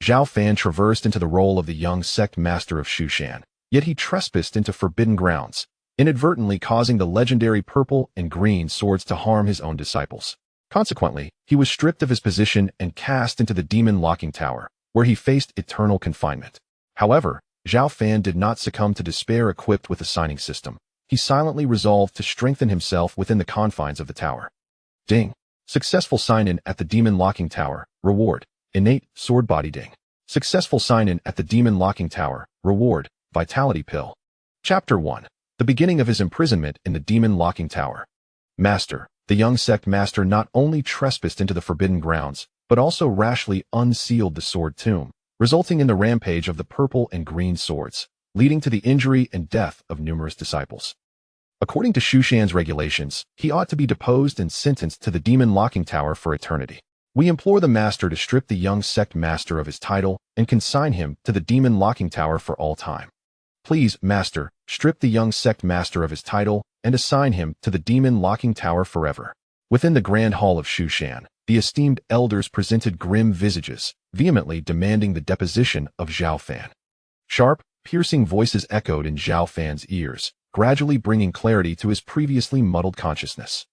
Zhao Fan traversed into the role of the young sect master of Shushan, yet he trespassed into forbidden grounds, inadvertently causing the legendary purple and green swords to harm his own disciples. Consequently, he was stripped of his position and cast into the demon locking tower, where he faced eternal confinement. However, Zhao Fan did not succumb to despair equipped with a signing system. He silently resolved to strengthen himself within the confines of the tower. Ding. Successful sign-in at the demon locking tower. Reward. Innate sword body ding. Successful sign-in at the demon locking tower. Reward. Vitality pill. Chapter 1. The beginning of his imprisonment in the demon locking tower. Master. The young sect master not only trespassed into the forbidden grounds, but also rashly unsealed the sword tomb, resulting in the rampage of the purple and green swords, leading to the injury and death of numerous disciples. According to Shushan's regulations, he ought to be deposed and sentenced to the demon locking tower for eternity. We implore the master to strip the young sect master of his title and consign him to the demon locking tower for all time. Please, master, strip the young sect master of his title and assign him to the demon locking tower forever. Within the grand hall of Shushan, the esteemed elders presented grim visages, vehemently demanding the deposition of Zhao Fan. Sharp, piercing voices echoed in Zhao Fan's ears, gradually bringing clarity to his previously muddled consciousness.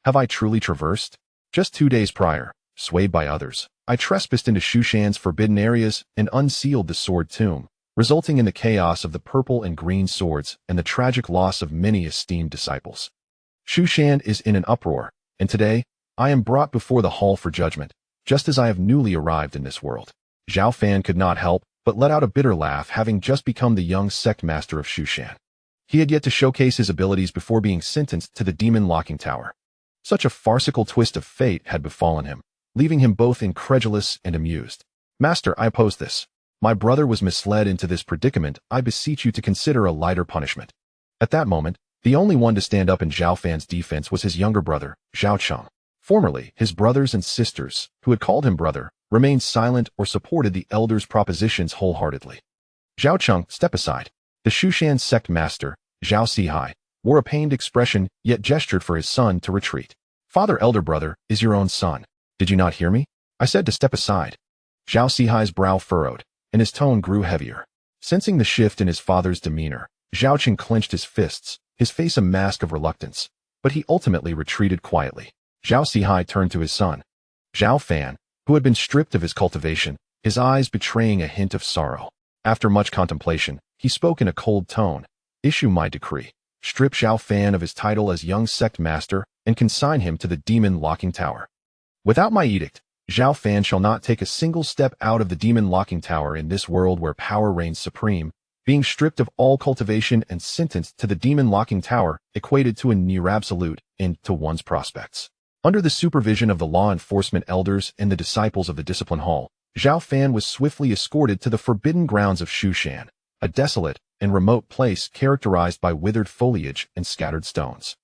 Have I truly traversed? Just 2 days prior, swayed by others, I trespassed into Shushan's forbidden areas and unsealed the sword tomb, resulting in the chaos of the purple and green swords and the tragic loss of many esteemed disciples. Shushan is in an uproar, and today, I am brought before the hall for judgment, just as I have newly arrived in this world. Zhao Fan could not help but let out a bitter laugh, having just become the young sect master of Shushan. He had yet to showcase his abilities before being sentenced to the demon locking tower. Such a farcical twist of fate had befallen him, leaving him both incredulous and amused. Master, I oppose this. My brother was misled into this predicament. I beseech you to consider a lighter punishment. At that moment, the only one to stand up in Zhao Fan's defense was his younger brother, Zhao Cheng. Formerly, his brothers and sisters, who had called him brother, remained silent or supported the elders' propositions wholeheartedly. Zhao Cheng, step aside. The Shushan sect master, Zhao Sihai, wore a pained expression yet gestured for his son to retreat. Father, elder brother, is your own son. Did you not hear me? I said to step aside. Zhao Sihai's brow furrowed, and his tone grew heavier. Sensing the shift in his father's demeanor, Zhao Cheng clenched his fists, his face a mask of reluctance, but he ultimately retreated quietly. Zhao Sihai turned to his son, Zhao Fan, who had been stripped of his cultivation, his eyes betraying a hint of sorrow. After much contemplation, he spoke in a cold tone. Issue my decree. Strip Zhao Fan of his title as young sect master and consign him to the demon locking tower. Without my edict, Zhao Fan shall not take a single step out of the demon locking tower in this world where power reigns supreme. Being stripped of all cultivation and sentenced to the demon locking tower equated to a near absolute end to one's prospects. Under the supervision of the law enforcement elders and the disciples of the discipline hall, Zhao Fan was swiftly escorted to the forbidden grounds of Shushan, a desolate and remote place characterized by withered foliage and scattered stones.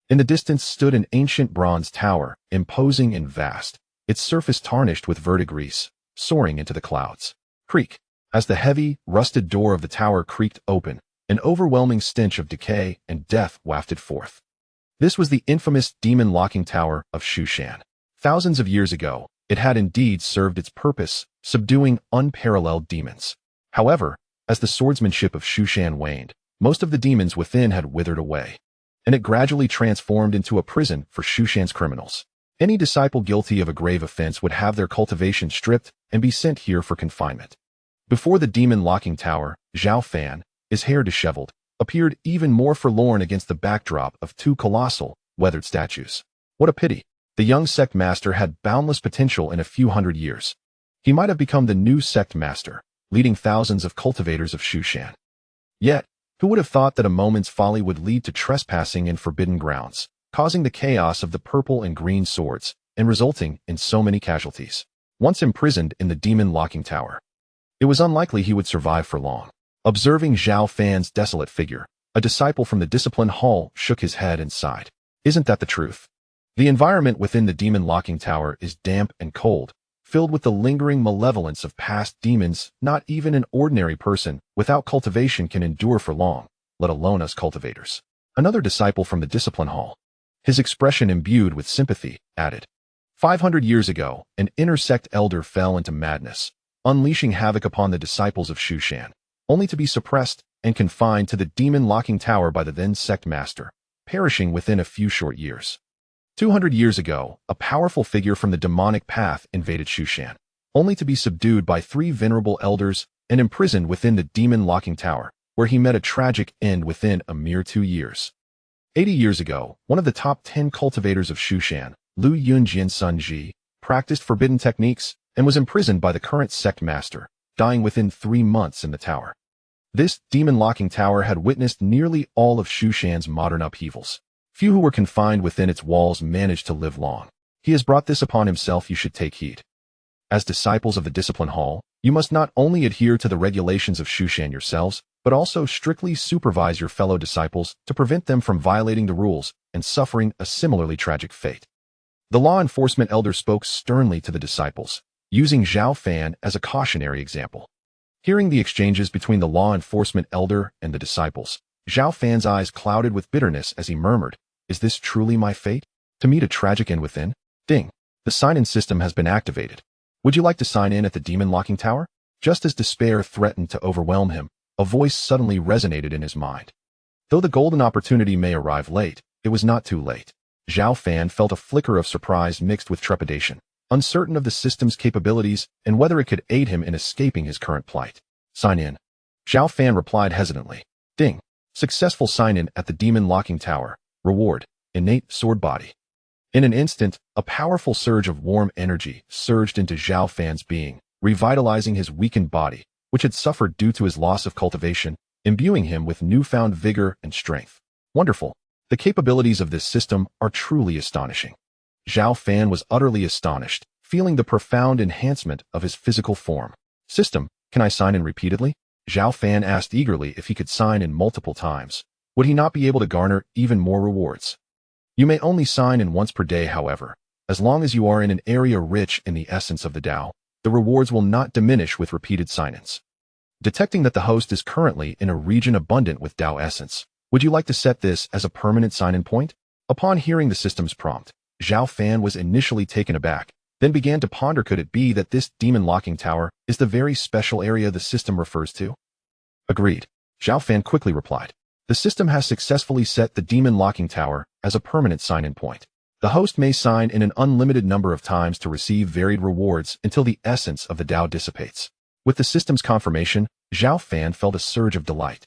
In the distance stood an ancient bronze tower, imposing and vast, its surface tarnished with verdigris, soaring into the clouds. Creak. As the heavy, rusted door of the tower creaked open, an overwhelming stench of decay and death wafted forth. This was the infamous demon locking tower of Shushan. Thousands of years ago, it had indeed served its purpose, subduing unparalleled demons. However, as the swordsmanship of Shushan waned, most of the demons within had withered away, and it gradually transformed into a prison for Shushan's criminals. Any disciple guilty of a grave offense would have their cultivation stripped and be sent here for confinement. Before the demon locking tower, Zhao Fan, his hair disheveled, appeared even more forlorn against the backdrop of two colossal, weathered statues. What a pity. The young sect master had boundless potential in a few hundred years. He might have become the new sect master, leading thousands of cultivators of Shushan. Yet, who would have thought that a moment's folly would lead to trespassing in forbidden grounds, causing the chaos of the purple and green swords, and resulting in so many casualties? Once imprisoned in the demon locking tower, it was unlikely he would survive for long. Observing Zhao Fan's desolate figure, a disciple from the discipline hall shook his head and sighed. Isn't that the truth? The environment within the demon locking tower is damp and cold, filled with the lingering malevolence of past demons. Not even an ordinary person without cultivation can endure for long, let alone us cultivators. Another disciple from the discipline hall, his expression imbued with sympathy, added, 500 years ago, an inner sect elder fell into madness, unleashing havoc upon the disciples of Shu Shan, only to be suppressed and confined to the demon-locking tower by the then sect master, perishing within a few short years. 200 years ago, a powerful figure from the demonic path invaded Shu Shan, only to be subdued by 3 venerable elders and imprisoned within the demon-locking tower, where he met a tragic end within a mere 2 years. 80 years ago, one of the top 10 cultivators of Shu Shan, Lu Yunjian Sun Ji, practiced forbidden techniques and was imprisoned by the current sect master, dying within 3 months in the tower. This demon-locking tower had witnessed nearly all of Shu Shan's modern upheavals. Few who were confined within its walls managed to live long. He has brought this upon himself, you should take heed. As disciples of the Discipline Hall, you must not only adhere to the regulations of Shu Shan yourselves, but also strictly supervise your fellow disciples to prevent them from violating the rules and suffering a similarly tragic fate. The law enforcement elder spoke sternly to the disciples, using Zhao Fan as a cautionary example. Hearing the exchanges between the law enforcement elder and the disciples, Zhao Fan's eyes clouded with bitterness as he murmured, "Is this truly my fate? To meet a tragic end within? Ding! The sign-in system has been activated. Would you like to sign in at the demon-locking tower?" Just as despair threatened to overwhelm him, a voice suddenly resonated in his mind. Though the golden opportunity may arrive late, it was not too late. Zhao Fan felt a flicker of surprise mixed with trepidation, uncertain of the system's capabilities and whether it could aid him in escaping his current plight. "Sign in." Zhao Fan replied hesitantly. "Ding. Successful sign-in at the demon-locking tower. Reward, innate sword body." In an instant, a powerful surge of warm energy surged into Zhao Fan's being, revitalizing his weakened body, which had suffered due to his loss of cultivation, imbuing him with newfound vigor and strength. Wonderful. The capabilities of this system are truly astonishing. Zhao Fan was utterly astonished, feeling the profound enhancement of his physical form. "System, can I sign in repeatedly?" Zhao Fan asked eagerly if he could sign in multiple times. Would he not be able to garner even more rewards? "You may only sign in once per day, however. As long as you are in an area rich in the essence of the Tao, the rewards will not diminish with repeated sign-ins." Detecting that the host is currently in a region abundant with Tao essence, would you like to set this as a permanent sign-in point? Upon hearing the system's prompt, Zhao Fan was initially taken aback, then began to ponder, could it be that this demon-locking tower is the very special area the system refers to? "Agreed," Zhao Fan quickly replied. "The system has successfully set the demon-locking tower as a permanent sign-in point. The host may sign in an unlimited number of times to receive varied rewards until the essence of the Tao dissipates." With the system's confirmation, Zhao Fan felt a surge of delight.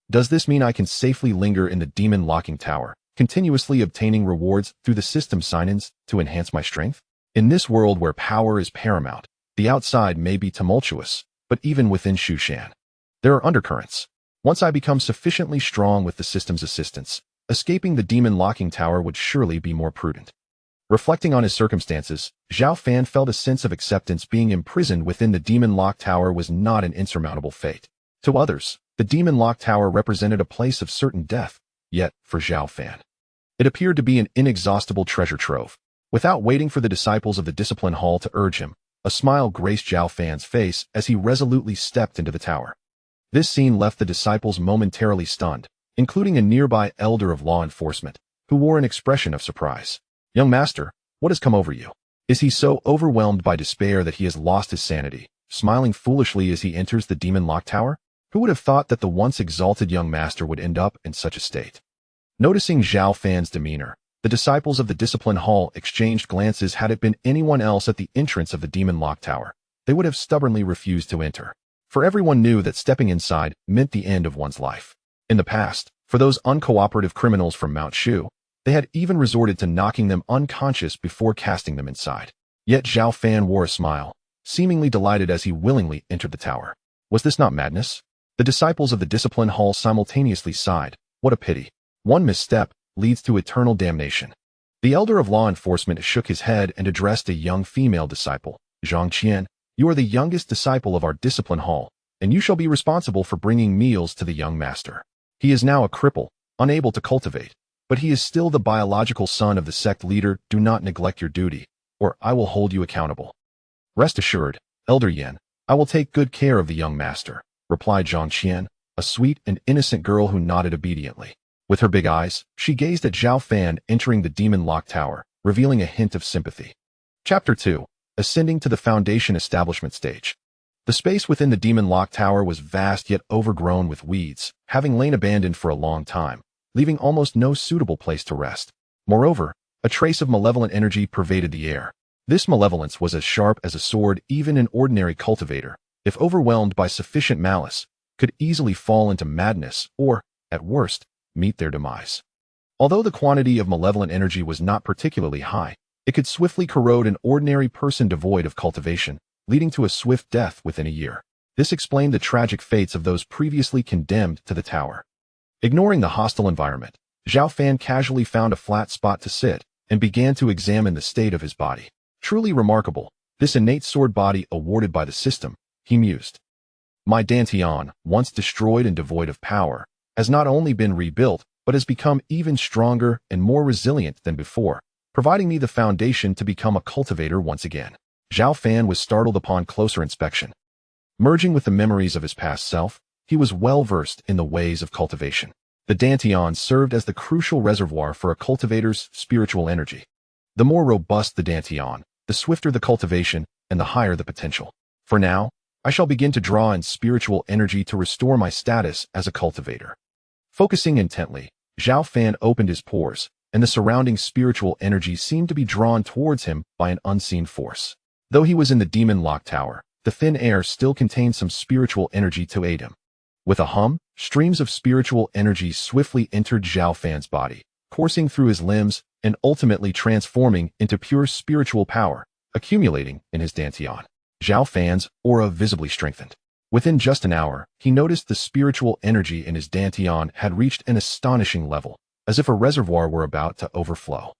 "Does this mean I can safely linger in the demon-locking tower, continuously obtaining rewards through the system sign-ins to enhance my strength? In this world where power is paramount, the outside may be tumultuous, but even within Shu Shan, there are undercurrents. Once I become sufficiently strong with the system's assistance, escaping the demon-locking tower would surely be more prudent." Reflecting on his circumstances, Zhao Fan felt a sense of acceptance. Being imprisoned within the demon-locked tower was not an insurmountable fate. To others, the demon-locked tower represented a place of certain death, yet, for Zhao Fan, it appeared to be an inexhaustible treasure trove. Without waiting for the disciples of the Discipline Hall to urge him, a smile graced Zhao Fan's face as he resolutely stepped into the tower. This scene left the disciples momentarily stunned, including a nearby elder of law enforcement, who wore an expression of surprise. "Young master, what has come over you? Is he so overwhelmed by despair that he has lost his sanity?" Smiling foolishly as he enters the demon-locked tower, who would have thought that the once exalted young master would end up in such a state? Noticing Zhao Fan's demeanor, the disciples of the Discipline Hall exchanged glances. Had it been anyone else at the entrance of the demon-locked tower, they would have stubbornly refused to enter. For everyone knew that stepping inside meant the end of one's life. In the past, for those uncooperative criminals from Mount Shu, they had even resorted to knocking them unconscious before casting them inside. Yet Zhao Fan wore a smile, seemingly delighted as he willingly entered the tower. Was this not madness? The disciples of the Discipline Hall simultaneously sighed. What a pity. One misstep leads to eternal damnation. The elder of law enforcement shook his head and addressed a young female disciple. "Zhang Qian, you are the youngest disciple of our Discipline Hall, and you shall be responsible for bringing meals to the young master. He is now a cripple, unable to cultivate, but he is still the biological son of the sect leader. Do not neglect your duty, or I will hold you accountable." "Rest assured, Elder Yan, I will take good care of the young master," replied Zhang Qian, a sweet and innocent girl who nodded obediently. With her big eyes, she gazed at Zhao Fan entering the demon-locked tower, revealing a hint of sympathy. Chapter 2. Ascending to the Foundation Establishment Stage. The space within the demon lock tower was vast yet overgrown with weeds, having lain abandoned for a long time, leaving almost no suitable place to rest. Moreover, a trace of malevolent energy pervaded the air. This malevolence was as sharp as a sword. Even an ordinary cultivator, if overwhelmed by sufficient malice, could easily fall into madness or, at worst, meet their demise. Although the quantity of malevolent energy was not particularly high, it could swiftly corrode an ordinary person devoid of cultivation, leading to a swift death within a year. This explained the tragic fates of those previously condemned to the tower. Ignoring the hostile environment, Zhao Fan casually found a flat spot to sit and began to examine the state of his body. Truly remarkable, this innate sword body awarded by the system, he mused. My Dantian, once destroyed and devoid of power, has not only been rebuilt, but has become even stronger and more resilient than before, providing me the foundation to become a cultivator once again. Zhao Fan was startled upon closer inspection. Merging with the memories of his past self, he was well versed in the ways of cultivation. The Dantian served as the crucial reservoir for a cultivator's spiritual energy. The more robust the Dantian, the swifter the cultivation and the higher the potential. For now, I shall begin to draw in spiritual energy to restore my status as a cultivator. Focusing intently, Zhao Fan opened his pores, and the surrounding spiritual energy seemed to be drawn towards him by an unseen force. Though he was in the demon lock tower, the thin air still contained some spiritual energy to aid him. With a hum, streams of spiritual energy swiftly entered Zhao Fan's body, coursing through his limbs and ultimately transforming into pure spiritual power, accumulating in his Dantian. Zhao Fan's aura visibly strengthened. Within just an hour, he noticed the spiritual energy in his Dantian had reached an astonishing level, as if a reservoir were about to overflow.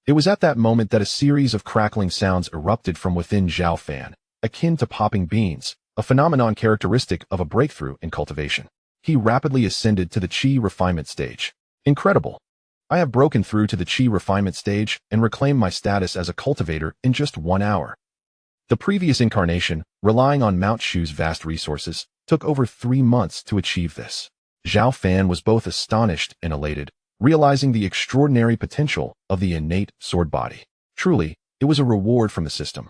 It was at that moment that a series of crackling sounds erupted from within Zhao Fan, akin to popping beans, a phenomenon characteristic of a breakthrough in cultivation. He rapidly ascended to the Qi refinement stage. Incredible! I have broken through to the Qi refinement stage and reclaimed my status as a cultivator in just 1 hour. The previous incarnation, relying on Mount Shu's vast resources, took over 3 months to achieve this. Zhao Fan was both astonished and elated, realizing the extraordinary potential of the innate sword body. Truly, it was a reward from the system.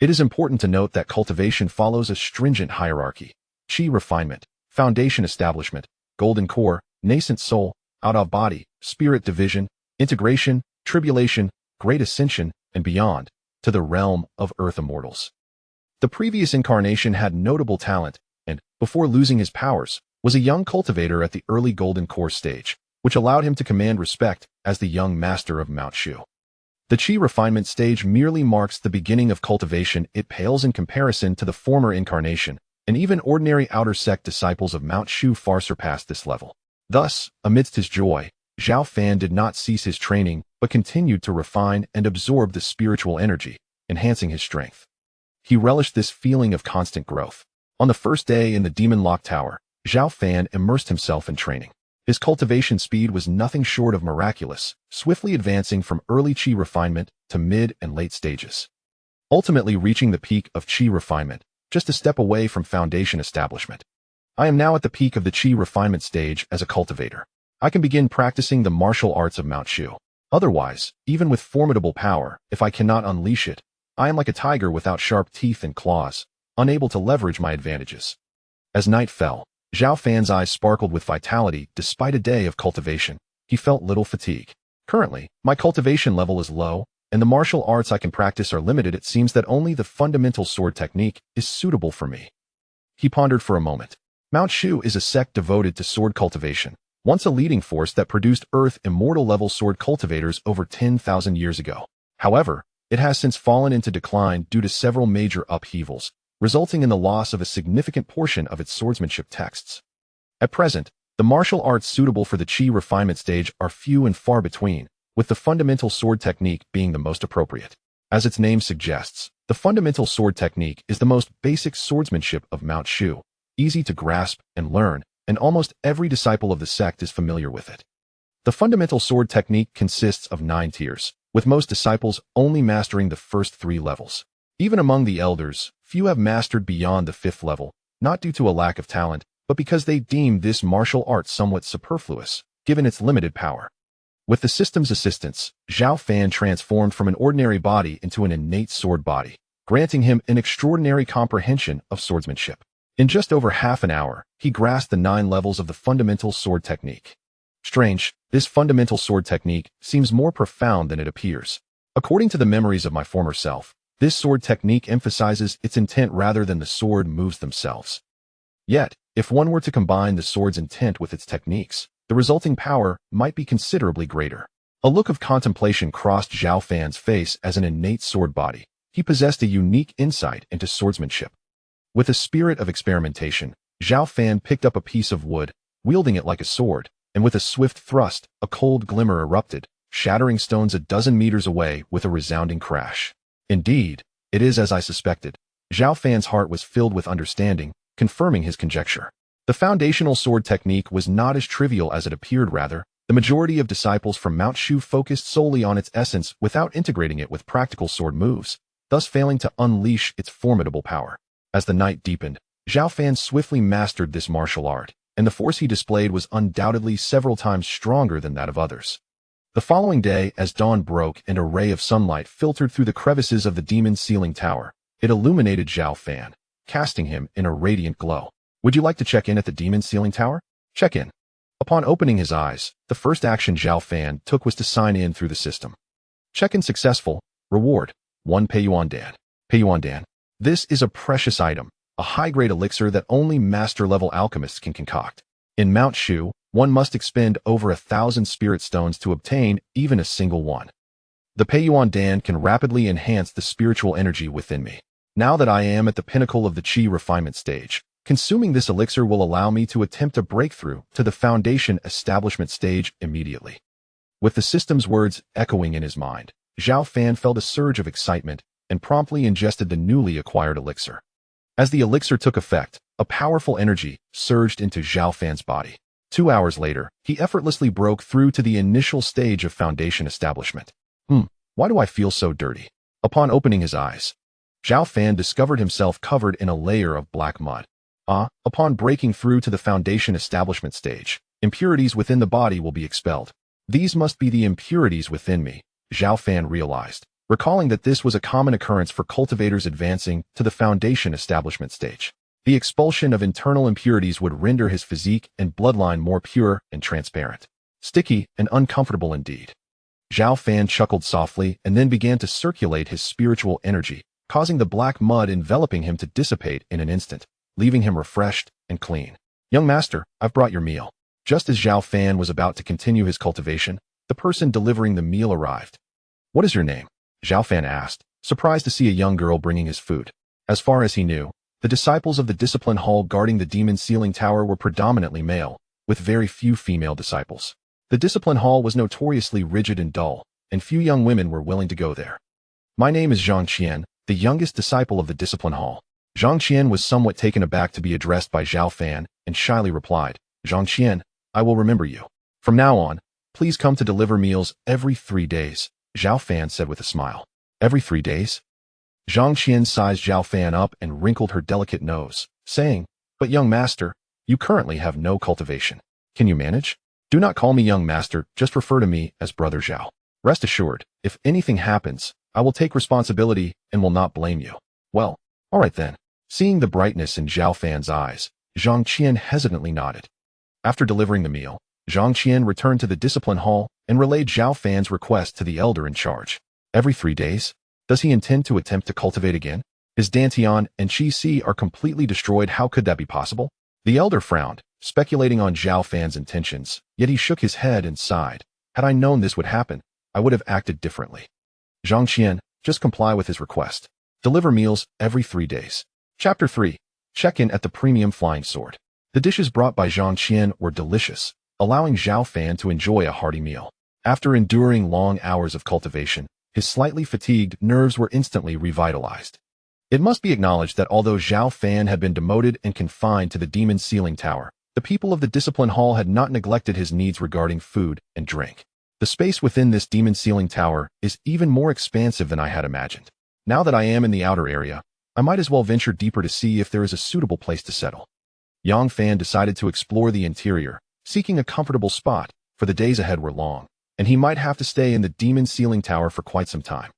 It is important to note that cultivation follows a stringent hierarchy: Qi refinement, foundation establishment, golden core, nascent soul, out of body, spirit division, integration, tribulation, great ascension, and beyond, to the realm of earth immortals. The previous incarnation had notable talent and, before losing his powers, was a young cultivator at the early golden core stage, which allowed him to command respect as the young master of Mount Shu. The Qi refinement stage merely marks the beginning of cultivation. It pales in comparison to the former incarnation, and even ordinary outer sect disciples of Mount Shu far surpassed this level. Thus, amidst his joy, Zhao Fan did not cease his training, but continued to refine and absorb the spiritual energy, enhancing his strength. He relished this feeling of constant growth. On the first day in the Demon Lock Tower, Zhao Fan immersed himself in training. His cultivation speed was nothing short of miraculous, swiftly advancing from early Qi refinement to mid and late stages, ultimately reaching the peak of Qi refinement, just a step away from foundation establishment. I am now at the peak of the Qi refinement stage as a cultivator. I can begin practicing the martial arts of Mount Shu. Otherwise, even with formidable power, if I cannot unleash it, I am like a tiger without sharp teeth and claws, unable to leverage my advantages. As night fell, Zhao Fan's eyes sparkled with vitality. Despite a day of cultivation, he felt little fatigue. Currently, my cultivation level is low, and the martial arts I can practice are limited. It seems that only the fundamental sword technique is suitable for me. He pondered for a moment. Mount Shu is a sect devoted to sword cultivation, once a leading force that produced Earth Immortal level sword cultivators over 10,000 years ago. However, it has since fallen into decline due to several major upheavals, resulting in the loss of a significant portion of its swordsmanship texts. At present, the martial arts suitable for the Qi refinement stage are few and far between, with the fundamental sword technique being the most appropriate. As its name suggests, the fundamental sword technique is the most basic swordsmanship of Mount Shu, easy to grasp and learn, and almost every disciple of the sect is familiar with it. The fundamental sword technique consists of 9 tiers, with most disciples only mastering the first 3 levels. Even among the elders, few have mastered beyond the 5th level, not due to a lack of talent, but because they deem this martial art somewhat superfluous, given its limited power. With the system's assistance, Zhao Fan transformed from an ordinary body into an innate sword body, granting him an extraordinary comprehension of swordsmanship. In just over half an hour, he grasped the 9 levels of the fundamental sword technique. Strange, this fundamental sword technique seems more profound than it appears. According to the memories of my former self, this sword technique emphasizes its intent rather than the sword moves themselves. Yet, if one were to combine the sword's intent with its techniques, the resulting power might be considerably greater. A look of contemplation crossed Zhao Fan's face as an innate sword body. He possessed a unique insight into swordsmanship. With a spirit of experimentation, Zhao Fan picked up a piece of wood, wielding it like a sword, and with a swift thrust, a cold glimmer erupted, shattering stones a dozen meters away with a resounding crash. Indeed, it is as I suspected. Zhao Fan's heart was filled with understanding, confirming his conjecture. The foundational sword technique was not as trivial as it appeared. Rather, the majority of disciples from Mount Shu focused solely on its essence without integrating it with practical sword moves, thus failing to unleash its formidable power. As the night deepened, Zhao Fan swiftly mastered this martial art, and the force he displayed was undoubtedly several times stronger than that of others. The following day, as dawn broke and a ray of sunlight filtered through the crevices of the demon-sealing tower, it illuminated Zhao Fan, casting him in a radiant glow. Would you like to check in at the demon-sealing tower? Check in. Upon opening his eyes, the first action Zhao Fan took was to sign in through the system. Check-in successful. Reward: 1 Peiyuan Dan. Peiyuan Dan. This is a precious item, a high-grade elixir that only master-level alchemists can concoct. In Mount Shu, one must expend over 1,000 spirit stones to obtain even a single one. The Peiyuan Dan can rapidly enhance the spiritual energy within me. Now that I am at the pinnacle of the Qi refinement stage, consuming this elixir will allow me to attempt a breakthrough to the foundation establishment stage immediately. With the system's words echoing in his mind, Zhao Fan felt a surge of excitement and promptly ingested the newly acquired elixir. As the elixir took effect, a powerful energy surged into Zhao Fan's body. 2 hours later, he effortlessly broke through to the initial stage of foundation establishment. Why do I feel so dirty? Upon opening his eyes, Zhao Fan discovered himself covered in a layer of black mud. Upon breaking through to the foundation establishment stage, impurities within the body will be expelled. These must be the impurities within me, Zhao Fan realized, recalling that this was a common occurrence for cultivators advancing to the foundation establishment stage. The expulsion of internal impurities would render his physique and bloodline more pure and transparent. Sticky and uncomfortable indeed. Zhao Fan chuckled softly and then began to circulate his spiritual energy, causing the black mud enveloping him to dissipate in an instant, leaving him refreshed and clean. Young master, I've brought your meal. Just as Zhao Fan was about to continue his cultivation, the person delivering the meal arrived. What is your name? Zhao Fan asked, surprised to see a young girl bringing his food. As far as he knew, the disciples of the discipline hall guarding the demon-sealing tower were predominantly male, with very few female disciples. The discipline hall was notoriously rigid and dull, and few young women were willing to go there. My name is Zhang Qian, the youngest disciple of the discipline hall. Zhang Qian was somewhat taken aback to be addressed by Zhao Fan and shyly replied, Zhang Qian, I will remember you. From now on, please come to deliver meals every 3 days, Zhao Fan said with a smile. Every 3 days? Zhang Qian sized Zhao Fan up and wrinkled her delicate nose, saying, But young master, you currently have no cultivation. Can you manage? Do not call me young master, just refer to me as brother Zhao. Rest assured, if anything happens, I will take responsibility and will not blame you. Well, all right then. Seeing the brightness in Zhao Fan's eyes, Zhang Qian hesitantly nodded. After delivering the meal, Zhang Qian returned to the discipline hall and relayed Zhao Fan's request to the elder in charge. Every 3 days? Does he intend to attempt to cultivate again? His Dantian and Qi Si are completely destroyed. How could that be possible? The elder frowned, speculating on Zhao Fan's intentions, yet he shook his head and sighed. Had I known this would happen, I would have acted differently. Zhang Qian, just comply with his request. Deliver meals every 3 days. Chapter 3. Check-in at the Premium Flying Sword. The dishes brought by Zhang Qian were delicious, allowing Zhao Fan to enjoy a hearty meal. After enduring long hours of cultivation, his slightly fatigued nerves were instantly revitalized. It must be acknowledged that although Zhao Fan had been demoted and confined to the demon-sealing tower, the people of the discipline hall had not neglected his needs regarding food and drink. The space within this demon-sealing tower is even more expansive than I had imagined. Now that I am in the outer area, I might as well venture deeper to see if there is a suitable place to settle. Yang Fan decided to explore the interior, seeking a comfortable spot, for the days ahead were long, and he might have to stay in the demon-sealing tower for quite some time.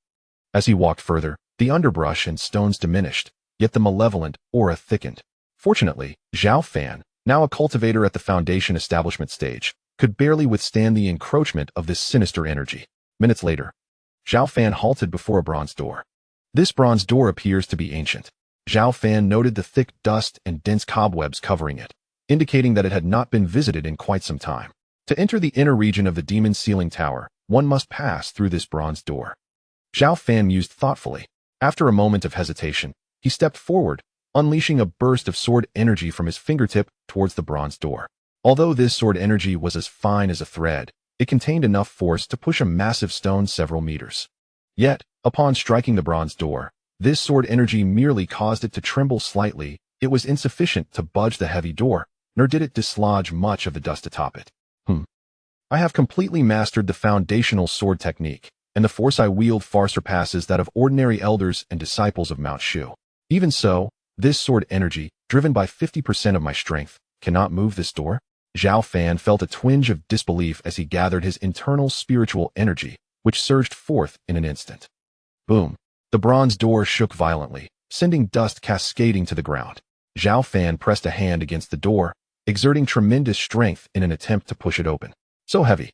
As he walked further, The underbrush and stones diminished, yet the malevolent aura thickened. Fortunately, Zhao Fan, now a cultivator at the foundation establishment stage, could barely withstand the encroachment of this sinister energy. Minutes later, Zhao Fan halted before a bronze door. This bronze door appears to be ancient. Zhao Fan noted the thick dust and dense cobwebs covering it, indicating that it had not been visited in quite some time. To enter the inner region of the demon-sealing tower, one must pass through this bronze door. Zhao Fan mused thoughtfully. After a moment of hesitation, he stepped forward, unleashing a burst of sword energy from his fingertip towards the bronze door. Although this sword energy was as fine as a thread, it contained enough force to push a massive stone several meters. Yet, upon striking the bronze door, this sword energy merely caused it to tremble slightly. It was insufficient to budge the heavy door, nor did it dislodge much of the dust atop it. I have completely mastered the foundational sword technique, and the force I wield far surpasses that of ordinary elders and disciples of Mount Shu. Even so, this sword energy, driven by 50% of my strength, cannot move this door? Zhao Fan felt a twinge of disbelief as he gathered his internal spiritual energy, which surged forth in an instant. Boom! The bronze door shook violently, sending dust cascading to the ground. Zhao Fan pressed a hand against the door, exerting tremendous strength in an attempt to push it open. So heavy.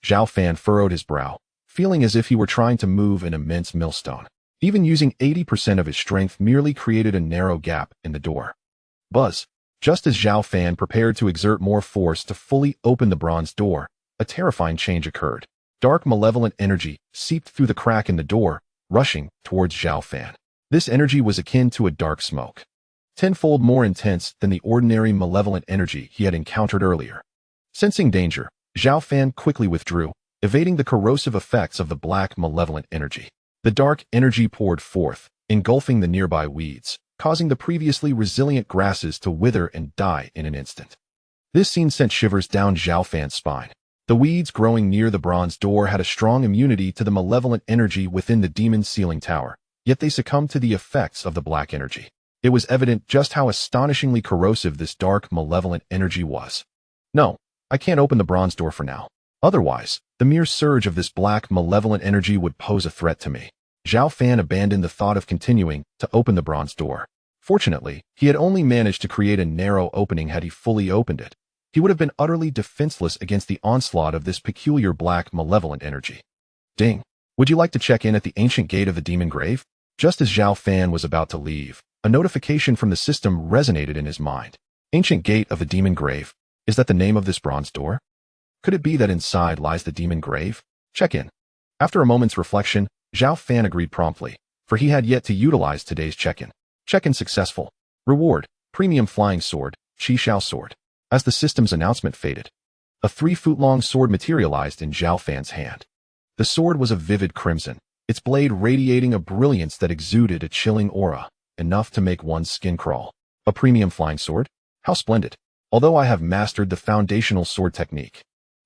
Zhao Fan furrowed his brow, feeling as if he were trying to move an immense millstone. Even using 80% of his strength merely created a narrow gap in the door. Buzz! Just as Zhao Fan prepared to exert more force to fully open the bronze door, a terrifying change occurred. Dark malevolent energy seeped through the crack in the door, rushing towards Zhao Fan. This energy was akin to a dark smoke, tenfold more intense than the ordinary malevolent energy he had encountered earlier. Sensing danger, Zhao Fan quickly withdrew, evading the corrosive effects of the black malevolent energy. The dark energy poured forth, engulfing the nearby weeds, causing the previously resilient grasses to wither and die in an instant. This scene sent shivers down Zhao Fan's spine. The weeds growing near the bronze door had a strong immunity to the malevolent energy within the demon-sealing tower, yet they succumbed to the effects of the black energy. It was evident just how astonishingly corrosive this dark malevolent energy was. No, I can't open the bronze door for now. Otherwise, the mere surge of this black malevolent energy would pose a threat to me. Zhao Fan abandoned the thought of continuing to open the bronze door. Fortunately, he had only managed to create a narrow opening. Had he fully opened it, he would have been utterly defenseless against the onslaught of this peculiar black malevolent energy. Ding! Would you like to check in at the ancient gate of the demon grave? Just as Zhao Fan was about to leave, a notification from the system resonated in his mind. Ancient gate of the demon grave. Is that the name of this bronze door? Could it be that inside lies the demon grave? Check in. After a moment's reflection, Zhao Fan agreed promptly, for he had yet to utilize today's check-in. Check-in successful. Reward, premium flying sword, Qi Xiao sword. As the system's announcement faded, a 3-foot-long sword materialized in Zhao Fan's hand. The sword was of vivid crimson, its blade radiating a brilliance that exuded a chilling aura, enough to make one's skin crawl. A premium flying sword? How splendid! Although I have mastered the foundational sword technique,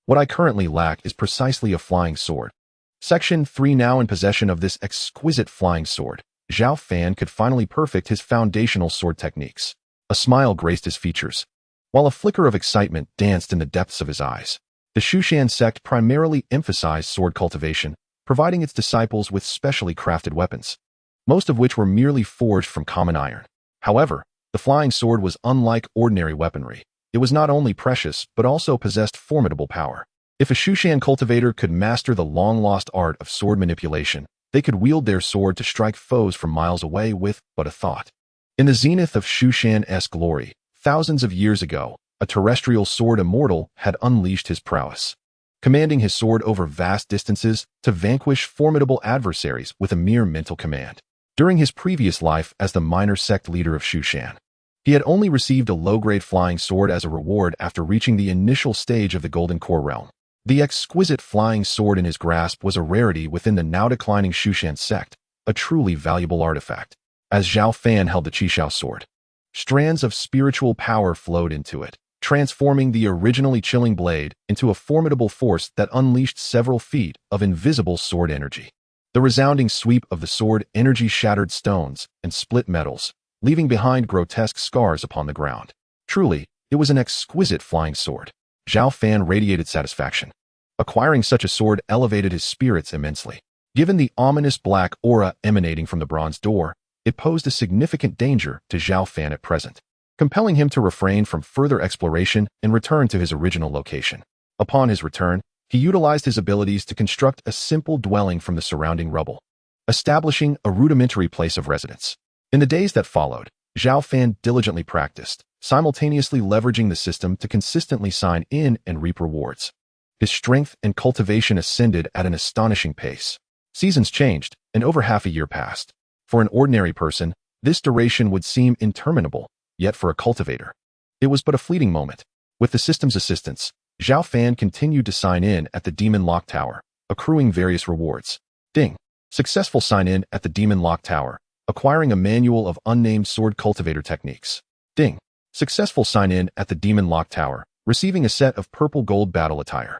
what I currently lack is precisely a flying sword. Section 3. Now in possession of this exquisite flying sword, Zhao Fan could finally perfect his foundational sword techniques. A smile graced his features, while a flicker of excitement danced in the depths of his eyes. The Shushan sect primarily emphasized sword cultivation, providing its disciples with specially crafted weapons, most of which were merely forged from common iron. However, the flying sword was unlike ordinary weaponry. It was not only precious, but also possessed formidable power. If a Shushan cultivator could master the long-lost art of sword manipulation, they could wield their sword to strike foes from miles away with but a thought. In the zenith of Shushan's glory, thousands of years ago, a terrestrial sword Immortal had unleashed his prowess, commanding his sword over vast distances to vanquish formidable adversaries with a mere mental command. During his previous life as the minor sect leader of Shushan, he had only received a low-grade flying sword as a reward after reaching the initial stage of the Golden Core realm. The exquisite flying sword in his grasp was a rarity within the now-declining Shushan sect, a truly valuable artifact. As Zhao Fan held the Qi Xiao sword, strands of spiritual power flowed into it, transforming the originally chilling blade into a formidable force that unleashed several feet of invisible sword energy. The resounding sweep of the sword energy shattered stones and split metals, leaving behind grotesque scars upon the ground. Truly, it was an exquisite flying sword. Zhao Fan radiated satisfaction. Acquiring such a sword elevated his spirits immensely. Given the ominous black aura emanating from the bronze door, it posed a significant danger to Zhao Fan at present, compelling him to refrain from further exploration and return to his original location. Upon his return, he utilized his abilities to construct a simple dwelling from the surrounding rubble, establishing a rudimentary place of residence. In the days that followed, Zhao Fan diligently practiced, simultaneously leveraging the system to consistently sign in and reap rewards. His strength and cultivation ascended at an astonishing pace. Seasons changed, and over half a year passed. For an ordinary person, this duration would seem interminable, yet for a cultivator, it was but a fleeting moment. With the system's assistance, Zhao Fan continued to sign in at the Demon Lock Tower, accruing various rewards. Ding. Successful sign-in at the Demon Lock Tower, acquiring a manual of unnamed sword cultivator techniques. Ding. Successful sign-in at the Demon Lock Tower, receiving a set of purple gold battle attire.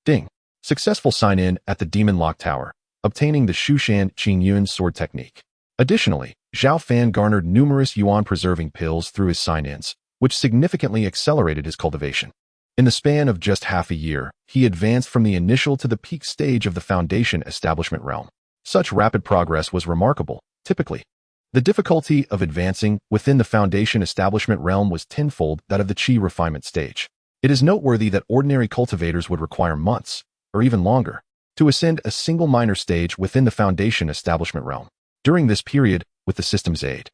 Ding. Successful sign-in at the Demon Lock Tower, obtaining the Shushan Qingyuan sword technique. Additionally, Zhao Fan garnered numerous yuan-preserving pills through his sign-ins, which significantly accelerated his cultivation. In the span of just half a year, he advanced from the initial to the peak stage of the Foundation establishment realm. Such rapid progress was remarkable. Typically, the difficulty of advancing within the Foundation establishment realm was tenfold that of the Qi refinement stage. It is noteworthy that ordinary cultivators would require months, or even longer, to ascend a single minor stage within the Foundation establishment realm. During this period, with the system's aid,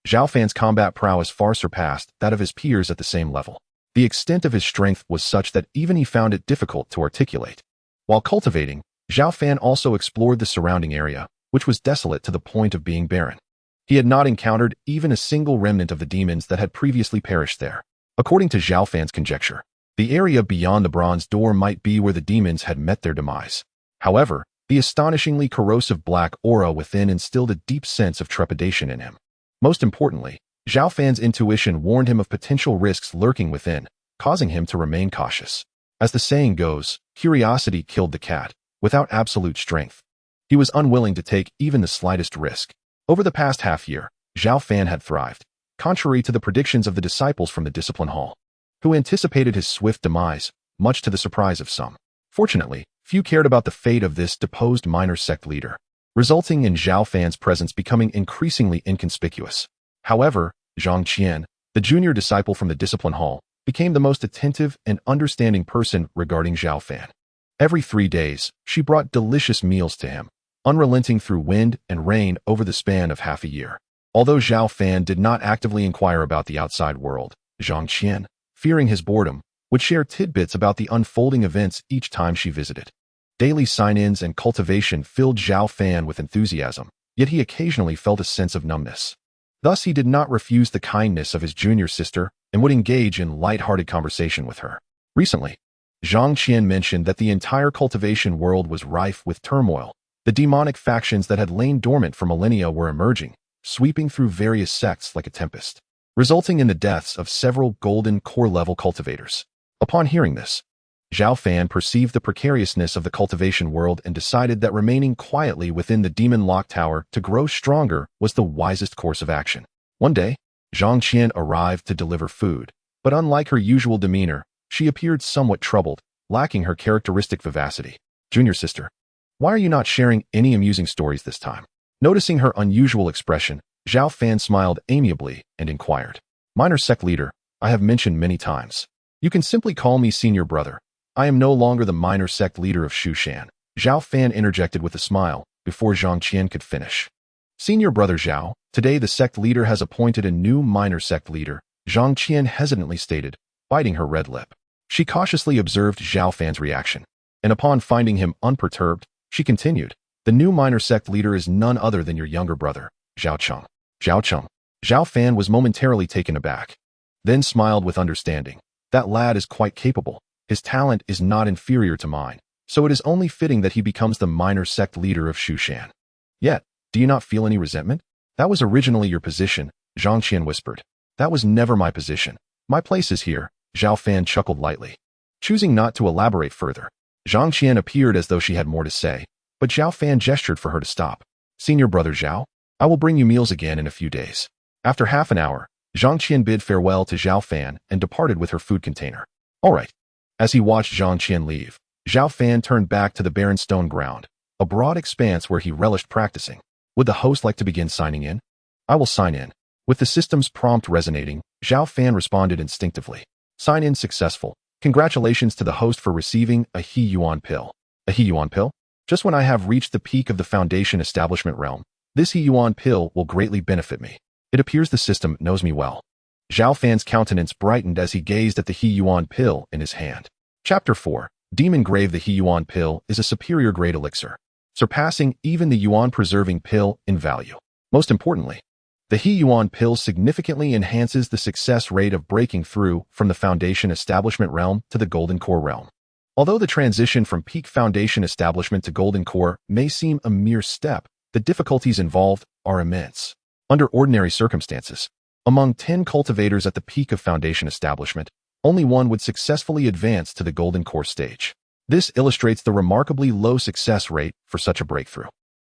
Zhao Fan's combat prowess far surpassed that of his peers at the same level. The extent of his strength was such that even he found it difficult to articulate. While cultivating, Zhao Fan also explored the surrounding area, which was desolate to the point of being barren. He had not encountered even a single remnant of the demons that had previously perished there. According to Zhao Fan's conjecture, the area beyond the bronze door might be where the demons had met their demise. However, the astonishingly corrosive black aura within instilled a deep sense of trepidation in him. Most importantly, Zhao Fan's intuition warned him of potential risks lurking within, causing him to remain cautious. As the saying goes, curiosity killed the cat. Without absolute strength, he was unwilling to take even the slightest risk. Over the past half year, Zhao Fan had thrived, contrary to the predictions of the disciples from the discipline hall, who anticipated his swift demise, much to the surprise of some. Fortunately, few cared about the fate of this deposed minor sect leader, resulting in Zhao Fan's presence becoming increasingly inconspicuous. However, Zhang Qian, the junior disciple from the discipline hall, became the most attentive and understanding person regarding Zhao Fan. Every 3 days, she brought delicious meals to him, unrelenting through wind and rain over the span of half a year. Although Zhao Fan did not actively inquire about the outside world, Zhang Qian, fearing his boredom, would share tidbits about the unfolding events each time she visited. Daily sign-ins and cultivation filled Zhao Fan with enthusiasm, yet he occasionally felt a sense of numbness. Thus, he did not refuse the kindness of his junior sister and would engage in light-hearted conversation with her. Recently, Zhang Qian mentioned that the entire cultivation world was rife with turmoil. The demonic factions that had lain dormant for millennia were emerging, sweeping through various sects like a tempest, resulting in the deaths of several golden core-level cultivators. Upon hearing this, Zhao Fan perceived the precariousness of the cultivation world and decided that remaining quietly within the Demon Lock Tower to grow stronger was the wisest course of action. One day, Zhang Qian arrived to deliver food, but unlike her usual demeanor, she appeared somewhat troubled, lacking her characteristic vivacity. "Junior sister, why are you not sharing any amusing stories this time?" Noticing her unusual expression, Zhao Fan smiled amiably and inquired. "Minor sect leader, I have mentioned many times. You can simply call me senior brother. I am no longer the minor sect leader of Shushan." Zhao Fan interjected with a smile before Zhang Qian could finish. "Senior brother Zhao, today the sect leader has appointed a new minor sect leader," Zhang Qian hesitantly stated, biting her red lip. She cautiously observed Zhao Fan's reaction, and upon finding him unperturbed, she continued, "The new minor sect leader is none other than your younger brother, Zhao Cheng." Zhao Cheng. Zhao Fan was momentarily taken aback, then smiled with understanding. "That lad is quite capable. His talent is not inferior to mine, so it is only fitting that he becomes the minor sect leader of Shushan. Yet, do you not feel any resentment?" "That was originally your position," Zhang Qian whispered. "That was never my position. My place is here," Zhao Fan chuckled lightly. Choosing not to elaborate further, Zhang Qian appeared as though she had more to say, but Zhao Fan gestured for her to stop. "Senior brother Zhao, I will bring you meals again in a few days." After half an hour, Zhang Qian bid farewell to Zhao Fan and departed with her food container. "All right." As he watched Zhang Qian leave, Zhao Fan turned back to the barren stone ground, a broad expanse where he relished practicing. Would the host like to begin signing in? I will sign in. With the system's prompt resonating, Zhao Fan responded instinctively. Sign in successful. Congratulations to the host for receiving a He Yuan pill. A He Yuan pill? Just when I have reached the peak of the Foundation establishment realm, this He Yuan pill will greatly benefit me. It appears the system knows me well. Zhao Fan's countenance brightened as he gazed at the He Yuan pill in his hand. Chapter 4. Demon Grave. The He Yuan pill is a superior grade elixir, surpassing even the Yuan-preserving pill in value. Most importantly, the He Yuan pill significantly enhances the success rate of breaking through from the Foundation establishment realm to the Golden Core realm. Although the transition from peak Foundation establishment to Golden Core may seem a mere step, the difficulties involved are immense. Under ordinary circumstances, among 10 cultivators at the peak of Foundation establishment, only one would successfully advance to the Golden Core stage. This illustrates the remarkably low success rate for such a breakthrough.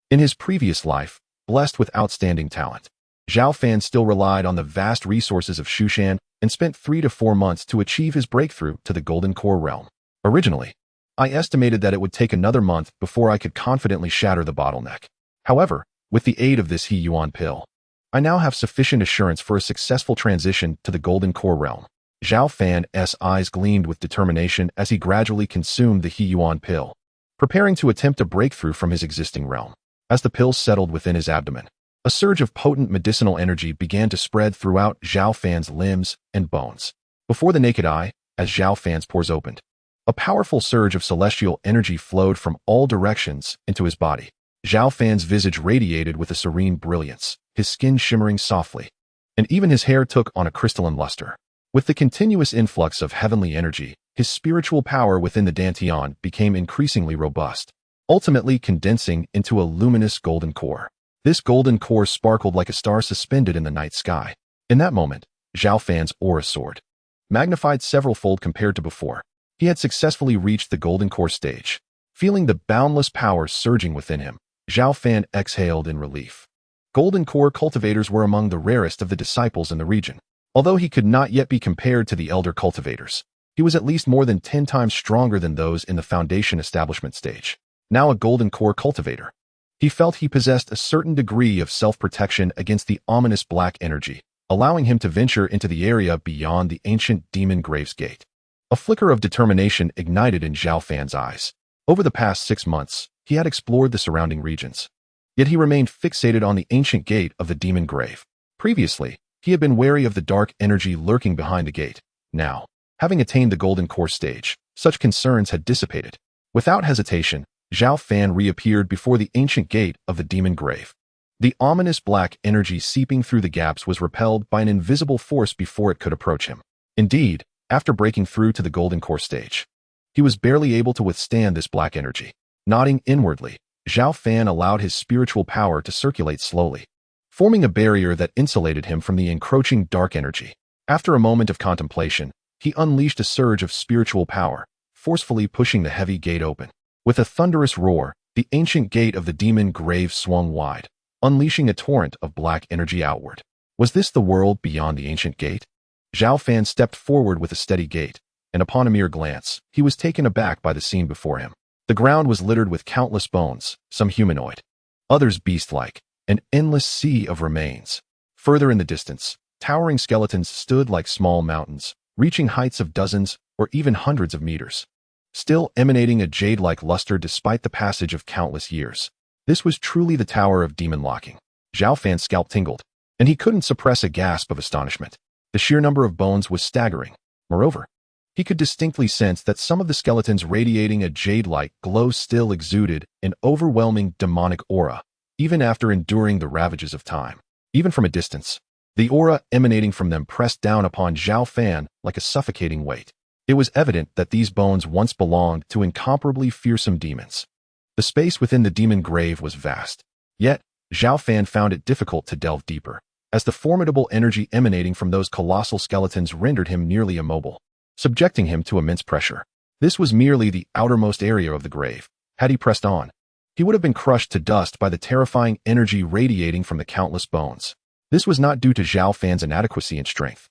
In his previous life, blessed with outstanding talent, Zhao Fan still relied on the vast resources of Shushan and spent 3 to 4 months to achieve his breakthrough to the Golden Core realm. Originally, I estimated that it would take another month before I could confidently shatter the bottleneck. However, with the aid of this He Yuan pill, I now have sufficient assurance for a successful transition to the Golden Core realm. Zhao Fan's eyes gleamed with determination as he gradually consumed the He Yuan pill, preparing to attempt a breakthrough from his existing realm. As the pill settled within his abdomen, a surge of potent medicinal energy began to spread throughout Zhao Fan's limbs and bones. Before the naked eye, as Zhao Fan's pores opened, a powerful surge of celestial energy flowed from all directions into his body. Zhao Fan's visage radiated with a serene brilliance, his skin shimmering softly, and even his hair took on a crystalline luster. With the continuous influx of heavenly energy, his spiritual power within the Dantian became increasingly robust, ultimately condensing into a luminous golden core. This golden core sparkled like a star suspended in the night sky. In that moment, Zhao Fan's aura soared, magnified several-fold compared to before. He had successfully reached the Golden Core stage. Feeling the boundless power surging within him, Zhao Fan exhaled in relief. Golden Core cultivators were among the rarest of the disciples in the region. Although he could not yet be compared to the elder cultivators, he was at least more than 10 times stronger than those in the Foundation establishment stage. Now a Golden Core cultivator, he felt he possessed a certain degree of self-protection against the ominous black energy, allowing him to venture into the area beyond the ancient Demon Grave's gate. A flicker of determination ignited in Zhao Fan's eyes. Over the past 6 months, he had explored the surrounding regions. Yet he remained fixated on the ancient gate of the Demon Grave. Previously, he had been wary of the dark energy lurking behind the gate. Now, having attained the Golden Core stage, such concerns had dissipated. Without hesitation, Zhao Fan reappeared before the ancient gate of the Demon Grave. The ominous black energy seeping through the gaps was repelled by an invisible force before it could approach him. Indeed, after breaking through to the Golden Core stage, he was barely able to withstand this black energy. Nodding inwardly, Zhao Fan allowed his spiritual power to circulate slowly, forming a barrier that insulated him from the encroaching dark energy. After a moment of contemplation, he unleashed a surge of spiritual power, forcefully pushing the heavy gate open. With a thunderous roar, the ancient gate of the Demon Grave swung wide, unleashing a torrent of black energy outward. Was this the world beyond the ancient gate? Zhao Fan stepped forward with a steady gait, and upon a mere glance, he was taken aback by the scene before him. The ground was littered with countless bones, some humanoid, others beast-like, an endless sea of remains. Further in the distance, towering skeletons stood like small mountains, reaching heights of dozens or even hundreds of meters, still emanating a jade-like luster despite the passage of countless years. This was truly the Tower of Demon Locking. Zhao Fan's scalp tingled, and he couldn't suppress a gasp of astonishment. The sheer number of bones was staggering. Moreover, he could distinctly sense that some of the skeletons radiating a jade-like glow still exuded an overwhelming demonic aura, even after enduring the ravages of time. Even from a distance, the aura emanating from them pressed down upon Zhao Fan like a suffocating weight. It was evident that these bones once belonged to incomparably fearsome demons. The space within the Demon Grave was vast, yet Zhao Fan found it difficult to delve deeper, as the formidable energy emanating from those colossal skeletons rendered him nearly immobile, subjecting him to immense pressure. This was merely the outermost area of the grave. Had he pressed on, he would have been crushed to dust by the terrifying energy radiating from the countless bones. This was not due to Zhao Fan's inadequacy in strength,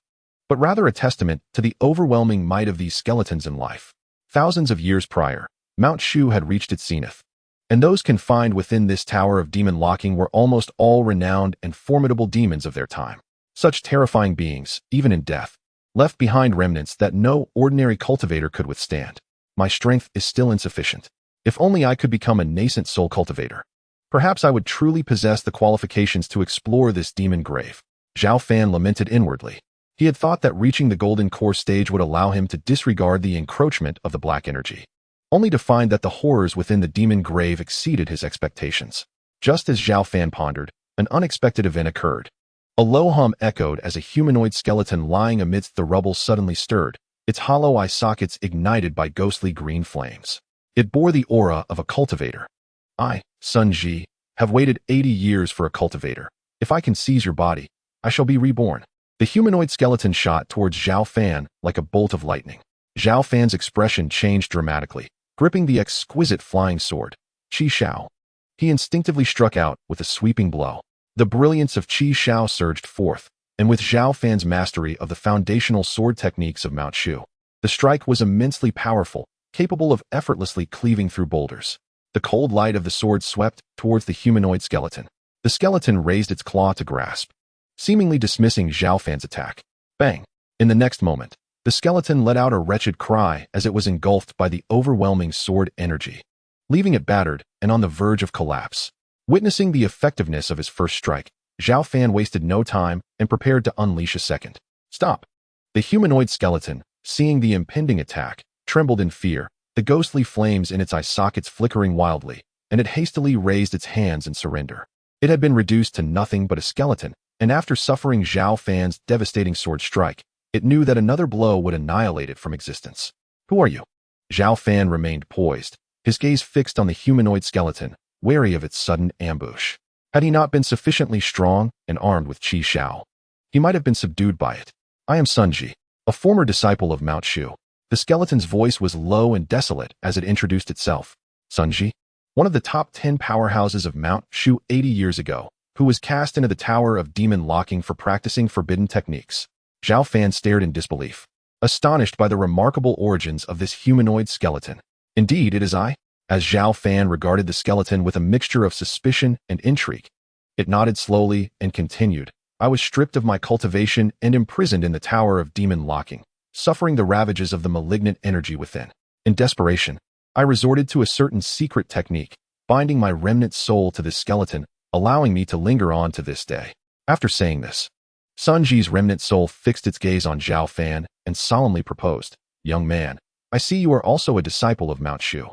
but rather a testament to the overwhelming might of these skeletons in life. Thousands of years prior, Mount Shu had reached its zenith, and those confined within this tower of demon locking were almost all renowned and formidable demons of their time. Such terrifying beings, even in death, left behind remnants that no ordinary cultivator could withstand. My strength is still insufficient. If only I could become a nascent soul cultivator. Perhaps I would truly possess the qualifications to explore this demon grave. Zhao Fan lamented inwardly. He had thought that reaching the golden core stage would allow him to disregard the encroachment of the black energy, only to find that the horrors within the demon grave exceeded his expectations. Just as Zhao Fan pondered, an unexpected event occurred. A low hum echoed as a humanoid skeleton lying amidst the rubble suddenly stirred, its hollow eye sockets ignited by ghostly green flames. It bore the aura of a cultivator. I, Sun Ji, have waited 80 years for a cultivator. If I can seize your body, I shall be reborn. The humanoid skeleton shot towards Zhao Fan like a bolt of lightning. Zhao Fan's expression changed dramatically, gripping the exquisite flying sword, Qi Shao. He instinctively struck out with a sweeping blow. The brilliance of Qi Shao surged forth, and with Zhao Fan's mastery of the foundational sword techniques of Mount Shu, the strike was immensely powerful, capable of effortlessly cleaving through boulders. The cold light of the sword swept towards the humanoid skeleton. The skeleton raised its claw to grasp, seemingly dismissing Zhao Fan's attack. Bang! In the next moment, the skeleton let out a wretched cry as it was engulfed by the overwhelming sword energy, leaving it battered and on the verge of collapse. Witnessing the effectiveness of his first strike, Zhao Fan wasted no time and prepared to unleash a second. Stop! The humanoid skeleton, seeing the impending attack, trembled in fear, the ghostly flames in its eye sockets flickering wildly, and it hastily raised its hands in surrender. It had been reduced to nothing but a skeleton, and after suffering Zhao Fan's devastating sword strike, it knew that another blow would annihilate it from existence. Who are you? Zhao Fan remained poised, his gaze fixed on the humanoid skeleton, wary of its sudden ambush. Had he not been sufficiently strong and armed with Qi Shao, he might have been subdued by it. I am Sun Ji, a former disciple of Mount Shu. The skeleton's voice was low and desolate as it introduced itself. Sun Ji, one of the top 10 powerhouses of Mount Shu 80 years ago, who was cast into the Tower of Demon Locking for practicing forbidden techniques. Zhao Fan stared in disbelief, astonished by the remarkable origins of this humanoid skeleton. Indeed, it is I. As Zhao Fan regarded the skeleton with a mixture of suspicion and intrigue, it nodded slowly and continued. I was stripped of my cultivation and imprisoned in the Tower of Demon Locking, suffering the ravages of the malignant energy within. In desperation, I resorted to a certain secret technique, binding my remnant soul to this skeleton, allowing me to linger on to this day. After saying this, Sun Ji's remnant soul fixed its gaze on Zhao Fan and solemnly proposed, Young man, I see you are also a disciple of Mount Shu.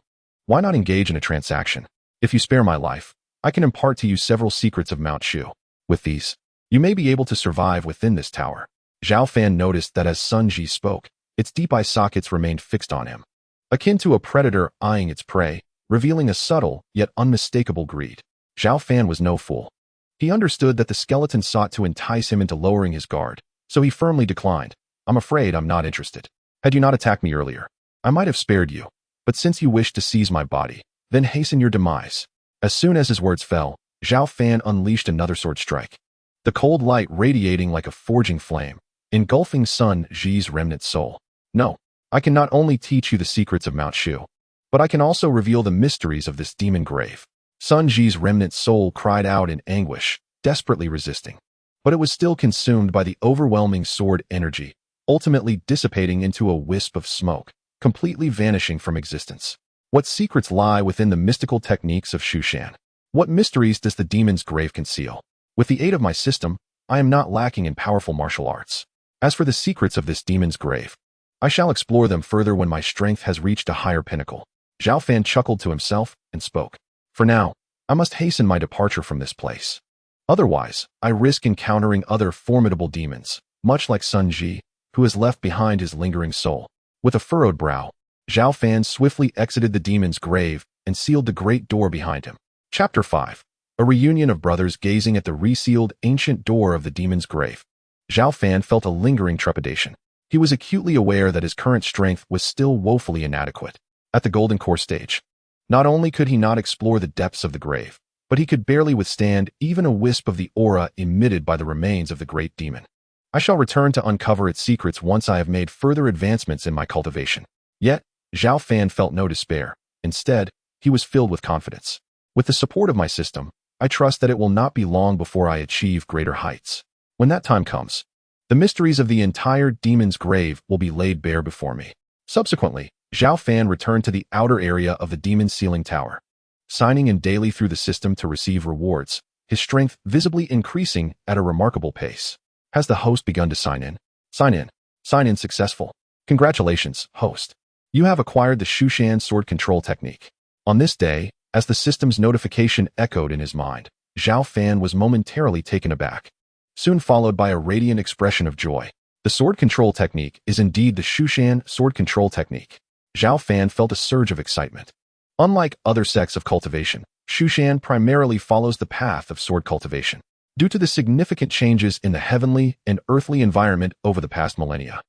Why not engage in a transaction? If you spare my life, I can impart to you several secrets of Mount Shu. With these, you may be able to survive within this tower. Zhao Fan noticed that as Sun Ji spoke, its deep eye sockets remained fixed on him, akin to a predator eyeing its prey, revealing a subtle yet unmistakable greed. Zhao Fan was no fool. He understood that the skeleton sought to entice him into lowering his guard, so he firmly declined. I'm afraid I'm not interested. Had you not attacked me earlier, I might have spared you. But since you wish to seize my body, then hasten your demise. As soon as his words fell, Zhao Fan unleashed another sword strike. The cold light radiating like a forging flame, engulfing Sun Ji's remnant soul. No, I can not only teach you the secrets of Mount Shu, but I can also reveal the mysteries of this demon grave. Sun Ji's remnant soul cried out in anguish, desperately resisting. But it was still consumed by the overwhelming sword energy, ultimately dissipating into a wisp of smoke, completely vanishing from existence. What secrets lie within the mystical techniques of Shushan? What mysteries does the demon's grave conceal? With the aid of my system, I am not lacking in powerful martial arts. As for the secrets of this demon's grave, I shall explore them further when my strength has reached a higher pinnacle. Zhao Fan chuckled to himself and spoke. For now, I must hasten my departure from this place. Otherwise, I risk encountering other formidable demons, much like Sun Ji, who has left behind his lingering soul. With a furrowed brow, Zhao Fan swiftly exited the demon's grave and sealed the great door behind him. Chapter 5. A reunion of brothers gazing at the resealed ancient door of the demon's grave. Zhao Fan felt a lingering trepidation. He was acutely aware that his current strength was still woefully inadequate. At the Golden Core stage, not only could he not explore the depths of the grave, but he could barely withstand even a wisp of the aura emitted by the remains of the great demon. I shall return to uncover its secrets once I have made further advancements in my cultivation. Yet, Zhao Fan felt no despair. Instead, he was filled with confidence. With the support of my system, I trust that it will not be long before I achieve greater heights. When that time comes, the mysteries of the entire demon's grave will be laid bare before me. Subsequently, Zhao Fan returned to the outer area of the demon's sealing tower, signing in daily through the system to receive rewards, his strength visibly increasing at a remarkable pace. Has the host begun to sign in? Sign in. Sign in successful. Congratulations, host. You have acquired the Shu Shan sword control technique. On this day, as the system's notification echoed in his mind, Zhao Fan was momentarily taken aback, soon followed by a radiant expression of joy. The sword control technique is indeed the Shu Shan sword control technique. Zhao Fan felt a surge of excitement. Unlike other sects of cultivation, Shu Shan primarily follows the path of sword cultivation. Due to the significant changes in the heavenly and earthly environment over the past millennia,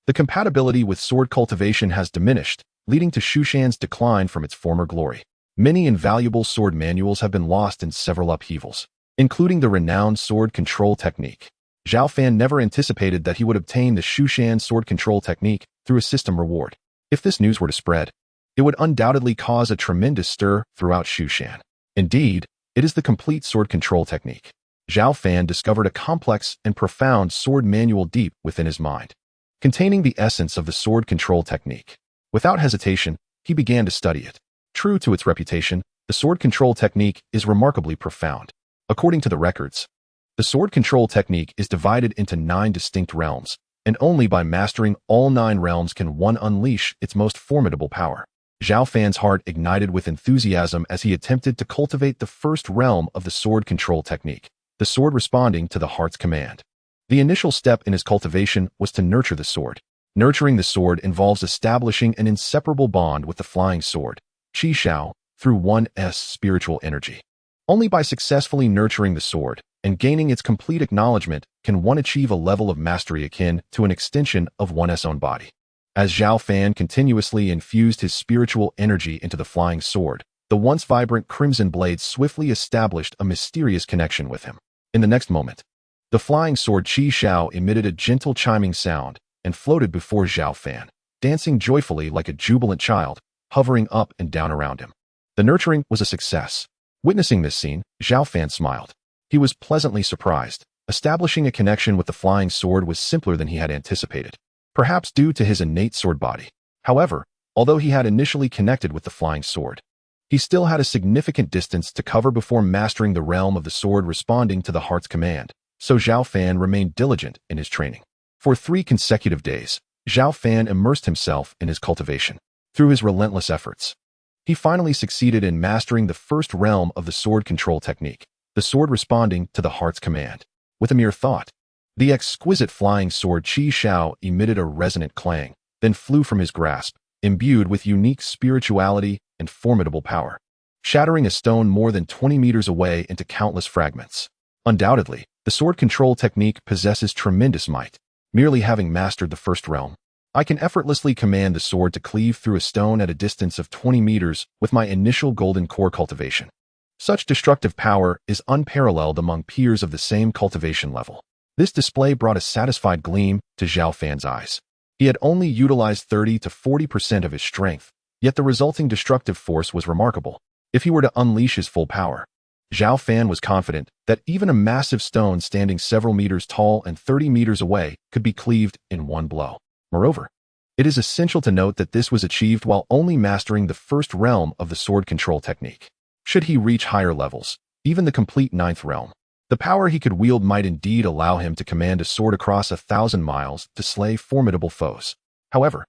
the compatibility with sword cultivation has diminished, leading to Shu Shan's decline from its former glory. Many invaluable sword manuals have been lost in several upheavals, including the renowned sword control technique. Zhao Fan never anticipated that he would obtain the Shu Shan sword control technique through a system reward. If this news were to spread, it would undoubtedly cause a tremendous stir throughout Shu Shan. Indeed, it is the complete sword control technique. Zhao Fan discovered a complex and profound sword manual deep within his mind, containing the essence of the sword control technique. Without hesitation, he began to study it. True to its reputation, the sword control technique is remarkably profound. According to the records, the sword control technique is divided into 9 distinct realms, and only by mastering all 9 realms can one unleash its most formidable power. Zhao Fan's heart ignited with enthusiasm as he attempted to cultivate the first realm of the sword control technique, the sword responding to the heart's command. The initial step in his cultivation was to nurture the sword. Nurturing the sword involves establishing an inseparable bond with the flying sword, Qi Shao, through one's spiritual energy. Only by successfully nurturing the sword and gaining its complete acknowledgement can one achieve a level of mastery akin to an extension of one's own body. As Zhao Fan continuously infused his spiritual energy into the flying sword, the once vibrant crimson blade swiftly established a mysterious connection with him. In the next moment, the flying sword Qi Shao emitted a gentle chiming sound and floated before Zhao Fan, dancing joyfully like a jubilant child, hovering up and down around him. The nurturing was a success. Witnessing this scene, Zhao Fan smiled. He was pleasantly surprised. Establishing a connection with the flying sword was simpler than he had anticipated, perhaps due to his innate sword body. However, although he had initially connected with the flying sword, he still had a significant distance to cover before mastering the realm of the sword responding to the heart's command, so Zhao Fan remained diligent in his training. For 3 consecutive days, Zhao Fan immersed himself in his cultivation. Through his relentless efforts, he finally succeeded in mastering the first realm of the sword control technique, the sword responding to the heart's command. With a mere thought, the exquisite flying sword Qi Shao emitted a resonant clang, then flew from his grasp, imbued with unique spirituality and formidable power, shattering a stone more than 20 meters away into countless fragments. Undoubtedly, the sword control technique possesses tremendous might. Merely having mastered the first realm, I can effortlessly command the sword to cleave through a stone at a distance of 20 meters with my initial golden core cultivation. Such destructive power is unparalleled among peers of the same cultivation level. This display brought a satisfied gleam to Zhao Fan's eyes. He had only utilized 30 to 40% of his strength, yet the resulting destructive force was remarkable. If he were to unleash his full power, Zhao Fan was confident that even a massive stone standing several meters tall and 30 meters away could be cleaved in one blow. Moreover, it is essential to note that this was achieved while only mastering the first realm of the sword control technique. Should he reach higher levels, even the complete 9th realm, the power he could wield might indeed allow him to command a sword across 1,000 miles to slay formidable foes. However,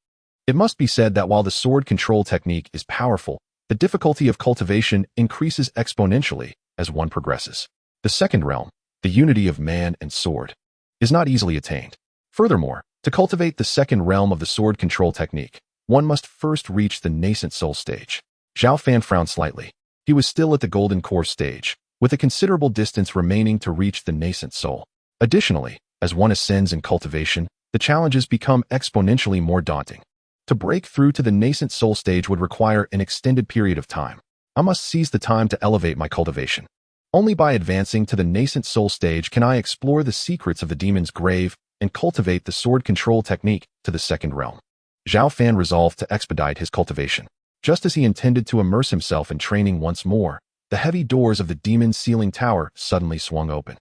it must be said that while the sword control technique is powerful, the difficulty of cultivation increases exponentially as one progresses. The second realm, the unity of man and sword, is not easily attained. Furthermore, to cultivate the second realm of the sword control technique, one must first reach the nascent soul stage. Zhao Fan frowned slightly. He was still at the golden core stage, with a considerable distance remaining to reach the nascent soul. Additionally, as one ascends in cultivation, the challenges become exponentially more daunting. To break through to the nascent soul stage would require an extended period of time. I must seize the time to elevate my cultivation. Only by advancing to the nascent soul stage can I explore the secrets of the demon's grave and cultivate the sword control technique to the second realm. Zhao Fan resolved to expedite his cultivation. Just as he intended to immerse himself in training once more, the heavy doors of the demon-sealing tower suddenly swung open.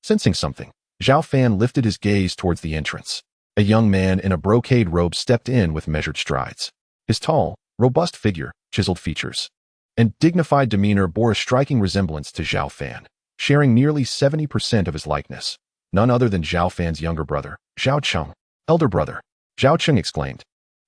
Sensing something, Zhao Fan lifted his gaze towards the entrance. A young man in a brocade robe stepped in with measured strides. His tall, robust figure, chiseled features, and dignified demeanor bore a striking resemblance to Zhao Fan, sharing nearly 70% of his likeness. None other than Zhao Fan's younger brother, Zhao Cheng. Elder brother, Zhao Cheng exclaimed,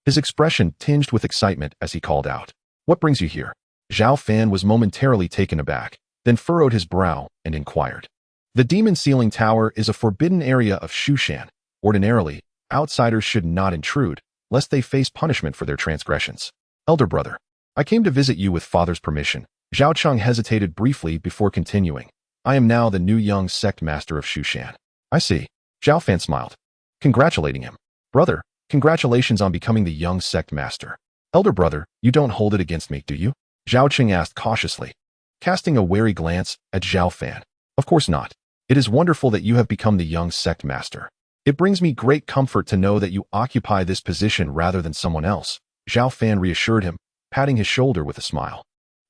his expression tinged with excitement as he called out, "What brings you here?" Zhao Fan was momentarily taken aback, then furrowed his brow and inquired. The demon-sealing tower is a forbidden area of Shushan. Ordinarily, outsiders should not intrude, lest they face punishment for their transgressions. Elder brother, I came to visit you with father's permission. Zhao Cheng hesitated briefly before continuing. I am now the new young sect master of Shushan. I see. Zhao Fan smiled, congratulating him. Brother, congratulations on becoming the young sect master. Elder brother, you don't hold it against me, do you? Zhao Cheng asked cautiously, casting a wary glance at Zhao Fan. Of course not. It is wonderful that you have become the young sect master. It brings me great comfort to know that you occupy this position rather than someone else. Zhao Fan reassured him, patting his shoulder with a smile.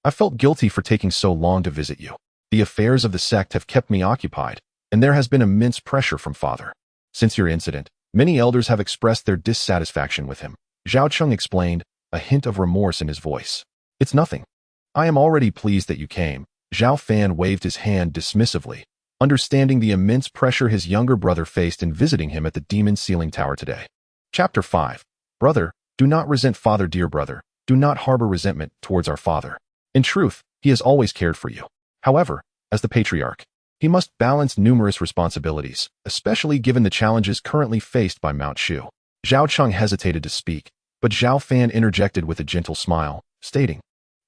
I felt guilty for taking so long to visit you. The affairs of the sect have kept me occupied, and there has been immense pressure from father. Since your incident, many elders have expressed their dissatisfaction with him. Zhao Cheng explained, a hint of remorse in his voice. It's nothing. I am already pleased that you came. Zhao Fan waved his hand dismissively, understanding the immense pressure his younger brother faced in visiting him at the demon-sealing tower today. Chapter 5. Brother, do not resent father, dear brother. Do not harbor resentment towards our father. In truth, he has always cared for you. However, as the patriarch, he must balance numerous responsibilities, especially given the challenges currently faced by Mount Shu. Zhao Cheng hesitated to speak, but Zhao Fan interjected with a gentle smile, stating,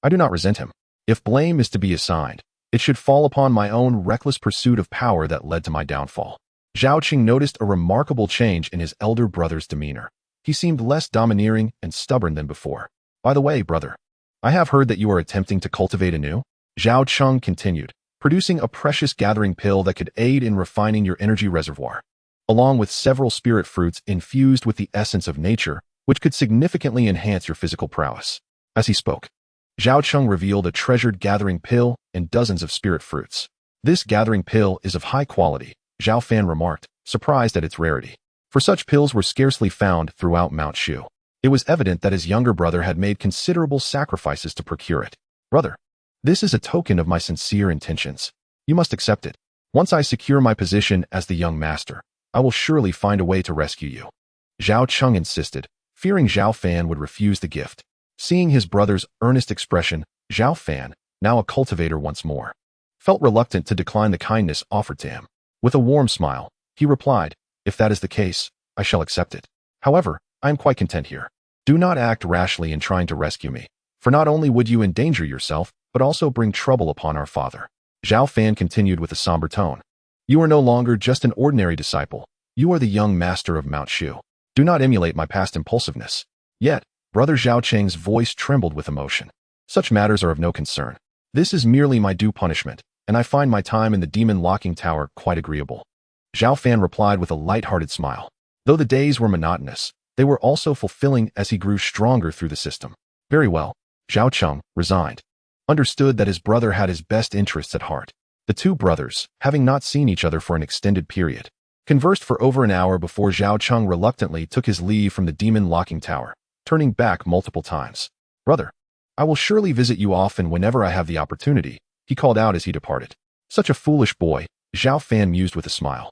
I do not resent him. If blame is to be assigned, it should fall upon my own reckless pursuit of power that led to my downfall. Zhao Cheng noticed a remarkable change in his elder brother's demeanor. He seemed less domineering and stubborn than before. By the way, brother, I have heard that you are attempting to cultivate anew. Zhao Cheng continued, producing a precious gathering pill that could aid in refining your energy reservoir, along with several spirit fruits infused with the essence of nature, which could significantly enhance your physical prowess. As he spoke, Zhao Cheng revealed a treasured gathering pill and dozens of spirit fruits. This gathering pill is of high quality, Zhao Fan remarked, surprised at its rarity. For such pills were scarcely found throughout Mount Shu. It was evident that his younger brother had made considerable sacrifices to procure it. Brother, this is a token of my sincere intentions. You must accept it. Once I secure my position as the young master, I will surely find a way to rescue you. Zhao Cheng insisted, fearing Zhao Fan would refuse the gift. Seeing his brother's earnest expression, Zhao Fan, now a cultivator once more, felt reluctant to decline the kindness offered to him. With a warm smile, he replied, if that is the case, I shall accept it. However, I am quite content here. Do not act rashly in trying to rescue me, for not only would you endanger yourself, but also bring trouble upon our father. Zhao Fan continued with a somber tone. You are no longer just an ordinary disciple. You are the young master of Mount Shu. Do not emulate my past impulsiveness. Yet, Brother Zhao Cheng's voice trembled with emotion. Such matters are of no concern. This is merely my due punishment, and I find my time in the demon-locking tower quite agreeable. Zhao Fan replied with a light-hearted smile. Though the days were monotonous, they were also fulfilling as he grew stronger through the system. Very well. Zhao Cheng, resigned, understood that his brother had his best interests at heart. The two brothers, having not seen each other for an extended period, conversed for over an hour before Zhao Cheng reluctantly took his leave from the demon-locking tower, turning back multiple times. Brother, I will surely visit you often whenever I have the opportunity, he called out as he departed. Such a foolish boy, Zhao Fan mused with a smile,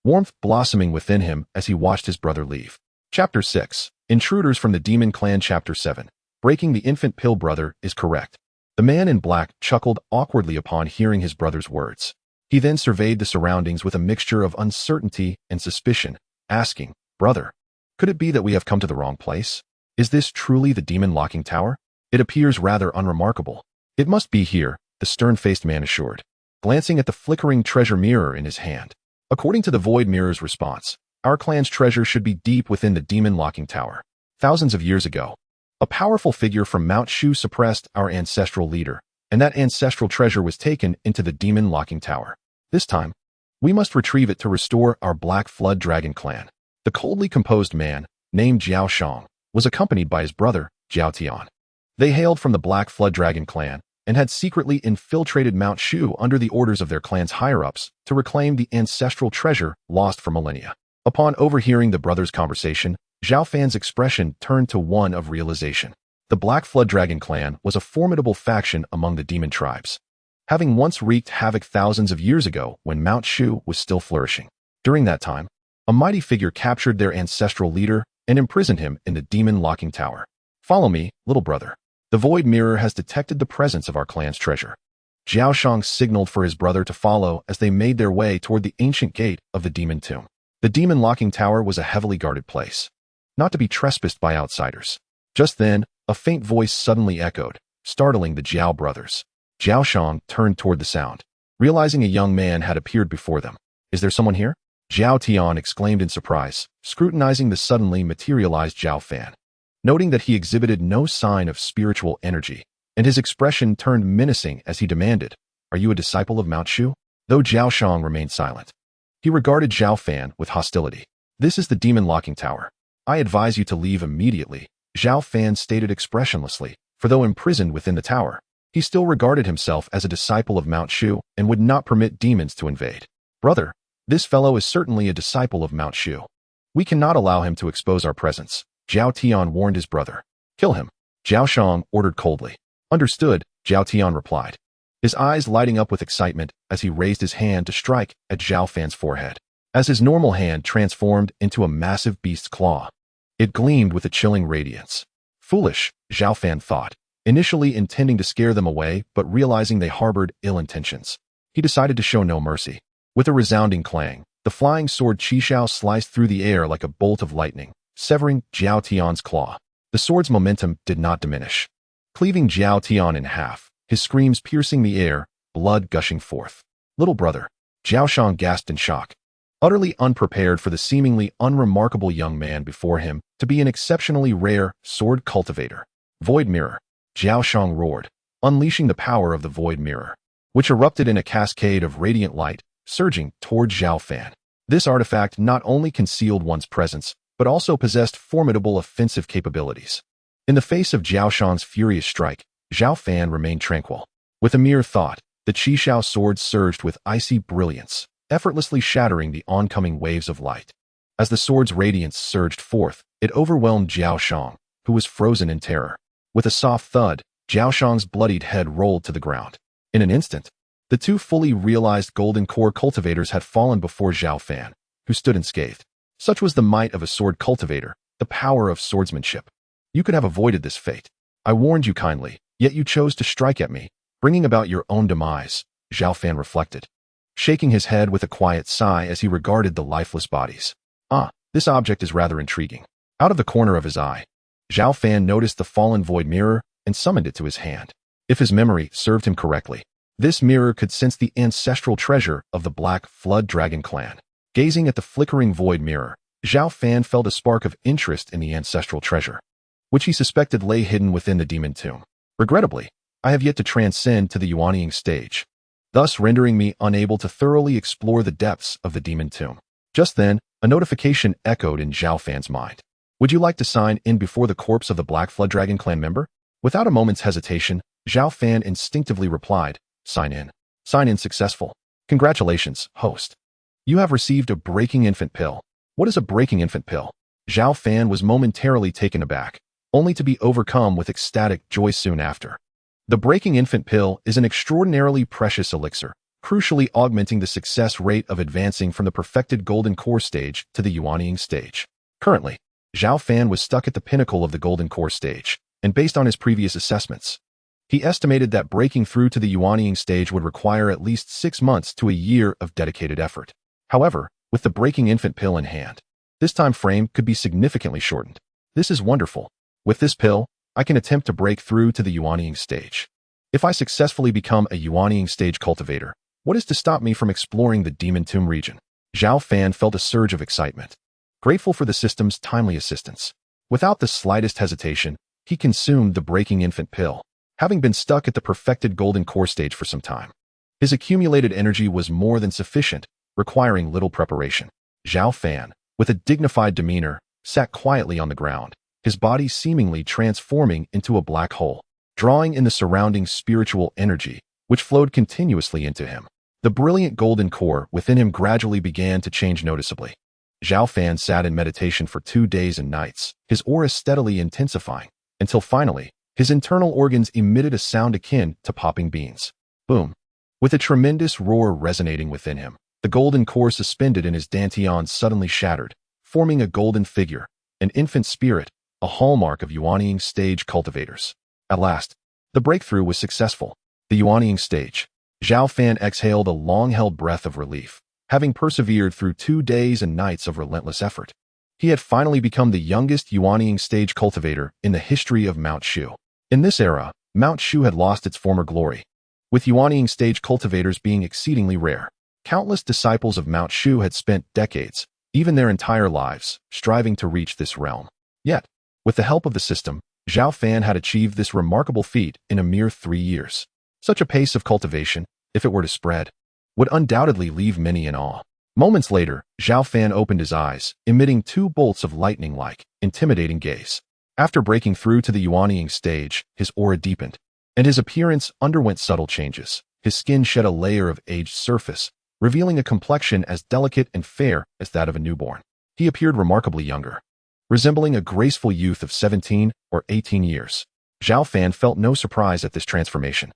warmth blossoming within him as he watched his brother leave. Chapter 6. Intruders from the Demon Clan. Chapter 7. Breaking the infant pill. Brother is correct. The man in black chuckled awkwardly upon hearing his brother's words. He then surveyed the surroundings with a mixture of uncertainty and suspicion, asking, Brother, could it be that we have come to the wrong place? Is this truly the demon-locking tower? It appears rather unremarkable. It must be here, the stern-faced man assured, glancing at the flickering treasure mirror in his hand. According to the void mirror's response, our clan's treasure should be deep within the demon-locking tower. Thousands of years ago, a powerful figure from Mount Shu suppressed our ancestral leader, and that ancestral treasure was taken into the demon-locking tower. This time, we must retrieve it to restore our Black Flood Dragon clan. The coldly composed man, named Jiao Shang, was accompanied by his brother, Jiao Tian. They hailed from the Black Flood Dragon clan, and had secretly infiltrated Mount Shu under the orders of their clan's higher-ups to reclaim the ancestral treasure lost for millennia. Upon overhearing the brothers' conversation, Zhao Fan's expression turned to one of realization. The Black Flood Dragon clan was a formidable faction among the demon tribes, having once wreaked havoc thousands of years ago when Mount Shu was still flourishing. During that time, a mighty figure captured their ancestral leader and imprisoned him in the demon locking tower. "Follow me, little brother. The Void Mirror has detected the presence of our clan's treasure." Zhao Shang signaled for his brother to follow as they made their way toward the ancient gate of the demon tomb. The demon locking tower was a heavily guarded place, not to be trespassed by outsiders. Just then, a faint voice suddenly echoed, startling the Zhao brothers. Zhao Shang turned toward the sound, realizing a young man had appeared before them. "Is there someone here?" Zhao Tian exclaimed in surprise, scrutinizing the suddenly materialized Zhao Fan. Noting that he exhibited no sign of spiritual energy, and his expression turned menacing as he demanded, "Are you a disciple of Mount Shu?" Though Zhao Shang remained silent, he regarded Zhao Fan with hostility. "This is the demon locking tower. I advise you to leave immediately," Zhao Fan stated expressionlessly, for though imprisoned within the tower, he still regarded himself as a disciple of Mount Shu and would not permit demons to invade. "Brother, this fellow is certainly a disciple of Mount Shu. We cannot allow him to expose our presence," Zhao Tian warned his brother. "Kill him," Zhao Shang ordered coldly. "Understood," Zhao Tian replied, his eyes lighting up with excitement as he raised his hand to strike at Zhao Fan's forehead. As his normal hand transformed into a massive beast's claw, it gleamed with a chilling radiance. Foolish, Zhao Fan thought, initially intending to scare them away but realizing they harbored ill intentions. He decided to show no mercy. With a resounding clang, the flying sword Qishao sliced through the air like a bolt of lightning, severing Zhao Tian's claw. The sword's momentum did not diminish, cleaving Zhao Tian in half, his screams piercing the air, blood gushing forth. "Little brother," Zhao Shang gasped in shock, utterly unprepared for the seemingly unremarkable young man before him to be an exceptionally rare sword cultivator. "Void Mirror," Zhao Shang roared, unleashing the power of the Void Mirror, which erupted in a cascade of radiant light, surging toward Zhao Fan. This artifact not only concealed one's presence, but also possessed formidable offensive capabilities. In the face of Zhao Shang's furious strike, Zhao Fan remained tranquil. With a mere thought, the Qishao sword surged with icy brilliance, effortlessly shattering the oncoming waves of light. As the sword's radiance surged forth, it overwhelmed Zhao Shang, who was frozen in terror. With a soft thud, Zhao Shang's bloodied head rolled to the ground. In an instant, the two fully realized golden core cultivators had fallen before Zhao Fan, who stood unscathed. Such was the might of a sword cultivator, the power of swordsmanship. "You could have avoided this fate. I warned you kindly, yet you chose to strike at me, bringing about your own demise," Zhao Fan reflected, shaking his head with a quiet sigh as he regarded the lifeless bodies. This object is rather intriguing." Out of the corner of his eye, Zhao Fan noticed the fallen Void Mirror and summoned it to his hand. If his memory served him correctly, this mirror could sense the ancestral treasure of the Black Flood Dragon clan. Gazing at the flickering Void Mirror, Zhao Fan felt a spark of interest in the ancestral treasure, which he suspected lay hidden within the demon tomb. "Regrettably, I have yet to transcend to the Yuanying stage, thus rendering me unable to thoroughly explore the depths of the demon tomb." Just then, a notification echoed in Zhao Fan's mind. "Would you like to sign in before the corpse of the Black Flood Dragon clan member?" Without a moment's hesitation, Zhao Fan instinctively replied, "Sign in. Sign in successful. Congratulations, host. You have received a breaking infant pill." "What is a breaking infant pill?" Zhao Fan was momentarily taken aback, only to be overcome with ecstatic joy soon after. The breaking infant pill is an extraordinarily precious elixir, crucially augmenting the success rate of advancing from the perfected golden core stage to the Yuanying stage. Currently, Zhao Fan was stuck at the pinnacle of the golden core stage, and based on his previous assessments, he estimated that breaking through to the Yuanying stage would require at least 6 months to a year of dedicated effort. However, with the breaking infant pill in hand, this time frame could be significantly shortened. "This is wonderful. With this pill, I can attempt to break through to the Yuanying stage. If I successfully become a Yuanying stage cultivator, what is to stop me from exploring the Demon Tomb region?" Zhao Fan felt a surge of excitement, grateful for the system's timely assistance. Without the slightest hesitation, he consumed the breaking infant pill, having been stuck at the perfected golden core stage for some time. His accumulated energy was more than sufficient, requiring little preparation. Zhao Fan, with a dignified demeanor, sat quietly on the ground, his body seemingly transforming into a black hole. drawing in the surrounding spiritual energy, which flowed continuously into him. The brilliant golden core within him gradually began to change noticeably. Zhao Fan sat in meditation for 2 days and nights, his aura steadily intensifying, until finally, his internal organs emitted a sound akin to popping beans. Boom. With a tremendous roar resonating within him, the golden core suspended in his dantian suddenly shattered, forming a golden figure, an infant spirit, a hallmark of Yuanying stage cultivators. At last, the breakthrough was successful. The Yuanying stage. Zhao Fan exhaled a long-held breath of relief, having persevered through 2 days and nights of relentless effort. He had finally become the youngest Yuanying stage cultivator in the history of Mount Shu. In this era, Mount Shu had lost its former glory, with Yuanying stage cultivators being exceedingly rare. Countless disciples of Mount Shu had spent decades, even their entire lives, striving to reach this realm. Yet, with the help of the system, Zhao Fan had achieved this remarkable feat in a mere 3 years. Such a pace of cultivation, if it were to spread, would undoubtedly leave many in awe. Moments later, Zhao Fan opened his eyes, emitting 2 bolts of lightning-like, intimidating gaze. After breaking through to the Yuanying stage, his aura deepened, and his appearance underwent subtle changes. His skin shed a layer of aged surface, revealing a complexion as delicate and fair as that of a newborn. He appeared remarkably younger, resembling a graceful youth of 17 or 18 years. Zhao Fan felt no surprise at this transformation.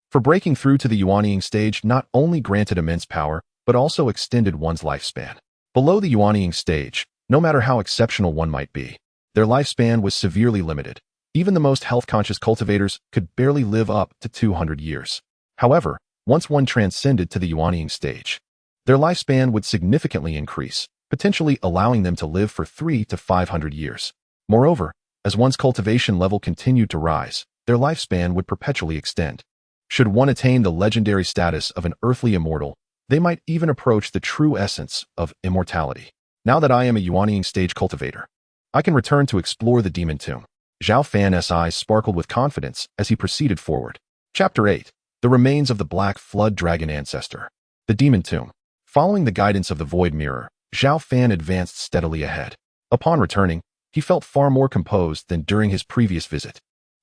For breaking through to the Yuanying stage not only granted immense power, but also extended one's lifespan. Below the Yuanying stage, no matter how exceptional one might be, their lifespan was severely limited. Even the most health-conscious cultivators could barely live up to 200 years. However, once one transcended to the Yuanying stage, their lifespan would significantly increase, potentially allowing them to live for 300 to 500 years. Moreover, as one's cultivation level continued to rise, their lifespan would perpetually extend. Should one attain the legendary status of an earthly immortal, they might even approach the true essence of immortality. Now that I am a Yuanying stage cultivator, I can return to explore the demon tomb. Zhao Fan's eyes sparkled with confidence as he proceeded forward. Chapter 8. The Remains of the Black Flood Dragon Ancestor. The Demon Tomb. Following the guidance of the Void Mirror, Zhao Fan advanced steadily ahead. Upon returning, he felt far more composed than during his previous visit.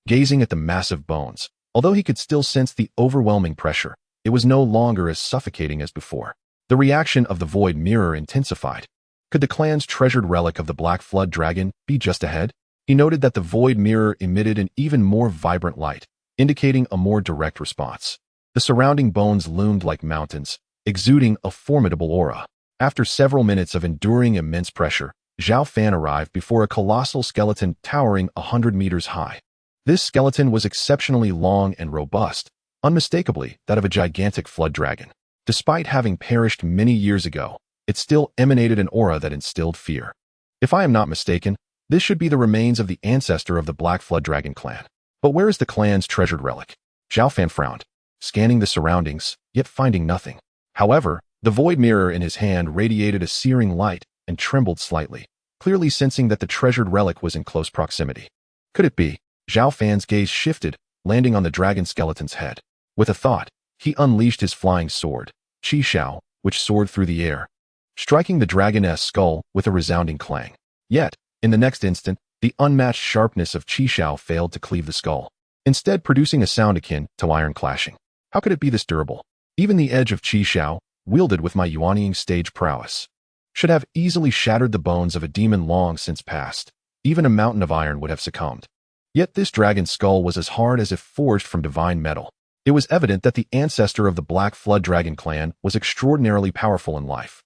Gazing at the massive bones, although he could still sense the overwhelming pressure, it was no longer as suffocating as before. The reaction of the Void Mirror intensified. Could the clan's treasured relic of the Black Flood Dragon be just ahead? He noted that the Void Mirror emitted an even more vibrant light, indicating a more direct response. The surrounding bones loomed like mountains, exuding a formidable aura. After several minutes of enduring immense pressure, Zhao Fan arrived before a colossal skeleton towering 100 meters high. This skeleton was exceptionally long and robust, unmistakably that of a gigantic flood dragon. Despite having perished many years ago, it still emanated an aura that instilled fear. If I am not mistaken, this should be the remains of the ancestor of the Black Flood Dragon clan. But where is the clan's treasured relic? Zhao Fan frowned, scanning the surroundings, yet finding nothing. However, the Void Mirror in his hand radiated a searing light and trembled slightly, clearly sensing that the treasured relic was in close proximity. Could it be? Zhao Fan's gaze shifted, landing on the dragon skeleton's head. With a thought, he unleashed his flying sword, Qi Xiao, which soared through the air, striking the dragon's skull with a resounding clang. Yet, in the next instant, the unmatched sharpness of Qi Xiao failed to cleave the skull, instead producing a sound akin to iron clashing. How could it be this durable? Even the edge of Qi Xiao, wielded with my Yuanying stage prowess, should have easily shattered the bones of a demon long since past. Even a mountain of iron would have succumbed. Yet this dragon's skull was as hard as if forged from divine metal. It was evident that the ancestor of the Black Flood Dragon clan was extraordinarily powerful in life.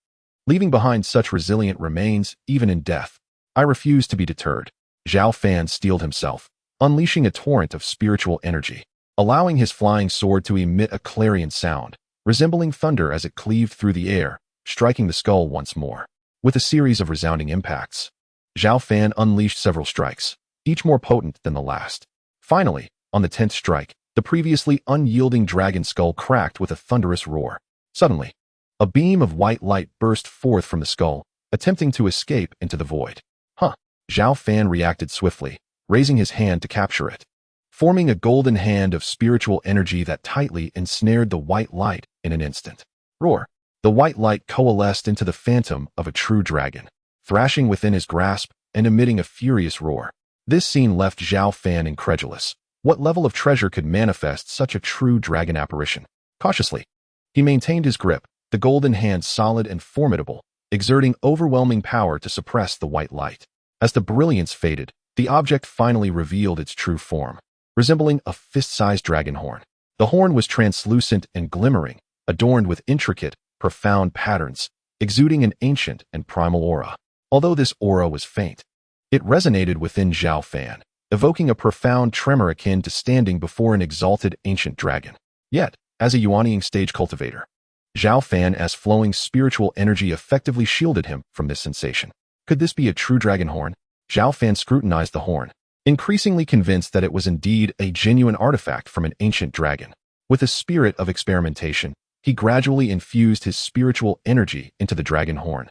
Leaving behind such resilient remains, even in death, I refused to be deterred. Zhao Fan steeled himself, unleashing a torrent of spiritual energy, allowing his flying sword to emit a clarion sound, resembling thunder as it cleaved through the air, striking the skull once more. With a series of resounding impacts, Zhao Fan unleashed several strikes, each more potent than the last. Finally, on the 10th strike, the previously unyielding dragon skull cracked with a thunderous roar. Suddenly, a beam of white light burst forth from the skull, attempting to escape into the void. Zhao Fan reacted swiftly, raising his hand to capture it, forming a golden hand of spiritual energy that tightly ensnared the white light in an instant. Roar! The white light coalesced into the phantom of a true dragon, thrashing within his grasp and emitting a furious roar. This scene left Zhao Fan incredulous, What level of treasure could manifest such a true dragon apparition? Cautiously, he maintained his grip, the golden hand solid and formidable, exerting overwhelming power to suppress the white light. As the brilliance faded, the object finally revealed its true form, resembling a fist-sized dragon horn. The horn was translucent and glimmering, adorned with intricate, profound patterns, exuding an ancient and primal aura. Although this aura was faint, it resonated within Zhao Fan, evoking a profound tremor akin to standing before an exalted ancient dragon. Yet, as a Yuanying stage cultivator, Zhao Fan's flowing spiritual energy effectively shielded him from this sensation. Could this be a true dragon horn? Zhao Fan scrutinized the horn, increasingly convinced that it was indeed a genuine artifact from an ancient dragon. With a spirit of experimentation, he gradually infused his spiritual energy into the dragon horn,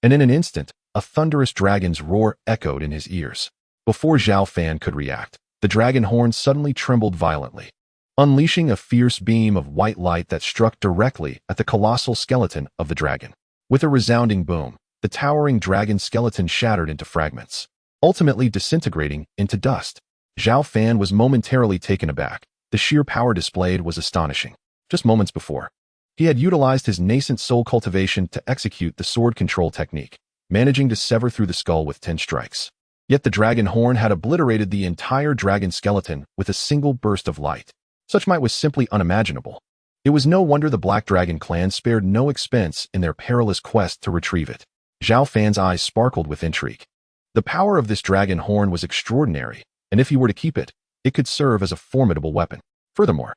and in an instant, a thunderous dragon's roar echoed in his ears. Before Zhao Fan could react, the dragon horn suddenly trembled violently, unleashing a fierce beam of white light that struck directly at the colossal skeleton of the dragon. With a resounding boom, the towering dragon skeleton shattered into fragments, ultimately disintegrating into dust. Zhao Fan was momentarily taken aback. The sheer power displayed was astonishing. Just moments before, he had utilized his nascent soul cultivation to execute the sword control technique, managing to sever through the skull with 10 strikes. Yet the dragon horn had obliterated the entire dragon skeleton with a single burst of light. Such might was simply unimaginable. It was no wonder the Black Dragon clan spared no expense in their perilous quest to retrieve it. Zhao Fan's eyes sparkled with intrigue. The power of this dragon horn was extraordinary, and if he were to keep it, it could serve as a formidable weapon. Furthermore,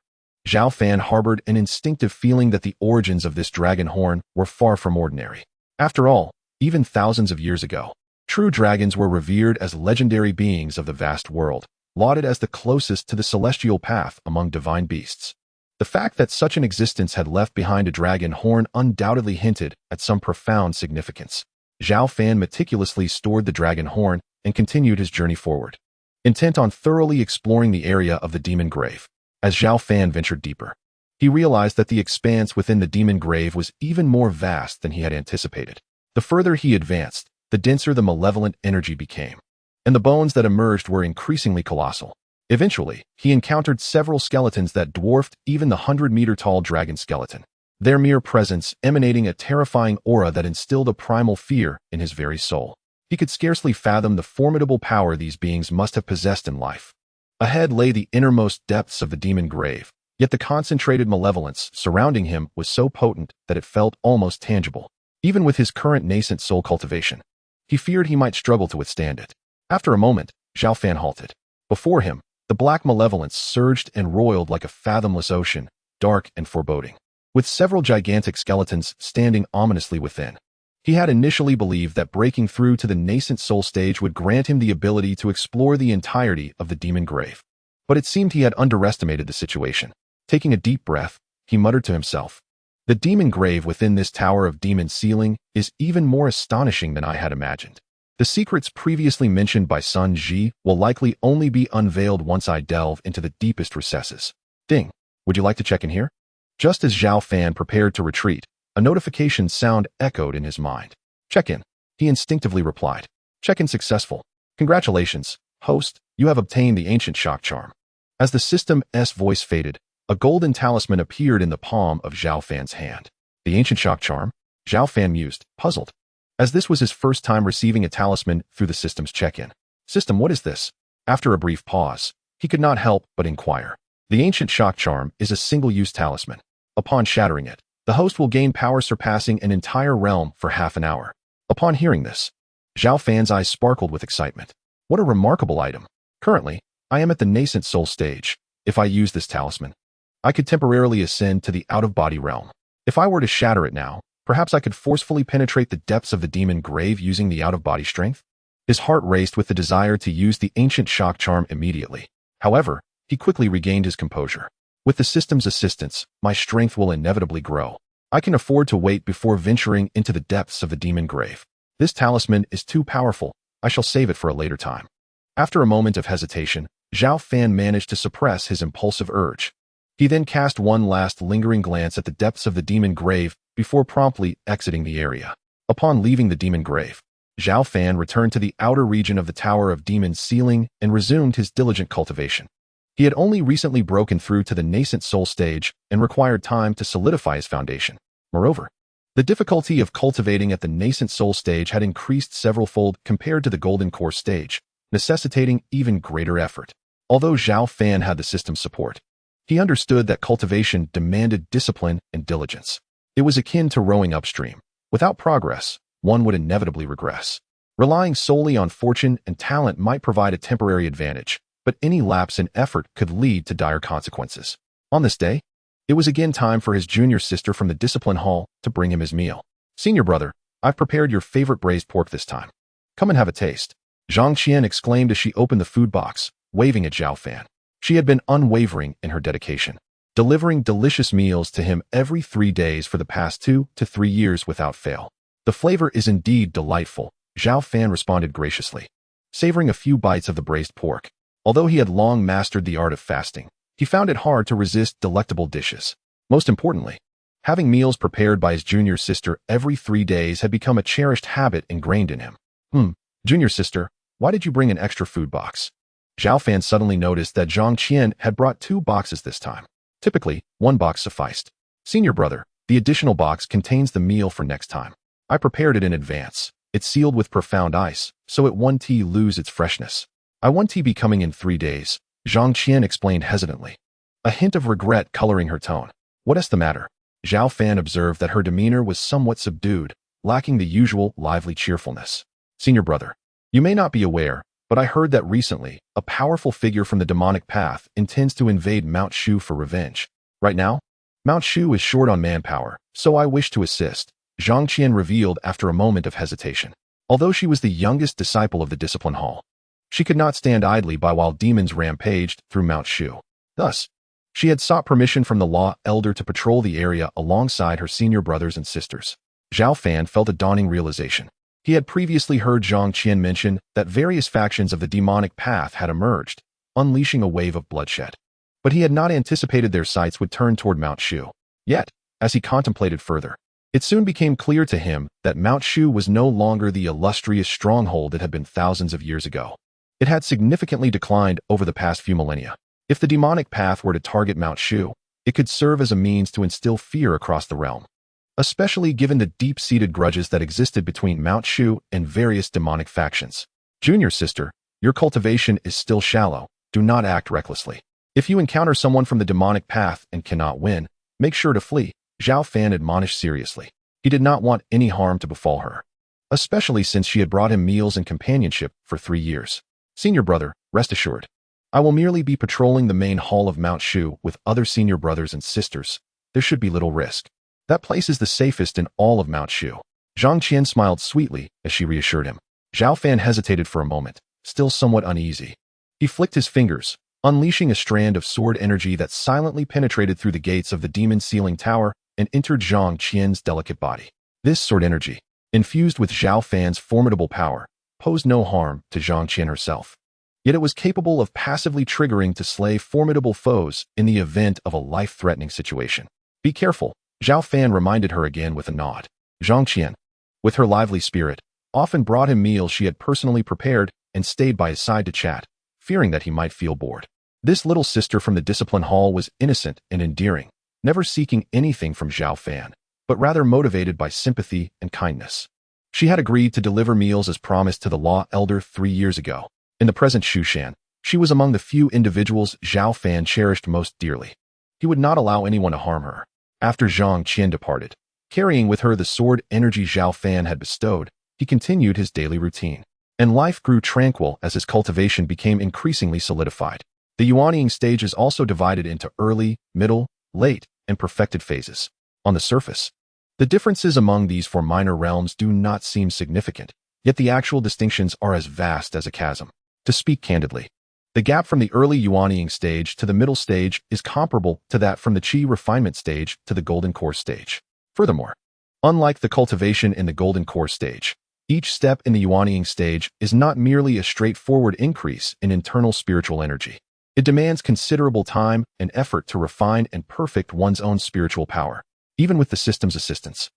Zhao Fan harbored an instinctive feeling that the origins of this dragon horn were far from ordinary. After all, even thousands of years ago, true dragons were revered as legendary beings of the vast world, lauded as the closest to the celestial path among divine beasts. The fact that such an existence had left behind a dragon horn undoubtedly hinted at some profound significance. Zhao Fan meticulously stored the dragon horn and continued his journey forward, intent on thoroughly exploring the area of the demon grave. As Zhao Fan ventured deeper, he realized that the expanse within the demon grave was even more vast than he had anticipated. The further he advanced, the denser the malevolent energy became, and the bones that emerged were increasingly colossal. Eventually, he encountered several skeletons that dwarfed even the 100-meter-tall dragon skeleton, their mere presence emanating a terrifying aura that instilled a primal fear in his very soul. He could scarcely fathom the formidable power these beings must have possessed in life. Ahead lay the innermost depths of the demon grave, yet the concentrated malevolence surrounding him was so potent that it felt almost tangible. Even with his current nascent soul cultivation, he feared he might struggle to withstand it. After a moment, Zhao Fan halted. Before him, the black malevolence surged and roiled like a fathomless ocean, dark and foreboding, with several gigantic skeletons standing ominously within. He had initially believed that breaking through to the nascent soul stage would grant him the ability to explore the entirety of the demon grave. But it seemed he had underestimated the situation. Taking a deep breath, he muttered to himself, "The demon grave within this tower of demon ceiling is even more astonishing than I had imagined. The secrets previously mentioned by Sun Ji will likely only be unveiled once I delve into the deepest recesses. Ding, would you like to check in here?" Just as Zhao Fan prepared to retreat, a notification sound echoed in his mind. "Check-in," he instinctively replied. "Check-in successful. Congratulations, host, you have obtained the ancient shock charm." As the system's voice faded, a golden talisman appeared in the palm of Zhao Fan's hand. The ancient shock charm? Zhao Fan mused, puzzled, as this was his first time receiving a talisman through the system's check-in. "System, what is this?" After a brief pause, he could not help but inquire. "The ancient shock charm is a single-use talisman. Upon shattering it, the host will gain power surpassing an entire realm for half an hour." Upon hearing this, Zhao Fan's eyes sparkled with excitement. What a remarkable item. Currently, I am at the nascent soul stage. If I use this talisman, I could temporarily ascend to the out-of-body realm. If I were to shatter it now, perhaps I could forcefully penetrate the depths of the demon grave using the out-of-body strength. His heart raced with the desire to use the ancient shock charm immediately. However, he quickly regained his composure. "With the system's assistance, my strength will inevitably grow. I can afford to wait before venturing into the depths of the demon grave. This talisman is too powerful. I shall save it for a later time." After a moment of hesitation, Zhao Fan managed to suppress his impulsive urge. He then cast one last lingering glance at the depths of the demon grave before promptly exiting the area. Upon leaving the demon grave, Zhao Fan returned to the outer region of the tower of demon ceiling and resumed his diligent cultivation. He had only recently broken through to the nascent soul stage and required time to solidify his foundation. Moreover, the difficulty of cultivating at the nascent soul stage had increased several-fold compared to the golden core stage, necessitating even greater effort. Although Zhao Fan had the system's support, he understood that cultivation demanded discipline and diligence. It was akin to rowing upstream. Without progress, one would inevitably regress. Relying solely on fortune and talent might provide a temporary advantage, but any lapse in effort could lead to dire consequences. On this day, it was again time for his junior sister from the discipline hall to bring him his meal. "Senior brother, I've prepared your favorite braised pork this time. Come and have a taste," Zhang Qian exclaimed as she opened the food box, waving at Zhao Fan. She had been unwavering in her dedication, delivering delicious meals to him every 3 days for the past 2 to 3 years without fail. "The flavor is indeed delightful," Zhao Fan responded graciously, savoring a few bites of the braised pork. Although he had long mastered the art of fasting, he found it hard to resist delectable dishes. Most importantly, having meals prepared by his junior sister every 3 days had become a cherished habit ingrained in him. Junior sister, why did you bring an extra food box?" Zhao Fan suddenly noticed that Zhang Qian had brought 2 boxes this time. Typically, 1 box sufficed. "Senior brother, the additional box contains the meal for next time. I prepared it in advance. It's sealed with profound ice, so it won't lose its freshness. I want tea be coming in 3 days," Zhang Qian explained hesitantly, a hint of regret coloring her tone. "What's the matter?" Zhao Fan observed that her demeanor was somewhat subdued, lacking the usual lively cheerfulness. "Senior brother, you may not be aware, but I heard that recently, a powerful figure from the demonic path intends to invade Mount Shu for revenge. Right now, Mount Shu is short on manpower, so I wish to assist," Zhang Qian revealed after a moment of hesitation. Although she was the youngest disciple of the discipline hall, she could not stand idly by while demons rampaged through Mount Shu. Thus, she had sought permission from the law elder to patrol the area alongside her senior brothers and sisters. Zhao Fan felt a dawning realization. He had previously heard Zhang Qian mention that various factions of the demonic path had emerged, unleashing a wave of bloodshed. But he had not anticipated their sights would turn toward Mount Shu. Yet, as he contemplated further, it soon became clear to him that Mount Shu was no longer the illustrious stronghold it had been thousands of years ago. It had significantly declined over the past few millennia. If the demonic path were to target Mount Shu, it could serve as a means to instill fear across the realm, especially given the deep-seated grudges that existed between Mount Shu and various demonic factions. "Junior sister, your cultivation is still shallow. Do not act recklessly. If you encounter someone from the demonic path and cannot win, make sure to flee," Zhao Fan admonished seriously. He did not want any harm to befall her, especially since she had brought him meals and companionship for 3 years. "Senior brother, rest assured, I will merely be patrolling the main hall of Mount Shu with other senior brothers and sisters. There should be little risk. That place is the safest in all of Mount Shu." Zhang Qian smiled sweetly as she reassured him. Zhao Fan hesitated for a moment, still somewhat uneasy. He flicked his fingers, unleashing a strand of sword energy that silently penetrated through the gates of the demon-sealing tower and entered Zhang Qian's delicate body. This sword energy, infused with Zhao Fan's formidable power, posed no harm to Zhang Qian herself. Yet it was capable of passively triggering to slay formidable foes in the event of a life-threatening situation. "Be careful," Zhao Fan reminded her again with a nod. Zhang Qian, with her lively spirit, often brought him meals she had personally prepared and stayed by his side to chat, fearing that he might feel bored. This little sister from the discipline hall was innocent and endearing, never seeking anything from Zhao Fan, but rather motivated by sympathy and kindness. She had agreed to deliver meals as promised to the law elder 3 years ago. In the present Shushan, she was among the few individuals Zhao Fan cherished most dearly. He would not allow anyone to harm her. After Zhang Qian departed, carrying with her the sword energy Zhao Fan had bestowed, he continued his daily routine. And life grew tranquil as his cultivation became increasingly solidified. The yuanying stage is also divided into early, middle, late, and perfected phases. On the surface, the differences among these 4 minor realms do not seem significant, yet the actual distinctions are as vast as a chasm. To speak candidly, the gap from the early yuanying stage to the middle stage is comparable to that from the qi refinement stage to the golden core stage. Furthermore, unlike the cultivation in the golden core stage, each step in the yuanying stage is not merely a straightforward increase in internal spiritual energy. It demands considerable time and effort to refine and perfect one's own spiritual power. Even with the system's assistance,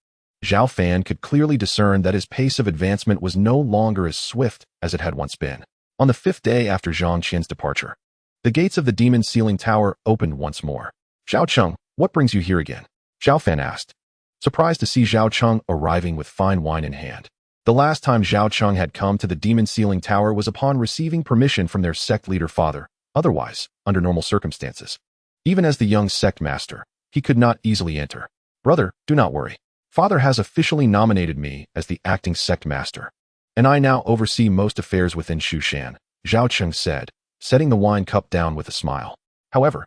Zhao Fan could clearly discern that his pace of advancement was no longer as swift as it had once been. On the 5th day after Zhang Qian's departure, The gates of the demon-sealing tower opened once more. Zhao Cheng, what brings you here again? Zhao Fan asked, surprised to see Zhao Cheng arriving with fine wine in hand. The last time Zhao Cheng had come to the demon-sealing tower was upon receiving permission from their sect leader father, otherwise, under normal circumstances. Even as the young sect master, he could not easily enter. Brother, do not worry. Father has officially nominated me as the acting sect master, and I now oversee most affairs within Shushan, Zhao Cheng said, setting the wine cup down with a smile. However,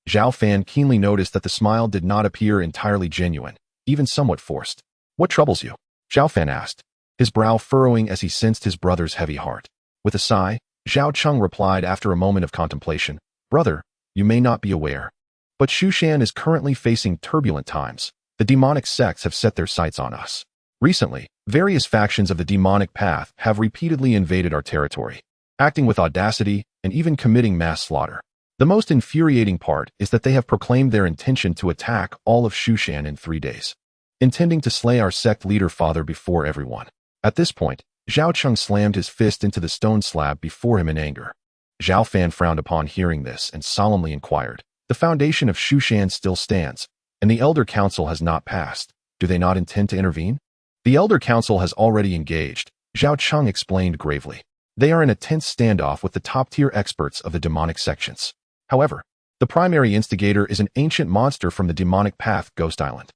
Zhao Fan keenly noticed that the smile did not appear entirely genuine, even somewhat forced. What troubles you? Zhao Fan asked, his brow furrowing as he sensed his brother's heavy heart. With a sigh, Zhao Cheng replied after a moment of contemplation, Brother, you may not be aware, but Shushan is currently facing turbulent times. The demonic sects have set their sights on us. Recently, various factions of the demonic path have repeatedly invaded our territory, acting with audacity and even committing mass slaughter. The most infuriating part is that they have proclaimed their intention to attack all of Shushan in 3 days, intending to slay our sect leader father before everyone. At this point, Zhao Cheng slammed his fist into the stone slab before him in anger. Zhao Fan frowned upon hearing this and solemnly inquired, the foundation of Shushan still stands, and the Elder Council has not passed. Do they not intend to intervene? The Elder Council has already engaged, Zhao Cheng explained gravely. They are in a tense standoff with the top-tier experts of the demonic sections. However, the primary instigator is an ancient monster from the demonic path Ghost Island,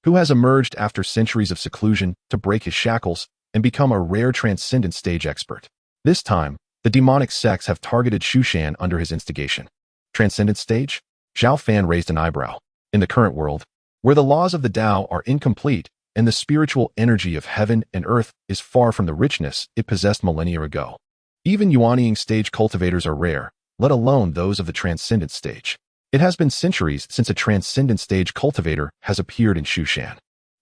who has emerged after centuries of seclusion to break his shackles and become a rare transcendent stage expert. This time, the demonic sects have targeted Shushan under his instigation. Transcendent stage? Zhao Fan raised an eyebrow. In the current world, where the laws of the Tao are incomplete and the spiritual energy of heaven and earth is far from the richness it possessed millennia ago, even Yuanying stage cultivators are rare, let alone those of the transcendent stage. It has been centuries since a transcendent stage cultivator has appeared in Shushan.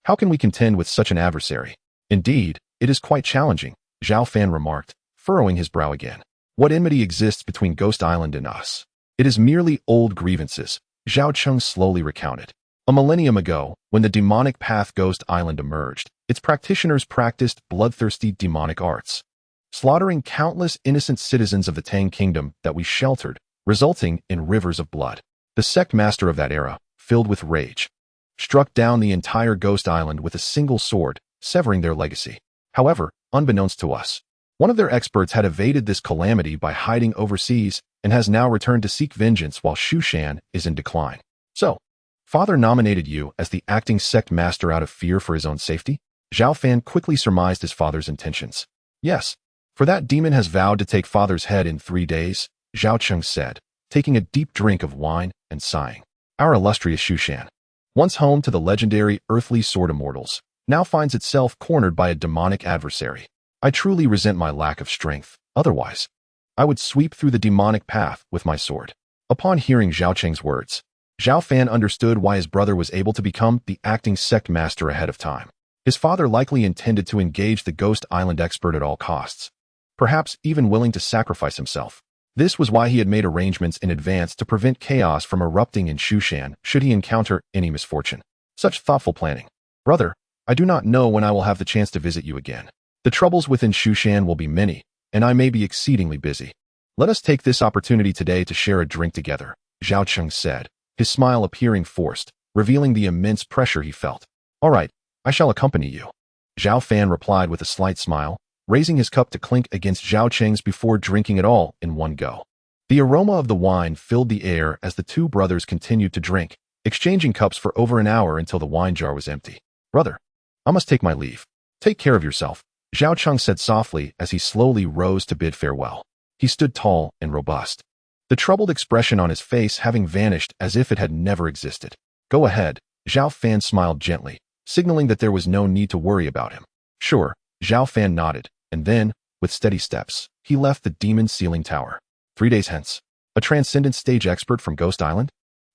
How can we contend with such an adversary? Indeed, it is quite challenging, Zhao Fan remarked, furrowing his brow again. What enmity exists between Ghost Island and us? It is merely old grievances, Zhao Cheng slowly recounted. A millennium ago, when the demonic path Ghost Island emerged, its practitioners practiced bloodthirsty demonic arts, slaughtering countless innocent citizens of the Tang Kingdom that we sheltered, resulting in rivers of blood. The sect master of that era, filled with rage, struck down the entire Ghost Island with a single sword, severing their legacy. However, unbeknownst to us, one of their experts had evaded this calamity by hiding overseas and has now returned to seek vengeance while Shushan is in decline. So, Father nominated you as the acting sect master out of fear for his own safety? Zhao Fan quickly surmised his father's intentions. Yes, for that demon has vowed to take Father's head in 3 days, Zhao Cheng said, taking a deep drink of wine and sighing. Our illustrious Shushan, once home to the legendary earthly sword immortals, now finds itself cornered by a demonic adversary. I truly resent my lack of strength. Otherwise, I would sweep through the demonic path with my sword. Upon hearing Zhao Cheng's words, Zhao Fan understood why his brother was able to become the acting sect master ahead of time. His father likely intended to engage the Ghost Island expert at all costs, perhaps even willing to sacrifice himself. This was why he had made arrangements in advance to prevent chaos from erupting in Shushan should he encounter any misfortune. Such thoughtful planning. Brother, I do not know when I will have the chance to visit you again. The troubles within Shushan will be many, and I may be exceedingly busy. Let us take this opportunity today to share a drink together, Zhao Cheng said, his smile appearing forced, revealing the immense pressure he felt. All right, I shall accompany you. Zhao Fan replied with a slight smile, raising his cup to clink against Zhao Cheng's before drinking it all in one go. The aroma of the wine filled the air as the two brothers continued to drink, exchanging cups for over an hour until the wine jar was empty. Brother, I must take my leave. Take care of yourself, Zhao Cheng said softly as he slowly rose to bid farewell. He stood tall and robust, the troubled expression on his face having vanished as if it had never existed. Go ahead, Zhao Fan smiled gently, signaling that there was no need to worry about him. Sure, Zhao Fan nodded, and then, with steady steps, he left the demon-sealing tower. 3 days hence, a transcendent stage expert from Ghost Island?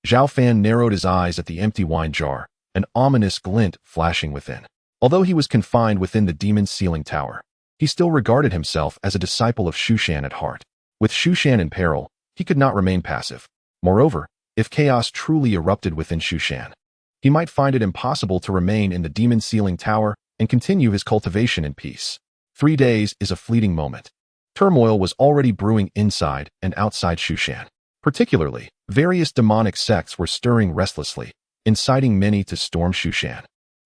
Zhao Fan narrowed his eyes at the empty wine jar, an ominous glint flashing within. Although he was confined within the demon-sealing tower, he still regarded himself as a disciple of Shushan at heart. With Shushan in peril, he could not remain passive. Moreover, if chaos truly erupted within Shushan, he might find it impossible to remain in the demon-sealing tower and continue his cultivation in peace. 3 days is a fleeting moment. Turmoil was already brewing inside and outside Shushan. Particularly, various demonic sects were stirring restlessly, inciting many to storm Shushan.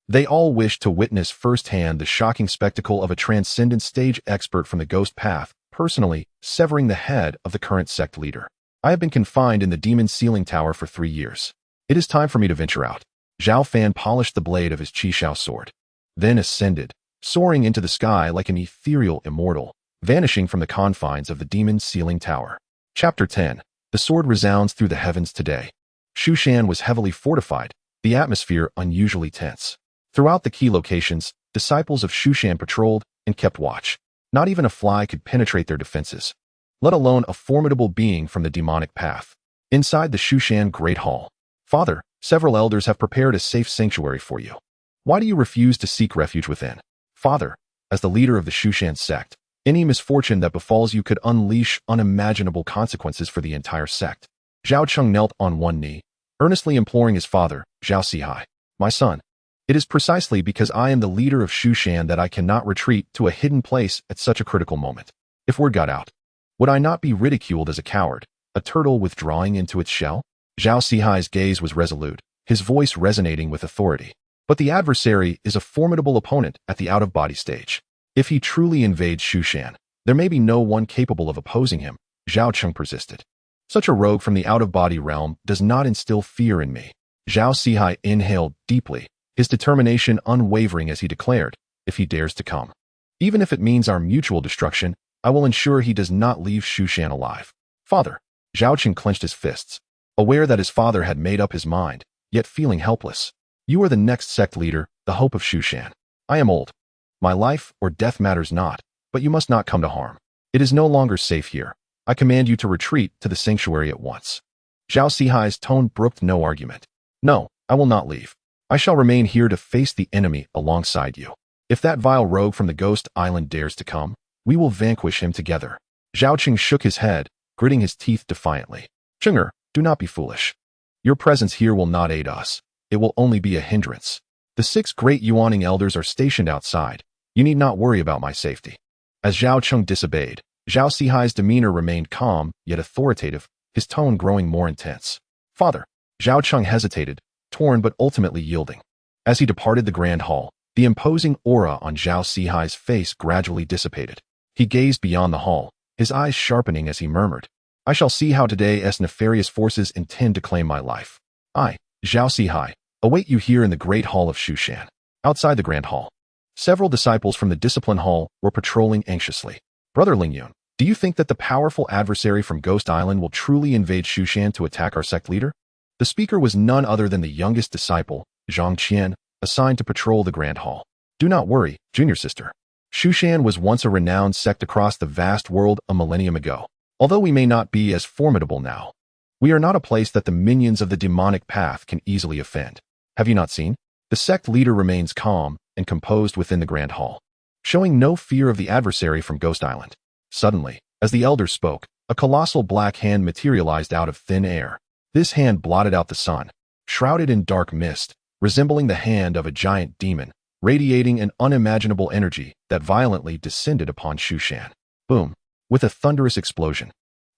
They all wished to witness firsthand the shocking spectacle of a transcendent stage expert from the ghost path, personally severing the head of the current sect leader. I have been confined in the demon sealing tower for 3 years. It is time for me to venture out. Zhao Fan polished the blade of his Qishao sword, then ascended, soaring into the sky like an ethereal immortal, vanishing from the confines of the demon sealing tower. Chapter 10. The sword resounds through the heavens today. Shushan was heavily fortified, the atmosphere unusually tense. Throughout the key locations, disciples of Shushan patrolled and kept watch. Not even a fly could penetrate their defenses, let alone a formidable being from the demonic path. Inside the Shushan Great Hall, Father, several elders have prepared a safe sanctuary for you. Why do you refuse to seek refuge within? Father, as the leader of the Shushan sect, any misfortune that befalls you could unleash unimaginable consequences for the entire sect. Zhao Cheng knelt on one knee, earnestly imploring his father, Zhao Sihai. My son, it is precisely because I am the leader of Shushan that I cannot retreat to a hidden place at such a critical moment. If word got out, would I not be ridiculed as a coward, a turtle withdrawing into its shell? Zhao Sihai's gaze was resolute, his voice resonating with authority. But the adversary is a formidable opponent at the out-of-body stage. If he truly invades Shushan, there may be no one capable of opposing him, Zhao Cheng persisted. Such a rogue from the out-of-body realm does not instill fear in me. Zhao Sihai inhaled deeply, his determination unwavering as he declared, if he dares to come. Even if it means our mutual destruction, I will ensure he does not leave Shushan alive. Father, Zhao Cheng clenched his fists, aware that his father had made up his mind, yet feeling helpless. You are the next sect leader, the hope of Shushan. I am old. My life or death matters not, but you must not come to harm. It is no longer safe here. I command you to retreat to the sanctuary at once. Zhao Sihai's tone brooked no argument. No, I will not leave. I shall remain here to face the enemy alongside you. If that vile rogue from the Ghost Island dares to come, we will vanquish him together. Zhao Cheng shook his head, gritting his teeth defiantly. Chenger, do not be foolish. Your presence here will not aid us. It will only be a hindrance. The 6 great Yuaning elders are stationed outside. You need not worry about my safety. As Zhao Cheng disobeyed, Zhao Sihai's demeanor remained calm, yet authoritative, his tone growing more intense. Father, Zhao Cheng hesitated, torn but ultimately yielding. As he departed the grand hall, the imposing aura on Zhao Sihai's face gradually dissipated. He gazed beyond the hall, his eyes sharpening as he murmured, I shall see how today's nefarious forces intend to claim my life. I, Zhao Sihai, await you here in the great hall of Shushan. Outside the grand hall, several disciples from the discipline hall were patrolling anxiously. Brother Lingyun, do you think that the powerful adversary from Ghost Island will truly invade Shushan to attack our sect leader? The speaker was none other than the youngest disciple, Zhang Qian, assigned to patrol the grand hall. Do not worry, junior sister. Shushan was once a renowned sect across the vast world a millennium ago. Although we may not be as formidable now, we are not a place that the minions of the demonic path can easily offend. Have you not seen? The sect leader remains calm and composed within the grand hall, showing no fear of the adversary from Ghost Island. Suddenly, as the elder spoke, a colossal black hand materialized out of thin air. This hand blotted out the sun, shrouded in dark mist, resembling the hand of a giant demon, radiating an unimaginable energy that violently descended upon Shushan. Boom! With a thunderous explosion,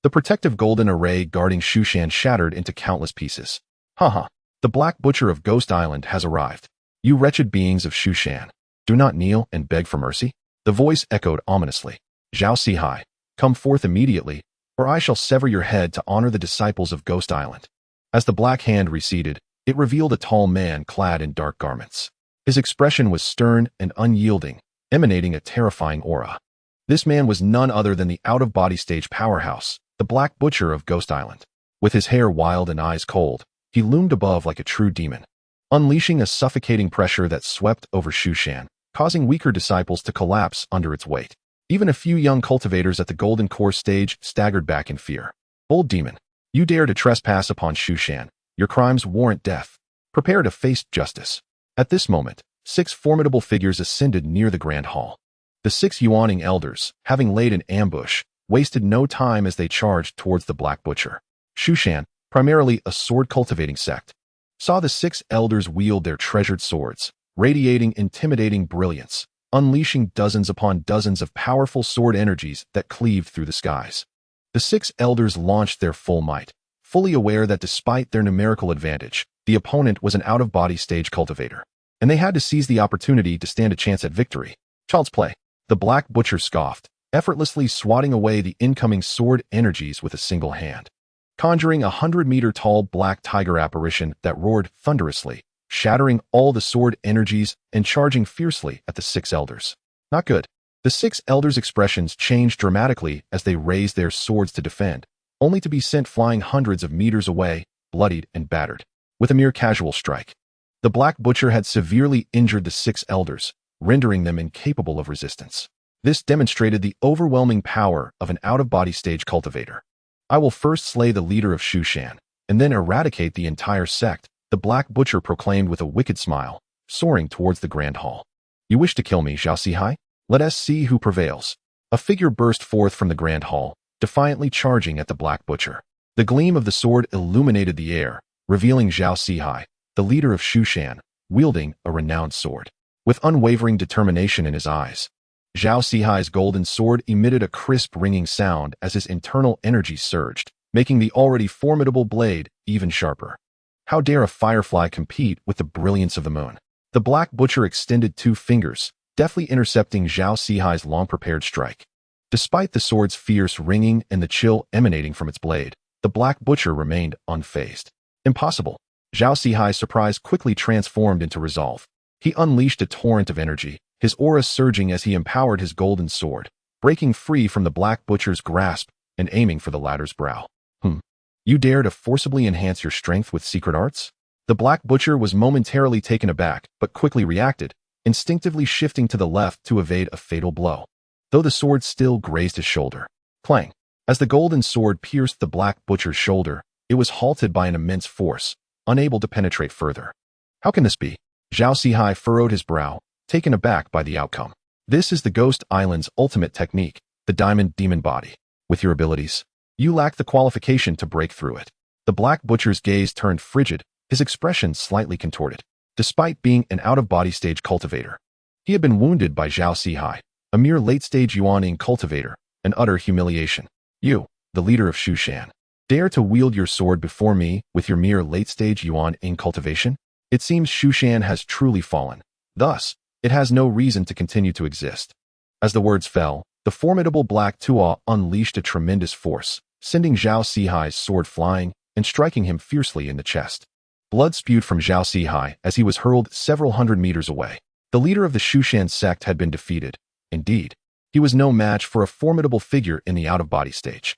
the protective golden array guarding Shushan shattered into countless pieces. Haha! The Black Butcher of Ghost Island has arrived. You wretched beings of Shushan, do not kneel and beg for mercy? The voice echoed ominously. Zhao Sihai, come forth immediately, or I shall sever your head to honor the disciples of Ghost Island. As the black hand receded, it revealed a tall man clad in dark garments. His expression was stern and unyielding, emanating a terrifying aura. This man was none other than the out-of-body stage powerhouse, the Black Butcher of Ghost Island. With his hair wild and eyes cold, he loomed above like a true demon, unleashing a suffocating pressure that swept over Shushan, causing weaker disciples to collapse under its weight. Even a few young cultivators at the Golden Core stage staggered back in fear. Bold demon, you dare to trespass upon Shushan. Your crimes warrant death. Prepare to face justice. At this moment, 6 formidable figures ascended near the grand hall. The 6 Yuaning elders, having laid an ambush, wasted no time as they charged towards the Black Butcher. Shushan, primarily a sword-cultivating sect, saw the 6 elders wield their treasured swords, radiating intimidating brilliance, unleashing dozens upon dozens of powerful sword energies that cleaved through the skies. The 6 elders launched their full might, fully aware that despite their numerical advantage, the opponent was an out-of-body stage cultivator, and they had to seize the opportunity to stand a chance at victory. Child's play. The Black Butcher scoffed, effortlessly swatting away the incoming sword energies with a single hand, conjuring a 100-meter-tall black tiger apparition that roared thunderously, shattering all the sword energies and charging fiercely at the 6 elders. Not good. The 6 elders' expressions changed dramatically as they raised their swords to defend, only to be sent flying hundreds of meters away, bloodied and battered, with a mere casual strike. The Black Butcher had severely injured the 6 elders, rendering them incapable of resistance. This demonstrated the overwhelming power of an out-of-body stage cultivator. I will first slay the leader of Shu Shan, and then eradicate the entire sect, the Black Butcher proclaimed with a wicked smile, soaring towards the Grand Hall. You wish to kill me, Zhao Sihai? Let us see who prevails. A figure burst forth from the Grand Hall, defiantly charging at the Black Butcher. The gleam of the sword illuminated the air, revealing Zhao Sihai, the leader of Shu Shan, wielding a renowned sword. With unwavering determination in his eyes, Zhao Sihai's golden sword emitted a crisp ringing sound as his internal energy surged, making the already formidable blade even sharper. How dare a firefly compete with the brilliance of the moon? The Black Butcher extended 2 fingers, deftly intercepting Zhao Sihai's long-prepared strike. Despite the sword's fierce ringing and the chill emanating from its blade, the Black Butcher remained unfazed. Impossible. Zhao Sihai's surprise quickly transformed into resolve. He unleashed a torrent of energy, his aura surging as he empowered his golden sword, breaking free from the Black Butcher's grasp and aiming for the latter's brow. You dare to forcibly enhance your strength with secret arts? The Black Butcher was momentarily taken aback, but quickly reacted, instinctively shifting to the left to evade a fatal blow, though the sword still grazed his shoulder. Clang! As the golden sword pierced the Black Butcher's shoulder, it was halted by an immense force, unable to penetrate further. How can this be? Zhao Sihai furrowed his brow, taken aback by the outcome. This is the Ghost Island's ultimate technique, the Diamond Demon Body. With your abilities, you lack the qualification to break through it. The Black Butcher's gaze turned frigid, his expression slightly contorted. Despite being an out-of-body stage cultivator, he had been wounded by Zhao Sihai, a mere late-stage Yuan-ing cultivator, an utter humiliation. You, the leader of Shu Shan, dare to wield your sword before me with your mere late-stage Yuan-ing cultivation? It seems Shu Shan has truly fallen. Thus, it has no reason to continue to exist. As the words fell, the formidable Black Tuo unleashed a tremendous force, sending Zhao Sihai's sword flying and striking him fiercely in the chest. Blood spewed from Zhao Sihai as he was hurled several hundred meters away. The leader of the Shu Shan sect had been defeated. Indeed, he was no match for a formidable figure in the out-of-body stage.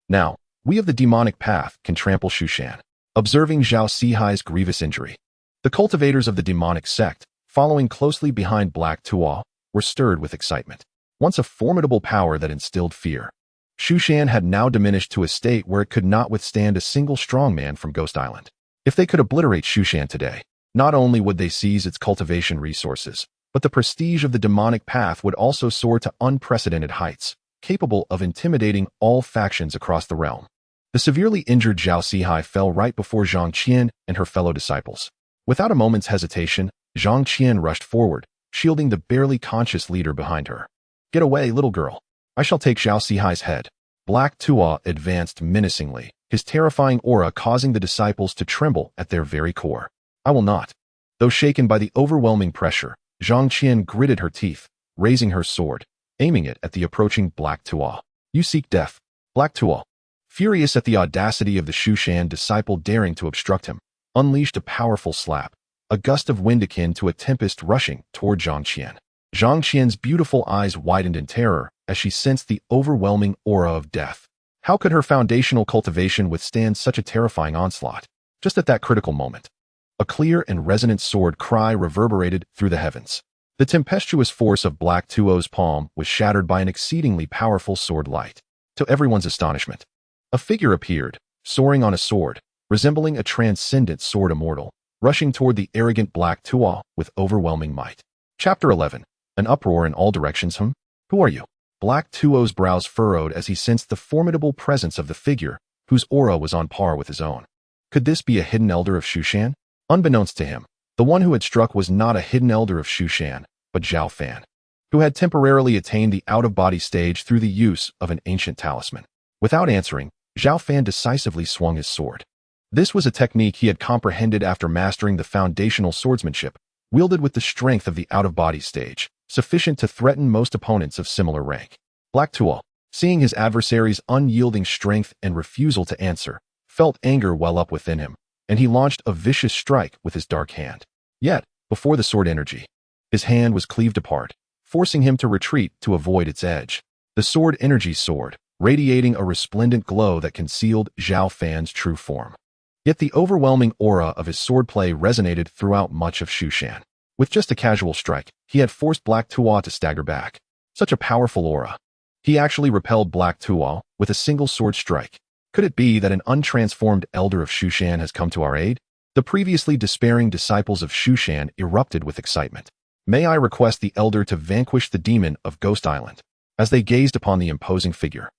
Now, we of the demonic path can trample Shu Shan. Observing Zhao Sihai's grievous injury, the cultivators of the demonic sect, following closely behind Black Tuo, were stirred with excitement. Once a formidable power that instilled fear, Shu Shan had now diminished to a state where it could not withstand a single strongman from Ghost Island. If they could obliterate Shu Shan today, not only would they seize its cultivation resources, but the prestige of the demonic path would also soar to unprecedented heights, capable of intimidating all factions across the realm. The severely injured Zhao Sihai fell right before Zhang Qian and her fellow disciples. Without a moment's hesitation, Zhang Qian rushed forward, shielding the barely conscious leader behind her. Get away, little girl. I shall take Zhao Sihai's head. Black Tuo advanced menacingly, his terrifying aura causing the disciples to tremble at their very core. I will not. Though shaken by the overwhelming pressure, Zhang Qian gritted her teeth, raising her sword, aiming it at the approaching Black Tuo. You seek death. Black Tuo, furious at the audacity of the Shu Shan disciple daring to obstruct him, unleashed a powerful slap, a gust of wind akin to a tempest rushing toward Zhang Qian. Zhang Qian's beautiful eyes widened in terror as she sensed the overwhelming aura of death. How could her foundational cultivation withstand such a terrifying onslaught? Just at that critical moment, a clear and resonant sword cry reverberated through the heavens. The tempestuous force of Black Tuo's palm was shattered by an exceedingly powerful sword light. To everyone's astonishment, a figure appeared, soaring on a sword, resembling a transcendent sword immortal, rushing toward the arrogant Black Tuo with overwhelming might. Chapter 11. An uproar in all directions. Who are you? Black Tuo's brows furrowed as he sensed the formidable presence of the figure, whose aura was on par with his own. Could this be a hidden elder of Shu Shan? Unbeknownst to him, the one who had struck was not a hidden elder of Shu Shan, but Zhao Fan, who had temporarily attained the out-of-body stage through the use of an ancient talisman. Without answering, Zhao Fan decisively swung his sword. This was a technique he had comprehended after mastering the foundational swordsmanship, wielded with the strength of the out-of-body stage, sufficient to threaten most opponents of similar rank. Black Tuo, seeing his adversary's unyielding strength and refusal to answer, felt anger well up within him, and he launched a vicious strike with his dark hand. Yet, before the sword energy, his hand was cleaved apart, forcing him to retreat to avoid its edge. The sword energy soared, radiating a resplendent glow that concealed Zhao Fan's true form. Yet the overwhelming aura of his swordplay resonated throughout much of Shushan. With just a casual strike, he had forced Black Tuo to stagger back. Such a powerful aura. He actually repelled Black Tuo with a single sword strike. Could it be that an untransformed elder of Shushan has come to our aid? The previously despairing disciples of Shushan erupted with excitement. May I request the elder to vanquish the demon of Ghost Island? As they gazed upon the imposing figure,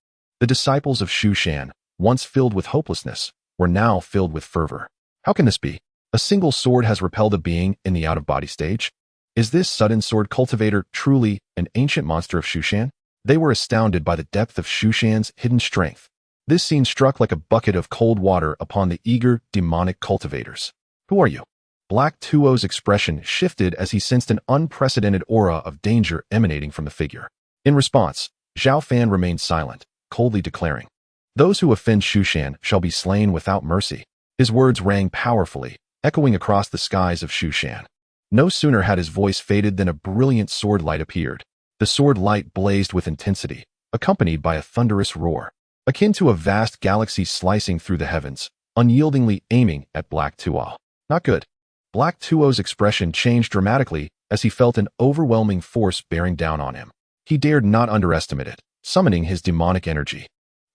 the disciples of Shushan, once filled with hopelessness, were now filled with fervor. How can this be? A single sword has repelled a being in the out-of-body stage? Is this sudden sword cultivator truly an ancient monster of Shushan? They were astounded by the depth of Shushan's hidden strength. This scene struck like a bucket of cold water upon the eager, demonic cultivators. Who are you? Black Tuo's expression shifted as he sensed an unprecedented aura of danger emanating from the figure. In response, Zhao Fan remained silent, coldly declaring, "Those who offend Shushan shall be slain without mercy." His words rang powerfully, echoing across the skies of Shushan. No sooner had his voice faded than a brilliant sword light appeared. The sword light blazed with intensity, accompanied by a thunderous roar, akin to a vast galaxy slicing through the heavens, unyieldingly aiming at Black Tuo. Not good. Black Tuo's expression changed dramatically as he felt an overwhelming force bearing down on him. He dared not underestimate it, summoning his demonic energy,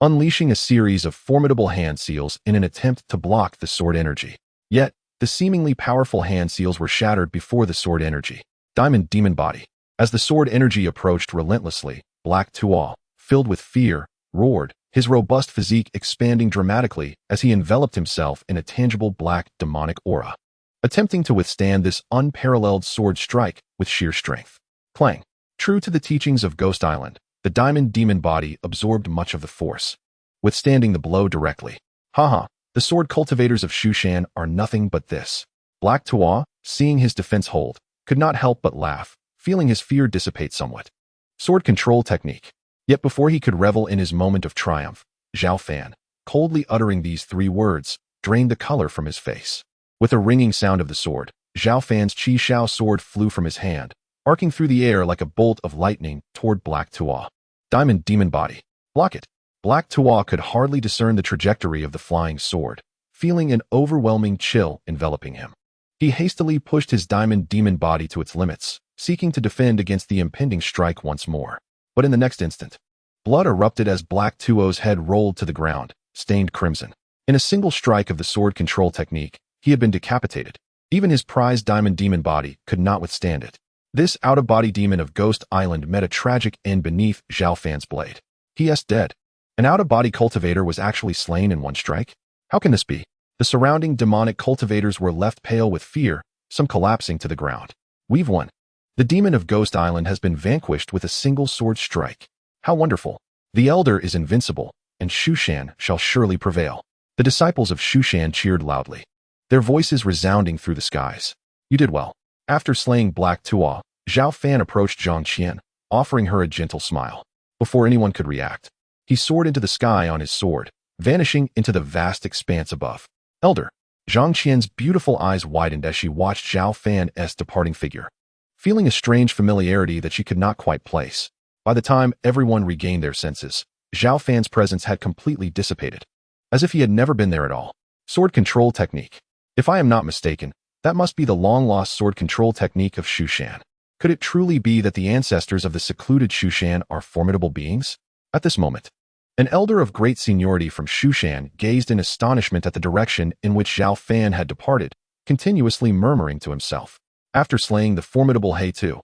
unleashing a series of formidable hand seals in an attempt to block the sword energy. Yet, the seemingly powerful hand seals were shattered before the sword energy. Diamond Demon Body. As the sword energy approached relentlessly, Black Tuo, filled with fear, roared, his robust physique expanding dramatically as he enveloped himself in a tangible black demonic aura, attempting to withstand this unparalleled sword strike with sheer strength. Clang. True to the teachings of Ghost Island, the Diamond Demon Body absorbed much of the force, withstanding the blow directly. Haha, the sword cultivators of Shushan are nothing but this. Black Tuo, seeing his defense hold, could not help but laugh, feeling his fear dissipate somewhat. Sword control technique. Yet before he could revel in his moment of triumph, Zhao Fan, coldly uttering these 3 words, drained the color from his face. With a ringing sound of the sword, Zhao Fan's Qi Shao sword flew from his hand, arcing through the air like a bolt of lightning toward Black Tuo. Diamond Demon Body. Block it. Black Tuo could hardly discern the trajectory of the flying sword, feeling an overwhelming chill enveloping him. He hastily pushed his Diamond Demon Body to its limits, seeking to defend against the impending strike once more. But in the next instant, blood erupted as Black Tuo's head rolled to the ground, stained crimson. In a single strike of the sword control technique, he had been decapitated. Even his prized Diamond Demon Body could not withstand it. This out-of-body demon of Ghost Island met a tragic end beneath Zhao Fan's blade. He is dead. An out-of-body cultivator was actually slain in one strike? How can this be? The surrounding demonic cultivators were left pale with fear, some collapsing to the ground. We've won. The demon of Ghost Island has been vanquished with a single sword strike. How wonderful. The elder is invincible, and Shushan shall surely prevail. The disciples of Shushan cheered loudly, their voices resounding through the skies. You did well. After slaying Black Tuo, Zhao Fan approached Zhang Qian, offering her a gentle smile. Before anyone could react, he soared into the sky on his sword, vanishing into the vast expanse above. Elder. Zhang Qian's beautiful eyes widened as she watched Zhao Fan's departing figure, feeling a strange familiarity that she could not quite place. By the time everyone regained their senses, Zhao Fan's presence had completely dissipated, as if he had never been there at all. Sword control technique. If I am not mistaken, that must be the long-lost sword control technique of Shushan. Could it truly be that the ancestors of the secluded Shushan are formidable beings? At this moment, an elder of great seniority from Shushan gazed in astonishment at the direction in which Zhao Fan had departed, continuously murmuring to himself. After slaying the formidable He Tu,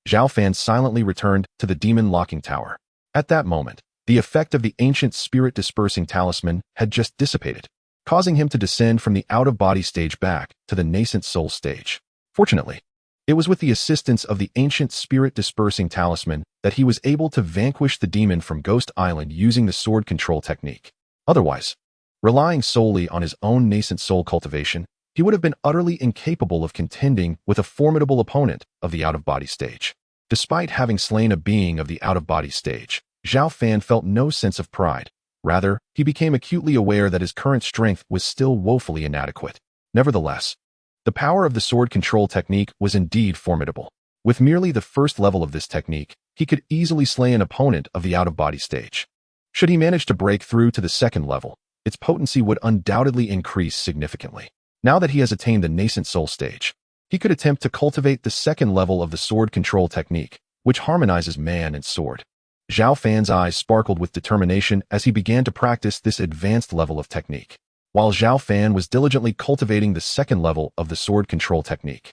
Zhao Fan silently returned to the demon locking tower. At that moment, the effect of the ancient spirit-dispersing talisman had just dissipated, causing him to descend from the out-of-body stage back to the nascent soul stage. Fortunately, it was with the assistance of the ancient spirit-dispersing talisman that he was able to vanquish the demon from Ghost Island using the sword control technique. Otherwise, relying solely on his own nascent soul cultivation, he would have been utterly incapable of contending with a formidable opponent of the out-of-body stage. Despite having slain a being of the out-of-body stage, Zhao Fan felt no sense of pride. Rather, he became acutely aware that his current strength was still woefully inadequate. Nevertheless, the power of the sword control technique was indeed formidable. With merely the first level of this technique, he could easily slay an opponent of the out-of-body stage. Should he manage to break through to the second level, its potency would undoubtedly increase significantly. Now that he has attained the nascent soul stage, he could attempt to cultivate the second level of the sword control technique, which harmonizes man and sword. Zhao Fan's eyes sparkled with determination as he began to practice this advanced level of technique, while Zhao Fan was diligently cultivating the second level of the sword control technique.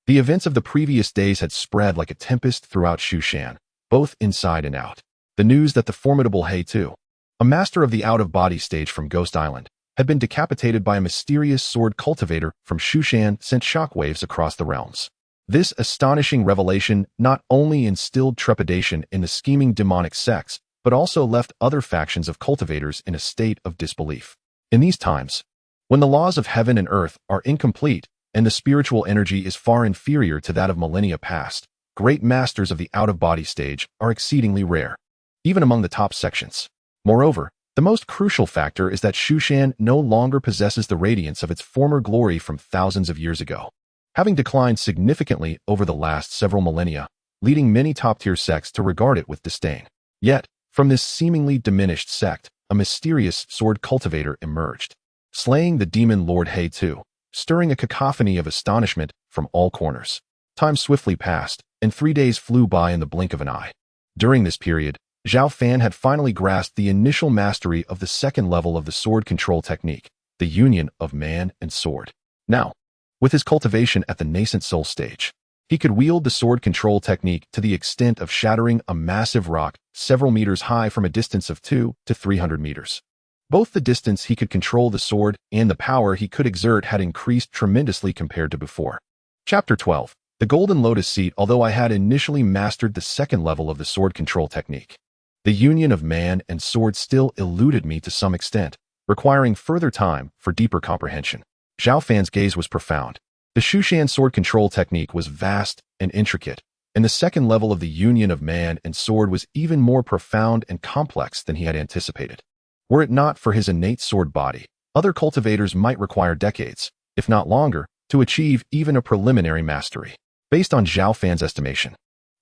The events of the previous days had spread like a tempest throughout Shushan, both inside and out. The news that the formidable He Tu, a master of the out-of-body stage from Ghost Island, had been decapitated by a mysterious sword cultivator from Shushan sent shockwaves across the realms. This astonishing revelation not only instilled trepidation in the scheming demonic sects, but also left other factions of cultivators in a state of disbelief. In these times, when the laws of heaven and earth are incomplete and the spiritual energy is far inferior to that of millennia past, great masters of the out-of-body stage are exceedingly rare, even among the top sections. Moreover, the most crucial factor is that Shushan no longer possesses the radiance of its former glory from thousands of years ago, having declined significantly over the last several millennia, leading many top-tier sects to regard it with disdain. Yet, from this seemingly diminished sect, a mysterious sword cultivator emerged, slaying the demon lord He Tu, stirring a cacophony of astonishment from all corners. Time swiftly passed, and 3 days flew by in the blink of an eye. During this period, Zhao Fan had finally grasped the initial mastery of the second level of the sword control technique, the union of man and sword. Now, with his cultivation at the nascent soul stage, he could wield the sword control technique to the extent of shattering a massive rock several meters high from a distance of 200 to 300 meters. Both the distance he could control the sword and the power he could exert had increased tremendously compared to before. Chapter 12. The Golden Lotus Seat. Although I had initially mastered the second level of the sword control technique, the union of man and sword still eluded me to some extent, requiring further time for deeper comprehension. Zhao Fan's gaze was profound. The Shushan sword control technique was vast and intricate, and the second level of the union of man and sword was even more profound and complex than he had anticipated. Were it not for his innate sword body, other cultivators might require decades, if not longer, to achieve even a preliminary mastery. Based on Zhao Fan's estimation,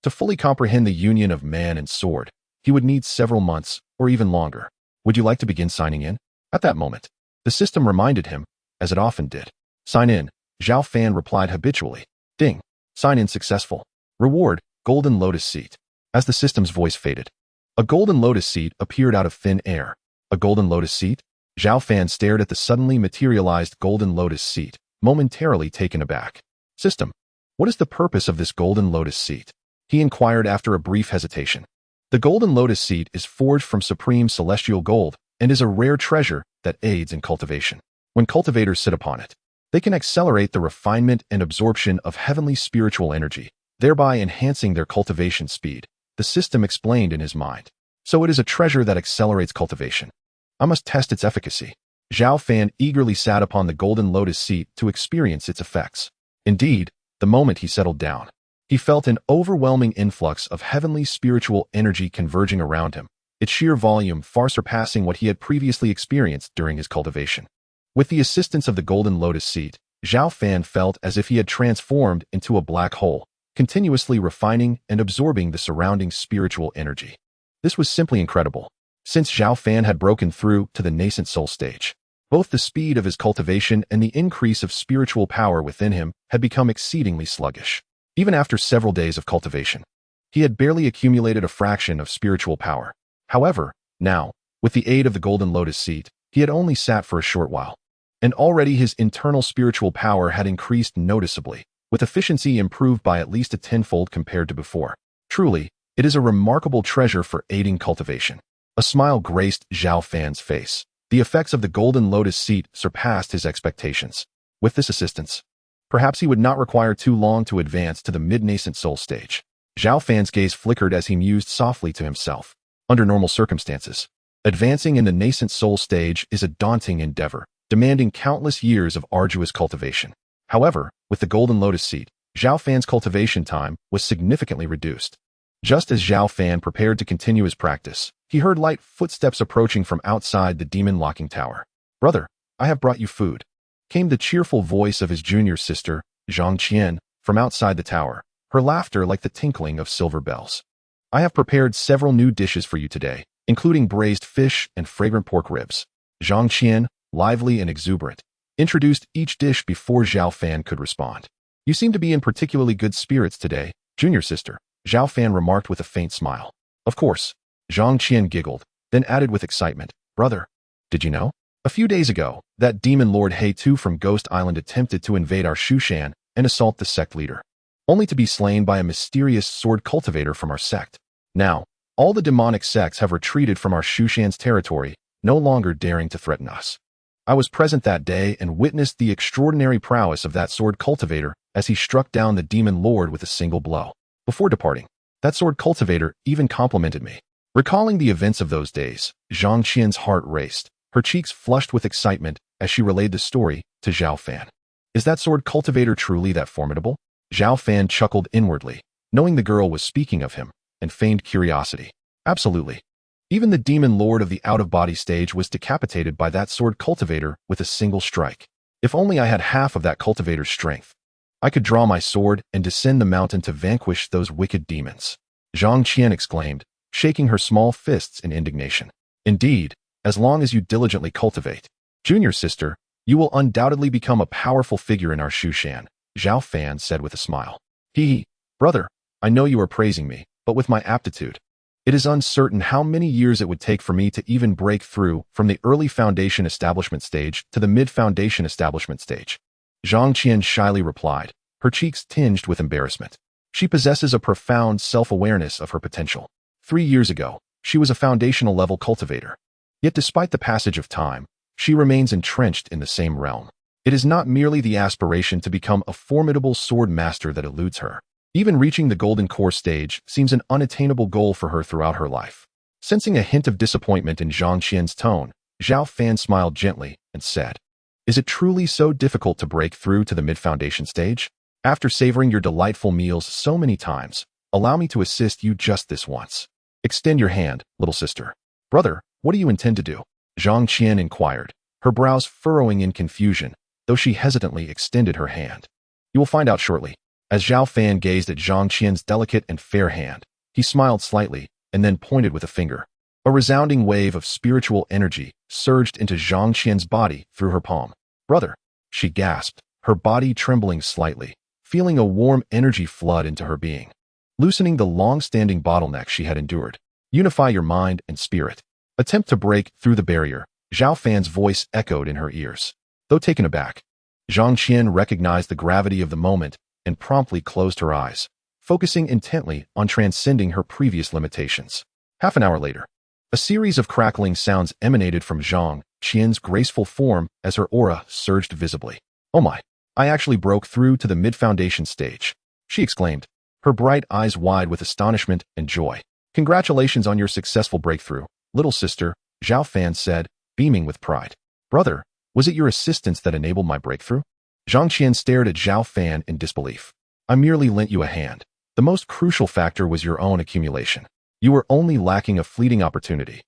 to fully comprehend the union of man and sword, he would need several months or even longer. Would you like to begin signing in? At that moment, the system reminded him, as it often did. Sign in, Zhao Fan replied habitually. Ding. Sign in successful. Reward, Golden Lotus Seat. As the system's voice faded, a Golden Lotus Seat appeared out of thin air. A Golden Lotus Seat? Zhao Fan stared at the suddenly materialized Golden Lotus Seat, momentarily taken aback. System. What is the purpose of this Golden Lotus Seat? He inquired after a brief hesitation. The Golden Lotus Seat is forged from supreme celestial gold and is a rare treasure that aids in cultivation. When cultivators sit upon it, they can accelerate the refinement and absorption of heavenly spiritual energy, thereby enhancing their cultivation speed, the system explained in his mind. So it is a treasure that accelerates cultivation. I must test its efficacy. Zhao Fan eagerly sat upon the Golden Lotus Seat to experience its effects. Indeed, the moment he settled down, he felt an overwhelming influx of heavenly spiritual energy converging around him, its sheer volume far surpassing what he had previously experienced during his cultivation. With the assistance of the Golden Lotus Seat, Zhao Fan felt as if he had transformed into a black hole, continuously refining and absorbing the surrounding spiritual energy. This was simply incredible. Since Zhao Fan had broken through to the nascent soul stage, both the speed of his cultivation and the increase of spiritual power within him had become exceedingly sluggish. Even after several days of cultivation, he had barely accumulated a fraction of spiritual power. However, now, with the aid of the Golden Lotus Seat, he had only sat for a short while, and already his internal spiritual power had increased noticeably, with efficiency improved by at least a tenfold compared to before. Truly, it is a remarkable treasure for aiding cultivation. A smile graced Zhao Fan's face. The effects of the Golden Lotus Seat surpassed his expectations. With this assistance, perhaps he would not require too long to advance to the mid-nascent soul stage. Zhao Fan's gaze flickered as he mused softly to himself. Under normal circumstances, Advancing in the nascent soul stage is a daunting endeavor, demanding countless years of arduous cultivation. However, with the Golden Lotus Seed, Zhao Fan's cultivation time was significantly reduced. Just as Zhao Fan prepared to continue his practice, he heard light footsteps approaching from outside the demon locking tower. "Brother, I have brought you food," came the cheerful voice of his junior sister, Zhang Qian, from outside the tower, her laughter like the tinkling of silver bells. "I have prepared several new dishes for you today, including braised fish and fragrant pork ribs." Zhang Qian, lively and exuberant, introduced each dish before Zhao Fan could respond. "You seem to be in particularly good spirits today, junior sister," Zhao Fan remarked with a faint smile. "Of course," Zhang Qian giggled, then added with excitement, "Brother, did you know? A few days ago, that demon lord He Tu from Ghost Island attempted to invade our Shushan and assault the sect leader, only to be slain by a mysterious sword cultivator from our sect. Now, all the demonic sects have retreated from our Shushan's territory, no longer daring to threaten us. I was present that day and witnessed the extraordinary prowess of that sword cultivator as he struck down the demon lord with a single blow. Before departing, that sword cultivator even complimented me." Recalling the events of those days, Zhang Qian's heart raced, her cheeks flushed with excitement as she relayed the story to Zhao Fan. "Is that sword cultivator truly that formidable?" Zhao Fan chuckled inwardly, knowing the girl was speaking of him, and feigned curiosity. "Absolutely. Even the demon lord of the out-of-body stage was decapitated by that sword cultivator with a single strike. If only I had half of that cultivator's strength, I could draw my sword and descend the mountain to vanquish those wicked demons," Zhang Qian exclaimed, shaking her small fists in indignation. "Indeed, as long as you diligently cultivate, junior sister, you will undoubtedly become a powerful figure in our Shushan," Zhao Fan said with a smile. "Hee, brother, I know you are praising me, but with my aptitude, it is uncertain how many years it would take for me to even break through from the early foundation establishment stage to the mid-foundation establishment stage," Zhang Qian shyly replied, her cheeks tinged with embarrassment. She possesses a profound self-awareness of her potential. 3 years ago, she was a foundational level cultivator. Yet despite the passage of time, she remains entrenched in the same realm. It is not merely the aspiration to become a formidable sword master that eludes her. Even reaching the golden core stage seems an unattainable goal for her throughout her life. Sensing a hint of disappointment in Zhang Qian's tone, Zhao Fan smiled gently and said, "Is it truly so difficult to break through to the mid-foundation stage? After savoring your delightful meals so many times, allow me to assist you just this once. Extend your hand, little sister." "Brother, what do you intend to do?" Zhang Qian inquired, her brows furrowing in confusion, though she hesitantly extended her hand. "You will find out shortly." As Zhao Fan gazed at Zhang Qian's delicate and fair hand, he smiled slightly and then pointed with a finger. A resounding wave of spiritual energy surged into Zhang Qian's body through her palm. "Brother," she gasped, her body trembling slightly, feeling a warm energy flood into her being, loosening the long-standing bottleneck she had endured. "Unify your mind and spirit. Attempt to break through the barrier," Zhao Fan's voice echoed in her ears. Though taken aback, Zhang Qian recognized the gravity of the moment and promptly closed her eyes, focusing intently on transcending her previous limitations. Half an hour later, a series of crackling sounds emanated from Zhang Qian's graceful form as her aura surged visibly. "Oh my, I actually broke through to the mid-foundation stage," she exclaimed, her bright eyes wide with astonishment and joy. "Congratulations on your successful breakthrough, little sister," Zhao Fan said, beaming with pride. "Brother, was it your assistance that enabled my breakthrough?" Zhang Qian stared at Zhao Fan in disbelief. "I merely lent you a hand. The most crucial factor was your own accumulation. You were only lacking a fleeting opportunity,"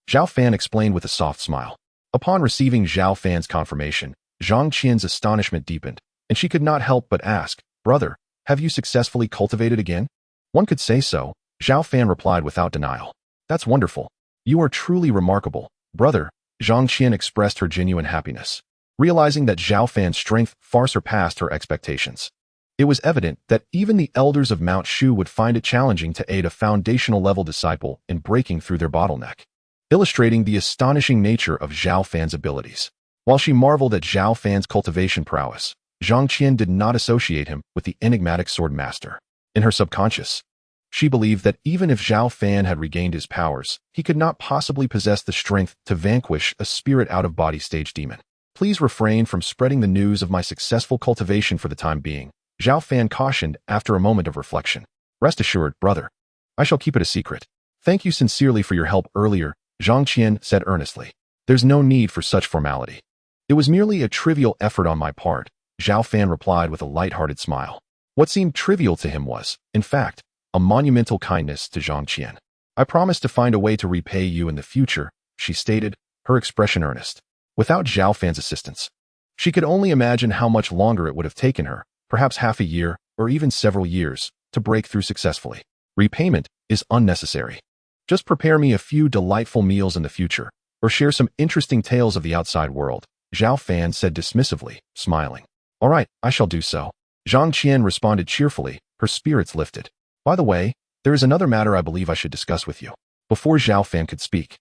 Zhao Fan explained with a soft smile. Upon receiving Zhao Fan's confirmation, Zhang Qian's astonishment deepened, and she could not help but ask, "Brother, have you successfully cultivated again?" "One could say so," Zhao Fan replied without denial. "That's wonderful. You are truly remarkable, brother," Zhang Qian expressed her genuine happiness, realizing that Zhao Fan's strength far surpassed her expectations. It was evident that even the elders of Mount Shu would find it challenging to aid a foundational-level disciple in breaking through their bottleneck, illustrating the astonishing nature of Zhao Fan's abilities. While she marveled at Zhao Fan's cultivation prowess, Zhang Qian did not associate him with the enigmatic sword master. In her subconscious, she believed that even if Zhao Fan had regained his powers, he could not possibly possess the strength to vanquish a spirit out-of-body stage demon. "Please refrain from spreading the news of my successful cultivation for the time being," Zhao Fan cautioned after a moment of reflection. "Rest assured, brother, I shall keep it a secret. Thank you sincerely for your help earlier," Zhang Qian said earnestly. There's no need for such formality. It was merely a trivial effort on my part, Zhao Fan replied with a light-hearted smile. What seemed trivial to him was, in fact, a monumental kindness to Zhang Qian. I promise to find a way to repay you in the future, she stated, her expression earnest. Without Zhao Fan's assistance, she could only imagine how much longer it would have taken her, perhaps half a year or even several years, to break through successfully. Repayment is unnecessary. Just prepare me a few delightful meals in the future, or share some interesting tales of the outside world, Zhao Fan said dismissively, smiling. All right, I shall do so. Zhang Qian responded cheerfully, her spirits lifted. By the way, there is another matter I believe I should discuss with you. Before Zhao Fan could speak,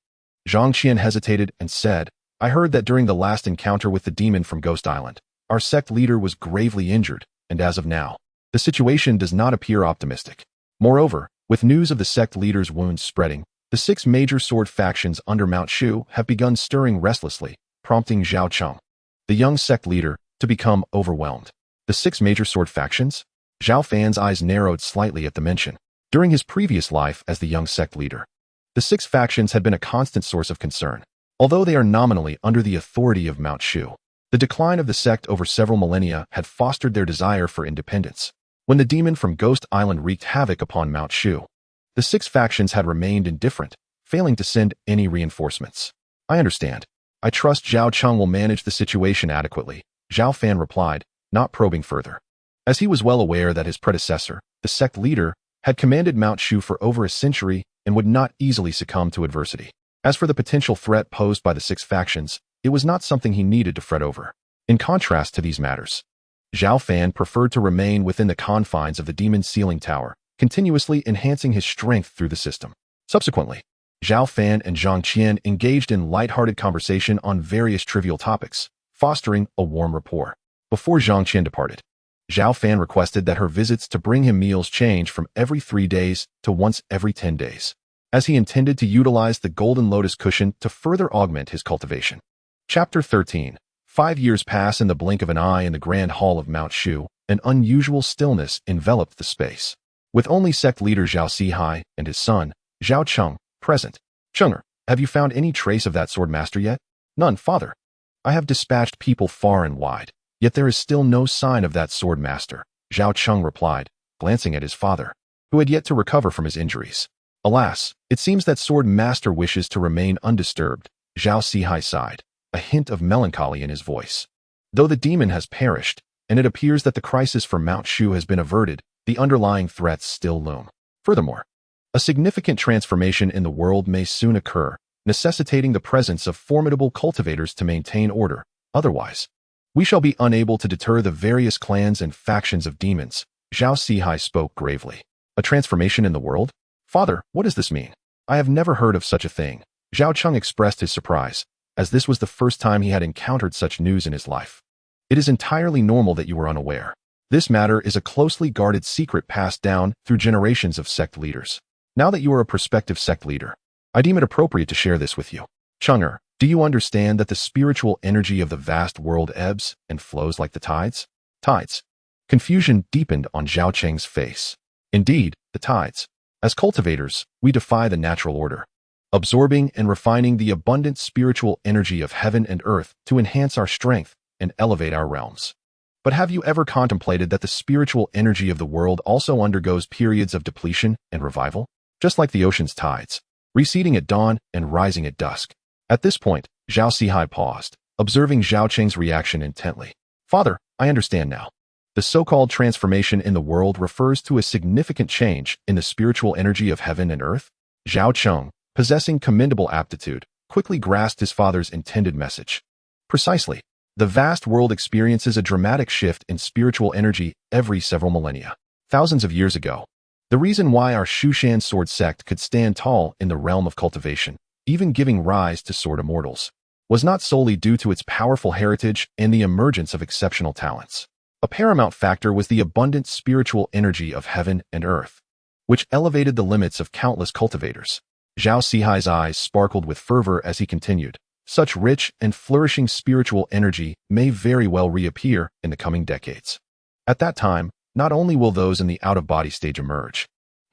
Zhang Qian hesitated and said, I heard that during the last encounter with the demon from Ghost Island, our sect leader was gravely injured, and as of now, the situation does not appear optimistic. Moreover, with news of the sect leader's wounds spreading, the 6 major sword factions under Mount Shu have begun stirring restlessly, prompting Zhao Cheng, the young sect leader, to become overwhelmed. The 6 major sword factions? Zhao Fan's eyes narrowed slightly at the mention. During his previous life as the young sect leader, the 6 factions had been a constant source of concern. Although they are nominally under the authority of Mount Shu, the decline of the sect over several millennia had fostered their desire for independence. When the demon from Ghost Island wreaked havoc upon Mount Shu, the 6 factions had remained indifferent, failing to send any reinforcements. I understand. I trust Zhao Cheng will manage the situation adequately, Zhao Fan replied, not probing further. As he was well aware that his predecessor, the sect leader, had commanded Mount Shu for over a century and would not easily succumb to adversity. As for the potential threat posed by the 6 factions, it was not something he needed to fret over. In contrast to these matters, Zhao Fan preferred to remain within the confines of the demon's sealing tower, continuously enhancing his strength through the system. Subsequently, Zhao Fan and Zhang Qian engaged in light-hearted conversation on various trivial topics, fostering a warm rapport. Before Zhang Qian departed, Zhao Fan requested that her visits to bring him meals change from every 3 days to once every 10 days, as he intended to utilize the golden lotus cushion to further augment his cultivation. Chapter 13. 5 years pass in the blink of an eye in the grand hall of Mount Shu. An unusual stillness enveloped the space, with only sect leader Zhao Sihai and his son, Zhao Cheng, present. Chenger, have you found any trace of that sword master yet? None, father. I have dispatched people far and wide, yet there is still no sign of that sword master, Zhao Cheng replied, glancing at his father, who had yet to recover from his injuries. Alas, it seems that sword master wishes to remain undisturbed, Zhao Sihai sighed, a hint of melancholy in his voice. Though the demon has perished, and it appears that the crisis for Mount Shu has been averted, the underlying threats still loom. Furthermore, a significant transformation in the world may soon occur, necessitating the presence of formidable cultivators to maintain order. Otherwise, we shall be unable to deter the various clans and factions of demons, Zhao Sihai spoke gravely. A transformation in the world? Father, what does this mean? I have never heard of such a thing. Zhao Cheng expressed his surprise, as this was the first time he had encountered such news in his life. It is entirely normal that you were unaware. This matter is a closely guarded secret passed down through generations of sect leaders. Now that you are a prospective sect leader, I deem it appropriate to share this with you. Chenger, do you understand that the spiritual energy of the vast world ebbs and flows like the tides? Tides. Confusion deepened on Zhao Cheng's face. Indeed, the tides. As cultivators, we defy the natural order, absorbing and refining the abundant spiritual energy of heaven and earth to enhance our strength and elevate our realms. But have you ever contemplated that the spiritual energy of the world also undergoes periods of depletion and revival? Just like the ocean's tides, receding at dawn and rising at dusk. At this point, Zhao Sihai paused, observing Zhao Cheng's reaction intently. Father, I understand now. The so-called transformation in the world refers to a significant change in the spiritual energy of heaven and earth? Zhao Cheng, possessing commendable aptitude, quickly grasped his father's intended message. Precisely. The vast world experiences a dramatic shift in spiritual energy every several millennia. Thousands of years ago, the reason why our Shushan sword sect could stand tall in the realm of cultivation, even giving rise to sword immortals, was not solely due to its powerful heritage and the emergence of exceptional talents. A paramount factor was the abundant spiritual energy of heaven and earth, which elevated the limits of countless cultivators. Zhao Sihai's eyes sparkled with fervor as he continued. Such rich and flourishing spiritual energy may very well reappear in the coming decades. At that time, not only will those in the out-of-body stage emerge,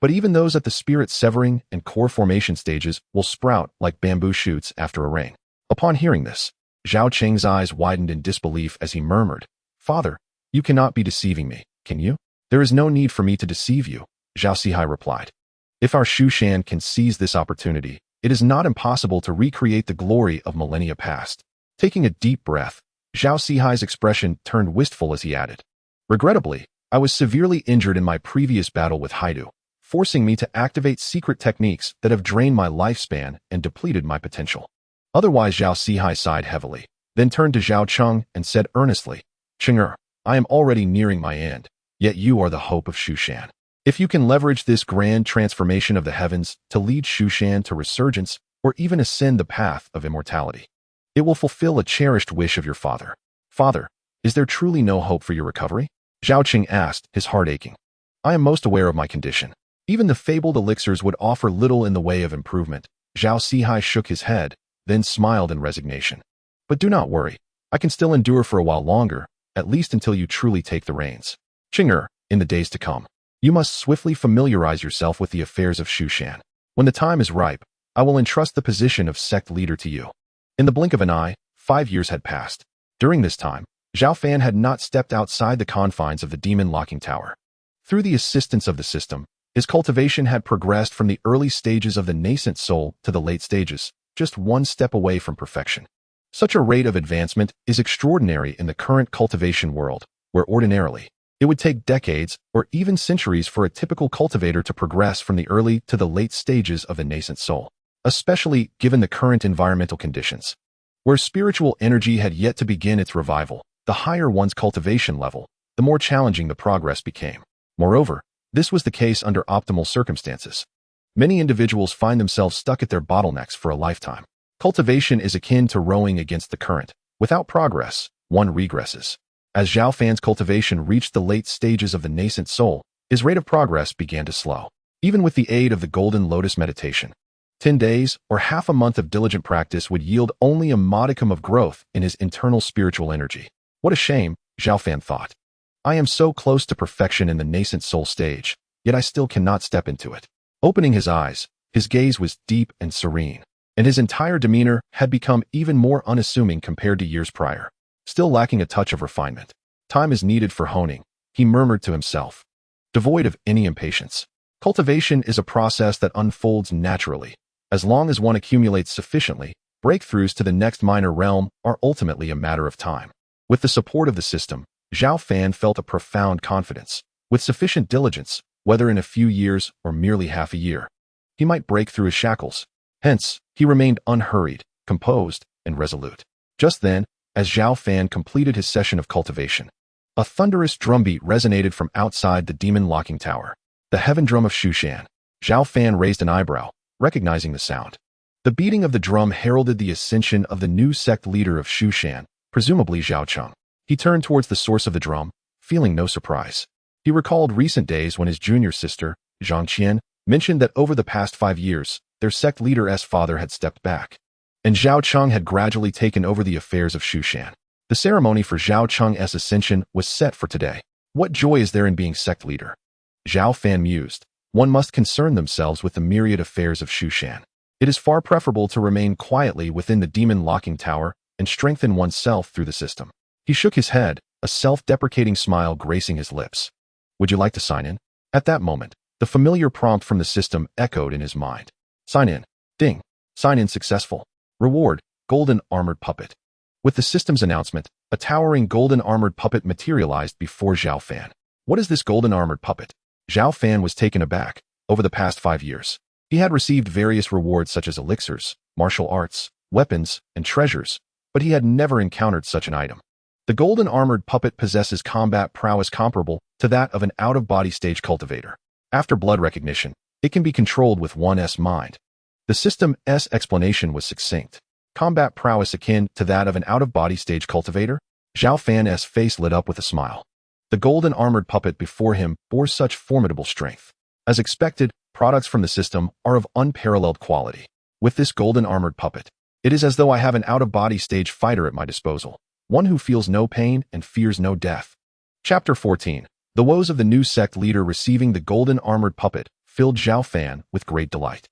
but even those at the spirit severing and core formation stages will sprout like bamboo shoots after a rain. Upon hearing this, Zhao Cheng's eyes widened in disbelief as he murmured, "Father, you cannot be deceiving me, can you?" "There is no need for me to deceive you," Zhao Sihai replied. "If our Shu Shan can seize this opportunity, it is not impossible to recreate the glory of millennia past." Taking a deep breath, Zhao Sihai's expression turned wistful as he added, "Regrettably, I was severely injured in my previous battle with Haidu, forcing me to activate secret techniques that have drained my lifespan and depleted my potential." Otherwise, Zhao Sihai sighed heavily, then turned to Zhao Cheng and said earnestly, "Cheng'er, I am already nearing my end, yet you are the hope of Shu Shan. If you can leverage this grand transformation of the heavens to lead Shu Shan to resurgence or even ascend the path of immortality, it will fulfill a cherished wish of your father." "Father, is there truly no hope for your recovery?" Zhao Cheng asked, his heart aching. "I am most aware of my condition. Even the fabled elixirs would offer little in the way of improvement." Zhao Sihai shook his head, then smiled in resignation. "But do not worry. I can still endure for a while longer, at least until you truly take the reins. Cheng'er, in the days to come, you must swiftly familiarize yourself with the affairs of Shu Shan. When the time is ripe, I will entrust the position of sect leader to you." In the blink of an eye, 5 years had passed. During this time, Zhao Fan had not stepped outside the confines of the demon-locking tower. Through the assistance of the system, his cultivation had progressed from the early stages of the nascent soul to the late stages, just one step away from perfection. Such a rate of advancement is extraordinary in the current cultivation world, where ordinarily, it would take decades or even centuries for a typical cultivator to progress from the early to the late stages of the nascent soul, especially given the current environmental conditions. Where spiritual energy had yet to begin its revival, the higher one's cultivation level, the more challenging the progress became. Moreover, this was the case under optimal circumstances. Many individuals find themselves stuck at their bottlenecks for a lifetime. Cultivation is akin to rowing against the current. Without progress, one regresses. As Zhao Fan's cultivation reached the late stages of the nascent soul, his rate of progress began to slow. Even with the aid of the Golden Lotus meditation, 10 days or half a month of diligent practice would yield only a modicum of growth in his internal spiritual energy. What a shame, Zhao Fan thought. I am so close to perfection in the nascent soul stage, yet I still cannot step into it. Opening his eyes, his gaze was deep and serene, and his entire demeanor had become even more unassuming compared to years prior. Still lacking a touch of refinement. Time is needed for honing, he murmured to himself. Devoid of any impatience. Cultivation is a process that unfolds naturally. As long as one accumulates sufficiently, breakthroughs to the next minor realm are ultimately a matter of time. With the support of the system, Zhao Fan felt a profound confidence. With sufficient diligence, whether in a few years or merely half a year, he might break through his shackles. Hence, he remained unhurried, composed, and resolute. Just then, as Zhao Fan completed his session of cultivation, a thunderous drumbeat resonated from outside the demon-locking tower. The heaven drum of Shu Shan. Zhao Fan raised an eyebrow, recognizing the sound. The beating of the drum heralded the ascension of the new sect leader of Shu Shan, presumably Zhao Cheng. He turned towards the source of the drum, feeling no surprise. He recalled recent days when his junior sister, Zhang Qian, mentioned that over the past 5 years, their sect leader's father had stepped back, and Zhao Cheng had gradually taken over the affairs of Shu Shan. The ceremony for Zhao Cheng's ascension was set for today. What joy is there in being sect leader? Zhao Fan mused. One must concern themselves with the myriad affairs of Shu Shan. It is far preferable to remain quietly within the demon-locking tower and strengthen oneself through the system. He shook his head, a self-deprecating smile gracing his lips. Would you like to sign in? At that moment, the familiar prompt from the system echoed in his mind. Sign in. Ding. Sign in successful. Reward, golden armored puppet. With the system's announcement, a towering golden armored puppet materialized before Zhao Fan. What is this golden armored puppet? Zhao Fan was taken aback. Over the past 5 years, he had received various rewards such as elixirs, martial arts, weapons, and treasures, but he had never encountered such an item. The golden armored puppet possesses combat prowess comparable to that of an out-of-body stage cultivator. After blood recognition, it can be controlled with one's mind. The system's explanation was succinct. Combat prowess akin to that of an out-of-body stage cultivator? Zhao Fan's face lit up with a smile. The golden armored puppet before him bore such formidable strength. As expected, products from the system are of unparalleled quality. With this golden armored puppet, it is as though I have an out-of-body stage fighter at my disposal, one who feels no pain and fears no death. Chapter 14. The woes of the new sect leader receiving the golden armored puppet. filled Zhao Fan with great delight.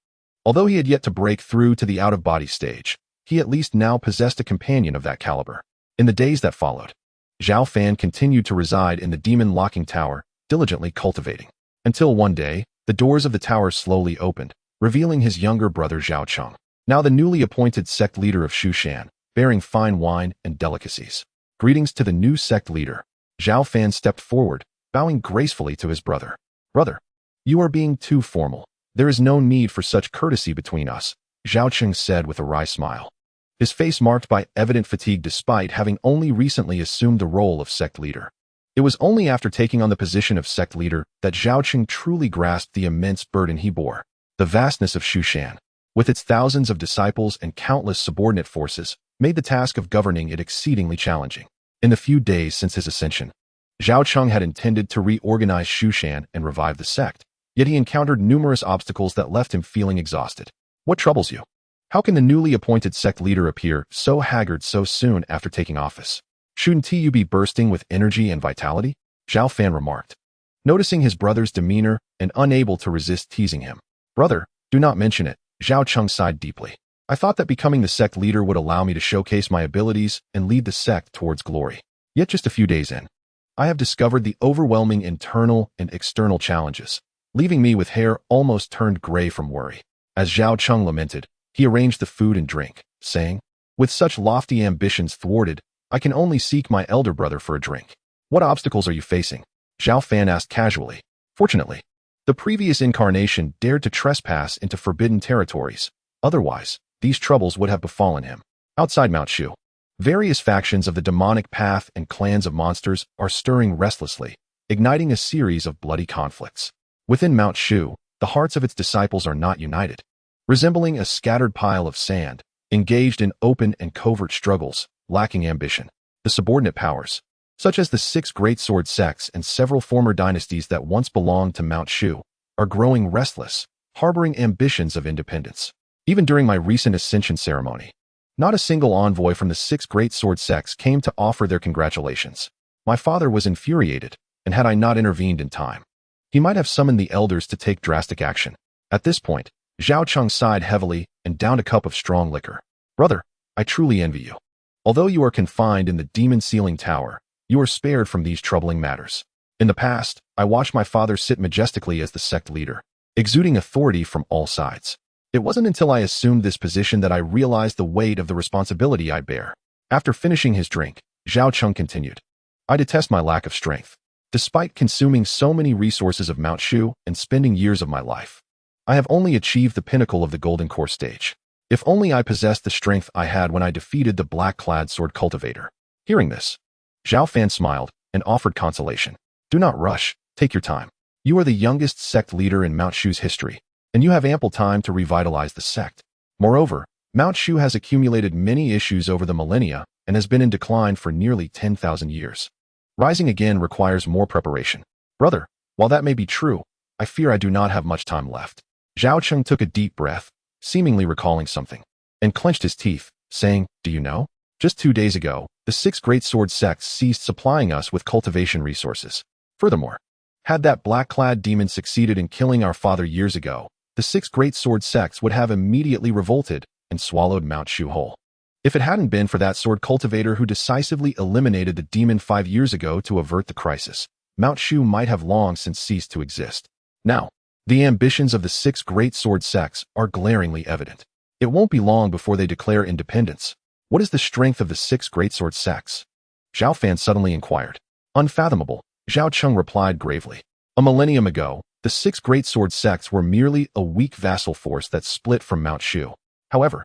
Although he had yet to break through to the out-of-body stage, he at least now possessed a companion of that caliber. In the days that followed, Zhao Fan continued to reside in the demon-locking tower, diligently cultivating. Until one day, the doors of the tower slowly opened, revealing his younger brother Zhao Cheng, now the newly appointed sect leader of Shu Shan, bearing fine wine and delicacies. Greetings to the new sect leader. Zhao Fan stepped forward, bowing gracefully to his brother. Brother, you are being too formal. There is no need for such courtesy between us, Zhao Cheng said with a wry smile. His face marked by evident fatigue despite having only recently assumed the role of sect leader. It was only after taking on the position of sect leader that Zhao Cheng truly grasped the immense burden he bore. The vastness of Shu Shan, with its thousands of disciples and countless subordinate forces, made the task of governing it exceedingly challenging. In the few days since his ascension, Zhao Cheng had intended to reorganize Shu Shan and revive the sect, yet he encountered numerous obstacles that left him feeling exhausted. What troubles you? How can the newly appointed sect leader appear so haggard so soon after taking office? Shouldn't you be bursting with energy and vitality? Zhao Fan remarked, noticing his brother's demeanor and unable to resist teasing him. Brother, do not mention it, Zhao Cheng sighed deeply. I thought that becoming the sect leader would allow me to showcase my abilities and lead the sect towards glory. Yet just a few days in, I have discovered the overwhelming internal and external challenges, leaving me with hair almost turned gray from worry. As Zhao Cheng lamented, he arranged the food and drink, saying, with such lofty ambitions thwarted, I can only seek my elder brother for a drink. What obstacles are you facing? Zhao Fan asked casually. Fortunately, the previous incarnation dared to trespass into forbidden territories. Otherwise, these troubles would have befallen him. Outside Mount Shu, various factions of the demonic path and clans of monsters are stirring restlessly, igniting a series of bloody conflicts. Within Mount Shu, the hearts of its disciples are not united. Resembling a scattered pile of sand, engaged in open and covert struggles, lacking ambition. The subordinate powers, such as the 6 great sword sects and several former dynasties that once belonged to Mount Shu, are growing restless, harboring ambitions of independence. Even during my recent ascension ceremony, not a single envoy from the 6 great sword sects came to offer their congratulations. My father was infuriated, and had I not intervened in time, he might have summoned the elders to take drastic action. At this point, Zhao Cheng sighed heavily and downed a cup of strong liquor. Brother, I truly envy you. Although you are confined in the demon-sealing tower, you are spared from these troubling matters. In the past, I watched my father sit majestically as the sect leader, exuding authority from all sides. It wasn't until I assumed this position that I realized the weight of the responsibility I bear. After finishing his drink, Zhao Cheng continued, I detest my lack of strength. Despite consuming so many resources of Mount Shu and spending years of my life, I have only achieved the pinnacle of the Golden Core stage. If only I possessed the strength I had when I defeated the black-clad sword cultivator. Hearing this, Zhao Fan smiled and offered consolation. Do not rush, take your time. You are the youngest sect leader in Mount Shu's history, and you have ample time to revitalize the sect. Moreover, Mount Shu has accumulated many issues over the millennia and has been in decline for nearly 10,000 years. Rising again requires more preparation. Brother, while that may be true, I fear I do not have much time left. Zhao Cheng took a deep breath, seemingly recalling something, and clenched his teeth, saying, Do you know? Just 2 days ago, the 6 great sword sects ceased supplying us with cultivation resources. Furthermore, had that black-clad demon succeeded in killing our father years ago, the 6 great sword sects would have immediately revolted and swallowed Mount Shu whole. If it hadn't been for that sword cultivator who decisively eliminated the demon 5 years ago to avert the crisis, Mount Shu might have long since ceased to exist. Now, the ambitions of the 6 great sword sects are glaringly evident. It won't be long before they declare independence. What is the strength of the 6 great sword sects? Zhao Fan suddenly inquired. Unfathomable, Zhao Cheng replied gravely. A millennium ago, the 6 great sword sects were merely a weak vassal force that split from Mount Shu. However,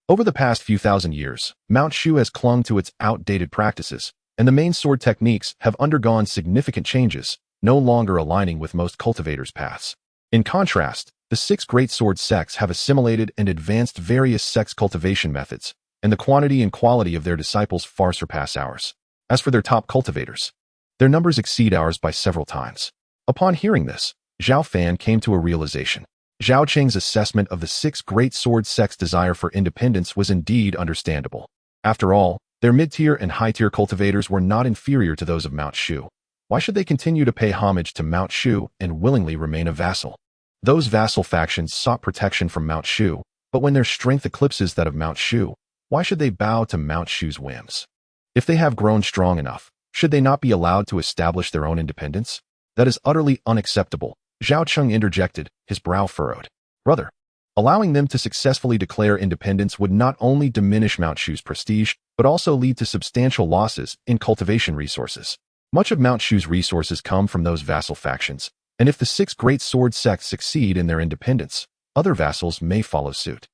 over the past few thousand years, Mount Shu has clung to its outdated practices, and the main sword techniques have undergone significant changes, no longer aligning with most cultivators' paths. In contrast, the 6 great sword sects have assimilated and advanced various sex cultivation methods, and the quantity and quality of their disciples far surpass ours. As for their top cultivators, their numbers exceed ours by several times. Upon hearing this, Zhao Fan came to a realization. Zhao Cheng's assessment of the 6 great sword sects' desire for independence was indeed understandable. After all, their mid-tier and high-tier cultivators were not inferior to those of Mount Shu. Why should they continue to pay homage to Mount Shu and willingly remain a vassal? Those vassal factions sought protection from Mount Shu, but when their strength eclipses that of Mount Shu, why should they bow to Mount Shu's whims? If they have grown strong enough, should they not be allowed to establish their own independence? That is utterly unacceptable, Zhao Cheng interjected, his brow furrowed. Brother, allowing them to successfully declare independence would not only diminish Mount Shu's prestige, but also lead to substantial losses in cultivation resources. Much of Mount Shu's resources come from those vassal factions, and if the 6 great sword sects succeed in their independence, other vassals may follow suit.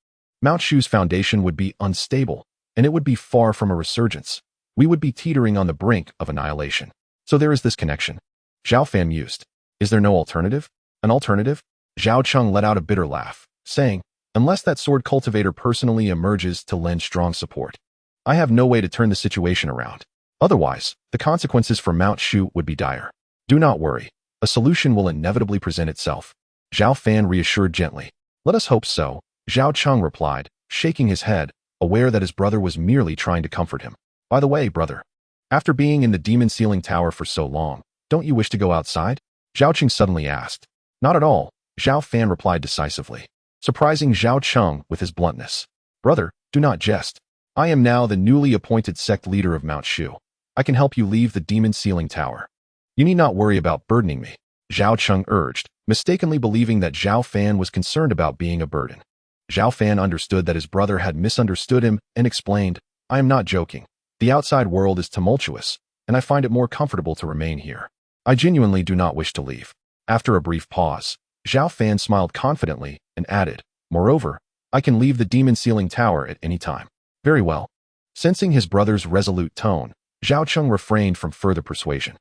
Mount Shu's foundation would be unstable, and it would be far from a resurgence. We would be teetering on the brink of annihilation. So there is this connection. Zhao Fan mused. Is there no alternative? An alternative? Zhao Cheng let out a bitter laugh, saying, unless that sword cultivator personally emerges to lend strong support, I have no way to turn the situation around. Otherwise, the consequences for Mount Shu would be dire. Do not worry. A solution will inevitably present itself. Zhao Fan reassured gently. Let us hope so, Zhao Cheng replied, shaking his head, aware that his brother was merely trying to comfort him. By the way, brother, after being in the Demon-Slaying Tower for so long, don't you wish to go outside? Zhao Cheng suddenly asked. Not at all, Zhao Fan replied decisively, surprising Zhao Cheng with his bluntness. Brother, do not jest. I am now the newly appointed sect leader of Mount Shu. I can help you leave the Demon-Slaying Tower. You need not worry about burdening me, Zhao Cheng urged, mistakenly believing that Zhao Fan was concerned about being a burden. Zhao Fan understood that his brother had misunderstood him and explained, I am not joking. The outside world is tumultuous, and I find it more comfortable to remain here. I genuinely do not wish to leave. After a brief pause, Zhao Fan smiled confidently and added, moreover, I can leave the Demon-Slaying Tower at any time. Very well. Sensing his brother's resolute tone, Zhao Cheng refrained from further persuasion.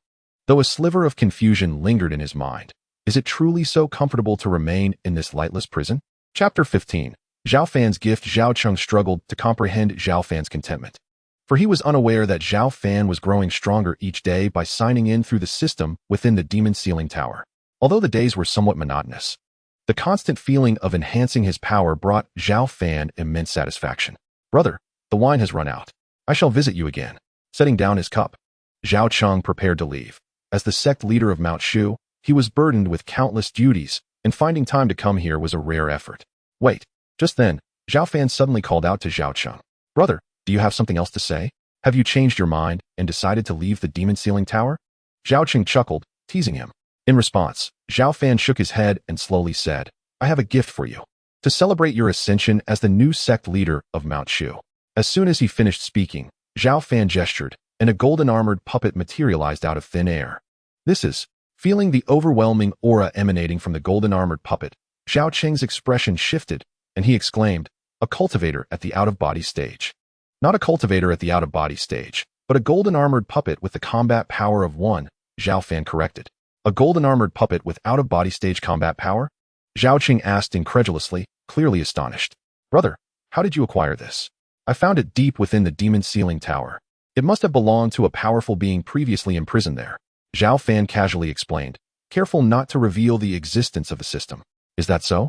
Though a sliver of confusion lingered in his mind, is it truly so comfortable to remain in this lightless prison? Chapter 15. Zhao Fan's gift. Zhao Cheng struggled to comprehend Zhao Fan's contentment. For he was unaware that Zhao Fan was growing stronger each day by signing in through the system within the Demon-Slaying Tower. Although the days were somewhat monotonous, the constant feeling of enhancing his power brought Zhao Fan immense satisfaction. Brother, the wine has run out. I shall visit you again. Setting down his cup, Zhao Cheng prepared to leave. As the sect leader of Mount Shu, he was burdened with countless duties, and finding time to come here was a rare effort. Wait. Just then, Zhao Fan suddenly called out to Zhao Cheng. Brother, do you have something else to say? Have you changed your mind and decided to leave the Demon-Slaying Tower? Zhao Cheng chuckled, teasing him. In response, Zhao Fan shook his head and slowly said, I have a gift for you. To celebrate your ascension as the new sect leader of Mount Shu. As soon as he finished speaking, Zhao Fan gestured, and a golden armored puppet materialized out of thin air. This is, feeling the overwhelming aura emanating from the golden armored puppet, Zhao Cheng's expression shifted, and he exclaimed, a cultivator at the out-of-body stage. Not a cultivator at the out-of-body stage, but a golden armored puppet with the combat power of one, Zhao Fan corrected. A golden armored puppet with out-of-body stage combat power? Zhao Cheng asked incredulously, clearly astonished. Brother, how did you acquire this? I found it deep within the Demon-Slaying Tower. It must have belonged to a powerful being previously imprisoned there. Zhao Fan casually explained, careful not to reveal the existence of the system. Is that so?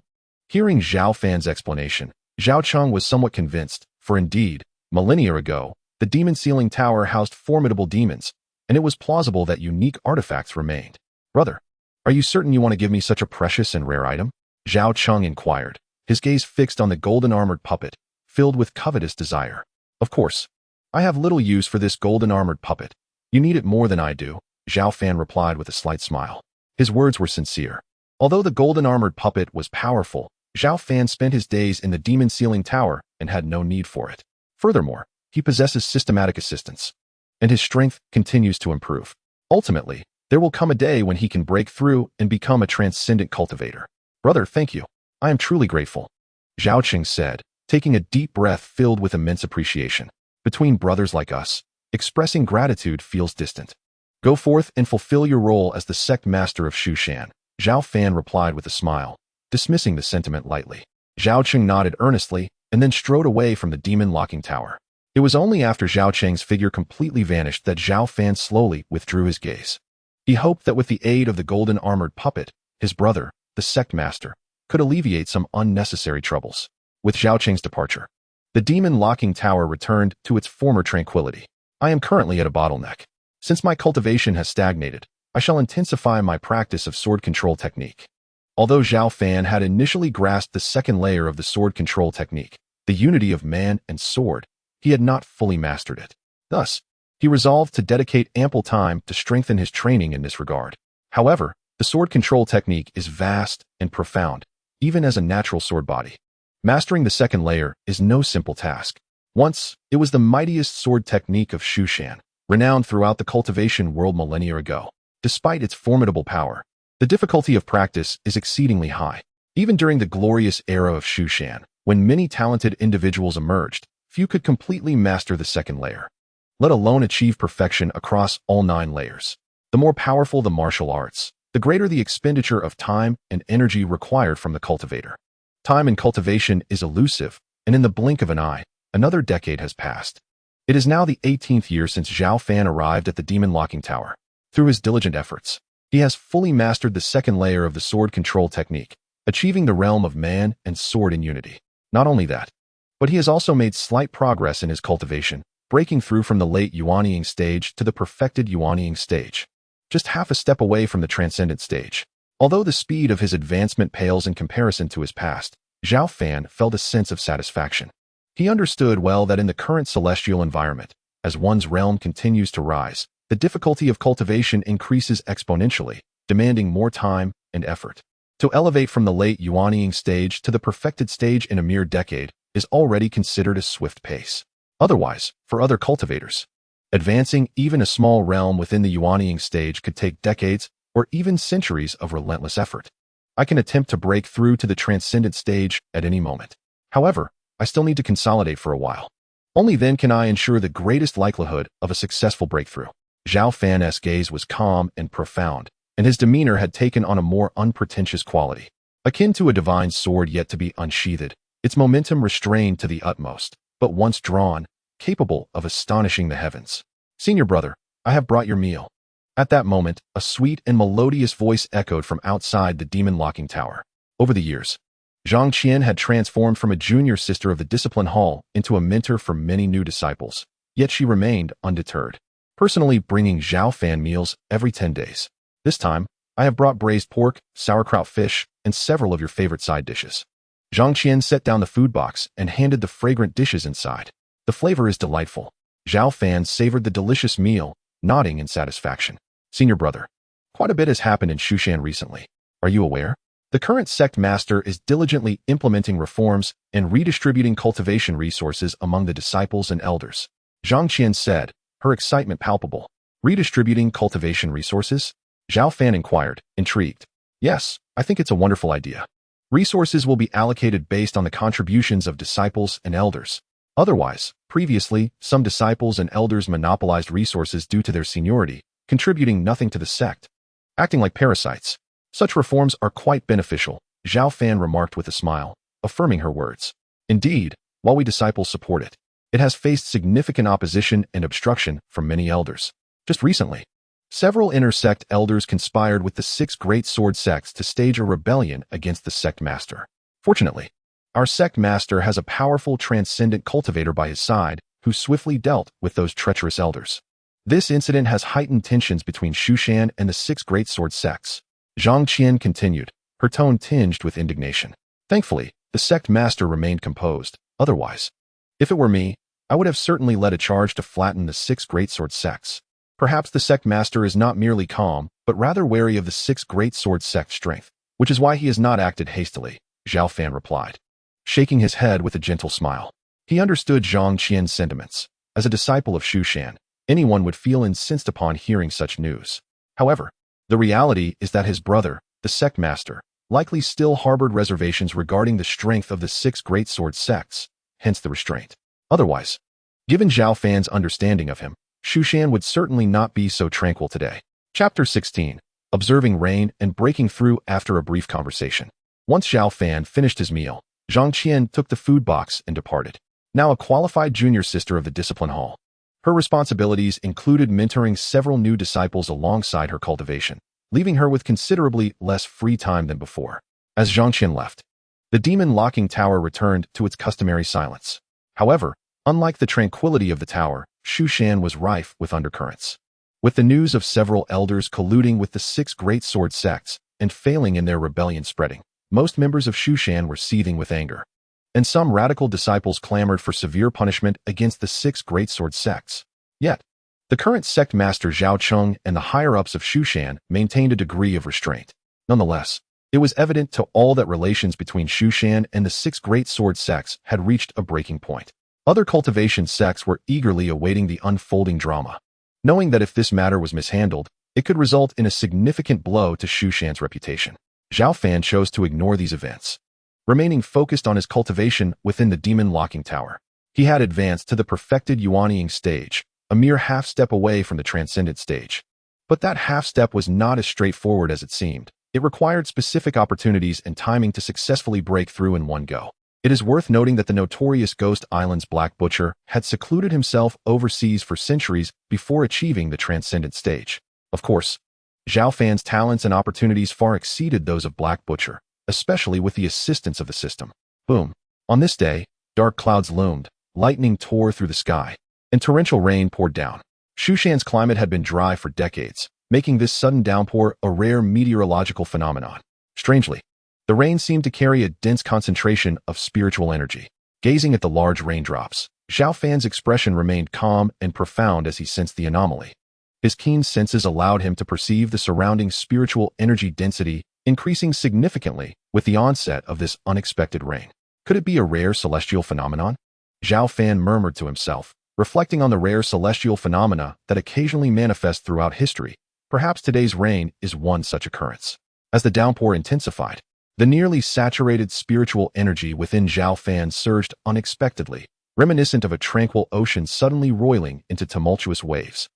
Hearing Zhao Fan's explanation, Zhao Cheng was somewhat convinced, for indeed, millennia ago, the Demon-Slaying Tower housed formidable demons, and it was plausible that unique artifacts remained. Brother, are you certain you want to give me such a precious and rare item? Zhao Cheng inquired, his gaze fixed on the golden armored puppet, filled with covetous desire. Of course. I have little use for this golden armored puppet. You need it more than I do, Zhao Fan replied with a slight smile. His words were sincere. Although the golden armored puppet was powerful, Zhao Fan spent his days in the Demon-Slaying Tower and had no need for it. Furthermore, he possesses systematic assistance, and his strength continues to improve. Ultimately, there will come a day when he can break through and become a transcendent cultivator. Brother, thank you. I am truly grateful, Zhao Cheng said, taking a deep breath filled with immense appreciation. Between brothers like us, expressing gratitude feels distant. Go forth and fulfill your role as the sect master of Shushan, Zhao Fan replied with a smile, dismissing the sentiment lightly. Zhao Cheng nodded earnestly and then strode away from the demon-locking tower. It was only after Zhao Cheng's figure completely vanished that Zhao Fan slowly withdrew his gaze. He hoped that with the aid of the golden armored puppet, his brother, the sect master, could alleviate some unnecessary troubles. With Zhao Cheng's departure, the demon-locking tower returned to its former tranquility. I am currently at a bottleneck. Since my cultivation has stagnated, I shall intensify my practice of sword control technique. Although Zhao Fan had initially grasped the second layer of the sword control technique, the unity of man and sword, he had not fully mastered it. Thus, he resolved to dedicate ample time to strengthen his training in this regard. However, the sword control technique is vast and profound, even as a natural sword body. Mastering the second layer is no simple task. Once, it was the mightiest sword technique of Shu Shan, renowned throughout the cultivation world millennia ago. Despite its formidable power, the difficulty of practice is exceedingly high. Even during the glorious era of Shu Shan, when many talented individuals emerged, few could completely master the second layer, let alone achieve perfection across all 9 layers. The more powerful the martial arts, the greater the expenditure of time and energy required from the cultivator. Time in cultivation is elusive, and in the blink of an eye, another decade has passed. It is now the 18th year since Zhao Fan arrived at the Demon-Locking Tower. Through his diligent efforts, he has fully mastered the second layer of the sword control technique, achieving the realm of man and sword in unity. Not only that, but he has also made slight progress in his cultivation, breaking through from the late Yuanying stage to the perfected Yuanying stage, just half a step away from the transcendent stage. Although the speed of his advancement pales in comparison to his past, Zhao Fan felt a sense of satisfaction. He understood well that in the current celestial environment, as one's realm continues to rise, the difficulty of cultivation increases exponentially, demanding more time and effort. To elevate from the late Yuanying stage to the perfected stage in a mere decade is already considered a swift pace. Otherwise, for other cultivators, advancing even a small realm within the Yuanying stage could take decades or even centuries of relentless effort. I can attempt to break through to the transcendent stage at any moment. However, I still need to consolidate for a while. Only then can I ensure the greatest likelihood of a successful breakthrough. Zhao Fan's gaze was calm and profound, and his demeanor had taken on a more unpretentious quality. Akin to a divine sword yet to be unsheathed, its momentum restrained to the utmost, but once drawn, capable of astonishing the heavens. "Senior brother, I have brought your meal." At that moment, a sweet and melodious voice echoed from outside the demon-locking tower. Over the years, Zhang Qian had transformed from a junior sister of the discipline hall into a mentor for many new disciples, yet she remained undeterred, personally bringing Zhao Fan meals every 10 days. "This time, I have brought braised pork, sauerkraut fish, and several of your favorite side dishes." Zhang Qian set down the food box and handed the fragrant dishes inside. "The flavor is delightful." Zhao Fan savored the delicious meal, nodding in satisfaction. "Senior brother, quite a bit has happened in Shu Shan recently. Are you aware? The current sect master is diligently implementing reforms and redistributing cultivation resources among the disciples and elders." Zhang Qian said, her excitement palpable. "Redistributing cultivation resources?" Zhao Fan inquired, intrigued. "Yes, I think it's a wonderful idea. Resources will be allocated based on the contributions of disciples and elders. Otherwise, previously, some disciples and elders monopolized resources due to their seniority, contributing nothing to the sect, acting like parasites. Such reforms are quite beneficial," Zhao Fan remarked with a smile, affirming her words. "Indeed, while we disciples support it, it has faced significant opposition and obstruction from many elders. Just recently, several inter-sect elders conspired with the 6 great sword sects to stage a rebellion against the sect master. Fortunately, our sect master has a powerful transcendent cultivator by his side who swiftly dealt with those treacherous elders. This incident has heightened tensions between Shu Shan and the 6 great sword sects." Zhang Qian continued, her tone tinged with indignation. "Thankfully, the sect master remained composed. Otherwise, if it were me, I would have certainly led a charge to flatten the 6 great sword sects. Perhaps the sect master is not merely calm, but rather wary of the 6 great sword sect strength, which is why he has not acted hastily," Zhao Fan replied, shaking his head with a gentle smile. He understood Zhang Qian's sentiments. As a disciple of Shu Shan, anyone would feel incensed upon hearing such news. However, the reality is that his brother, the sect master, likely still harbored reservations regarding the strength of the 6 great sword sects, hence the restraint. Otherwise, given Zhao Fan's understanding of him, Shu Shan would certainly not be so tranquil today. Chapter 16. Observing rain and breaking through after a brief conversation. Once Zhao Fan finished his meal, Zhang Qian took the food box and departed. Now a qualified junior sister of the discipline hall, her responsibilities included mentoring several new disciples alongside her cultivation, leaving her with considerably less free time than before. As Zhang Qian left, the demon-locking tower returned to its customary silence. However, unlike the tranquility of the tower, Shu Shan was rife with undercurrents. With the news of several elders colluding with the 6 great sword sects, and failing in their rebellion spreading. Most members of Shushan were seething with anger, and some radical disciples clamored for severe punishment against the 6 great sword sects. Yet, the current sect master Zhao Cheng and the higher-ups of Shushan maintained a degree of restraint. Nonetheless, it was evident to all that relations between Shushan and the 6 great sword sects had reached a breaking point. Other cultivation sects were eagerly awaiting the unfolding drama, knowing that if this matter was mishandled, it could result in a significant blow to Shushan's reputation. Zhao Fan chose to ignore these events, remaining focused on his cultivation within the demon-locking tower. He had advanced to the perfected Yuanying stage, a mere half-step away from the transcendent stage. But that half-step was not as straightforward as it seemed. It required specific opportunities and timing to successfully break through in one go. It is worth noting that the notorious Ghost Island's Black Butcher had secluded himself overseas for centuries before achieving the transcendent stage. Of course, Zhao Fan's talents and opportunities far exceeded those of Black Butcher, especially with the assistance of the system. Boom. On this day, dark clouds loomed, lightning tore through the sky, and torrential rain poured down. Shushan's climate had been dry for decades, making this sudden downpour a rare meteorological phenomenon. Strangely, the rain seemed to carry a dense concentration of spiritual energy. Gazing at the large raindrops, Zhao Fan's expression remained calm and profound as he sensed the anomaly. His keen senses allowed him to perceive the surrounding spiritual energy density increasing significantly with the onset of this unexpected rain. Could it be a rare celestial phenomenon? Zhao Fan murmured to himself, reflecting on the rare celestial phenomena that occasionally manifest throughout history. Perhaps today's rain is one such occurrence. As the downpour intensified, the nearly saturated spiritual energy within Zhao Fan surged unexpectedly, reminiscent of a tranquil ocean suddenly roiling into tumultuous waves.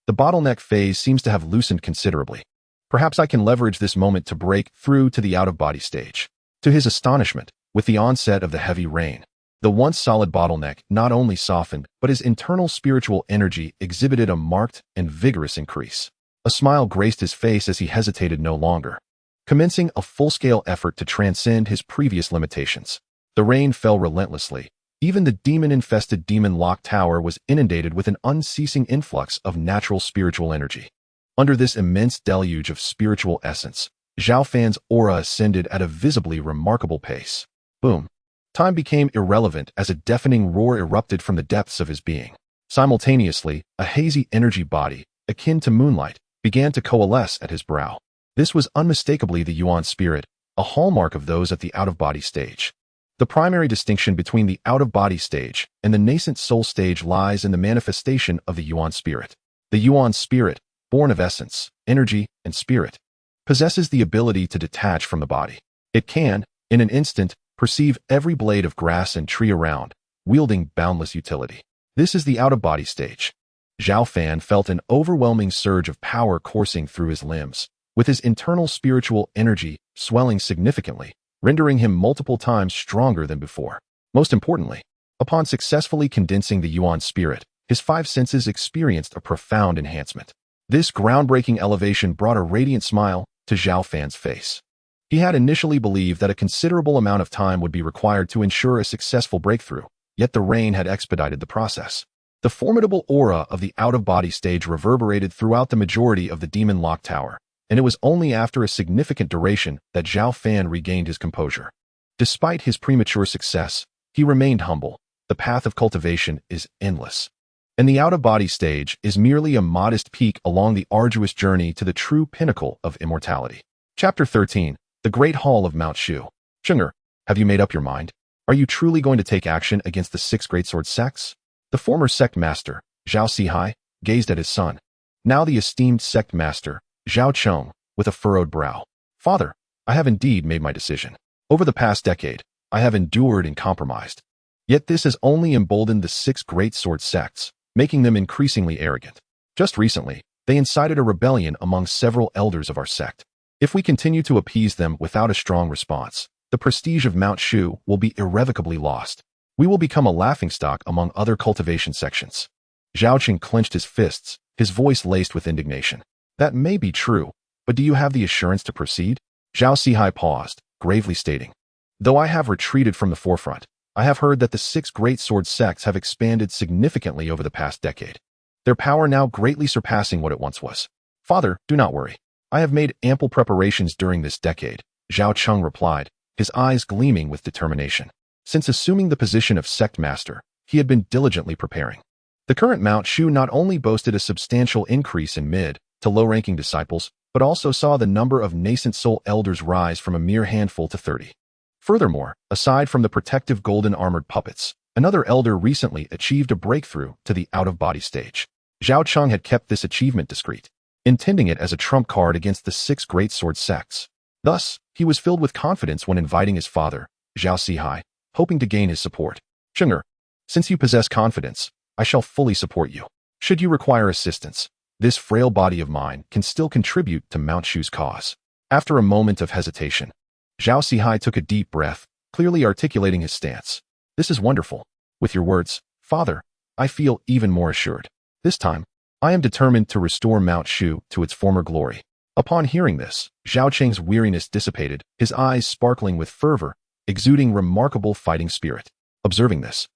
The bottleneck phase seems to have loosened considerably. Perhaps I can leverage this moment to break through to the out-of-body stage. To his astonishment, with the onset of the heavy rain, the once solid bottleneck not only softened, but his internal spiritual energy exhibited a marked and vigorous increase. A smile graced his face as he hesitated no longer, commencing a full-scale effort to transcend his previous limitations. The rain fell relentlessly. Even the demon-infested demon-locked tower was inundated with an unceasing influx of natural spiritual energy. Under this immense deluge of spiritual essence, Zhao Fan's aura ascended at a visibly remarkable pace. Boom. Time became irrelevant as a deafening roar erupted from the depths of his being. Simultaneously, a hazy energy body, akin to moonlight, began to coalesce at his brow. This was unmistakably the Yuan spirit, a hallmark of those at the out-of-body stage. The primary distinction between the out-of-body stage and the nascent soul stage lies in the manifestation of the Yuan spirit. The Yuan spirit, born of essence, energy, and spirit, possesses the ability to detach from the body. It can, in an instant, perceive every blade of grass and tree around, wielding boundless utility. This is the out-of-body stage. Zhao Fan felt an overwhelming surge of power coursing through his limbs, with his internal spiritual energy swelling significantly, rendering him multiple times stronger than before. Most importantly, upon successfully condensing the Yuan spirit, his 5 senses experienced a profound enhancement. This groundbreaking elevation brought a radiant smile to Zhao Fan's face. He had initially believed that a considerable amount of time would be required to ensure a successful breakthrough, yet the rain had expedited the process. The formidable aura of the out-of-body stage reverberated throughout the majority of the demon-locked tower, and it was only after a significant duration that Zhao Fan regained his composure. Despite his premature success, he remained humble. The path of cultivation is endless, and the out-of-body stage is merely a modest peak along the arduous journey to the true pinnacle of immortality. Chapter 13. The Great Hall of Mount Shu. Cheng'er, have you made up your mind? Are you truly going to take action against the 6 great sword sects? The former sect master, Zhao Sihai, gazed at his son, now the esteemed sect master, Zhao Cheng, with a furrowed brow. Father, I have indeed made my decision. Over the past decade, I have endured and compromised. Yet this has only emboldened the 6 great sword sects, making them increasingly arrogant. Just recently, they incited a rebellion among several elders of our sect. If we continue to appease them without a strong response, the prestige of Mount Shu will be irrevocably lost. We will become a laughingstock among other cultivation sections. Zhao Qing clenched his fists, his voice laced with indignation. That may be true, but do you have the assurance to proceed? Zhao Sihai paused, gravely stating, though I have retreated from the forefront, I have heard that the 6 great sword sects have expanded significantly over the past decade, their power now greatly surpassing what it once was. Father, do not worry. I have made ample preparations during this decade, Zhao Cheng replied, his eyes gleaming with determination. Since assuming the position of sect master, he had been diligently preparing. The current Mount Shu not only boasted a substantial increase in mid to low-ranking disciples, but also saw the number of nascent soul elders rise from a mere handful to 30. Furthermore, aside from the protective golden armored puppets, another elder recently achieved a breakthrough to the out-of-body stage. Zhao Cheng had kept this achievement discreet, intending it as a trump card against the 6 great sword sects. Thus, he was filled with confidence when inviting his father, Zhao Sihai, hoping to gain his support. Cheng'er, since you possess confidence, I shall fully support you. Should you require assistance, this frail body of mine can still contribute to Mount Shu's cause. After a moment of hesitation, Zhao Sihai took a deep breath, clearly articulating his stance. This is wonderful. With your words, Father, I feel even more assured. This time, I am determined to restore Mount Shu to its former glory. Upon hearing this, Zhao Cheng's weariness dissipated, his eyes sparkling with fervor, exuding remarkable fighting spirit. Observing this,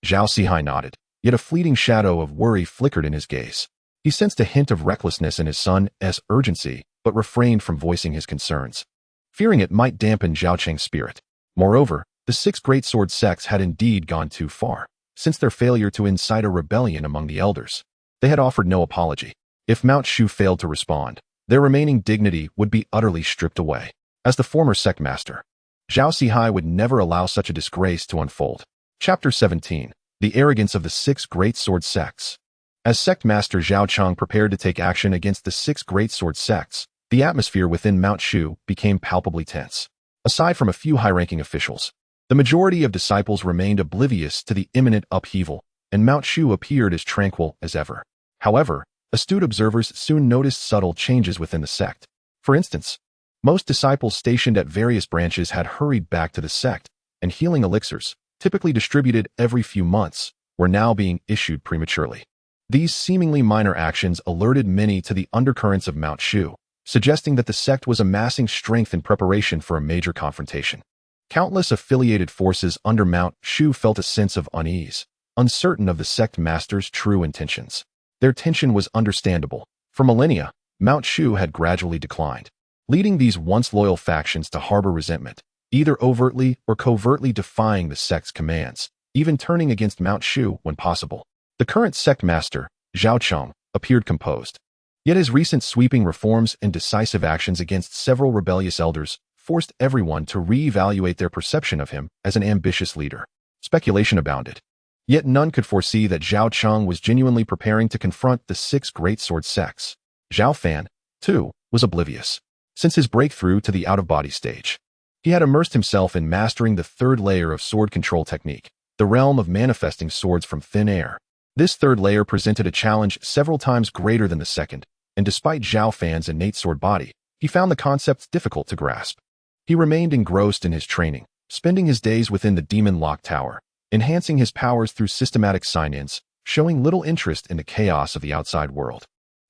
Zhao Sihai nodded, yet a fleeting shadow of worry flickered in his gaze. He sensed a hint of recklessness in his son's urgency, but refrained from voicing his concerns, fearing it might dampen Zhao Cheng's spirit. Moreover, the 6 great sword sects had indeed gone too far. Since their failure to incite a rebellion among the elders, they had offered no apology. If Mount Shu failed to respond, their remaining dignity would be utterly stripped away. As the former sect master, Zhao Sihai would never allow such a disgrace to unfold. Chapter 17. The Arrogance of the 6 Great Sword Sects. As sect master Zhao Cheng prepared to take action against the 6 great sword sects, the atmosphere within Mount Shu became palpably tense. Aside from a few high-ranking officials, the majority of disciples remained oblivious to the imminent upheaval, and Mount Shu appeared as tranquil as ever. However, astute observers soon noticed subtle changes within the sect. For instance, most disciples stationed at various branches had hurried back to the sect, and healing elixirs, typically distributed every few months, were now being issued prematurely. These seemingly minor actions alerted many to the undercurrents of Mount Shu, suggesting that the sect was amassing strength in preparation for a major confrontation. Countless affiliated forces under Mount Shu felt a sense of unease, uncertain of the sect master's true intentions. Their tension was understandable. For millennia, Mount Shu had gradually declined, leading these once loyal factions to harbor resentment, either overtly or covertly defying the sect's commands, even turning against Mount Shu when possible. The current sect master, Zhao Cheng, appeared composed. Yet his recent sweeping reforms and decisive actions against several rebellious elders forced everyone to re-evaluate their perception of him as an ambitious leader. Speculation abounded. Yet none could foresee that Zhao Cheng was genuinely preparing to confront the 6 great sword sects. Zhao Fan, too, was oblivious. Since his breakthrough to the out-of-body stage, he had immersed himself in mastering the 3rd layer of sword control technique, the realm of manifesting swords from thin air. This 3rd layer presented a challenge several times greater than the 2nd, and despite Zhao Fan's innate sword body, he found the concepts difficult to grasp. He remained engrossed in his training, spending his days within the Demon Lock Tower, enhancing his powers through systematic sign-ins, showing little interest in the chaos of the outside world.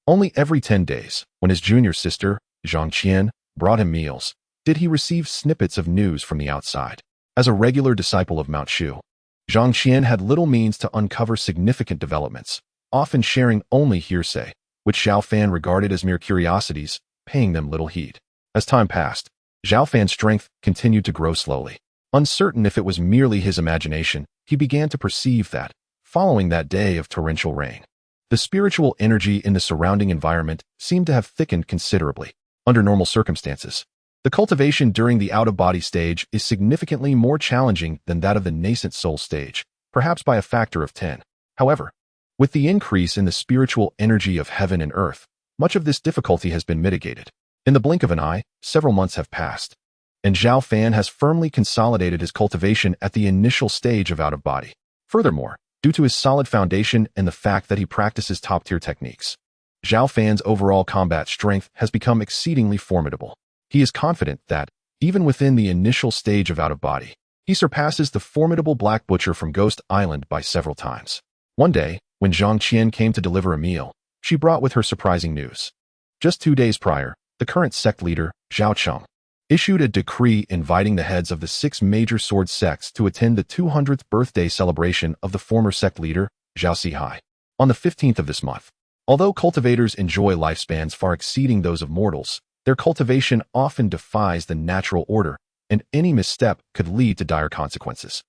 Only every 10 days, when his junior sister, Zhang Qian, brought him meals, did he receive snippets of news from the outside. As a regular disciple of Mount Shu, Zhang Qian had little means to uncover significant developments, often sharing only hearsay, which Zhao Fan regarded as mere curiosities, paying them little heed. As time passed, Zhao Fan's strength continued to grow slowly. Uncertain if it was merely his imagination, he began to perceive that, following that day of torrential rain, the spiritual energy in the surrounding environment seemed to have thickened considerably. Under normal circumstances, the cultivation during the out-of-body stage is significantly more challenging than that of the nascent soul stage, perhaps by a factor of 10. However, with the increase in the spiritual energy of heaven and earth, much of this difficulty has been mitigated. In the blink of an eye, several months have passed, and Zhao Fan has firmly consolidated his cultivation at the initial stage of out-of-body. Furthermore, due to his solid foundation and the fact that he practices top-tier techniques, Zhao Fan's overall combat strength has become exceedingly formidable. He is confident that, even within the initial stage of out-of-body, he surpasses the formidable Black Butcher from Ghost Island by several times. One day, when Zhang Qian came to deliver a meal, she brought with her surprising news. Just 2 days prior, the current sect leader, Zhao Cheng, issued a decree inviting the heads of the 6 major sword sects to attend the 200th birthday celebration of the former sect leader, Zhao Sihai, on the 15th of this month. Although cultivators enjoy lifespans far exceeding those of mortals, Their cultivation often defies the natural order, and any misstep could lead to dire consequences.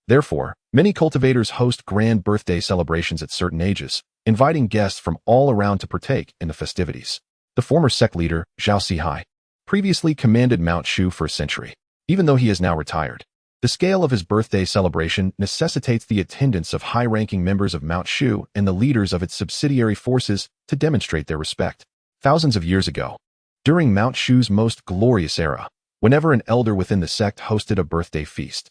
Therefore, many cultivators host grand birthday celebrations at certain ages, inviting guests from all around to partake in the festivities. The former sect leader, Zhao Fan, previously commanded Mount Shu for a century. Even though he is now retired, the scale of his birthday celebration necessitates the attendance of high-ranking members of Mount Shu and the leaders of its subsidiary forces to demonstrate their respect. Thousands of years ago, during Mount Shu's most glorious era, whenever an elder within the sect hosted a birthday feast,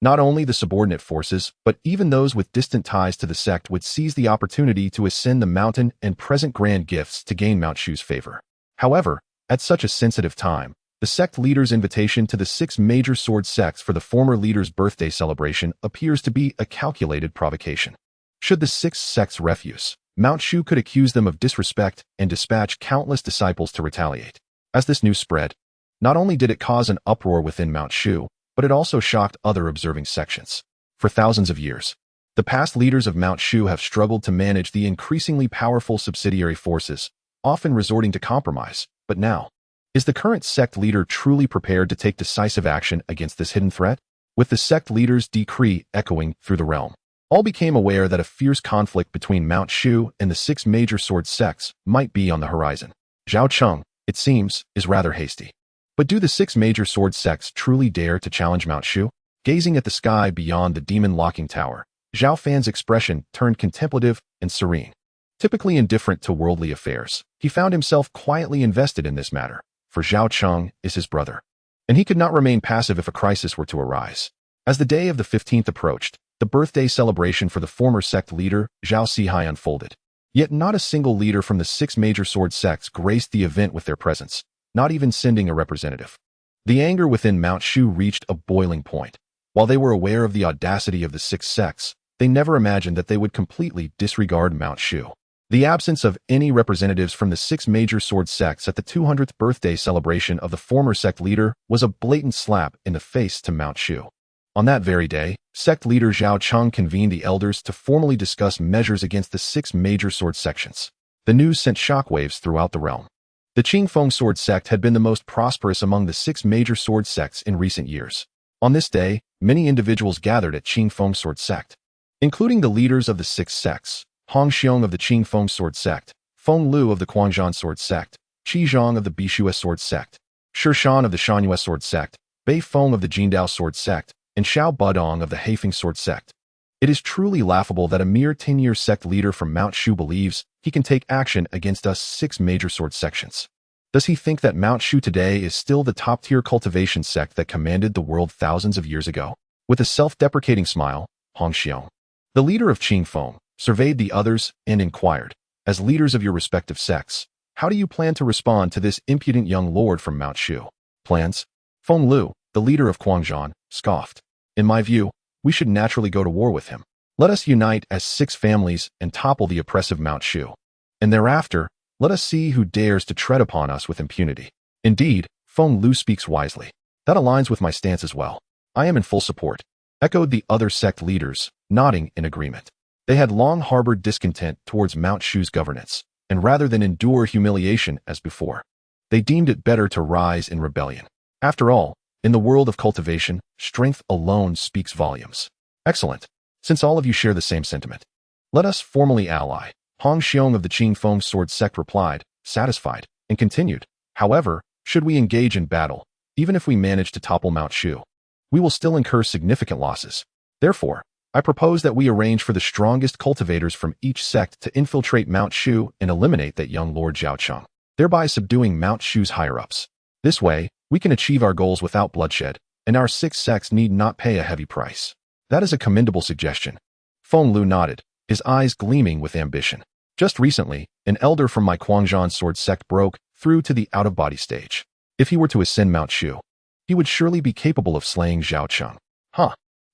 not only the subordinate forces, but even those with distant ties to the sect would seize the opportunity to ascend the mountain and present grand gifts to gain Mount Shu's favor. However, at such a sensitive time, the sect leader's invitation to the 6 major sword sects for the former leader's birthday celebration appears to be a calculated provocation. Should the 6 sects refuse, Mount Shu could accuse them of disrespect and dispatch countless disciples to retaliate. As this news spread, not only did it cause an uproar within Mount Shu, but it also shocked other observing sections. For thousands of years, the past leaders of Mount Shu have struggled to manage the increasingly powerful subsidiary forces, often resorting to compromise. But now, is the current sect leader truly prepared to take decisive action against this hidden threat? With the sect leader's decree echoing through the realm, all became aware that a fierce conflict between Mount Shu and the 6 major sword sects might be on the horizon. Zhao Cheng, it seems, is rather hasty. But do the 6 major sword sects truly dare to challenge Mount Shu? Gazing at the sky beyond the demon-locking tower, Zhao Fan's expression turned contemplative and serene. Typically indifferent to worldly affairs, he found himself quietly invested in this matter. For Zhao Cheng is his brother, and he could not remain passive if a crisis were to arise. As the day of the 15th approached, the birthday celebration for the former sect leader, Zhao Fan, unfolded. Yet not a single leader from the 6 major sword sects graced the event with their presence, not even sending a representative. The anger within Mount Shu reached a boiling point. While they were aware of the audacity of the 6 sects, they never imagined that they would completely disregard Mount Shu. The absence of any representatives from the 6 major sword sects at the 200th birthday celebration of the former sect leader was a blatant slap in the face to Mount Shu. On that very day, sect leader Zhao Cheng convened the elders to formally discuss measures against the 6 major sword sections. The news sent shockwaves throughout the realm. The Qingfeng sword sect had been the most prosperous among the 6 major sword sects in recent years. On this day, many individuals gathered at Qingfeng sword sect, including the leaders of the 6 sects. Hong Xiong of the Qingfeng sword sect, Feng Lu of the Quanzhan sword sect, Qi Zhang of the Bishua sword sect, Shi Shan of the Shanhua sword sect, Bei Feng of the Jindao sword sect, and Xiao Budong of the Heifeng sword sect. It is truly laughable that a mere 10-year sect leader from Mount Shu believes he can take action against us 6 major sword sections. Does he think that Mount Shu today is still the top-tier cultivation sect that commanded the world thousands of years ago? With a self-deprecating smile, Hong Xiong, the leader of Qingfeng, surveyed the others and inquired, as leaders of your respective sects, how do you plan to respond to this impudent young lord from Mount Shu? Plans? Feng Lu, the leader of Quanzhan, scoffed. In my view, we should naturally go to war with him. Let us unite as 6 families and topple the oppressive Mount Shu. And thereafter, let us see who dares to tread upon us with impunity. Indeed, Feng Lu speaks wisely. That aligns with my stance as well. I am in full support, echoed the other sect leaders, nodding in agreement. They had long harbored discontent towards Mount Shu's governance, and rather than endure humiliation as before, they deemed it better to rise in rebellion. After all, in the world of cultivation, strength alone speaks volumes. Excellent. Since all of you share the same sentiment, let us formally ally. Hong Xiong of the Qingfeng sword sect replied, satisfied, and continued. However, should we engage in battle, even if we manage to topple Mount Shu, we will still incur significant losses. Therefore, I propose that we arrange for the strongest cultivators from each sect to infiltrate Mount Shu and eliminate that young Lord Zhao Cheng, thereby subduing Mount Shu's higher-ups. This way, we can achieve our goals without bloodshed, and our 6 sects need not pay a heavy price. That is a commendable suggestion. Feng Lu nodded, his eyes gleaming with ambition. Just recently, an elder from my Quanzhan sword sect broke through to the out-of-body stage. If he were to ascend Mount Shu, he would surely be capable of slaying Zhao Cheng.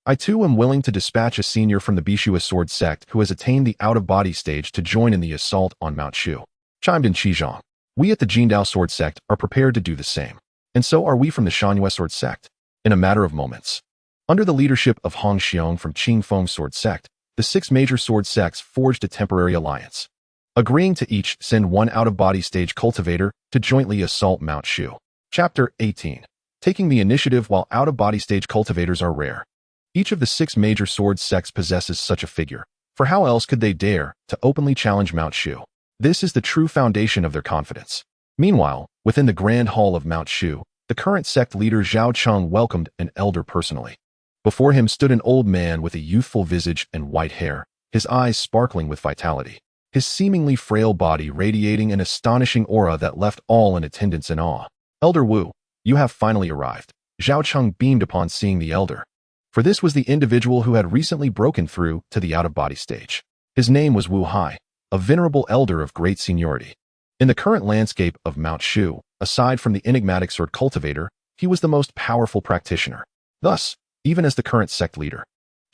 I too am willing to dispatch a senior from the Bishua sword sect who has attained the out-of-body stage to join in the assault on Mount Shu, chimed in Qi Zhang. We at the Jindao sword sect are prepared to do the same, and so are we from the Shanhua sword sect. In a matter of moments, under the leadership of Hong Xiong from Qingfeng sword sect, the 6 major sword sects forged a temporary alliance. agreeing to each send one out-of-body stage cultivator to jointly assault Mount Shu. Chapter 18. Taking the initiative while out-of-body stage cultivators are rare. Each of the 6 major sword sects possesses such a figure, for how else could they dare to openly challenge Mount Shu? This is the true foundation of their confidence. Meanwhile, within the Grand Hall of Mount Shu, the current sect leader Zhao Cheng welcomed an elder personally. Before him stood an old man with a youthful visage and white hair, his eyes sparkling with vitality, his seemingly frail body radiating an astonishing aura that left all in attendance in awe. Elder Wu, you have finally arrived. Zhao Cheng beamed upon seeing the elder. For this was the individual who had recently broken through to the out-of-body stage. His name was Wu Hai, a venerable elder of great seniority. In the current landscape of Mount Shu, aside from the enigmatic sword cultivator, he was the most powerful practitioner. Thus, even as the current sect leader,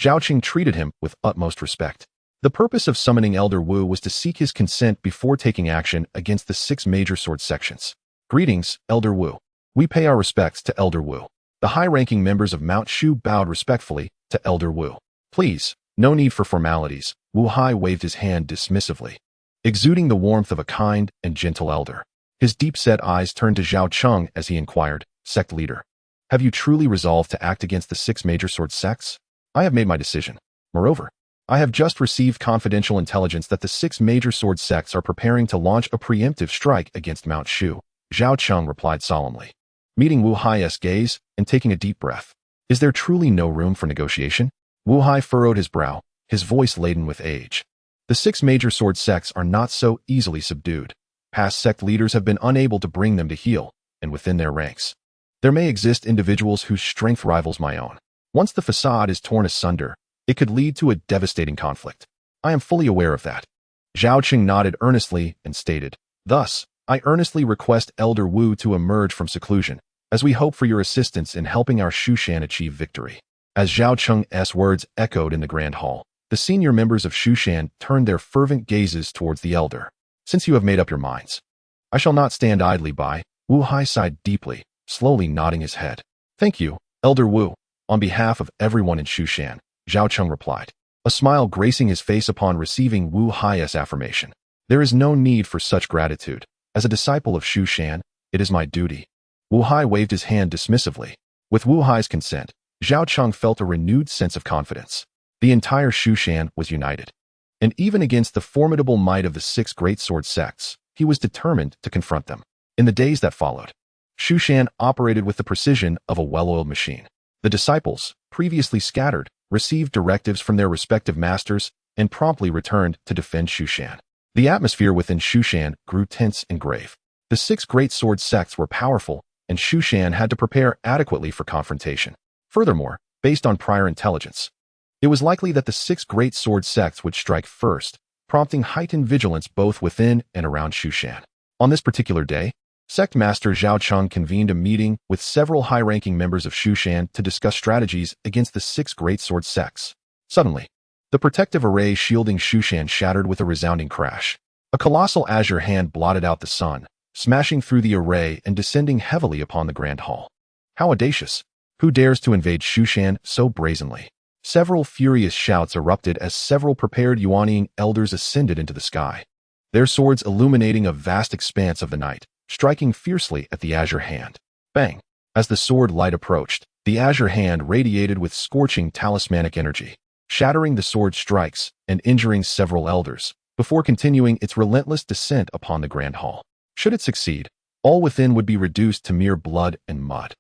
Zhao Qing treated him with utmost respect. The purpose of summoning Elder Wu was to seek his consent before taking action against the 6 major sword sections. Greetings, Elder Wu. We pay our respects to Elder Wu. The high-ranking members of Mount Shu bowed respectfully to Elder Wu. Please, no need for formalities. Wu Hai waved his hand dismissively, exuding the warmth of a kind and gentle elder. His deep-set eyes turned to Zhao Cheng as he inquired, Sect leader, have you truly resolved to act against the 6 major sword sects? I have made my decision. Moreover, I have just received confidential intelligence that the 6 major sword sects are preparing to launch a preemptive strike against Mount Shu. Zhao Cheng replied solemnly, meeting Wu Hai's gaze and taking a deep breath. Is there truly no room for negotiation? Wu Hai furrowed his brow, his voice laden with age. The 6 major sword sects are not so easily subdued. Past sect leaders have been unable to bring them to heel, and within their ranks, there may exist individuals whose strength rivals my own. Once the facade is torn asunder, it could lead to a devastating conflict. I am fully aware of that. Zhao Qing nodded earnestly and stated, thus, I earnestly request Elder Wu to emerge from seclusion, as we hope for your assistance in helping our Shushan achieve victory. As Zhao Cheng's words echoed in the Grand Hall, the senior members of Shushan turned their fervent gazes towards the elder. Since you have made up your minds, I shall not stand idly by. Wu Hai sighed deeply, slowly nodding his head. Thank you, Elder Wu. On behalf of everyone in Shushan, Zhao Cheng replied, a smile gracing his face upon receiving Wu Hai's affirmation. There is no need for such gratitude. As a disciple of Shushan, it is my duty. Wu Hai waved his hand dismissively. With Wu Hai's consent, Zhao Cheng felt a renewed sense of confidence. The entire Shushan was united. And even against the formidable might of the 6 great sword sects, he was determined to confront them. In the days that followed, Shushan operated with the precision of a well-oiled machine. The disciples, previously scattered, received directives from their respective masters and promptly returned to defend Shushan. The atmosphere within Shushan grew tense and grave. The 6 great sword sects were powerful, and Shushan had to prepare adequately for confrontation. Furthermore, based on prior intelligence, it was likely that the 6 great sword sects would strike first, prompting heightened vigilance both within and around Shushan. On this particular day, Sect Master Zhao Cheng convened a meeting with several high-ranking members of Shushan to discuss strategies against the 6 great sword sects. Suddenly, the protective array shielding Shushan shattered with a resounding crash. A colossal azure hand blotted out the sun, smashing through the array and descending heavily upon the Grand Hall. How audacious! Who dares to invade Shushan so brazenly? Several furious shouts erupted as several prepared Yuanian elders ascended into the sky, their swords illuminating a vast expanse of the night, striking fiercely at the azure hand. Bang! As the sword light approached, the azure hand radiated with scorching talismanic energy, shattering the sword strikes and injuring several elders, before continuing its relentless descent upon the Grand Hall. Should it succeed, all within would be reduced to mere blood and mud.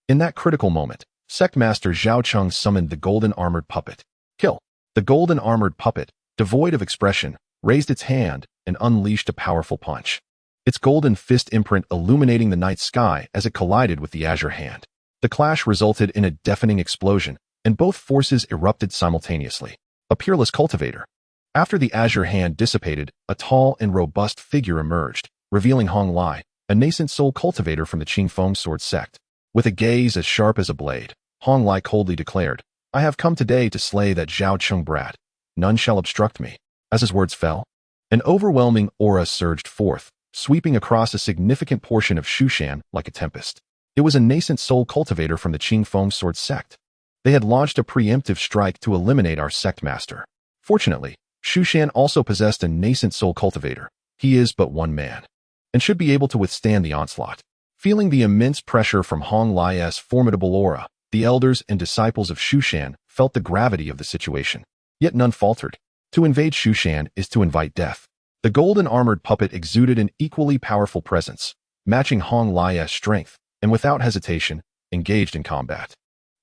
In that critical moment, Sect Master Zhao Cheng summoned the golden armored puppet. Kill! The golden armored puppet, devoid of expression, raised its hand and unleashed a powerful punch, its golden fist imprint illuminating the night sky as it collided with the azure hand. The clash resulted in a deafening explosion, and both forces erupted simultaneously. A peerless cultivator. After the azure hand dissipated, a tall and robust figure emerged, revealing Hong Lai, a nascent soul cultivator from the Qingfeng sword sect. With a gaze as sharp as a blade, Hong Lai coldly declared, I have come today to slay that Zhao Cheng brat. None shall obstruct me. As his words fell, an overwhelming aura surged forth, sweeping across a significant portion of Shushan like a tempest. It was a nascent soul cultivator from the Qingfeng sword sect. They had launched a preemptive strike to eliminate our sect master. Fortunately, Shu Shan also possessed a nascent soul cultivator. He is but one man, and should be able to withstand the onslaught. Feeling the immense pressure from Hong Lai's formidable aura, the elders and disciples of Shu Shan felt the gravity of the situation. Yet none faltered. To invade Shu Shan is to invite death. The golden armored puppet exuded an equally powerful presence, matching Hong Lai's strength, and without hesitation, engaged in combat.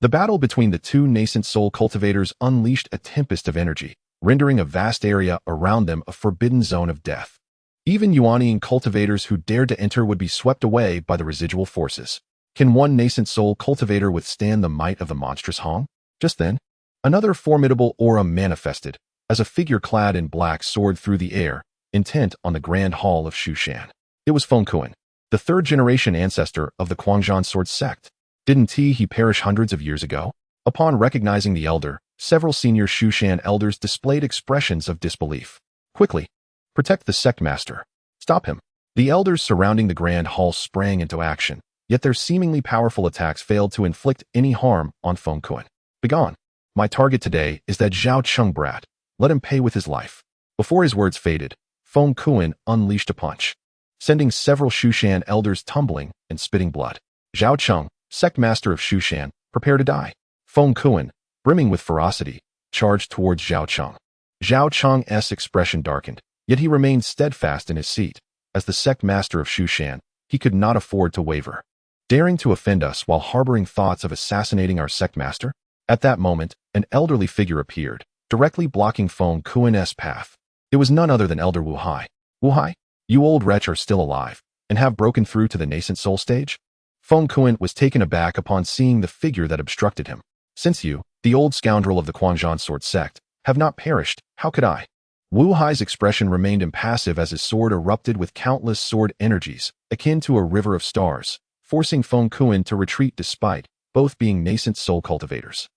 The battle between the two nascent soul cultivators unleashed a tempest of energy, rendering a vast area around them a forbidden zone of death. Even Yuanian cultivators who dared to enter would be swept away by the residual forces. Can one nascent soul cultivator withstand the might of the monstrous Hong? Just then, another formidable aura manifested, as a figure clad in black soared through the air, intent on the grand hall of Shu Shan. It was Feng Kuan, the third-generation ancestor of the Quanzhan sword sect. Didn't he perish hundreds of years ago? Upon recognizing the elder, several senior Shu Shan elders displayed expressions of disbelief. Quickly, protect the sect master. Stop him. The elders surrounding the grand hall sprang into action, yet their seemingly powerful attacks failed to inflict any harm on Feng Kuan. Begone. My target today is that Zhao Cheng brat. Let him pay with his life. Before his words faded, Feng Kuan unleashed a punch, sending several Shu Shan elders tumbling and spitting blood. Zhao Cheng, sect master of Shu Shan, prepare to die. Feng Kuan, brimming with ferocity, charged towards Zhao Cheng. Zhao Cheng's expression darkened, yet he remained steadfast in his seat. As the sect master of Shu Shan, he could not afford to waver. Daring to offend us while harboring thoughts of assassinating our sect master? At that moment, an elderly figure appeared, directly blocking Feng Kuan's path. It was none other than Elder Wu Hai. Wu Hai, you old wretch are still alive, and have broken through to the nascent soul stage? Feng Kuan was taken aback upon seeing the figure that obstructed him. Since you, the old scoundrel of the Quanzhan sword sect, have not perished, how could I? Wu Hai's expression remained impassive as his sword erupted with countless sword energies, akin to a river of stars, forcing Feng Kuan to retreat despite both being nascent soul cultivators.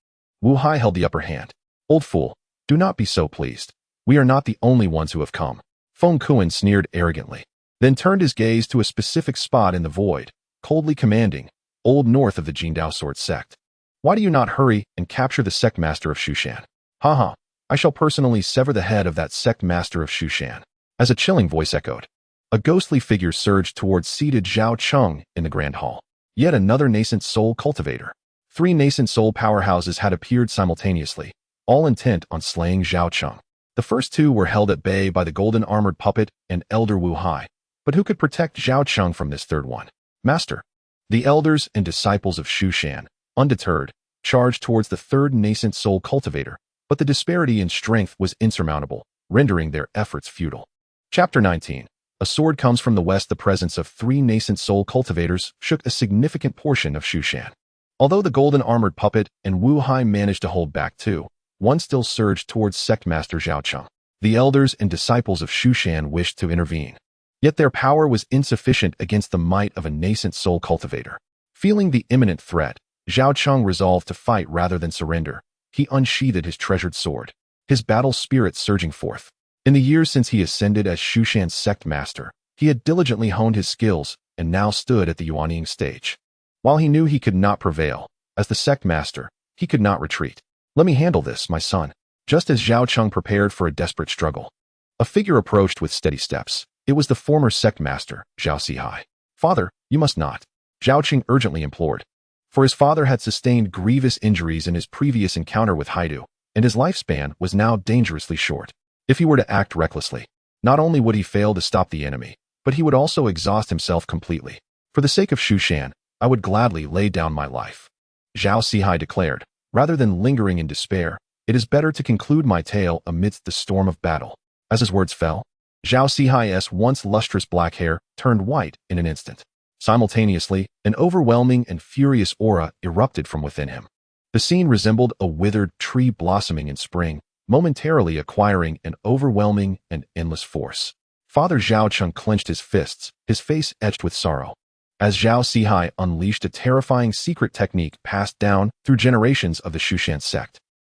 Wu Hai held the upper hand. Old fool, do not be so pleased. We are not the only ones who have come. Feng Kuan sneered arrogantly, then turned his gaze to a specific spot in the void, coldly commanding, old north of the Jingdao sword sect. Why do you not hurry and capture the sect master of Shu Shan? Ha! I shall personally sever the head of that sect master of Shu Shan. As a chilling voice echoed, a ghostly figure surged towards seated Zhao Cheng in the grand hall. Yet another nascent soul cultivator. 3 nascent soul powerhouses had appeared simultaneously, all intent on slaying Zhao Cheng. The first 2 were held at bay by the golden armored puppet and Elder Wu Hai, but who could protect Zhao Cheng from this third one? Master. The elders and disciples of Shu Shan, undeterred, charged towards the third nascent soul cultivator, but the disparity in strength was insurmountable, rendering their efforts futile. Chapter 19. A sword comes from the west. The presence of 3 nascent soul cultivators shook a significant portion of Shu Shan. Although the golden armored puppet and Wu Hai managed to hold back 2, one still surged towards sect master Zhao Cheng. The elders and disciples of Shu Shan wished to intervene, yet their power was insufficient against the might of a nascent soul cultivator. Feeling the imminent threat, Zhao Cheng resolved to fight rather than surrender. He unsheathed his treasured sword, his battle spirit surging forth. In the years since he ascended as Shu Shan's sect master, he had diligently honed his skills and now stood at the Yuanian stage. While he knew he could not prevail, as the sect master, he could not retreat. Let me handle this, my son. Just as Zhao Cheng prepared for a desperate struggle, a figure approached with steady steps. It was the former sect master, Zhao Sihai. Father, you must not. Zhao Cheng urgently implored. For his father had sustained grievous injuries in his previous encounter with Haidu, and his lifespan was now dangerously short. If he were to act recklessly, not only would he fail to stop the enemy, but he would also exhaust himself completely. For the sake of Shu Shan, I would gladly lay down my life. Zhao Sihai declared. Rather than lingering in despair, it is better to conclude my tale amidst the storm of battle. As his words fell, Zhao Sihai's once lustrous black hair turned white in an instant. Simultaneously, an overwhelming and furious aura erupted from within him. The scene resembled a withered tree blossoming in spring, momentarily acquiring an overwhelming and endless force. Father Zhao Cheng clenched his fists, his face etched with sorrow, as Zhao Sihai unleashed a terrifying secret technique passed down through generations of the Shu Shan sect.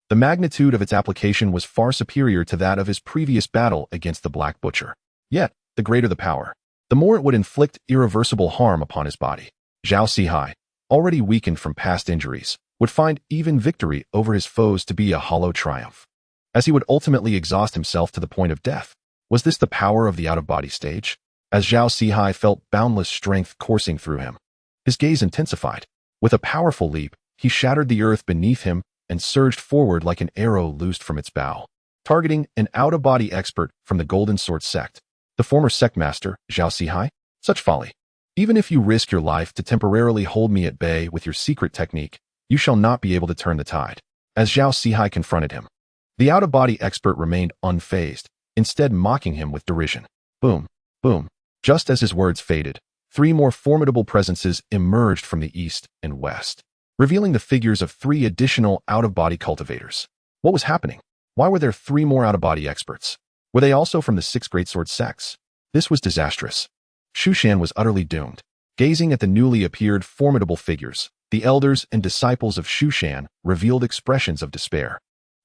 The magnitude of its application was far superior to that of his previous battle against the Black Butcher. Yet, the greater the power, the more it would inflict irreversible harm upon his body. Zhao Sihai, already weakened from past injuries, would find even victory over his foes to be a hollow triumph. as he would ultimately exhaust himself to the point of death. Was this the power of the out-of-body stage? As Zhao Sihai felt boundless strength coursing through him, his gaze intensified. With a powerful leap, he shattered the earth beneath him and surged forward like an arrow loosed from its bow, targeting an out-of-body expert from the Golden Sword sect. The former sect master, Zhao Sihai? Such folly. Even if you risk your life to temporarily hold me at bay with your secret technique, you shall not be able to turn the tide. As Zhao Sihai confronted him, the out-of-body expert remained unfazed, instead mocking him with derision. Boom, boom. Just as his words faded, 3 more formidable presences emerged from the east and west, revealing the figures of 3 additional out-of-body cultivators. What was happening? Why were there 3 more out-of-body experts? Were they also from the 6 greatsword sects? This was disastrous. Shu Shan was utterly doomed. Gazing at the newly appeared formidable figures, the elders and disciples of Shu Shan revealed expressions of despair.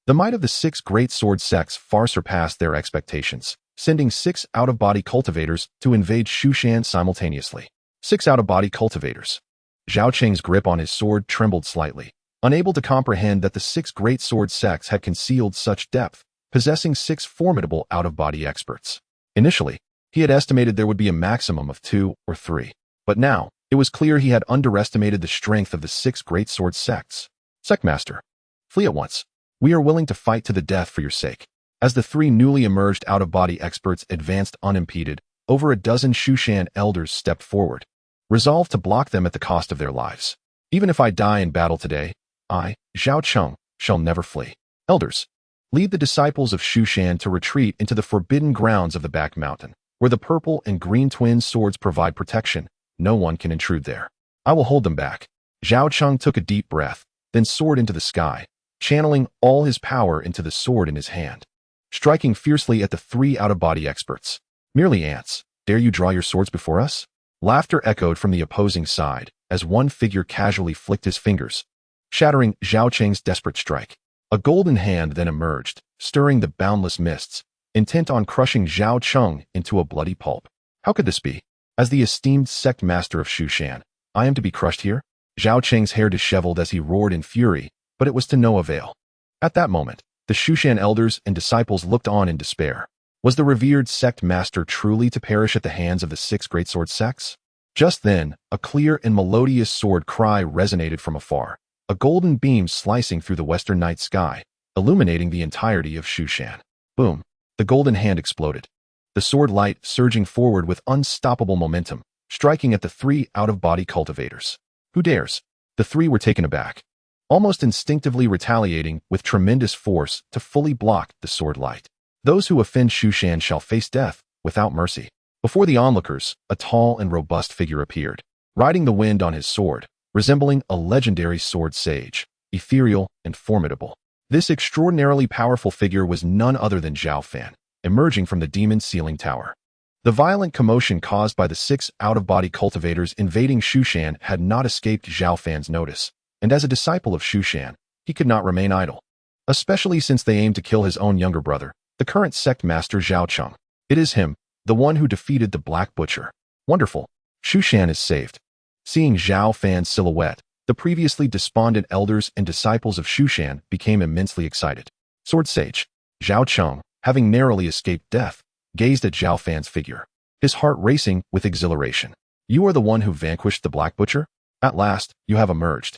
The might of the 6 greatsword sects far surpassed their expectations, sending 6 out-of-body cultivators to invade Shu Shan simultaneously. 6 out-of-body cultivators. Zhao Cheng's grip on his sword trembled slightly, unable to comprehend that the 6 greatsword sects had concealed such depth, possessing 6 formidable out-of-body experts. Initially, he had estimated there would be a maximum of 2 or 3, but now, it was clear he had underestimated the strength of the 6 greatsword sects. Sectmaster, flee at once. We are willing to fight to the death for your sake. As the 3 newly emerged out-of-body experts advanced unimpeded, over a dozen Shu Shan elders stepped forward, resolved to block them at the cost of their lives. Even if I die in battle today, I, Zhao Cheng, shall never flee. Elders, lead the disciples of Shu Shan to retreat into the forbidden grounds of the back mountain, where the purple and green twin swords provide protection. No one can intrude there. I will hold them back. Zhao Cheng took a deep breath, then soared into the sky, channeling all his power into the sword in his hand, striking fiercely at the 3 out-of-body experts. Merely ants, dare you draw your swords before us? Laughter echoed from the opposing side, as one figure casually flicked his fingers, shattering Zhao Cheng's desperate strike. A golden hand then emerged, stirring the boundless mists, intent on crushing Zhao Cheng into a bloody pulp. How could this be? As the esteemed sect master of Shu Shan, I am to be crushed here? Zhao Cheng's hair disheveled as he roared in fury, but it was to no avail. At that moment, the Shu Shan elders and disciples looked on in despair. Was the revered sect master truly to perish at the hands of the 6 greatsword sects? Just then, a clear and melodious sword cry resonated from afar, a golden beam slicing through the western night sky, illuminating the entirety of Shu Shan. Boom! The golden hand exploded, the sword light surging forward with unstoppable momentum, striking at the 3 out-of-body cultivators. Who dares? The 3 were taken aback, almost instinctively retaliating with tremendous force to fully block the sword light. Those who offend Shu Shan shall face death without mercy. Before the onlookers, a tall and robust figure appeared, riding the wind on his sword, resembling a legendary sword sage, ethereal and formidable. This extraordinarily powerful figure was none other than Zhao Fan, emerging from the demon ceiling tower. The violent commotion caused by the 6 out-of-body cultivators invading Shu Shan had not escaped Zhao Fan's notice, and as a disciple of Shu Shan, he could not remain idle, especially since they aimed to kill his own younger brother, the current sect master Zhao Cheng. It is him, the one who defeated the Black Butcher. Wonderful. Shu Shan is saved. Seeing Zhao Fan's silhouette, the previously despondent elders and disciples of Shu Shan became immensely excited. Sword Sage, Zhao Cheng, having narrowly escaped death, gazed at Zhao Fan's figure, his heart racing with exhilaration. You are the one who vanquished the Black Butcher? At last, you have emerged.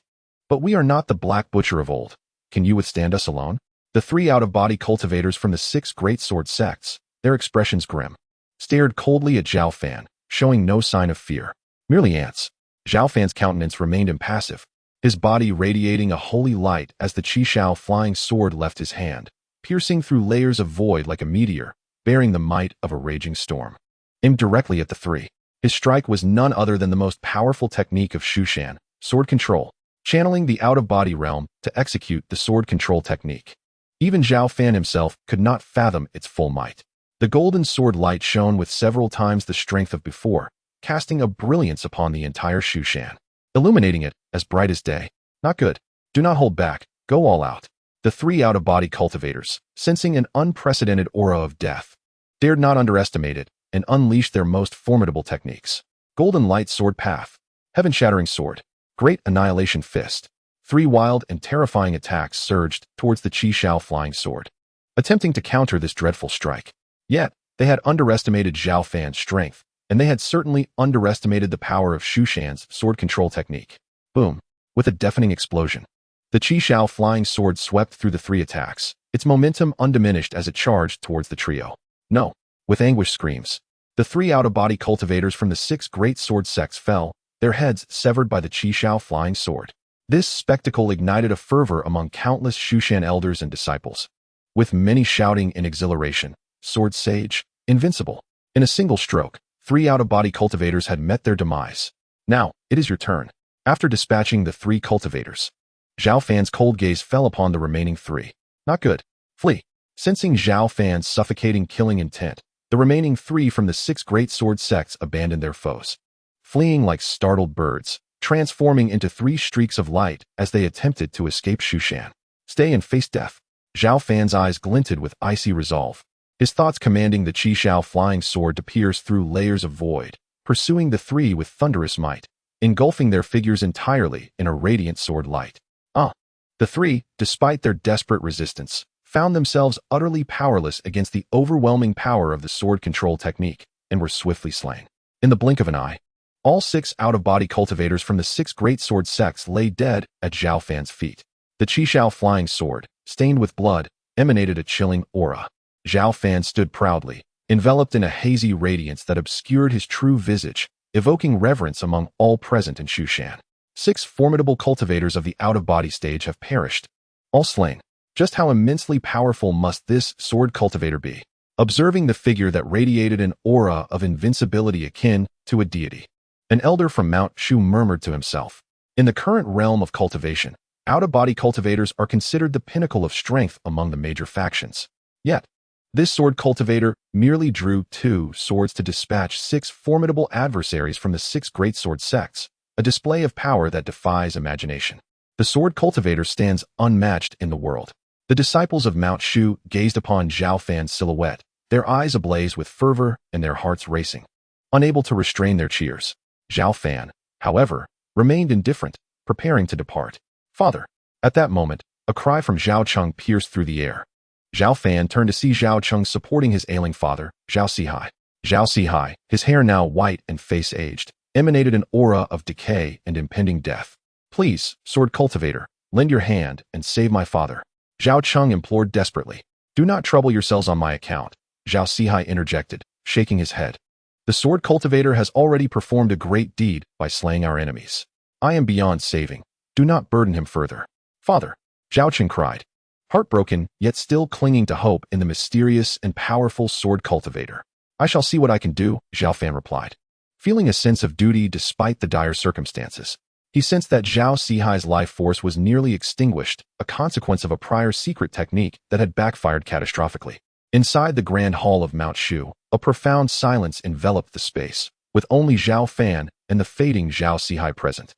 But we are not the Black Butcher of old. Can you withstand us alone? The 3 out-of-body cultivators from the 6 greatsword sects, their expressions grim, stared coldly at Zhao Fan, showing no sign of fear. Merely ants. Zhao Fan's countenance remained impassive, his body radiating a holy light as the Qishao flying sword left his hand, piercing through layers of void like a meteor, bearing the might of a raging storm. Aimed directly at the 3, his strike was none other than the most powerful technique of Shu Shan, sword control, channeling the out-of-body realm to execute the sword control technique. Even Zhao Fan himself could not fathom its full might. The golden sword light shone with several times the strength of before, casting a brilliance upon the entire Shu Shan, illuminating it as bright as day. Not good. Do not hold back. Go all out. The 3 out-of-body cultivators, sensing an unprecedented aura of death, dared not underestimate it and unleashed their most formidable techniques. Golden light sword path, heaven-shattering sword, great annihilation fist. 3 wild and terrifying attacks surged towards the Qishao flying sword. attempting to counter this dreadful strike. Yet, they had underestimated Zhao Fan's strength, and they had certainly underestimated the power of Shu Shan's sword control technique. Boom! With a deafening explosion, the Qi Xiao flying sword swept through the three attacks, its momentum undiminished as it charged towards the trio. No! With anguished screams, the three out-of-body cultivators from the 6 great sword sects fell, their heads severed by the Qi Xiao flying sword. This spectacle ignited a fervor among countless Shu Shan elders and disciples, with many shouting in exhilaration, "Sword Sage, invincible!" In a single stroke, 3 out-of-body cultivators had met their demise. Now, it is your turn. After dispatching the 3 cultivators, Zhao Fan's cold gaze fell upon the remaining 3. Not good. Flee. Sensing Zhao Fan's suffocating killing intent, the remaining 3 from the 6 great sword sects abandoned their foes, fleeing like startled birds, transforming into 3 streaks of light as they attempted to escape Shu Shan. Stay and face death. Zhao Fan's eyes glinted with icy resolve, his thoughts commanding the Qi Xiao flying sword to pierce through layers of void, pursuing the 3 with thunderous might, engulfing their figures entirely in a radiant sword light. The 3, despite their desperate resistance, found themselves utterly powerless against the overwhelming power of the sword control technique, and were swiftly slain. In the blink of an eye, all 6 out-of-body cultivators from the 6 great sword sects lay dead at Zhao Fan's feet. The Qi Xiao flying sword, stained with blood, emanated a chilling aura. Zhao Fan stood proudly, enveloped in a hazy radiance that obscured his true visage, evoking reverence among all present in Shu Shan. 6 formidable cultivators of the out-of-body stage have perished, all slain. Just how immensely powerful must this sword cultivator be? Observing the figure that radiated an aura of invincibility akin to a deity, an elder from Mount Shu murmured to himself. In the current realm of cultivation, out-of-body cultivators are considered the pinnacle of strength among the major factions. Yet, this sword cultivator merely drew 2 swords to dispatch 6 formidable adversaries from the 6 great sword sects, a display of power that defies imagination. The sword cultivator stands unmatched in the world. The disciples of Mount Shu gazed upon Zhao Fan's silhouette, their eyes ablaze with fervor and their hearts racing. Unable to restrain their cheers, Zhao Fan, however, remained indifferent, preparing to depart. "Father!" At that moment, a cry from Zhao Cheng pierced through the air. Zhao Fan turned to see Zhao Cheng supporting his ailing father, Zhao Sihai. Zhao Sihai, his hair now white and face aged, emanated an aura of decay and impending death. "Please, sword cultivator, lend your hand and save my father," Zhao Cheng implored desperately. "Do not trouble yourselves on my account," Zhao Sihai interjected, shaking his head. "The sword cultivator has already performed a great deed by slaying our enemies. I am beyond saving. Do not burden him further." "Father," Zhao Cheng cried, heartbroken yet still clinging to hope in the mysterious and powerful sword cultivator. "I shall see what I can do," Zhao Fan replied. Feeling a sense of duty despite the dire circumstances, he sensed that Zhao Sihai's life force was nearly extinguished, a consequence of a prior secret technique that had backfired catastrophically. Inside the grand hall of Mount Shu, a profound silence enveloped the space, with only Zhao Fan and the fading Zhao Sihai present.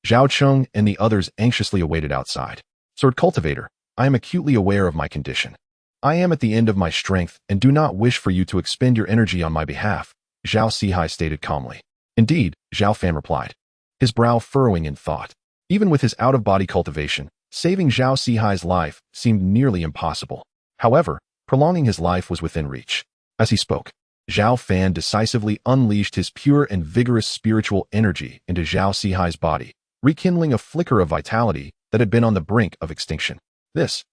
Zhao Cheng and the others anxiously awaited outside. "Sword cultivator, I am acutely aware of my condition. I am at the end of my strength and do not wish for you to expend your energy on my behalf," Zhao Sihai stated calmly. "Indeed," Zhao Fan replied, his brow furrowing in thought. Even with his out-of-body cultivation, saving Zhao Sihai's life seemed nearly impossible. However, prolonging his life was within reach. As he spoke, Zhao Fan decisively unleashed his pure and vigorous spiritual energy into Zhao Sihai's body, rekindling a flicker of vitality that had been on the brink of extinction. Zhao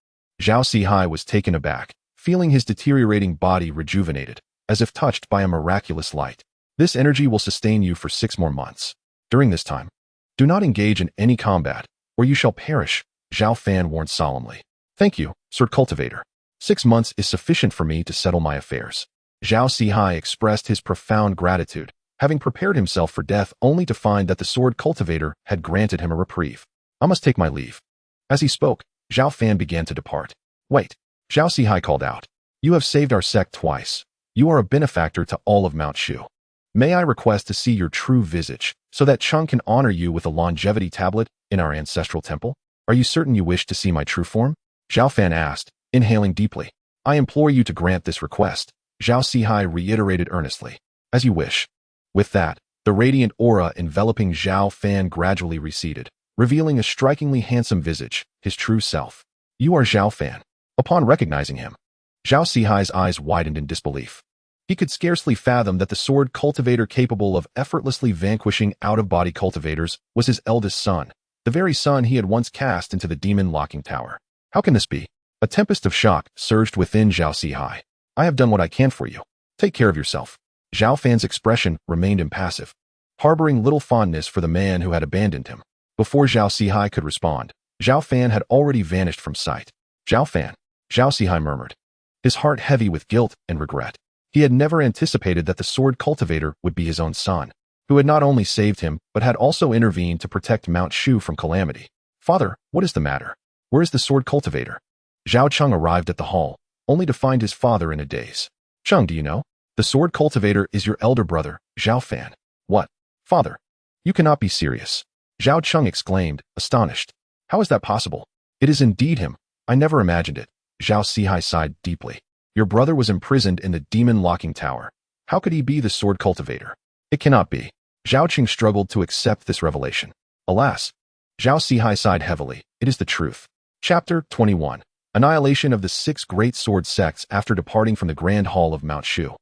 Sihai was taken aback, feeling his deteriorating body rejuvenated, as if touched by a miraculous light. "This energy will sustain you for 6 more months. During this time, do not engage in any combat, or you shall perish," Zhao Fan warned solemnly. "Thank you, sword cultivator. 6 months is sufficient for me to settle my affairs." Zhao Sihai expressed his profound gratitude, having prepared himself for death only to find that the sword cultivator had granted him a reprieve. "I must take my leave." As he spoke, Zhao Fan began to depart. "Wait," Zhao Sihai called out. "You have saved our sect twice. You are a benefactor to all of Mount Shu. May I request to see your true visage, so that Cheng can honor you with a longevity tablet in our ancestral temple? Are you certain you wish to see my true form?" Zhao Fan asked, inhaling deeply. "I implore you to grant this request," Zhao Sihai reiterated earnestly. "As you wish." With that, the radiant aura enveloping Zhao Fan gradually receded, revealing a strikingly handsome visage, his true self. "You are Zhao Fan." Upon recognizing him, Zhao Sihai's eyes widened in disbelief. He could scarcely fathom that the sword cultivator capable of effortlessly vanquishing out-of-body cultivators was his eldest son, the very son he had once cast into the demon-locking tower. How can this be? A tempest of shock surged within Zhao Sihai. I have done what I can for you. Take care of yourself. Zhao Fan's expression remained impassive, harboring little fondness for the man who had abandoned him. Before Zhao Sihai could respond, Zhao Fan had already vanished from sight. Zhao Fan, Zhao Sihai murmured, his heart heavy with guilt and regret. He had never anticipated that the sword cultivator would be his own son, who had not only saved him but had also intervened to protect Mount Shu from calamity. Father, what is the matter? Where is the sword cultivator? Zhao Cheng arrived at the hall, only to find his father in a daze. Cheng, do you know? The sword cultivator is your elder brother, Zhao Fan. What? Father, you cannot be serious. Zhao Cheng exclaimed, astonished. How is that possible? It is indeed him. I never imagined it. Zhao Sihai sighed deeply. Your brother was imprisoned in the demon-locking tower. How could he be the sword cultivator? It cannot be. Zhao Cheng struggled to accept this revelation. Alas. Zhao Sihai sighed heavily. It is the truth. Chapter 21. Annihilation of the 6 great sword sects after departing from the Grand Hall of Mount Shu.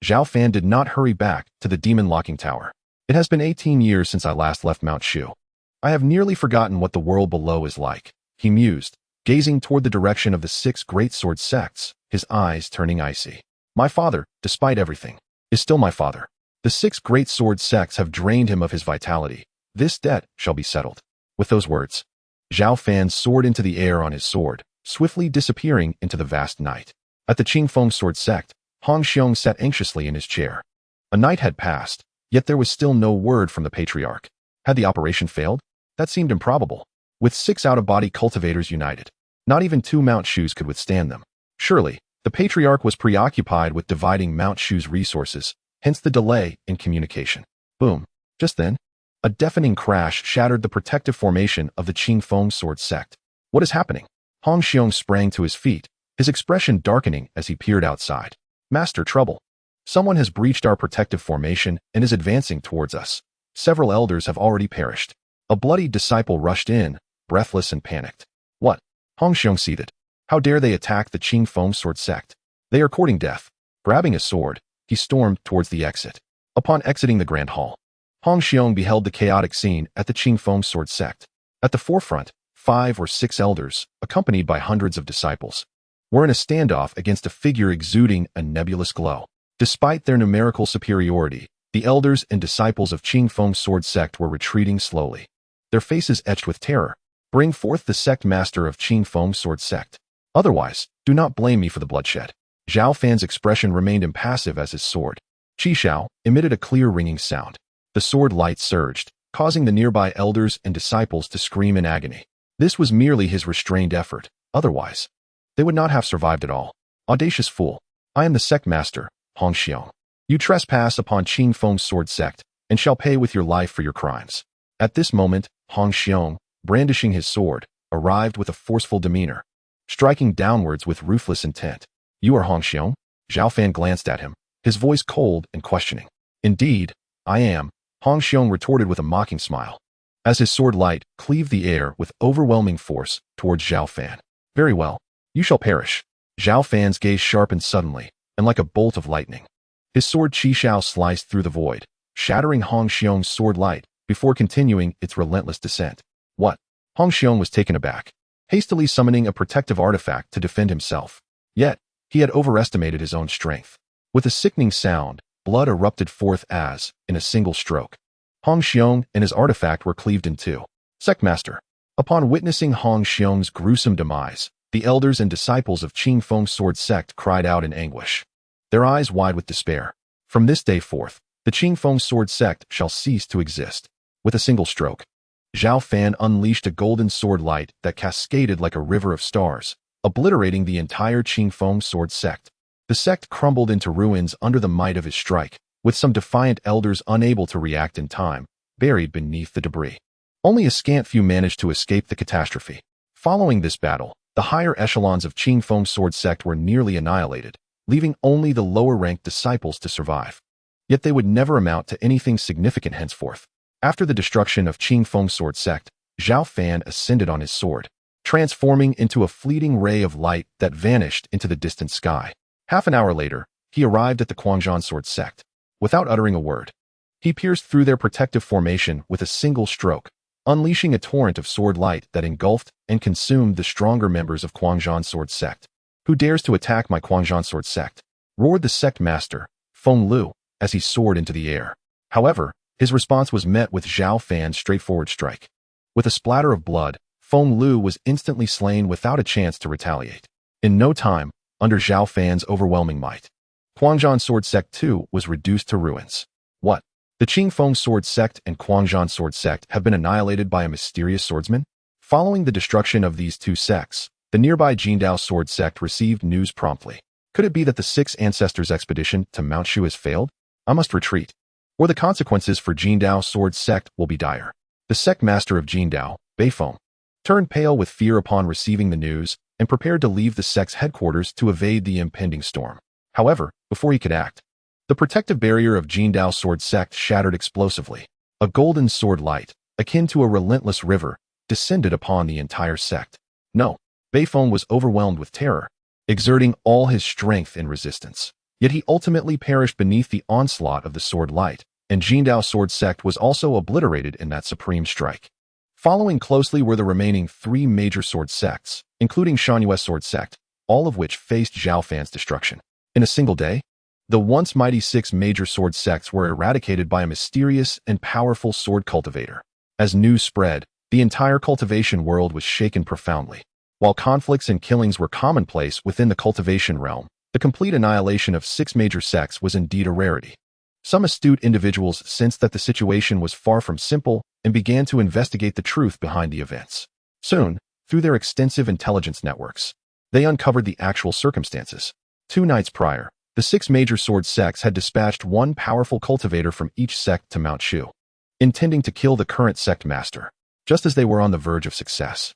Zhao Fan did not hurry back to the demon-locking tower. It has been 18 years since I last left Mount Shu. I have nearly forgotten what the world below is like, he mused, gazing toward the direction of the 6 great sword sects, his eyes turning icy. My father, despite everything, is still my father. The 6 great sword sects have drained him of his vitality. This debt shall be settled. With those words, Zhao Fan soared into the air on his sword, swiftly disappearing into the vast night. At the Qingfeng sword sect, Hong Xiong sat anxiously in his chair. A night had passed, yet there was still no word from the patriarch. Had the operation failed? That seemed improbable. With 6 out-of-body cultivators united, not even 2 Mount Shus could withstand them. Surely, the patriarch was preoccupied with dividing Mount Shu's resources, hence the delay in communication. Boom. Just then, a deafening crash shattered the protective formation of the Qingfeng sword sect. What is happening? Hong Xiong sprang to his feet, his expression darkening as he peered outside. Master, trouble. Someone has breached our protective formation and is advancing towards us. Several elders have already perished. A bloody disciple rushed in, breathless and panicked. What? Hong Xiong seethed. How dare they attack the Qingfeng sword sect? They are courting death. Grabbing a sword, he stormed towards the exit. Upon exiting the Grand Hall, Hong Xiong beheld the chaotic scene at the Qingfeng sword sect. At the forefront, 5 or 6 elders, accompanied by hundreds of disciples, were in a standoff against a figure exuding a nebulous glow. Despite their numerical superiority, the elders and disciples of Qingfeng sword sect were retreating slowly, their faces etched with terror. Bring forth the sect master of Qingfeng sword sect. Otherwise, do not blame me for the bloodshed. Zhao Fan's expression remained impassive as his sword, Qi Shao, emitted a clear ringing sound. The sword light surged, causing the nearby elders and disciples to scream in agony. This was merely his restrained effort. Otherwise, they would not have survived at all. Audacious fool. I am the sect master, Hong Xiong. You trespass upon Qingfeng sword sect, and shall pay with your life for your crimes. At this moment, Hong Xiong, brandishing his sword, arrived with a forceful demeanor, striking downwards with ruthless intent. You are Hong Xiong? Zhao Fan glanced at him, his voice cold and questioning. Indeed, I am, Hong Xiong retorted with a mocking smile, as his sword light cleaved the air with overwhelming force towards Zhao Fan. Very well, you shall perish. Zhao Fan's gaze sharpened suddenly, and like a bolt of lightning, his sword Qi Shao sliced through the void, shattering Hong Xiong's sword light before continuing its relentless descent. What? Hong Xiong was taken aback, hastily summoning a protective artifact to defend himself. Yet, he had overestimated his own strength. With a sickening sound, blood erupted forth as, in a single stroke, Hong Xiong and his artifact were cleaved in two. Sectmaster. Upon witnessing Hong Xiong's gruesome demise, the elders and disciples of Qingfeng sword sect cried out in anguish, their eyes wide with despair. From this day forth, the Qingfeng sword sect shall cease to exist. With a single stroke, Zhao Fan unleashed a golden sword light that cascaded like a river of stars, obliterating the entire Qingfeng sword sect. The sect crumbled into ruins under the might of his strike, with some defiant elders unable to react in time, buried beneath the debris. Only a scant few managed to escape the catastrophe. Following this battle, the higher echelons of Qingfeng sword sect were nearly annihilated, leaving only the lower-ranked disciples to survive. Yet they would never amount to anything significant henceforth. After the destruction of Qingfeng sword sect, Zhao Fan ascended on his sword, transforming into a fleeting ray of light that vanished into the distant sky. Half an hour later, he arrived at the Quanzhan sword sect. Without uttering a word, he pierced through their protective formation with a single stroke, unleashing a torrent of sword light that engulfed and consumed the stronger members of Quanzhan sword sect. "Who dares to attack my Quanzhan sword sect?" roared the sect master, Feng Lu, as he soared into the air. However, his response was met with Zhao Fan's straightforward strike. With a splatter of blood, Feng Lu was instantly slain without a chance to retaliate. In no time, under Zhao Fan's overwhelming might, Quanzhan sword sect too was reduced to ruins. What? The Qingfeng sword sect and Quanzhan sword sect have been annihilated by a mysterious swordsman? Following the destruction of these two sects, the nearby Jindao sword sect received news promptly. Could it be that the Six Ancestors expedition to Mount Shu has failed? I must retreat, or the consequences for Jindao sword sect will be dire. The sect master of Jindao, Beifeng, turned pale with fear upon receiving the news and prepared to leave the sect's headquarters to evade the impending storm. However, before he could act, the protective barrier of Jindao sword sect shattered explosively. A golden sword light, akin to a relentless river, descended upon the entire sect. No, Beifeng was overwhelmed with terror, exerting all his strength in resistance. Yet he ultimately perished beneath the onslaught of the sword light, and Jindao sword sect was also obliterated in that supreme strike. Following closely were the remaining three major sword sects, including Shanyue sword sect, all of which faced Zhao Fan's destruction. In a single day, the once mighty six major sword sects were eradicated by a mysterious and powerful sword cultivator. As news spread, the entire cultivation world was shaken profoundly. While conflicts and killings were commonplace within the cultivation realm, the complete annihilation of six major sects was indeed a rarity. Some astute individuals sensed that the situation was far from simple and began to investigate the truth behind the events. Soon, through their extensive intelligence networks, they uncovered the actual circumstances. 2 nights prior, the six major sword sects had dispatched one powerful cultivator from each sect to Mount Shu, intending to kill the current sect master, just as they were on the verge of success.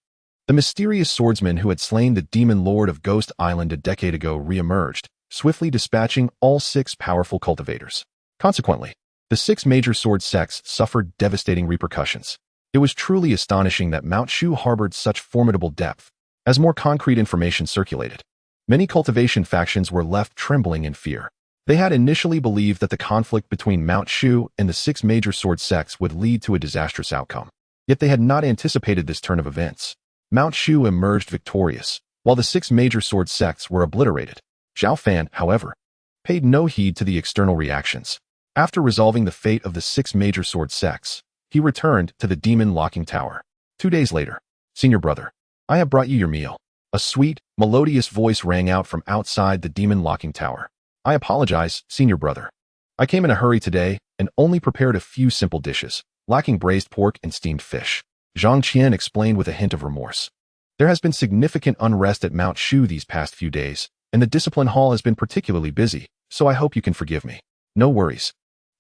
The mysterious swordsman who had slain the demon lord of Ghost Island a decade ago re-emerged, swiftly dispatching all 6 powerful cultivators. Consequently, the 6 major sword sects suffered devastating repercussions. It was truly astonishing that Mount Shu harbored such formidable depth. As more concrete information circulated, many cultivation factions were left trembling in fear. They had initially believed that the conflict between Mount Shu and the 6 major sword sects would lead to a disastrous outcome. Yet they had not anticipated this turn of events. Mount Shu emerged victorious, while the 6 major sword sects were obliterated. Zhao Fan, however, paid no heed to the external reactions. After resolving the fate of the 6 major sword sects, he returned to the demon locking tower. 2 days later, "Senior brother, I have brought you your meal." A sweet, melodious voice rang out from outside the demon locking tower. "I apologize, senior brother. I came in a hurry today and only prepared a few simple dishes, lacking braised pork and steamed fish." Zhang Qian explained with a hint of remorse. "There has been significant unrest at Mount Shu these past few days, and the discipline hall has been particularly busy, so I hope you can forgive me." "No worries."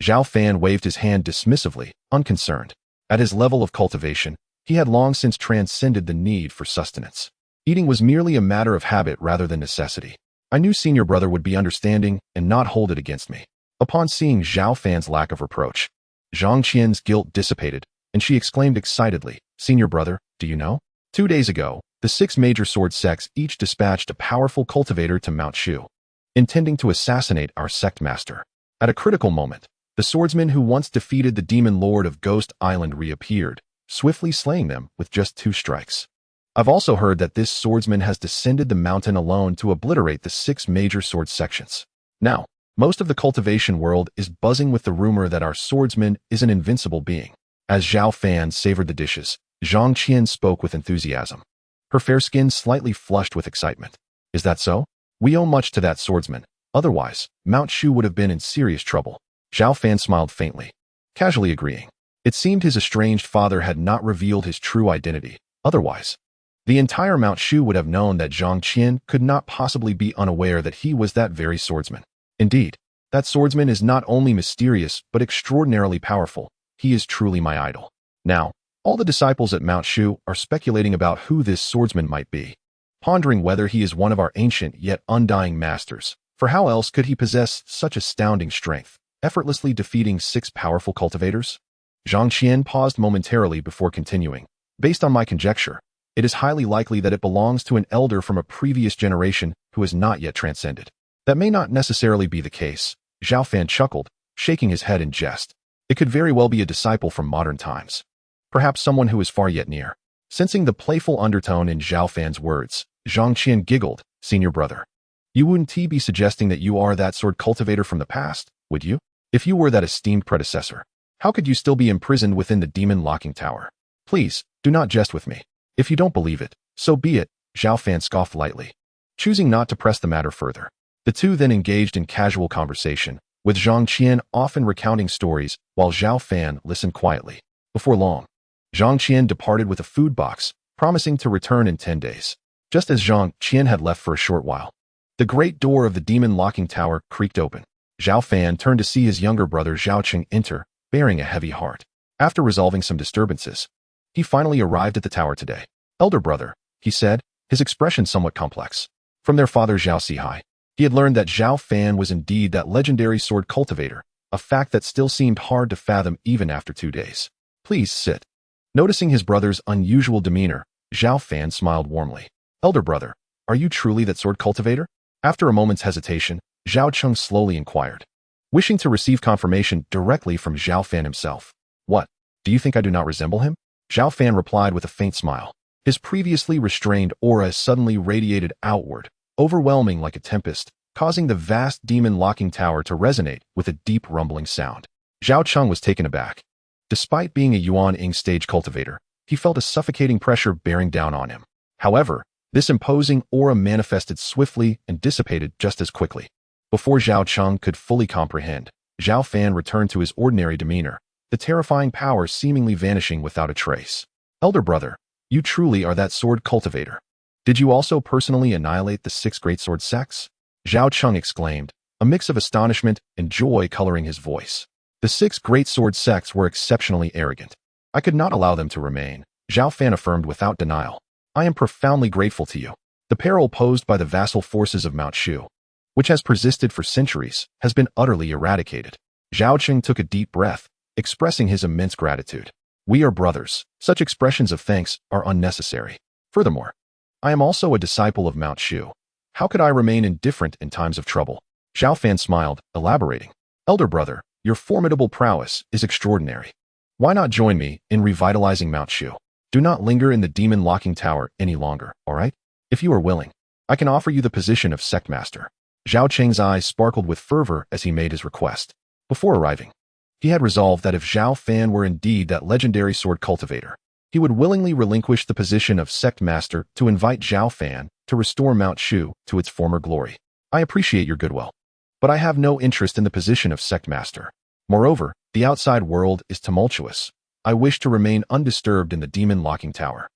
Zhao Fan waved his hand dismissively, unconcerned. At his level of cultivation, he had long since transcended the need for sustenance. Eating was merely a matter of habit rather than necessity. I knew senior brother would be understanding and not hold it against me. Upon seeing Zhao Fan's lack of reproach, Zhang Qian's guilt dissipated, and she exclaimed excitedly, "Senior brother, do you know? 2 days ago, the 6 major sword sects each dispatched a powerful cultivator to Mount Shu, intending to assassinate our sect master. At a critical moment, the swordsman who once defeated the demon lord of Ghost Island reappeared, swiftly slaying them with just 2 strikes. I've also heard that this swordsman has descended the mountain alone to obliterate the 6 major sword sections. Now, most of the cultivation world is buzzing with the rumor that our swordsman is an invincible being." As Zhao Fan savored the dishes, Zhang Qian spoke with enthusiasm. Her fair skin slightly flushed with excitement. "Is that so? We owe much to that swordsman. Otherwise, Mount Shu would have been in serious trouble." Zhao Fan smiled faintly, casually agreeing. It seemed his estranged father had not revealed his true identity. Otherwise, the entire Mount Shu would have known that Zhang Qian could not possibly be unaware that he was that very swordsman. Indeed, that swordsman is not only mysterious but extraordinarily powerful. He is truly my idol. Now, all the disciples at Mount Shu are speculating about who this swordsman might be, pondering whether he is one of our ancient yet undying masters, for how else could he possess such astounding strength, effortlessly defeating 6 powerful cultivators? Zhang Qian paused momentarily before continuing. "Based on my conjecture, it is highly likely that it belongs to an elder from a previous generation who has not yet transcended." That may not necessarily be the case, Zhao Fan chuckled, shaking his head in jest. It could very well be a disciple from modern times. Perhaps someone who is far yet near. Sensing the playful undertone in Zhao Fan's words, Zhang Qian giggled, "Senior brother. You wouldn't be suggesting that you are that sword cultivator from the past, would you? If you were that esteemed predecessor, how could you still be imprisoned within the demon-locking tower? Please, do not jest with me. If you don't believe it, so be it," Zhao Fan scoffed lightly. Choosing not to press the matter further, the two then engaged in casual conversation, with Zhang Qian often recounting stories while Zhao Fan listened quietly. Before long, Zhang Qian departed with a food box, promising to return in 10 days. Just as Zhang Qian had left for a short while, the great door of the demon-locking tower creaked open. Zhao Fan turned to see his younger brother Zhao Qing enter, bearing a heavy heart. After resolving some disturbances, he finally arrived at the tower today. "Elder brother," he said, his expression somewhat complex. From their father Zhao Sihai, he had learned that Zhao Fan was indeed that legendary sword cultivator, a fact that still seemed hard to fathom even after 2 days. "Please sit." Noticing his brother's unusual demeanor, Zhao Fan smiled warmly. "Elder brother, are you truly that sword cultivator?" After a moment's hesitation, Zhao Cheng slowly inquired, wishing to receive confirmation directly from Zhao Fan himself. "What? Do you think I do not resemble him?" Zhao Fan replied with a faint smile. His previously restrained aura suddenly radiated outward, overwhelming like a tempest, causing the vast demon-locking tower to resonate with a deep rumbling sound. Zhao Cheng was taken aback. Despite being a Yuan-Ing stage cultivator, he felt a suffocating pressure bearing down on him. However, this imposing aura manifested swiftly and dissipated just as quickly. Before Zhao Cheng could fully comprehend, Zhao Fan returned to his ordinary demeanor, the terrifying power seemingly vanishing without a trace. "Elder brother, you truly are that sword cultivator. Did you also personally annihilate the 6 greatsword sects?" Zhao Cheng exclaimed, a mix of astonishment and joy coloring his voice. The 6 greatsword sects were exceptionally arrogant. "I could not allow them to remain," Zhao Fan affirmed without denial. "I am profoundly grateful to you. The peril posed by the vassal forces of Mount Shu, which has persisted for centuries, has been utterly eradicated." Zhao Cheng took a deep breath, expressing his immense gratitude. "We are brothers. Such expressions of thanks are unnecessary. Furthermore, I am also a disciple of Mount Shu. How could I remain indifferent in times of trouble?" Zhao Fan smiled, elaborating. "Elder brother, your formidable prowess is extraordinary. Why not join me in revitalizing Mount Shu? Do not linger in the demon-locking tower any longer, all right? If you are willing, I can offer you the position of sect master." Zhao Cheng's eyes sparkled with fervor as he made his request. Before arriving, he had resolved that if Zhao Fan were indeed that legendary sword cultivator, he would willingly relinquish the position of sect master to invite Zhao Fan to restore Mount Shu to its former glory. "I appreciate your goodwill, but I have no interest in the position of sect master. Moreover, the outside world is tumultuous. I wish to remain undisturbed in the demon-locking tower,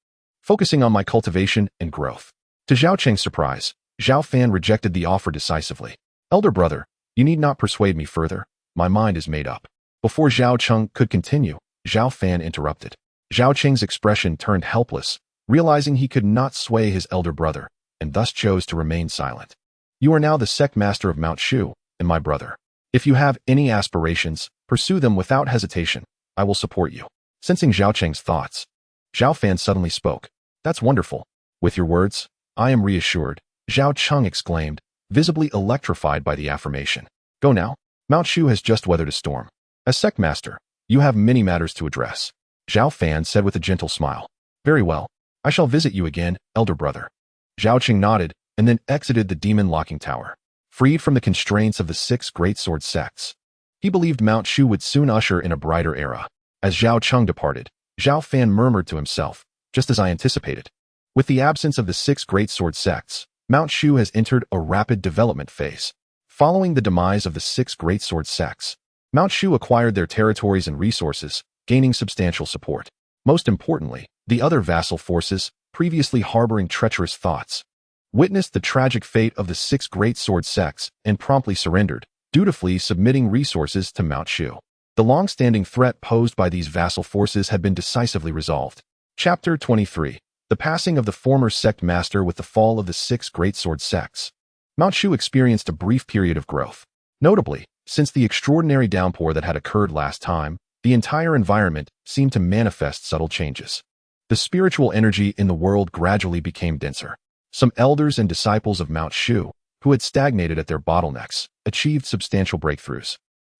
focusing on my cultivation and growth." To Zhao Cheng's surprise, Zhao Fan rejected the offer decisively. "Elder brother, you need not persuade me further. My mind is made up." Before Zhao Cheng could continue, Zhao Fan interrupted. Zhao Cheng's expression turned helpless, realizing he could not sway his elder brother, and thus chose to remain silent. "You are now the sect master of Mount Shu, and my brother. If you have any aspirations, pursue them without hesitation. I will support you." Sensing Zhao Cheng's thoughts, Zhao Fan suddenly spoke. "That's wonderful. With your words, I am reassured," Zhao Cheng exclaimed, visibly electrified by the affirmation. "Go now. Mount Shu has just weathered a storm. As sect master, you have many matters to address." Zhao Fan said with a gentle smile. "Very well. I shall visit you again, elder brother." Zhao Cheng nodded and then exited the demon-locking tower, freed from the constraints of the 6 greatsword sects. He believed Mount Shu would soon usher in a brighter era. As Zhao Cheng departed, Zhao Fan murmured to himself, "Just as I anticipated. With the absence of the 6 greatsword sects, Mount Shu has entered a rapid development phase. Following the demise of the 6 greatsword sects, Mount Shu acquired their territories and resources, gaining substantial support. Most importantly, the other vassal forces, previously harboring treacherous thoughts, witnessed the tragic fate of the 6 greatsword sects and promptly surrendered, dutifully submitting resources to Mount Shu. The long-standing threat posed by these vassal forces had been decisively resolved. Chapter 23. The passing of the former sect master with the fall of the 6 greatsword sects. Mount Shu experienced a brief period of growth. Notably, since the extraordinary downpour that had occurred last time, the entire environment seemed to manifest subtle changes. The spiritual energy in the world gradually became denser. Some elders and disciples of Mount Shu, who had stagnated at their bottlenecks, achieved substantial breakthroughs.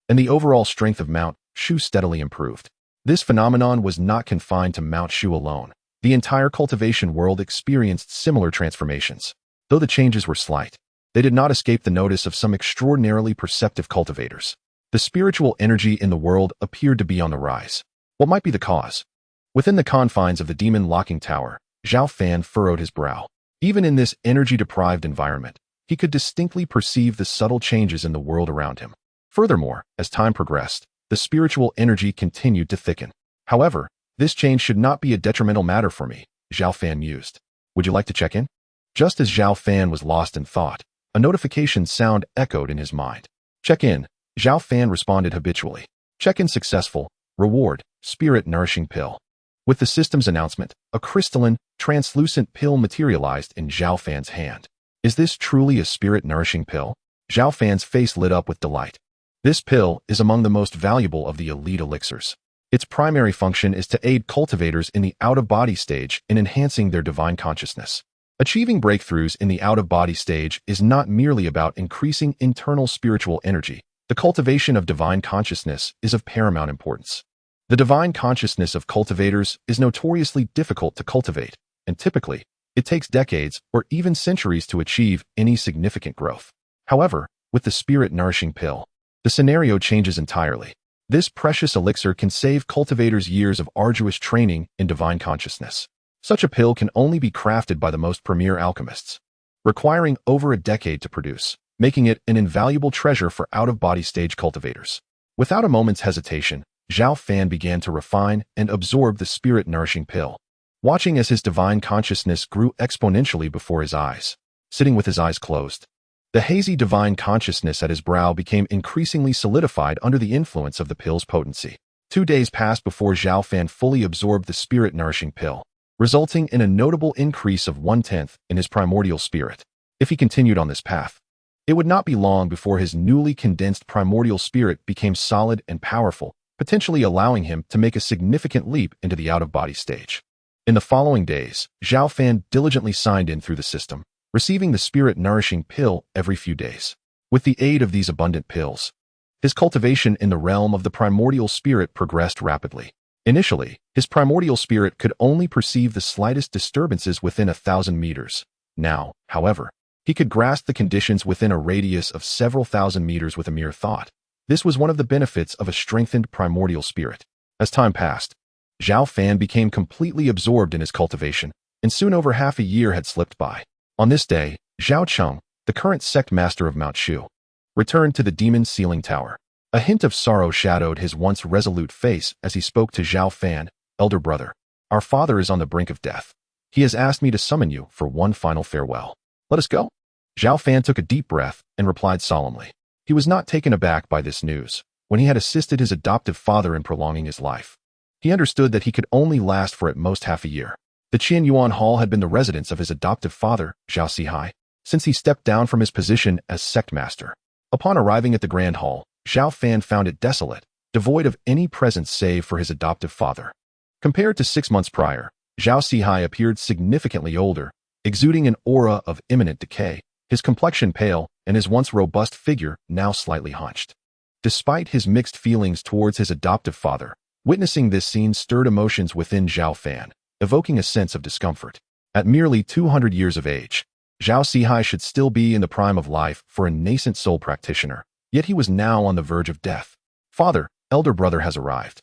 And the overall strength of Mount Shu steadily improved. This phenomenon was not confined to Mount Shu alone. The entire cultivation world experienced similar transformations. Though the changes were slight, they did not escape the notice of some extraordinarily perceptive cultivators. The spiritual energy in the world appeared to be on the rise. What might be the cause? Within the confines of the demon-locking tower, Zhao Fan furrowed his brow. Even in this energy-deprived environment, he could distinctly perceive the subtle changes in the world around him. Furthermore, as time progressed, the spiritual energy continued to thicken. However, this change should not be a detrimental matter for me, Zhao Fan mused. Would you like to check in? Just as Zhao Fan was lost in thought, a notification sound echoed in his mind. Check in, Zhao Fan responded habitually. Check in successful. Reward, spirit-nourishing pill. With the system's announcement, a crystalline, translucent pill materialized in Zhao Fan's hand. Is this truly a spirit-nourishing pill? Zhao Fan's face lit up with delight. This pill is among the most valuable of the elite elixirs. Its primary function is to aid cultivators in the out-of-body stage in enhancing their divine consciousness. Achieving breakthroughs in the out-of-body stage is not merely about increasing internal spiritual energy. The cultivation of divine consciousness is of paramount importance. The divine consciousness of cultivators is notoriously difficult to cultivate, and typically, it takes decades or even centuries to achieve any significant growth. However, with the spirit-nourishing pill, the scenario changes entirely. This precious elixir can save cultivators years of arduous training in divine consciousness. Such a pill can only be crafted by the most premier alchemists, requiring over a decade to produce, making it an invaluable treasure for out-of-body stage cultivators. Without a moment's hesitation, Zhao Fan began to refine and absorb the spirit-nourishing pill, watching as his divine consciousness grew exponentially before his eyes. Sitting with his eyes closed, the hazy divine consciousness at his brow became increasingly solidified under the influence of the pill's potency. 2 days passed before Zhao Fan fully absorbed the spirit-nourishing pill, resulting in a notable increase of 1/10 in his primordial spirit. If he continued on this path, it would not be long before his newly condensed primordial spirit became solid and powerful, potentially allowing him to make a significant leap into the out-of-body stage. In the following days, Zhao Fan diligently signed in through the system, receiving the spirit-nourishing pill every few days. With the aid of these abundant pills, his cultivation in the realm of the primordial spirit progressed rapidly. Initially, his primordial spirit could only perceive the slightest disturbances within 1,000 meters. Now, however, he could grasp the conditions within a radius of several thousand meters with a mere thought. This was one of the benefits of a strengthened primordial spirit. As time passed, Zhao Fan became completely absorbed in his cultivation, and soon over half a year had slipped by. On this day, Zhao Cheng, the current sect master of Mount Shu, returned to the demon-sealing tower. A hint of sorrow shadowed his once resolute face as he spoke to Zhao Fan. Elder brother, our father is on the brink of death. He has asked me to summon you for one final farewell. Let us go. Zhao Fan took a deep breath and replied solemnly. He was not taken aback by this news. When he had assisted his adoptive father in prolonging his life, he understood that he could only last for at most half a year. The Qian Yuan Hall had been the residence of his adoptive father, Zhao Sihai, since he stepped down from his position as sect master. Upon arriving at the Grand Hall, Zhao Fan found it desolate, devoid of any presence save for his adoptive father. Compared to 6 months prior, Zhao Sihai appeared significantly older, exuding an aura of imminent decay, his complexion pale, and his once robust figure now slightly hunched. Despite his mixed feelings towards his adoptive father, witnessing this scene stirred emotions within Zhao Fan, evoking a sense of discomfort. At merely 200 years of age, Zhao Sihai should still be in the prime of life for a nascent soul practitioner, yet he was now on the verge of death. Father, elder brother has arrived.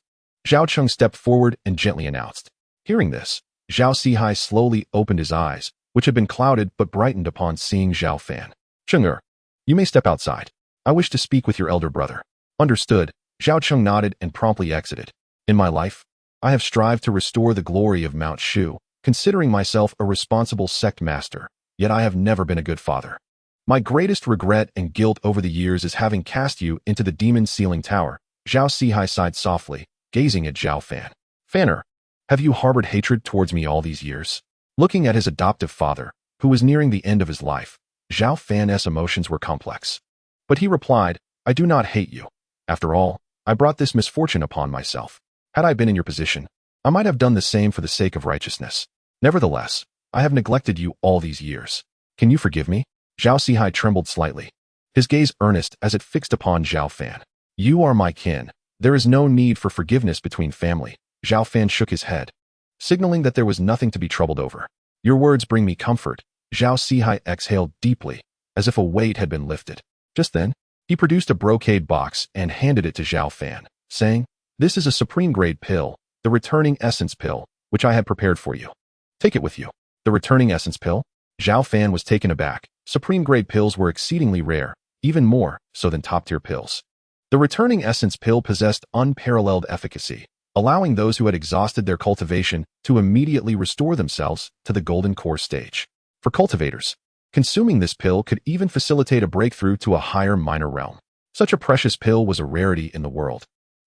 Zhao Cheng stepped forward and gently announced. Hearing this, Zhao Sihai slowly opened his eyes, which had been clouded but brightened upon seeing Zhao Fan. Cheng, you may step outside. I wish to speak with your elder brother. Understood. Zhao Cheng nodded and promptly exited. In my life, I have strived to restore the glory of Mount Shu, considering myself a responsible sect master, yet I have never been a good father. My greatest regret and guilt over the years is having cast you into the demon-sealing tower. Zhao Sihai sighed softly, gazing at Zhao Fan. Fanner, have you harbored hatred towards me all these years? Looking at his adoptive father, who was nearing the end of his life, Zhao Fan's emotions were complex. But he replied, I do not hate you. After all, I brought this misfortune upon myself. Had I been in your position, I might have done the same for the sake of righteousness. Nevertheless, I have neglected you all these years. Can you forgive me? Zhao Sihai trembled slightly, his gaze earnest as it fixed upon Zhao Fan. You are my kin. There is no need for forgiveness between family. Zhao Fan shook his head, signaling that there was nothing to be troubled over. Your words bring me comfort. Zhao Sihai exhaled deeply, as if a weight had been lifted. Just then, he produced a brocade box and handed it to Zhao Fan, saying, This is a supreme-grade pill, the returning essence pill, which I had prepared for you. Take it with you. The returning essence pill? Zhao Fan was taken aback. Supreme-grade pills were exceedingly rare, even more so than top-tier pills. The returning essence pill possessed unparalleled efficacy, allowing those who had exhausted their cultivation to immediately restore themselves to the golden core stage. For cultivators, consuming this pill could even facilitate a breakthrough to a higher minor realm. Such a precious pill was a rarity in the world,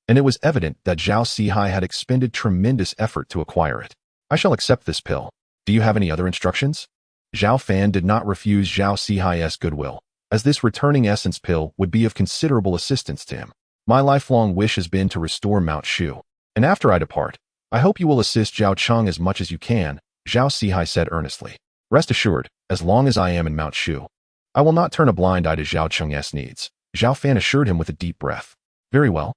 and it was evident that Zhao Sihai had expended tremendous effort to acquire it. I shall accept this pill. Do you have any other instructions? Zhao Fan did not refuse Zhao Sihai's goodwill, as this returning essence pill would be of considerable assistance to him. My lifelong wish has been to restore Mount Shu, and after I depart, I hope you will assist Zhao Cheng as much as you can, Zhao Sihai said earnestly. Rest assured, as long as I am in Mount Shu, I will not turn a blind eye to Zhao Cheng's needs, Zhao Fan assured him with a deep breath. Very well.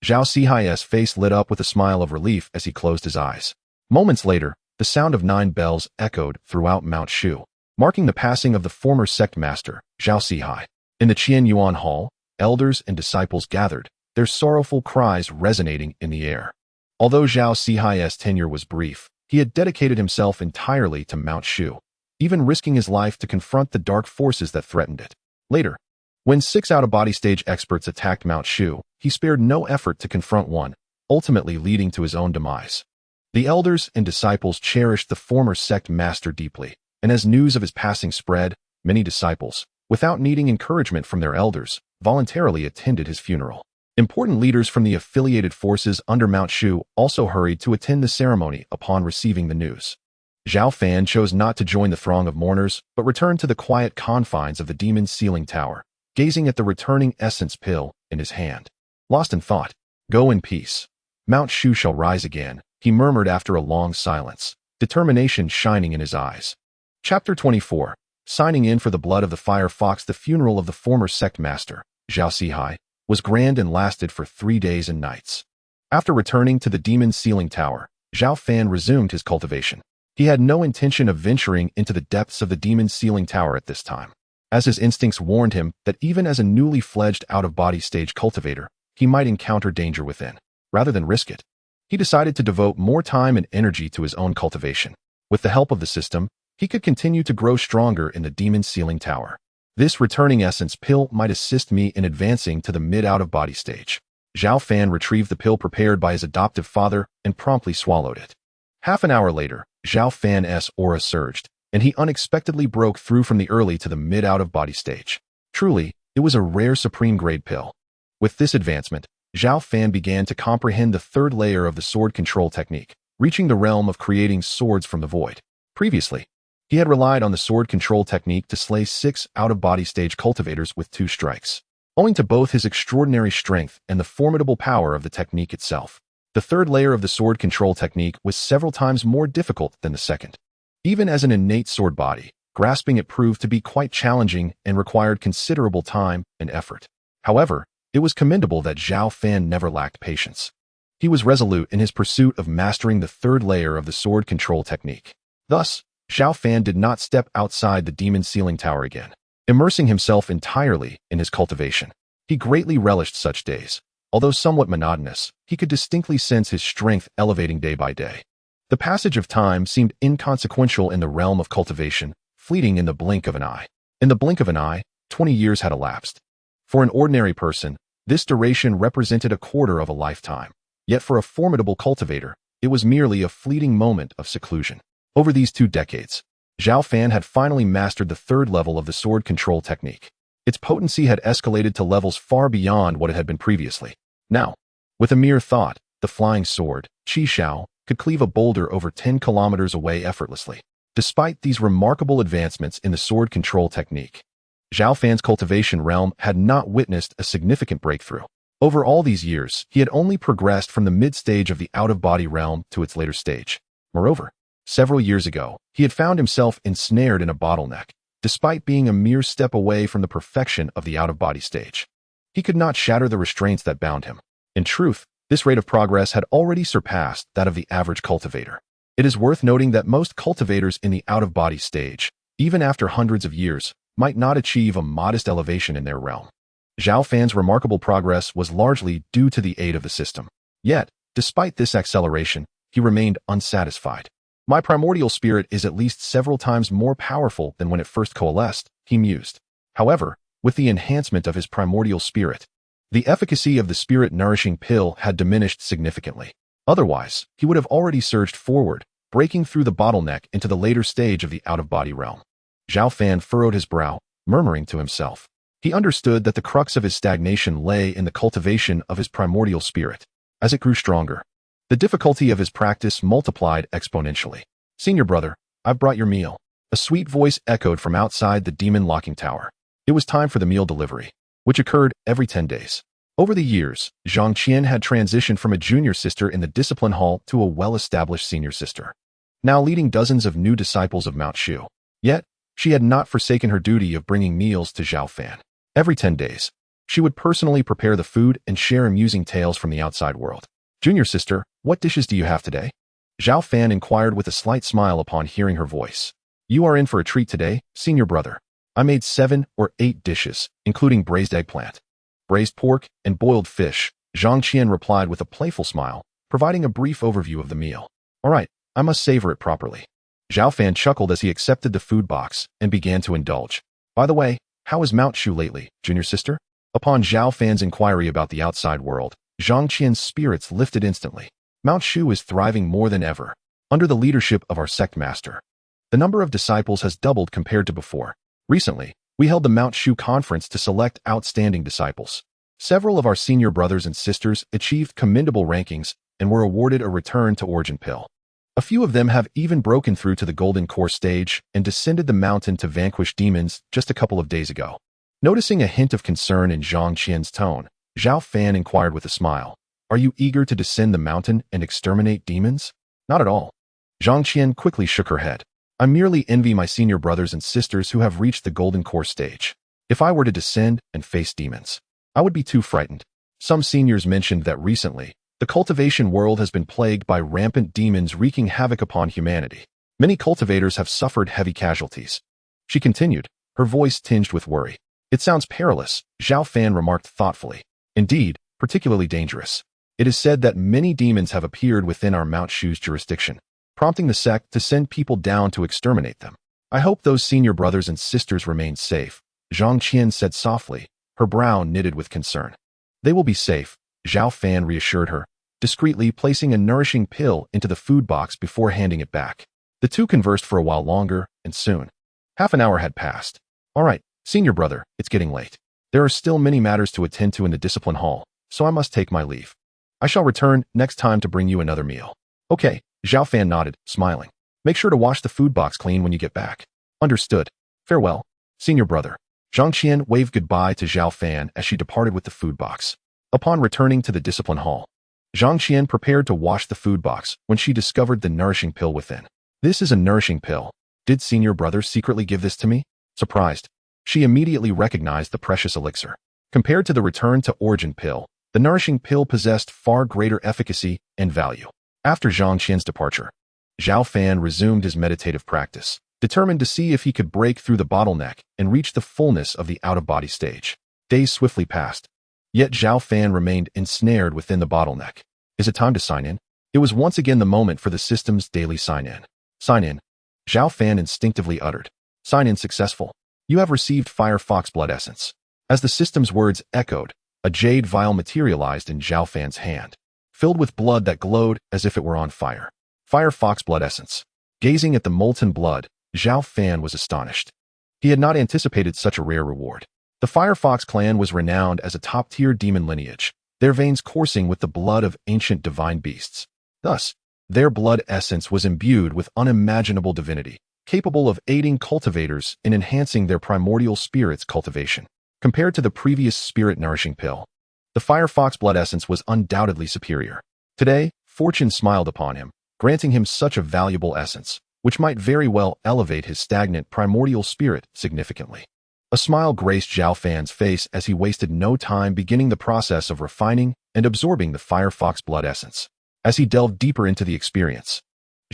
Zhao Sihai's face lit up with a smile of relief as he closed his eyes. Moments later, the sound of 9 bells echoed throughout Mount Shu, marking the passing of the former sect master, Zhao Sihai. In the Qian Yuan Hall, elders and disciples gathered, their sorrowful cries resonating in the air. Although Zhao Sihai's tenure was brief, he had dedicated himself entirely to Mount Shu, even risking his life to confront the dark forces that threatened it. Later, when 6 out-of-body stage experts attacked Mount Shu, he spared no effort to confront one, ultimately leading to his own demise. The elders and disciples cherished the former sect master deeply, and as news of his passing spread, many disciples, without needing encouragement from their elders, voluntarily attended his funeral. Important leaders from the affiliated forces under Mount Shu also hurried to attend the ceremony upon receiving the news. Zhao Fan chose not to join the throng of mourners, but returned to the quiet confines of the Demon-Slaying Tower, gazing at the returning essence pill in his hand. Lost in thought, go in peace. Mount Shu shall rise again, he murmured after a long silence, determination shining in his eyes. Chapter 24. Signing in for the blood of the fire fox. The funeral of the former sect master, Zhao Sihai, was grand and lasted for 3 days and nights. After returning to the Demon-Slaying Tower, Zhao Fan resumed his cultivation. He had no intention of venturing into the depths of the Demon-Slaying Tower at this time, as his instincts warned him that even as a newly fledged out-of-body stage cultivator, he might encounter danger within. Rather than risk it, he decided to devote more time and energy to his own cultivation. With the help of the system, he could continue to grow stronger in the Demon-Slaying Tower. This returning essence pill might assist me in advancing to the mid-out-of-body stage. Zhao Fan retrieved the pill prepared by his adoptive father and promptly swallowed it. Half an hour later, Zhao Fan's aura surged, and he unexpectedly broke through from the early to the mid-out-of-body stage. Truly, it was a rare supreme-grade pill. With this advancement, Zhao Fan began to comprehend the 3rd layer of the sword control technique, reaching the realm of creating swords from the void. Previously, he had relied on the sword control technique to slay 6 out-of-body stage cultivators with 2 strikes. Owing to both his extraordinary strength and the formidable power of the technique itself, the 3rd layer of the sword control technique was several times more difficult than the 2nd. Even as an innate sword body, grasping it proved to be quite challenging and required considerable time and effort. However, it was commendable that Zhao Fan never lacked patience. He was resolute in his pursuit of mastering the 3rd layer of the sword control technique. Thus, Zhao Fan did not step outside the Demon-Slaying Tower again, immersing himself entirely in his cultivation. He greatly relished such days. Although somewhat monotonous, he could distinctly sense his strength elevating day by day. The passage of time seemed inconsequential in the realm of cultivation, fleeting in the blink of an eye. In the blink of an eye, 20 years had elapsed. For an ordinary person, this duration represented a quarter of a lifetime. Yet for a formidable cultivator, it was merely a fleeting moment of seclusion. Over these 2 decades, Zhao Fan had finally mastered the 3rd level of the sword control technique. Its potency had escalated to levels far beyond what it had been previously. Now, with a mere thought, the flying sword, Qi Xiao, could cleave a boulder over 10 kilometers away effortlessly. Despite these remarkable advancements in the sword control technique, Zhao Fan's cultivation realm had not witnessed a significant breakthrough. Over all these years, he had only progressed from the mid-stage of the out-of-body realm to its later stage. Moreover, several years ago, he had found himself ensnared in a bottleneck. despite being a mere step away from the perfection of the out-of-body stage. He could not shatter the restraints that bound him. In truth, this rate of progress had already surpassed that of the average cultivator. It is worth noting that most cultivators in the out-of-body stage, even after hundreds of years, might not achieve a modest elevation in their realm. Zhao Fan's remarkable progress was largely due to the aid of the system. Yet, despite this acceleration, he remained unsatisfied. My primordial spirit is at least several times more powerful than when it first coalesced, he mused. However, with the enhancement of his primordial spirit, the efficacy of the spirit-nourishing pill had diminished significantly. Otherwise, he would have already surged forward, breaking through the bottleneck into the later stage of the out-of-body realm. Zhao Fan furrowed his brow, murmuring to himself. He understood that the crux of his stagnation lay in the cultivation of his primordial spirit. As it grew stronger, the difficulty of his practice multiplied exponentially. "Senior brother, I've brought your meal." A sweet voice echoed from outside the demon locking tower. It was time for the meal delivery, which occurred every 10 days. Over the years, Zhang Qian had transitioned from a junior sister in the discipline hall to a well-established senior sister, now leading dozens of new disciples of Mount Shu. Yet, she had not forsaken her duty of bringing meals to Zhao Fan. Every 10 days, she would personally prepare the food and share amusing tales from the outside world. "Junior sister, what dishes do you have today?" Zhao Fan inquired with a slight smile upon hearing her voice. "You are in for a treat today, senior brother. I made 7 or 8 dishes, including braised eggplant, braised pork, and boiled fish," Zhang Qian replied with a playful smile, providing a brief overview of the meal. "All right, I must savor it properly." Zhao Fan chuckled as he accepted the food box and began to indulge. "By the way, how is Mount Shu lately, junior sister?" Upon Zhao Fan's inquiry about the outside world, Zhang Qian's spirits lifted instantly. "Mount Shu is thriving more than ever, under the leadership of our sect master. The number of disciples has doubled compared to before. Recently, we held the Mount Shu conference to select outstanding disciples. Several of our senior brothers and sisters achieved commendable rankings and were awarded a return to origin pill. A few of them have even broken through to the golden core stage and descended the mountain to vanquish demons just a couple of days ago." Noticing a hint of concern in Zhang Qian's tone, Zhao Fan inquired with a smile, "Are you eager to descend the mountain and exterminate demons?" "Not at all." Zhang Qian quickly shook her head. "I merely envy my senior brothers and sisters who have reached the golden core stage. If I were to descend and face demons, I would be too frightened." Some seniors mentioned that recently, the cultivation world has been plagued by rampant demons wreaking havoc upon humanity. Many cultivators have suffered heavy casualties. She continued, her voice tinged with worry. "It sounds perilous," Zhao Fan remarked thoughtfully. "Indeed, particularly dangerous. It is said that many demons have appeared within our Mount Shu's jurisdiction, prompting the sect to send people down to exterminate them. I hope those senior brothers and sisters remain safe," Zhang Qian said softly, her brow knitted with concern. "They will be safe," Zhao Fan reassured her, discreetly placing a nourishing pill into the food box before handing it back. The two conversed for a while longer, and soon, half an hour had passed. "All right, senior brother, it's getting late. There are still many matters to attend to in the discipline hall, so I must take my leave. I shall return next time to bring you another meal." "Okay," Zhao Fan nodded, smiling. "Make sure to wash the food box clean when you get back." "Understood. Farewell, senior brother." Zhang Qian waved goodbye to Zhao Fan as she departed with the food box. Upon returning to the discipline hall, Zhang Qian prepared to wash the food box when she discovered the nourishing pill within. "This is a nourishing pill. Did senior brother secretly give this to me?" Surprised, she immediately recognized the precious elixir. Compared to the return to origin pill, the nourishing pill possessed far greater efficacy and value. After Zhang Qian's departure, Zhao Fan resumed his meditative practice, determined to see if he could break through the bottleneck and reach the fullness of the out-of-body stage. Days swiftly passed, yet Zhao Fan remained ensnared within the bottleneck. "Is it time to sign in?" It was once again the moment for the system's daily sign-in. "Sign in," Zhao Fan instinctively uttered. "Sign-in successful. You have received Fire Fox Blood Essence." As the system's words echoed, a jade vial materialized in Zhao Fan's hand, filled with blood that glowed as if it were on fire. Fire Fox Blood Essence. Gazing at the molten blood, Zhao Fan was astonished. He had not anticipated such a rare reward. The Fire Fox clan was renowned as a top-tier demon lineage, their veins coursing with the blood of ancient divine beasts. Thus, their blood essence was imbued with unimaginable divinity, capable of aiding cultivators in enhancing their primordial spirit's cultivation. Compared to the previous spirit-nourishing pill, the Fire Fox blood essence was undoubtedly superior. Today, fortune smiled upon him, granting him such a valuable essence, which might very well elevate his stagnant primordial spirit significantly. A smile graced Zhao Fan's face as he wasted no time beginning the process of refining and absorbing the Firefox blood essence. As he delved deeper into the experience,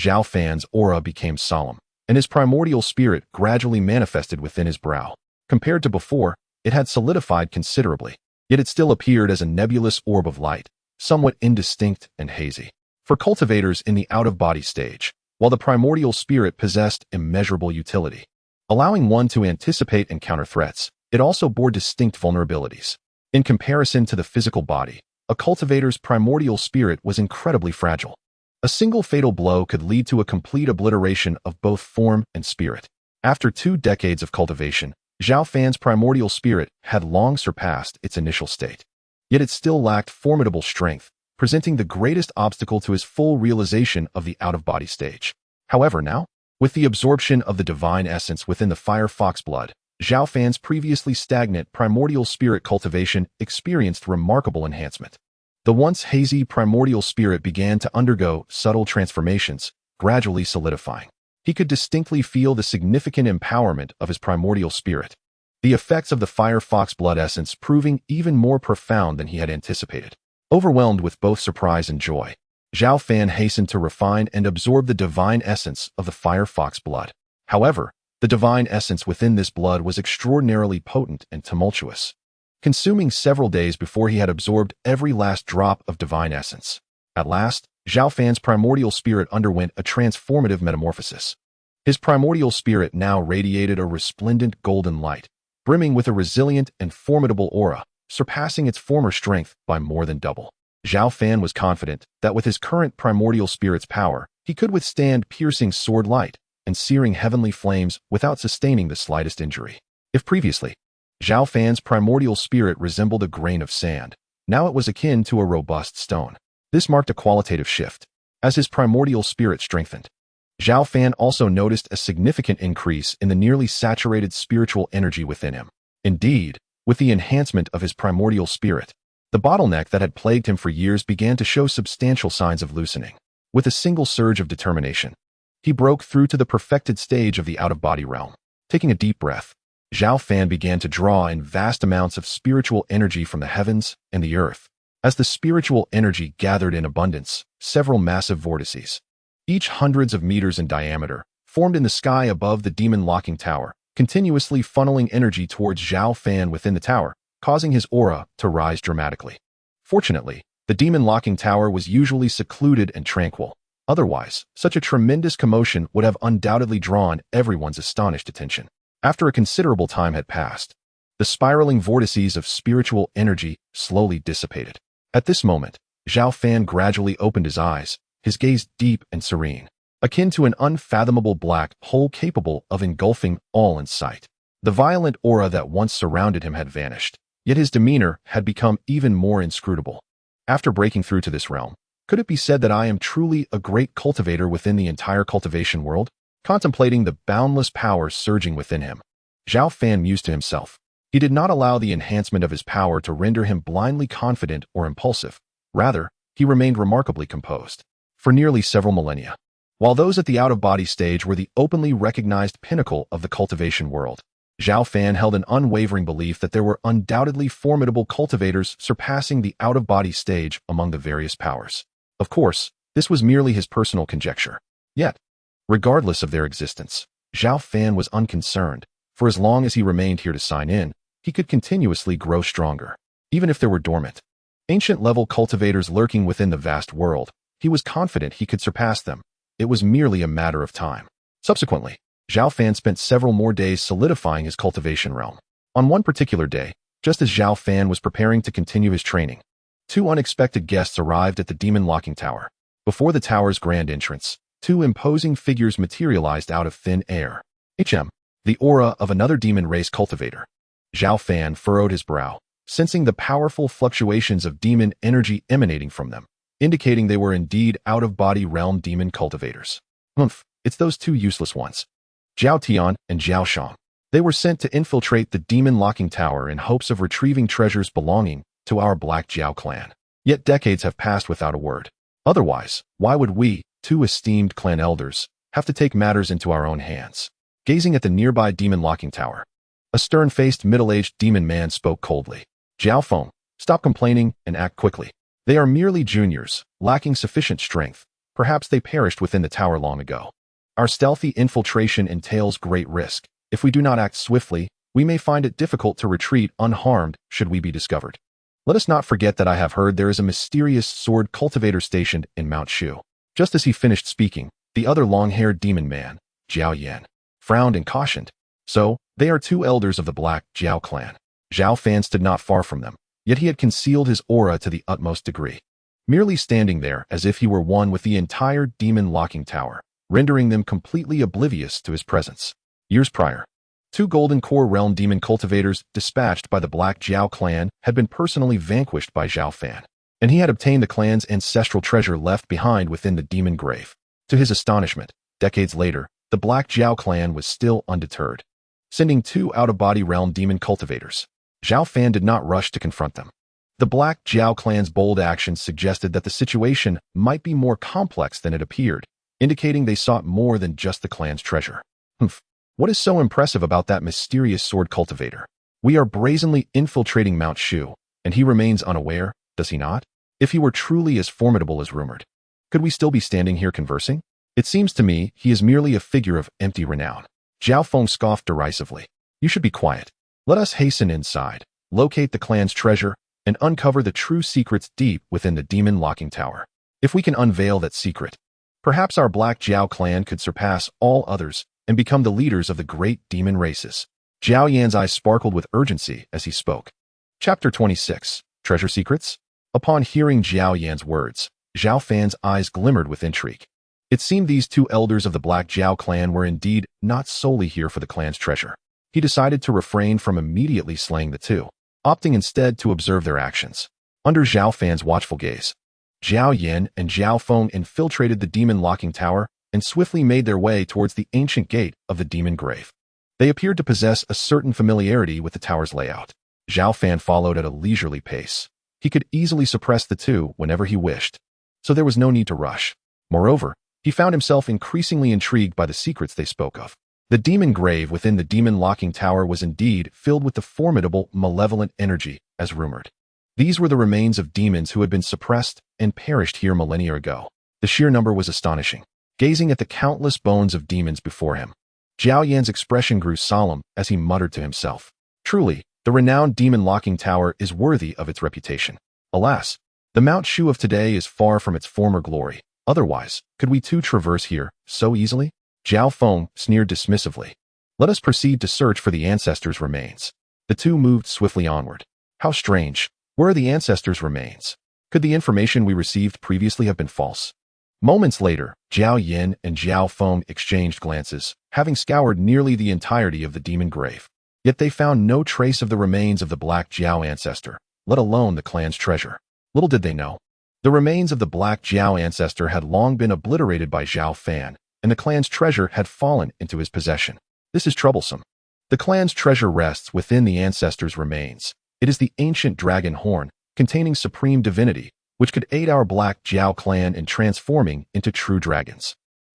Zhao Fan's aura became solemn, and his primordial spirit gradually manifested within his brow. Compared to before, it had solidified considerably, yet it still appeared as a nebulous orb of light, somewhat indistinct and hazy. For cultivators in the out-of-body stage, while the primordial spirit possessed immeasurable utility, allowing one to anticipate and counter threats, it also bore distinct vulnerabilities. In comparison to the physical body, a cultivator's primordial spirit was incredibly fragile. A single fatal blow could lead to a complete obliteration of both form and spirit. After 2 decades of cultivation, Zhao Fan's primordial spirit had long surpassed its initial state. Yet it still lacked formidable strength, presenting the greatest obstacle to his full realization of the out-of-body stage. However, now, with the absorption of the divine essence within the Firefox blood, Zhao Fan's previously stagnant primordial spirit cultivation experienced remarkable enhancement. The once hazy primordial spirit began to undergo subtle transformations, gradually solidifying. He could distinctly feel the significant empowerment of his primordial spirit, the effects of the Firefox blood essence proving even more profound than he had anticipated. Overwhelmed with both surprise and joy, Zhao Fan hastened to refine and absorb the divine essence of the Firefox blood. However, the divine essence within this blood was extraordinarily potent and tumultuous, consuming several days before he had absorbed every last drop of divine essence. At last, Zhao Fan's primordial spirit underwent a transformative metamorphosis. His primordial spirit now radiated a resplendent golden light, brimming with a resilient and formidable aura, surpassing its former strength by more than double. Zhao Fan was confident that with his current primordial spirit's power, he could withstand piercing sword light and searing heavenly flames without sustaining the slightest injury. If previously, Zhao Fan's primordial spirit resembled a grain of sand, now it was akin to a robust stone. This marked a qualitative shift. As his primordial spirit strengthened, Zhao Fan also noticed a significant increase in the nearly saturated spiritual energy within him. Indeed, with the enhancement of his primordial spirit, the bottleneck that had plagued him for years began to show substantial signs of loosening. With a single surge of determination, he broke through to the perfected stage of the out-of-body realm. Taking a deep breath, Zhao Fan began to draw in vast amounts of spiritual energy from the heavens and the earth. As the spiritual energy gathered in abundance, several massive vortices, each hundreds of meters in diameter, formed in the sky above the demon-locking tower, continuously funneling energy towards Zhao Fan within the tower, causing his aura to rise dramatically. Fortunately, the demon-locking tower was usually secluded and tranquil. Otherwise, such a tremendous commotion would have undoubtedly drawn everyone's astonished attention. After a considerable time had passed, the spiraling vortices of spiritual energy slowly dissipated. At this moment, Zhao Fan gradually opened his eyes, his gaze deep and serene, akin to an unfathomable black hole capable of engulfing all in sight. The violent aura that once surrounded him had vanished, yet his demeanor had become even more inscrutable. After breaking through to this realm, could it be said that I am truly a great cultivator within the entire cultivation world? Contemplating the boundless power surging within him, Zhao Fan mused to himself. He did not allow the enhancement of his power to render him blindly confident or impulsive. Rather, he remained remarkably composed. For nearly several millennia, while those at the out-of-body stage were the openly recognized pinnacle of the cultivation world, Zhao Fan held an unwavering belief that there were undoubtedly formidable cultivators surpassing the out-of-body stage among the various powers. Of course, this was merely his personal conjecture. Yet, regardless of their existence, Zhao Fan was unconcerned. For as long as he remained here to sign in, he could continuously grow stronger. Even if there were dormant, ancient-level cultivators lurking within the vast world, he was confident he could surpass them. It was merely a matter of time. Subsequently, Zhao Fan spent several more days solidifying his cultivation realm. On one particular day, just as Zhao Fan was preparing to continue his training, 2 unexpected guests arrived at the demon-locking tower. Before the tower's grand entrance, 2 imposing figures materialized out of thin air. The aura of another demon race cultivator. Zhao Fan furrowed his brow, sensing the powerful fluctuations of demon energy emanating from them, indicating they were indeed out-of-body realm demon cultivators. It's those 2 useless ones, Zhao Tian and Zhao Shang. They were sent to infiltrate the demon-locking tower in hopes of retrieving treasures belonging to our Black Zhao clan. Yet decades have passed without a word. Otherwise, why would we, 2 esteemed clan elders, have to take matters into our own hands. Gazing at the nearby demon locking tower, a stern-faced, middle-aged demon man spoke coldly. Zhao Fan, stop complaining and act quickly. They are merely juniors, lacking sufficient strength. Perhaps they perished within the tower long ago. Our stealthy infiltration entails great risk. If we do not act swiftly, we may find it difficult to retreat unharmed should we be discovered. Let us not forget that I have heard there is a mysterious sword cultivator stationed in Mount Shu. Just as he finished speaking, the other long-haired demon man, Zhao Yan, frowned and cautioned. So, they are two elders of the Black Zhao clan. Zhao Fan stood not far from them, yet he had concealed his aura to the utmost degree, merely standing there as if he were one with the entire demon locking tower, rendering them completely oblivious to his presence. Years prior, two Golden Core Realm demon cultivators dispatched by the Black Zhao clan had been personally vanquished by Zhao Fan, and he had obtained the clan's ancestral treasure left behind within the demon grave. To his astonishment, decades later, the Black Zhao clan was still undeterred, sending two out-of-body realm demon cultivators. Zhao Fan did not rush to confront them. The Black Zhao clan's bold actions suggested that the situation might be more complex than it appeared, indicating they sought more than just the clan's treasure. What is so impressive about that mysterious sword cultivator? We are brazenly infiltrating Mount Shu, and he remains unaware, does he not? If he were truly as formidable as rumored, could we still be standing here conversing? It seems to me he is merely a figure of empty renown. Zhao Fan scoffed derisively. You should be quiet. Let us hasten inside, locate the clan's treasure, and uncover the true secrets deep within the demon locking tower. If we can unveil that secret, perhaps our Black Zhao clan could surpass all others and become the leaders of the great demon races. Zhao Yan's eyes sparkled with urgency as he spoke. Chapter 26. Treasure Secrets? Upon hearing Zhao Yan's words, Zhao Fan's eyes glimmered with intrigue. It seemed these two elders of the Black Zhao clan were indeed not solely here for the clan's treasure. He decided to refrain from immediately slaying the two, opting instead to observe their actions. Under Zhao Fan's watchful gaze, Zhao Yan and Zhao Fan infiltrated the demon locking tower and swiftly made their way towards the ancient gate of the demon grave. They appeared to possess a certain familiarity with the tower's layout. Zhao Fan followed at a leisurely pace. He could easily suppress the two whenever he wished, so there was no need to rush. Moreover, he found himself increasingly intrigued by the secrets they spoke of. The demon grave within the demon locking tower was indeed filled with the formidable, malevolent energy, as rumored. These were the remains of demons who had been suppressed and perished here millennia ago. The sheer number was astonishing. Gazing at the countless bones of demons before him, Zhao Yan's expression grew solemn as he muttered to himself. Truly, the renowned demon locking tower is worthy of its reputation. Alas, the Mount Shu of today is far from its former glory. Otherwise, could we too traverse here so easily? Zhao Fan sneered dismissively. Let us proceed to search for the ancestors' remains. The two moved swiftly onward. How strange. Where are the ancestors' remains? Could the information we received previously have been false? Moments later, Zhao Yan and Zhao Fan exchanged glances, having scoured nearly the entirety of the demon grave. Yet they found no trace of the remains of the Black Zhao ancestor, let alone the clan's treasure. Little did they know, the remains of the Black Zhao ancestor had long been obliterated by Zhao Fan, and the clan's treasure had fallen into his possession. This is troublesome. The clan's treasure rests within the ancestor's remains. It is the ancient dragon horn, containing supreme divinity, which could aid our Black Zhao clan in transforming into true dragons.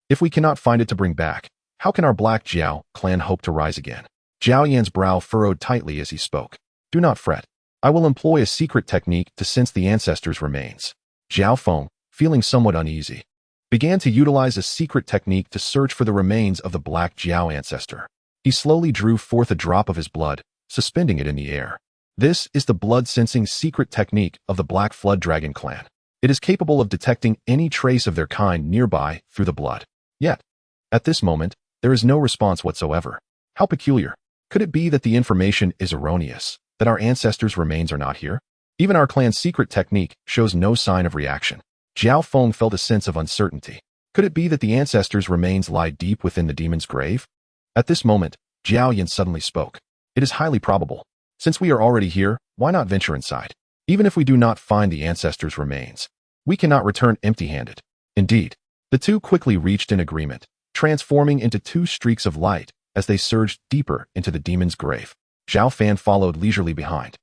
If we cannot find it to bring back, how can our Black Zhao clan hope to rise again? Zhao Yan's brow furrowed tightly as he spoke. Do not fret. I will employ a secret technique to sense the ancestor's remains. Zhao Fan, feeling somewhat uneasy, began to utilize a secret technique to search for the remains of the Black Zhao ancestor. He slowly drew forth a drop of his blood, suspending it in the air. This is the blood-sensing secret technique of the Black Flood Dragon clan. It is capable of detecting any trace of their kind nearby through the blood. Yet, at this moment, there is no response whatsoever. How peculiar. Could it be that the information is erroneous, that our ancestors' remains are not here? Even our clan's secret technique shows no sign of reaction. Zhao Fan felt a sense of uncertainty. Could it be that the ancestors' remains lie deep within the demon's grave? At this moment, Zhao Yan suddenly spoke. It is highly probable. Since we are already here, why not venture inside? Even if we do not find the ancestors' remains, we cannot return empty-handed. Indeed, the two quickly reached an agreement, transforming into two streaks of light as they surged deeper into the demon's grave. Zhao Fan followed leisurely behind,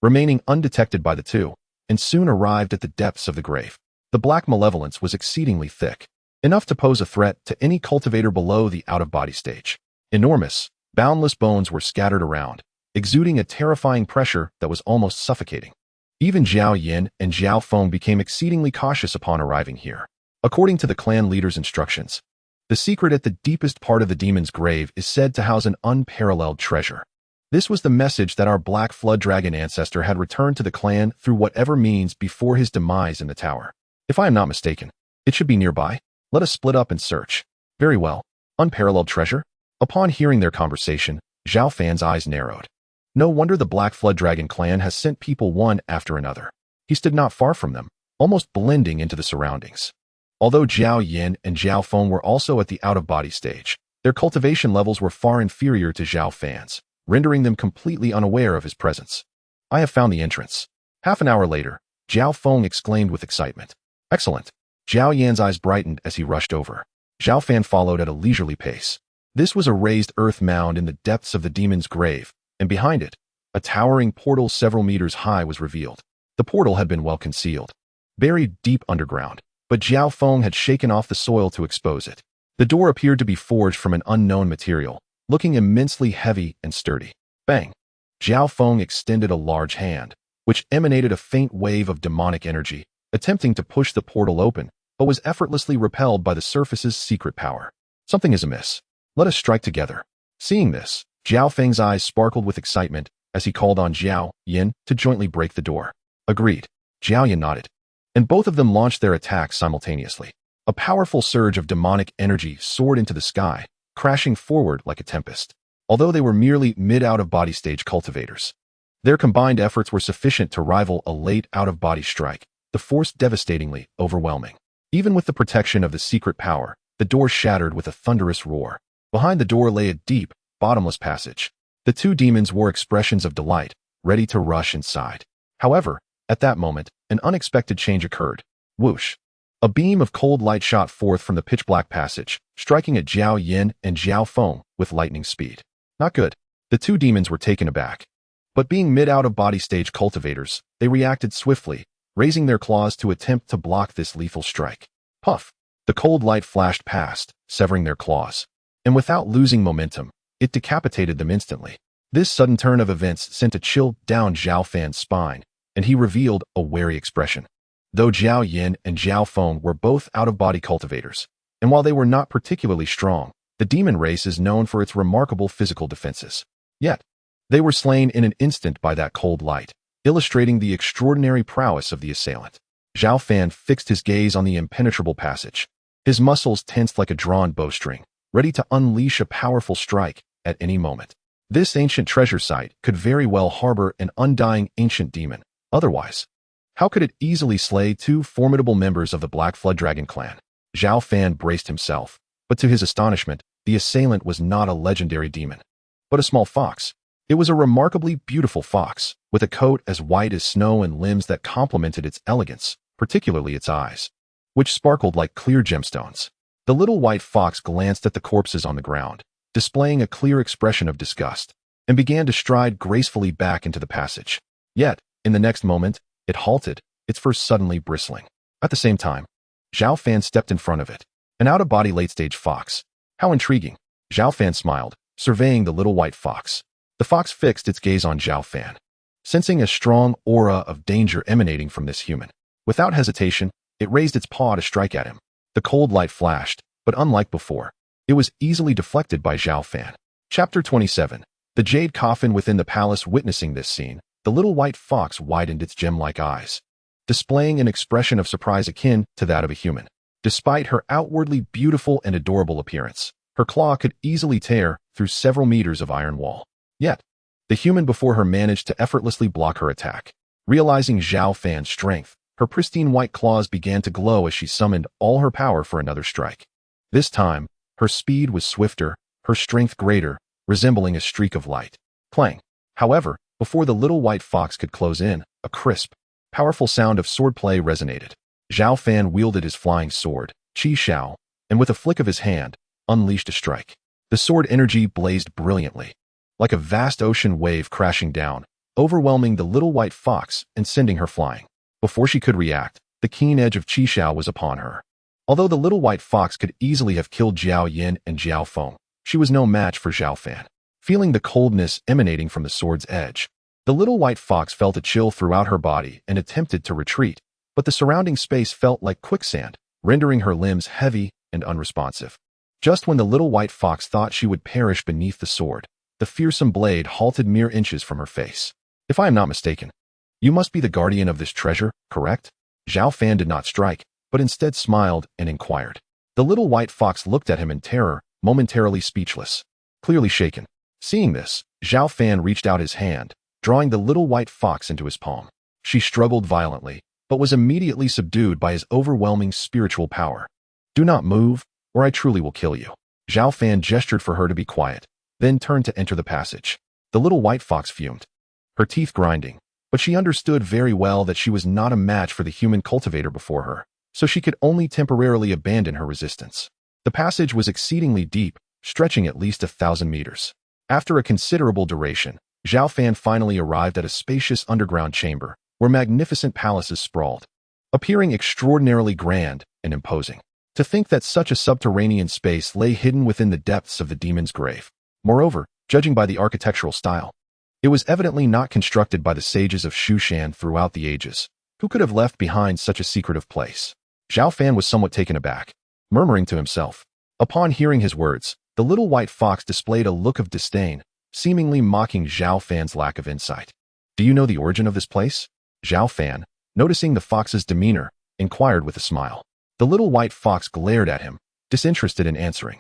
remaining undetected by the two, and soon arrived at the depths of the grave. The black malevolence was exceedingly thick. enough to pose a threat to any cultivator below the out-of-body stage. Enormous, boundless bones were scattered around, exuding a terrifying pressure that was almost suffocating. Even Zhao Yin and Zhao Feng became exceedingly cautious upon arriving here. According to the clan leader's instructions, the secret at the deepest part of the demon's grave is said to house an unparalleled treasure. This was the message that our Black Flood Dragon ancestor had returned to the clan through whatever means before his demise in the tower. If I am not mistaken, it should be nearby. Let us split up and search. Very well. Unparalleled treasure? Upon hearing their conversation, Zhao Fan's eyes narrowed. No wonder the Black Flood Dragon clan has sent people one after another. He stood not far from them, almost blending into the surroundings. Although Zhao Yin and Zhao Feng were also at the out-of-body stage, their cultivation levels were far inferior to Zhao Fan's, rendering them completely unaware of his presence. I have found the entrance. Half an hour later, Zhao Feng exclaimed with excitement. Excellent. Zhao Yan's eyes brightened as he rushed over. Zhao Fan followed at a leisurely pace. This was a raised earth mound in the depths of the demon's grave, and behind it, a towering portal several meters high was revealed. The portal had been well concealed, buried deep underground, but Zhao Feng had shaken off the soil to expose it. The door appeared to be forged from an unknown material, looking immensely heavy and sturdy. Bang! Zhao Feng extended a large hand, which emanated a faint wave of demonic energy, attempting to push the portal open, but was effortlessly repelled by the surface's secret power. Something is amiss. Let us strike together. Seeing this, Zhao Feng's eyes sparkled with excitement as he called on Zhao Yin to jointly break the door. Agreed. Zhao Yin nodded, and both of them launched their attacks simultaneously. A powerful surge of demonic energy soared into the sky, crashing forward like a tempest. Although they were merely mid-out-of-body stage cultivators, their combined efforts were sufficient to rival a late out-of-body strike, the force devastatingly overwhelming. Even with the protection of the secret power, the door shattered with a thunderous roar. Behind the door lay a deep, bottomless passage. The two demons wore expressions of delight, ready to rush inside. However, at that moment, an unexpected change occurred. Whoosh! A beam of cold light shot forth from the pitch-black passage, striking at Zhao Yin and Zhao Feng with lightning speed. Not good. The two demons were taken aback. But being mid-out-of-body stage cultivators, they reacted swiftly, raising their claws to attempt to block this lethal strike. Puff! The cold light flashed past, severing their claws. And without losing momentum, it decapitated them instantly. This sudden turn of events sent a chill down Zhao Fan's spine, and he revealed a wary expression. Though Zhao Yin and Zhao Feng were both out-of-body cultivators, and while they were not particularly strong, the demon race is known for its remarkable physical defenses. Yet, they were slain in an instant by that cold light, illustrating the extraordinary prowess of the assailant. Zhao Fan fixed his gaze on the impenetrable passage. His muscles tensed like a drawn bowstring, ready to unleash a powerful strike at any moment. This ancient treasure site could very well harbor an undying ancient demon. Otherwise, how could it easily slay two formidable members of the Black Flood Dragon clan? Zhao Fan braced himself, but to his astonishment, the assailant was not a legendary demon, but a small fox. It was a remarkably beautiful fox, with a coat as white as snow and limbs that complemented its elegance, particularly its eyes, which sparkled like clear gemstones. The little white fox glanced at the corpses on the ground, displaying a clear expression of disgust, and began to stride gracefully back into the passage. Yet, in the next moment, it halted, its fur suddenly bristling. At the same time, Zhao Fan stepped in front of it, an out-of-body late-stage fox. How intriguing! Zhao Fan smiled, surveying the little white fox. The fox fixed its gaze on Zhao Fan, sensing a strong aura of danger emanating from this human. Without hesitation, it raised its paw to strike at him. The cold light flashed, but unlike before, it was easily deflected by Zhao Fan. Chapter 27. The jade coffin within the palace. Witnessing this scene, the little white fox widened its gem-like eyes, displaying an expression of surprise akin to that of a human. Despite her outwardly beautiful and adorable appearance, her claw could easily tear through several meters of iron wall. Yet, the human before her managed to effortlessly block her attack. Realizing Zhao Fan's strength, her pristine white claws began to glow as she summoned all her power for another strike. This time, her speed was swifter, her strength greater, resembling a streak of light. Clang! However, before the little white fox could close in, a crisp, powerful sound of swordplay resonated. Zhao Fan wielded his flying sword, Qi Xiao, and with a flick of his hand, unleashed a strike. The sword energy blazed brilliantly, like a vast ocean wave crashing down, overwhelming the little white fox and sending her flying. Before she could react, the keen edge of Qi Xiao was upon her. Although the little white fox could easily have killed Zhao Yin and Zhao Feng, she was no match for Zhao Fan. Feeling the coldness emanating from the sword's edge, the little white fox felt a chill throughout her body and attempted to retreat, but the surrounding space felt like quicksand, rendering her limbs heavy and unresponsive. Just when the little white fox thought she would perish beneath the sword, the fearsome blade halted mere inches from her face. If I am not mistaken, you must be the guardian of this treasure, correct? Zhao Fan did not strike, but instead smiled and inquired. The little white fox looked at him in terror, momentarily speechless, clearly shaken. Seeing this, Zhao Fan reached out his hand, drawing the little white fox into his palm. She struggled violently, but was immediately subdued by his overwhelming spiritual power. Do not move, or I truly will kill you. Zhao Fan gestured for her to be quiet, then turned to enter the passage. The little white fox fumed, her teeth grinding, but she understood very well that she was not a match for the human cultivator before her, so she could only temporarily abandon her resistance. The passage was exceedingly deep, stretching at least 1,000 meters. After a considerable duration, Zhao Fan finally arrived at a spacious underground chamber, where magnificent palaces sprawled, appearing extraordinarily grand and imposing. To think that such a subterranean space lay hidden within the depths of the demon's grave. Moreover, judging by the architectural style, it was evidently not constructed by the sages of Shushan throughout the ages, who could have left behind such a secretive place. Zhao Fan was somewhat taken aback, murmuring to himself. Upon hearing his words, the little white fox displayed a look of disdain, seemingly mocking Zhao Fan's lack of insight. Do you know the origin of this place? Zhao Fan, noticing the fox's demeanor, inquired with a smile. The little white fox glared at him, disinterested in answering,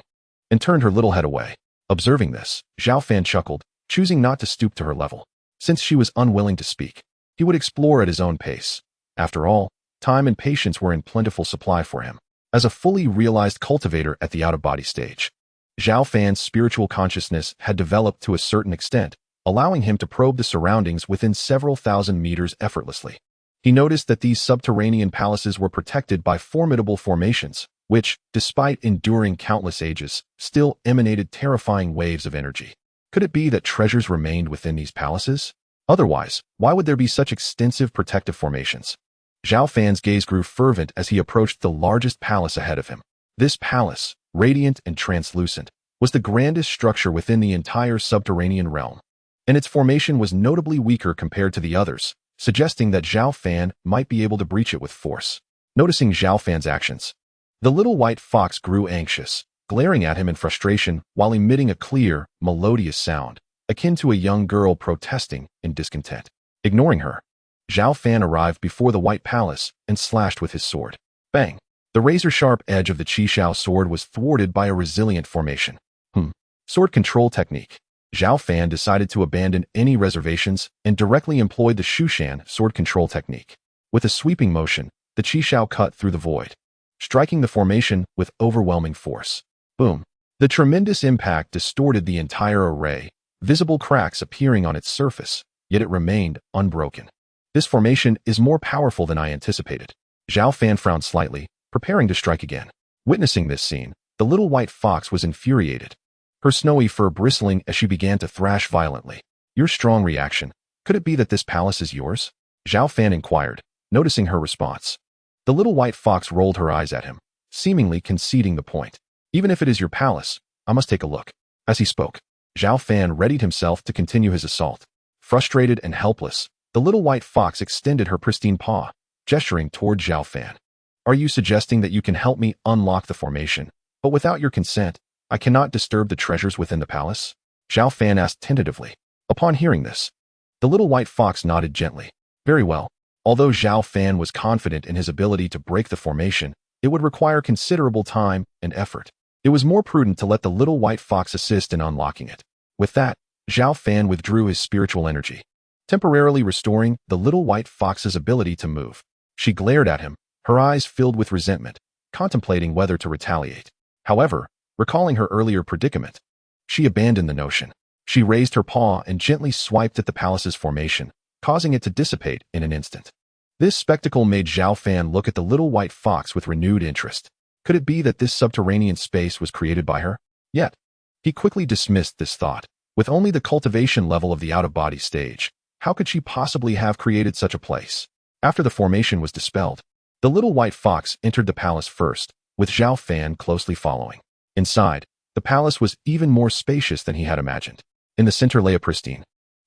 and turned her little head away. Observing this, Zhao Fan chuckled, choosing not to stoop to her level. Since she was unwilling to speak, he would explore at his own pace. After all, time and patience were in plentiful supply for him. As a fully realized cultivator at the out-of-body stage, Zhao Fan's spiritual consciousness had developed to a certain extent, allowing him to probe the surroundings within several thousand meters effortlessly. He noticed that these subterranean palaces were protected by formidable formations, which, despite enduring countless ages, still emanated terrifying waves of energy. Could it be that treasures remained within these palaces? Otherwise, why would there be such extensive protective formations? Zhao Fan's gaze grew fervent as he approached the largest palace ahead of him. This palace, radiant and translucent, was the grandest structure within the entire subterranean realm, and its formation was notably weaker compared to the others, suggesting that Zhao Fan might be able to breach it with force. Noticing Zhao Fan's actions, the little white fox grew anxious, glaring at him in frustration while emitting a clear, melodious sound, akin to a young girl protesting in discontent. Ignoring her, Zhao Fan arrived before the white palace and slashed with his sword. Bang! The razor-sharp edge of the Qishao sword was thwarted by a resilient formation. Sword control technique. Zhao Fan decided to abandon any reservations and directly employed the Shushan sword control technique. With a sweeping motion, the Qishao cut through the void, striking the formation with overwhelming force. Boom! The tremendous impact distorted the entire array, visible cracks appearing on its surface, yet it remained unbroken. This formation is more powerful than I anticipated. Zhao Fan frowned slightly, preparing to strike again. Witnessing this scene, the little white fox was infuriated, her snowy fur bristling as she began to thrash violently. Your strong reaction. Could it be that this palace is yours? Zhao Fan inquired, noticing her response. The little white fox rolled her eyes at him, seemingly conceding the point. Even if it is your palace, I must take a look. As he spoke, Zhao Fan readied himself to continue his assault. Frustrated and helpless, the little white fox extended her pristine paw, gesturing toward Zhao Fan. Are you suggesting that you can help me unlock the formation, but without your consent, I cannot disturb the treasures within the palace? Zhao Fan asked tentatively. Upon hearing this, the little white fox nodded gently. Very well. Although Zhao Fan was confident in his ability to break the formation, it would require considerable time and effort. It was more prudent to let the little white fox assist in unlocking it. With that, Zhao Fan withdrew his spiritual energy, temporarily restoring the little white fox's ability to move. She glared at him, her eyes filled with resentment, contemplating whether to retaliate. However, recalling her earlier predicament, she abandoned the notion. She raised her paw and gently swiped at the palace's formation, causing it to dissipate in an instant. This spectacle made Zhao Fan look at the little white fox with renewed interest. Could it be that this subterranean space was created by her? Yet, he quickly dismissed this thought. With only the cultivation level of the out-of-body stage, how could she possibly have created such a place? After the formation was dispelled, the little white fox entered the palace first, with Zhao Fan closely following. Inside, the palace was even more spacious than he had imagined. In the center lay a pristine,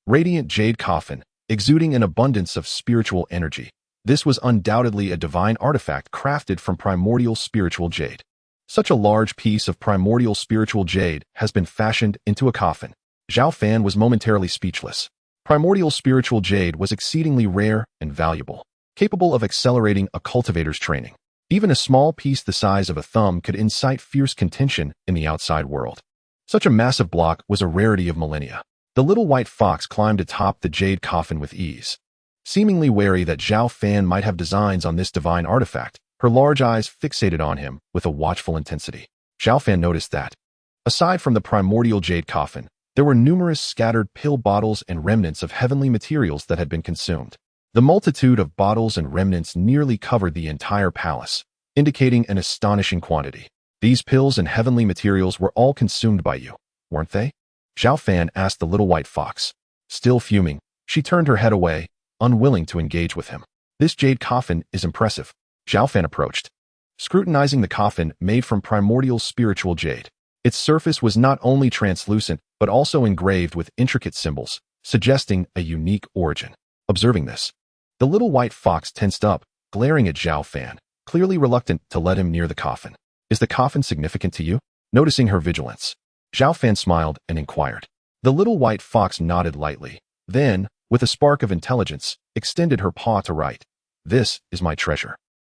radiant jade coffin, exuding an abundance of spiritual energy. This was undoubtedly a divine artifact crafted from primordial spiritual jade. Such a large piece of primordial spiritual jade has been fashioned into a coffin. Zhao Fan was momentarily speechless. Primordial spiritual jade was exceedingly rare and valuable, capable of accelerating a cultivator's training. Even a small piece the size of a thumb could incite fierce contention in the outside world. Such a massive block was a rarity of millennia. The little white fox climbed atop the jade coffin with ease. Seemingly wary that Zhao Fan might have designs on this divine artifact, her large eyes fixated on him with a watchful intensity. Zhao Fan noticed that, aside from the primordial jade coffin, there were numerous scattered pill bottles and remnants of heavenly materials that had been consumed. The multitude of bottles and remnants nearly covered the entire palace, indicating an astonishing quantity. These pills and heavenly materials were all consumed by you, weren't they? Zhao Fan asked the little white fox. Still fuming, she turned her head away, unwilling to engage with him. This jade coffin is impressive. Zhao Fan approached, scrutinizing the coffin made from primordial spiritual jade. Its surface was not only translucent, but also engraved with intricate symbols, suggesting a unique origin. Observing this, the little white fox tensed up, glaring at Zhao Fan, clearly reluctant to let him near the coffin. Is the coffin significant to you? Noticing her vigilance, Zhao Fan smiled and inquired. The little white fox nodded lightly, then, with a spark of intelligence, extended her paw to write. This is my treasure.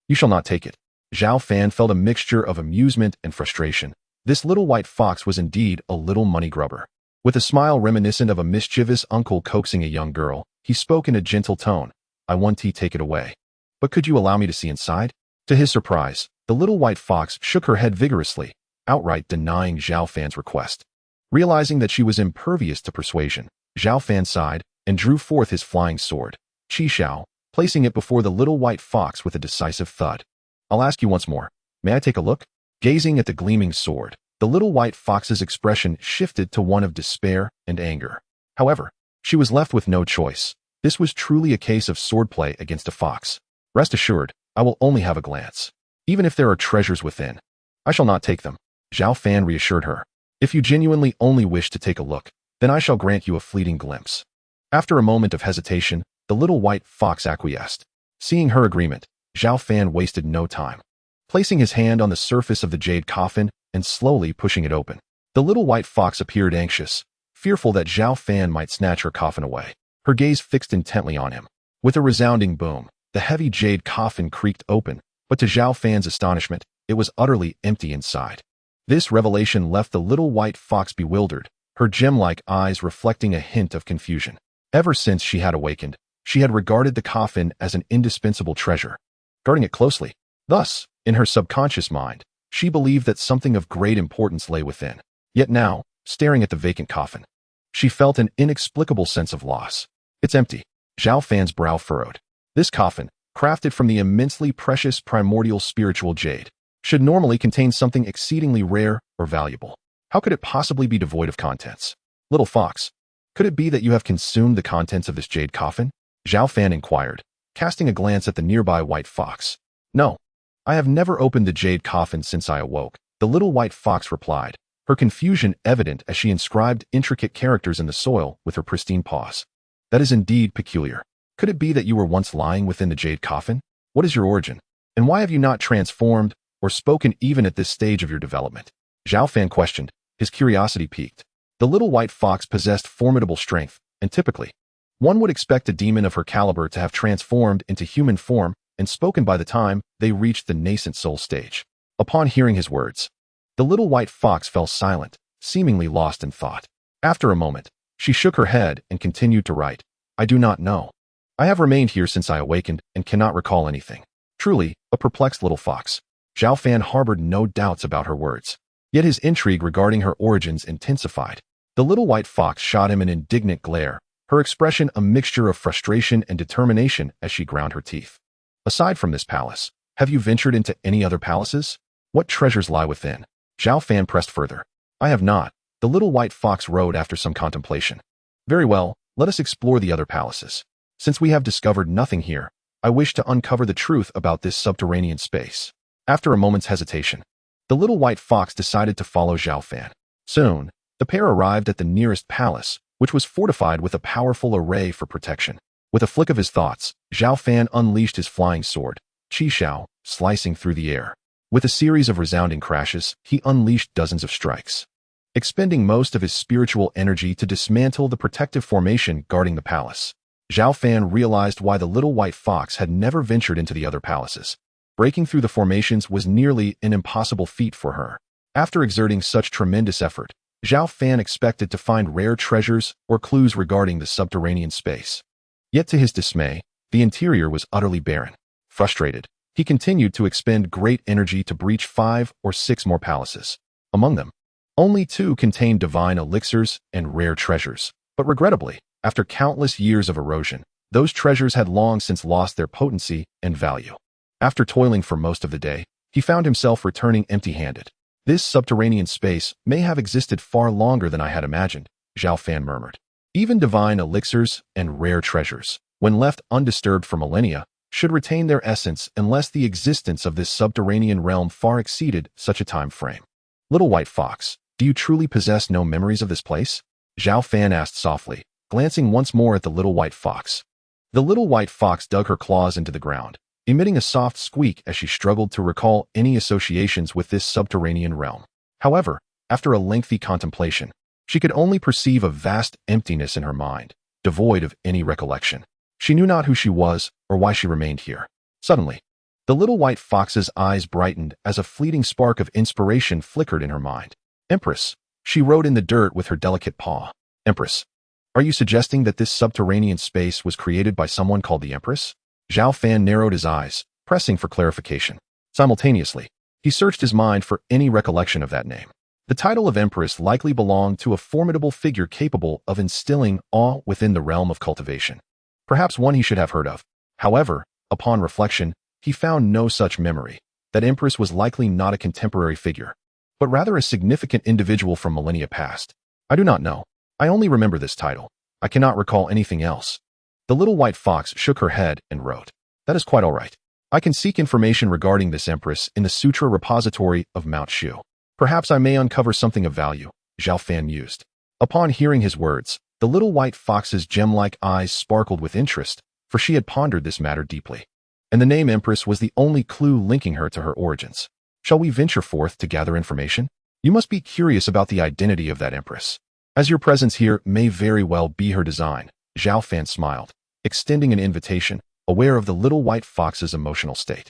You shall not take it. Zhao Fan felt a mixture of amusement and frustration. This little white fox was indeed a little money grubber. With a smile reminiscent of a mischievous uncle coaxing a young girl, he spoke in a gentle tone. I want to take it away. But could you allow me to see inside? To his surprise, the little white fox shook her head vigorously, outright denying Zhao Fan's request. Realizing that she was impervious to persuasion, Zhao Fan sighed and drew forth his flying sword, Qishao, placing it before the little white fox with a decisive thud. I'll ask you once more. May I take a look? Gazing at the gleaming sword, the little white fox's expression shifted to one of despair and anger. However, she was left with no choice. This was truly a case of swordplay against a fox. Rest assured, I will only have a glance. Even if there are treasures within, I shall not take them. Zhao Fan reassured her. If you genuinely only wish to take a look, then I shall grant you a fleeting glimpse. After a moment of hesitation, the little white fox acquiesced. Seeing her agreement, Zhao Fan wasted no time. Placing his hand on the surface of the jade coffin and slowly pushing it open, the little white fox appeared anxious, fearful that Zhao Fan might snatch her coffin away. Her gaze fixed intently on him. With a resounding boom, the heavy jade coffin creaked open, but to Zhao Fan's astonishment, it was utterly empty inside. This revelation left the little white fox bewildered, her gem-like eyes reflecting a hint of confusion. Ever since she had awakened, she had regarded the coffin as an indispensable treasure, guarding it closely. Thus, in her subconscious mind, she believed that something of great importance lay within. Yet now, staring at the vacant coffin, she felt an inexplicable sense of loss. It's empty. Zhao Fan's brow furrowed. This coffin, crafted from the immensely precious primordial spiritual jade, should normally contain something exceedingly rare or valuable. How could it possibly be devoid of contents? Little fox, could it be that you have consumed the contents of this jade coffin? Zhao Fan inquired, casting a glance at the nearby white fox. No, I have never opened the jade coffin since I awoke, the little white fox replied, her confusion evident as she inscribed intricate characters in the soil with her pristine paws. That is indeed peculiar. Could it be that you were once lying within the jade coffin? What is your origin? And why have you not transformed or spoken even at this stage of your development? Zhao Fan questioned, his curiosity piqued. The little white fox possessed formidable strength, and typically, one would expect a demon of her caliber to have transformed into human form and spoken by the time they reached the nascent soul stage. Upon hearing his words, the little white fox fell silent, seemingly lost in thought. After a moment, she shook her head and continued to write. I do not know. I have remained here since I awakened and cannot recall anything. Truly, a perplexed little fox. Zhao Fan harbored no doubts about her words. Yet his intrigue regarding her origins intensified. The little white fox shot him an indignant glare, her expression a mixture of frustration and determination as she ground her teeth. Aside from this palace, have you ventured into any other palaces? What treasures lie within? Zhao Fan pressed further. I have not. The little white fox rode after some contemplation. Very well, let us explore the other palaces. Since we have discovered nothing here, I wish to uncover the truth about this subterranean space. After a moment's hesitation, the little white fox decided to follow Zhao Fan. Soon, the pair arrived at the nearest palace, which was fortified with a powerful array for protection. With a flick of his thoughts, Zhao Fan unleashed his flying sword, Qi Xiao, slicing through the air. With a series of resounding crashes, he unleashed dozens of strikes, expending most of his spiritual energy to dismantle the protective formation guarding the palace. Zhao Fan realized why the little white fox had never ventured into the other palaces. Breaking through the formations was nearly an impossible feat for her. After exerting such tremendous effort, Zhao Fan expected to find rare treasures or clues regarding the subterranean space. Yet to his dismay, the interior was utterly barren. Frustrated, he continued to expend great energy to breach 5 or 6 more palaces. Among them, only 2 contained divine elixirs and rare treasures. But regrettably, after countless years of erosion, those treasures had long since lost their potency and value. After toiling for most of the day, he found himself returning empty-handed. This subterranean space may have existed far longer than I had imagined, Zhao Fan murmured. Even divine elixirs and rare treasures, when left undisturbed for millennia, should retain their essence unless the existence of this subterranean realm far exceeded such a time frame. Little white fox, do you truly possess no memories of this place? Zhao Fan asked softly, glancing once more at the little white fox. The little white fox dug her claws into the ground, emitting a soft squeak as she struggled to recall any associations with this subterranean realm. However, after a lengthy contemplation, she could only perceive a vast emptiness in her mind, devoid of any recollection. She knew not who she was or why she remained here. Suddenly, the little white fox's eyes brightened as a fleeting spark of inspiration flickered in her mind. Empress, she wrote in the dirt with her delicate paw. Empress, are you suggesting that this subterranean space was created by someone called the Empress? Zhao Fan narrowed his eyes, pressing for clarification. Simultaneously, he searched his mind for any recollection of that name. The title of Empress likely belonged to a formidable figure capable of instilling awe within the realm of cultivation. Perhaps one he should have heard of. However, upon reflection, he found no such memory. That Empress was likely not a contemporary figure, but rather a significant individual from millennia past. I do not know. I only remember this title. I cannot recall anything else. The little white fox shook her head and wrote, That is quite all right. I can seek information regarding this Empress in the Sutra repository of Mount Shu. Perhaps I may uncover something of value, Zhao Fan mused. Upon hearing his words, the little white fox's gem-like eyes sparkled with interest, for she had pondered this matter deeply. And the name Empress was the only clue linking her to her origins. Shall we venture forth to gather information? You must be curious about the identity of that Empress, as your presence here may very well be her design. Zhao Fan smiled, extending an invitation, aware of the little white fox's emotional state.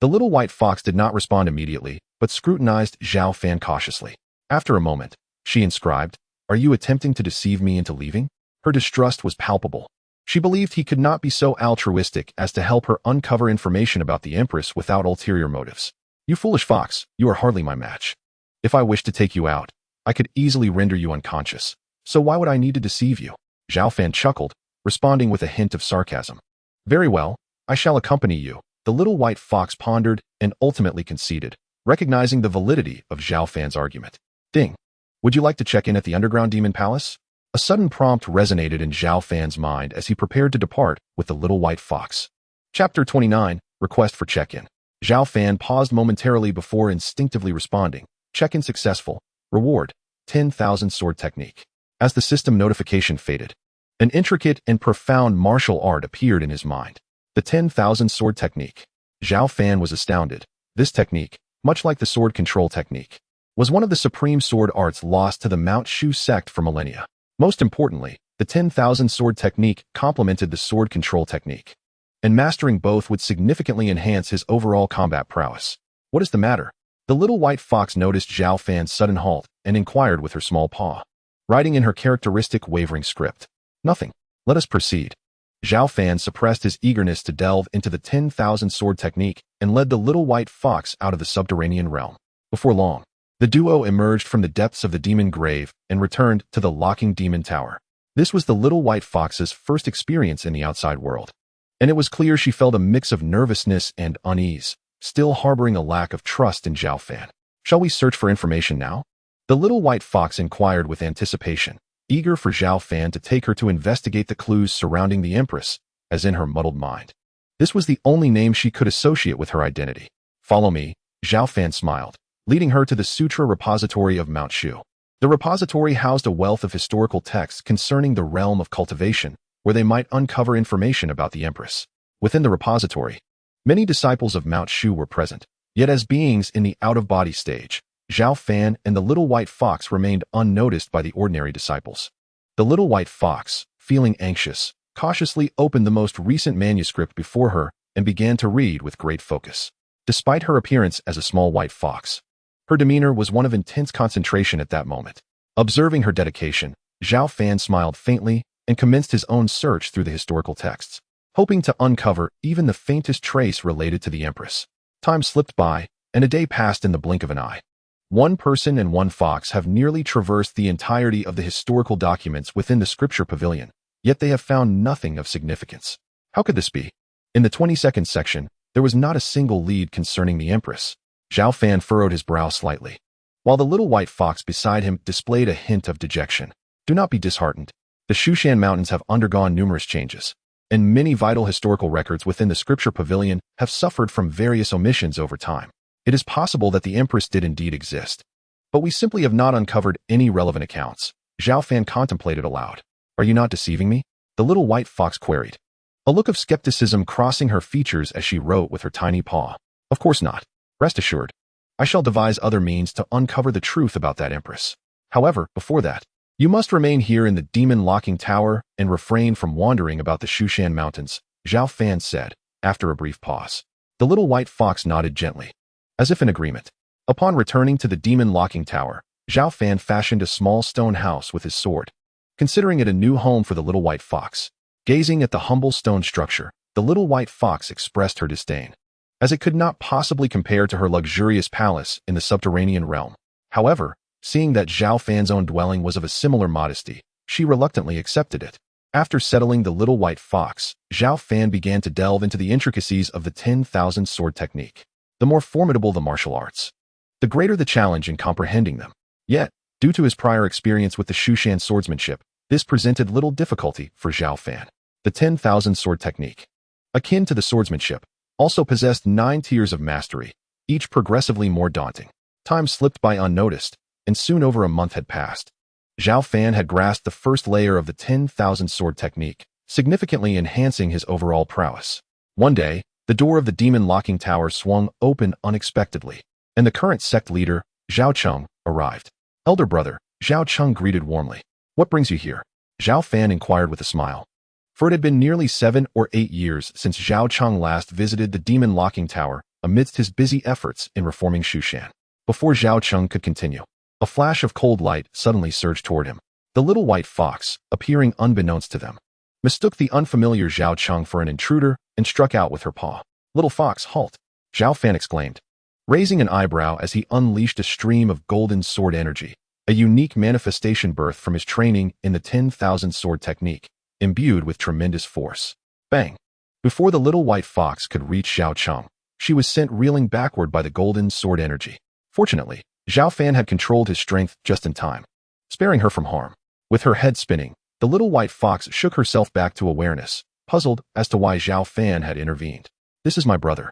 The little white fox did not respond immediately, but scrutinized Zhao Fan cautiously. After a moment, she inscribed, Are you attempting to deceive me into leaving? Her distrust was palpable. She believed he could not be so altruistic as to help her uncover information about the Empress without ulterior motives. You foolish fox, you are hardly my match. If I wished to take you out, I could easily render you unconscious. So why would I need to deceive you? Zhao Fan chuckled, responding with a hint of sarcasm. Very well, I shall accompany you. The little white fox pondered and ultimately conceded, recognizing the validity of Zhao Fan's argument. Ding. Would you like to check in at the underground demon palace? A sudden prompt resonated in Zhao Fan's mind as he prepared to depart with the little white fox. Chapter 29, Request for Check-in. Zhao Fan paused momentarily before instinctively responding. Check-in successful. Reward, 10,000 sword technique. As the system notification faded, an intricate and profound martial art appeared in his mind. The 10,000 sword technique. Zhao Fan was astounded. This technique, much like the sword control technique, was one of the supreme sword arts lost to the Mount Shu sect for millennia. Most importantly, the 10,000 sword technique complemented the sword control technique, and mastering both would significantly enhance his overall combat prowess. What is the matter? The little white fox noticed Zhao Fan's sudden halt and inquired with her small paw, writing in her characteristic wavering script. Nothing. Let us proceed. Zhao Fan suppressed his eagerness to delve into the 10,000 sword technique and led the little white fox out of the subterranean realm. Before long, the duo emerged from the depths of the demon grave and returned to the locking demon tower. This was the little white fox's first experience in the outside world, and it was clear she felt a mix of nervousness and unease, still harboring a lack of trust in Zhao Fan. Shall we search for information now? The little white fox inquired with anticipation, eager for Zhao Fan to take her to investigate the clues surrounding the Empress, as in her muddled mind. This was the only name she could associate with her identity. Follow me, Zhao Fan smiled, leading her to the Sutra Repository of Mount Shu. The repository housed a wealth of historical texts concerning the realm of cultivation, where they might uncover information about the Empress. Within the repository, many disciples of Mount Shu were present, yet as beings in the out-of-body stage, Zhao Fan and the little white fox remained unnoticed by the ordinary disciples. The little white fox, feeling anxious, cautiously opened the most recent manuscript before her and began to read with great focus. Despite her appearance as a small white fox, her demeanor was one of intense concentration at that moment. Observing her dedication, Zhao Fan smiled faintly and commenced his own search through the historical texts, hoping to uncover even the faintest trace related to the Empress. Time slipped by, and a day passed in the blink of an eye. One person and one fox have nearly traversed the entirety of the historical documents within the scripture pavilion, yet they have found nothing of significance. How could this be? In the 22nd section, there was not a single lead concerning the Empress. Zhao Fan furrowed his brow slightly, while the little white fox beside him displayed a hint of dejection. Do not be disheartened. The Shu Mountains have undergone numerous changes, and many vital historical records within the scripture pavilion have suffered from various omissions over time. It is possible that the Empress did indeed exist, but we simply have not uncovered any relevant accounts. Zhao Fan contemplated aloud. Are you not deceiving me? The little white fox queried, a look of skepticism crossing her features as she wrote with her tiny paw. Of course not. Rest assured, I shall devise other means to uncover the truth about that Empress. However, before that, you must remain here in the demon-locking tower and refrain from wandering about the Shu Mountains, Zhao Fan said, after a brief pause. The little white fox nodded gently, as if in agreement. Upon returning to the demon-locking tower, Zhao Fan fashioned a small stone house with his sword, considering it a new home for the little white fox. Gazing at the humble stone structure, the little white fox expressed her disdain, as it could not possibly compare to her luxurious palace in the subterranean realm. However, seeing that Zhao Fan's own dwelling was of a similar modesty, she reluctantly accepted it. After settling the little white fox, Zhao Fan began to delve into the intricacies of the 10,000 sword technique. The more formidable the martial arts, the greater the challenge in comprehending them. Yet, due to his prior experience with the Shu swordsmanship, this presented little difficulty for Zhao Fan. The 10,000 sword technique, akin to the swordsmanship, also possessed 9 tiers of mastery, each progressively more daunting. Time slipped by unnoticed, and soon over a month had passed. Zhao Fan had grasped the first layer of the 10,000 sword technique, significantly enhancing his overall prowess. One day, the door of the demon-locking tower swung open unexpectedly, and the current sect leader, Zhao Cheng, arrived. Elder brother, Zhao Cheng greeted warmly. What brings you here? Zhao Fan inquired with a smile. For it had been nearly 7 or 8 years since Zhao Cheng last visited the demon-locking tower amidst his busy efforts in reforming Shu. Before Zhao Cheng could continue, a flash of cold light suddenly surged toward him. The little white fox, appearing unbeknownst to them, mistook the unfamiliar Zhao Cheng for an intruder and struck out with her paw. Little fox, halt! Zhao Fan exclaimed, raising an eyebrow as he unleashed a stream of golden sword energy, a unique manifestation birthed from his training in the 10,000 sword technique, imbued with tremendous force. Bang! Before the little white fox could reach Zhao Cheng, she was sent reeling backward by the golden sword energy. Fortunately, Zhao Fan had controlled his strength just in time, sparing her from harm. With her head spinning, the little white fox shook herself back to awareness, puzzled as to why Zhao Fan had intervened. This is my brother.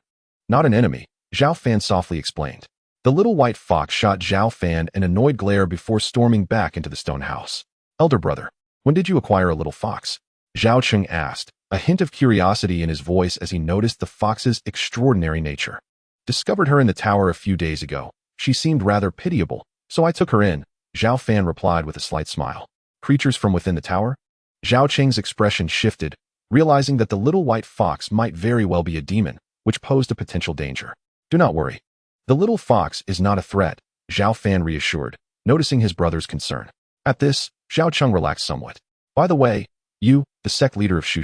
Not an enemy, Zhao Fan softly explained. The little white fox shot Zhao Fan an annoyed glare before storming back into the stone house. Elder brother, when did you acquire a little fox? Zhao Cheng asked, a hint of curiosity in his voice as he noticed the fox's extraordinary nature. Discovered her in the tower a few days ago. She seemed rather pitiable, so I took her in, Zhao Fan replied with a slight smile. Creatures from within the tower? Zhao Cheng's expression shifted, realizing that the little white fox might very well be a demon, which posed a potential danger. Do not worry. The little fox is not a threat, Zhao Fan reassured, noticing his brother's concern. At this, Zhao Cheng relaxed somewhat. By the way, you, the sect leader of Shu,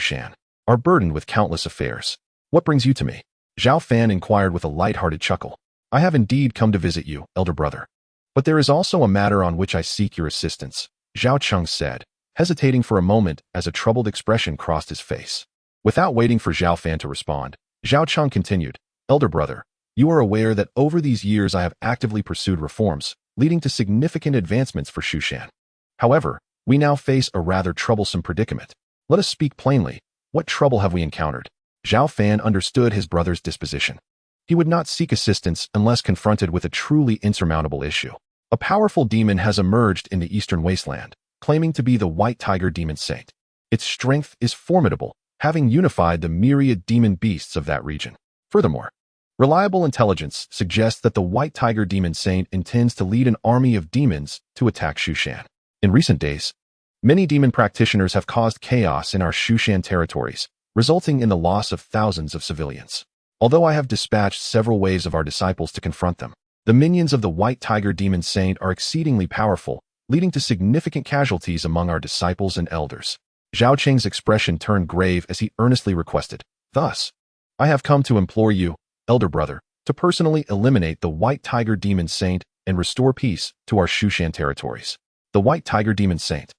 are burdened with countless affairs. What brings you to me? Zhao Fan inquired with a light-hearted chuckle. I have indeed come to visit you, elder brother. But there is also a matter on which I seek your assistance, Zhao Cheng said, hesitating for a moment as a troubled expression crossed his face. Without waiting for Zhao Fan to respond, Zhao Cheng continued, Elder brother, you are aware that over these years I have actively pursued reforms, leading to significant advancements for Shu. However, we now face a rather troublesome predicament. Let us speak plainly. What trouble have we encountered? Zhao Fan understood his brother's disposition. He would not seek assistance unless confronted with a truly insurmountable issue. A powerful demon has emerged in the eastern wasteland, claiming to be the White Tiger Demon Saint. Its strength is formidable, having unified the myriad demon beasts of that region. Furthermore, reliable intelligence suggests that the White Tiger Demon Saint intends to lead an army of demons to attack Shushan. In recent days, many demon practitioners have caused chaos in our Shushan territories, resulting in the loss of thousands of civilians. Although I have dispatched several waves of our disciples to confront them, the minions of the White Tiger Demon Saint are exceedingly powerful, leading to significant casualties among our disciples and elders. Zhao Cheng's expression turned grave as he earnestly requested, "Thus, I have come to implore you, elder brother, to personally eliminate the White Tiger Demon Saint and restore peace to our Shushan territories." The White Tiger Demon Saint.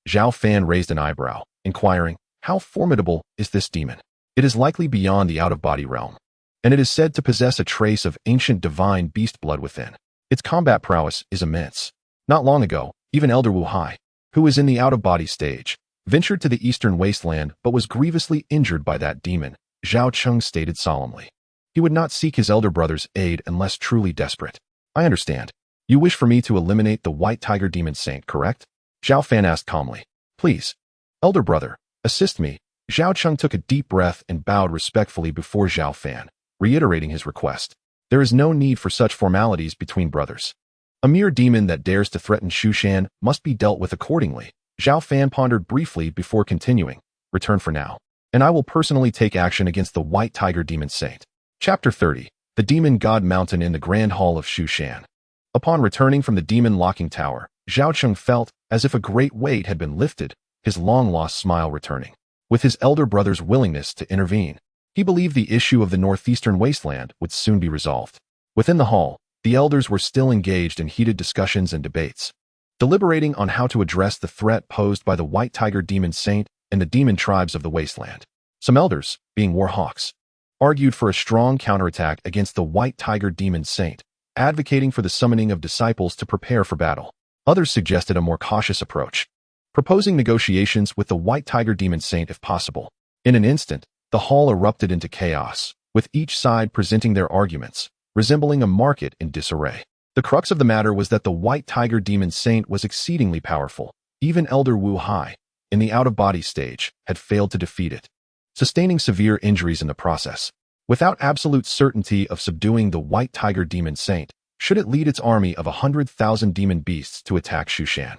Zhao Fan raised an eyebrow, inquiring, "How formidable is this demon?" "It is likely beyond the out-of-body realm, and it is said to possess a trace of ancient divine beast blood within. Its combat prowess is immense. Not long ago, even Elder Wu Hai, who is in the out-of-body stage, ventured to the eastern wasteland but was grievously injured by that demon," Zhao Cheng stated solemnly. "He would not seek his elder brother's aid unless truly desperate." "I understand. You wish for me to eliminate the White Tiger Demon Saint, correct?" Zhao Fan asked calmly. "Please, elder brother, assist me." Zhao Cheng took a deep breath and bowed respectfully before Zhao Fan, reiterating his request. There is no need for such formalities between brothers. A mere demon that dares to threaten Shushan must be dealt with accordingly. Zhao Fan pondered briefly before continuing, "Return for now, and I will personally take action against the White Tiger Demon Saint." Chapter 30. The Demon God Mountain in the Grand Hall of Shushan. Upon returning from the Demon Locking Tower, Zhao Cheng felt as if a great weight had been lifted, his long-lost smile returning. With his elder brother's willingness to intervene, he believed the issue of the northeastern wasteland would soon be resolved. Within the hall, the elders were still engaged in heated discussions and debates, deliberating on how to address the threat posed by the White Tiger Demon Saint and the demon tribes of the wasteland. Some elders, being warhawks, argued for a strong counterattack against the White Tiger Demon Saint, advocating for the summoning of disciples to prepare for battle. Others suggested a more cautious approach, proposing negotiations with the White Tiger Demon Saint if possible. In an instant, the hall erupted into chaos, with each side presenting their arguments, resembling a market in disarray. The crux of the matter was that the White Tiger Demon Saint was exceedingly powerful. Even Elder Wu Hai, in the out-of-body stage, had failed to defeat it, sustaining severe injuries in the process. Without absolute certainty of subduing the White Tiger Demon Saint, should it lead its army of 100,000 demon beasts to attack Shushan,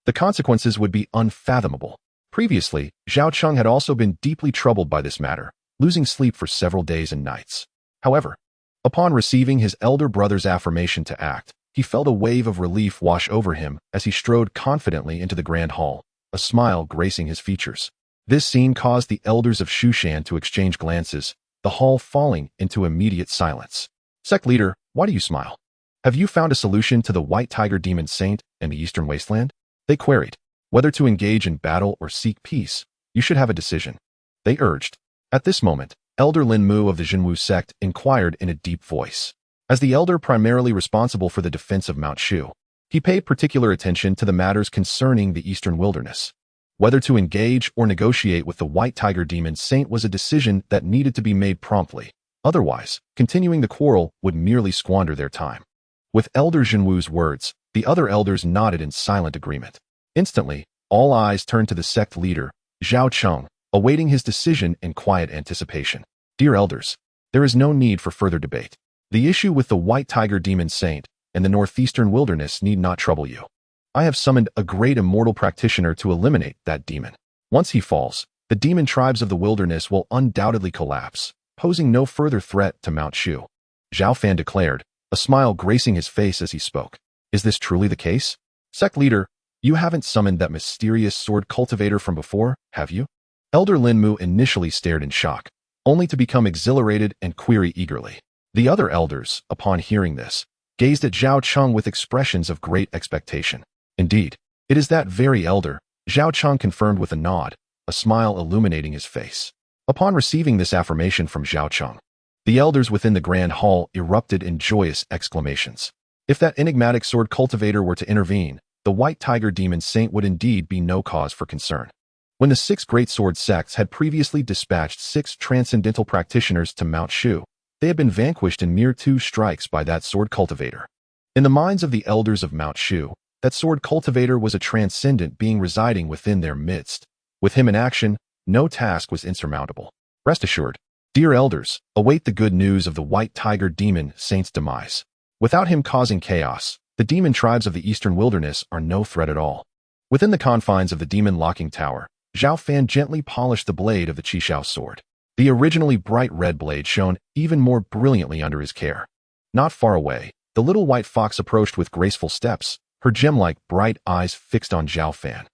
the consequences would be unfathomable. Previously, Zhao Cheng had also been deeply troubled by this matter, losing sleep for several days and nights. However, upon receiving his elder brother's affirmation to act, he felt a wave of relief wash over him as he strode confidently into the grand hall, a smile gracing his features. This scene caused the elders of Shushan to exchange glances, the hall falling into immediate silence. "Sect leader, why do you smile? Have you found a solution to the White Tiger Demon Saint and the Eastern Wasteland?" they queried. "Whether to engage in battle or seek peace, you should have a decision," they urged. At this moment, Elder Lin Mu of the Jinwu sect inquired in a deep voice. As the elder primarily responsible for the defense of Mount Shu, he paid particular attention to the matters concerning the Eastern Wilderness. Whether to engage or negotiate with the White Tiger Demon Saint was a decision that needed to be made promptly. Otherwise, continuing the quarrel would merely squander their time. With Elder Jinwu's words, the other elders nodded in silent agreement. Instantly, all eyes turned to the sect leader, Zhao Cheng, awaiting his decision in quiet anticipation. "Dear elders, there is no need for further debate. The issue with the White Tiger Demon Saint and the northeastern wilderness need not trouble you. I have summoned a great immortal practitioner to eliminate that demon. Once he falls, the demon tribes of the wilderness will undoubtedly collapse, posing no further threat to Mount Shu." Zhao Fan declared, a smile gracing his face as he spoke. "Is this truly the case? Sect leader, you haven't summoned that mysterious sword cultivator from before, have you?" Elder Lin Mu initially stared in shock, only to become exhilarated and query eagerly. The other elders, upon hearing this, gazed at Zhao Cheng with expressions of great expectation. "Indeed, it is that very elder," Zhao Cheng confirmed with a nod, a smile illuminating his face. Upon receiving this affirmation from Zhao Cheng, the elders within the grand hall erupted in joyous exclamations. If that enigmatic sword cultivator were to intervene, the White Tiger Demon Saint would indeed be no cause for concern. When the 6 great sword sects had previously dispatched 6 transcendental practitioners to Mount Shu, They had been vanquished in mere 2 strikes by that sword cultivator. In the minds of the elders of Mount Shu, that sword cultivator was a transcendent being residing within their midst. With him in action, no task was insurmountable. Rest assured, dear elders, await the good news of the White Tiger Demon Saint's demise. Without him causing chaos, the demon tribes of the eastern wilderness are no threat at all. Within the confines of the demon locking tower, Zhao Fan gently polished the blade of the Qishao sword. The originally bright red blade shone even more brilliantly under his care. Not far away, the little white fox approached with graceful steps, her gem-like bright eyes fixed on Zhao Fan.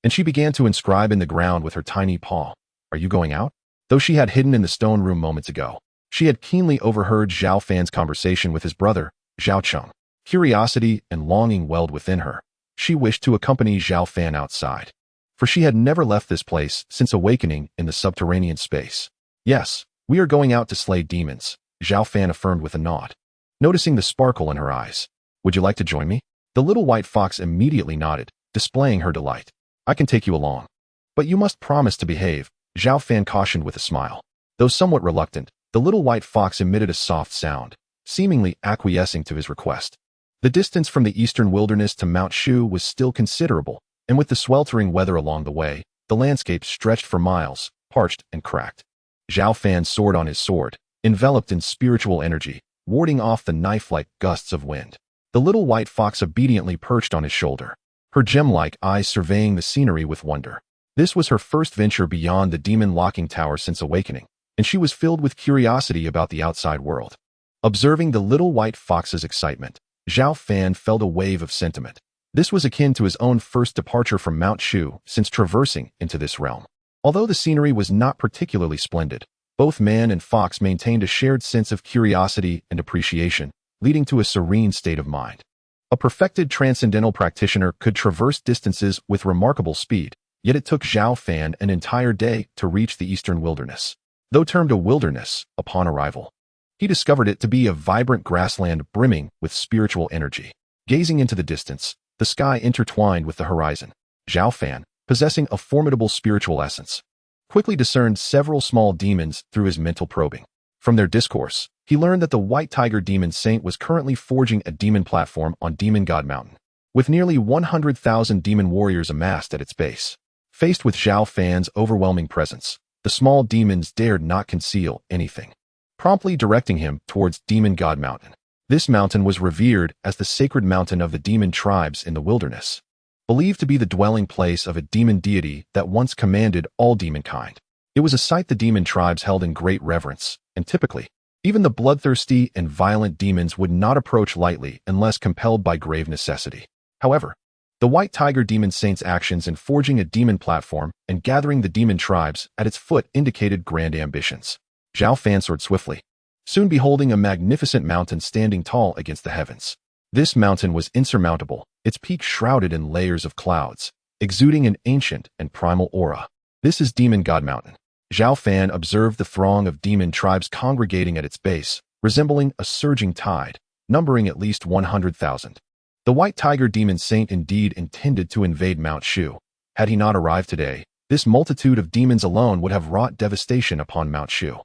And she began to inscribe in the ground with her tiny paw. Are you going out? Though she had hidden in the stone room moments ago, she had keenly overheard Zhao Fan's conversation with his brother, Zhao Cheng. Curiosity and longing welled within her. She wished to accompany Zhao Fan outside, for she had never left this place since awakening in the subterranean space. Yes, we are going out to slay demons, Zhao Fan affirmed with a nod, noticing the sparkle in her eyes. Would you like to join me? The little white fox immediately nodded, displaying her delight. I can take you along. But you must promise to behave, Zhao Fan cautioned with a smile. Though somewhat reluctant, the little white fox emitted a soft sound, seemingly acquiescing to his request. The distance from the eastern wilderness to Mount Shu was still considerable, and with the sweltering weather along the way, the landscape stretched for miles, parched and cracked. Zhao Fan soared on his sword, enveloped in spiritual energy, warding off the knife-like gusts of wind. The little white fox obediently perched on his shoulder, her gem-like eyes surveying the scenery with wonder. This was her first venture beyond the demon locking tower since awakening, and she was filled with curiosity about the outside world. Observing the little white fox's excitement, Zhao Fan felt a wave of sentiment. This was akin to his own first departure from Mount Shu since traversing into this realm. Although the scenery was not particularly splendid, both man and fox maintained a shared sense of curiosity and appreciation, leading to a serene state of mind. A perfected transcendental practitioner could traverse distances with remarkable speed, yet it took Zhao Fan an entire day to reach the eastern wilderness. Though termed a wilderness upon arrival, he discovered it to be a vibrant grassland brimming with spiritual energy. Gazing into the distance, the sky intertwined with the horizon. Zhao Fan, possessing a formidable spiritual essence, quickly discerned several small demons through his mental probing. From their discourse, he learned that the White Tiger Demon Saint was currently forging a demon platform on Demon God Mountain, with nearly 100,000 demon warriors amassed at its base. Faced with Zhao Fan's overwhelming presence, the small demons dared not conceal anything, promptly directing him towards Demon God Mountain. This mountain was revered as the sacred mountain of the demon tribes in the wilderness, believed to be the dwelling place of a demon deity that once commanded all demonkind. It was a site the demon tribes held in great reverence, and typically, even the bloodthirsty and violent demons would not approach lightly unless compelled by grave necessity. However, the White Tiger Demon Saint's actions in forging a demon platform and gathering the demon tribes at its foot indicated grand ambitions. Zhao Fan soared swiftly, soon beholding a magnificent mountain standing tall against the heavens. This mountain was insurmountable, its peak shrouded in layers of clouds, exuding an ancient and primal aura. This is Demon God Mountain. Zhao Fan observed the throng of demon tribes congregating at its base, resembling a surging tide, numbering at least 100,000. The White Tiger Demon Saint indeed intended to invade Mount Shu. Had he not arrived today, this multitude of demons alone would have wrought devastation upon Mount Shu.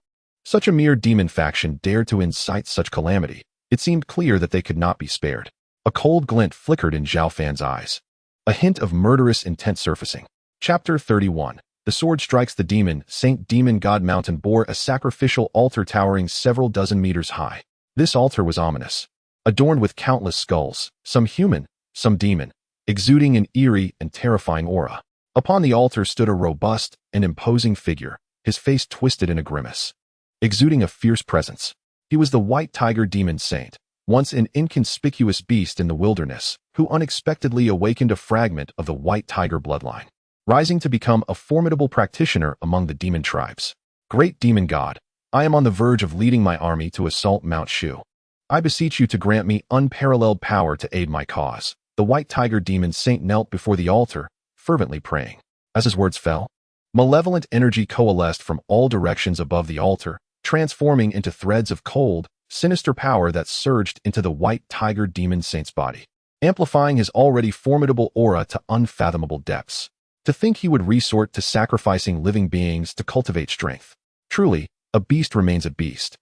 Such a mere demon faction dared to incite such calamity. It seemed clear that they could not be spared. A cold glint flickered in Zhao Fan's eyes, a hint of murderous intent surfacing. Chapter 31. The Sword Strikes the Demon. Saint Demon God Mountain bore a sacrificial altar towering several dozen meters high. This altar was ominous, adorned with countless skulls, some human, some demon, exuding an eerie and terrifying aura. Upon the altar stood a robust and imposing figure, his face twisted in a grimace, exuding a fierce presence. He was the White Tiger Demon Saint, once an inconspicuous beast in the wilderness, who unexpectedly awakened a fragment of the White Tiger bloodline, rising to become a formidable practitioner among the demon tribes. Great Demon God, I am on the verge of leading my army to assault Mount Shu. I beseech you to grant me unparalleled power to aid my cause. The White Tiger Demon Saint knelt before the altar, fervently praying. As his words fell, malevolent energy coalesced from all directions above the altar, transforming into threads of cold, sinister power that surged into the White Tiger Demon Saint's body, amplifying his already formidable aura to unfathomable depths. To think he would resort to sacrificing living beings to cultivate strength. Truly, a beast remains a beast.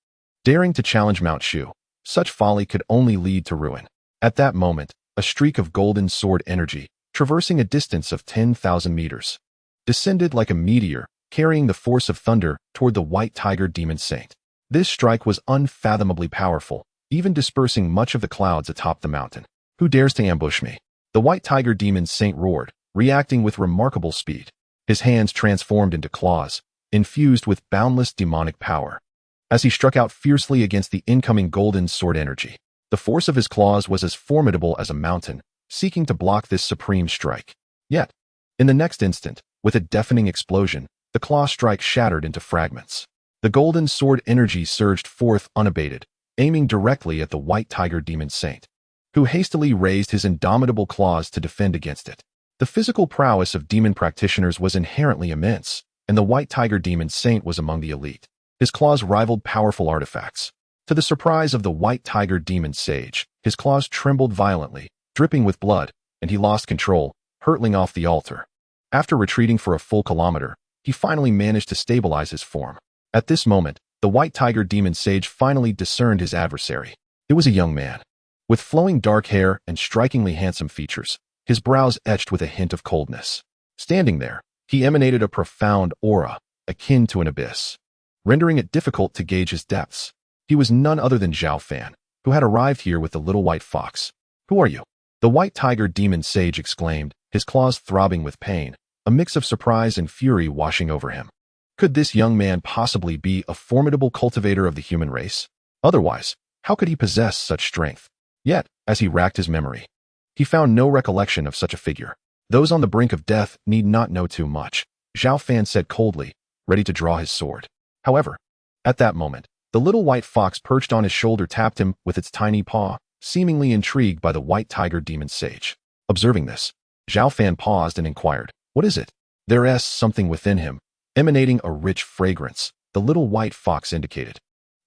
daring to challenge Mount Shu. Such folly could only lead to ruin. At that moment, a streak of golden sword energy, traversing a distance of 10,000 meters, descended like a meteor, carrying the force of thunder toward the white tiger demon saint. This strike was unfathomably powerful, even dispersing much of the clouds atop the mountain. Who dares to ambush me? The white tiger demon saint roared, reacting with remarkable speed. His hands transformed into claws, infused with boundless demonic power. As he struck out fiercely against the incoming golden sword energy, the force of his claws was as formidable as a mountain, seeking to block this supreme strike. Yet, in the next instant, with a deafening explosion, the claw strike shattered into fragments. The golden sword energy surged forth unabated, aiming directly at the white tiger demon saint, who hastily raised his indomitable claws to defend against it. The physical prowess of demon practitioners was inherently immense, and the white tiger demon saint was among the elite. His claws rivaled powerful artifacts. To the surprise of the white tiger demon sage, his claws trembled violently, dripping with blood, and he lost control, hurtling off the altar. After retreating for a full kilometer, he finally managed to stabilize his form. At this moment, the white tiger demon sage finally discerned his adversary. It was a young man, with flowing dark hair and strikingly handsome features, his brows etched with a hint of coldness. Standing there, he emanated a profound aura, akin to an abyss, rendering it difficult to gauge his depths. He was none other than Zhao Fan, who had arrived here with the little white fox. "Who are you?" The white tiger demon sage exclaimed, his claws throbbing with pain, a mix of surprise and fury washing over him. Could this young man possibly be a formidable cultivator of the human race? Otherwise, how could he possess such strength? Yet, as he racked his memory, he found no recollection of such a figure. Those on the brink of death need not know too much, Zhao Fan said coldly, ready to draw his sword. However, at that moment, the little white fox perched on his shoulder tapped him with its tiny paw, seemingly intrigued by the white tiger demon sage. Observing this, Zhao Fan paused and inquired, "What is it?" "There's something within him, emanating a rich fragrance," the little white fox indicated,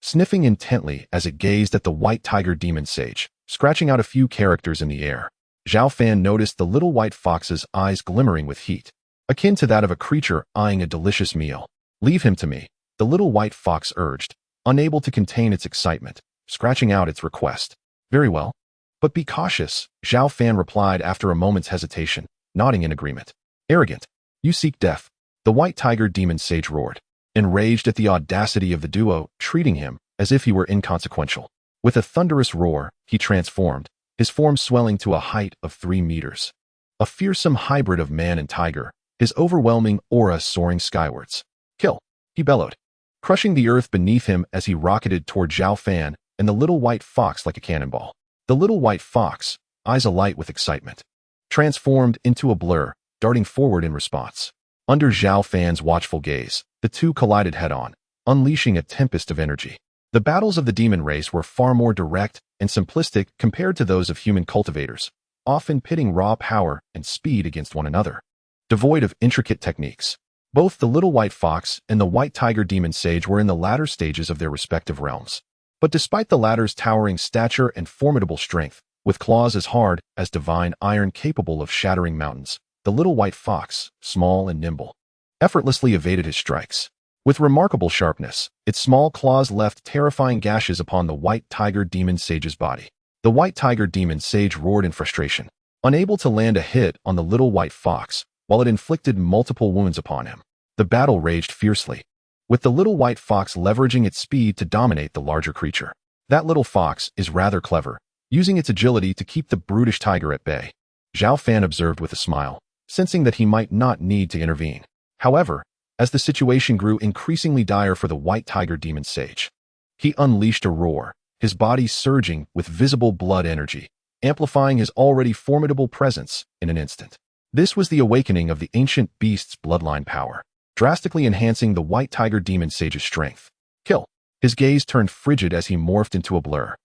sniffing intently as it gazed at the white tiger demon sage, scratching out a few characters in the air. Zhao Fan noticed the little white fox's eyes glimmering with heat, akin to that of a creature eyeing a delicious meal. "Leave him to me," the little white fox urged, unable to contain its excitement, scratching out its request. "Very well. But be cautious," Zhao Fan replied after a moment's hesitation, nodding in agreement. "Arrogant. You seek death," the white tiger demon sage roared, enraged at the audacity of the duo, treating him as if he were inconsequential. With a thunderous roar, he transformed, his form swelling to a height of 3 meters. A fearsome hybrid of man and tiger, his overwhelming aura soaring skywards. "Kill," he bellowed, crushing the earth beneath him as he rocketed toward Zhao Fan and the little white fox like a cannonball. The little white fox, eyes alight with excitement, transformed into a blur, darting forward in response. Under Zhao Fan's watchful gaze, the two collided head-on, unleashing a tempest of energy. The battles of the demon race were far more direct and simplistic compared to those of human cultivators, often pitting raw power and speed against one another. Devoid of intricate techniques, both the little white fox and the white tiger demon sage were in the latter stages of their respective realms. But despite the latter's towering stature and formidable strength, with claws as hard as divine iron capable of shattering mountains, the little white fox, small and nimble, effortlessly evaded his strikes. With remarkable sharpness, its small claws left terrifying gashes upon the white tiger demon sage's body. The white tiger demon sage roared in frustration, unable to land a hit on the little white fox, while it inflicted multiple wounds upon him. The battle raged fiercely, with the little white fox leveraging its speed to dominate the larger creature. "That little fox is rather clever, using its agility to keep the brutish tiger at bay," Zhao Fan observed with a smile, sensing that he might not need to intervene. However, as the situation grew increasingly dire for the white tiger demon sage, he unleashed a roar, his body surging with visible blood energy, amplifying his already formidable presence in an instant. This was the awakening of the ancient beast's bloodline power, drastically enhancing the white tiger demon sage's strength. "Kill." His gaze turned frigid as he morphed into a blur,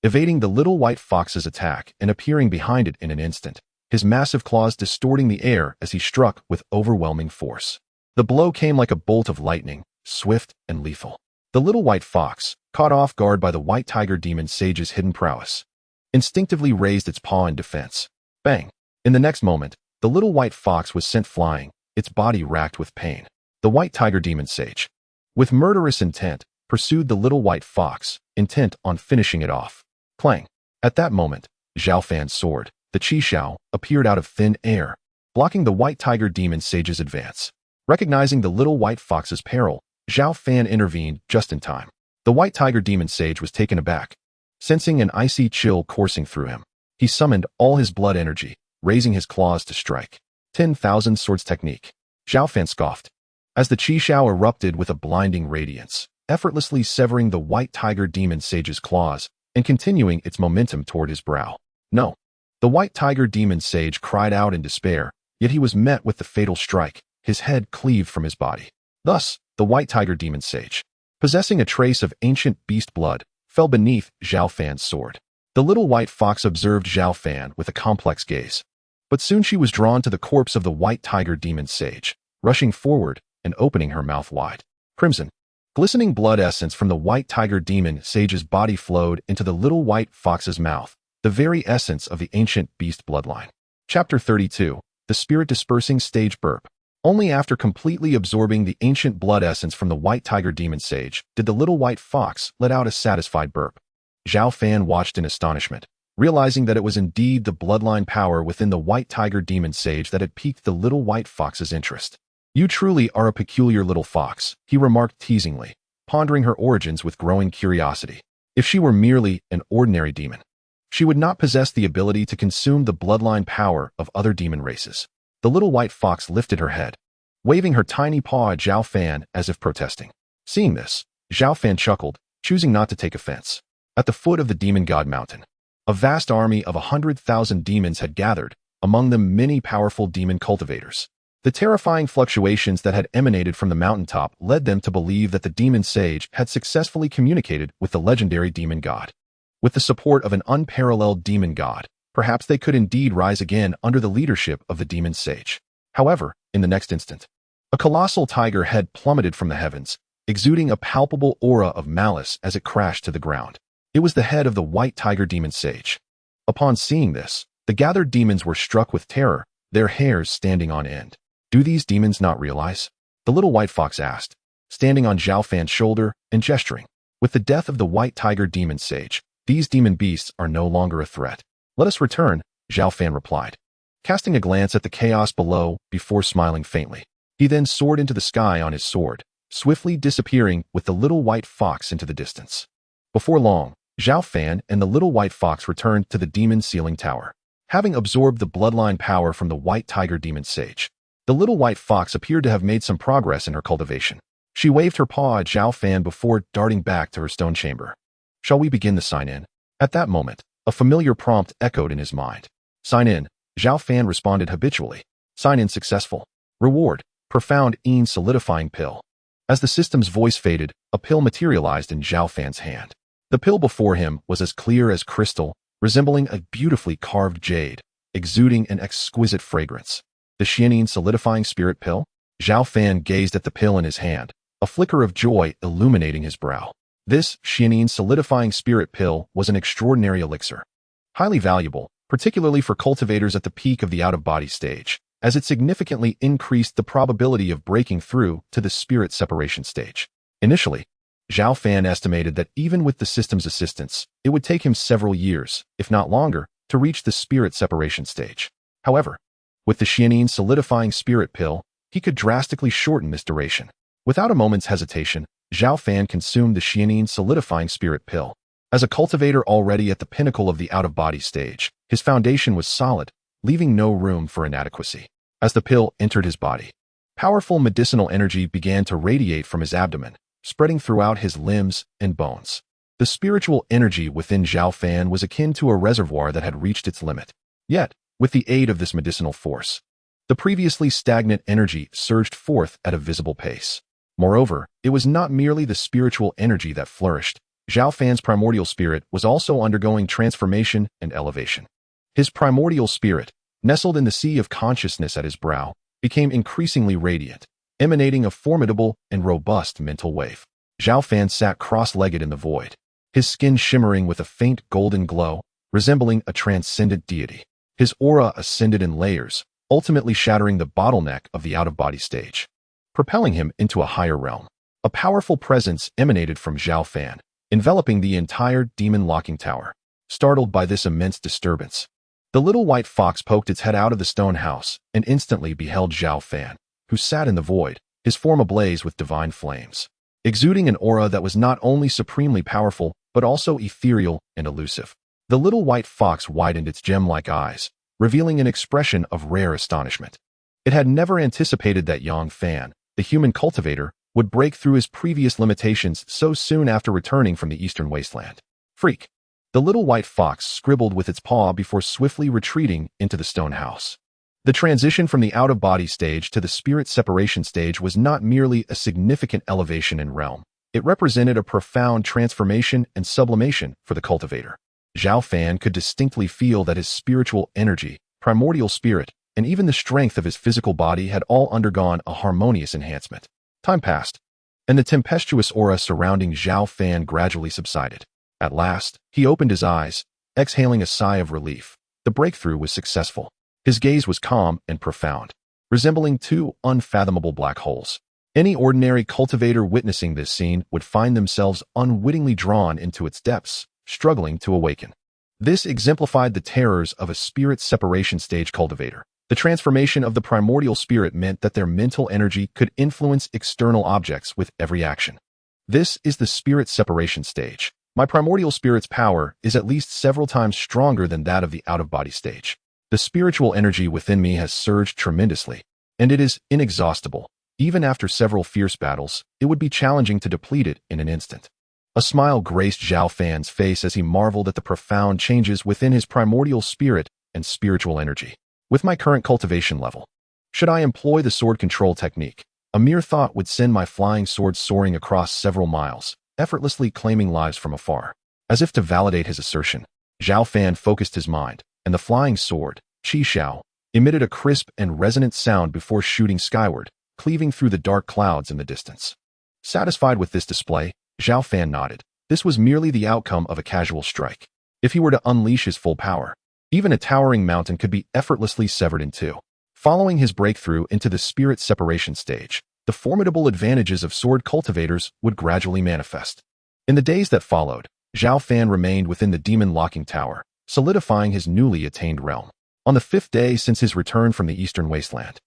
evading the little white fox's attack and appearing behind it in an instant, his massive claws distorting the air as he struck with overwhelming force. The blow came like a bolt of lightning, swift and lethal. The little white fox, caught off guard by the white tiger demon sage's hidden prowess, instinctively raised its paw in defense. Bang! In the next moment, the little white fox was sent flying, its body racked with pain. The white tiger demon sage, with murderous intent, pursued the little white fox, intent on finishing it off. Clang! At that moment, Zhao Fan's sword, the Qi Xiao, appeared out of thin air, blocking the white tiger demon sage's advance. Recognizing the little white fox's peril, Zhao Fan intervened just in time. The white tiger demon sage was taken aback, sensing an icy chill coursing through him. He summoned all his blood energy, raising his claws to strike. 10,000 swords technique. Zhao Fan scoffed, as the Qi Xiao erupted with a blinding radiance, effortlessly severing the white tiger demon sage's claws and continuing its momentum toward his brow. No. The white tiger demon sage cried out in despair, yet he was met with the fatal strike, his head cleaved from his body. Thus, the white tiger demon sage, possessing a trace of ancient beast blood, fell beneath Zhao Fan's sword. The little white fox observed Zhao Fan with a complex gaze. But soon she was drawn to the corpse of the white tiger demon sage, rushing forward and opening her mouth wide. Crimson, glistening blood essence from the white tiger demon sage's body flowed into the little white fox's mouth, the very essence of the ancient beast bloodline. Chapter 32. The Spirit Dispersing Stage Burp. Only after completely absorbing the ancient blood essence from the white tiger demon sage did the little white fox let out a satisfied burp. Zhao Fan watched in astonishment, realizing that it was indeed the bloodline power within the white tiger demon sage that had piqued the little white fox's interest. "You truly are a peculiar little fox," he remarked teasingly, pondering her origins with growing curiosity. If she were merely an ordinary demon, she would not possess the ability to consume the bloodline power of other demon races. The little white fox lifted her head, waving her tiny paw at Zhao Fan as if protesting. Seeing this, Zhao Fan chuckled, choosing not to take offense. At the foot of the demon god mountain, a vast army of 100,000 demons had gathered, among them many powerful demon cultivators. The terrifying fluctuations that had emanated from the mountaintop led them to believe that the demon sage had successfully communicated with the legendary demon god. With the support of an unparalleled demon god, perhaps they could indeed rise again under the leadership of the demon sage. However, in the next instant, a colossal tiger head plummeted from the heavens, exuding a palpable aura of malice as it crashed to the ground. It was the head of the white tiger demon sage. Upon seeing this, the gathered demons were struck with terror, their hairs standing on end. "Do these demons not realize?" the little white fox asked, standing on Zhao Fan's shoulder and gesturing. "With the death of the white tiger demon sage, these demon beasts are no longer a threat. Let us return," Zhao Fan replied, casting a glance at the chaos below before smiling faintly. He then soared into the sky on his sword, swiftly disappearing with the little white fox into the distance. Before long, Zhao Fan and the little white fox returned to the demon sealing tower. Having absorbed the bloodline power from the white tiger demon sage, the little white fox appeared to have made some progress in her cultivation. She waved her paw at Zhao Fan before darting back to her stone chamber. "Shall we begin the sign-in?" At that moment, a familiar prompt echoed in his mind. "Sign in," Zhao Fan responded habitually. "Sign-in successful. Reward, profound solidifying pill." As the system's voice faded, a pill materialized in Zhao Fan's hand. The pill before him was as clear as crystal, resembling a beautifully carved jade, exuding an exquisite fragrance. The Xianin solidifying spirit pill? Zhao Fan gazed at the pill in his hand, a flicker of joy illuminating his brow. This Xianin solidifying spirit pill was an extraordinary elixir. Highly valuable, particularly for cultivators at the peak of the out-of-body stage, as it significantly increased the probability of breaking through to the spirit separation stage. Initially, Zhao Fan estimated that even with the system's assistance, it would take him several years, if not longer, to reach the spirit separation stage. However, with the Xianin solidifying spirit pill, he could drastically shorten this duration. Without a moment's hesitation, Zhao Fan consumed the Xianin solidifying spirit pill. As a cultivator already at the pinnacle of the out-of-body stage, his foundation was solid, leaving no room for inadequacy. As the pill entered his body, powerful medicinal energy began to radiate from his abdomen, spreading throughout his limbs and bones. The spiritual energy within Zhao Fan was akin to a reservoir that had reached its limit. Yet, with the aid of this medicinal force, the previously stagnant energy surged forth at a visible pace. Moreover, it was not merely the spiritual energy that flourished. Zhao Fan's primordial spirit was also undergoing transformation and elevation. His primordial spirit, nestled in the sea of consciousness at his brow, became increasingly radiant, emanating a formidable and robust mental wave. Zhao Fan sat cross-legged in the void, his skin shimmering with a faint golden glow, resembling a transcendent deity. His aura ascended in layers, ultimately shattering the bottleneck of the out-of-body stage, propelling him into a higher realm. A powerful presence emanated from Zhao Fan, enveloping the entire demon-locking tower. Startled by this immense disturbance, the little white fox poked its head out of the stone house and instantly beheld Zhao Fan, who sat in the void, his form ablaze with divine flames, exuding an aura that was not only supremely powerful but also ethereal and elusive. The little white fox widened its gem-like eyes, revealing an expression of rare astonishment. It had never anticipated that Zhao Fan, the human cultivator, would break through his previous limitations so soon after returning from the eastern wasteland. Freak! The little white fox scribbled with its paw before swiftly retreating into the stone house. The transition from the out-of-body stage to the spirit separation stage was not merely a significant elevation in realm. It represented a profound transformation and sublimation for the cultivator. Zhao Fan could distinctly feel that his spiritual energy, primordial spirit, and even the strength of his physical body had all undergone a harmonious enhancement. Time passed, and the tempestuous aura surrounding Zhao Fan gradually subsided. At last, he opened his eyes, exhaling a sigh of relief. The breakthrough was successful. His gaze was calm and profound, resembling two unfathomable black holes. Any ordinary cultivator witnessing this scene would find themselves unwittingly drawn into its depths, struggling to awaken. This exemplified the terrors of a spirit separation stage cultivator. The transformation of the primordial spirit meant that their mental energy could influence external objects with every action. This is the spirit separation stage. My primordial spirit's power is at least several times stronger than that of the out-of-body stage. The spiritual energy within me has surged tremendously, and it is inexhaustible. Even after several fierce battles, it would be challenging to deplete it in an instant. A smile graced Zhao Fan's face as he marveled at the profound changes within his primordial spirit and spiritual energy. With my current cultivation level, should I employ the sword control technique, a mere thought would send my flying sword soaring across several miles, effortlessly claiming lives from afar. As if to validate his assertion, Zhao Fan focused his mind, and the flying sword, Qi Xiao, emitted a crisp and resonant sound before shooting skyward, cleaving through the dark clouds in the distance. Satisfied with this display, Zhao Fan nodded. This was merely the outcome of a casual strike. If he were to unleash his full power, even a towering mountain could be effortlessly severed in two. Following his breakthrough into the spirit separation stage, the formidable advantages of sword cultivators would gradually manifest. In the days that followed, Zhao Fan remained within the demon-locking tower, solidifying his newly attained realm. On the 5th day since his return from the eastern wasteland,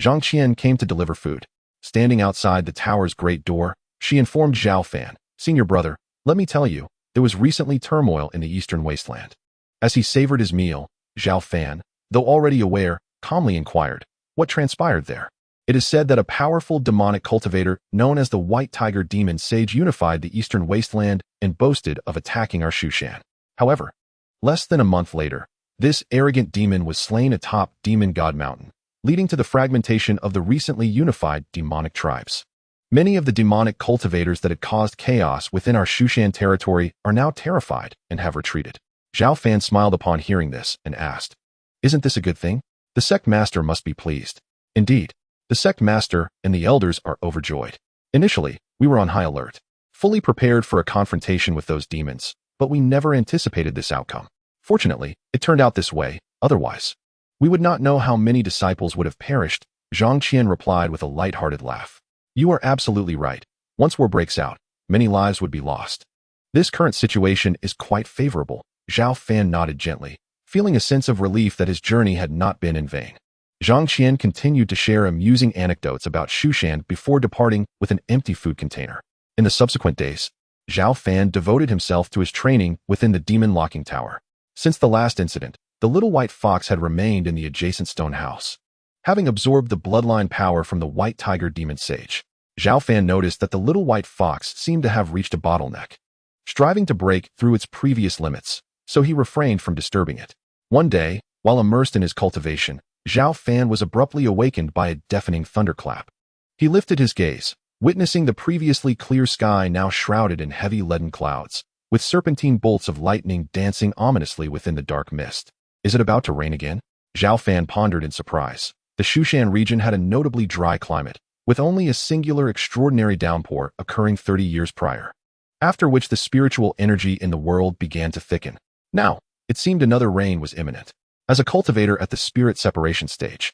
Zhang Qian came to deliver food. Standing outside the tower's great door, she informed Zhao Fan, "Senior brother, let me tell you, there was recently turmoil in the eastern wasteland." As he savored his meal, Zhao Fan, though already aware, calmly inquired, "What transpired there?" It is said that a powerful demonic cultivator known as the White Tiger Demon Sage unified the eastern wasteland and boasted of attacking our Shushan. However, less than a month later, this arrogant demon was slain atop Demon God Mountain, leading to the fragmentation of the recently unified demonic tribes. Many of the demonic cultivators that had caused chaos within our Shushan territory are now terrified and have retreated. Zhao Fan smiled upon hearing this and asked, "Isn't this a good thing? The sect master must be pleased." Indeed, the sect master and the elders are overjoyed. Initially, we were on high alert, fully prepared for a confrontation with those demons, but we never anticipated this outcome. Fortunately, it turned out this way. Otherwise, we would not know how many disciples would have perished. Zhang Qian replied with a light-hearted laugh. "You are absolutely right. Once war breaks out, many lives would be lost. This current situation is quite favorable." Zhao Fan nodded gently, feeling a sense of relief that his journey had not been in vain. Zhang Qian continued to share amusing anecdotes about Shushan before departing with an empty food container. In the subsequent days, Zhao Fan devoted himself to his training within the demon-locking tower. Since the last incident, the little white fox had remained in the adjacent stone house. Having absorbed the bloodline power from the White Tiger Demon Sage, Zhao Fan noticed that the little white fox seemed to have reached a bottleneck, striving to break through its previous limits, so he refrained from disturbing it. One day, while immersed in his cultivation, Zhao Fan was abruptly awakened by a deafening thunderclap. He lifted his gaze, witnessing the previously clear sky now shrouded in heavy leaden clouds, with serpentine bolts of lightning dancing ominously within the dark mist. Is it about to rain again? Zhao Fan pondered in surprise. The Shushan region had a notably dry climate, with only a singular extraordinary downpour occurring 30 years prior, after which the spiritual energy in the world began to thicken. Now, it seemed another rain was imminent. As a cultivator at the spirit separation stage,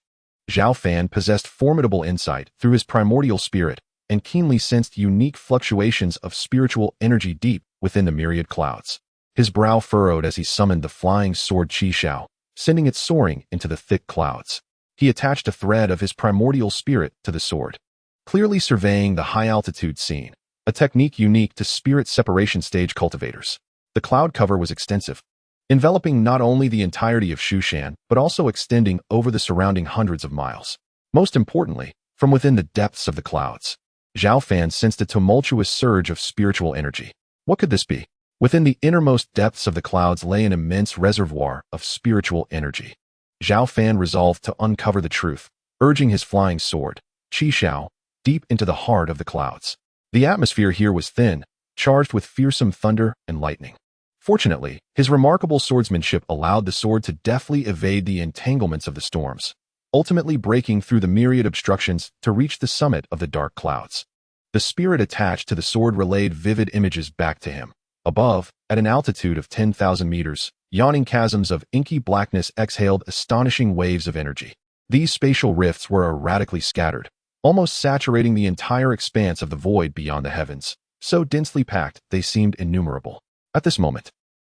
Zhao Fan possessed formidable insight through his primordial spirit, and keenly sensed unique fluctuations of spiritual energy deep within the myriad clouds. His brow furrowed as he summoned the flying sword Qi Shao, sending it soaring into the thick clouds. He attached a thread of his primordial spirit to the sword, clearly surveying the high-altitude scene, a technique unique to spirit separation stage cultivators. The cloud cover was extensive, enveloping not only the entirety of Shushan, but also extending over the surrounding hundreds of miles. Most importantly, from within the depths of the clouds, Zhao Fan sensed a tumultuous surge of spiritual energy. What could this be? Within the innermost depths of the clouds lay an immense reservoir of spiritual energy. Zhao Fan resolved to uncover the truth, urging his flying sword, Qi Shao, deep into the heart of the clouds. The atmosphere here was thin, charged with fearsome thunder and lightning. Fortunately, his remarkable swordsmanship allowed the sword to deftly evade the entanglements of the storms, ultimately breaking through the myriad obstructions to reach the summit of the dark clouds. The spirit attached to the sword relayed vivid images back to him. Above, at an altitude of 10,000 meters, yawning chasms of inky blackness exhaled astonishing waves of energy. These spatial rifts were erratically scattered, almost saturating the entire expanse of the void beyond the heavens. So densely packed, they seemed innumerable. At this moment,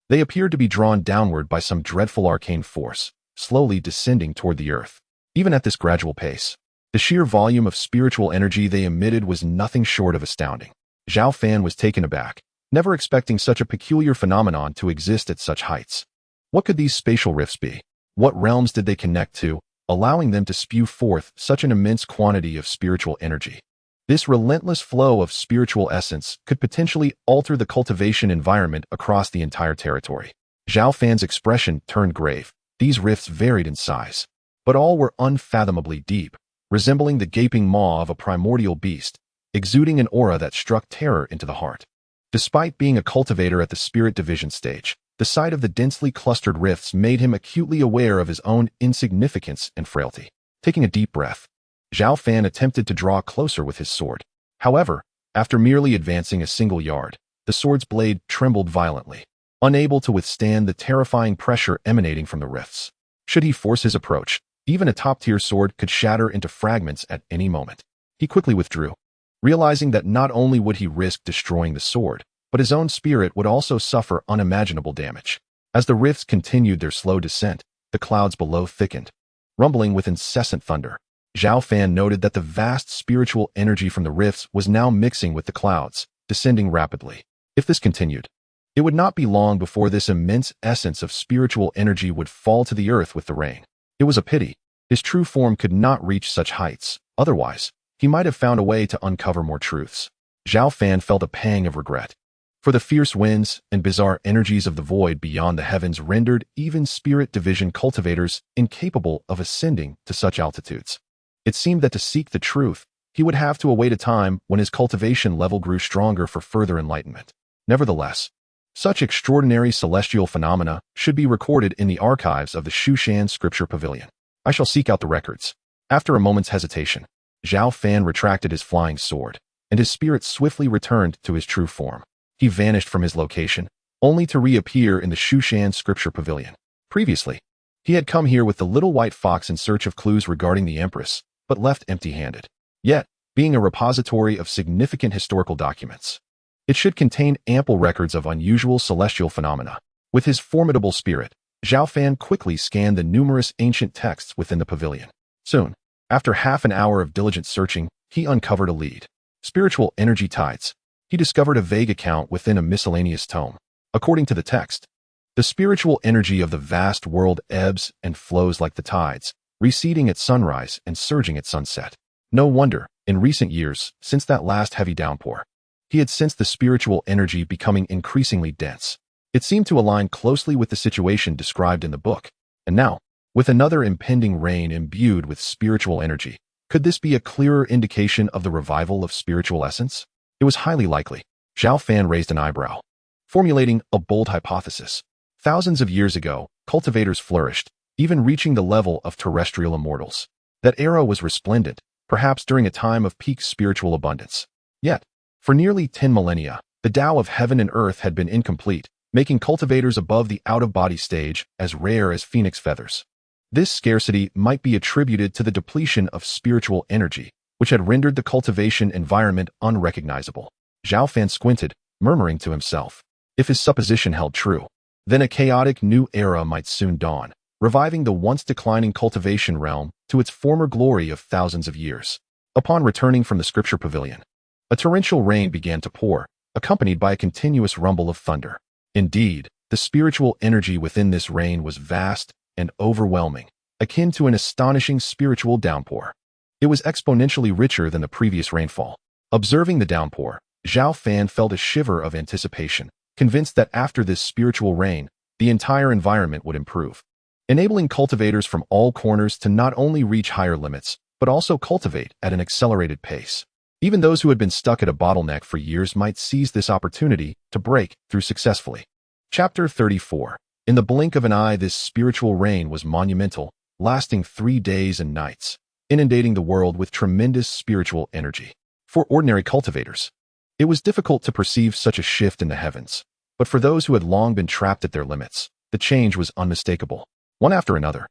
they appeared to be drawn downward by some dreadful arcane force, slowly descending toward the earth. Even at this gradual pace, the sheer volume of spiritual energy they emitted was nothing short of astounding. Zhao Fan was taken aback, never expecting such a peculiar phenomenon to exist at such heights. What could these spatial rifts be? What realms did they connect to, allowing them to spew forth such an immense quantity of spiritual energy? This relentless flow of spiritual essence could potentially alter the cultivation environment across the entire territory. Zhao Fan's expression turned grave. These rifts varied in size, but all were unfathomably deep, resembling the gaping maw of a primordial beast, exuding an aura that struck terror into the heart. Despite being a cultivator at the spirit division stage, the sight of the densely clustered rifts made him acutely aware of his own insignificance and frailty. Taking a deep breath, Zhao Fan attempted to draw closer with his sword. However, after merely advancing a single yard, the sword's blade trembled violently, unable to withstand the terrifying pressure emanating from the rifts. Should he force his approach, even a top-tier sword could shatter into fragments at any moment. He quickly withdrew, realizing that not only would he risk destroying the sword, but his own spirit would also suffer unimaginable damage. As the rifts continued their slow descent, the clouds below thickened, rumbling with incessant thunder. Zhao Fan noted that the vast spiritual energy from the rifts was now mixing with the clouds, descending rapidly. If this continued, it would not be long before this immense essence of spiritual energy would fall to the earth with the rain. It was a pity. His true form could not reach such heights. Otherwise, he might have found a way to uncover more truths. Zhao Fan felt a pang of regret, for the fierce winds and bizarre energies of the void beyond the heavens rendered even spirit division cultivators incapable of ascending to such altitudes. It seemed that to seek the truth, he would have to await a time when his cultivation level grew stronger for further enlightenment. Nevertheless, such extraordinary celestial phenomena should be recorded in the archives of the Shushan Scripture Pavilion. I shall seek out the records. After a moment's hesitation, Zhao Fan retracted his flying sword, and his spirit swiftly returned to his true form. He vanished from his location, only to reappear in the Shushan Scripture Pavilion. Previously, he had come here with the little white fox in search of clues regarding the Empress, but left empty-handed. Yet, being a repository of significant historical documents, it should contain ample records of unusual celestial phenomena. With his formidable spirit, Zhao Fan quickly scanned the numerous ancient texts within the pavilion. Soon, after half an hour of diligent searching, he uncovered a lead. Spiritual energy tides. He discovered a vague account within a miscellaneous tome. According to the text, the spiritual energy of the vast world ebbs and flows like the tides, receding at sunrise and surging at sunset. No wonder, in recent years, since that last heavy downpour, he had sensed the spiritual energy becoming increasingly dense. It seemed to align closely with the situation described in the book. And now, with another impending rain imbued with spiritual energy, could this be a clearer indication of the revival of spiritual essence? It was highly likely. Zhao Fan raised an eyebrow, formulating a bold hypothesis. Thousands of years ago, cultivators flourished, even reaching the level of terrestrial immortals. That era was resplendent, perhaps during a time of peak spiritual abundance. Yet, for nearly 10 millennia, the Tao of heaven and earth had been incomplete, making cultivators above the out-of-body stage as rare as phoenix feathers. This scarcity might be attributed to the depletion of spiritual energy, which had rendered the cultivation environment unrecognizable. Zhao Fan squinted, murmuring to himself. If his supposition held true, then a chaotic new era might soon dawn, reviving the once declining cultivation realm to its former glory of thousands of years. Upon returning from the scripture pavilion, a torrential rain began to pour, accompanied by a continuous rumble of thunder. Indeed, the spiritual energy within this rain was vast and overwhelming, akin to an astonishing spiritual downpour. It was exponentially richer than the previous rainfall. Observing the downpour, Zhao Fan felt a shiver of anticipation, convinced that after this spiritual rain, the entire environment would improve, enabling cultivators from all corners to not only reach higher limits, but also cultivate at an accelerated pace. Even those who had been stuck at a bottleneck for years might seize this opportunity to break through successfully. Chapter 34. In the blink of an eye, this spiritual rain was monumental, lasting 3 days and nights, inundating the world with tremendous spiritual energy. For ordinary cultivators, it was difficult to perceive such a shift in the heavens, but for those who had long been trapped at their limits, the change was unmistakable. One after another,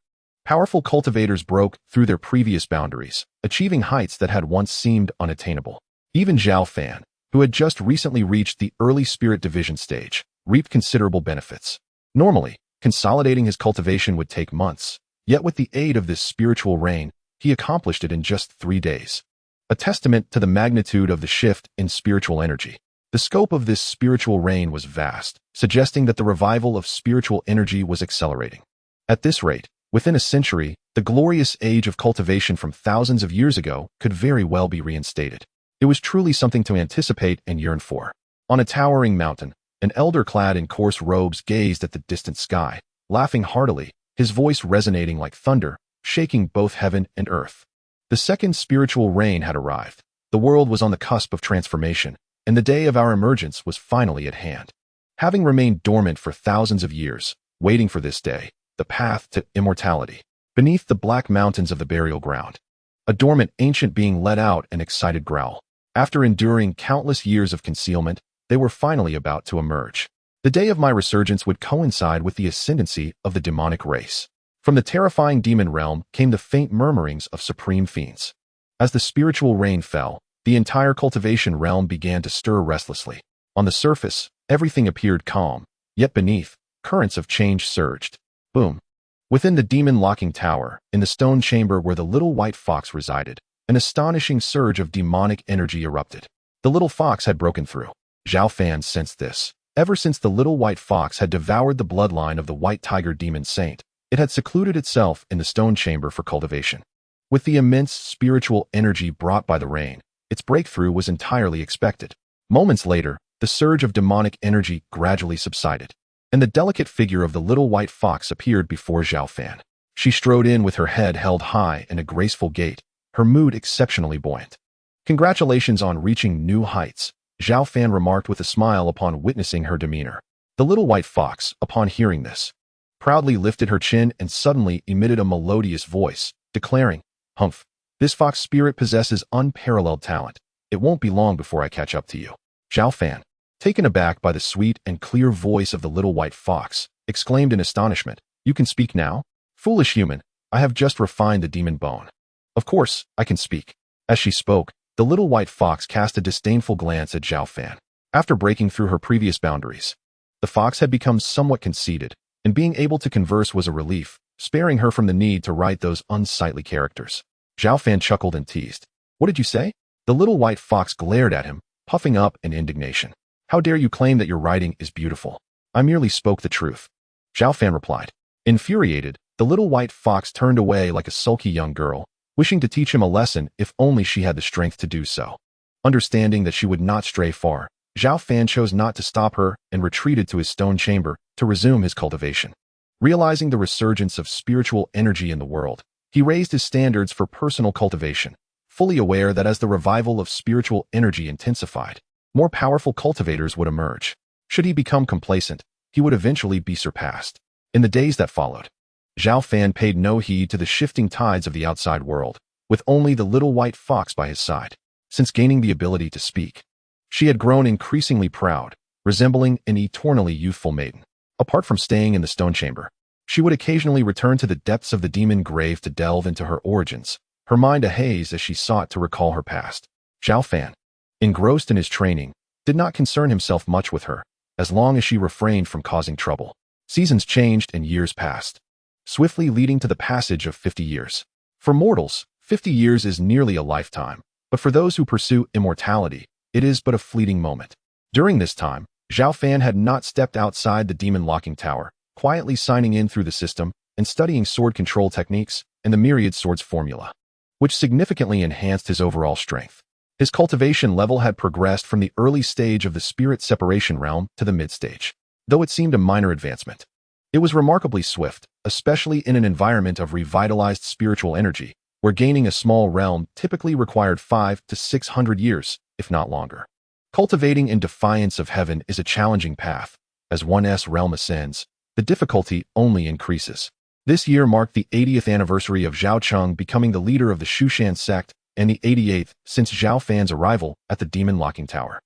powerful cultivators broke through their previous boundaries, achieving heights that had once seemed unattainable. Even Zhao Fan, who had just recently reached the early spirit division stage, reaped considerable benefits. Normally, consolidating his cultivation would take months, yet with the aid of this spiritual rain, he accomplished it in just 3 days. A testament to the magnitude of the shift in spiritual energy. The scope of this spiritual rain was vast, suggesting that the revival of spiritual energy was accelerating. At this rate, within a century, the glorious age of cultivation from thousands of years ago could very well be reinstated. It was truly something to anticipate and yearn for. On a towering mountain, an elder clad in coarse robes gazed at the distant sky, laughing heartily, his voice resonating like thunder, shaking both heaven and earth. The second spiritual rain had arrived. The world was on the cusp of transformation, and the day of our emergence was finally at hand. Having remained dormant for thousands of years, waiting for this day, the path to immortality, beneath the black mountains of the burial ground, a dormant ancient being let out an excited growl. After enduring countless years of concealment, they were finally about to emerge. The day of my resurgence would coincide with the ascendancy of the demonic race. From the terrifying demon realm came the faint murmurings of supreme fiends. As the spiritual rain fell, the entire cultivation realm began to stir restlessly. On the surface, everything appeared calm, yet beneath, currents of change surged. Boom. Within the demon-locking tower, in the stone chamber where the little white fox resided, an astonishing surge of demonic energy erupted. The little fox had broken through. Zhao Fan sensed this. Ever since the little white fox had devoured the bloodline of the white tiger demon saint, it had secluded itself in the stone chamber for cultivation. With the immense spiritual energy brought by the rain, its breakthrough was entirely expected. Moments later, the surge of demonic energy gradually subsided, and the delicate figure of the little white fox appeared before Zhao Fan. She strode in with her head held high and a graceful gait, her mood exceptionally buoyant. "Congratulations on reaching new heights," Zhao Fan remarked with a smile upon witnessing her demeanor. The little white fox, upon hearing this, proudly lifted her chin and suddenly emitted a melodious voice, declaring, "Humph, this fox spirit possesses unparalleled talent. It won't be long before I catch up to you." Zhao Fan, taken aback by the sweet and clear voice of the little white fox, exclaimed in astonishment, "You can speak now? Foolish human, I have just refined the demon bone. Of course, I can speak." As she spoke, the little white fox cast a disdainful glance at Zhao Fan. After breaking through her previous boundaries, the fox had become somewhat conceited, and being able to converse was a relief, sparing her from the need to write those unsightly characters. Zhao Fan chuckled and teased. "What did you say?" The little white fox glared at him, puffing up in indignation. "How dare you claim that your writing is beautiful? I merely spoke the truth," Zhao Fan replied. Infuriated, the little white fox turned away like a sulky young girl, wishing to teach him a lesson if only she had the strength to do so. Understanding that she would not stray far, Zhao Fan chose not to stop her and retreated to his stone chamber to resume his cultivation. Realizing the resurgence of spiritual energy in the world, he raised his standards for personal cultivation, fully aware that as the revival of spiritual energy intensified, more powerful cultivators would emerge. Should he become complacent, he would eventually be surpassed. In the days that followed, Zhao Fan paid no heed to the shifting tides of the outside world, with only the little white fox by his side. Since gaining the ability to speak, she had grown increasingly proud, resembling an eternally youthful maiden. Apart from staying in the stone chamber, she would occasionally return to the depths of the demon grave to delve into her origins, her mind a haze as she sought to recall her past. Zhao Fan, engrossed in his training, did not concern himself much with her, as long as she refrained from causing trouble. Seasons changed and years passed, swiftly leading to the passage of 50 years. For mortals, 50 years is nearly a lifetime, but for those who pursue immortality, it is but a fleeting moment. During this time, Zhao Fan had not stepped outside the demon locking tower, quietly signing in through the system and studying sword control techniques and the myriad swords formula, which significantly enhanced his overall strength. His cultivation level had progressed from the early stage of the spirit separation realm to the mid-stage. Though it seemed a minor advancement, it was remarkably swift, especially in an environment of revitalized spiritual energy, where gaining a small realm typically required 500 to 600 years, if not longer. Cultivating in defiance of heaven is a challenging path. As one's realm ascends, the difficulty only increases. This year marked the 80th anniversary of Zhao Cheng becoming the leader of the Shushan sect and the 88th since Zhao Fan's arrival at the demon locking tower.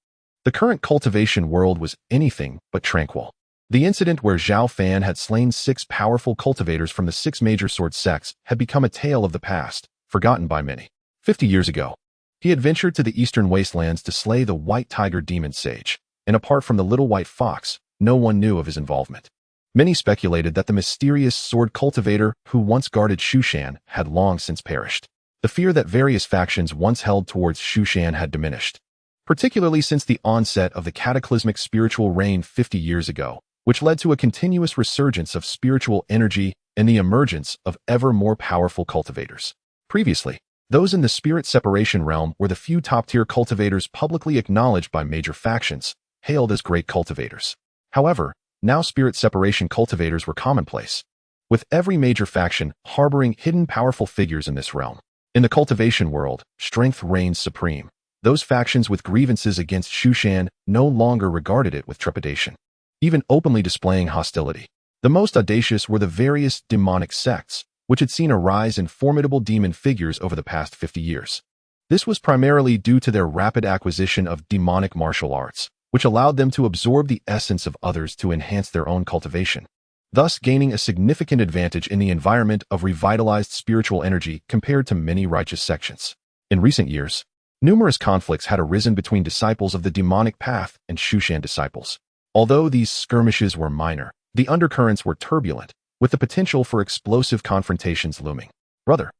The current cultivation world was anything but tranquil. The incident where Zhao Fan had slain 6 powerful cultivators from the 6 major sword sects had become a tale of the past, forgotten by many. 50 years ago, he had ventured to the eastern wastelands to slay the white tiger demon sage, and apart from the little white fox, no one knew of his involvement. Many speculated that the mysterious sword cultivator who once guarded Shushan had long since perished. The fear that various factions once held towards Shushan had diminished, particularly since the onset of the cataclysmic spiritual reign 50 years ago, which led to a continuous resurgence of spiritual energy and the emergence of ever more powerful cultivators. Previously, those in the spirit separation realm were the few top-tier cultivators publicly acknowledged by major factions, hailed as great cultivators. However, now spirit separation cultivators were commonplace, with every major faction harboring hidden powerful figures in this realm. In the cultivation world, strength reigns supreme. Those factions with grievances against Shushan no longer regarded it with trepidation, even openly displaying hostility. The most audacious were the various demonic sects, which had seen a rise in formidable demon figures over the past 50 years. This was primarily due to their rapid acquisition of demonic martial arts, which allowed them to absorb the essence of others to enhance their own cultivation, thus gaining a significant advantage in the environment of revitalized spiritual energy compared to many righteous sections. In recent years, numerous conflicts had arisen between disciples of the demonic path and Shushan disciples. Although these skirmishes were minor, the undercurrents were turbulent, with the potential for explosive confrontations looming. "Brother,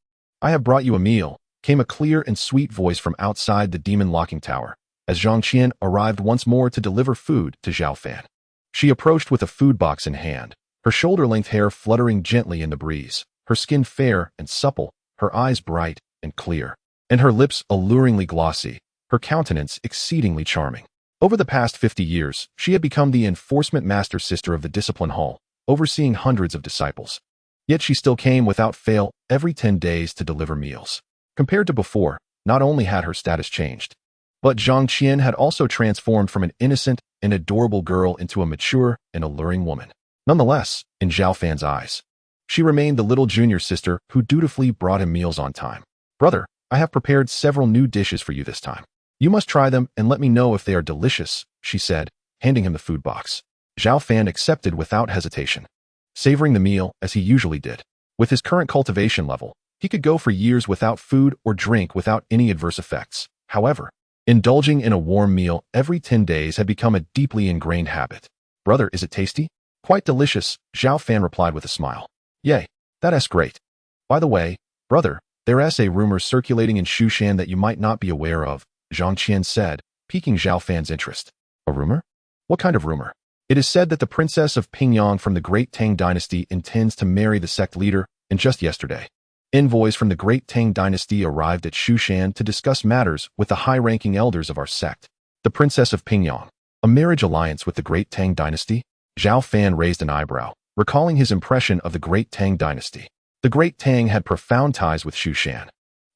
I have brought you a meal," came a clear and sweet voice from outside the demon locking tower, as Zhang Qian arrived once more to deliver food to Zhao Fan. She approached with a food box in hand, her shoulder-length hair fluttering gently in the breeze, her skin fair and supple, her eyes bright and clear, and her lips alluringly glossy, her countenance exceedingly charming. Over the past 50 years, she had become the enforcement master sister of the discipline hall, overseeing hundreds of disciples. Yet she still came without fail every 10 days to deliver meals. Compared to before, not only had her status changed, but Zhang Qian had also transformed from an innocent and adorable girl into a mature and alluring woman. Nonetheless, in Zhao Fan's eyes, she remained the little junior sister who dutifully brought him meals on time. "Brother, I have prepared several new dishes for you this time. You must try them and let me know if they are delicious," she said, handing him the food box. Zhao Fan accepted without hesitation, savoring the meal as he usually did. With his current cultivation level, he could go for years without food or drink without any adverse effects. However, indulging in a warm meal every 10 days had become a deeply ingrained habit. "Brother, is it tasty?" "Quite delicious," Zhao Fan replied with a smile. "Yay, that's great. By the way, brother, there's a rumor circulating in Shushan that you might not be aware of," Zhang Qian said, piquing Zhao Fan's interest. "A rumor? What kind of rumor?" "It is said that the princess of Pingyang from the Great Tang Dynasty intends to marry the sect leader, and just yesterday, envoys from the Great Tang Dynasty arrived at Shushan to discuss matters with the high-ranking elders of our sect." "The princess of Pingyang, a marriage alliance with the Great Tang Dynasty?" Zhao Fan raised an eyebrow, recalling his impression of the Great Tang Dynasty. The Great Tang had profound ties with Shushan,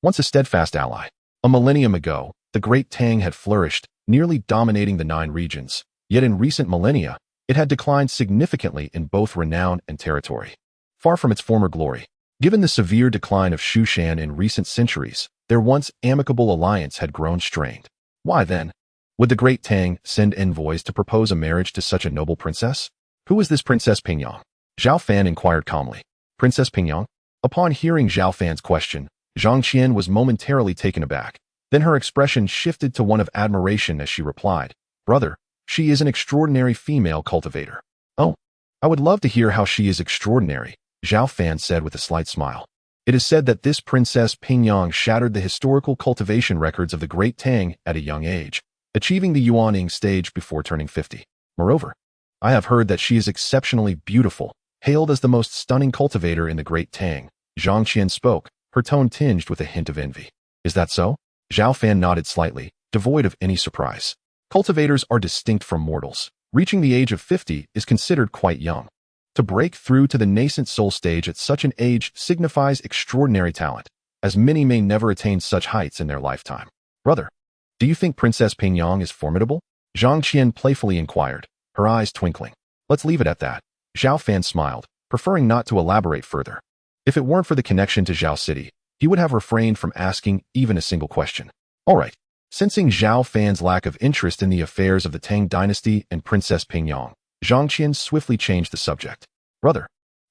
once a steadfast ally. A millennium ago, the Great Tang had flourished, nearly dominating the 9 regions. Yet in recent millennia, it had declined significantly in both renown and territory, far from its former glory. Given the severe decline of Shushan in recent centuries, their once amicable alliance had grown strained. Why then would the Great Tang send envoys to propose a marriage to such a noble princess? "Who is this Princess Pingyang?" Zhao Fan inquired calmly. "Princess Pingyang?" Upon hearing Zhao Fan's question, Zhang Qian was momentarily taken aback. Then her expression shifted to one of admiration as she replied, "Brother, she is an extraordinary female cultivator." "Oh, I would love to hear how she is extraordinary," Zhao Fan said with a slight smile. "It is said that this Princess Pingyang shattered the historical cultivation records of the Great Tang at a young age, achieving the Yuaning stage before turning 50. Moreover, I have heard that she is exceptionally beautiful, hailed as the most stunning cultivator in the Great Tang." Zhang Qian spoke, her tone tinged with a hint of envy. "Is that so?" Zhao Fan nodded slightly, devoid of any surprise. Cultivators are distinct from mortals. Reaching the age of 50 is considered quite young. To break through to the nascent soul stage at such an age signifies extraordinary talent, as many may never attain such heights in their lifetime. "Brother, do you think Princess Pingyang is formidable?" Zhang Qian playfully inquired, her eyes twinkling. "Let's leave it at that." Zhao Fan smiled, preferring not to elaborate further. If it weren't for the connection to Zhao City, he would have refrained from asking even a single question. All right. Sensing Zhao Fan's lack of interest in the affairs of the Tang dynasty and Princess Pingyang, Zhang Qian swiftly changed the subject. "Brother,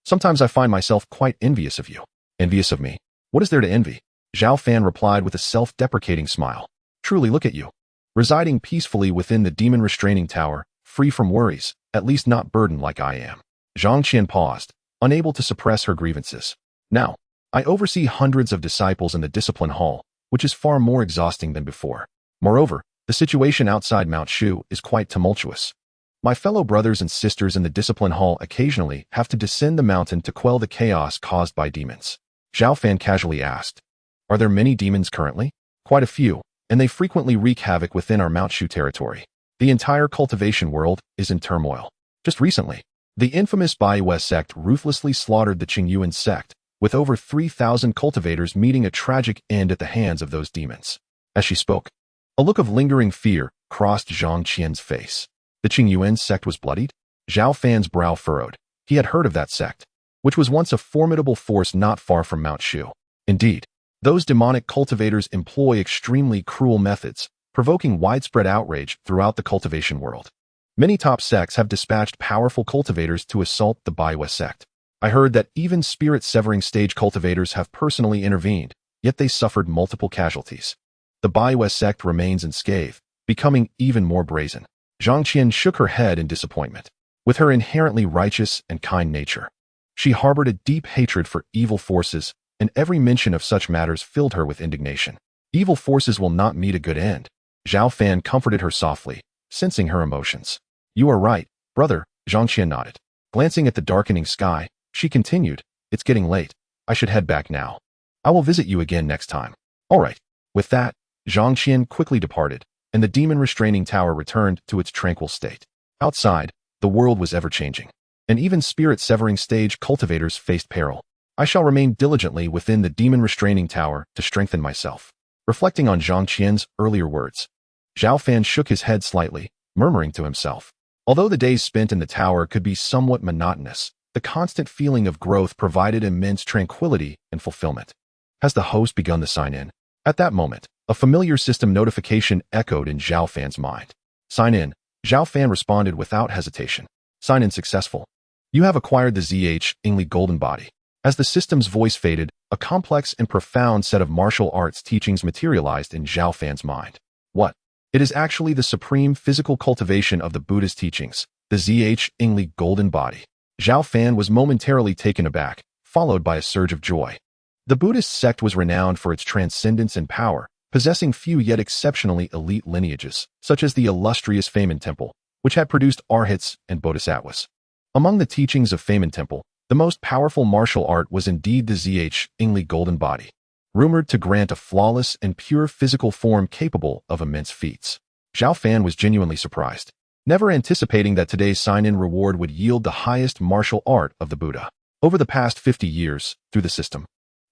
sometimes I find myself quite envious of you." "Envious of me? What is there to envy?" Zhao Fan replied with a self-deprecating smile. "Truly, look at you. Residing peacefully within the demon restraining tower, free from worries, at least not burdened like I am." Zhang Qian paused, unable to suppress her grievances. "Now, I oversee hundreds of disciples in the discipline hall, which is far more exhausting than before. Moreover, the situation outside Mount Shu is quite tumultuous. My fellow brothers and sisters in the discipline hall occasionally have to descend the mountain to quell the chaos caused by demons." Zhao Fan casually asked, "Are there many demons currently?" "Quite a few, and they frequently wreak havoc within our Mount Shu territory. The entire cultivation world is in turmoil. Just recently, the infamous Baiwei sect ruthlessly slaughtered the Qingyuan sect, with over 3,000 cultivators meeting a tragic end at the hands of those demons." As she spoke, a look of lingering fear crossed Zhang Qian's face. The Qingyuan sect was bloodied? Zhao Fan's brow furrowed. He had heard of that sect, which was once a formidable force not far from Mount Shu. Indeed, those demonic cultivators employ extremely cruel methods, provoking widespread outrage throughout the cultivation world. Many top sects have dispatched powerful cultivators to assault the Baiwei sect. I heard that even spirit-severing stage cultivators have personally intervened, yet they suffered multiple casualties. The Baiwei sect remains unscathed, becoming even more brazen. Zhang Qian shook her head in disappointment. With her inherently righteous and kind nature, she harbored a deep hatred for evil forces, and every mention of such matters filled her with indignation. "Evil forces will not meet a good end." Zhao Fan comforted her softly, sensing her emotions. "You are right, brother," Zhang Qian nodded. Glancing at the darkening sky, she continued, "It's getting late. I should head back now. I will visit you again next time." "All right." With that, Zhang Qian quickly departed, and the demon restraining tower returned to its tranquil state. Outside, the world was ever-changing, and even spirit-severing stage cultivators faced peril. "I shall remain diligently within the demon restraining tower to strengthen myself." Reflecting on Zhang Qian's earlier words, Zhao Fan shook his head slightly, murmuring to himself. Although the days spent in the tower could be somewhat monotonous, the constant feeling of growth provided immense tranquility and fulfillment. Has the host begun the sign-in? At that moment, a familiar system notification echoed in Zhao Fan's mind. "Sign in." Zhao Fan responded without hesitation. "Sign in successful. You have acquired the exiled golden body." As the system's voice faded, a complex and profound set of martial arts teachings materialized in Zhao Fan's mind. What? It is actually the supreme physical cultivation of the Buddha's teachings, the exiled golden body. Zhao Fan was momentarily taken aback, followed by a surge of joy. The Buddhist sect was renowned for its transcendence and power, possessing few yet exceptionally elite lineages, such as the illustrious Famen Temple, which had produced arhats and bodhisattvas. Among the teachings of Famen Temple, the most powerful martial art was indeed the exiled golden body, rumored to grant a flawless and pure physical form capable of immense feats. Zhao Fan was genuinely surprised, never anticipating that today's sign-in reward would yield the highest martial art of the Buddha. Over the past 50 years, through the system,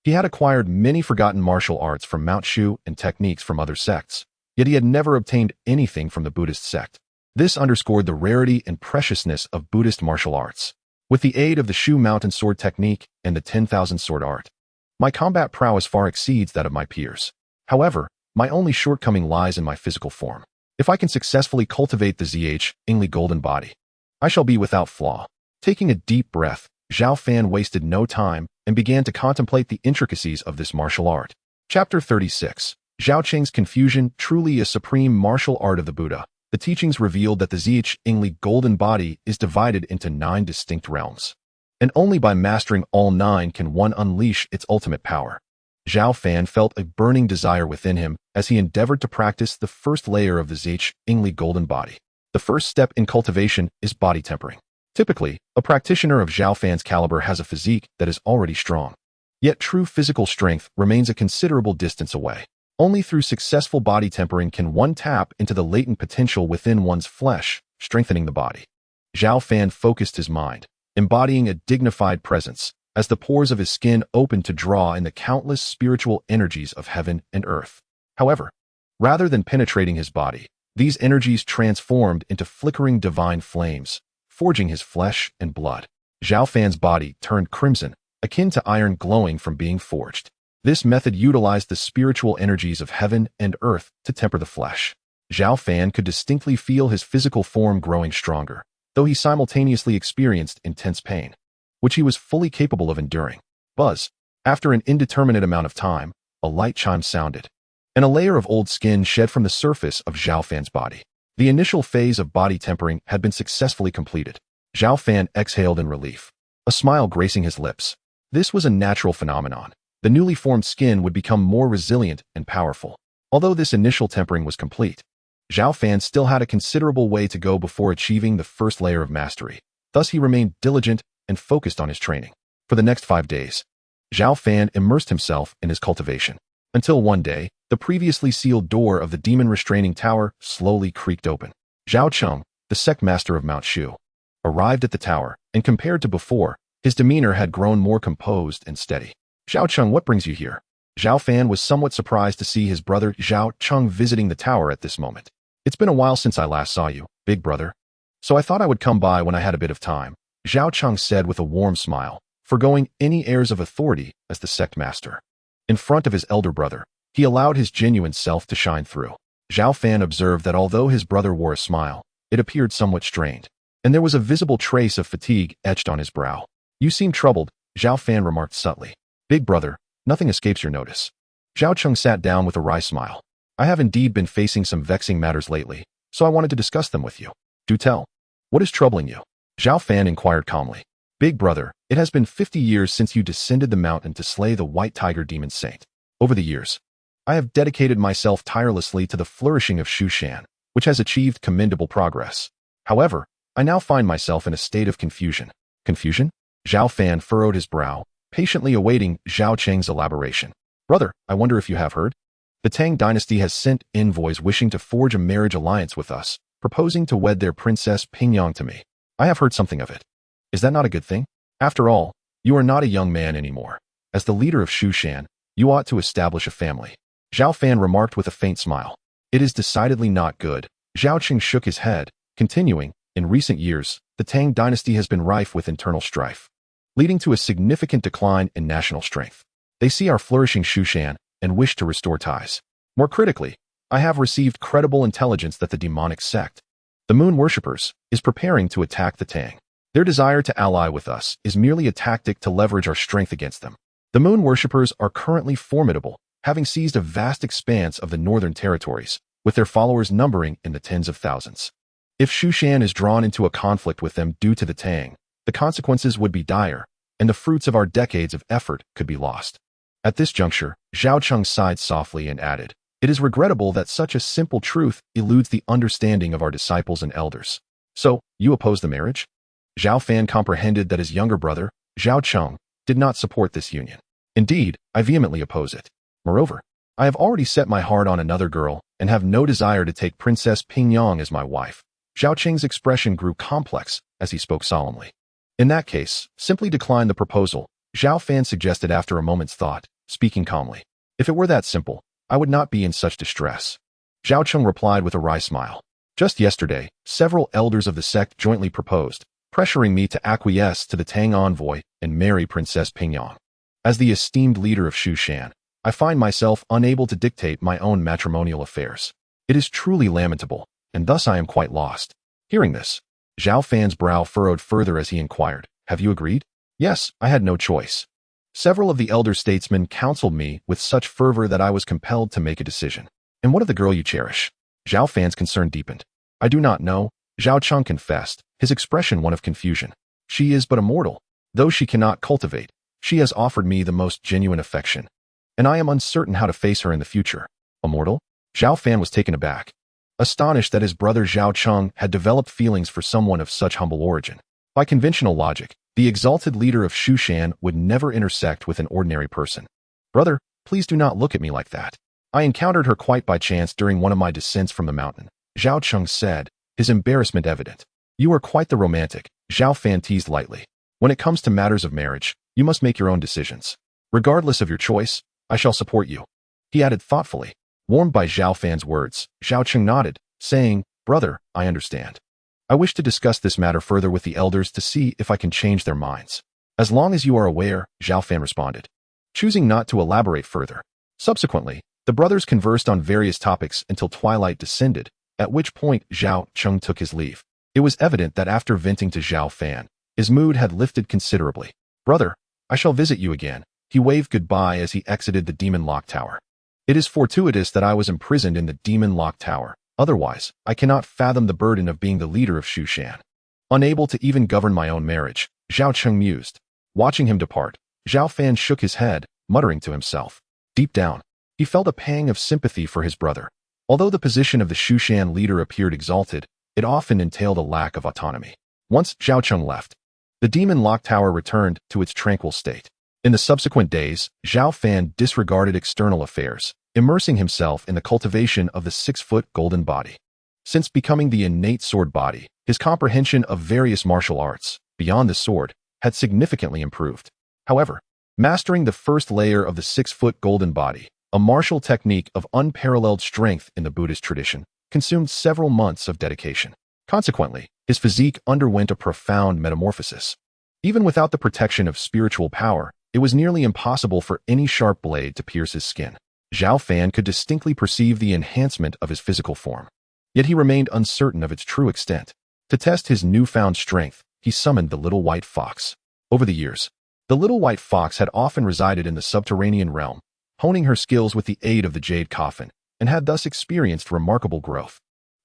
he had acquired many forgotten martial arts from Mount Shu and techniques from other sects, yet he had never obtained anything from the Buddhist sect. This underscored the rarity and preciousness of Buddhist martial arts. With the aid of the Shu Mountain sword technique and the 10,000 sword art, my combat prowess far exceeds that of my peers. However, my only shortcoming lies in my physical form. If I can successfully cultivate the exiled golden body, I shall be without flaw. Taking a deep breath, Zhao Fan wasted no time, and began to contemplate the intricacies of this martial art. Chapter 36. Zhao Qing's Confusion, truly a supreme martial art of the Buddha. The teachings revealed that the Zhi golden body is divided into 9 distinct realms. And only by mastering all 9 can one unleash its ultimate power. Zhao Fan felt a burning desire within him as he endeavored to practice the first layer of the Zhi golden body. The first step in cultivation is body tempering. Typically, a practitioner of Zhao Fan's caliber has a physique that is already strong. Yet true physical strength remains a considerable distance away. Only through successful body tempering can one tap into the latent potential within one's flesh, strengthening the body. Zhao Fan focused his mind, embodying a dignified presence, as the pores of his skin opened to draw in the countless spiritual energies of heaven and earth. However, rather than penetrating his body, these energies transformed into flickering divine flames, forging his flesh and blood. Zhao Fan's body turned crimson, akin to iron glowing from being forged. This method utilized the spiritual energies of heaven and earth to temper the flesh. Zhao Fan could distinctly feel his physical form growing stronger, though he simultaneously experienced intense pain, which he was fully capable of enduring. Buzz. After an indeterminate amount of time, a light chime sounded, and a layer of old skin shed from the surface of Zhao Fan's body. The initial phase of body tempering had been successfully completed. Zhao Fan exhaled in relief, a smile gracing his lips. This was a natural phenomenon. The newly formed skin would become more resilient and powerful. Although this initial tempering was complete, Zhao Fan still had a considerable way to go before achieving the first layer of mastery. Thus he remained diligent and focused on his training. For the next 5 days, Zhao Fan immersed himself in his cultivation, until one day, the previously sealed door of the demon restraining tower slowly creaked open. Zhao Cheng, the sect master of Mount Shu, arrived at the tower, and compared to before, his demeanor had grown more composed and steady. Zhao Cheng, what brings you here? Zhao Fan was somewhat surprised to see his brother Zhao Cheng visiting the tower at this moment. It's been a while since I last saw you, big brother. So I thought I would come by when I had a bit of time, Zhao Cheng said with a warm smile, forgoing any airs of authority as the sect master. In front of his elder brother, he allowed his genuine self to shine through. Zhao Fan observed that although his brother wore a smile, it appeared somewhat strained, and there was a visible trace of fatigue etched on his brow. You seem troubled, Zhao Fan remarked subtly. Big brother, nothing escapes your notice. Zhao Cheng sat down with a wry smile. I have indeed been facing some vexing matters lately, so I wanted to discuss them with you. Do tell. What is troubling you? Zhao Fan inquired calmly. Big brother, it has been 50 years since you descended the mountain to slay the White Tiger Demon Saint. Over the years, I have dedicated myself tirelessly to the flourishing of Shu Shan, which has achieved commendable progress. However, I now find myself in a state of confusion. Confusion? Zhao Fan furrowed his brow, patiently awaiting Zhao Cheng's elaboration. Brother, I wonder if you have heard? The Tang dynasty has sent envoys wishing to forge a marriage alliance with us, proposing to wed their princess Pingyang to me. I have heard something of it. Is that not a good thing? After all, you are not a young man anymore. As the leader of Shu Shan, you ought to establish a family. Zhao Fan remarked with a faint smile. It is decidedly not good. Zhao Qing shook his head, continuing, in recent years, the Tang dynasty has been rife with internal strife, leading to a significant decline in national strength. They see our flourishing Shu Shan and wish to restore ties. More critically, I have received credible intelligence that the demonic sect, the Moon Worshippers, is preparing to attack the Tang. Their desire to ally with us is merely a tactic to leverage our strength against them. The Moon Worshippers are currently formidable, having seized a vast expanse of the northern territories, with their followers numbering in the tens of thousands. If Shu Shan is drawn into a conflict with them due to the Tang, the consequences would be dire, and the fruits of our decades of effort could be lost. At this juncture, Zhao Cheng sighed softly and added, it is regrettable that such a simple truth eludes the understanding of our disciples and elders. So, you oppose the marriage? Zhao Fan comprehended that his younger brother, Zhao Cheng, did not support this union. Indeed, I vehemently oppose it. Moreover, I have already set my heart on another girl and have no desire to take Princess Pingyang as my wife. Zhao Qing's expression grew complex as he spoke solemnly. In that case, simply decline the proposal, Zhao Fan suggested after a moment's thought, speaking calmly. If it were that simple, I would not be in such distress. Zhao Cheng replied with a wry smile. Just yesterday, several elders of the sect jointly proposed, pressuring me to acquiesce to the Tang envoy and marry Princess Pingyang. As the esteemed leader of Shu Shan, I find myself unable to dictate my own matrimonial affairs. It is truly lamentable, and thus I am quite lost. Hearing this, Zhao Fan's brow furrowed further as he inquired, have you agreed? Yes, I had no choice. Several of the elder statesmen counseled me with such fervor that I was compelled to make a decision. And what of the girl you cherish? Zhao Fan's concern deepened. I do not know, Zhao Cheng confessed, his expression one of confusion. She is but a mortal. Though she cannot cultivate, she has offered me the most genuine affection. And I am uncertain how to face her in the future. A mortal? Zhao Fan was taken aback, astonished that his brother Zhao Cheng had developed feelings for someone of such humble origin. By conventional logic, the exalted leader of Shu Shan would never intersect with an ordinary person. Brother, please do not look at me like that. I encountered her quite by chance during one of my descents from the mountain, Zhao Cheng said, his embarrassment evident. You are quite the romantic, Zhao Fan teased lightly. When it comes to matters of marriage, you must make your own decisions. Regardless of your choice, I shall support you. He added thoughtfully. Warmed by Zhao Fan's words, Zhao Cheng nodded, saying, Brother, I understand. I wish to discuss this matter further with the elders to see if I can change their minds. As long as you are aware, Zhao Fan responded, choosing not to elaborate further. Subsequently, the brothers conversed on various topics until twilight descended, at which point Zhao Cheng took his leave. It was evident that after venting to Zhao Fan, his mood had lifted considerably. Brother, I shall visit you again. He waved goodbye as he exited the Demon Lock Tower. It is fortuitous that I was imprisoned in the Demon Lock Tower. Otherwise, I cannot fathom the burden of being the leader of Shu Shan. Unable to even govern my own marriage, Zhao Cheng mused. Watching him depart, Zhao Fan shook his head, muttering to himself. Deep down, he felt a pang of sympathy for his brother. Although the position of the Shu Shan leader appeared exalted, it often entailed a lack of autonomy. Once Zhao Cheng left, the Demon Lock Tower returned to its tranquil state. In the subsequent days, Zhao Fan disregarded external affairs, immersing himself in the cultivation of the 6-foot golden body. Since becoming the innate sword body, his comprehension of various martial arts, beyond the sword, had significantly improved. However, mastering the first layer of the 6-foot golden body, a martial technique of unparalleled strength in the Buddhist tradition, consumed several months of dedication. Consequently, his physique underwent a profound metamorphosis. Even without the protection of spiritual power, it was nearly impossible for any sharp blade to pierce his skin. Zhao Fan could distinctly perceive the enhancement of his physical form. Yet he remained uncertain of its true extent. To test his newfound strength, he summoned the little white fox. Over the years, the little white fox had often resided in the subterranean realm, honing her skills with the aid of the jade coffin, and had thus experienced remarkable growth.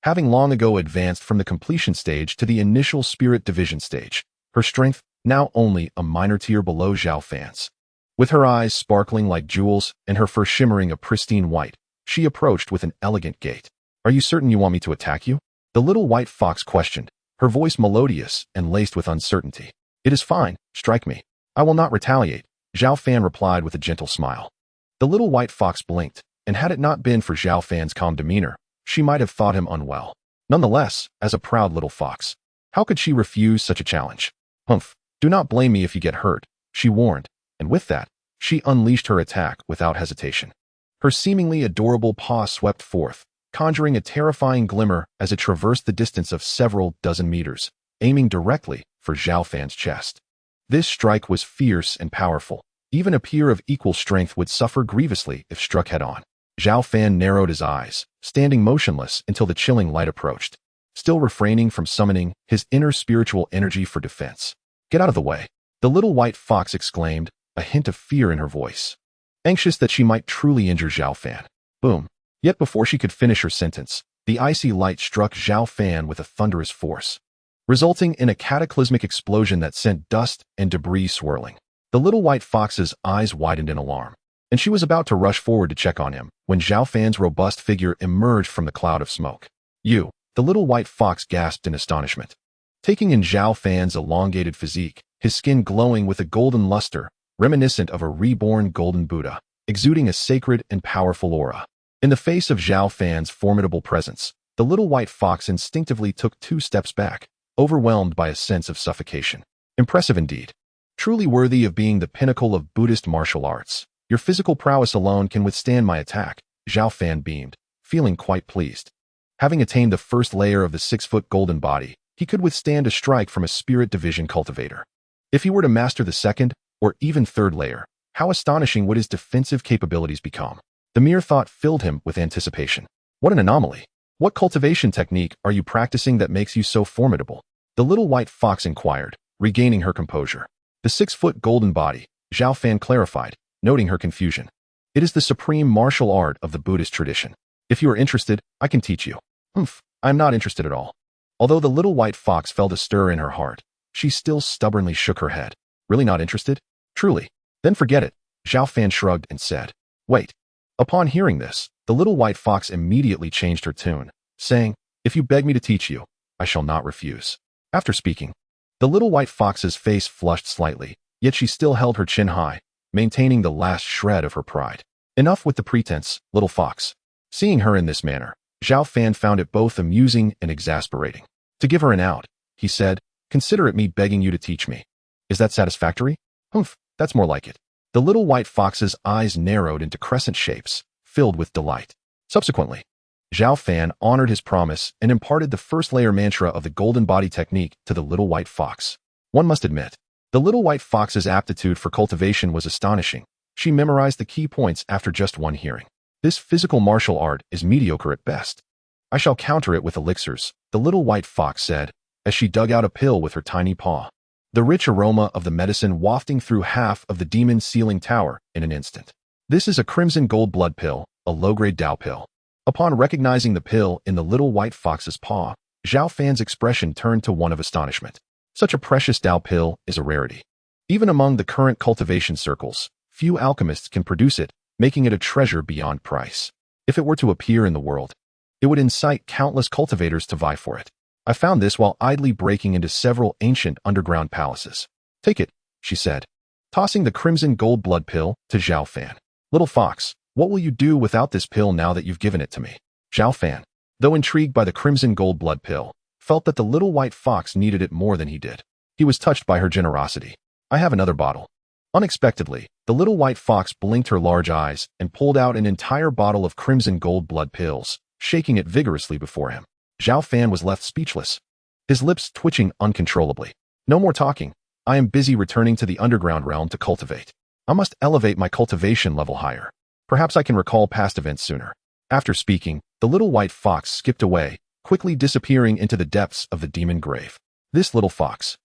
Having long ago advanced from the completion stage to the initial spirit division stage, her strength now only a minor tier below Zhao Fan's. With her eyes sparkling like jewels and her fur shimmering a pristine white, she approached with an elegant gait. Are you certain you want me to attack you? The little white fox questioned, her voice melodious and laced with uncertainty. It is fine, strike me. I will not retaliate, Zhao Fan replied with a gentle smile. The little white fox blinked, and had it not been for Zhao Fan's calm demeanor, she might have thought him unwell. Nonetheless, as a proud little fox, how could she refuse such a challenge? Humph, do not blame me if you get hurt, she warned, and with that, she unleashed her attack without hesitation. Her seemingly adorable paw swept forth, conjuring a terrifying glimmer as it traversed the distance of several dozen meters, aiming directly for Zhao Fan's chest. This strike was fierce and powerful. Even a peer of equal strength would suffer grievously if struck head-on. Zhao Fan narrowed his eyes, standing motionless until the chilling light approached, still refraining from summoning his inner spiritual energy for defense. Get out of the way, the little white fox exclaimed, a hint of fear in her voice, anxious that she might truly injure Zhao Fan. Boom. Yet before she could finish her sentence, the icy light struck Zhao Fan with a thunderous force, resulting in a cataclysmic explosion that sent dust and debris swirling. The little white fox's eyes widened in alarm, and she was about to rush forward to check on him when Zhao Fan's robust figure emerged from the cloud of smoke. You, the little white fox gasped in astonishment. Taking in Zhao Fan's elongated physique, his skin glowing with a golden luster, reminiscent of a reborn golden Buddha, exuding a sacred and powerful aura. In the face of Zhao Fan's formidable presence, the little white fox instinctively took 2 steps back, overwhelmed by a sense of suffocation. Impressive indeed. Truly worthy of being the pinnacle of Buddhist martial arts. Your physical prowess alone can withstand my attack, Zhao Fan beamed, feeling quite pleased. Having attained the first layer of the 6-foot golden body, he could withstand a strike from a spirit division cultivator. If he were to master the second, or even third layer, how astonishing would his defensive capabilities become? The mere thought filled him with anticipation. What an anomaly! What cultivation technique are you practicing that makes you so formidable? The little white fox inquired, regaining her composure. The 6-foot golden body, Zhao Fan clarified, noting her confusion. It is the supreme martial art of the Buddhist tradition. If you are interested, I can teach you. I am not interested at all. Although the little white fox felt a stir in her heart, she still stubbornly shook her head. Really not interested? Truly. Then forget it. Zhao Fan shrugged and said, Wait. Upon hearing this, the little white fox immediately changed her tune, saying, If you beg me to teach you, I shall not refuse. After speaking, the little white fox's face flushed slightly, yet she still held her chin high, maintaining the last shred of her pride. Enough with the pretense, little fox. Seeing her in this manner, Zhao Fan found it both amusing and exasperating. To give her an out, he said, Consider it me begging you to teach me. Is that satisfactory? That's more like it. The little white fox's eyes narrowed into crescent shapes, filled with delight. Subsequently, Zhao Fan honored his promise and imparted the first layer mantra of the golden body technique to the little white fox. One must admit, the little white fox's aptitude for cultivation was astonishing. She memorized the key points after just one hearing. This physical martial art is mediocre at best. I shall counter it with elixirs, the little white fox said, as she dug out a pill with her tiny paw. The rich aroma of the medicine wafting through half of the demon-sealing tower in an instant. This is a crimson gold blood pill, a low-grade Dao pill. Upon recognizing the pill in the little white fox's paw, Zhao Fan's expression turned to one of astonishment. Such a precious Dao pill is a rarity. Even among the current cultivation circles, few alchemists can produce it, making it a treasure beyond price. If it were to appear in the world, it would incite countless cultivators to vie for it. I found this while idly breaking into several ancient underground palaces. Take it, she said, tossing the crimson gold blood pill to Zhao Fan. Little fox, what will you do without this pill now that you've given it to me? Zhao Fan, though intrigued by the crimson gold blood pill, felt that the little white fox needed it more than he did. He was touched by her generosity. I have another bottle. Unexpectedly, the little white fox blinked her large eyes and pulled out an entire bottle of crimson gold blood pills, shaking it vigorously before him. Zhao Fan was left speechless, his lips twitching uncontrollably. No more talking. I am busy returning to the underground realm to cultivate. I must elevate my cultivation level higher. Perhaps I can recall past events sooner. After speaking, the little white fox skipped away, quickly disappearing into the depths of the demon grave. This little fox.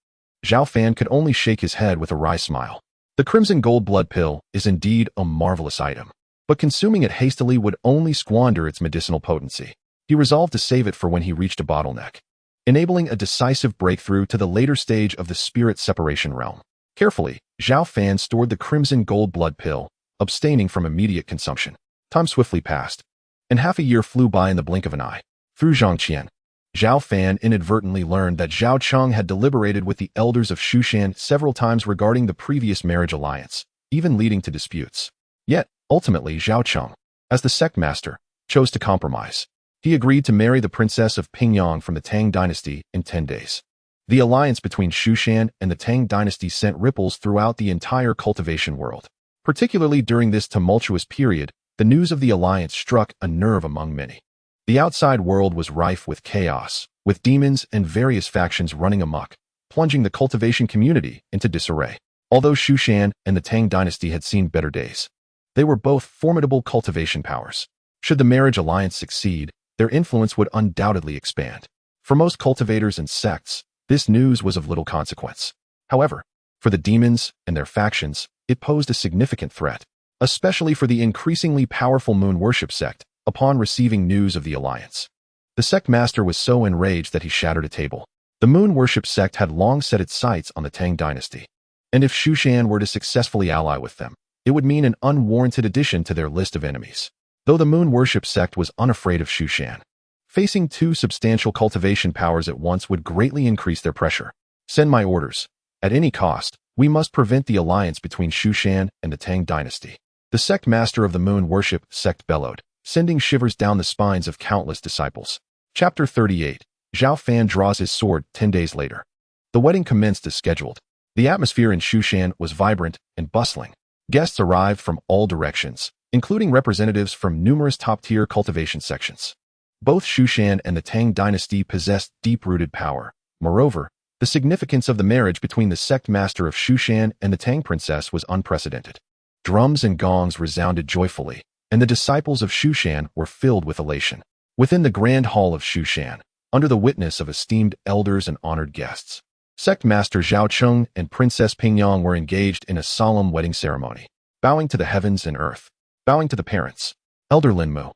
Zhao Fan could only shake his head with a wry smile. The crimson gold blood pill is indeed a marvelous item, but consuming it hastily would only squander its medicinal potency. He resolved to save it for when he reached a bottleneck, enabling a decisive breakthrough to the later stage of the spirit separation realm. Carefully, Zhao Fan stored the crimson gold blood pill, abstaining from immediate consumption. Time swiftly passed, and half a year flew by in the blink of an eye. Through Zhangqian, Zhao Fan inadvertently learned that Zhao Cheng had deliberated with the elders of Shushan several times regarding the previous marriage alliance, even leading to disputes. Yet, ultimately Zhao Cheng, as the sect master, chose to compromise. He agreed to marry the princess of Pingyang from the Tang dynasty in 10 days. The alliance between Shushan and the Tang dynasty sent ripples throughout the entire cultivation world. Particularly during this tumultuous period, the news of the alliance struck a nerve among many. The outside world was rife with chaos, with demons and various factions running amok, plunging the cultivation community into disarray. Although Shushan and the Tang dynasty had seen better days, they were both formidable cultivation powers. Should the marriage alliance succeed, their influence would undoubtedly expand. For most cultivators and sects, this news was of little consequence. However, for the demons and their factions, it posed a significant threat, especially for the increasingly powerful moon worship sect, upon receiving news of the alliance. The sect master was so enraged that he shattered a table. The moon worship sect had long set its sights on the Tang dynasty, and if Shushan were to successfully ally with them, it would mean an unwarranted addition to their list of enemies. Though the moon worship sect was unafraid of Shushan, facing two substantial cultivation powers at once would greatly increase their pressure. Send my orders. At any cost, we must prevent the alliance between Shushan and the Tang dynasty. The sect master of the moon worship sect bellowed, sending shivers down the spines of countless disciples. Chapter 38. Zhao Fan draws his sword 10 days later. The wedding commenced as scheduled. The atmosphere in Shushan was vibrant and bustling. Guests arrived from all directions, including representatives from numerous top-tier cultivation sections. Both Shushan and the Tang dynasty possessed deep-rooted power. Moreover, the significance of the marriage between the sect master of Shushan and the Tang princess was unprecedented. Drums and gongs resounded joyfully, and the disciples of Shushan were filled with elation. Within the grand hall of Shushan, under the witness of esteemed elders and honored guests, Sect Master Zhao Cheng and Princess Pingyang were engaged in a solemn wedding ceremony, bowing to the heavens and earth, bowing to the parents. Elder Lin Mu,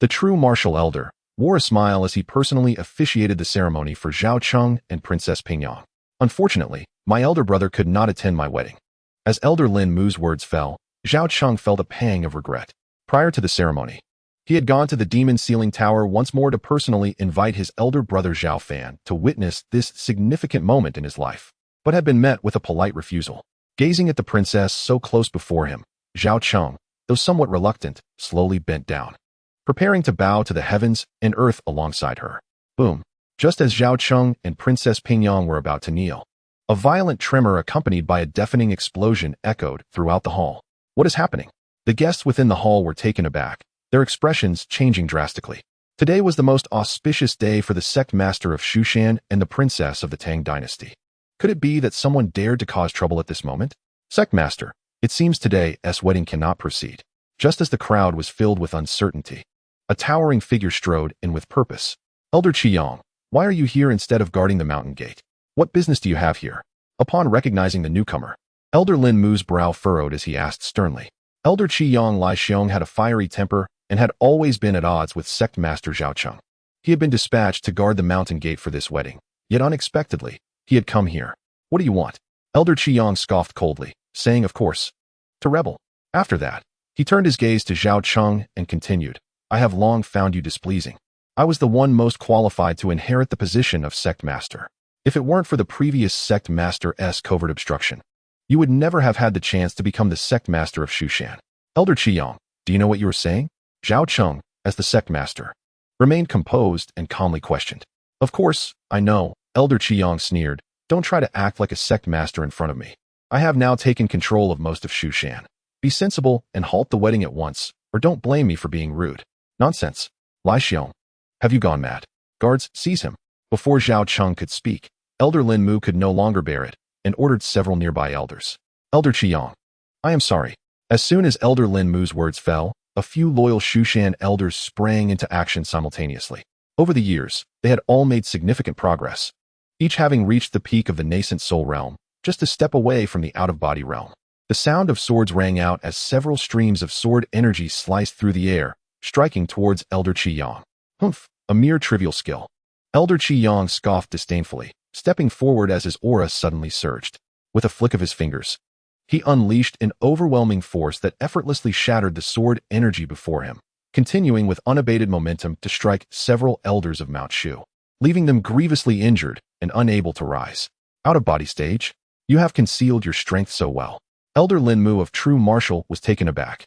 the true martial elder, wore a smile as he personally officiated the ceremony for Zhao Cheng and Princess Pingyang. Unfortunately, my elder brother could not attend my wedding. As Elder Lin Mu's words fell, Zhao Cheng felt a pang of regret. Prior to the ceremony, he had gone to the demon-sealing tower once more to personally invite his elder brother Zhao Fan to witness this significant moment in his life, but had been met with a polite refusal. Gazing at the princess so close before him, Zhao Cheng, though somewhat reluctant, slowly bent down, preparing to bow to the heavens and earth alongside her. Boom! Just as Zhao Cheng and Princess Pingyang were about to kneel, a violent tremor accompanied by a deafening explosion echoed throughout the hall. What is happening? The guests within the hall were taken aback, their expressions changing drastically. Today was the most auspicious day for the sect master of Shushan and the princess of the Tang dynasty. Could it be that someone dared to cause trouble at this moment? Sect master, it seems today's wedding cannot proceed. Just as the crowd was filled with uncertainty, a towering figure strode in with purpose. Elder Qiyang, why are you here instead of guarding the mountain gate? What business do you have here? Upon recognizing the newcomer, Elder Lin Mu's brow furrowed as he asked sternly. Elder Qiyang Lai Xiong had a fiery temper and had always been at odds with sect master Zhao Cheng. He had been dispatched to guard the mountain gate for this wedding, yet unexpectedly, he had come here. What do you want? Elder Qiyang scoffed coldly, saying of course, to rebel. After that, he turned his gaze to Zhao Cheng and continued, I have long found you displeasing. I was the one most qualified to inherit the position of sect master. If it weren't for the previous sect master's covert obstruction, you would never have had the chance to become the sect master of Shushan. Elder Qiyang, do you know what you were saying? Zhao Cheng, as the sect master, remained composed and calmly questioned. Of course, I know, Elder Qiyang sneered. Don't try to act like a sect master in front of me. I have now taken control of most of Shushan. Be sensible and halt the wedding at once, or don't blame me for being rude. Nonsense. Lai Xiong, have you gone mad? Guards, seize him. Before Zhao Cheng could speak, Elder Lin Mu could no longer bear it, and ordered several nearby elders. Elder Qiyang, I am sorry. As soon as Elder Lin Mu's words fell, a few loyal Shushan elders sprang into action simultaneously. Over the years, they had all made significant progress, each having reached the peak of the nascent soul realm, just a step away from the out-of-body realm. The sound of swords rang out as several streams of sword energy sliced through the air, striking towards Elder Qiyang. Humph, a mere trivial skill. Elder Qiyang scoffed disdainfully, stepping forward as his aura suddenly surged. With a flick of his fingers, he unleashed an overwhelming force that effortlessly shattered the sword energy before him, continuing with unabated momentum to strike several elders of Mount Shu, leaving them grievously injured and unable to rise. Out-of-body stage? You have concealed your strength so well. Elder Lin Mu of True Martial was taken aback,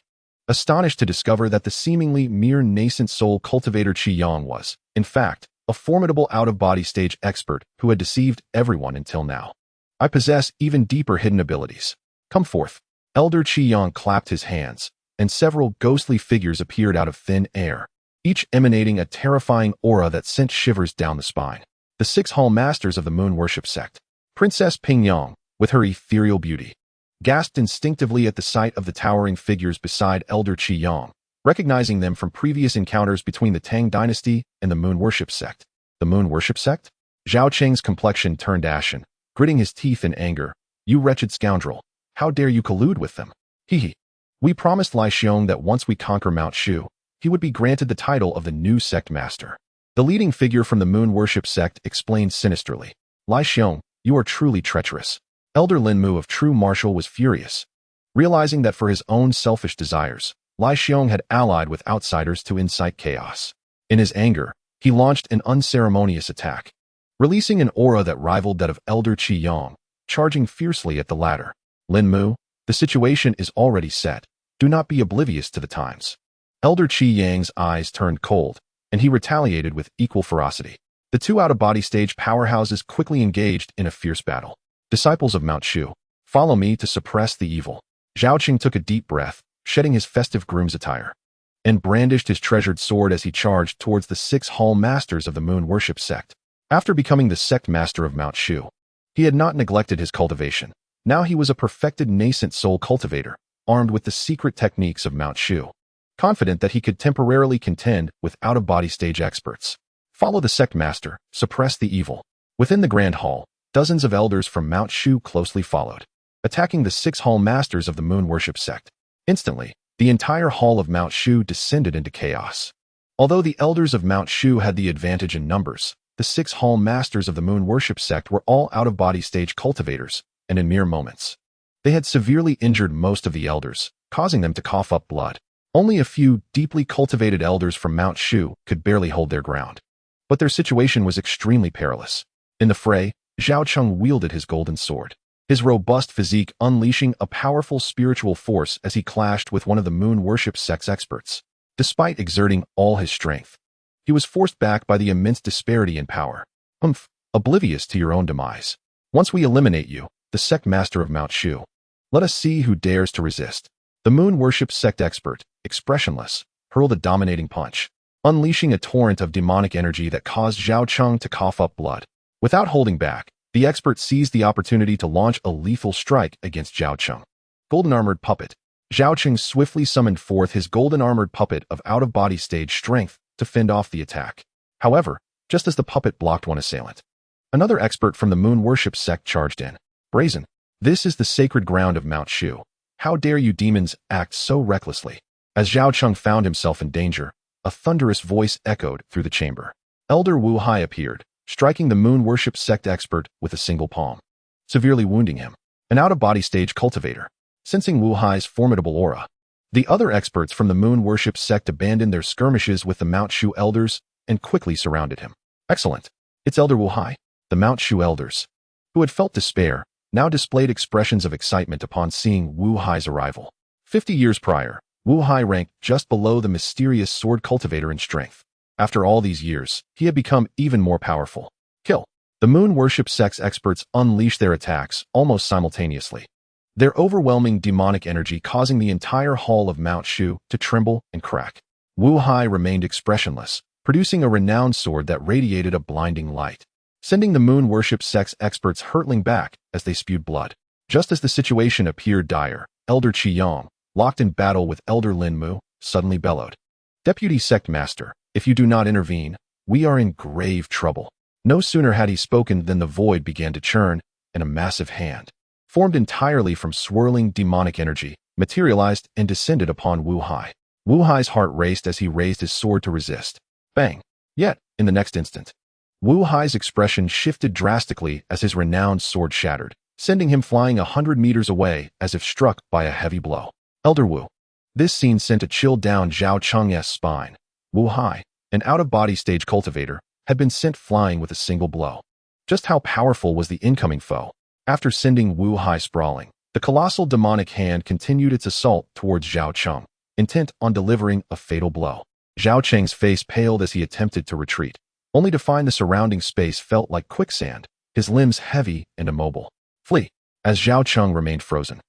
astonished to discover that the seemingly mere nascent soul cultivator Qiyang was, in fact, a formidable out-of-body stage expert who had deceived everyone until now. I possess even deeper hidden abilities. Come forth. Elder Qiyang clapped his hands, and several ghostly figures appeared out of thin air, each emanating a terrifying aura that sent shivers down the spine. The 6 hall masters of the moon worship sect. Princess Pingyang, with her ethereal beauty, gasped instinctively at the sight of the towering figures beside Elder Qiyang, recognizing them from previous encounters between the Tang dynasty and the moon worship sect. The moon worship sect? Zhao Cheng's complexion turned ashen, gritting his teeth in anger. You wretched scoundrel. How dare you collude with them? Hee. We promised Lai Xiong that once we conquer Mount Shu, he would be granted the title of the new sect master. The leading figure from the moon worship sect explained sinisterly. Lai Xiong, you are truly treacherous. Elder Lin Mu of True Martial was furious, realizing that for his own selfish desires, Lai Xiong had allied with outsiders to incite chaos. In his anger, he launched an unceremonious attack, releasing an aura that rivaled that of Elder Qiyang, charging fiercely at the latter. Lin Mu, the situation is already set. Do not be oblivious to the times. Elder Qiyang's eyes turned cold, and he retaliated with equal ferocity. The 2 out-of-body stage powerhouses quickly engaged in a fierce battle. Disciples of Mount Shu, follow me to suppress the evil. Zhao Qing took a deep breath, shedding his festive groom's attire, and brandished his treasured sword as he charged towards the 6 hall masters of the moon worship sect. After becoming the sect master of Mount Shu, he had not neglected his cultivation. Now he was a perfected nascent soul cultivator, armed with the secret techniques of Mount Shu, confident that he could temporarily contend with out-of-body stage experts. Follow the sect master, suppress the evil. Within the grand hall, Dozens of elders from Mount Shu closely followed, attacking the 6 hall masters of the moon worship sect. Instantly, the entire hall of Mount Shu descended into chaos. Although the elders of Mount Shu had the advantage in numbers, the 6 hall masters of the moon worship sect were all out-of-body stage cultivators, and in mere moments, they had severely injured most of the elders, causing them to cough up blood. Only a few deeply cultivated elders from Mount Shu could barely hold their ground. But their situation was extremely perilous. In the fray, Zhao Cheng wielded his golden sword, his robust physique unleashing a powerful spiritual force as he clashed with one of the moon worship sect's experts. Despite exerting all his strength, he was forced back by the immense disparity in power. Oblivious to your own demise. Once we eliminate you, the sect master of Mount Shu, let us see who dares to resist. The moon worship sect expert, expressionless, hurled a dominating punch, unleashing a torrent of demonic energy that caused Zhao Cheng to cough up blood. Without holding back, the expert seized the opportunity to launch a lethal strike against Zhao Cheng. Golden Armored Puppet. Zhao Cheng swiftly summoned forth his golden armored puppet of out-of-body stage strength to fend off the attack. However, just as the puppet blocked one assailant, another expert from the moon worship sect charged in. Brazen. This is the sacred ground of Mount Shu. How dare you demons act so recklessly? As Zhao Cheng found himself in danger, a thunderous voice echoed through the chamber. Elder Wu Hai appeared, striking the moon worship sect expert with a single palm, severely wounding him. An out-of-body stage cultivator. Sensing Wu Hai's formidable aura, the other experts from the moon worship sect abandoned their skirmishes with the Mount Shu elders and quickly surrounded him. Excellent. It's Elder Wu Hai. The Mount Shu elders, who had felt despair, now displayed expressions of excitement upon seeing Wu Hai's arrival. 50 years prior, Wu Hai ranked just below the mysterious sword cultivator in strength. After all these years, he had become even more powerful. Kill. The moon worship sect's experts unleashed their attacks almost simultaneously, their overwhelming demonic energy causing the entire hall of Mount Shu to tremble and crack. Wu Hai remained expressionless, producing a renowned sword that radiated a blinding light, sending the moon worship sect's experts hurtling back as they spewed blood. Just as the situation appeared dire, Elder Qiyong, locked in battle with Elder Lin Mu, suddenly bellowed. Deputy Sect Master, if you do not intervene, we are in grave trouble. No sooner had he spoken than the void began to churn, and a massive hand, formed entirely from swirling demonic energy, materialized and descended upon Wu Hai. Wu Hai's heart raced as he raised his sword to resist. Bang! Yet, in the next instant, Wu Hai's expression shifted drastically as his renowned sword shattered, sending him flying 100 meters away as if struck by a heavy blow. Elder Wu. This scene sent a chill down Zhao Cheng's spine. Wu Hai, an out-of-body stage cultivator, had been sent flying with a single blow. Just how powerful was the incoming foe? After sending Wu Hai sprawling, the colossal demonic hand continued its assault towards Zhao Cheng, intent on delivering a fatal blow. Zhao Cheng's face paled as he attempted to retreat, only to find the surrounding space felt like quicksand, his limbs heavy and immobile. Flee! As Zhao Cheng remained frozen,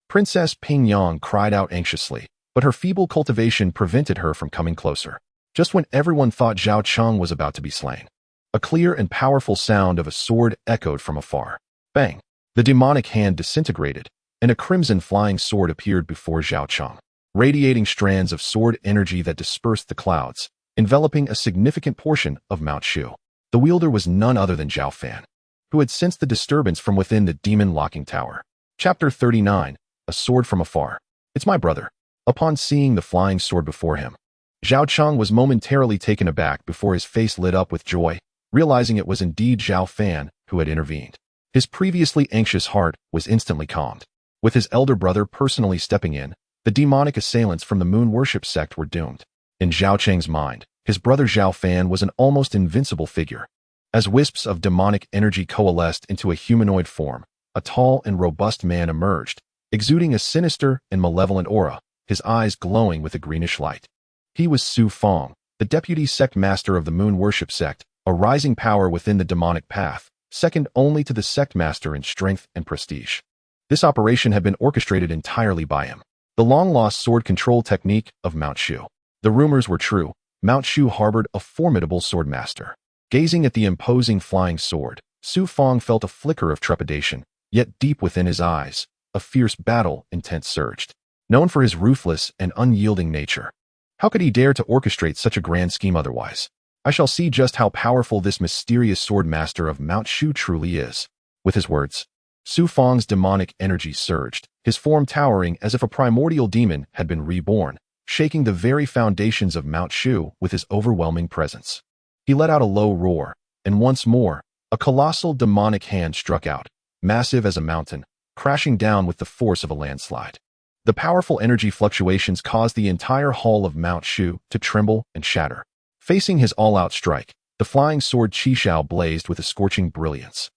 Princess Ping Yang cried out anxiously, but her feeble cultivation prevented her from coming closer. Just when everyone thought Zhao Cheng was about to be slain, a clear and powerful sound of a sword echoed from afar. Bang! The demonic hand disintegrated, and a crimson flying sword appeared before Zhao Cheng, radiating strands of sword energy that dispersed the clouds, enveloping a significant portion of Mount Shu. The wielder was none other than Zhao Fan, who had sensed the disturbance from within the demon locking tower. Chapter 39. A sword from afar. It's my brother. Upon seeing the flying sword before him, Zhao Cheng was momentarily taken aback before his face lit up with joy, realizing it was indeed Zhao Fan who had intervened. His previously anxious heart was instantly calmed. With his elder brother personally stepping in, the demonic assailants from the moon worship sect were doomed. In Zhao Cheng's mind, his brother Zhao Fan was an almost invincible figure. As wisps of demonic energy coalesced into a humanoid form, a tall and robust man emerged, exuding a sinister and malevolent aura, his eyes glowing with a greenish light. He was Su Fong, the deputy sect master of the moon worship sect, a rising power within the demonic path, second only to the sect master in strength and prestige. This operation had been orchestrated entirely by him, the long-lost sword control technique of Mount Shu. The rumors were true. Mount Shu harbored a formidable sword master. Gazing at the imposing flying sword, Su Fong felt a flicker of trepidation, yet deep within his eyes, a fierce battle intent surged. Known for his ruthless and unyielding nature, how could he dare to orchestrate such a grand scheme otherwise? I shall see just how powerful this mysterious sword master of Mount Shu truly is. With his words, Su Fang's demonic energy surged, his form towering as if a primordial demon had been reborn, shaking the very foundations of Mount Shu with his overwhelming presence. He let out a low roar, and once more, a colossal demonic hand struck out, massive as a mountain, crashing down with the force of a landslide. The powerful energy fluctuations caused the entire hall of Mount Shu to tremble and shatter. Facing his all-out strike, the flying sword Qishao blazed with a scorching brilliance,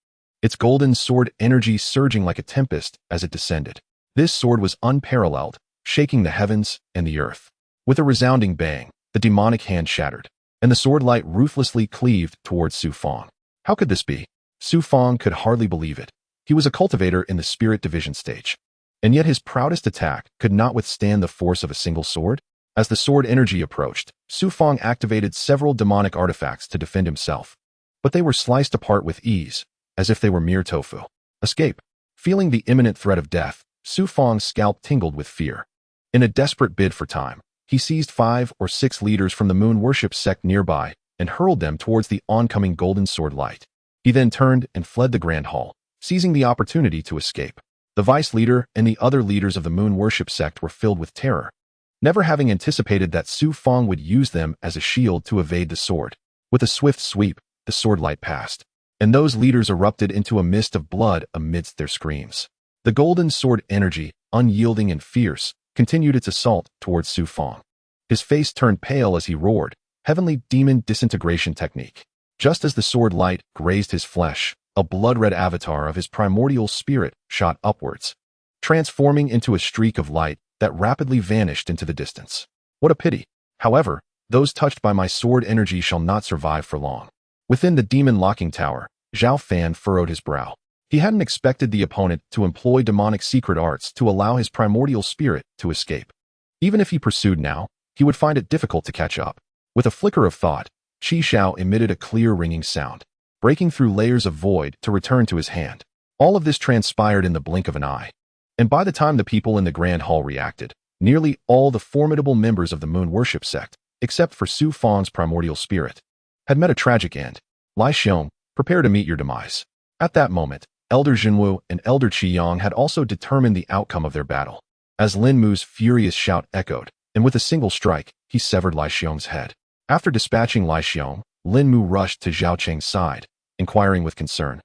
its golden sword energy surging like a tempest as it descended. This sword was unparalleled, shaking the heavens and the earth. With a resounding bang, the demonic hand shattered, and the sword light ruthlessly cleaved towards Su Fang. How could this be? Su Fang could hardly believe it. He was a cultivator in the spirit division stage, and yet his proudest attack could not withstand the force of a single sword. As the sword energy approached, Su Fang activated several demonic artifacts to defend himself, but they were sliced apart with ease, as if they were mere tofu. Escape. Feeling the imminent threat of death, Su Fang's scalp tingled with fear. In a desperate bid for time, he seized 5 or 6 leaders from the moon worship sect nearby and hurled them towards the oncoming golden sword light. He then turned and fled the grand hall, seizing the opportunity to escape. The vice leader and the other leaders of the moon worship sect were filled with terror, never having anticipated that Su Fang would use them as a shield to evade the sword. With a swift sweep, the sword light passed, and those leaders erupted into a mist of blood amidst their screams. The golden sword energy, unyielding and fierce, continued its assault towards Su Fang. His face turned pale as he roared, heavenly demon disintegration technique. Just as the sword light grazed his flesh, a blood-red avatar of his primordial spirit shot upwards, transforming into a streak of light that rapidly vanished into the distance. What a pity. However, those touched by my sword energy shall not survive for long. Within the demon locking tower, Zhao Fan furrowed his brow. He hadn't expected the opponent to employ demonic secret arts to allow his primordial spirit to escape. Even if he pursued now, he would find it difficult to catch up. With a flicker of thought, Qishao emitted a clear ringing sound, breaking through layers of void to return to his hand. All of this transpired in the blink of an eye, and by the time the people in the grand hall reacted, nearly all the formidable members of the moon worship sect, except for Su Fang's primordial spirit, had met a tragic end. Lai Xiong, prepare to meet your demise. At that moment, Elder Jinwu and Elder Qiyang had also determined the outcome of their battle. As Lin Mu's furious shout echoed, and with a single strike, he severed Lai Xiong's head. After dispatching Lai Xiong, Lin Mu rushed to Zhao Cheng's side, inquiring with concern,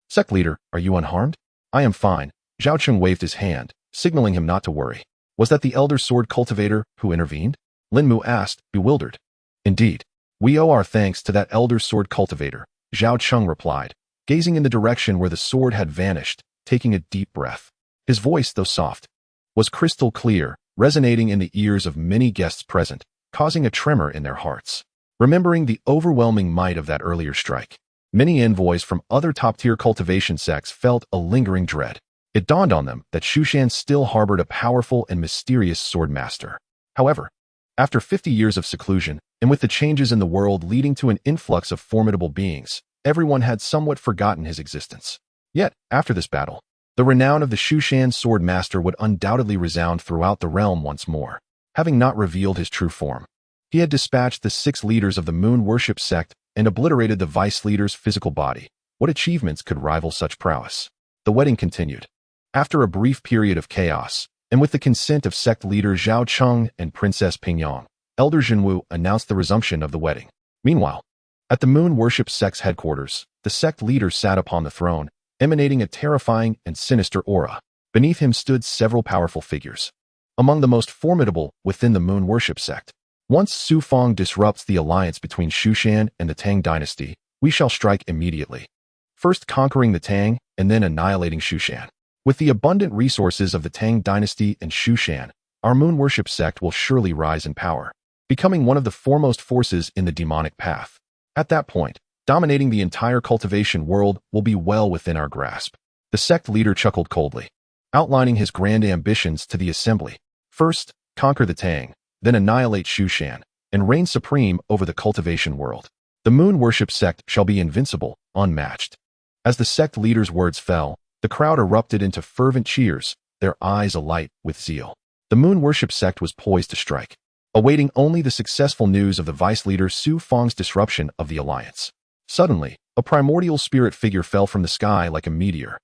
"Sect leader, are you unharmed?" "I am fine." Zhao Cheng waved his hand, signaling him not to worry. "Was that the elder sword cultivator who intervened?" Lin Mu asked, bewildered. "Indeed. We owe our thanks to that elder sword cultivator," Zhao Cheng replied, gazing in the direction where the sword had vanished, taking a deep breath. His voice, though soft, was crystal clear, resonating in the ears of many guests present, causing a tremor in their hearts. Remembering the overwhelming might of that earlier strike, many envoys from other top-tier cultivation sects felt a lingering dread. It dawned on them that Shushan still harbored a powerful and mysterious sword master. However, after 50 years of seclusion, and with the changes in the world leading to an influx of formidable beings, everyone had somewhat forgotten his existence. Yet, after this battle, the renown of the Shushan sword master would undoubtedly resound throughout the realm once more. Having not revealed his true form, he had dispatched the 6 leaders of the moon worship sect and obliterated the vice leader's physical body. What achievements could rival such prowess? The wedding continued. After a brief period of chaos, and with the consent of sect leader Zhao Cheng and Princess Pingyang, Elder Jinwu announced the resumption of the wedding. Meanwhile, at the moon worship sect's headquarters, the sect leader sat upon the throne, emanating a terrifying and sinister aura. Beneath him stood several powerful figures, among the most formidable within the moon worship sect. "Once Su Fang disrupts the alliance between Shushan and the Tang dynasty, we shall strike immediately, first conquering the Tang and then annihilating Shushan. With the abundant resources of the Tang dynasty and Shushan, our moon worship sect will surely rise in power, becoming one of the foremost forces in the demonic path. At that point, dominating the entire cultivation world will be well within our grasp." The sect leader chuckled coldly, outlining his grand ambitions to the assembly. First, conquer the Tang, then annihilate Shushan, and reign supreme over the cultivation world. The moon worship sect shall be invincible, unmatched. As the sect leader's words fell, the crowd erupted into fervent cheers, their eyes alight with zeal. The moon worship sect was poised to strike, awaiting only the successful news of the vice leader Su Fang's disruption of the alliance. Suddenly, A primordial spirit figure fell from the sky like a meteor,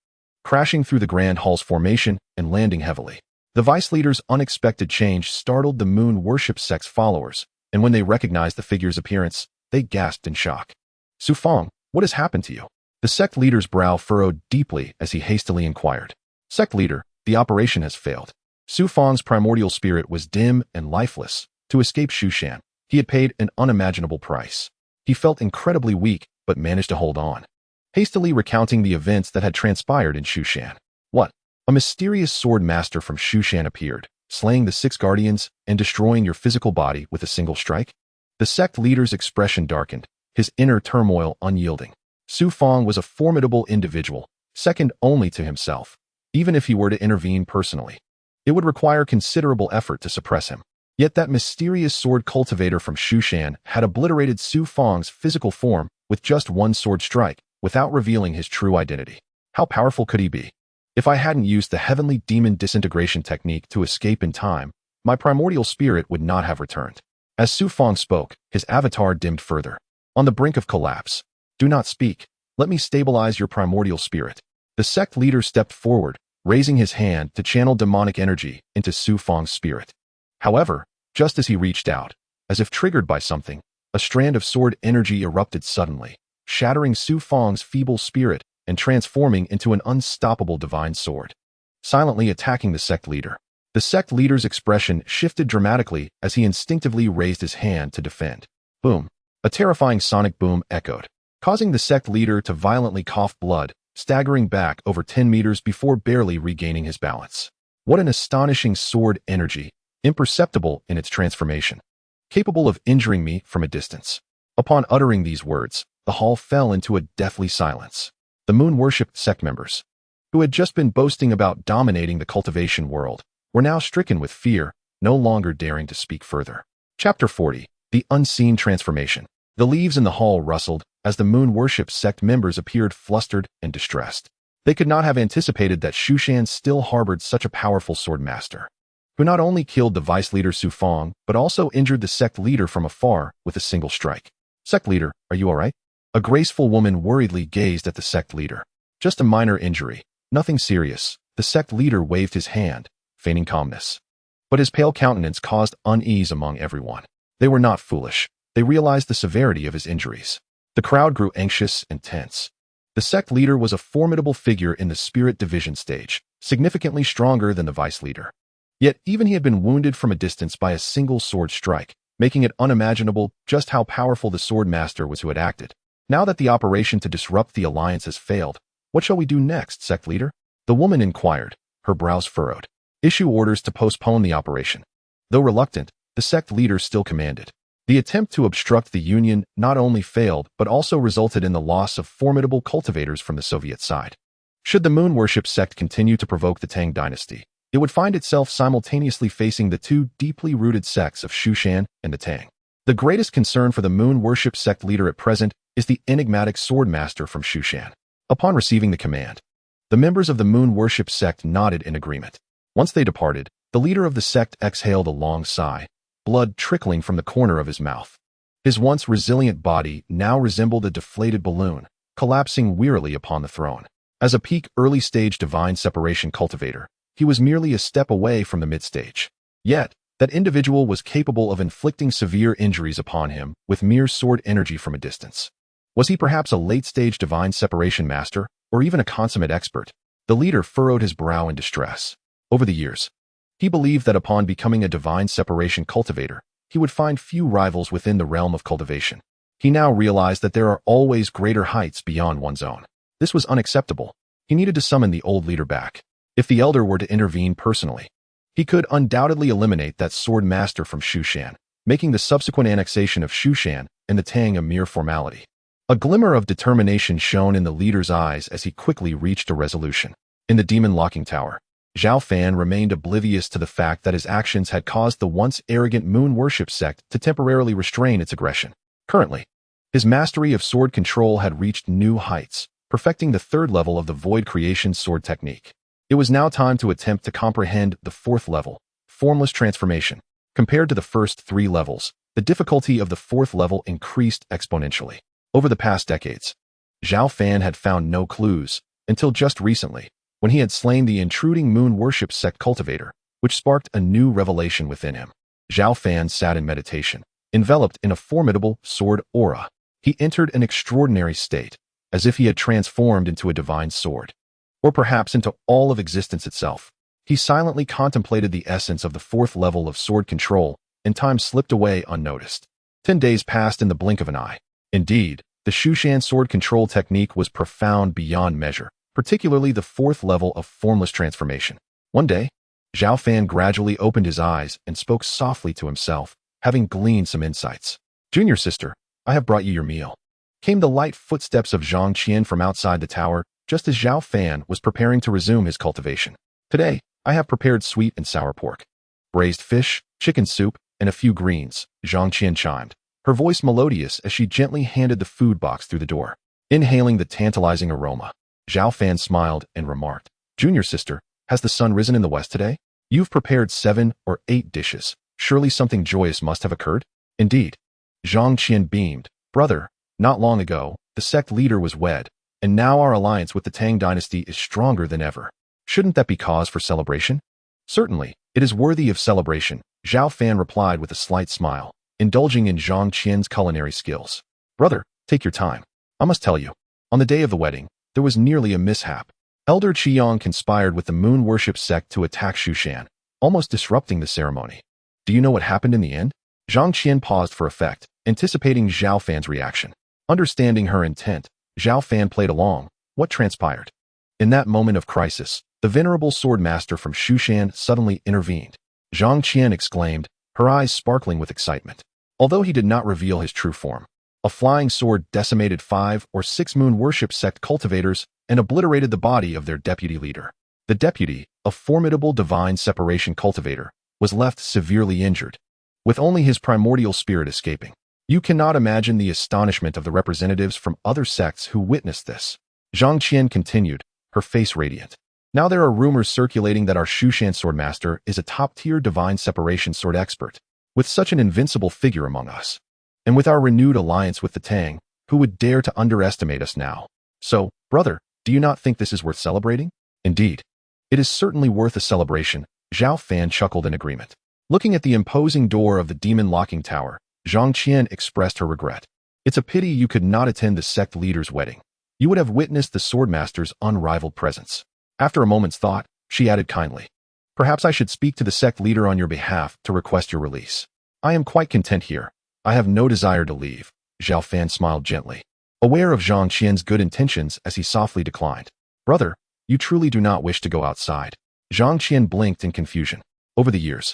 crashing through the Grand Hall's formation and landing heavily. The vice leader's unexpected change startled the moon worship sect's followers, and when they recognized the figure's appearance, they gasped in shock. Su Fang, what has happened to you? The sect leader's brow furrowed deeply as he hastily inquired. Sect leader, the operation has failed. Su Fang's primordial spirit was dim and lifeless. To escape Shushan, he had paid an unimaginable price. He felt incredibly weak, but managed to hold on. Hastily recounting the events that had transpired in Shushan. What? A mysterious sword master from Shushan appeared, slaying the 6 guardians and destroying your physical body with a single strike? The sect leader's expression darkened, his inner turmoil unyielding. Su Fang was a formidable individual, second only to himself. Even if he were to intervene personally, it would require considerable effort to suppress him. Yet that mysterious sword cultivator from Shushan had obliterated Su Fang's physical form with just one sword strike, without revealing his true identity. How powerful could he be? If I hadn't used the heavenly demon disintegration technique to escape in time, my primordial spirit would not have returned. As Su Fang spoke, his avatar dimmed further. On the brink of collapse. Do not speak. Let me stabilize your primordial spirit. The sect leader stepped forward, raising his hand to channel demonic energy into Su Fang's spirit. However, just as he reached out, as if triggered by something, a strand of sword energy erupted suddenly, shattering Su Fang's feeble spirit and transforming into an unstoppable divine sword, silently attacking the sect leader. The sect leader's expression shifted dramatically as he instinctively raised his hand to defend. Boom! A terrifying sonic boom echoed, causing the sect leader to violently cough blood, staggering back over 10 meters before barely regaining his balance. What an astonishing sword energy, imperceptible in its transformation, capable of injuring me from a distance. Upon uttering these words, the hall fell into a deathly silence. The moon-worship sect members, who had just been boasting about dominating the cultivation world, were now stricken with fear, no longer daring to speak further. Chapter 40. The Unseen Transformation. The leaves in the hall rustled as the moon-worship sect members appeared flustered and distressed. They could not have anticipated that Shushan still harbored such a powerful sword master, who not only killed the vice leader Su Fang, but also injured the sect leader from afar with a single strike. Sect leader, are you all right? A graceful woman worriedly gazed at the sect leader. Just a minor injury, nothing serious. The sect leader waved his hand, feigning calmness. But his pale countenance caused unease among everyone. They were not foolish. They realized the severity of his injuries. The crowd grew anxious and tense. The sect leader was a formidable figure in the spirit division stage, significantly stronger than the vice leader. Yet even he had been wounded from a distance by a single sword strike, making it unimaginable just how powerful the sword master was who had acted. Now that the operation to disrupt the alliance has failed, what shall we do next, sect leader? The woman inquired, her brows furrowed. Issue orders to postpone the operation. Though reluctant, the sect leader still commanded. The attempt to obstruct the Union not only failed but also resulted in the loss of formidable cultivators from the Soviet side. Should the moon worship sect continue to provoke the Tang dynasty, it would find itself simultaneously facing the two deeply rooted sects of Shushan and the Tang. The greatest concern for the moon worship sect leader at present is the enigmatic sword master from Shushan. Upon receiving the command, the members of the moon worship sect nodded in agreement. Once they departed, the leader of the sect exhaled a long sigh, blood trickling from the corner of his mouth. His once resilient body now resembled a deflated balloon, collapsing wearily upon the throne. As a peak early-stage divine separation cultivator, he was merely a step away from the mid-stage. Yet, that individual was capable of inflicting severe injuries upon him with mere sword energy from a distance. Was he perhaps a late-stage divine separation master, or even a consummate expert? The leader furrowed his brow in distress. Over the years, he believed that upon becoming a divine separation cultivator, he would find few rivals within the realm of cultivation. He now realized that there are always greater heights beyond one's own. This was unacceptable. He needed to summon the old leader back. If the elder were to intervene personally, he could undoubtedly eliminate that sword master from Shushan, making the subsequent annexation of Shushan and the Tang a mere formality. A glimmer of determination shone in the leader's eyes as he quickly reached a resolution. In the demon locking tower, Zhao Fan remained oblivious to the fact that his actions had caused the once arrogant moon worship sect to temporarily restrain its aggression. Currently, his mastery of sword control had reached new heights, perfecting the 3rd level of the void creation sword technique. It was now time to attempt to comprehend the 4th level, formless transformation. Compared to the first 3 levels, the difficulty of the 4th level increased exponentially. Over the past decades, Zhao Fan had found no clues, until just recently, when he had slain the intruding moon worship sect cultivator, which sparked a new revelation within him. Zhao Fan sat in meditation, enveloped in a formidable sword aura. He entered an extraordinary state, as if he had transformed into a divine sword, or perhaps into all of existence itself. He silently contemplated the essence of the fourth level of sword control, and time slipped away unnoticed. 10 days passed in the blink of an eye. Indeed, the Shushan sword control technique was profound beyond measure, particularly the fourth level of formless transformation. One day, Zhao Fan gradually opened his eyes and spoke softly to himself, having gleaned some insights. "Junior sister, I have brought you your meal." Came the light footsteps of Zhang Qian from outside the tower, just as Zhao Fan was preparing to resume his cultivation. "Today, I have prepared sweet and sour pork, braised fish, chicken soup, and a few greens," Zhang Qian chimed, her voice melodious as she gently handed the food box through the door. Inhaling the tantalizing aroma, Zhao Fan smiled and remarked, "Junior sister, has the sun risen in the west today? You've prepared 7 or 8 dishes. Surely something joyous must have occurred?" "Indeed." Zhang Qian beamed. "Brother, not long ago, the sect leader was wed, and now our alliance with the Tang dynasty is stronger than ever. Shouldn't that be cause for celebration?" "Certainly, it is worthy of celebration," Zhao Fan replied with a slight smile, indulging in Zhang Qian's culinary skills. "Brother, take your time. I must tell you, on the day of the wedding, there was nearly a mishap. Elder Qiyang conspired with the moon worship sect to attack Shushan, almost disrupting the ceremony. Do you know what happened in the end?" Zhang Qian paused for effect, anticipating Zhao Fan's reaction. Understanding her intent, Zhao Fan played along. What transpired? In that moment of crisis, the venerable sword master from Shushan suddenly intervened. Zhang Qian exclaimed, her eyes sparkling with excitement. Although he did not reveal his true form, a flying sword decimated 5 or 6 moon worship sect cultivators and obliterated the body of their deputy leader. The deputy, a formidable divine separation cultivator, was left severely injured, with only his primordial spirit escaping. You cannot imagine the astonishment of the representatives from other sects who witnessed this. Zhang Qian continued, her face radiant. Now there are rumors circulating that our Shushan swordmaster is a top-tier divine separation sword expert, with such an invincible figure among us. And with our renewed alliance with the Tang, who would dare to underestimate us now? So, brother, do you not think this is worth celebrating? Indeed. It is certainly worth a celebration, Zhao Fan chuckled in agreement. Looking at the imposing door of the demon-locking tower, Zhang Qian expressed her regret. It's a pity you could not attend the sect leader's wedding. You would have witnessed the swordmaster's unrivaled presence. After a moment's thought, she added kindly, "Perhaps I should speak to the sect leader on your behalf to request your release. I am quite content here. I have no desire to leave." Zhao Fan smiled gently, aware of Zhang Qian's good intentions as he softly declined. "Brother, you truly do not wish to go outside." Zhang Qian blinked in confusion. Over the years,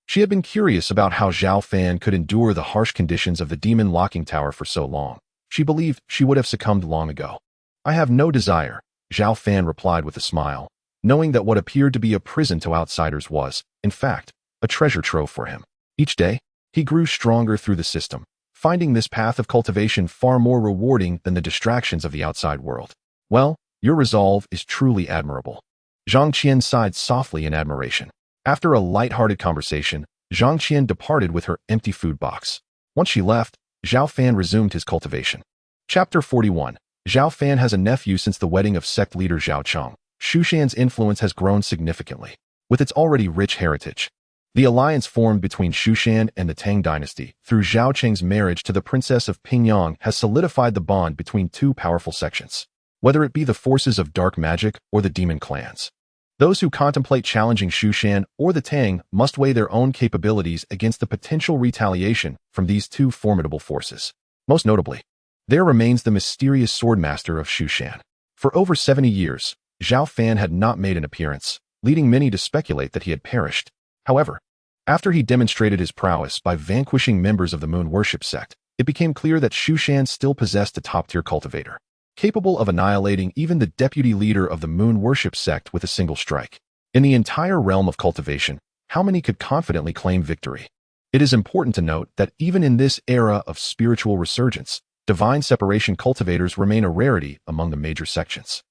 she had been curious about how Zhao Fan could endure the harsh conditions of the demon locking tower for so long. She believed she would have succumbed long ago. "I have no desire," Zhao Fan replied with a smile, knowing that what appeared to be a prison to outsiders was, in fact, a treasure trove for him. Each day, he grew stronger through the system, finding this path of cultivation far more rewarding than the distractions of the outside world. "Well, your resolve is truly admirable." Zhang Qian sighed softly in admiration. After a light-hearted conversation, Zhang Qian departed with her empty food box. Once she left, Zhao Fan resumed his cultivation. Chapter 41. Zhao Fan has a nephew since the wedding of sect leader Zhao Cheng. Shushan's influence has grown significantly. With its already rich heritage, the alliance formed between Shushan and the Tang dynasty through Zhao Cheng's marriage to the princess of Pingyang has solidified the bond between two powerful sections, whether it be the forces of dark magic or the demon clans. Those who contemplate challenging Shushan or the Tang must weigh their own capabilities against the potential retaliation from these two formidable forces. Most notably, there remains the mysterious swordmaster of Shushan. For over 70 years, Zhao Fan had not made an appearance, leading many to speculate that he had perished. However, after he demonstrated his prowess by vanquishing members of the moon worship sect, it became clear that Shushan still possessed a top-tier cultivator, capable of annihilating even the deputy leader of the moon worship sect with a single strike. In the entire realm of cultivation, how many could confidently claim victory? It is important to note that even in this era of spiritual resurgence, divine separation cultivators remain a rarity among the major sections.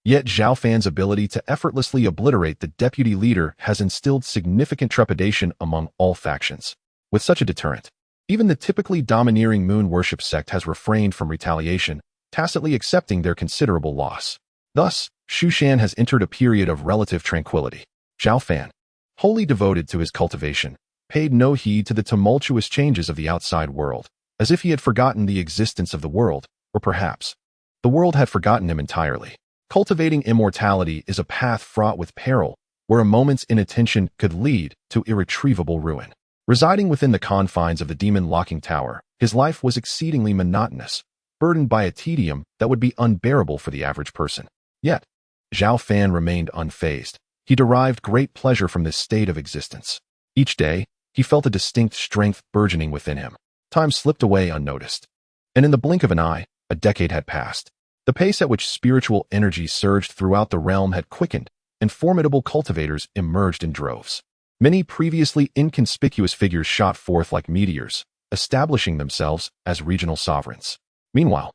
Yet Zhao Fan's ability to effortlessly obliterate the deputy leader has instilled significant trepidation among all factions. With such a deterrent, even the typically domineering moon worship sect has refrained from retaliation, tacitly accepting their considerable loss. Thus, Shu Shan has entered a period of relative tranquility. Zhao Fan, wholly devoted to his cultivation, paid no heed to the tumultuous changes of the outside world, as if he had forgotten the existence of the world, or perhaps the world had forgotten him entirely. Cultivating immortality is a path fraught with peril, where a moment's inattention could lead to irretrievable ruin. Residing within the confines of the demon-locking tower, his life was exceedingly monotonous, burdened by a tedium that would be unbearable for the average person. Yet, Zhao Fan remained unfazed. He derived great pleasure from this state of existence. Each day, he felt a distinct strength burgeoning within him. Time slipped away unnoticed. And in the blink of an eye, a decade had passed. The pace at which spiritual energy surged throughout the realm had quickened, and formidable cultivators emerged in droves. Many previously inconspicuous figures shot forth like meteors, establishing themselves as regional sovereigns. Meanwhile,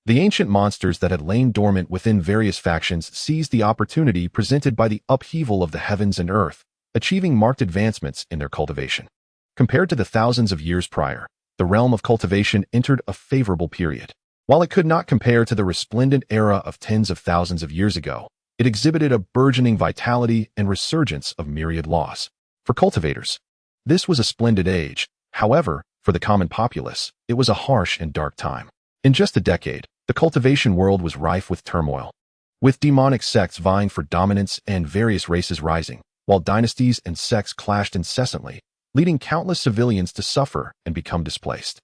the ancient monsters that had lain dormant within various factions seized the opportunity presented by the upheaval of the heavens and earth, achieving marked advancements in their cultivation. Compared to the thousands of years prior, the realm of cultivation entered a favorable period. While it could not compare to the resplendent era of tens of thousands of years ago, it exhibited a burgeoning vitality and resurgence of myriad laws. For cultivators, this was a splendid age. However, for the common populace, it was a harsh and dark time. In just a decade, the cultivation world was rife with turmoil, with demonic sects vying for dominance and various races rising, while dynasties and sects clashed incessantly, leading countless civilians to suffer and become displaced.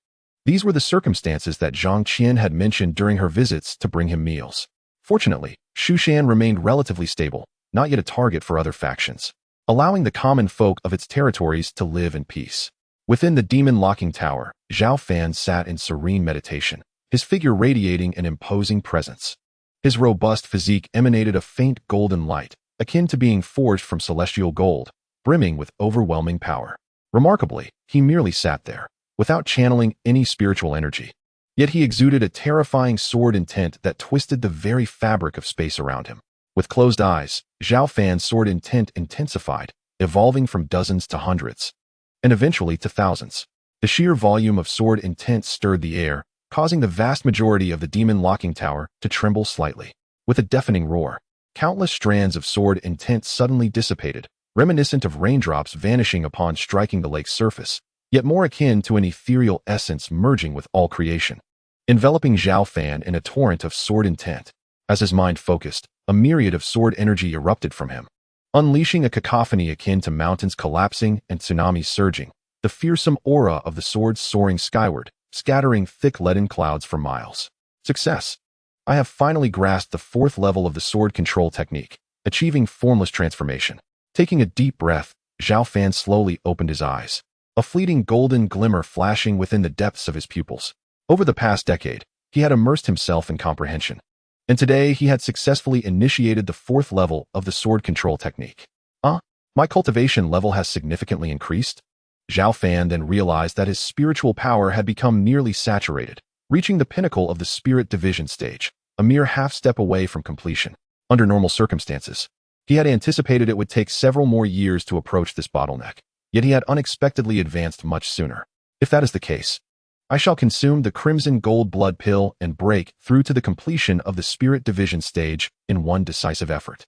These were the circumstances that Zhang Qian had mentioned during her visits to bring him meals. Fortunately, Shu Shan remained relatively stable, not yet a target for other factions, allowing the common folk of its territories to live in peace. Within the demon-locking tower, Zhao Fan sat in serene meditation, his figure radiating an imposing presence. His robust physique emanated a faint golden light, akin to being forged from celestial gold, brimming with overwhelming power. Remarkably, he merely sat there, without channeling any spiritual energy. Yet he exuded a terrifying sword intent that twisted the very fabric of space around him. With closed eyes, Zhao Fan's sword intent intensified, evolving from dozens to hundreds, and eventually to thousands. The sheer volume of sword intent stirred the air, causing the vast majority of the demon-locking tower to tremble slightly. With a deafening roar, countless strands of sword intent suddenly dissipated, reminiscent of raindrops vanishing upon striking the lake's surface, yet more akin to an ethereal essence merging with all creation, enveloping Zhao Fan in a torrent of sword intent. As his mind focused, a myriad of sword energy erupted from him, unleashing a cacophony akin to mountains collapsing and tsunamis surging, the fearsome aura of the swords soaring skyward, scattering thick leaden clouds for miles. Success! I have finally grasped the fourth level of the sword control technique, achieving formless transformation. Taking a deep breath, Zhao Fan slowly opened his eyes, a fleeting golden glimmer flashing within the depths of his pupils. Over the past decade, he had immersed himself in comprehension, and today he had successfully initiated the fourth level of the sword control technique. My cultivation level has significantly increased? Zhao Fan then realized that his spiritual power had become nearly saturated, reaching the pinnacle of the spirit division stage, a mere half-step away from completion. Under normal circumstances, he had anticipated it would take several more years to approach this bottleneck, yet he had unexpectedly advanced much sooner. If that is the case, I shall consume the crimson gold blood pill and break through to the completion of the spirit division stage in one decisive effort.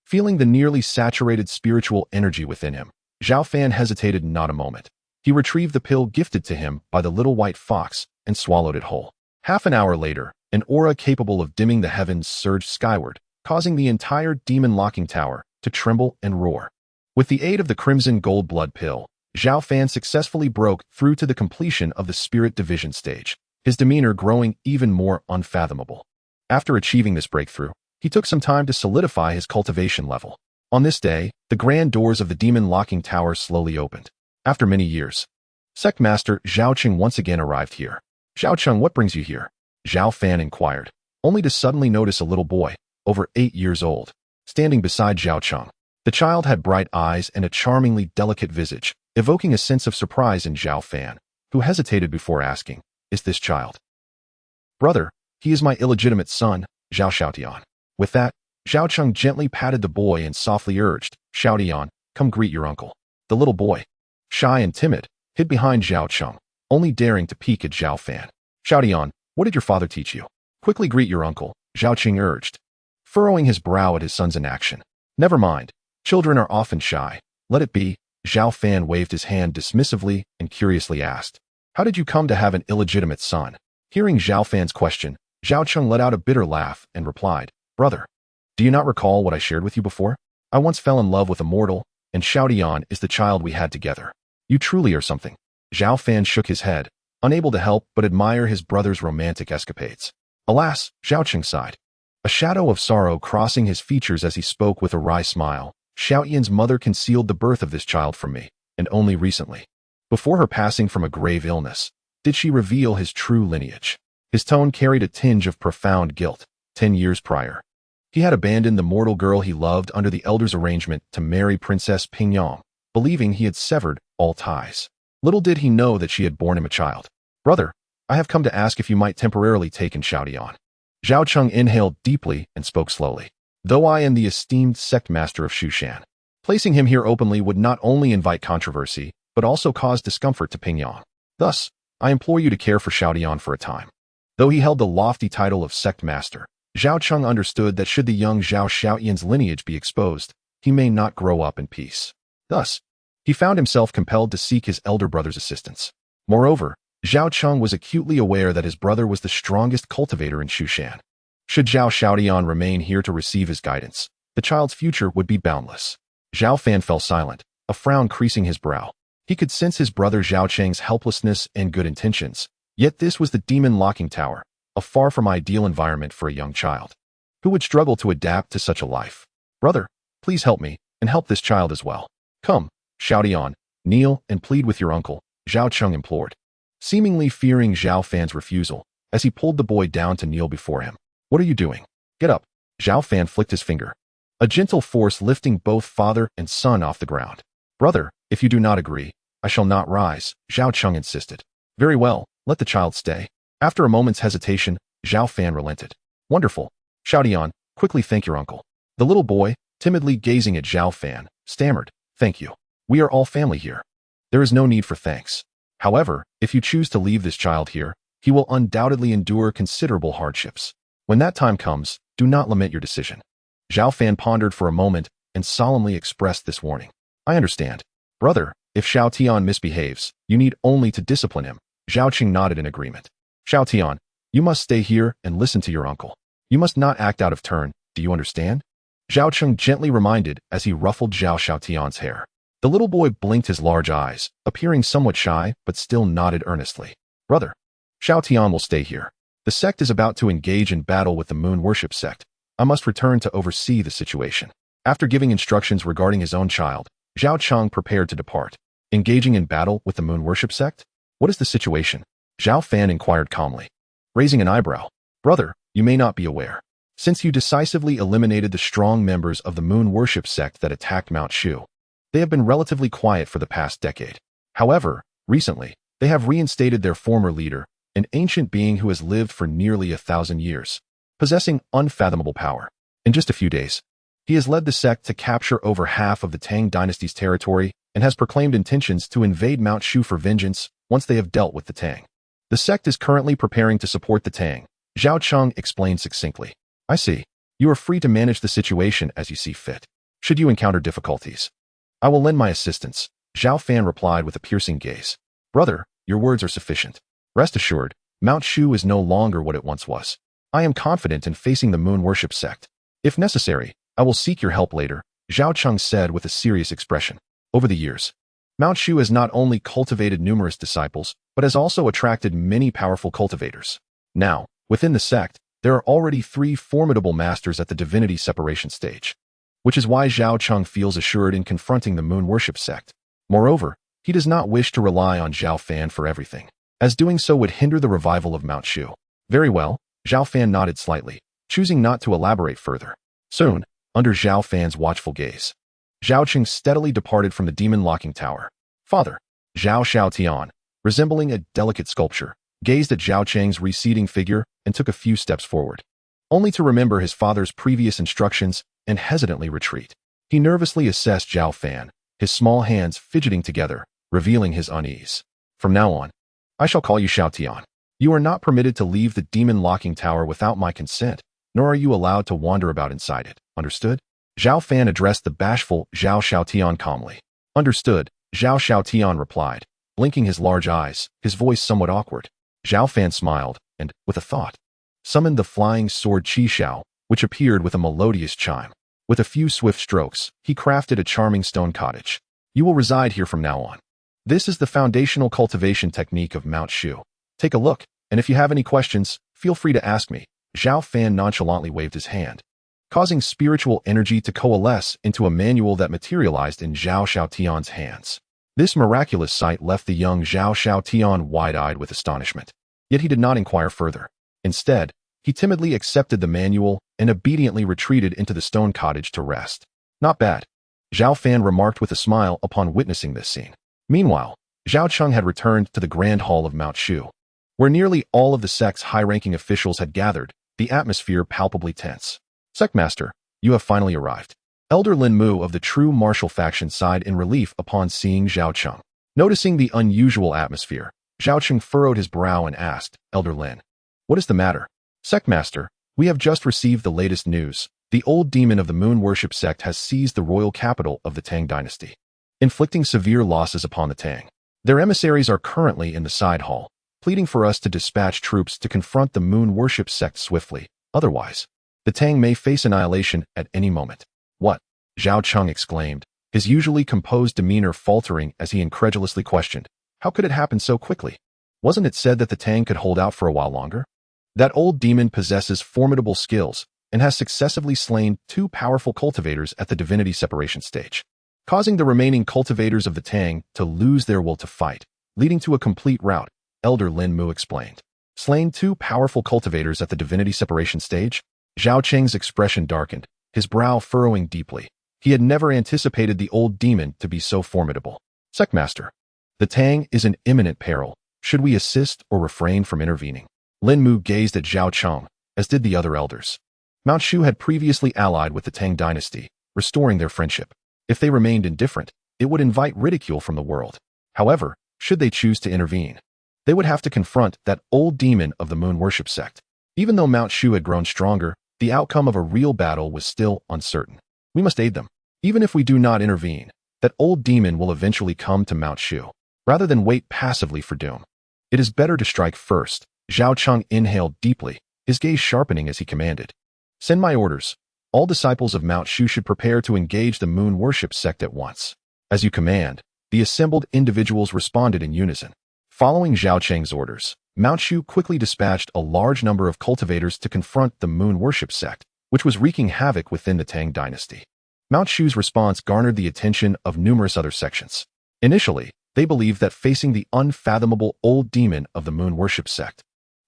Feeling the nearly saturated spiritual energy within him, Zhao Fan hesitated not a moment. He retrieved the pill gifted to him by the little white fox and swallowed it whole. Half an hour later, an aura capable of dimming the heavens surged skyward, causing the entire demon-locking tower to tremble and roar. With the aid of the crimson gold blood pill, Zhao Fan successfully broke through to the completion of the spirit division stage, his demeanor growing even more unfathomable. After achieving this breakthrough, he took some time to solidify his cultivation level. On this day, the grand doors of the demon-locking tower slowly opened. After many years, Sect Master Zhao Cheng once again arrived here. "Zhao Cheng, what brings you here?" Zhao Fan inquired, only to suddenly notice a little boy, over 8 years old, standing beside Zhao Cheng. The child had bright eyes and a charmingly delicate visage, evoking a sense of surprise in Zhao Fan, who hesitated before asking, "Is this child?" "Brother, he is my illegitimate son, Zhao Xiaotian." With that, Zhao Cheng gently patted the boy and softly urged, "Xiaotian, come greet your uncle." The little boy, shy and timid, hid behind Zhao Cheng, only daring to peek at Zhao Fan. "Xiaotian, what did your father teach you?" Quickly greet your uncle, Zhao Qing urged, furrowing his brow at his son's inaction. Never mind. Children are often shy. Let it be. Zhao Fan waved his hand dismissively and curiously asked, how did you come to have an illegitimate son? Hearing Zhao Fan's question, Zhao Cheng let out a bitter laugh and replied, brother, do you not recall what I shared with you before? I once fell in love with Immortal, and Xiaotian is the child we had together. You truly are something. Zhao Fan shook his head, unable to help but admire his brother's romantic escapades. Alas, Zhao Cheng sighed, a shadow of sorrow crossing his features as he spoke with a wry smile. Xiaotian's mother concealed the birth of this child from me, and only recently, before her passing from a grave illness, did she reveal his true lineage. His tone carried a tinge of profound guilt. 10 years prior, he had abandoned the mortal girl he loved under the elder's arrangement to marry Princess Pingyang, believing he had severed all ties. Little did he know that she had borne him a child. Brother, I have come to ask if you might temporarily take in Xiaotian. Zhao Cheng inhaled deeply and spoke slowly. Though I am the esteemed sect master of Shushan, placing him here openly would not only invite controversy, but also cause discomfort to Pingyang. Thus, I implore you to care for Xiaotian for a time. Though he held the lofty title of sect master, Zhao Cheng understood that should the young Zhao Xiaotian's lineage be exposed, he may not grow up in peace. Thus, he found himself compelled to seek his elder brother's assistance. Moreover, Zhao Cheng was acutely aware that his brother was the strongest cultivator in Shushan. Should Zhao Xiaotian remain here to receive his guidance, the child's future would be boundless. Zhao Fan fell silent, a frown creasing his brow. He could sense his brother Zhao Cheng's helplessness and good intentions, yet this was the demon locking tower, a far from ideal environment for a young child. Who would struggle to adapt to such a life? Brother, please help me, and help this child as well. Come, Xiaotian, kneel and plead with your uncle, Zhao Cheng implored, seemingly fearing Zhao Fan's refusal, as he pulled the boy down to kneel before him. What are you doing? Get up. Zhao Fan flicked his finger, a gentle force lifting both father and son off the ground. Brother, if you do not agree, I shall not rise, Zhao Cheng insisted. Very well, let the child stay. After a moment's hesitation, Zhao Fan relented. Wonderful. Xiaotian, quickly thank your uncle. The little boy, timidly gazing at Zhao Fan, stammered, thank you. We are all family here. There is no need for thanks. However, if you choose to leave this child here, he will undoubtedly endure considerable hardships. When that time comes, do not lament your decision. Zhao Fan pondered for a moment and solemnly expressed this warning. I understand. Brother, if Xiaotian misbehaves, you need only to discipline him. Zhao Qing nodded in agreement. Xiaotian, you must stay here and listen to your uncle. You must not act out of turn, do you understand? Zhao Cheng gently reminded as he ruffled Zhao Xiaotian's hair. The little boy blinked his large eyes, appearing somewhat shy, but still nodded earnestly. Brother, Xiaotian will stay here. The sect is about to engage in battle with the moon worship sect. I must return to oversee the situation. After giving instructions regarding his own child, Zhao Cheng prepared to depart. Engaging in battle with the moon worship sect? What is the situation? Zhao Fan inquired calmly, raising an eyebrow. Brother, you may not be aware. Since you decisively eliminated the strong members of the moon worship sect that attacked Mount Shu, they have been relatively quiet for the past decade. However, recently, they have reinstated their former leader, an ancient being who has lived for nearly 1,000 years, possessing unfathomable power. In just a few days, he has led the sect to capture over half of the Tang dynasty's territory and has proclaimed intentions to invade Mount Shu for vengeance once they have dealt with the Tang. The sect is currently preparing to support the Tang, Zhao Cheng explained succinctly. I see. You are free to manage the situation as you see fit. Should you encounter difficulties, I will lend my assistance, Zhao Fan replied with a piercing gaze. Brother, your words are sufficient. Rest assured, Mount Shu is no longer what it once was. I am confident in facing the moon worship sect. If necessary, I will seek your help later, Zhao Cheng said with a serious expression. Over the years, Mount Shu has not only cultivated numerous disciples, but has also attracted many powerful cultivators. Now, within the sect, there are already 3 formidable masters at the divinity separation stage, which is why Zhao Cheng feels assured in confronting the moon worship sect. Moreover, he does not wish to rely on Zhao Fan for everything, as doing so would hinder the revival of Mount Shu. Very well, Zhao Fan nodded slightly, choosing not to elaborate further. Soon, under Zhao Fan's watchful gaze, Zhao Qing steadily departed from the demon locking tower. Father, Zhao Xiaotian, resembling a delicate sculpture, gazed at Zhao Cheng's receding figure and took a few steps forward, only to remember his father's previous instructions and hesitantly retreat. He nervously assessed Zhao Fan, his small hands fidgeting together, revealing his unease. From now on, I shall call you Xiaotian. You are not permitted to leave the demon locking tower without my consent, nor are you allowed to wander about inside it. Understood? Zhao Fan addressed the bashful Zhao Xiaotian calmly. Understood, Zhao Xiaotian replied, blinking his large eyes, his voice somewhat awkward. Zhao Fan smiled, and, with a thought, summoned the flying sword Qi Xiao, which appeared with a melodious chime. With a few swift strokes, he crafted a charming stone cottage. You will reside here from now on. This is the foundational cultivation technique of Mount Shu. Take a look, and if you have any questions, feel free to ask me. Zhao Fan nonchalantly waved his hand, causing spiritual energy to coalesce into a manual that materialized in Zhao Xiaotian's hands. This miraculous sight left the young Zhao Xiaotian wide-eyed with astonishment. Yet he did not inquire further. Instead, he timidly accepted the manual and obediently retreated into the stone cottage to rest. Not bad, Zhao Fan remarked with a smile upon witnessing this scene. Meanwhile, Zhao Cheng had returned to the Grand Hall of Mount Shu, where nearly all of the sect's high-ranking officials had gathered, the atmosphere palpably tense. Sectmaster, you have finally arrived. Elder Lin Mu of the true martial faction sighed in relief upon seeing Zhao Cheng. Noticing the unusual atmosphere, Zhao Cheng furrowed his brow and asked, Elder Lin, what is the matter? Sectmaster, we have just received the latest news. The old demon of the moon worship sect has seized the royal capital of the Tang dynasty, inflicting severe losses upon the Tang. Their emissaries are currently in the side hall, pleading for us to dispatch troops to confront the moon worship sect swiftly. Otherwise, the Tang may face annihilation at any moment. What? Zhao Cheng exclaimed, his usually composed demeanor faltering as he incredulously questioned. How could it happen so quickly? Wasn't it said that the Tang could hold out for a while longer? That old demon possesses formidable skills and has successively slain 2 powerful cultivators at the divinity separation stage, causing the remaining cultivators of the Tang to lose their will to fight, leading to a complete rout, Elder Lin Mu explained. Slain 2 powerful cultivators at the divinity separation stage? Zhao Cheng's expression darkened, his brow furrowing deeply. He had never anticipated the old demon to be so formidable. Sectmaster, the Tang is in imminent peril. Should we assist or refrain from intervening? Lin Mu gazed at Zhao Cheng, as did the other elders. Mount Shu had previously allied with the Tang dynasty, restoring their friendship. If they remained indifferent, it would invite ridicule from the world. However, should they choose to intervene, they would have to confront that old demon of the moon worship sect. Even though Mount Shu had grown stronger, the outcome of a real battle was still uncertain. We must aid them. Even if we do not intervene, that old demon will eventually come to Mount Shu, rather than wait passively for doom. It is better to strike first. Zhao Cheng inhaled deeply, his gaze sharpening as he commanded. Send my orders. All disciples of Mount Shu should prepare to engage the moon worship sect at once. As you command, the assembled individuals responded in unison. Following Zhao Cheng's orders, Mount Shu quickly dispatched a large number of cultivators to confront the moon worship sect, which was wreaking havoc within the Tang dynasty. Mount Shu's response garnered the attention of numerous other sections. Initially, they believed that facing the unfathomable old demon of the moon worship sect,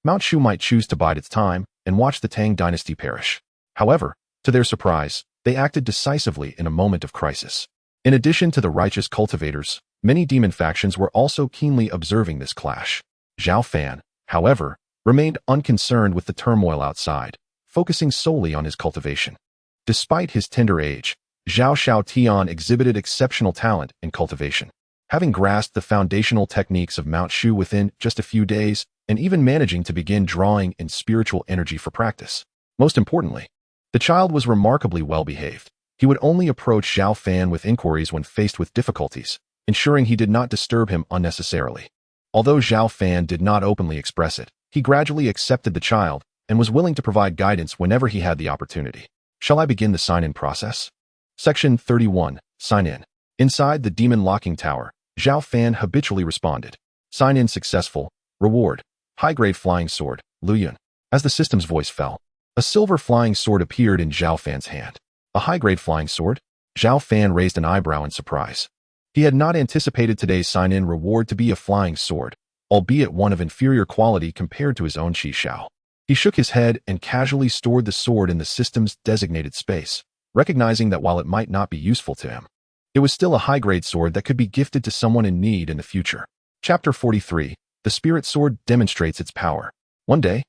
Mount Shu might choose to bide its time and watch the Tang dynasty perish. However, to their surprise, they acted decisively in a moment of crisis. In addition to the righteous cultivators, many demon factions were also keenly observing this clash. Zhao Fan, however, remained unconcerned with the turmoil outside, focusing solely on his cultivation. Despite his tender age, Zhao Xiaotian exhibited exceptional talent in cultivation, having grasped the foundational techniques of Mount Shu within just a few days and even managing to begin drawing in spiritual energy for practice. Most importantly, the child was remarkably well-behaved. He would only approach Zhao Fan with inquiries when faced with difficulties, ensuring he did not disturb him unnecessarily. Although Zhao Fan did not openly express it, he gradually accepted the child and was willing to provide guidance whenever he had the opportunity. Shall I begin the sign-in process? Section 31. Sign-in. Inside the demon locking tower, Zhao Fan habitually responded. Sign-in successful. Reward. High-grade flying sword, Lu Yun. As the system's voice fell, a silver flying sword appeared in Zhao Fan's hand. A high-grade flying sword? Zhao Fan raised an eyebrow in surprise. He had not anticipated today's sign-in reward to be a flying sword, albeit one of inferior quality compared to his own Qi Xiao. He shook his head and casually stored the sword in the system's designated space, recognizing that while it might not be useful to him, it was still a high-grade sword that could be gifted to someone in need in the future. Chapter 43. The Spirit Sword demonstrates its power. One day,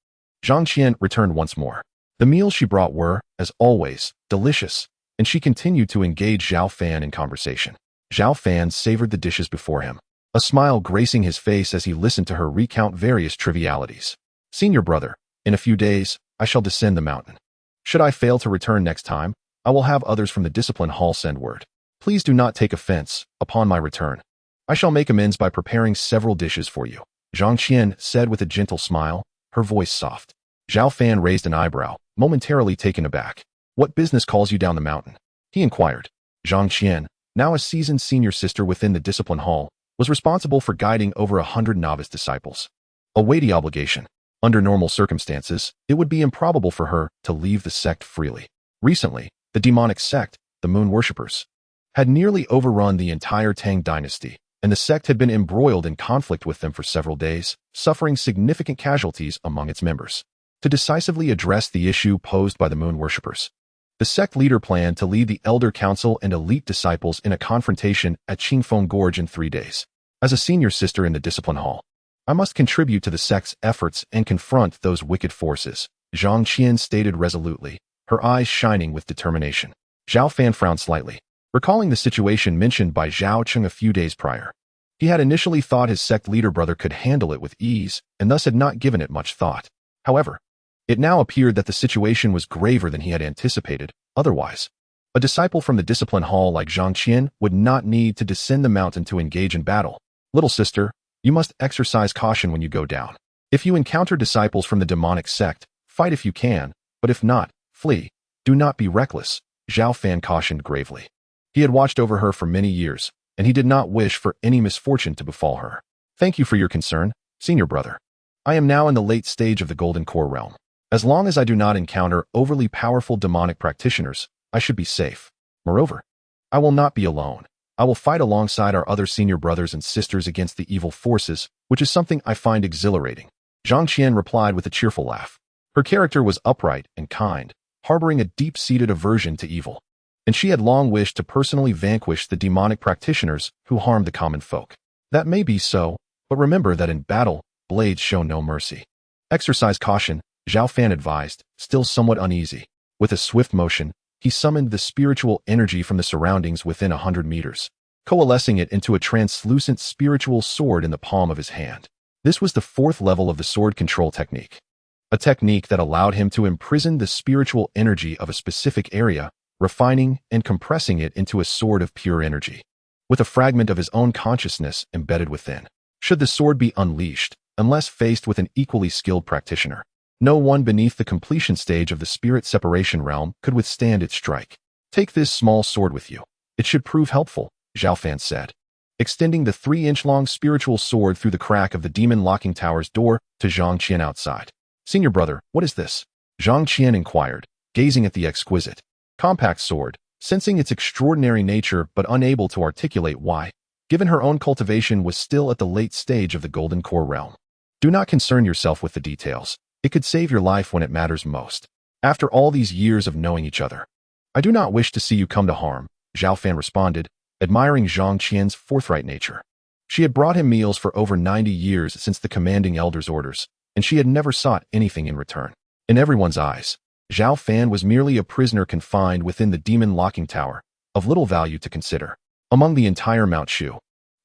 Zhang Qian returned once more. The meals she brought were, as always, delicious, and she continued to engage Zhao Fan in conversation. Zhao Fan savored the dishes before him. a smile gracing his face as he listened to her recount various trivialities. Senior brother, in a few days, I shall descend the mountain. Should I fail to return next time, I will have others from the discipline hall send word. Please do not take offense upon my return. I shall make amends by preparing several dishes for you, Zhang Qian said with a gentle smile, her voice soft. Zhao Fan raised an eyebrow, momentarily taken aback. What business calls you down the mountain? He inquired. Zhang Qian, now a seasoned senior sister within the discipline hall, was responsible for guiding over 100 novice disciples. A weighty obligation. Under normal circumstances, it would be improbable for her to leave the sect freely. Recently, the demonic sect, the Moon Worshippers, had nearly overrun the entire Tang dynasty, and the sect had been embroiled in conflict with them for several days, suffering significant casualties among its members. To decisively address the issue posed by the Moon Worshippers, the sect leader planned to lead the Elder Council and elite disciples in a confrontation at Qingfeng Gorge in 3 days. As a senior sister in the discipline hall, I must contribute to the sect's efforts and confront those wicked forces, Zhang Qian stated resolutely, her eyes shining with determination. Zhao Fan frowned slightly, recalling the situation mentioned by Zhao Cheng a few days prior. He had initially thought his sect leader brother could handle it with ease, and thus had not given it much thought. However, it now appeared that the situation was graver than he had anticipated. Otherwise, a disciple from the discipline hall like Zhang Qian would not need to descend the mountain to engage in battle. Little sister, you must exercise caution when you go down. If you encounter disciples from the demonic sect, fight if you can, but if not, flee. Do not be reckless, Zhao Fan cautioned gravely. He had watched over her for many years, and he did not wish for any misfortune to befall her. Thank you for your concern, senior brother. I am now in the late stage of the Golden Core realm. As long as I do not encounter overly powerful demonic practitioners, I should be safe. Moreover, I will not be alone. I will fight alongside our other senior brothers and sisters against the evil forces, which is something I find exhilarating. Zhang Qian replied with a cheerful laugh. Her character was upright and kind, harboring a deep-seated aversion to evil, and she had long wished to personally vanquish the demonic practitioners who harmed the common folk. That may be so, but remember that in battle, blades show no mercy. Exercise caution, Zhao Fan advised, still somewhat uneasy. With a swift motion, he summoned the spiritual energy from the surroundings within 100 meters, coalescing it into a translucent spiritual sword in the palm of his hand. This was the 4th level of the sword control technique, a technique that allowed him to imprison the spiritual energy of a specific area, refining and compressing it into a sword of pure energy, with a fragment of his own consciousness embedded within. Should the sword be unleashed, unless faced with an equally skilled practitioner, no one beneath the completion stage of the spirit separation realm could withstand its strike. Take this small sword with you. It should prove helpful, Zhao Fan said, extending the 3-inch-long spiritual sword through the crack of the demon locking tower's door to Zhang Qian outside. Senior brother, what is this? Zhang Qian inquired, gazing at the exquisite, compact sword, sensing its extraordinary nature but unable to articulate why, given her own cultivation was still at the late stage of the Golden Core realm. Do not concern yourself with the details. It could save your life when it matters most. After all these years of knowing each other, I do not wish to see you come to harm, Zhao Fan responded, admiring Zhang Qian's forthright nature. She had brought him meals for over 90 years since the commanding elder's orders, and she had never sought anything in return. In everyone's eyes, Zhao Fan was merely a prisoner confined within the demon locking tower, of little value to consider. Among the entire Mount Shu,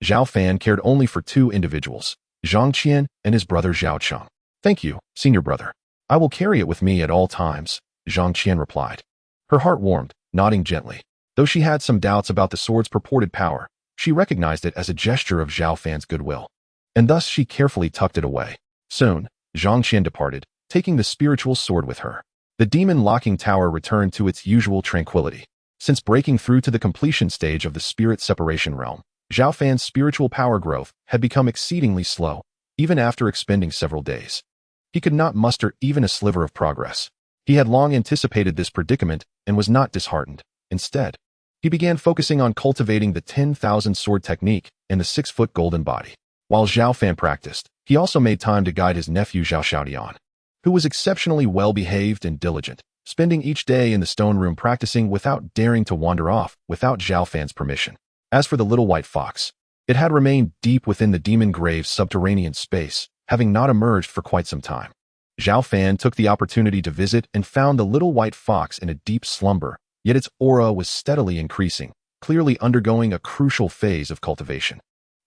Zhao Fan cared only for 2 individuals, Zhang Qian and his brother Zhao Cheng. Thank you, senior brother. I will carry it with me at all times, Zhang Qian replied. Her heart warmed, nodding gently. Though she had some doubts about the sword's purported power, she recognized it as a gesture of Zhao Fan's goodwill, and thus she carefully tucked it away. Soon, Zhang Qian departed, taking the spiritual sword with her. The demon locking tower returned to its usual tranquility. Since breaking through to the completion stage of the spirit separation realm, Zhao Fan's spiritual power growth had become exceedingly slow, even after expending several days. He could not muster even a sliver of progress. He had long anticipated this predicament and was not disheartened. Instead, he began focusing on cultivating the 10,000 sword technique and the 6-foot golden body. While Zhao Fan practiced, he also made time to guide his nephew Zhao Xiaodian, who was exceptionally well-behaved and diligent, spending each day in the stone room practicing without daring to wander off without Zhao Fan's permission. As for the little white fox, it had remained deep within the demon grave's subterranean space, having not emerged for quite some time. Zhao Fan took the opportunity to visit and found the little white fox in a deep slumber, yet its aura was steadily increasing, clearly undergoing a crucial phase of cultivation.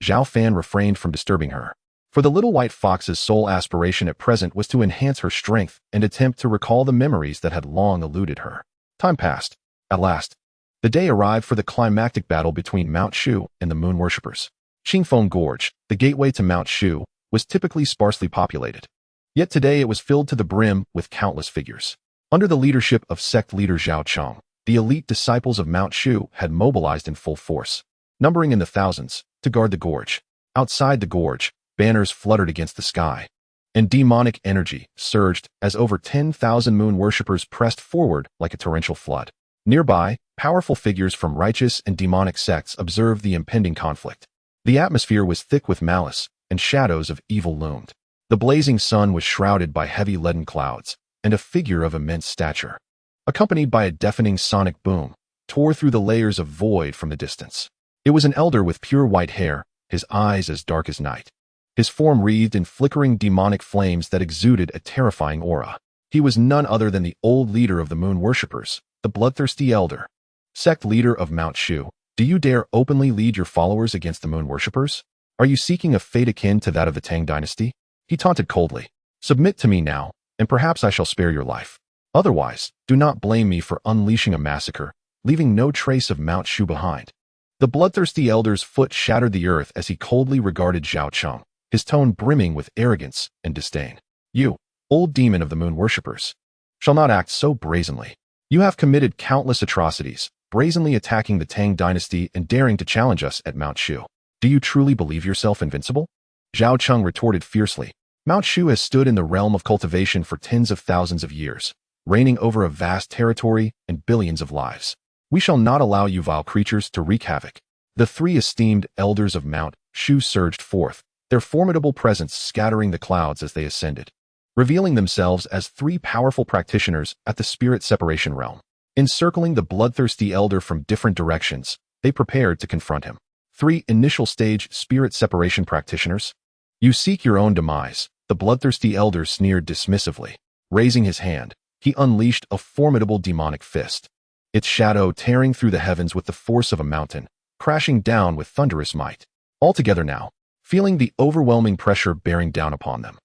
Zhao Fan refrained from disturbing her. For the little white fox's sole aspiration at present was to enhance her strength and attempt to recall the memories that had long eluded her. Time passed. At last, the day arrived for the climactic battle between Mount Shu and the moon worshippers. Qingfeng Gorge, the gateway to Mount Shu, was typically sparsely populated. Yet today it was filled to the brim with countless figures. Under the leadership of sect leader Zhao Cheng, the elite disciples of Mount Shu had mobilized in full force, numbering in the thousands, to guard the gorge. Outside the gorge, banners fluttered against the sky, and demonic energy surged as over 10,000 moon worshippers pressed forward like a torrential flood. Nearby, powerful figures from righteous and demonic sects observed the impending conflict. The atmosphere was thick with malice, and shadows of evil loomed. The blazing sun was shrouded by heavy leaden clouds, and a figure of immense stature, accompanied by a deafening sonic boom, tore through the layers of void from the distance. It was an elder with pure white hair, his eyes as dark as night, his form wreathed in flickering demonic flames that exuded a terrifying aura. He was none other than the old leader of the moon worshippers, the bloodthirsty elder. Sect leader of Mount Shu, do you dare openly lead your followers against the moon worshippers? Are you seeking a fate akin to that of the Tang dynasty? He taunted coldly. Submit to me now, and perhaps I shall spare your life. Otherwise, do not blame me for unleashing a massacre, leaving no trace of Mount Shu behind. The bloodthirsty elder's foot shattered the earth as he coldly regarded Zhao Cheng, his tone brimming with arrogance and disdain. You, old demon of the moon worshippers, shall not act so brazenly. You have committed countless atrocities, brazenly attacking the Tang dynasty and daring to challenge us at Mount Shu. Do you truly believe yourself invincible? Zhao Cheng retorted fiercely. Mount Shu has stood in the realm of cultivation for tens of thousands of years, reigning over a vast territory and billions of lives. We shall not allow you vile creatures to wreak havoc. The three esteemed elders of Mount Shu surged forth, their formidable presence scattering the clouds as they ascended, revealing themselves as three powerful practitioners at the spirit separation realm. Encircling the bloodthirsty elder from different directions, they prepared to confront him. Three initial stage spirit separation practitioners. You seek your own demise, the bloodthirsty elder sneered dismissively. Raising his hand, he unleashed a formidable demonic fist, its shadow tearing through the heavens with the force of a mountain, crashing down with thunderous might. All together now, feeling the overwhelming pressure bearing down upon them,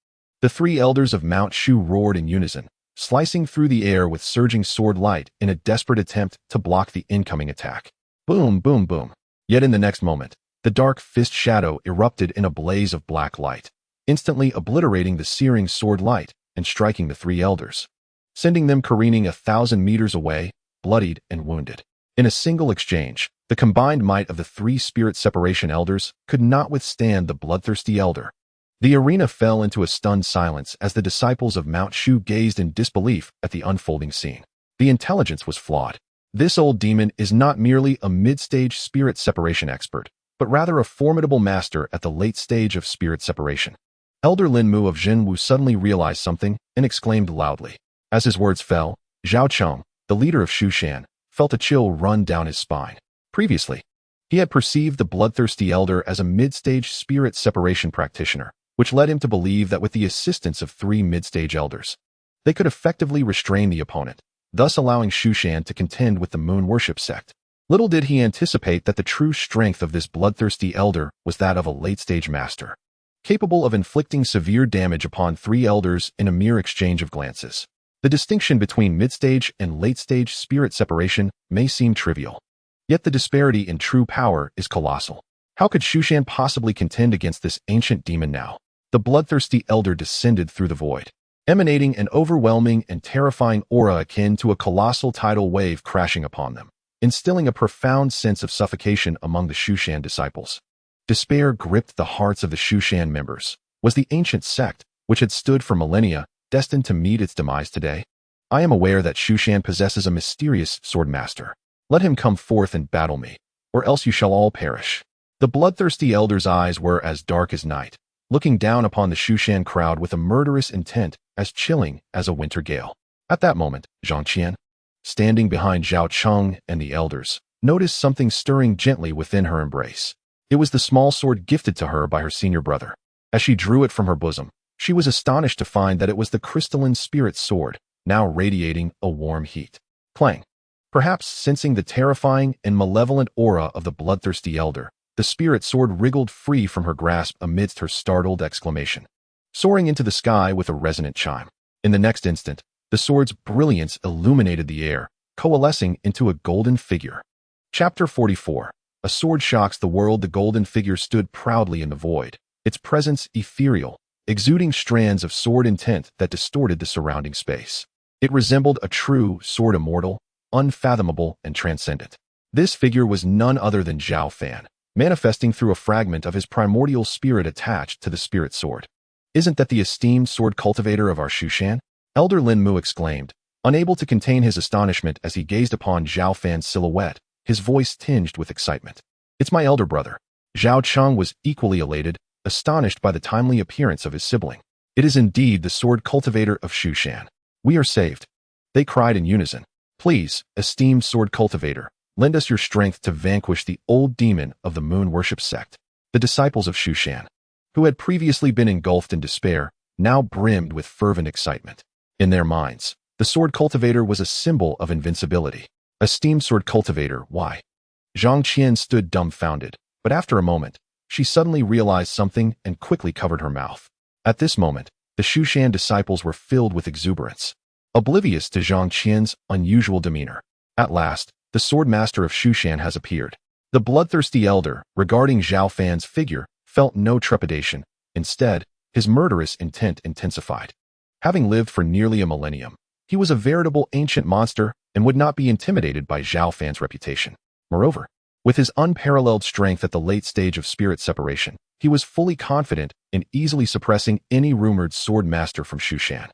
the three elders of Mount Shu roared in unison, slicing through the air with surging sword light in a desperate attempt to block the incoming attack. Boom, boom, boom. Yet in the next moment, the dark fist shadow erupted in a blaze of black light, instantly obliterating the searing sword light and striking the three elders, sending them careening 1,000 meters away, bloodied and wounded. In a single exchange, the combined might of the three spirit separation elders could not withstand the bloodthirsty elder. The arena fell into a stunned silence as the disciples of Mount Shu gazed in disbelief at the unfolding scene. The intelligence was flawed. This old demon is not merely a mid-stage spirit separation expert, but rather a formidable master at the late stage of spirit separation. Elder Lin Mu of Jinwu suddenly realized something and exclaimed loudly. As his words fell, Zhao Cheng, the leader of Shushan, felt a chill run down his spine. Previously, he had perceived the bloodthirsty elder as a mid-stage spirit separation practitioner, which led him to believe that with the assistance of three mid-stage elders, they could effectively restrain the opponent, thus allowing Shushan to contend with the moon worship sect. Little did he anticipate that the true strength of this bloodthirsty elder was that of a late-stage master, capable of inflicting severe damage upon three elders in a mere exchange of glances. The distinction between mid-stage and late-stage spirit separation may seem trivial, yet the disparity in true power is colossal. How could Shushan possibly contend against this ancient demon now? The bloodthirsty elder descended through the void, emanating an overwhelming and terrifying aura akin to a colossal tidal wave crashing upon them, instilling a profound sense of suffocation among the Shushan disciples. Despair gripped the hearts of the Shushan members. Was the ancient sect, which had stood for millennia, destined to meet its demise today? I am aware that Shushan possesses a mysterious sword master. Let him come forth and battle me, or else you shall all perish. The bloodthirsty elder's eyes were as dark as night, looking down upon the Shushan crowd with a murderous intent as chilling as a winter gale. At that moment, Zhang Qian, standing behind Zhao Cheng and the elders, noticed something stirring gently within her embrace. It was the small sword gifted to her by her senior brother. As she drew it from her bosom, she was astonished to find that it was the crystalline spirit sword, now radiating a warm heat. Clang. Perhaps sensing the terrifying and malevolent aura of the bloodthirsty elder, the spirit sword wriggled free from her grasp amidst her startled exclamation, soaring into the sky with a resonant chime. In the next instant, the sword's brilliance illuminated the air, coalescing into a golden figure. Chapter 44. A sword shocks the world. The golden figure stood proudly in the void, its presence ethereal, exuding strands of sword intent that distorted the surrounding space. It resembled a true sword, immortal, unfathomable, and transcendent. This figure was none other than Zhao Fan, manifesting through a fragment of his primordial spirit attached to the spirit sword. "Isn't that the esteemed sword cultivator of our Shushan?" Elder Lin Mu exclaimed, unable to contain his astonishment as he gazed upon Zhao Fan's silhouette, his voice tinged with excitement. "It's my elder brother." Zhao Cheng was equally elated, astonished by the timely appearance of his sibling. "It is indeed the sword cultivator of Shushan. We are saved," they cried in unison. "Please, esteemed sword cultivator, lend us your strength to vanquish the old demon of the moon worship sect." The disciples of Shushan, who had previously been engulfed in despair, now brimmed with fervent excitement. In their minds, the sword cultivator was a symbol of invincibility. "Esteemed sword cultivator, why?" Zhang Qian stood dumbfounded, but after a moment, she suddenly realized something and quickly covered her mouth. At this moment, the Shushan disciples were filled with exuberance, oblivious to Zhang Qian's unusual demeanor. At last, the sword master of Shushan has appeared. The bloodthirsty elder, regarding Zhao Fan's figure, felt no trepidation. Instead, his murderous intent intensified. Having lived for nearly a millennium, he was a veritable ancient monster and would not be intimidated by Zhao Fan's reputation. Moreover, with his unparalleled strength at the late stage of spirit separation, he was fully confident in easily suppressing any rumored sword master from Shushan.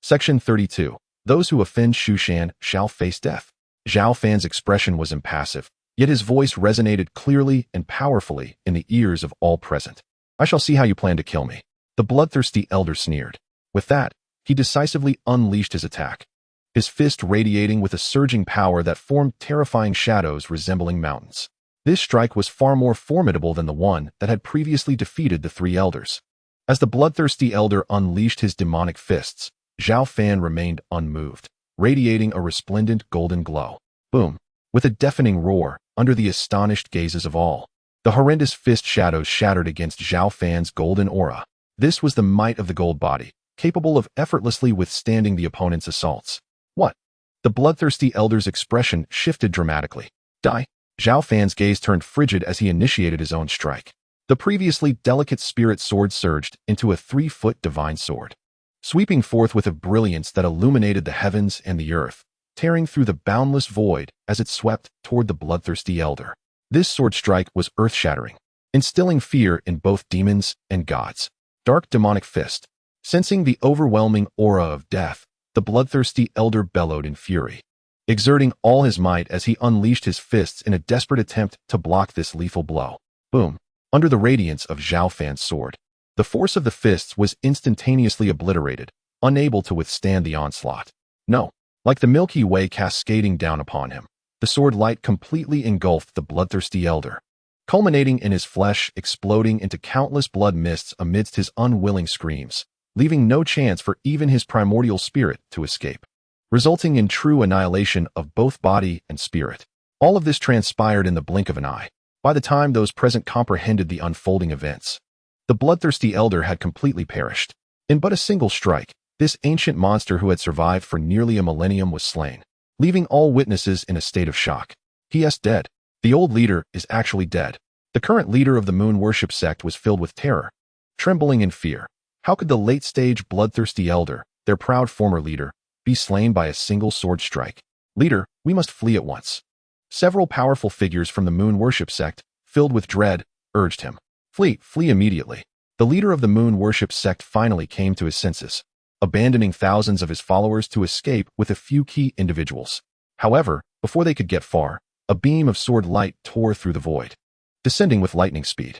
Section 32. Those who offend Shushan shall face death. Zhao Fan's expression was impassive, yet his voice resonated clearly and powerfully in the ears of all present. "I shall see how you plan to kill me," the bloodthirsty elder sneered. With that, he decisively unleashed his attack, his fist radiating with a surging power that formed terrifying shadows resembling mountains. This strike was far more formidable than the one that had previously defeated the three elders. As the bloodthirsty elder unleashed his demonic fists, Zhao Fan remained unmoved, radiating a resplendent golden glow. Boom! With a deafening roar, under the astonished gazes of all, the horrendous fist shadows shattered against Zhao Fan's golden aura. This was the might of the gold body, capable of effortlessly withstanding the opponent's assaults. "What?" The bloodthirsty elder's expression shifted dramatically. "Die!" Zhao Fan's gaze turned frigid as he initiated his own strike. The previously delicate spirit sword surged into a 3-foot divine sword, sweeping forth with a brilliance that illuminated the heavens and the earth, tearing through the boundless void as it swept toward the bloodthirsty elder. This sword strike was earth-shattering, instilling fear in both demons and gods. Dark demonic fist. Sensing the overwhelming aura of death, the bloodthirsty elder bellowed in fury, exerting all his might as he unleashed his fists in a desperate attempt to block this lethal blow. Boom! Under the radiance of Zhao Fan's sword, the force of the fists was instantaneously obliterated, unable to withstand the onslaught. No, like the Milky Way cascading down upon him, the sword light completely engulfed the bloodthirsty elder, culminating in his flesh exploding into countless blood mists amidst his unwilling screams, leaving no chance for even his primordial spirit to escape, resulting in true annihilation of both body and spirit. All of this transpired in the blink of an eye. By the time those present comprehended the unfolding events, the bloodthirsty elder had completely perished. In but a single strike, this ancient monster who had survived for nearly a millennium was slain, leaving all witnesses in a state of shock. He is dead. The old leader is actually dead. The current leader of the moon worship sect was filled with terror, trembling in fear. How could the late-stage bloodthirsty elder, their proud former leader, be slain by a single sword strike? "Leader, we must flee at once." Several powerful figures from the moon worship sect, filled with dread, urged him. Flee immediately." The leader of the moon worship sect finally came to his senses, abandoning thousands of his followers to escape with a few key individuals. However, before they could get far, a beam of sword light tore through the void, descending with lightning speed.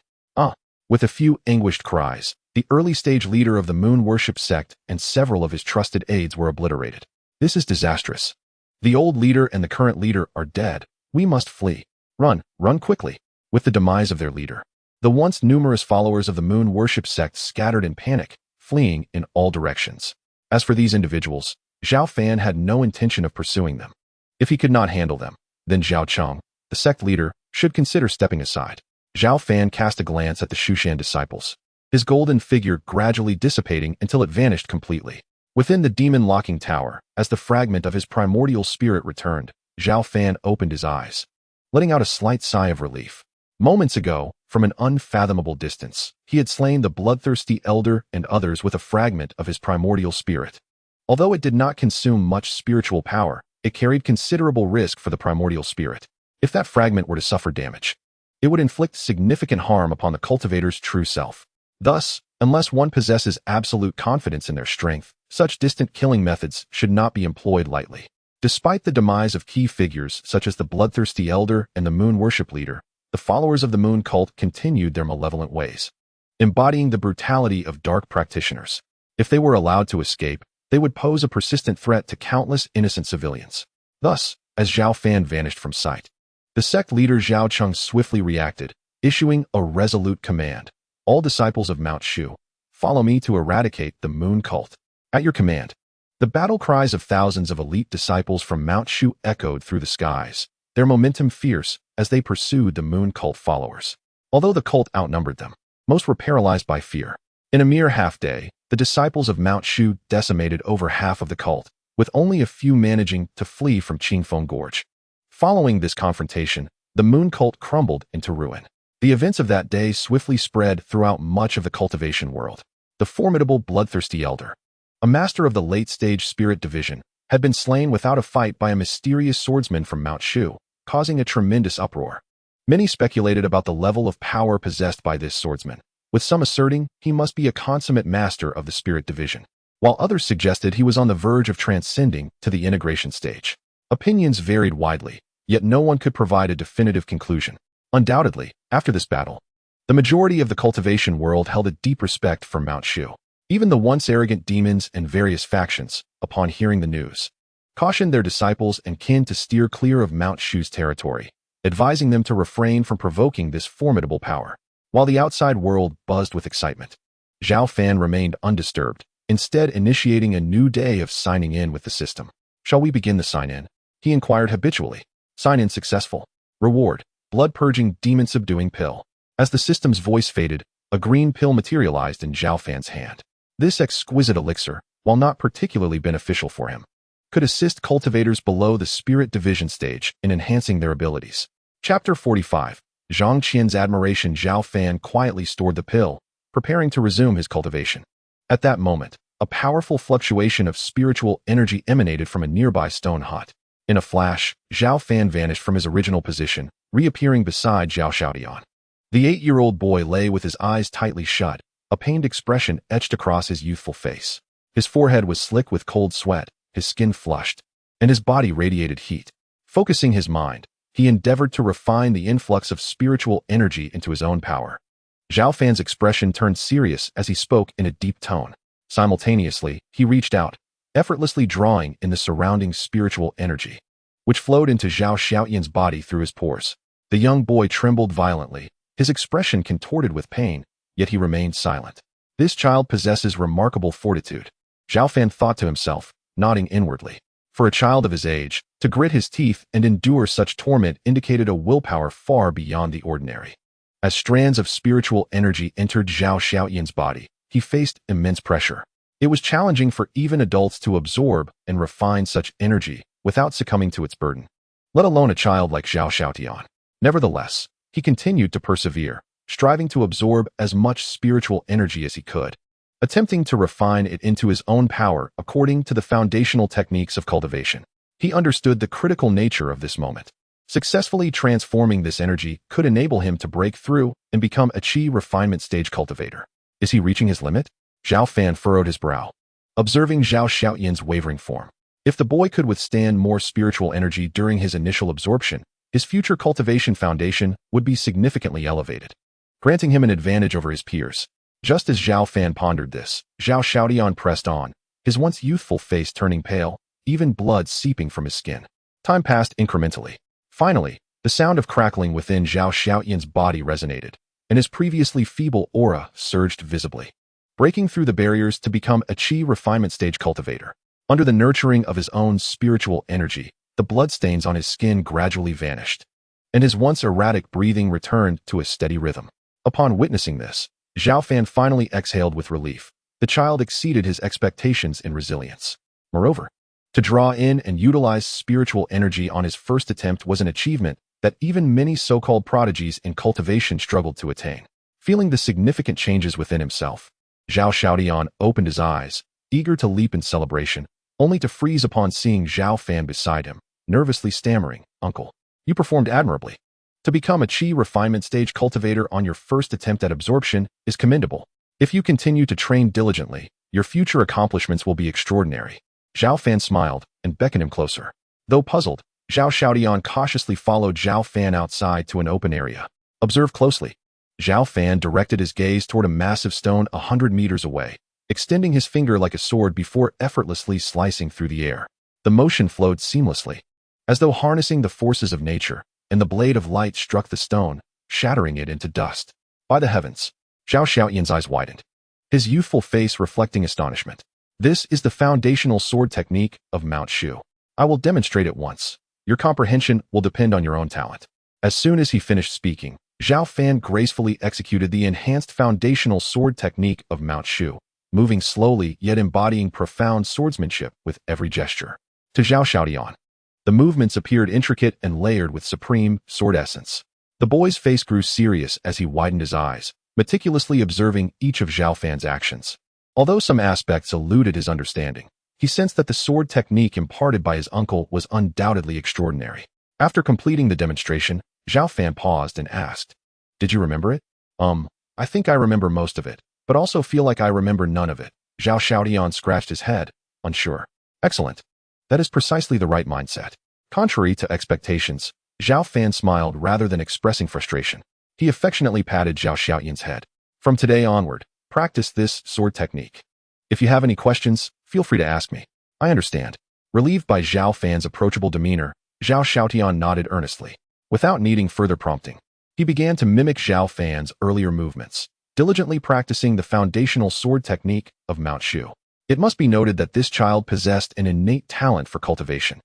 With a few anguished cries, the early-stage leader of the moon worship sect and several of his trusted aides were obliterated. "This is disastrous. The old leader and the current leader are dead. We must flee. Run quickly." With the demise of their leader, the once numerous followers of the moon worship sect scattered in panic, fleeing in all directions. As for these individuals, Zhao Fan had no intention of pursuing them. If he could not handle them, then Zhao Cheng, the sect leader, should consider stepping aside. Zhao Fan cast a glance at the Shushan disciples, his golden figure gradually dissipating until it vanished completely. Within the demon-locking tower, as the fragment of his primordial spirit returned, Zhao Fan opened his eyes, letting out a slight sigh of relief. Moments ago, from an unfathomable distance, he had slain the bloodthirsty elder and others with a fragment of his primordial spirit. Although it did not consume much spiritual power, it carried considerable risk for the primordial spirit. If that fragment were to suffer damage, it would inflict significant harm upon the cultivator's true self. Thus, unless one possesses absolute confidence in their strength, such distant killing methods should not be employed lightly. Despite the demise of key figures such as the bloodthirsty elder and the moon worship leader, the followers of the moon cult continued their malevolent ways, embodying the brutality of dark practitioners. If they were allowed to escape, they would pose a persistent threat to countless innocent civilians. Thus, as Zhao Fan vanished from sight, the sect leader Zhao Cheng swiftly reacted, issuing a resolute command. All disciples of Mount Shu, follow me to eradicate the moon cult. At your command. The battle cries of thousands of elite disciples from Mount Shu echoed through the skies, their momentum fierce as they pursued the moon cult followers. Although the cult outnumbered them, most were paralyzed by fear. In a mere half-day, the disciples of Mount Shu decimated over half of the cult, with only a few managing to flee from Qingfeng Gorge. Following this confrontation, the moon cult crumbled into ruin. The events of that day swiftly spread throughout much of the cultivation world. The formidable bloodthirsty elder, a master of the late-stage spirit division, had been slain without a fight by a mysterious swordsman from Mount Shu, causing a tremendous uproar. Many speculated about the level of power possessed by this swordsman, with some asserting he must be a consummate master of the spirit division, while others suggested he was on the verge of transcending to the integration stage. Opinions varied widely, yet no one could provide a definitive conclusion. Undoubtedly, after this battle, the majority of the cultivation world held a deep respect for Mount Shu. Even the once arrogant demons and various factions, upon hearing the news, cautioned their disciples and kin to steer clear of Mount Shu's territory, advising them to refrain from provoking this formidable power. While the outside world buzzed with excitement, Zhao Fan remained undisturbed, instead initiating a new day of signing in with the system. Shall we begin the sign-in? He inquired habitually. Sign-in successful. Reward, blood-purging demon-subduing pill. As the system's voice faded, a green pill materialized in Zhao Fan's hand. This exquisite elixir, while not particularly beneficial for him, could assist cultivators below the spirit division stage in enhancing their abilities. Chapter 45. Zhang Qian's admiration. Zhao Fan quietly stored the pill, preparing to resume his cultivation. At that moment, a powerful fluctuation of spiritual energy emanated from a nearby stone hut. In a flash, Zhao Fan vanished from his original position, reappearing beside Zhao Xiaotian. The 8-year-old boy lay with his eyes tightly shut, a pained expression etched across his youthful face. His forehead was slick with cold sweat, his skin flushed, and his body radiated heat. Focusing his mind, he endeavored to refine the influx of spiritual energy into his own power. Zhao Fan's expression turned serious as he spoke in a deep tone. Simultaneously, he reached out, effortlessly drawing in the surrounding spiritual energy, which flowed into Zhao Xiaotian's body through his pores. The young boy trembled violently, his expression contorted with pain, yet he remained silent. This child possesses remarkable fortitude, Zhao Fan thought to himself, nodding inwardly. For a child of his age, to grit his teeth and endure such torment indicated a willpower far beyond the ordinary. As strands of spiritual energy entered Zhao Xiaotian's body, he faced immense pressure. It was challenging for even adults to absorb and refine such energy without succumbing to its burden, let alone a child like Zhao Xiaotian. Nevertheless, he continued to persevere, striving to absorb as much spiritual energy as he could, attempting to refine it into his own power according to the foundational techniques of cultivation. He understood the critical nature of this moment. Successfully transforming this energy could enable him to break through and become a qi refinement stage cultivator. Is he reaching his limit? Zhao Fan furrowed his brow, observing Zhao Xiaotian's wavering form. If the boy could withstand more spiritual energy during his initial absorption, his future cultivation foundation would be significantly elevated, granting him an advantage over his peers. Just as Zhao Fan pondered this, Zhao Xiaotian pressed on, his once youthful face turning pale, even blood seeping from his skin. Time passed incrementally. Finally, the sound of crackling within Zhao Xiaotian's body resonated, and his previously feeble aura surged visibly, breaking through the barriers to become a qi refinement stage cultivator. Under the nurturing of his own spiritual energy, the bloodstains on his skin gradually vanished, and his once erratic breathing returned to a steady rhythm. Upon witnessing this, Zhao Fan finally exhaled with relief. The child exceeded his expectations in resilience. Moreover, to draw in and utilize spiritual energy on his first attempt was an achievement that even many so-called prodigies in cultivation struggled to attain. Feeling the significant changes within himself, Zhao Xiaotian opened his eyes, eager to leap in celebration, only to freeze upon seeing Zhao Fan beside him, nervously stammering, "Uncle, you performed admirably. To become a Qi refinement stage cultivator on your first attempt at absorption is commendable. If you continue to train diligently, your future accomplishments will be extraordinary." Zhao Fan smiled and beckoned him closer. Though puzzled, Zhao Xiaotian cautiously followed Zhao Fan outside to an open area. "Observe closely." Zhao Fan directed his gaze toward a massive stone 100 meters away, extending his finger like a sword before effortlessly slicing through the air. The motion flowed seamlessly, as though harnessing the forces of nature, and the blade of light struck the stone, shattering it into dust. By the heavens! Zhao Xiaotian's eyes widened, his youthful face reflecting astonishment. "This is the foundational sword technique of Mount Shu. I will demonstrate it once. Your comprehension will depend on your own talent." As soon as he finished speaking, Zhao Fan gracefully executed the enhanced foundational sword technique of Mount Shu, moving slowly yet embodying profound swordsmanship with every gesture. To Zhao Xiaotian, the movements appeared intricate and layered with supreme sword essence. The boy's face grew serious as he widened his eyes, meticulously observing each of Zhao Fan's actions. Although some aspects eluded his understanding, he sensed that the sword technique imparted by his uncle was undoubtedly extraordinary. After completing the demonstration, Zhao Fan paused and asked, "Did you remember it?" I think I remember most of it, but also feel like I remember none of it." Zhao Xiaotian scratched his head, unsure. "Excellent. That is precisely the right mindset." Contrary to expectations, Zhao Fan smiled rather than expressing frustration. He affectionately patted Zhao Xiaotian's head. "From today onward, practice this sword technique. If you have any questions, feel free to ask me." "I understand." Relieved by Zhao Fan's approachable demeanor, Zhao Xiaotian nodded earnestly. Without needing further prompting, he began to mimic Zhao Fan's earlier movements, diligently practicing the foundational sword technique of Mount Shu. It must be noted that this child possessed an innate talent for cultivation.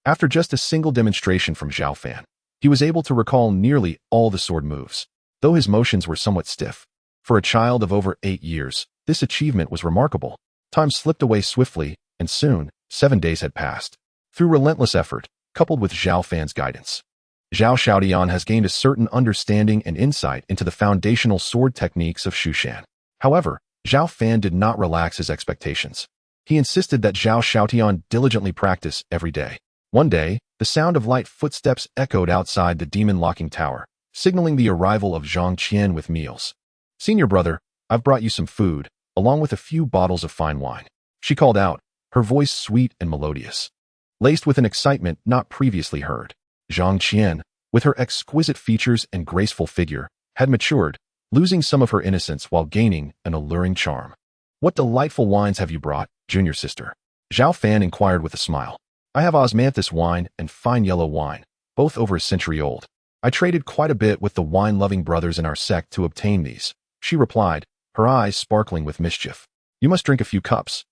After just a single demonstration from Zhao Fan, he was able to recall nearly all the sword moves, though his motions were somewhat stiff. For a child of over 8 years, this achievement was remarkable. Time slipped away swiftly, and soon, 7 days had passed. Through relentless effort, coupled with Zhao Fan's guidance, Zhao Xiaotian has gained a certain understanding and insight into the foundational sword techniques of Shushan. However, Zhao Fan did not relax his expectations. He insisted that Zhao Xiaotian diligently practice every day. One day, the sound of light footsteps echoed outside the demon-locking tower, signaling the arrival of Zhang Qian with meals. "Senior brother, I've brought you some food, along with a few bottles of fine wine," she called out, her voice sweet and melodious, laced with an excitement not previously heard. Zhang Qian, with her exquisite features and graceful figure, had matured, losing some of her innocence while gaining an alluring charm. "What delightful wines have you brought, junior sister?" Zhao Fan inquired with a smile. "I have osmanthus wine and fine yellow wine, both over a century old. I traded quite a bit with the wine-loving brothers in our sect to obtain these," she replied, her eyes sparkling with mischief. "You must drink a few cups."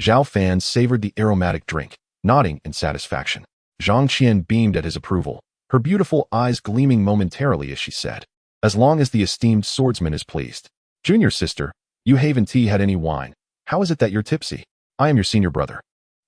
Zhao Fan savored the aromatic drink, nodding in satisfaction. Zhang Qian beamed at his approval, her beautiful eyes gleaming momentarily as she said, "As long as the esteemed swordsman is pleased." "Junior sister, you haven't had any wine. How is it that you're tipsy?" "I am your senior brother,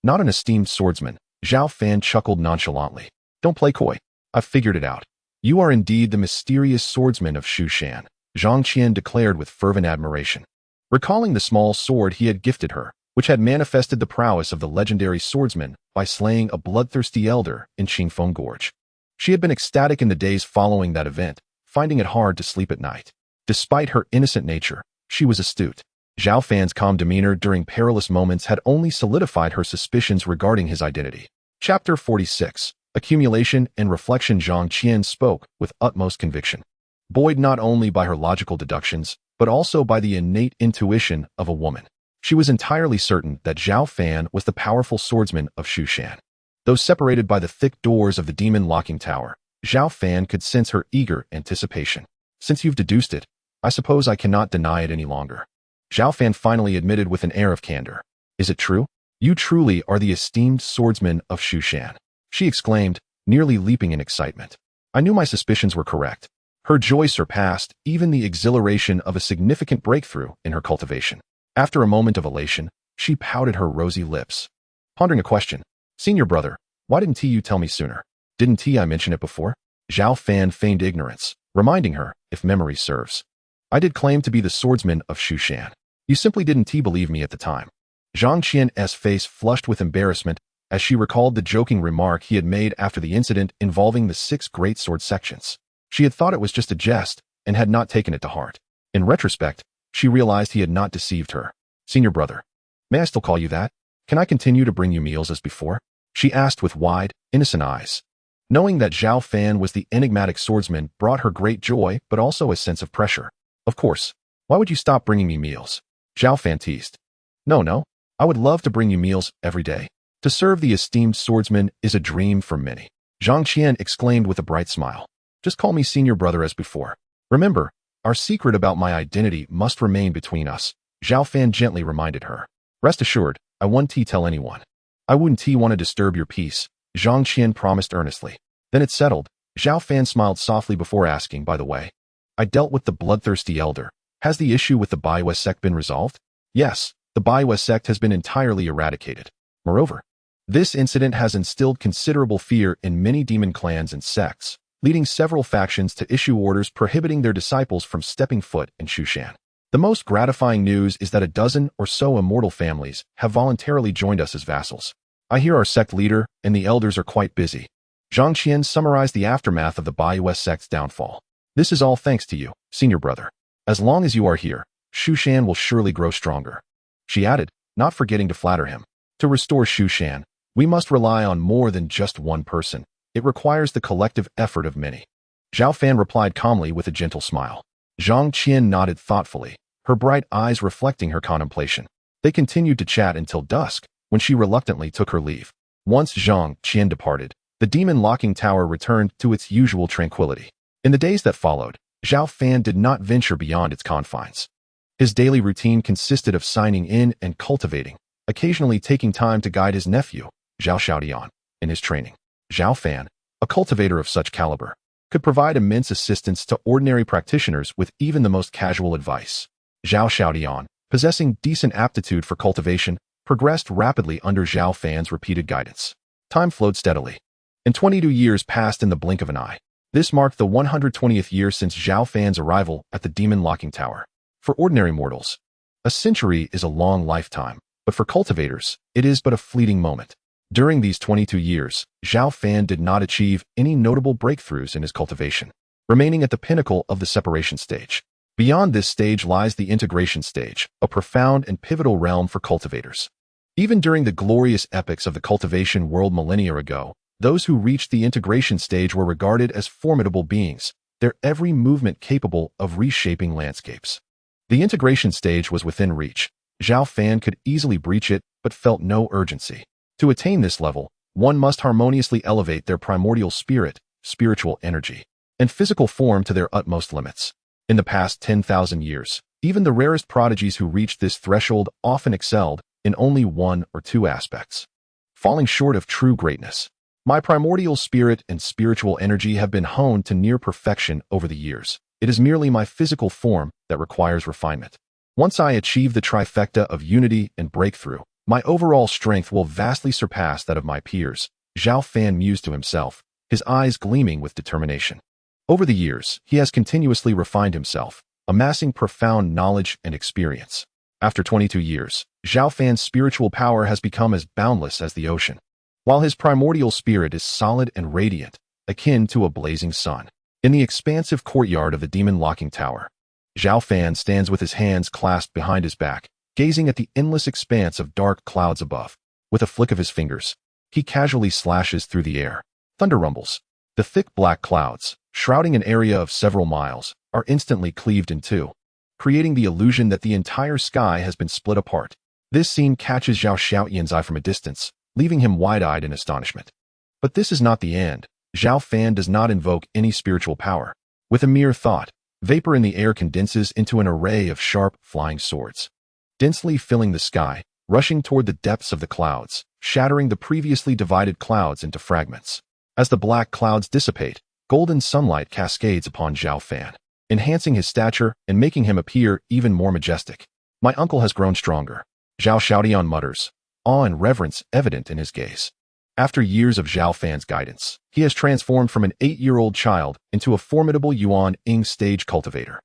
not an esteemed swordsman." Zhao Fan chuckled nonchalantly. "Don't play coy. I've figured it out. You are indeed the mysterious swordsman of Shushan," Zhang Qian declared with fervent admiration. Recalling the small sword he had gifted her, which had manifested the prowess of the legendary swordsman by slaying a bloodthirsty elder in Qingfeng Gorge. She had been ecstatic in the days following that event, finding it hard to sleep at night. Despite her innocent nature, she was astute. Zhao Fan's calm demeanor during perilous moments had only solidified her suspicions regarding his identity. Chapter 46. Accumulation and Reflection. Zhang Qian spoke with utmost conviction, buoyed not only by her logical deductions, but also by the innate intuition of a woman. She was entirely certain that Zhao Fan was the powerful swordsman of Shushan. Though separated by the thick doors of the demon-locking tower, Zhao Fan could sense her eager anticipation. "Since you've deduced it, I suppose I cannot deny it any longer." Zhao Fan finally admitted with an air of candor. "Is it true? You truly are the esteemed swordsman of Shushan," she exclaimed, nearly leaping in excitement. I knew my suspicions were correct. Her joy surpassed even the exhilaration of a significant breakthrough in her cultivation. After a moment of elation, she pouted her rosy lips, pondering a question. Senior brother, why didn't you tell me sooner? Didn't I mention it before? Zhao Fan feigned ignorance, reminding her, if memory serves. I did claim to be the swordsman of Shu Shan. You simply didn't believe me at the time. Zhang Qian's face flushed with embarrassment as she recalled the joking remark he had made after the incident involving the 6 great sword sections. She had thought it was just a jest and had not taken it to heart. In retrospect, she realized he had not deceived her. Senior brother, may I still call you that? Can I continue to bring you meals as before? She asked with wide, innocent eyes. Knowing that Zhao Fan was the enigmatic swordsman brought her great joy but also a sense of pressure. Of course. Why would you stop bringing me meals? Zhao Fan teased. No. I would love to bring you meals every day. To serve the esteemed swordsman is a dream for many. Zhang Qian exclaimed with a bright smile. Just call me senior brother as before. Remember, our secret about my identity must remain between us, Zhao Fan gently reminded her. Rest assured, I won't tell anyone. I wouldn't want to disturb your peace, Zhang Qian promised earnestly. Then it's settled. Zhao Fan smiled softly before asking, by the way. I dealt with the bloodthirsty elder. Has the issue with the Baiwa sect been resolved? Yes, the Baiwa sect has been entirely eradicated. Moreover, this incident has instilled considerable fear in many demon clans and sects, leading several factions to issue orders prohibiting their disciples from stepping foot in Shu Shan. The most gratifying news is that a dozen or so immortal families have voluntarily joined us as vassals. I hear our sect leader and the elders are quite busy. Zhang Qian summarized the aftermath of the Baiwa sect's downfall. This is all thanks to you, senior brother. As long as you are here, Shu Shan will surely grow stronger. She added, not forgetting to flatter him. To restore Shu Shan, we must rely on more than just one person. It requires the collective effort of many. Zhao Fan replied calmly with a gentle smile. Zhang Qian nodded thoughtfully, her bright eyes reflecting her contemplation. They continued to chat until dusk, when she reluctantly took her leave. Once Zhang Qian departed, the demon locking tower returned to its usual tranquility. In the days that followed, Zhao Fan did not venture beyond its confines. His daily routine consisted of signing in and cultivating, occasionally taking time to guide his nephew, Zhao Xiaodian, in his training. Zhao Fan, a cultivator of such caliber, could provide immense assistance to ordinary practitioners with even the most casual advice. Zhao Xiaodian, possessing decent aptitude for cultivation, progressed rapidly under Zhao Fan's repeated guidance. Time flowed steadily, and 22 years passed in the blink of an eye. This marked the 120th year since Zhao Fan's arrival at the Demon Locking Tower. For ordinary mortals, a century is a long lifetime, but for cultivators, it is but a fleeting moment. During these 22 years, Zhao Fan did not achieve any notable breakthroughs in his cultivation, remaining at the pinnacle of the separation stage. Beyond this stage lies the integration stage, a profound and pivotal realm for cultivators. Even during the glorious epochs of the cultivation world millennia ago, those who reached the integration stage were regarded as formidable beings, their every movement capable of reshaping landscapes. The integration stage was within reach. Zhao Fan could easily breach it, but felt no urgency. To attain this level, one must harmoniously elevate their primordial spirit, spiritual energy, and physical form to their utmost limits. In the past 10,000 years, even the rarest prodigies who reached this threshold often excelled in only one or two aspects, falling short of true greatness. My primordial spirit and spiritual energy have been honed to near perfection over the years. It is merely my physical form that requires refinement. Once I achieve the trifecta of unity and breakthrough, my overall strength will vastly surpass that of my peers, Zhao Fan mused to himself, his eyes gleaming with determination. Over the years, he has continuously refined himself, amassing profound knowledge and experience. After 22 years, Zhao Fan's spiritual power has become as boundless as the ocean, while his primordial spirit is solid and radiant, akin to a blazing sun. In the expansive courtyard of the Demon Locking Tower, Zhao Fan stands with his hands clasped behind his back, gazing at the endless expanse of dark clouds above. With a flick of his fingers, he casually slashes through the air. Thunder rumbles. The thick black clouds, shrouding an area of several miles, are instantly cleaved in two, creating the illusion that the entire sky has been split apart. This scene catches Zhao Xiaoyan's eye from a distance, leaving him wide-eyed in astonishment. But this is not the end. Zhao Fan does not invoke any spiritual power. With a mere thought, vapor in the air condenses into an array of sharp, flying swords, densely filling the sky, rushing toward the depths of the clouds, shattering the previously divided clouds into fragments. As the black clouds dissipate, Golden sunlight cascades upon Zhao Fan, enhancing his stature and making him appear even more majestic. My uncle has grown stronger, Zhao Xiaodian mutters, awe and reverence evident in his gaze. After years of Zhao Fan's guidance, he has transformed from an 8-year-old child into a formidable Yuan-Ing stage cultivator.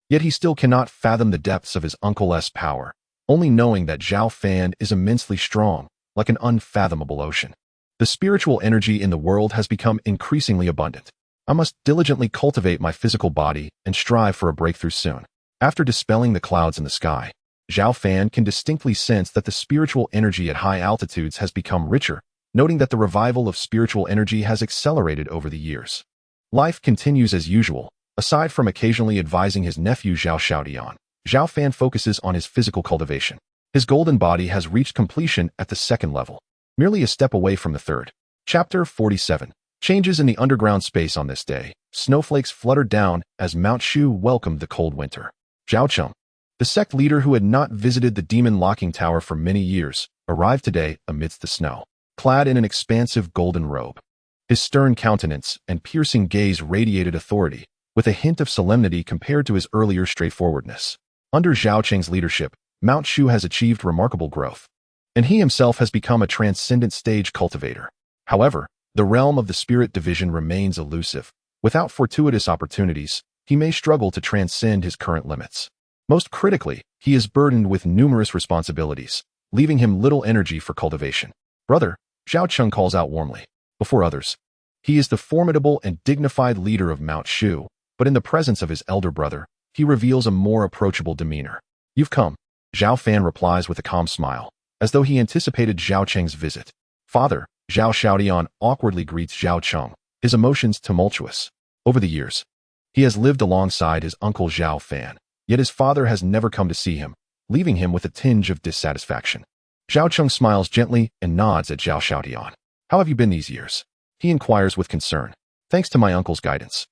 Yet he still cannot fathom the depths of his uncle's power, only knowing that Zhao Fan is immensely strong, like an unfathomable ocean. The spiritual energy in the world has become increasingly abundant. I must diligently cultivate my physical body and strive for a breakthrough soon. After dispelling the clouds in the sky, Zhao Fan can distinctly sense that the spiritual energy at high altitudes has become richer, noting that the revival of spiritual energy has accelerated over the years. Life continues as usual. Aside from occasionally advising his nephew Zhao Xiaodian, Zhao Fan focuses on his physical cultivation. His golden body has reached completion at the 2nd level, merely a step away from the 3rd. Chapter 47. Changes in the underground space on this day. Snowflakes fluttered down as Mount Shu welcomed the cold winter. Zhao Cheng, the sect leader who had not visited the demon locking tower for many years, arrived today amidst the snow, clad in an expansive golden robe. His stern countenance and piercing gaze radiated authority, with a hint of solemnity compared to his earlier straightforwardness. Under Zhao Cheng's leadership, Mount Shu has achieved remarkable growth, and he himself has become a transcendent stage cultivator. However, the realm of the spirit division remains elusive. Without fortuitous opportunities, he may struggle to transcend his current limits. Most critically, he is burdened with numerous responsibilities, leaving him little energy for cultivation. Brother, Zhao Cheng calls out warmly. Before others, he is the formidable and dignified leader of Mount Shu, but in the presence of his elder brother, he reveals a more approachable demeanor. You've come, Zhao Fan replies with a calm smile, as though he anticipated Zhao Cheng's visit. Father, Zhao Xiaodian awkwardly greets Zhao Cheng, his emotions tumultuous. Over the years, he has lived alongside his uncle Zhao Fan, yet his father has never come to see him, leaving him with a tinge of dissatisfaction. Zhao Cheng smiles gently and nods at Zhao Xiaodian. How have you been these years? He inquires with concern. Thanks to my uncle's guidance.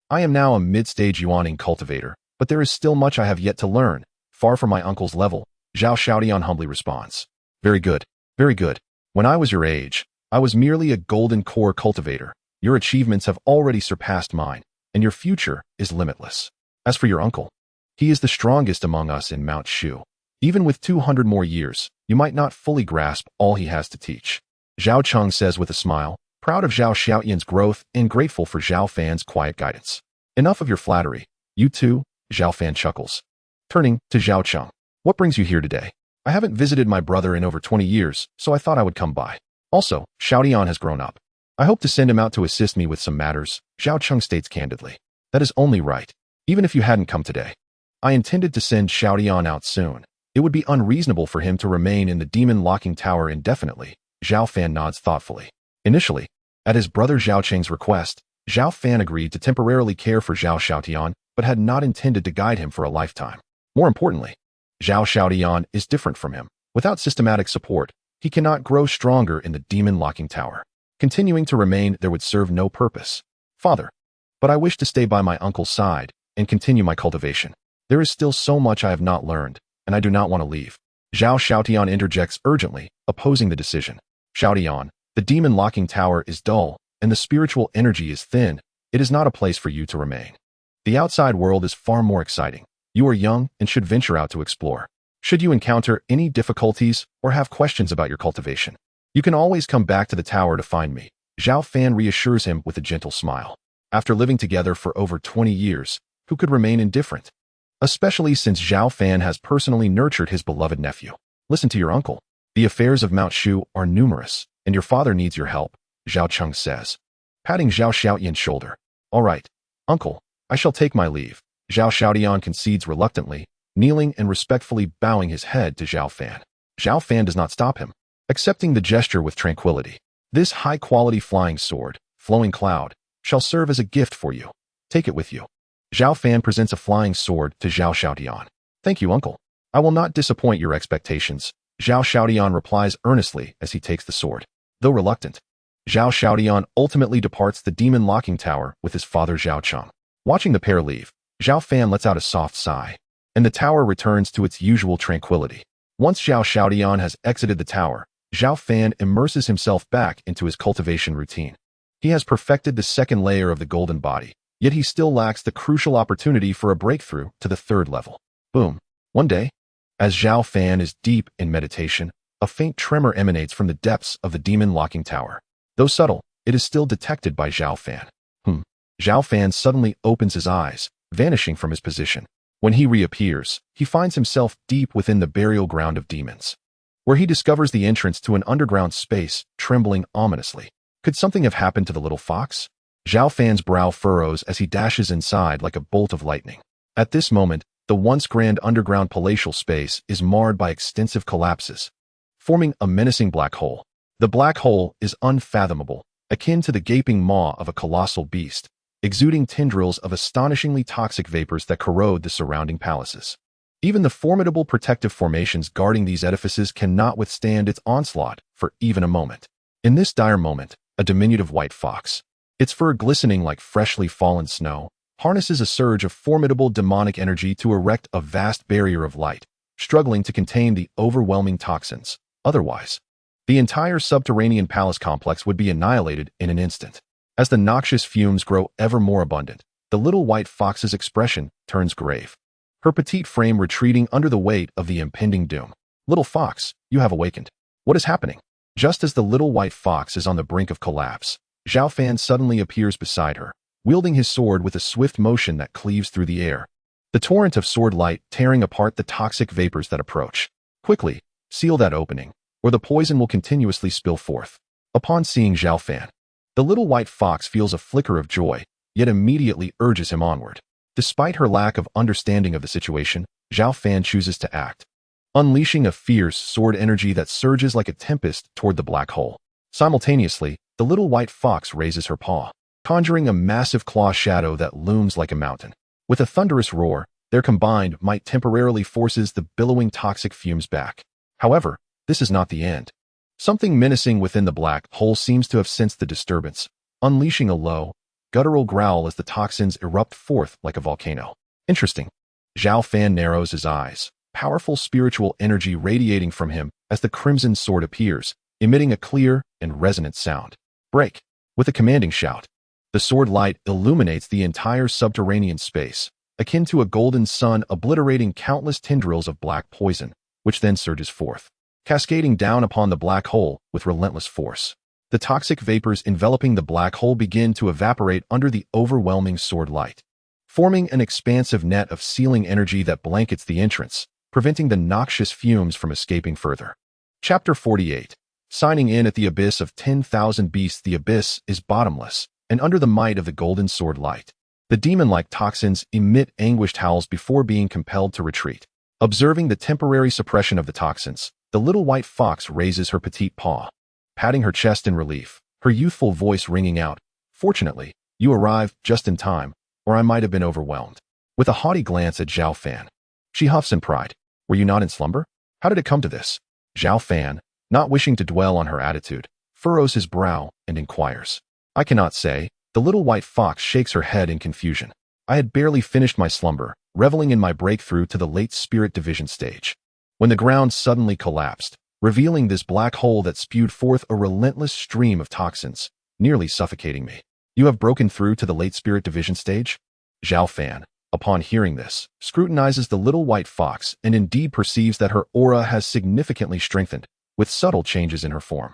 I am now a mid-stage Yuan-Ing cultivator, but there is still much I have yet to learn. Far from my uncle's level, Zhao Xiaodian humbly responds. Very good, very good. When I was your age, I was merely a golden core cultivator. Your achievements have already surpassed mine, and your future is limitless. As for your uncle, he is the strongest among us in Mount Shu. Even with 200 more years, you might not fully grasp all he has to teach. Zhao Cheng says with a smile, proud of Zhao Xiaoyan's growth and grateful for Zhao Fan's quiet guidance. Enough of your flattery. You too, Zhao Fan chuckles. Turning to Zhao Cheng. What brings you here today? I haven't visited my brother in over 20 years, so I thought I would come by. Also, Xiaodian has grown up. I hope to send him out to assist me with some matters, Zhao Cheng states candidly. That is only right. Even if you hadn't come today, I intended to send Xiaodian out soon. It would be unreasonable for him to remain in the demon locking tower indefinitely. Zhao Fan nods thoughtfully. Initially, at his brother Zhao Cheng's request, Zhao Fan agreed to temporarily care for Zhao Xiaodian, but had not intended to guide him for a lifetime. More importantly, Zhao Xiaodian is different from him. Without systematic support, he cannot grow stronger in the demon locking tower. Continuing to remain there would serve no purpose. Father, but I wish to stay by my uncle's side and continue my cultivation. There is still so much I have not learned, and I do not want to leave. Zhao Xiaodian interjects urgently, opposing the decision. Xiaodian, the demon locking tower is dull, and the spiritual energy is thin. It is not a place for you to remain. The outside world is far more exciting. You are young and should venture out to explore. Should you encounter any difficulties or have questions about your cultivation, you can always come back to the tower to find me. Zhao Fan reassures him with a gentle smile. After living together for over 20 years, who could remain indifferent? Especially since Zhao Fan has personally nurtured his beloved nephew. Listen to your uncle. The affairs of Mount Shu are numerous, and your father needs your help, Zhao Cheng says, patting Zhao Xiaoyan's shoulder. All right, uncle, I shall take my leave. Zhao Xiaodian concedes reluctantly, kneeling and respectfully bowing his head to Zhao Fan. Zhao Fan does not stop him, accepting the gesture with tranquility. This high-quality flying sword, Flowing Cloud, shall serve as a gift for you. Take it with you. Zhao Fan presents a flying sword to Zhao Xiaodian. Thank you, uncle. I will not disappoint your expectations, Zhao Xiaodian replies earnestly as he takes the sword. Though reluctant, Zhao Xiaodian ultimately departs the demon locking tower with his father Zhao Cheng. Watching the pair leave, Zhao Fan lets out a soft sigh, and the tower returns to its usual tranquility. Once Zhao Xiaodian has exited the tower, Zhao Fan immerses himself back into his cultivation routine. He has perfected the second layer of the golden body, yet he still lacks the crucial opportunity for a breakthrough to the third level. Boom. One day, as Zhao Fan is deep in meditation, a faint tremor emanates from the depths of the demon-locking tower. Though subtle, it is still detected by Zhao Fan. Zhao Fan suddenly opens his eyes, vanishing from his position. When he reappears, he finds himself deep within the burial ground of demons, where he discovers the entrance to an underground space, trembling ominously. Could something have happened to the little fox? Zhao Fan's brow furrows as he dashes inside like a bolt of lightning. At this moment, the once grand underground palatial space is marred by extensive collapses, forming a menacing black hole. The black hole is unfathomable, akin to the gaping maw of a colossal beast, exuding tendrils of astonishingly toxic vapors that corrode the surrounding palaces. Even the formidable protective formations guarding these edifices cannot withstand its onslaught for even a moment. In this dire moment, a diminutive white fox, its fur glistening like freshly fallen snow, harnesses a surge of formidable demonic energy to erect a vast barrier of light, struggling to contain the overwhelming toxins. Otherwise, the entire subterranean palace complex would be annihilated in an instant. As the noxious fumes grow ever more abundant, the little white fox's expression turns grave, her petite frame retreating under the weight of the impending doom. Little fox, you have awakened. What is happening? Just as the little white fox is on the brink of collapse, Zhao Fan suddenly appears beside her, wielding his sword with a swift motion that cleaves through the air, the torrent of sword light tearing apart the toxic vapors that approach. Quickly, seal that opening, or the poison will continuously spill forth. Upon seeing Zhao Fan, the little white fox feels a flicker of joy, yet immediately urges him onward. Despite her lack of understanding of the situation, Zhao Fan chooses to act, unleashing a fierce sword energy that surges like a tempest toward the black hole. Simultaneously, the little white fox raises her paw, conjuring a massive claw shadow that looms like a mountain. With a thunderous roar, their combined might temporarily forces the billowing toxic fumes back. However, this is not the end. Something menacing within the black hole seems to have sensed the disturbance, unleashing a low, guttural growl as the toxins erupt forth like a volcano. Interesting. Zhao Fan narrows his eyes, powerful spiritual energy radiating from him as the crimson sword appears, emitting a clear and resonant sound. Break! With a commanding shout, the sword light illuminates the entire subterranean space, akin to a golden sun obliterating countless tendrils of black poison, which then surges forth, cascading down upon the black hole with relentless force. The toxic vapors enveloping the black hole begin to evaporate under the overwhelming sword light, forming an expansive net of sealing energy that blankets the entrance, preventing the noxious fumes from escaping further. Chapter 48. Signing in at the abyss of 10,000 beasts. The abyss is bottomless, and under the might of the golden sword light, the demon-like toxins emit anguished howls before being compelled to retreat. Observing the temporary suppression of the toxins, the little white fox raises her petite paw, patting her chest in relief, her youthful voice ringing out, "Fortunately, you arrived just in time, or I might have been overwhelmed." With a haughty glance at Zhao Fan, she huffs in pride. "Were you not in slumber? How did it come to this?" Zhao Fan, not wishing to dwell on her attitude, furrows his brow and inquires. "I cannot say." The little white fox shakes her head in confusion. "I had barely finished my slumber, reveling in my breakthrough to the late spirit division stage, when the ground suddenly collapsed, revealing this black hole that spewed forth a relentless stream of toxins, nearly suffocating me." "You have broken through to the late spirit division stage?" Zhao Fan, upon hearing this, scrutinizes the little white fox and indeed perceives that her aura has significantly strengthened, with subtle changes in her form.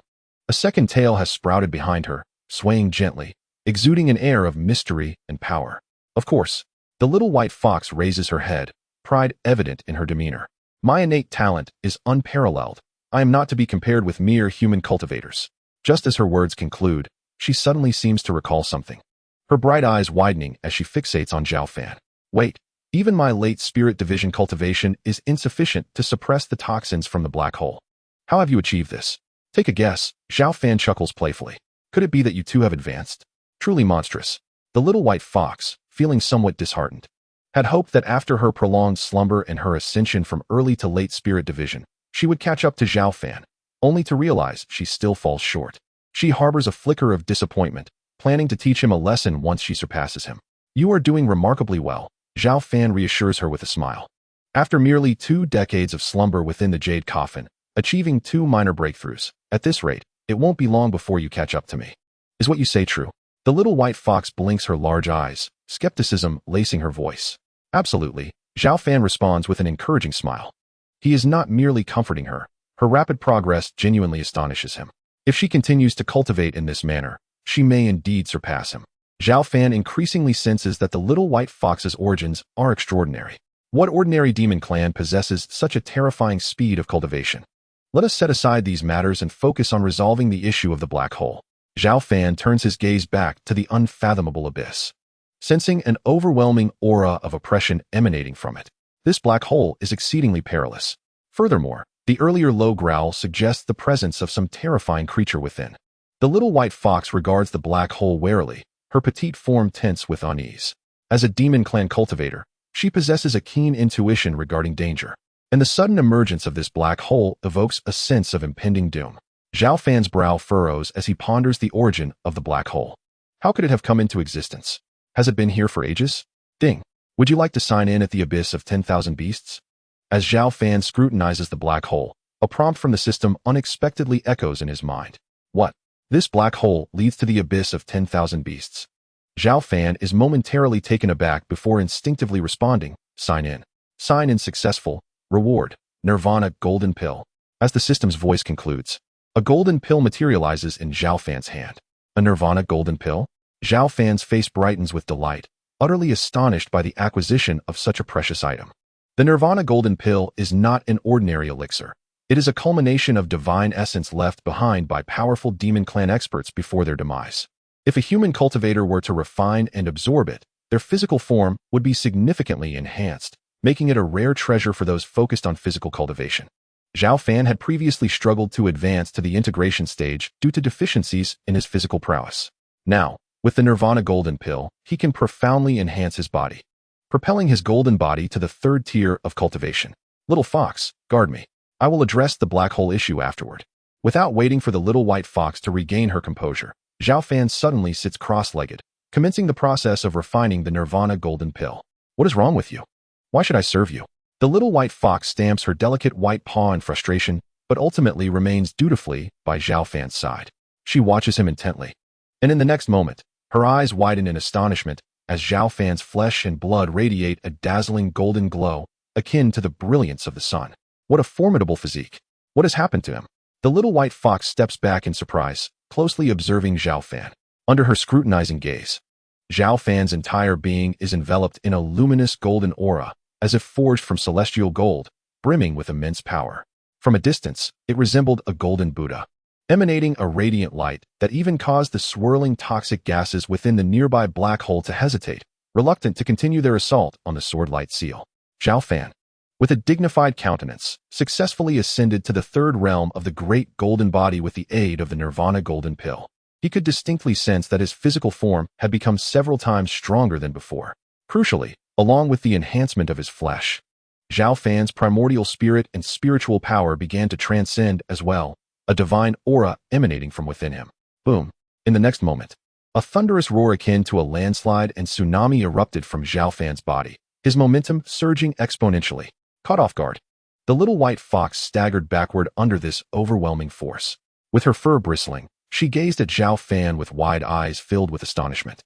A second tail has sprouted behind her, swaying gently, exuding an air of mystery and power. Of course, the little white fox raises her head, pride evident in her demeanor. "My innate talent is unparalleled. I am not to be compared with mere human cultivators." Just as her words conclude, she suddenly seems to recall something, her bright eyes widening as she fixates on Zhao Fan. "Wait, even my late spirit division cultivation is insufficient to suppress the toxins from the black hole. How have you achieved this?" "Take a guess." Zhao Fan chuckles playfully. "Could it be that you too have advanced?" Truly monstrous. The little white fox, feeling somewhat disheartened, had hoped that after her prolonged slumber and her ascension from early to late spirit division, she would catch up to Zhao Fan, only to realize she still falls short. She harbors a flicker of disappointment, planning to teach him a lesson once she surpasses him. "You are doing remarkably well," Zhao Fan reassures her with a smile. "After merely 2 decades of slumber within the jade coffin, achieving 2 minor breakthroughs, at this rate, it won't be long before you catch up to me." Is what you say true? The little white fox blinks her large eyes, skepticism lacing her voice. Absolutely, Zhao Fan responds with an encouraging smile. He is not merely comforting her. Her rapid progress genuinely astonishes him. If she continues to cultivate in this manner, she may indeed surpass him. Zhao Fan increasingly senses that the little white fox's origins are extraordinary. What ordinary demon clan possesses such a terrifying speed of cultivation? Let us set aside these matters and focus on resolving the issue of the black hole. Zhao Fan turns his gaze back to the unfathomable abyss, sensing an overwhelming aura of oppression emanating from it. This black hole is exceedingly perilous. Furthermore, the earlier low growl suggests the presence of some terrifying creature within. The little white fox regards the black hole warily, her petite form tense with unease. As a demon clan cultivator, she possesses a keen intuition regarding danger, and the sudden emergence of this black hole evokes a sense of impending doom. Zhao Fan's brow furrows as he ponders the origin of the black hole. How could it have come into existence? Has it been here for ages? Ding. Would you like to sign in at the abyss of 10,000 beasts? As Zhao Fan scrutinizes the black hole, a prompt from the system unexpectedly echoes in his mind. What? This black hole leads to the abyss of 10,000 beasts. Zhao Fan is momentarily taken aback before instinctively responding, sign in. Sign in successful. Reward. Nirvana golden pill. As the system's voice concludes, a golden pill materializes in Zhao Fan's hand. A Nirvana golden pill? Zhao Fan's face brightens with delight, utterly astonished by the acquisition of such a precious item. The Nirvana golden pill is not an ordinary elixir. It is a culmination of divine essence left behind by powerful demon clan experts before their demise. If a human cultivator were to refine and absorb it, their physical form would be significantly enhanced, making it a rare treasure for those focused on physical cultivation. Zhao Fan had previously struggled to advance to the integration stage due to deficiencies in his physical prowess. Now, with the Nirvana golden pill, he can profoundly enhance his body, propelling his golden body to the third tier of cultivation. Little fox, guard me. I will address the black hole issue afterward. Without waiting for the little white fox to regain her composure, Zhao Fan suddenly sits cross-legged, commencing the process of refining the Nirvana golden pill. What is wrong with you? Why should I serve you? The little white fox stamps her delicate white paw in frustration, but ultimately remains dutifully by Zhao Fan's side. She watches him intently, and in the next moment, her eyes widen in astonishment as Zhao Fan's flesh and blood radiate a dazzling golden glow, akin to the brilliance of the sun. What a formidable physique! What has happened to him? The little white fox steps back in surprise, closely observing Zhao Fan. Under her scrutinizing gaze, Zhao Fan's entire being is enveloped in a luminous golden aura, as if forged from celestial gold, brimming with immense power. From a distance, it resembled a golden Buddha, emanating a radiant light that even caused the swirling toxic gases within the nearby black hole to hesitate, reluctant to continue their assault on the sword-light seal. Zhao Fan, with a dignified countenance, successfully ascended to the third realm of the great golden body with the aid of the Nirvana golden pill. He could distinctly sense that his physical form had become several times stronger than before. Crucially, along with the enhancement of his flesh, Zhao Fan's primordial spirit and spiritual power began to transcend as well, a divine aura emanating from within him. Boom! In the next moment, a thunderous roar akin to a landslide and tsunami erupted from Zhao Fan's body, his momentum surging exponentially. Caught off guard, the little white fox staggered backward under this overwhelming force. With her fur bristling, she gazed at Zhao Fan with wide eyes filled with astonishment.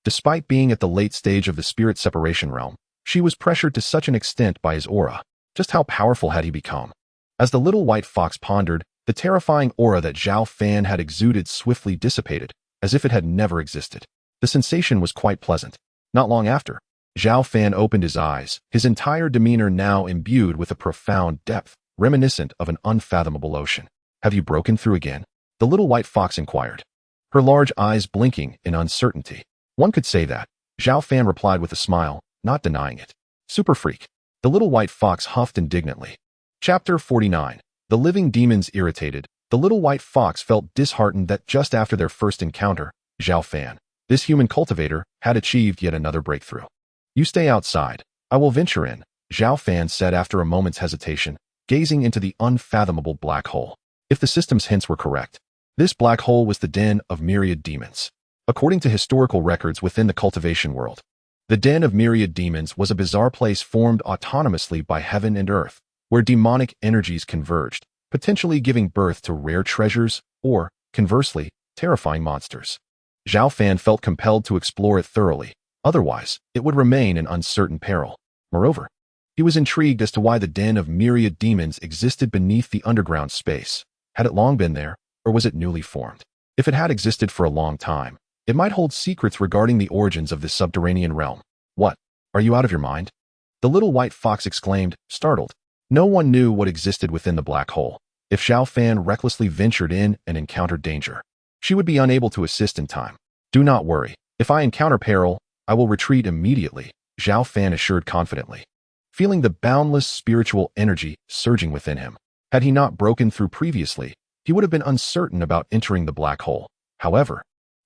Despite being at the late stage of the spirit separation realm, she was pressured to such an extent by his aura. Just how powerful had he become? As the little white fox pondered, the terrifying aura that Zhao Fan had exuded swiftly dissipated, as if it had never existed. The sensation was quite pleasant. Not long after, Zhao Fan opened his eyes, his entire demeanor now imbued with a profound depth, reminiscent of an unfathomable ocean. Have you broken through again? The little white fox inquired, her large eyes blinking in uncertainty. One could say that, Zhao Fan replied with a smile, not denying it. Super freak. The little white fox huffed indignantly. Chapter 49. The living demons irritated. The little white fox felt disheartened that just after their first encounter, Zhao Fan, this human cultivator, had achieved yet another breakthrough. You stay outside. I will venture in, Zhao Fan said after a moment's hesitation, gazing into the unfathomable black hole. If the system's hints were correct, this black hole was the den of myriad demons. According to historical records within the cultivation world, the den of myriad demons was a bizarre place formed autonomously by heaven and earth, where demonic energies converged, potentially giving birth to rare treasures or, conversely, terrifying monsters. Zhao Fan felt compelled to explore it thoroughly, otherwise it would remain in uncertain peril. Moreover, he was intrigued as to why the den of myriad demons existed beneath the underground space. Had it long been there, or was it newly formed? If it had existed for a long time, it might hold secrets regarding the origins of this subterranean realm. What? Are you out of your mind? The little white fox exclaimed, startled. No one knew what existed within the black hole. If Zhao Fan recklessly ventured in and encountered danger, she would be unable to assist in time. Do not worry. If I encounter peril, I will retreat immediately, Zhao Fan assured confidently, feeling the boundless spiritual energy surging within him. Had he not broken through previously, he would have been uncertain about entering the black hole. However,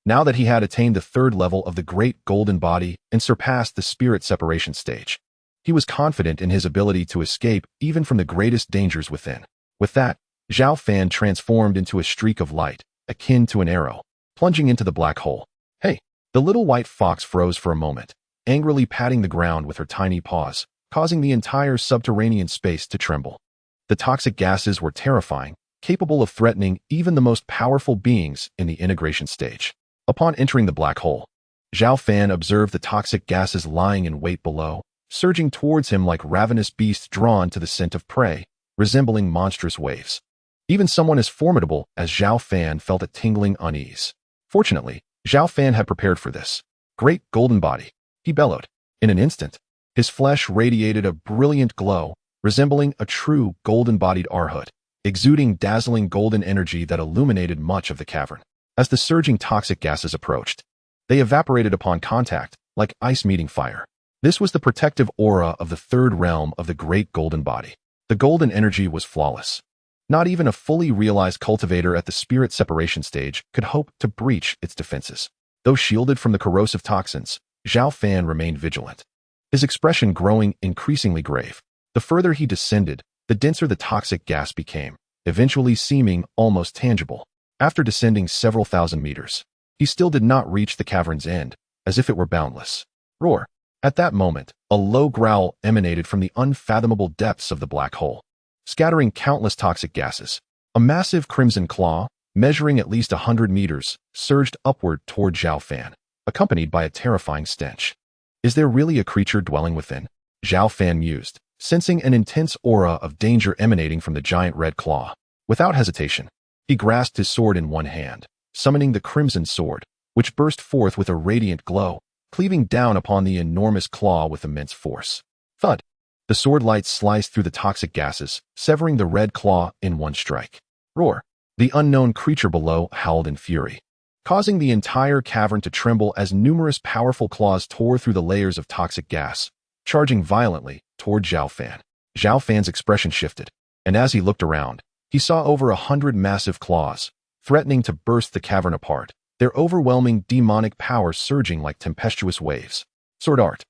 now that he had attained the third level of the great golden body and surpassed the spirit separation stage, he was confident in his ability to escape even from the greatest dangers within. With that, Zhao Fan transformed into a streak of light, akin to an arrow, plunging into the black hole. Hey! The little white fox froze for a moment, angrily patting the ground with her tiny paws, causing the entire subterranean space to tremble. The toxic gases were terrifying, capable of threatening even the most powerful beings in the integration stage. Upon entering the black hole, Zhao Fan observed the toxic gases lying in wait below, surging towards him like ravenous beasts drawn to the scent of prey, resembling monstrous waves. Even someone as formidable as Zhao Fan felt a tingling unease. Fortunately, Zhao Fan had prepared for this. Great golden body, he bellowed. In an instant, his flesh radiated a brilliant glow, resembling a true golden-bodied arhood, exuding dazzling golden energy that illuminated much of the cavern. As the surging toxic gases approached, they evaporated upon contact, like ice meeting fire. This was the protective aura of the third realm of the great golden body. The golden energy was flawless. Not even a fully realized cultivator at the spirit separation stage could hope to breach its defenses. Though shielded from the corrosive toxins, Zhao Fan remained vigilant, his expression growing increasingly grave. The further he descended, the denser the toxic gas became, eventually seeming almost tangible. After descending several thousand meters, he still did not reach the cavern's end, as if it were boundless. Roar! At that moment, a low growl emanated from the unfathomable depths of the black hole, scattering countless toxic gases. A massive crimson claw, measuring at least 100 meters, surged upward toward Zhao Fan, accompanied by a terrifying stench. Is there really a creature dwelling within? Zhao Fan mused, sensing an intense aura of danger emanating from the giant red claw. Without hesitation, he grasped his sword in one hand, summoning the crimson sword, which burst forth with a radiant glow, cleaving down upon the enormous claw with immense force. Thud! The sword light sliced through the toxic gases, severing the red claw in one strike. Roar! The unknown creature below howled in fury, causing the entire cavern to tremble as numerous powerful claws tore through the layers of toxic gas, charging violently toward Zhao Fan. Zhao Fan's expression shifted, and as he looked around, he saw over 100 massive claws, threatening to burst the cavern apart, their overwhelming demonic power surging like tempestuous waves. Sword art.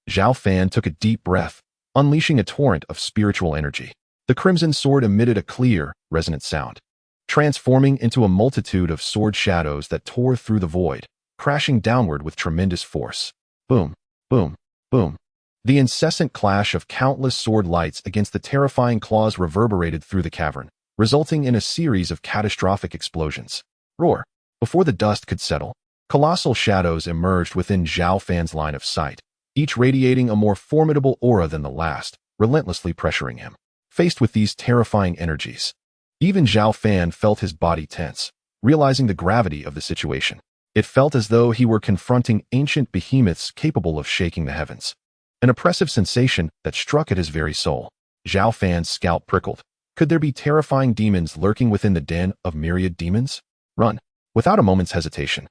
Zhao Fan took a deep breath, unleashing a torrent of spiritual energy. The crimson sword emitted a clear, resonant sound, transforming into a multitude of sword shadows that tore through the void, crashing downward with tremendous force. Boom, boom, boom. The incessant clash of countless sword lights against the terrifying claws reverberated through the cavern, resulting in a series of catastrophic explosions. Roar! Before the dust could settle, colossal shadows emerged within Zhao Fan's line of sight, each radiating a more formidable aura than the last, relentlessly pressuring him. Faced with these terrifying energies, even Zhao Fan felt his body tense, realizing the gravity of the situation. It felt as though he were confronting ancient behemoths capable of shaking the heavens. An oppressive sensation that struck at his very soul. Zhao Fan's scalp prickled. Could there be terrifying demons lurking within the den of myriad demons? Run! Without a moment's hesitation,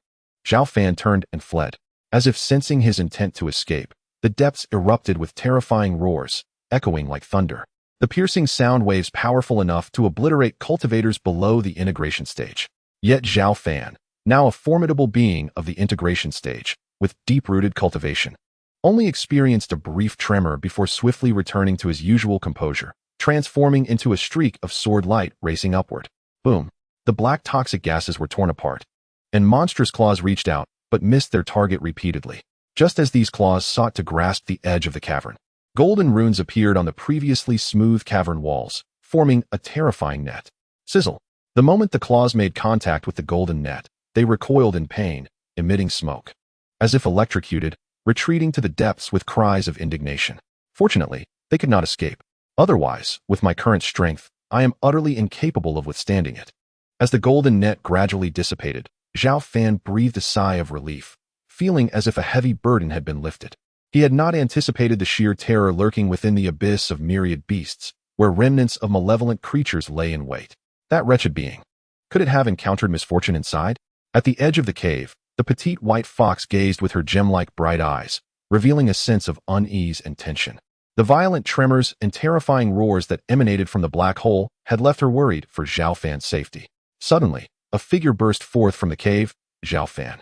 Zhao Fan turned and fled. As if sensing his intent to escape, the depths erupted with terrifying roars, echoing like thunder. The piercing sound waves powerful enough to obliterate cultivators below the integration stage. Yet Zhao Fan, now a formidable being of the integration stage, with deep-rooted cultivation, only experienced a brief tremor before swiftly returning to his usual composure, transforming into a streak of sword light racing upward. Boom! The black toxic gases were torn apart, and monstrous claws reached out, but missed their target repeatedly. Just as these claws sought to grasp the edge of the cavern, golden runes appeared on the previously smooth cavern walls, forming a terrifying net. Sizzle! The moment the claws made contact with the golden net, they recoiled in pain, emitting smoke. As if electrocuted, retreating to the depths with cries of indignation. Fortunately, they could not escape. Otherwise, with my current strength, I am utterly incapable of withstanding it. As the golden net gradually dissipated, Zhao Fan breathed a sigh of relief, feeling as if a heavy burden had been lifted. He had not anticipated the sheer terror lurking within the abyss of myriad beasts, where remnants of malevolent creatures lay in wait. That wretched being. Could it have encountered misfortune inside? At the edge of the cave, the petite white fox gazed with her gem-like bright eyes, revealing a sense of unease and tension. The violent tremors and terrifying roars that emanated from the black hole had left her worried for Zhao Fan's safety. Suddenly, a figure burst forth from the cave, Zhao Fan.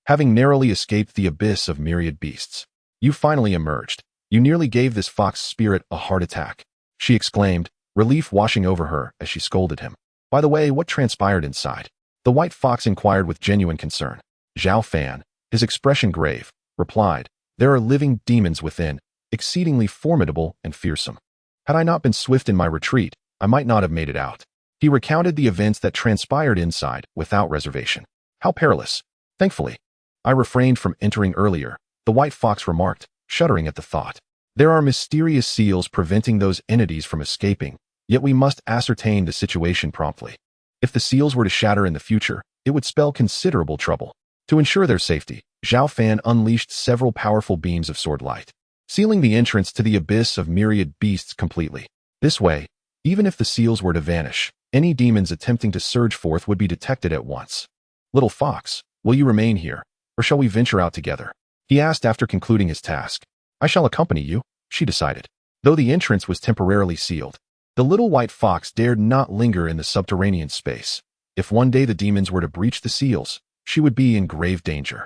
Having narrowly escaped the abyss of myriad beasts. You finally emerged. You nearly gave this fox spirit a heart attack, she exclaimed, relief washing over her as she scolded him. By the way, what transpired inside? The white fox inquired with genuine concern. Zhao Fan, his expression grave, replied, there are living demons within, exceedingly formidable and fearsome. Had I not been swift in my retreat, I might not have made it out. He recounted the events that transpired inside without reservation. How perilous. Thankfully, I refrained from entering earlier, the white fox remarked, shuddering at the thought. There are mysterious seals preventing those entities from escaping, yet we must ascertain the situation promptly. If the seals were to shatter in the future, it would spell considerable trouble. To ensure their safety, Zhao Fan unleashed several powerful beams of sword light, sealing the entrance to the abyss of myriad beasts completely. This way, even if the seals were to vanish, any demons attempting to surge forth would be detected at once. Little fox, will you remain here, or shall we venture out together? He asked after concluding his task. I shall accompany you, she decided. Though the entrance was temporarily sealed, the little white fox dared not linger in the subterranean space. If one day the demons were to breach the seals, she would be in grave danger.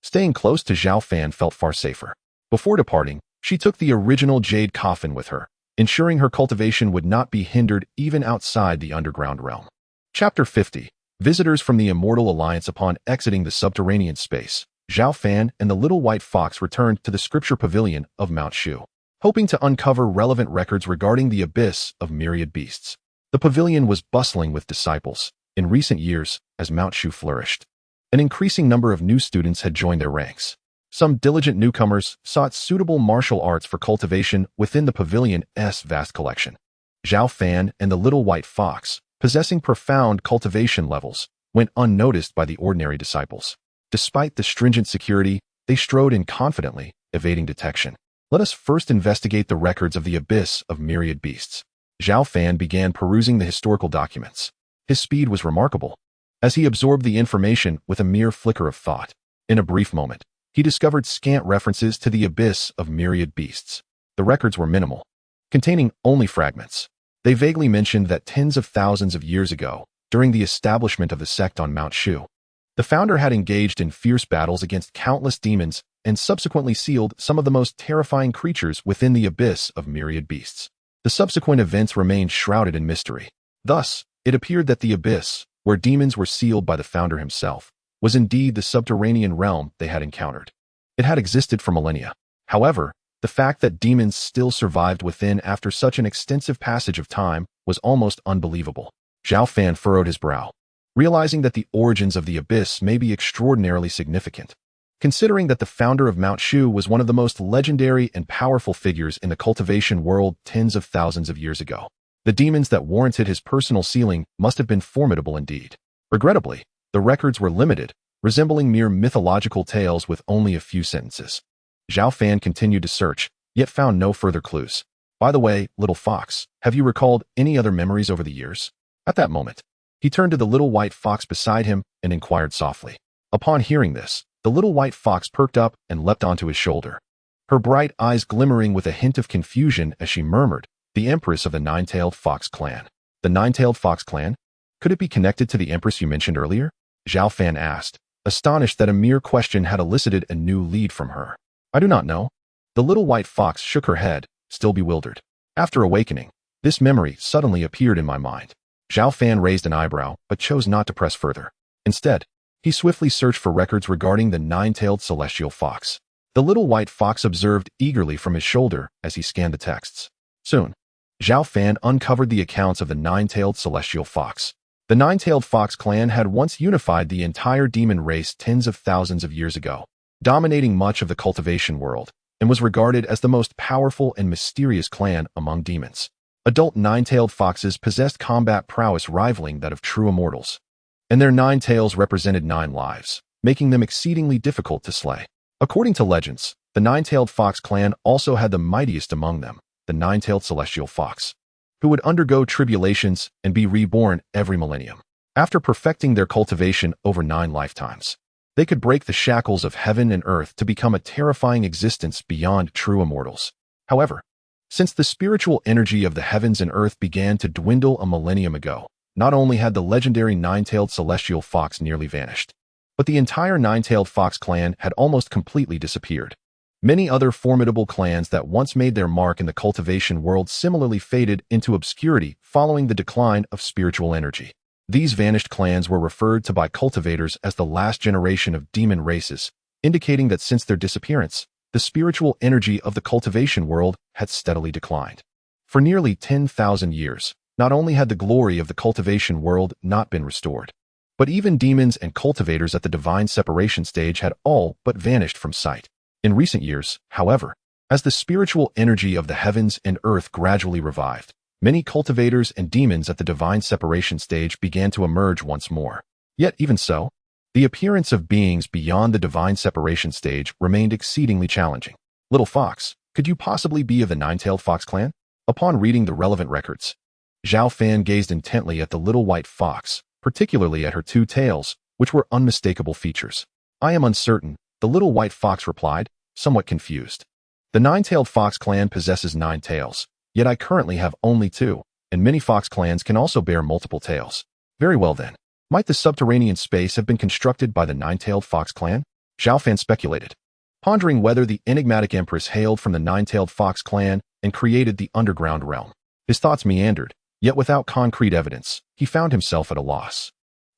Staying close to Zhao Fan felt far safer. Before departing, she took the original jade coffin with her, ensuring her cultivation would not be hindered even outside the underground realm. Chapter 50. Visitors from the Immortal Alliance. Upon exiting the subterranean space, Zhao Fan and the little white fox returned to the scripture pavilion of Mount Shu, hoping to uncover relevant records regarding the abyss of myriad beasts. The pavilion was bustling with disciples. In recent years, as Mount Shu flourished, an increasing number of new students had joined their ranks. Some diligent newcomers sought suitable martial arts for cultivation within the pavilion's vast collection. Zhao Fan and the little white fox, possessing profound cultivation levels, went unnoticed by the ordinary disciples. Despite the stringent security, they strode in confidently, evading detection. Let us first investigate the records of the abyss of myriad beasts. Zhao Fan began perusing the historical documents. His speed was remarkable, as he absorbed the information with a mere flicker of thought. In a brief moment, he discovered scant references to the abyss of myriad beasts. The records were minimal, containing only fragments. They vaguely mentioned that tens of thousands of years ago, during the establishment of the sect on Mount Shu, the founder had engaged in fierce battles against countless demons and subsequently sealed some of the most terrifying creatures within the abyss of myriad beasts. The subsequent events remained shrouded in mystery. Thus, it appeared that the abyss, where demons were sealed by the founder himself, was indeed the subterranean realm they had encountered. It had existed for millennia. However, the fact that demons still survived within after such an extensive passage of time was almost unbelievable. Zhao Fan furrowed his brow, realizing that the origins of the abyss may be extraordinarily significant, considering that the founder of Mount Shu was one of the most legendary and powerful figures in the cultivation world tens of thousands of years ago. The demons that warranted his personal sealing must have been formidable indeed. Regrettably, the records were limited, resembling mere mythological tales with only a few sentences. Zhao Fan continued to search, yet found no further clues. By the way, little fox, have you recalled any other memories over the years? At that moment, he turned to the little white fox beside him and inquired softly. Upon hearing this, the little white fox perked up and leapt onto his shoulder, her bright eyes glimmering with a hint of confusion as she murmured, the Empress of the Nine-Tailed Fox Clan. The Nine-Tailed Fox Clan? Could it be connected to the Empress you mentioned earlier? Zhao Fan asked, astonished that a mere question had elicited a new lead from her. I do not know. The little white fox shook her head, still bewildered. After awakening, this memory suddenly appeared in my mind. Zhao Fan raised an eyebrow, but chose not to press further. Instead, he swiftly searched for records regarding the nine-tailed celestial fox. The little white fox observed eagerly from his shoulder as he scanned the texts. Soon, Zhao Fan uncovered the accounts of the nine-tailed celestial fox. The Nine-Tailed Fox clan had once unified the entire demon race tens of thousands of years ago, dominating much of the cultivation world, and was regarded as the most powerful and mysterious clan among demons. Adult nine-tailed foxes possessed combat prowess rivaling that of true immortals, and their 9 tails represented 9 lives, making them exceedingly difficult to slay. According to legends, the Nine-Tailed Fox clan also had the mightiest among them, the Nine-Tailed Celestial Fox, who would undergo tribulations and be reborn every millennium. After perfecting their cultivation over 9 lifetimes, they could break the shackles of heaven and earth to become a terrifying existence beyond true immortals. However, since the spiritual energy of the heavens and earth began to dwindle a millennium ago, not only had the legendary Nine-Tailed Celestial Fox nearly vanished, but the entire Nine-Tailed Fox clan had almost completely disappeared. Many other formidable clans that once made their mark in the cultivation world similarly faded into obscurity following the decline of spiritual energy. These vanished clans were referred to by cultivators as the last generation of demon races, indicating that since their disappearance, the spiritual energy of the cultivation world had steadily declined. For nearly 10,000 years, not only had the glory of the cultivation world not been restored, but even demons and cultivators at the divine separation stage had all but vanished from sight. In recent years, however, as the spiritual energy of the heavens and earth gradually revived, many cultivators and demons at the divine separation stage began to emerge once more. Yet even so, the appearance of beings beyond the divine separation stage remained exceedingly challenging. Little Fox, could you possibly be of the Nine-Tailed Fox clan? Upon reading the relevant records, Zhao Fan gazed intently at the little white fox, particularly at her 2 tails, which were unmistakable features. I am uncertain, the little white fox replied, somewhat confused. The Nine-Tailed Fox clan possesses 9 tails, yet I currently have only 2, and many fox clans can also bear multiple tails. Very well then. Might the subterranean space have been constructed by the Nine-Tailed Fox clan? Zhao Fan speculated, pondering whether the enigmatic empress hailed from the Nine-Tailed Fox clan and created the underground realm. His thoughts meandered, yet without concrete evidence, he found himself at a loss.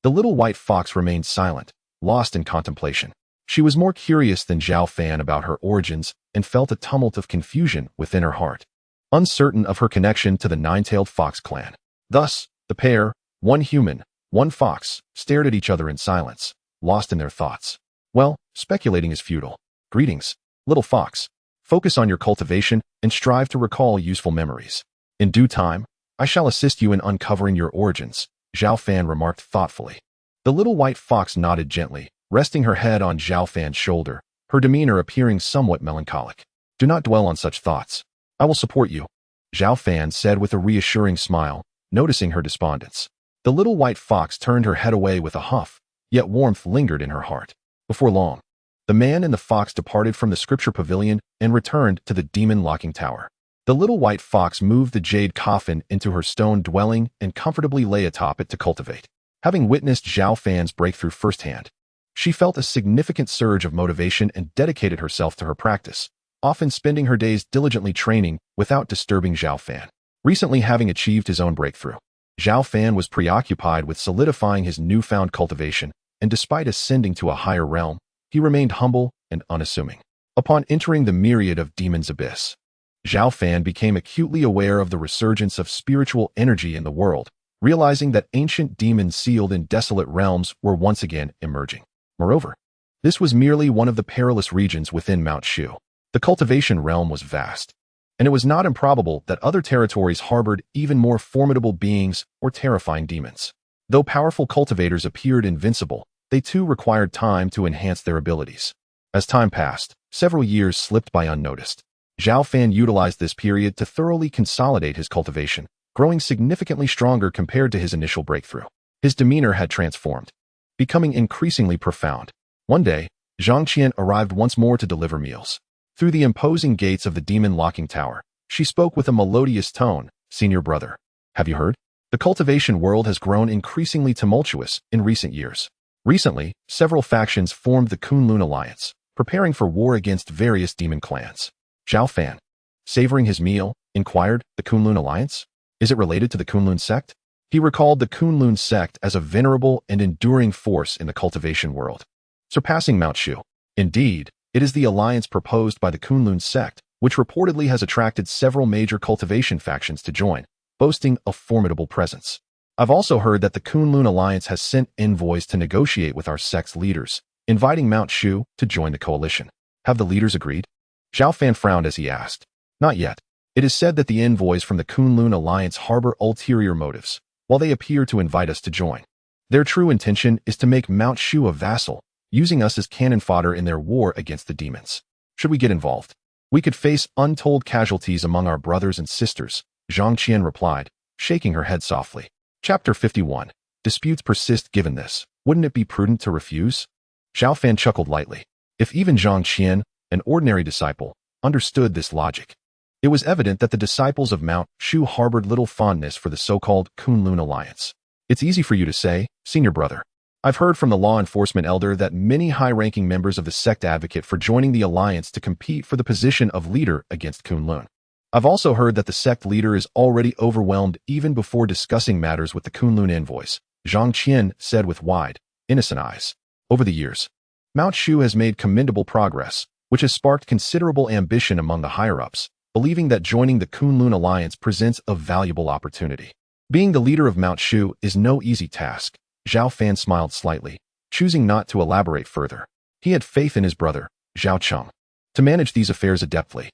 The little white fox remained silent, lost in contemplation. She was more curious than Zhao Fan about her origins and felt a tumult of confusion within her heart, uncertain of her connection to the Nine-Tailed Fox clan. Thus, the pair, one human, one fox, stared at each other in silence, lost in their thoughts. Well, speculating is futile. Greetings, little fox. Focus on your cultivation and strive to recall useful memories. In due time, I shall assist you in uncovering your origins, Zhao Fan remarked thoughtfully. The little white fox nodded gently, resting her head on Zhao Fan's shoulder, her demeanor appearing somewhat melancholic. Do not dwell on such thoughts. I will support you, Zhao Fan said with a reassuring smile, noticing her despondence. The little white fox turned her head away with a huff, yet warmth lingered in her heart. Before long, the man and the fox departed from the scripture pavilion and returned to the demon locking tower. The little white fox moved the jade coffin into her stone dwelling and comfortably lay atop it to cultivate. Having witnessed Zhao Fan's breakthrough firsthand, she felt a significant surge of motivation and dedicated herself to her practice, often spending her days diligently training without disturbing Zhao Fan. Recently having achieved his own breakthrough, Zhao Fan was preoccupied with solidifying his newfound cultivation, and despite ascending to a higher realm, he remained humble and unassuming. Upon entering the myriad of demons' abyss, Zhao Fan became acutely aware of the resurgence of spiritual energy in the world, realizing that ancient demons sealed in desolate realms were once again emerging. Moreover, this was merely one of the perilous regions within Mount Shu. The cultivation realm was vast, and it was not improbable that other territories harbored even more formidable beings or terrifying demons. Though powerful cultivators appeared invincible, they too required time to enhance their abilities. As time passed, several years slipped by unnoticed. Zhao Fan utilized this period to thoroughly consolidate his cultivation, growing significantly stronger compared to his initial breakthrough. His demeanor had transformed, becoming increasingly profound. One day, Zhang Qian arrived once more to deliver meals. Through the imposing gates of the demon locking tower, she spoke with a melodious tone, "Senior brother, have you heard? The cultivation world has grown increasingly tumultuous in recent years. Recently, several factions formed the Kunlun Alliance, preparing for war against various demon clans." Zhao Fan, savoring his meal, inquired, "The Kunlun Alliance? Is it related to the Kunlun sect?" He recalled the Kunlun sect as a venerable and enduring force in the cultivation world, surpassing Mount Shu. Indeed, it is the alliance proposed by the Kunlun sect, which reportedly has attracted several major cultivation factions to join, boasting a formidable presence. I've also heard that the Kunlun Alliance has sent envoys to negotiate with our sect's leaders, inviting Mount Shu to join the coalition. Have the leaders agreed? Zhao Fan frowned as he asked. Not yet. It is said that the envoys from the Kunlun Alliance harbor ulterior motives, while they appear to invite us to join. Their true intention is to make Mount Shu a vassal, using us as cannon fodder in their war against the demons. Should we get involved? We could face untold casualties among our brothers and sisters, Zhang Qian replied, shaking her head softly. Chapter 51. Disputes persist. Given this, wouldn't it be prudent to refuse? Zhao Fan chuckled lightly. If even Zhang Qian, an ordinary disciple, understood this logic, it was evident that the disciples of Mount Shu harbored little fondness for the so-called Kunlun Alliance. It's easy for you to say, senior brother. I've heard from the law enforcement elder that many high-ranking members of the sect advocate for joining the alliance to compete for the position of leader against Kunlun. I've also heard that the sect leader is already overwhelmed even before discussing matters with the Kunlun envoys, Zhang Qian said with wide, innocent eyes. Over the years, Mount Shu has made commendable progress, which has sparked considerable ambition among the higher-ups, believing that joining the Kunlun Alliance presents a valuable opportunity. Being the leader of Mount Shu is no easy task. Zhao Fan smiled slightly, choosing not to elaborate further. He had faith in his brother, Zhao Cheng, to manage these affairs adeptly.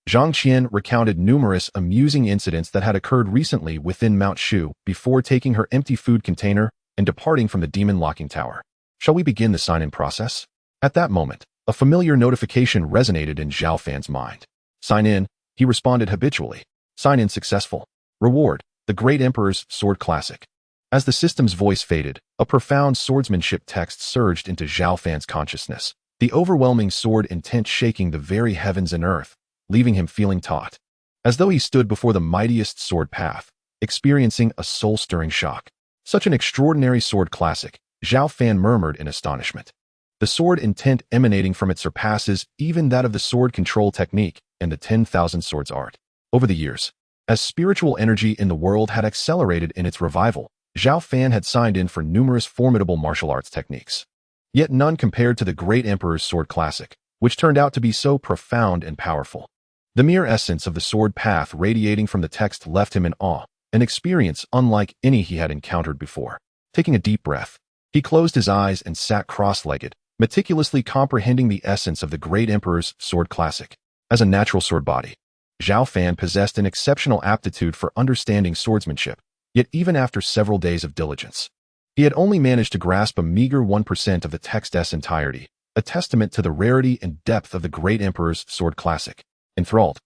Zhang Qian recounted numerous amusing incidents that had occurred recently within Mount Shu before taking her empty food container and departing from the demon locking tower. Shall we begin the sign-in process? At that moment, a familiar notification resonated in Zhao Fan's mind. Sign in, he responded habitually. Sign in successful. Reward, the Great Emperor's Sword Classic. As the system's voice faded, a profound swordsmanship text surged into Zhao Fan's consciousness, the overwhelming sword intent shaking the very heavens and earth, leaving him feeling taut, as though he stood before the mightiest sword path, experiencing a soul-stirring shock. Such an extraordinary sword classic, Zhao Fan murmured in astonishment. The sword intent emanating from it surpasses even that of the sword control technique and the 10,000 swords art. Over the years, as spiritual energy in the world had accelerated in its revival, Zhao Fan had signed in for numerous formidable martial arts techniques. Yet none compared to the Great Emperor's Sword Classic, which turned out to be so profound and powerful. The mere essence of the sword path radiating from the text left him in awe, an experience unlike any he had encountered before. Taking a deep breath, he closed his eyes and sat cross-legged, meticulously comprehending the essence of the Great Emperor's Sword Classic. As a natural sword body, Zhao Fan possessed an exceptional aptitude for understanding swordsmanship, yet even after several days of diligence, he had only managed to grasp a meager 1% of the text's entirety, a testament to the rarity and depth of the Great Emperor's Sword Classic. Enthralled,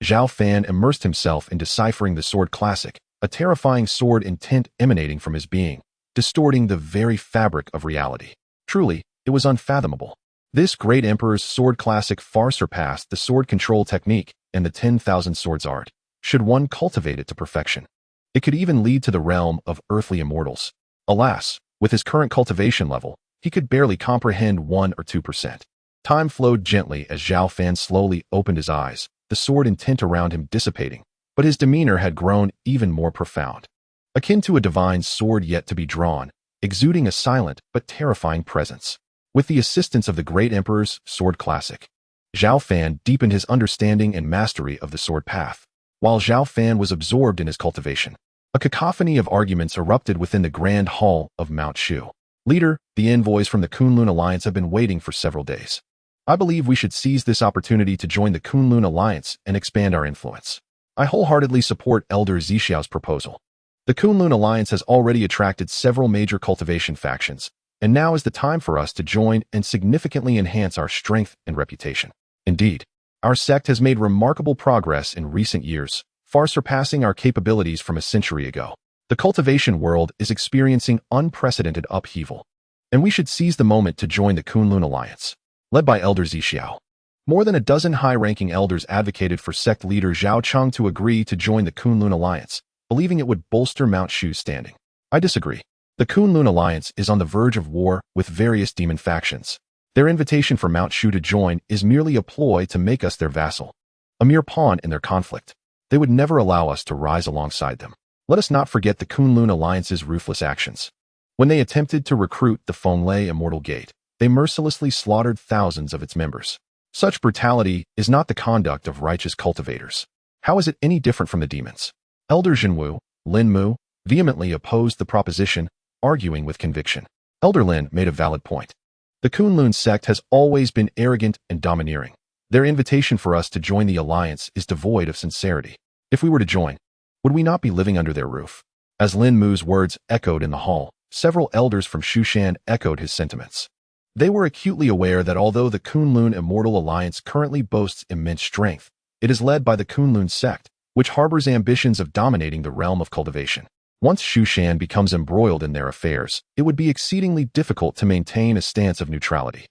Zhao Fan immersed himself in deciphering the Sword Classic, a terrifying sword intent emanating from his being, distorting the very fabric of reality. Truly, it was unfathomable. This Great Emperor's Sword Classic far surpassed the sword control technique and the 10,000 swords art, should one cultivate it to perfection. It could even lead to the realm of earthly immortals. Alas, with his current cultivation level, he could barely comprehend 1 or 2%. Time flowed gently as Zhao Fan slowly opened his eyes, the sword intent around him dissipating, but his demeanor had grown even more profound. Akin to a divine sword yet to be drawn, exuding a silent but terrifying presence. With the assistance of the Great Emperor's Sword Classic, Zhao Fan deepened his understanding and mastery of the sword path. While Zhao Fan was absorbed in his cultivation, a cacophony of arguments erupted within the Grand Hall of Mount Shu. Leader, the envoys from the Kunlun Alliance have been waiting for several days. I believe we should seize this opportunity to join the Kunlun Alliance and expand our influence. I wholeheartedly support Elder Zixiao's proposal. The Kunlun Alliance has already attracted several major cultivation factions, and now is the time for us to join and significantly enhance our strength and reputation. Indeed, our sect has made remarkable progress in recent years, far surpassing our capabilities from a century ago. The cultivation world is experiencing unprecedented upheaval, and we should seize the moment to join the Kunlun Alliance. Led by Elder Zixiao, more than a dozen high-ranking elders advocated for sect leader Zhao Cheng to agree to join the Kunlun Alliance, believing it would bolster Mount Shu's standing. I disagree. The Kunlun Alliance is on the verge of war with various demon factions. Their invitation for Mount Shu to join is merely a ploy to make us their vassal, a mere pawn in their conflict. They would never allow us to rise alongside them. Let us not forget the Kunlun Alliance's ruthless actions. When they attempted to recruit the Fenglai Immortal Gate, they mercilessly slaughtered thousands of its members. Such brutality is not the conduct of righteous cultivators. How is it any different from the demons? Elder Jinwu, Lin Mu, vehemently opposed the proposition, arguing with conviction. Elder Lin made a valid point. The Kunlun sect has always been arrogant and domineering. Their invitation for us to join the alliance is devoid of sincerity. If we were to join, would we not be living under their roof? As Lin Mu's words echoed in the hall, several elders from Shushan echoed his sentiments. They were acutely aware that although the Kunlun Immortal Alliance currently boasts immense strength, it is led by the Kunlun sect, which harbors ambitions of dominating the realm of cultivation. Once Shushan becomes embroiled in their affairs, it would be exceedingly difficult to maintain a stance of neutrality.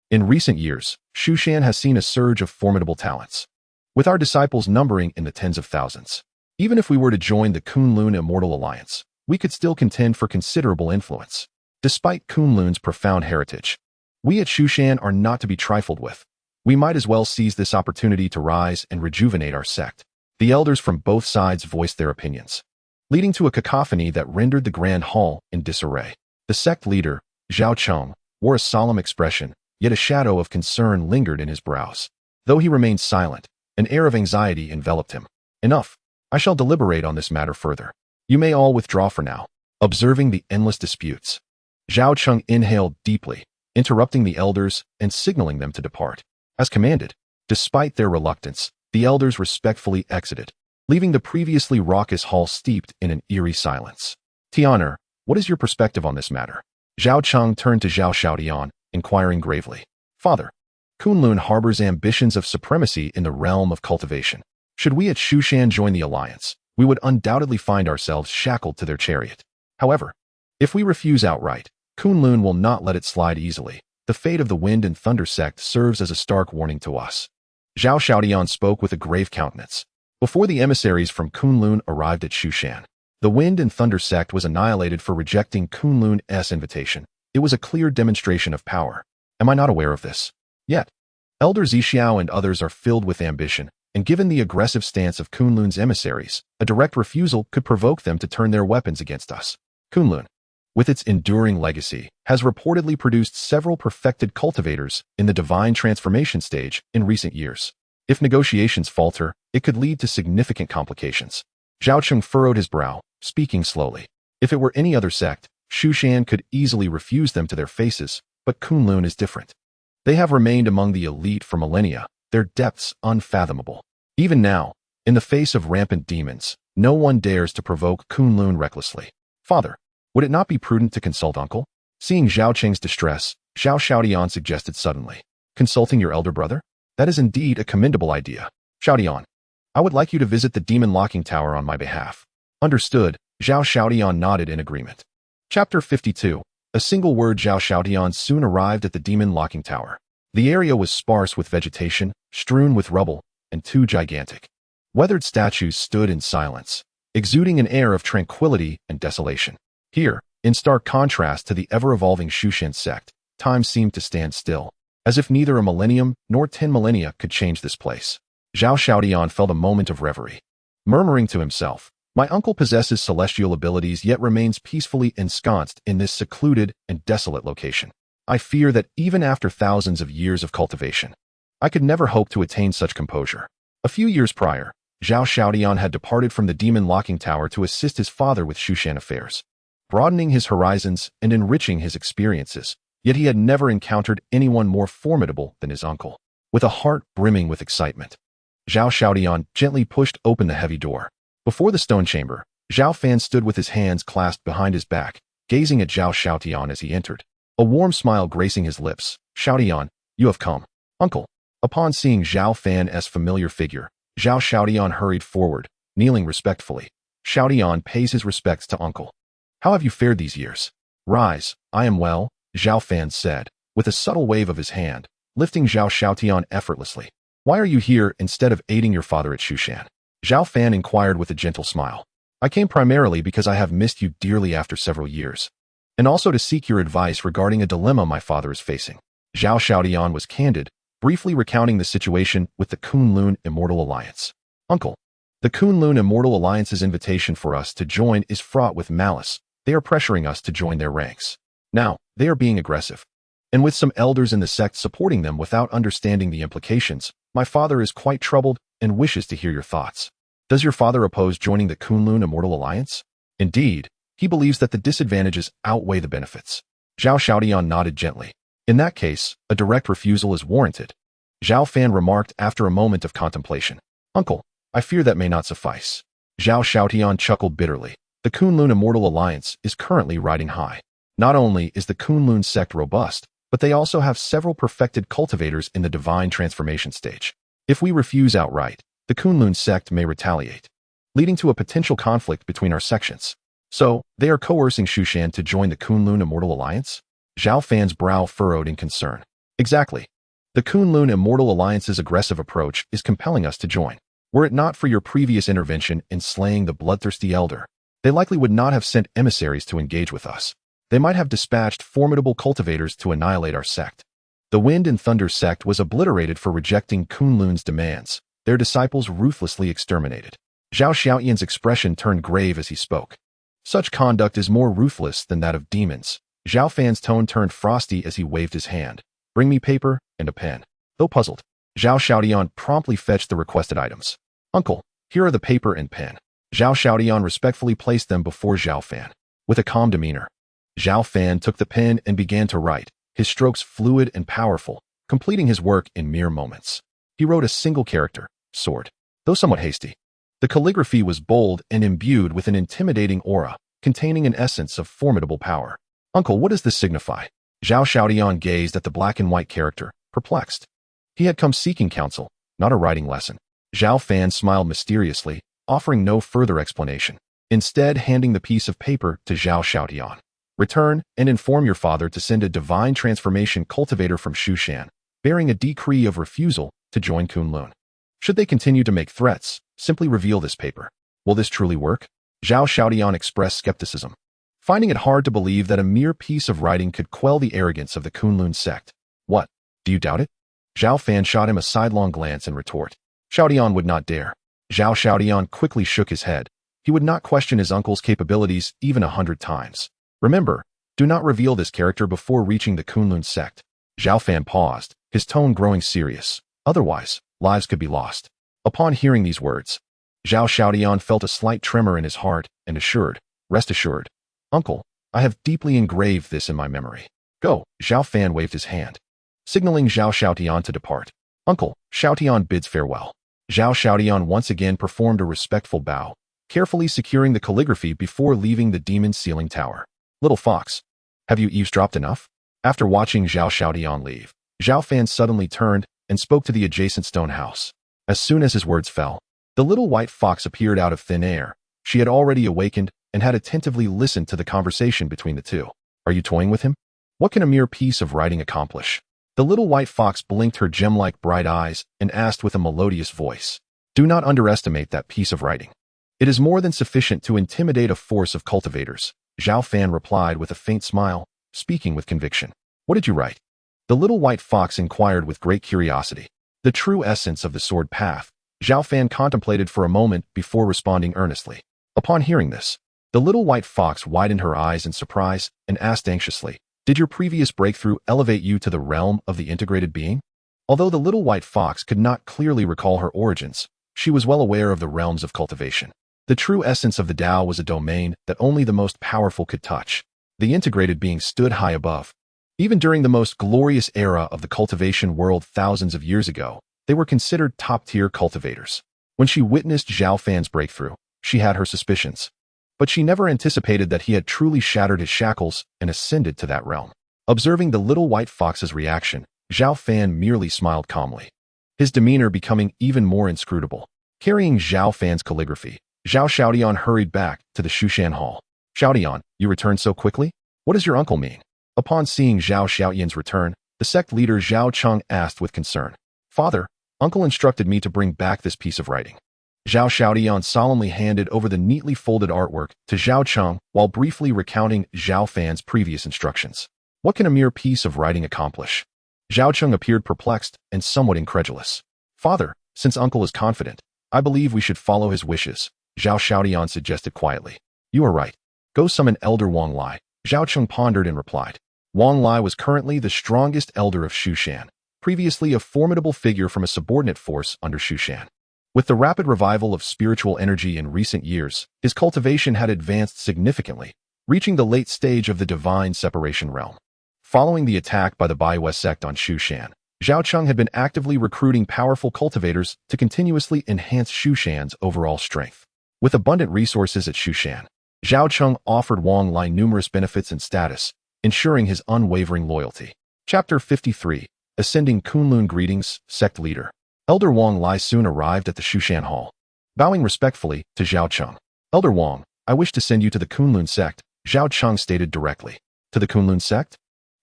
In recent years, Shushan has seen a surge of formidable talents, with our disciples numbering in the tens of thousands. Even if we were to join the Kunlun Immortal Alliance, we could still contend for considerable influence. Despite Kunlun's profound heritage, we at Shushan are not to be trifled with. We might as well seize this opportunity to rise and rejuvenate our sect. The elders from both sides voiced their opinions, leading to a cacophony that rendered the grand hall in disarray. The sect leader, Zhao Cheng, wore a solemn expression, yet a shadow of concern lingered in his brows. Though he remained silent, an air of anxiety enveloped him. Enough. I shall deliberate on this matter further. You may all withdraw for now. Observing the endless disputes, Zhao Cheng inhaled deeply, interrupting the elders and signaling them to depart. As commanded, despite their reluctance, the elders respectfully exited, leaving the previously raucous hall steeped in an eerie silence. Tianer, what is your perspective on this matter? Zhao Cheng turned to Zhao Xiaotian, inquiring gravely. Father, Kunlun harbors ambitions of supremacy in the realm of cultivation. Should we at Shushan join the alliance, we would undoubtedly find ourselves shackled to their chariot. However, if we refuse outright, Kunlun will not let it slide easily. The fate of the Wind and Thunder sect serves as a stark warning to us. Zhao Xiaotian spoke with a grave countenance. Before the emissaries from Kunlun arrived at Shushan, the Wind and Thunder sect was annihilated for rejecting Kunlun's invitation. It was a clear demonstration of power. Am I not aware of this? Yet, Elder Zixiao and others are filled with ambition, and given the aggressive stance of Kunlun's emissaries, a direct refusal could provoke them to turn their weapons against us. Kunlun, with its enduring legacy, has reportedly produced several perfected cultivators in the divine transformation stage in recent years. If negotiations falter, it could lead to significant complications. Zhao Cheng furrowed his brow, speaking slowly. If it were any other sect, Shushan could easily refuse them to their faces, but Kunlun is different. They have remained among the elite for millennia, their depths unfathomable. Even now, in the face of rampant demons, no one dares to provoke Kunlun recklessly. Father, would it not be prudent to consult uncle? Seeing Zhao Cheng's distress, Zhao Xiaotian suggested suddenly. Consulting your elder brother? That is indeed a commendable idea. Xiaotian, I would like you to visit the demon locking tower on my behalf. Understood, Zhao Xiaotian nodded in agreement. Chapter 52. A single word. Zhao Xiaotian soon arrived at the demon locking tower. The area was sparse with vegetation, strewn with rubble, and two gigantic, weathered statues stood in silence, exuding an air of tranquility and desolation. Here, in stark contrast to the ever-evolving Shushan sect, time seemed to stand still, as if neither a millennium nor 10 millennia could change this place. Zhao Xiaotian felt a moment of reverie, murmuring to himself, my uncle possesses celestial abilities yet remains peacefully ensconced in this secluded and desolate location. I fear that even after thousands of years of cultivation, I could never hope to attain such composure. A few years prior, Zhao Xiaotian had departed from the demon locking tower to assist his father with Shushan affairs, broadening his horizons and enriching his experiences, yet he had never encountered anyone more formidable than his uncle. With a heart brimming with excitement, Zhao Xiaotian gently pushed open the heavy door. Before the stone chamber, Zhao Fan stood with his hands clasped behind his back, gazing at Zhao Xiaotian as he entered. A warm smile gracing his lips. Xiaotian, you have come. Uncle. Upon seeing Zhao Fan's familiar figure, Zhao Xiaotian hurried forward, kneeling respectfully. Xiaotian pays his respects to uncle. How have you fared these years? Rise, I am well, Zhao Fan said, with a subtle wave of his hand, lifting Zhao Xiaotian effortlessly. Why are you here instead of aiding your father at Shushan? Zhao Fan inquired with a gentle smile. I came primarily because I have missed you dearly after several years, and also to seek your advice regarding a dilemma my father is facing. Zhao Xiaotian was candid, briefly recounting the situation with the Kunlun Immortal Alliance. Uncle, the Kunlun Immortal Alliance's invitation for us to join is fraught with malice. They are pressuring us to join their ranks. Now, they are being aggressive, and with some elders in the sect supporting them without understanding the implications, my father is quite troubled and wishes to hear your thoughts. Does your father oppose joining the Kunlun Immortal Alliance? Indeed, he believes that the disadvantages outweigh the benefits. Zhao Xiaotian nodded gently. In that case, a direct refusal is warranted. Zhao Fan remarked after a moment of contemplation. Uncle, I fear that may not suffice. Zhao Xiaotian chuckled bitterly. The Kunlun Immortal Alliance is currently riding high. Not only is the Kunlun sect robust, but they also have several perfected cultivators in the divine transformation stage. If we refuse outright, the Kunlun sect may retaliate, leading to a potential conflict between our sections. So, they are coercing Shushan to join the Kunlun Immortal Alliance? Zhao Fan's brow furrowed in concern. Exactly. The Kunlun Immortal Alliance's aggressive approach is compelling us to join. Were it not for your previous intervention in slaying the bloodthirsty elder, they likely would not have sent emissaries to engage with us. They might have dispatched formidable cultivators to annihilate our sect. The Wind and Thunder sect was obliterated for rejecting Kunlun's demands, their disciples ruthlessly exterminated. Zhao Xiaoyan's expression turned grave as he spoke. Such conduct is more ruthless than that of demons. Zhao Fan's tone turned frosty as he waved his hand. Bring me paper and a pen. Though puzzled, Zhao Xiaotian promptly fetched the requested items. Uncle, here are the paper and pen. Zhao Xiaotian respectfully placed them before Zhao Fan. With a calm demeanor, Zhao Fan took the pen and began to write, his strokes fluid and powerful, completing his work in mere moments. He wrote a single character, sword, though somewhat hasty. The calligraphy was bold and imbued with an intimidating aura, containing an essence of formidable power. Uncle, what does this signify? Zhao Xiaotian gazed at the black and white character, perplexed. He had come seeking counsel, not a writing lesson. Zhao Fan smiled mysteriously, offering no further explanation, instead handing the piece of paper to Zhao Xiaotian. Return and inform your father to send a divine transformation cultivator from Shushan, bearing a decree of refusal to join Kunlun. Should they continue to make threats, simply reveal this paper. Will this truly work? Zhao Xiaotian expressed skepticism, finding it hard to believe that a mere piece of writing could quell the arrogance of the Kunlun sect. What? Do you doubt it? Zhao Fan shot him a sidelong glance and retort. Xiaotian would not dare. Zhao Xiaotian quickly shook his head. He would not question his uncle's capabilities even 100 times. Remember, do not reveal this character before reaching the Kunlun sect. Zhao Fan paused, his tone growing serious. Otherwise, lives could be lost. Upon hearing these words, Zhao Xiaotian felt a slight tremor in his heart and rest assured, Uncle, I have deeply engraved this in my memory. Go. Zhao Fan waved his hand, signaling Zhao Xiaotian to depart. Uncle, Xiaotian bids farewell. Zhao Xiaotian once again performed a respectful bow, carefully securing the calligraphy before leaving the demon-sealing tower. Little fox, have you eavesdropped enough? After watching Zhao Xiaotian leave, Zhao Fan suddenly turned and spoke to the adjacent stone house. As soon as his words fell, the little white fox appeared out of thin air. She had already awakened and had attentively listened to the conversation between the two. Are you toying with him? What can a mere piece of writing accomplish? The little white fox blinked her gem-like bright eyes and asked with a melodious voice. Do not underestimate that piece of writing. It is more than sufficient to intimidate a force of cultivators. Zhao Fan replied with a faint smile, speaking with conviction. What did you write? The little white fox inquired with great curiosity. The true essence of the sword path. Zhao Fan contemplated for a moment before responding earnestly. Upon hearing this, the little white fox widened her eyes in surprise and asked anxiously, did your previous breakthrough elevate you to the realm of the integrated being? Although the little white fox could not clearly recall her origins, she was well aware of the realms of cultivation. The true essence of the Tao was a domain that only the most powerful could touch. The integrated being stood high above. Even during the most glorious era of the cultivation world thousands of years ago, they were considered top-tier cultivators. When she witnessed Zhao Fan's breakthrough, she had her suspicions. But she never anticipated that he had truly shattered his shackles and ascended to that realm. Observing the little white fox's reaction, Zhao Fan merely smiled calmly, his demeanor becoming even more inscrutable. Carrying Zhao Fan's calligraphy, Zhao Xiaotian hurried back to the Shushan Hall. Xiaotian, you returned so quickly? What does your uncle mean? Upon seeing Zhao Xiaotian's return, the sect leader Zhao Cheng asked with concern. Father, uncle instructed me to bring back this piece of writing. Zhao Xiaotian solemnly handed over the neatly folded artwork to Zhao Cheng while briefly recounting Zhao Fan's previous instructions. What can a mere piece of writing accomplish? Zhao Cheng appeared perplexed and somewhat incredulous. Father, since uncle is confident, I believe we should follow his wishes, Zhao Xiaotian suggested quietly. You are right. Go summon Elder Wang Lai. Zhao Cheng pondered and replied. Wang Lai was currently the strongest elder of Shushan, previously a formidable figure from a subordinate force under Shushan. With the rapid revival of spiritual energy in recent years, his cultivation had advanced significantly, reaching the late stage of the divine separation realm. Following the attack by the Baiwei sect on Shushan, Zhao Cheng had been actively recruiting powerful cultivators to continuously enhance Shushan's overall strength. With abundant resources at Shushan, Zhao Cheng offered Wang Lai numerous benefits and status, ensuring his unwavering loyalty. Chapter 53. Ascending Kunlun. Greetings, sect leader. Elder Wang Lai soon arrived at the Shushan Hall. Bowing respectfully to Zhao Cheng. Elder Wang, I wish to send you to the Kunlun sect, Zhao Cheng stated directly. To the Kunlun sect?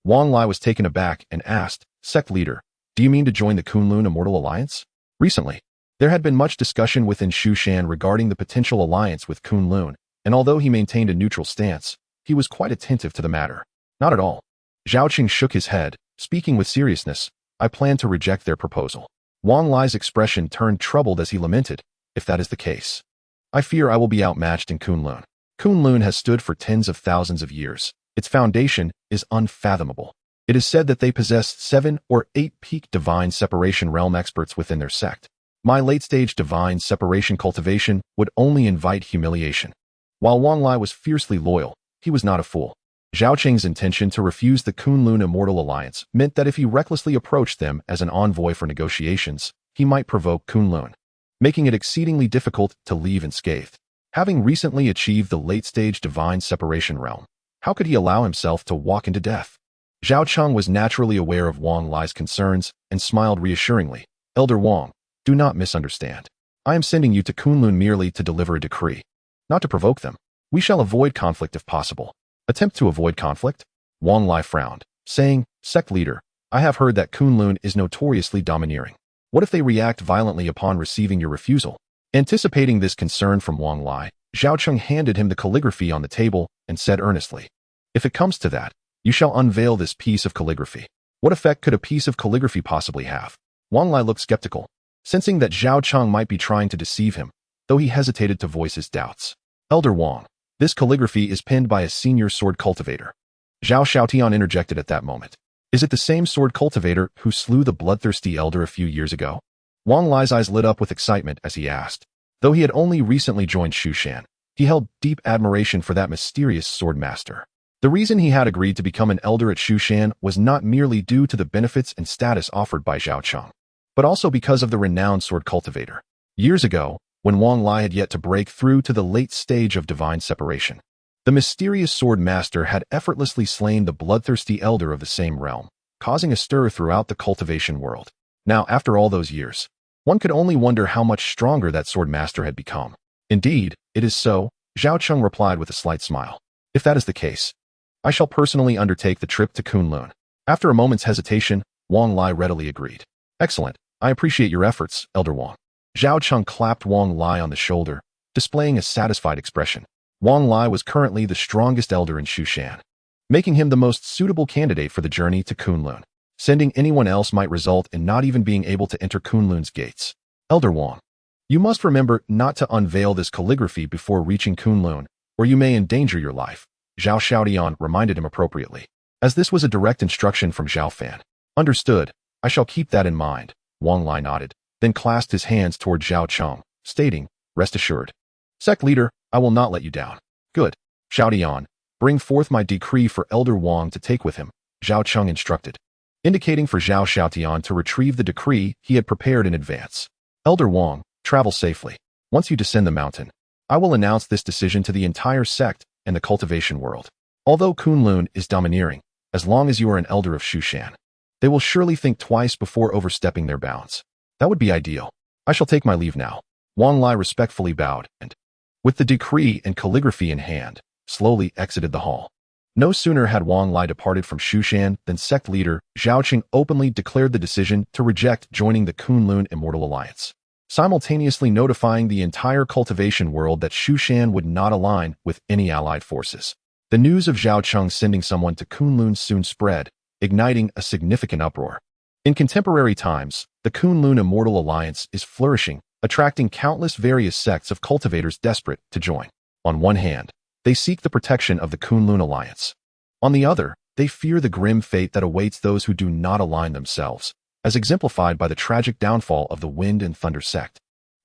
Wang Lai was taken aback and asked, Sect leader, do you mean to join the Kunlun Immortal Alliance? Recently, there had been much discussion within Shushan regarding the potential alliance with Kunlun, and although he maintained a neutral stance, he was quite attentive to the matter. Not at all. Zhao Cheng shook his head, speaking with seriousness. I plan to reject their proposal. Wang Lai's expression turned troubled as he lamented, if that is the case, I fear I will be outmatched in Kunlun. Kunlun has stood for tens of thousands of years. Its foundation is unfathomable. It is said that they possess 7 or 8 peak divine separation realm experts within their sect. My late-stage divine separation cultivation would only invite humiliation. While Wang Lai was fiercely loyal, he was not a fool. Zhao Cheng's intention to refuse the Kunlun Immortal Alliance meant that if he recklessly approached them as an envoy for negotiations, he might provoke Kunlun, making it exceedingly difficult to leave unscathed. Having recently achieved the late-stage divine separation realm, how could he allow himself to walk into death? Zhao Cheng was naturally aware of Wang Lai's concerns and smiled reassuringly. Elder Wang, do not misunderstand. I am sending you to Kunlun merely to deliver a decree, not to provoke them. We shall avoid conflict if possible. Attempt to avoid conflict? Wang Lai frowned, saying, Sect leader, I have heard that Kunlun is notoriously domineering. What if they react violently upon receiving your refusal? Anticipating this concern from Wang Lai, Zhao Cheng handed him the calligraphy on the table and said earnestly, If it comes to that, you shall unveil this piece of calligraphy. What effect could a piece of calligraphy possibly have? Wang Lai looked skeptical, sensing that Zhao Cheng might be trying to deceive him, though he hesitated to voice his doubts. Elder Wang, this calligraphy is penned by a senior sword cultivator. Zhao Xiaotian interjected at that moment. Is it the same sword cultivator who slew the bloodthirsty elder a few years ago? Wang Lai's eyes lit up with excitement as he asked. Though he had only recently joined Shushan, he held deep admiration for that mysterious sword master. The reason he had agreed to become an elder at Shushan was not merely due to the benefits and status offered by Zhao Cheng, but also because of the renowned sword cultivator. Years ago, when Wang Lai had yet to break through to the late stage of divine separation, the mysterious sword master had effortlessly slain the bloodthirsty elder of the same realm, causing a stir throughout the cultivation world. Now, after all those years, one could only wonder how much stronger that sword master had become. Indeed, it is so, Zhao Cheng replied with a slight smile. If that is the case, I shall personally undertake the trip to Kunlun. After a moment's hesitation, Wang Lai readily agreed. Excellent. I appreciate your efforts, Elder Wang. Zhao Cheng clapped Wang Lai on the shoulder, displaying a satisfied expression. Wang Lai was currently the strongest elder in Shushan, making him the most suitable candidate for the journey to Kunlun. Sending anyone else might result in not even being able to enter Kunlun's gates. Elder Wang, you must remember not to unveil this calligraphy before reaching Kunlun, or you may endanger your life, Zhao Xiaotian reminded him appropriately, as this was a direct instruction from Zhao Fan. Understood, I shall keep that in mind, Wang Lai nodded, then clasped his hands toward Zhao Cheng, stating, Rest assured. Sect leader, I will not let you down. Good. Xiaotian, bring forth my decree for Elder Wang to take with him, Zhao Cheng instructed, indicating for Zhao Xiaotian to retrieve the decree he had prepared in advance. Elder Wang, travel safely. Once you descend the mountain, I will announce this decision to the entire sect and the cultivation world. Although Kunlun is domineering, as long as you are an elder of Shushan, they will surely think twice before overstepping their bounds. That would be ideal. I shall take my leave now. Wang Lai respectfully bowed and, with the decree and calligraphy in hand, slowly exited the hall. No sooner had Wang Lai departed from Shushan than sect leader Zhao Cheng openly declared the decision to reject joining the Kunlun Immortal Alliance, simultaneously notifying the entire cultivation world that Shushan would not align with any allied forces. The news of Zhao Cheng sending someone to Kunlun soon spread, igniting a significant uproar. In contemporary times, the Kunlun Immortal Alliance is flourishing, attracting countless various sects of cultivators desperate to join. On one hand, they seek the protection of the Kunlun Alliance. On the other, they fear the grim fate that awaits those who do not align themselves, as exemplified by the tragic downfall of the Wind and Thunder sect.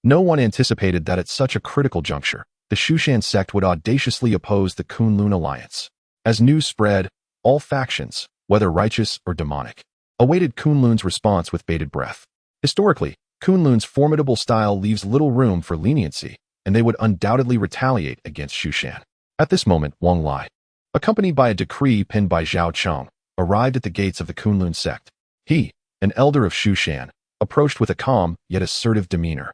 No one anticipated that at such a critical juncture, the Shushan sect would audaciously oppose the Kunlun alliance. As news spread, all factions, whether righteous or demonic, awaited Kunlun's response with bated breath. Historically, Kunlun's formidable style leaves little room for leniency, and they would undoubtedly retaliate against Shushan. At this moment, Wang Lai, accompanied by a decree penned by Zhao Cheng, arrived at the gates of the Kunlun sect. He, an elder of Shushan, approached with a calm yet assertive demeanor.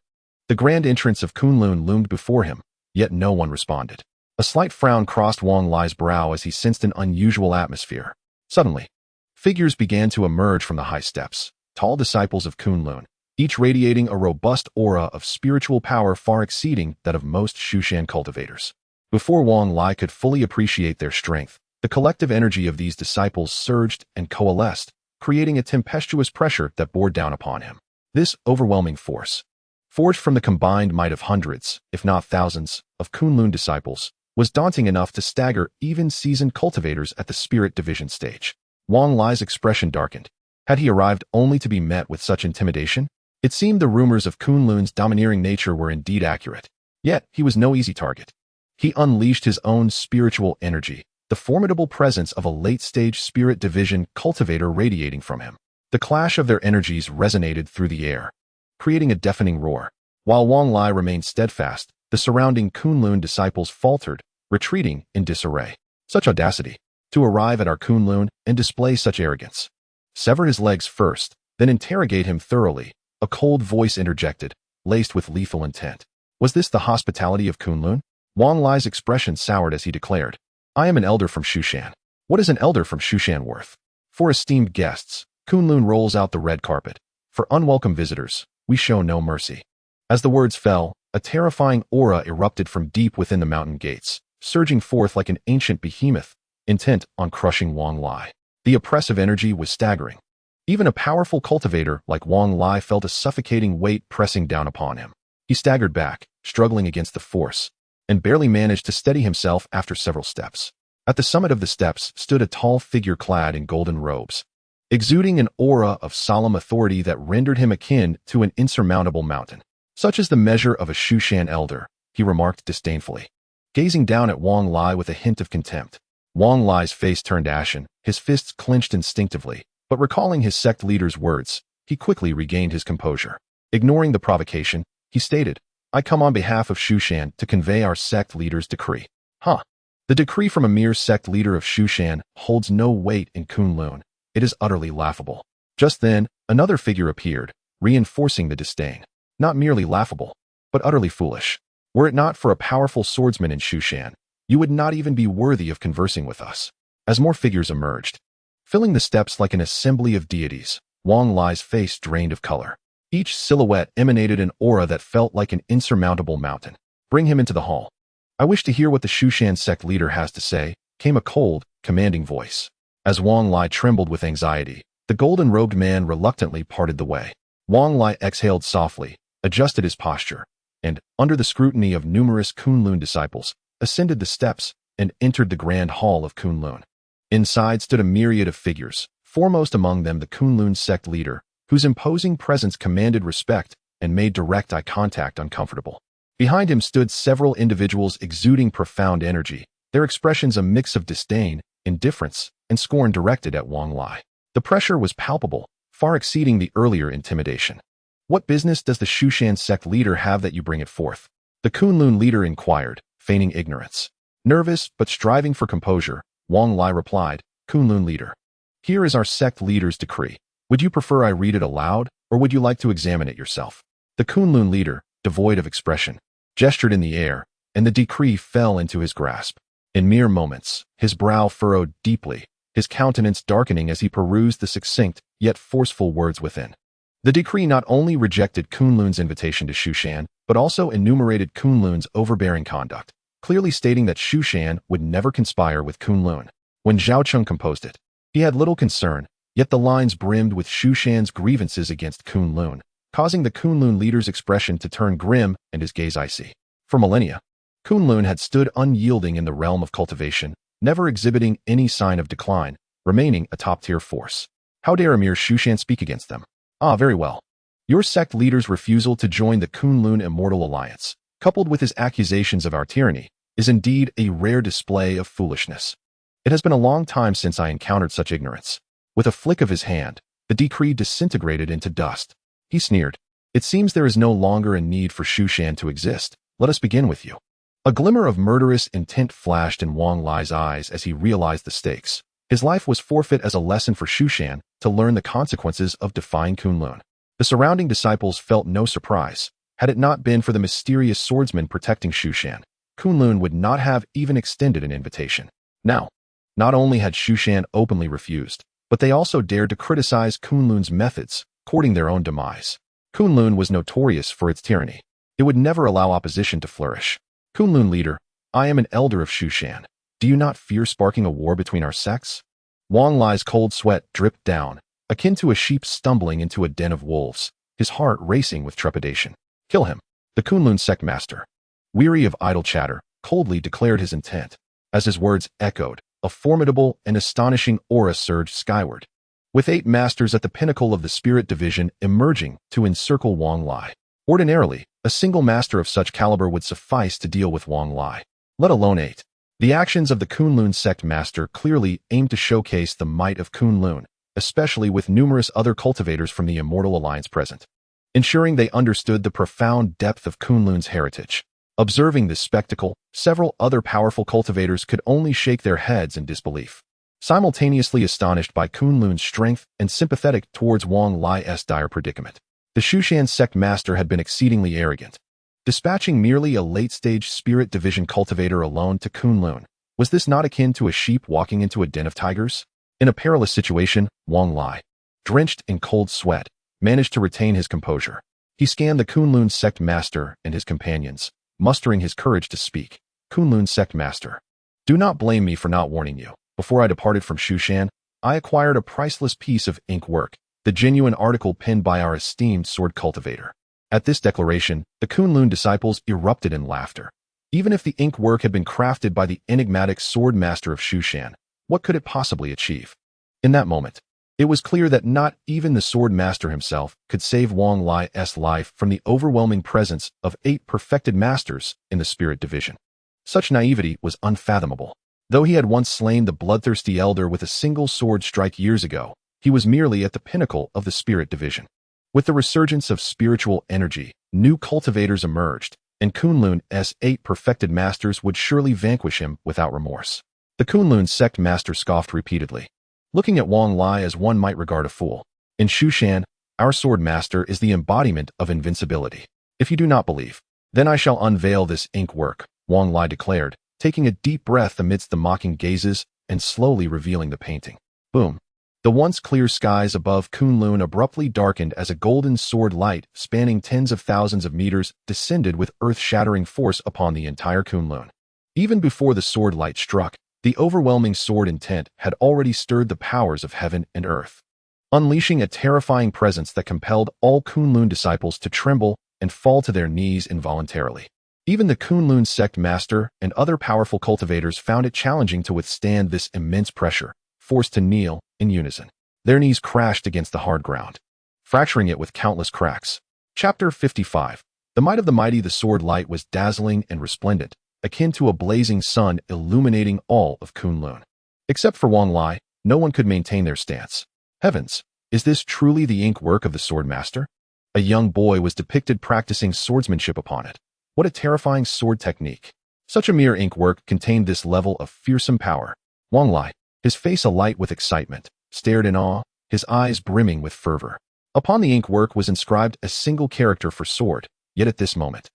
The grand entrance of Kunlun loomed before him, yet no one responded. A slight frown crossed Wang Lai's brow as he sensed an unusual atmosphere. Suddenly, figures began to emerge from the high steps, tall disciples of Kunlun, each radiating a robust aura of spiritual power far exceeding that of most Shushan cultivators. Before Wang Lai could fully appreciate their strength, the collective energy of these disciples surged and coalesced, creating a tempestuous pressure that bore down upon him. This overwhelming force, forged from the combined might of hundreds, if not thousands, of Kunlun disciples, was daunting enough to stagger even seasoned cultivators at the spirit division stage. Wang Lai's expression darkened. Had he arrived only to be met with such intimidation? It seemed the rumors of Kunlun's domineering nature were indeed accurate. Yet, he was no easy target. He unleashed his own spiritual energy, the formidable presence of a late-stage spirit division cultivator radiating from him. The clash of their energies resonated through the air, creating a deafening roar. While Wang Lai remained steadfast, the surrounding Kunlun disciples faltered, retreating in disarray. Such audacity! To arrive at our Kunlun and display such arrogance. Sever his legs first, then interrogate him thoroughly, a cold voice interjected, laced with lethal intent. Was this the hospitality of Kunlun? Wang Lai's expression soured as he declared, I am an elder from Shushan. What is an elder from Shushan worth? For esteemed guests, Kunlun rolls out the red carpet. For unwelcome visitors, we show no mercy. As the words fell, a terrifying aura erupted from deep within the mountain gates, surging forth like an ancient behemoth, intent on crushing Wang Lai. The oppressive energy was staggering. Even a powerful cultivator like Wang Lai felt a suffocating weight pressing down upon him. He staggered back, struggling against the force, and barely managed to steady himself after several steps. At the summit of the steps stood a tall figure clad in golden robes, exuding an aura of solemn authority that rendered him akin to an insurmountable mountain. Such is the measure of a Shushan elder, he remarked disdainfully, gazing down at Wang Lai with a hint of contempt. Wang Lai's face turned ashen, his fists clenched instinctively, but recalling his sect leader's words, he quickly regained his composure. Ignoring the provocation, he stated, I come on behalf of Shushan to convey our sect leader's decree. The decree from a mere sect leader of Shushan holds no weight in Kunlun. It is utterly laughable. Just then, another figure appeared, reinforcing the disdain. Not merely laughable, but utterly foolish. Were it not for a powerful swordsman in Shushan, you would not even be worthy of conversing with us. As more figures emerged, filling the steps like an assembly of deities, Wang Lai's face drained of color. Each silhouette emanated an aura that felt like an insurmountable mountain. Bring him into the hall. I wish to hear what the Shushan sect leader has to say, came a cold, commanding voice. As Wang Lai trembled with anxiety, the golden-robed man reluctantly parted the way. Wang Lai exhaled softly, adjusted his posture, and, under the scrutiny of numerous Kunlun disciples, ascended the steps and entered the grand hall of Kunlun. Inside stood a myriad of figures, foremost among them the Kunlun sect leader, whose imposing presence commanded respect and made direct eye contact uncomfortable. Behind him stood several individuals exuding profound energy, their expressions a mix of disdain, indifference, and scorn directed at Wang Lai. The pressure was palpable, far exceeding the earlier intimidation. What business does the Shushan sect leader have that you bring it forth? The Kunlun leader inquired, feigning ignorance. Nervous but striving for composure, Wang Lai replied, Kunlun leader, here is our sect leader's decree. Would you prefer I read it aloud, or would you like to examine it yourself? The Kunlun leader, devoid of expression, gestured in the air, and the decree fell into his grasp. In mere moments, his brow furrowed deeply, his countenance darkening as he perused the succinct, yet forceful words within. The decree not only rejected Kunlun's invitation to Shushan, but also enumerated Kunlun's overbearing conduct, clearly stating that Shushan would never conspire with Kunlun. When Zhao Cheng composed it, he had little concern, yet the lines brimmed with Shushan's grievances against Kunlun, causing the Kunlun leader's expression to turn grim and his gaze icy. For millennia, Kunlun had stood unyielding in the realm of cultivation, never exhibiting any sign of decline, remaining a top-tier force. How dare a mere Shushan speak against them? Ah, very well. Your sect leader's refusal to join the Kunlun Immortal Alliance, coupled with his accusations of our tyranny, is indeed a rare display of foolishness. It has been a long time since I encountered such ignorance. With a flick of his hand, the decree disintegrated into dust. He sneered. It seems there is no longer a need for Shu Shan to exist. Let us begin with you. A glimmer of murderous intent flashed in Wang Lai's eyes as he realized the stakes. His life was forfeit as a lesson for Shu Shan to learn the consequences of defying Kunlun. The surrounding disciples felt no surprise. Had it not been for the mysterious swordsman protecting Shu Shan, Kunlun would not have even extended an invitation. Now, not only had Shu Shan openly refused, but they also dared to criticize Kunlun's methods, courting their own demise. Kunlun was notorious for its tyranny. It would never allow opposition to flourish. Kunlun leader, I am an elder of Shu Shan. Do you not fear sparking a war between our sects? Wang Lai's cold sweat dripped down, akin to a sheep stumbling into a den of wolves, his heart racing with trepidation. Kill him. The Kunlun sect master, weary of idle chatter, coldly declared his intent. As his words echoed, a formidable and astonishing aura surged skyward, with 8 masters at the pinnacle of the spirit division emerging to encircle Wang Lai. Ordinarily, a single master of such caliber would suffice to deal with Wang Lai, let alone 8. The actions of the Kunlun sect master clearly aimed to showcase the might of Kunlun, especially with numerous other cultivators from the Immortal Alliance present, ensuring they understood the profound depth of Kunlun's heritage. Observing this spectacle, several other powerful cultivators could only shake their heads in disbelief, simultaneously astonished by Kunlun's strength and sympathetic towards Wang Lai's dire predicament. The Shu Shan sect master had been exceedingly arrogant, dispatching merely a late-stage spirit division cultivator alone to Kunlun. Was this not akin to a sheep walking into a den of tigers? In a perilous situation, Wang Lai, drenched in cold sweat, managed to retain his composure. He scanned the Kunlun sect master and his companions, mustering his courage to speak. Kunlun sect master, do not blame me for not warning you. Before I departed from Shu Shan, I acquired a priceless piece of ink work, the genuine article penned by our esteemed sword cultivator. At this declaration, the Kunlun disciples erupted in laughter. Even if the ink work had been crafted by the enigmatic sword master of Shu Shan, what could it possibly achieve? In that moment, it was clear that not even the sword master himself could save Wang Lai's life from the overwhelming presence of 8 perfected masters in the spirit division. Such naivety was unfathomable. Though he had once slain the bloodthirsty elder with a single sword strike years ago, he was merely at the pinnacle of the spirit division. With the resurgence of spiritual energy, new cultivators emerged, and Kunlun's 8 perfected masters would surely vanquish him without remorse. The Kunlun sect master scoffed repeatedly, looking at Wang Lai as one might regard a fool. In Shu Shan, our sword master is the embodiment of invincibility. If you do not believe, then I shall unveil this ink work, Wang Lai declared, taking a deep breath amidst the mocking gazes and slowly revealing the painting. Boom. The once clear skies above Kunlun abruptly darkened as a golden sword light spanning tens of thousands of meters descended with earth-shattering force upon the entire Kunlun. Even before the sword light struck, the overwhelming sword intent had already stirred the powers of heaven and earth, unleashing a terrifying presence that compelled all Kunlun disciples to tremble and fall to their knees involuntarily. Even the Kunlun sect master and other powerful cultivators found it challenging to withstand this immense pressure, forced to kneel in unison. Their knees crashed against the hard ground, fracturing it with countless cracks. Chapter 55. The might of the mighty. The sword light was dazzling and resplendent, akin to a blazing sun illuminating all of Kunlun. Except for Wang Lai, no one could maintain their stance. Heavens, is this truly the ink work of the sword master? A young boy was depicted practicing swordsmanship upon it. What a terrifying sword technique. Such a mere ink work contained this level of fearsome power. Wang Lai, his face alight with excitement, stared in awe, his eyes brimming with fervor. Upon the ink work was inscribed a single character for sword, yet at this moment,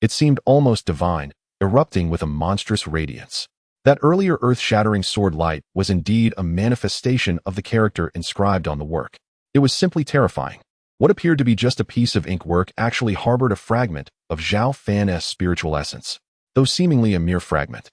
it seemed almost divine, erupting with a monstrous radiance. That earlier earth-shattering sword light was indeed a manifestation of the character inscribed on the work. It was simply terrifying. What appeared to be just a piece of ink work actually harbored a fragment of Zhao Fan's spiritual essence, though seemingly a mere fragment.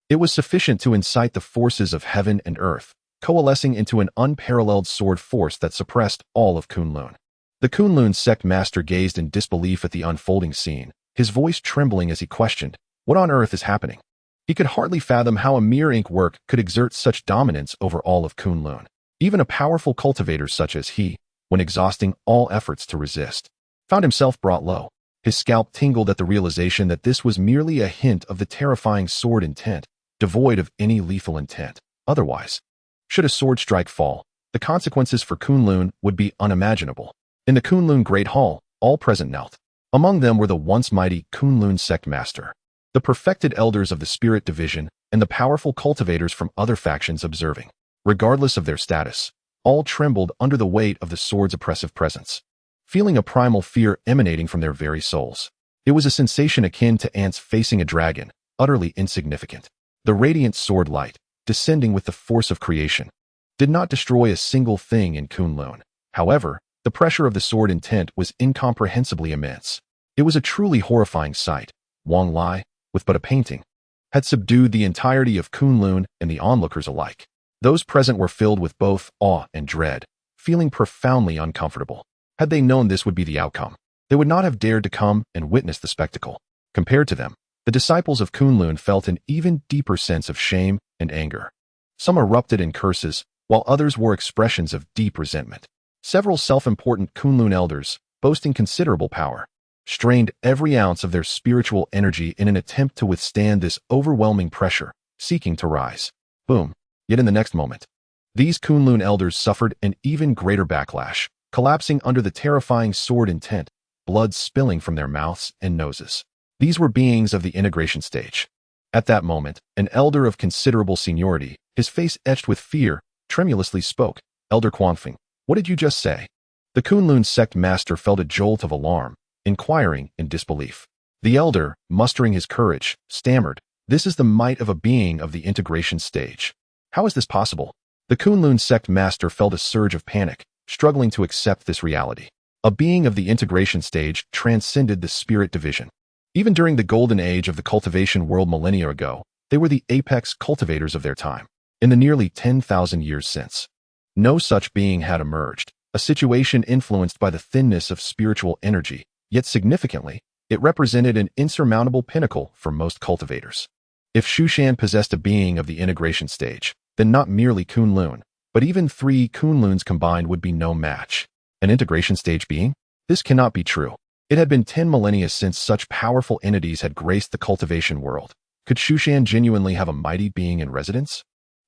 It was sufficient to incite the forces of heaven and earth, coalescing into an unparalleled sword force that suppressed all of Kunlun. The Kunlun sect master gazed in disbelief at the unfolding scene, his voice trembling as he questioned, what on earth is happening? He could hardly fathom how a mere ink work could exert such dominance over all of Kunlun. Even a powerful cultivator such as he, when exhausting all efforts to resist, found himself brought low. His scalp tingled at the realization that this was merely a hint of the terrifying sword intent, devoid of any lethal intent. Otherwise, should a sword strike fall, the consequences for Kunlun would be unimaginable. In the Kunlun Great Hall, all present knelt. Among them were the once mighty Kunlun sect master, the perfected elders of the spirit division, and the powerful cultivators from other factions observing. Regardless of their status, all trembled under the weight of the sword's oppressive presence, feeling a primal fear emanating from their very souls. It was a sensation akin to ants facing a dragon, utterly insignificant. The radiant sword light, descending with the force of creation, did not destroy a single thing in Kunlun. However, the pressure of the sword intent was incomprehensibly immense. It was a truly horrifying sight. Wang Lai, with but a painting, had subdued the entirety of Kunlun and the onlookers alike. Those present were filled with both awe and dread, feeling profoundly uncomfortable. Had they known this would be the outcome, they would not have dared to come and witness the spectacle. Compared to them, the disciples of Kunlun felt an even deeper sense of shame and anger. Some erupted in curses, while others wore expressions of deep resentment. Several self-important Kunlun elders, boasting considerable power, strained every ounce of their spiritual energy in an attempt to withstand this overwhelming pressure, seeking to rise. Boom. Yet in the next moment, these Kunlun elders suffered an even greater backlash, collapsing under the terrifying sword intent, blood spilling from their mouths and noses. These were beings of the integration stage. At that moment, an elder of considerable seniority, his face etched with fear, tremulously spoke. Elder Quanfeng, what did you just say? The Kunlun sect master felt a jolt of alarm, inquiring in disbelief. The elder, mustering his courage, stammered, "This is the might of a being of the integration stage. How is this possible?" The Kunlun sect master felt a surge of panic, struggling to accept this reality. A being of the integration stage transcended the spirit division. Even during the golden age of the cultivation world millennia ago, they were the apex cultivators of their time. In the nearly 10,000 years since, no such being had emerged, a situation influenced by the thinness of spiritual energy, yet significantly, it represented an insurmountable pinnacle for most cultivators. If Shu Shan possessed a being of the integration stage, then not merely Kunlun, but even 3 Kunluns combined would be no match. An integration stage being? This cannot be true. It had been 10 millennia since such powerful entities had graced the cultivation world. Could Shu Shan genuinely have a mighty being in residence?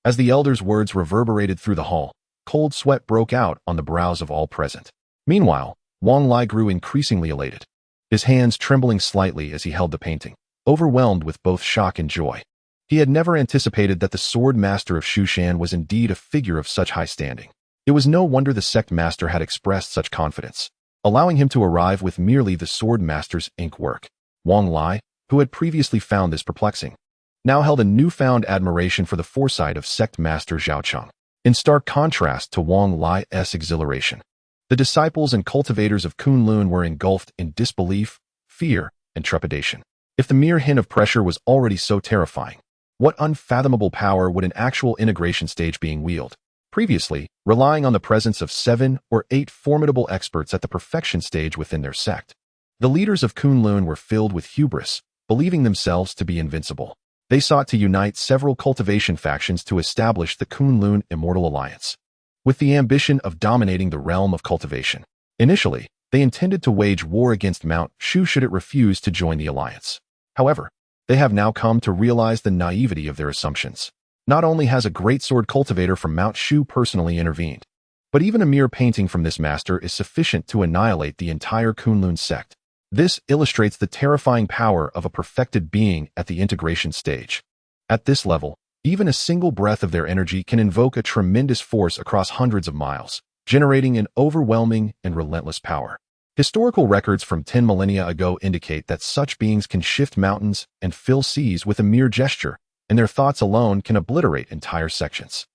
As the elder's words reverberated through the hall, cold sweat broke out on the brows of all present. Meanwhile, Wang Lai grew increasingly elated, his hands trembling slightly as he held the painting, overwhelmed with both shock and joy. He had never anticipated that the sword master of Shu Shan was indeed a figure of such high standing. It was no wonder the sect master had expressed such confidence, allowing him to arrive with merely the sword master's ink work. Wang Lai, who had previously found this perplexing, now held a newfound admiration for the foresight of sect master Zhao Cheng. In stark contrast to Wang Lai's exhilaration, the disciples and cultivators of Kunlun were engulfed in disbelief, fear, and trepidation. If the mere hint of pressure was already so terrifying, what unfathomable power would an actual integration stage being wield? Previously, relying on the presence of 7 or 8 formidable experts at the perfection stage within their sect, the leaders of Kunlun were filled with hubris, believing themselves to be invincible. They sought to unite several cultivation factions to establish the Kunlun Immortal Alliance, with the ambition of dominating the realm of cultivation. Initially, they intended to wage war against Mount Shu should it refuse to join the alliance. However, they have now come to realize the naivety of their assumptions. Not only has a great sword cultivator from Mount Shu personally intervened, but even a mere painting from this master is sufficient to annihilate the entire Kunlun sect. This illustrates the terrifying power of a perfected being at the integration stage. At this level, even a single breath of their energy can invoke a tremendous force across hundreds of miles, generating an overwhelming and relentless power. Historical records from 10 millennia ago indicate that such beings can shift mountains and fill seas with a mere gesture, and their thoughts alone can obliterate entire sections.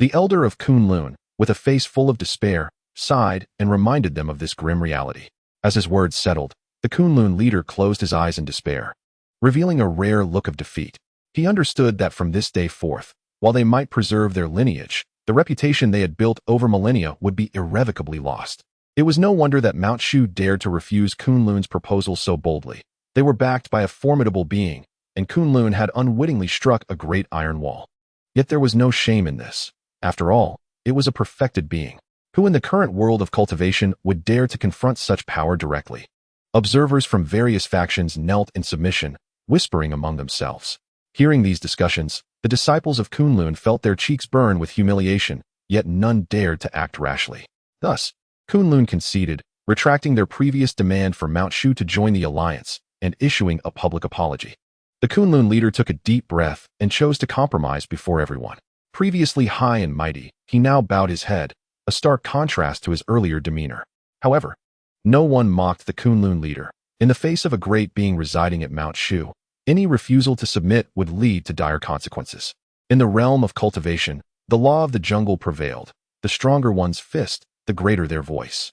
The elder of Kunlun, with a face full of despair, sighed and reminded them of this grim reality. As his words settled, the Kunlun leader closed his eyes in despair, revealing a rare look of defeat. He understood that from this day forth, while they might preserve their lineage, the reputation they had built over millennia would be irrevocably lost. It was no wonder that Mount Shu dared to refuse Kunlun's proposal so boldly. They were backed by a formidable being, and Kunlun had unwittingly struck a great iron wall. Yet there was no shame in this. After all, it was a perfected being. Who in the current world of cultivation would dare to confront such power directly? Observers from various factions knelt in submission, whispering among themselves. Hearing these discussions, the disciples of Kunlun felt their cheeks burn with humiliation, yet none dared to act rashly. Thus, Kunlun conceded, retracting their previous demand for Mount Shu to join the alliance and issuing a public apology. The Kunlun leader took a deep breath and chose to compromise before everyone. Previously high and mighty, he now bowed his head, a stark contrast to his earlier demeanor. However, no one mocked the Kunlun leader. In the face of a great being residing at Mount Shu, any refusal to submit would lead to dire consequences. In the realm of cultivation, the law of the jungle prevailed. The stronger one's fist, the greater their voice.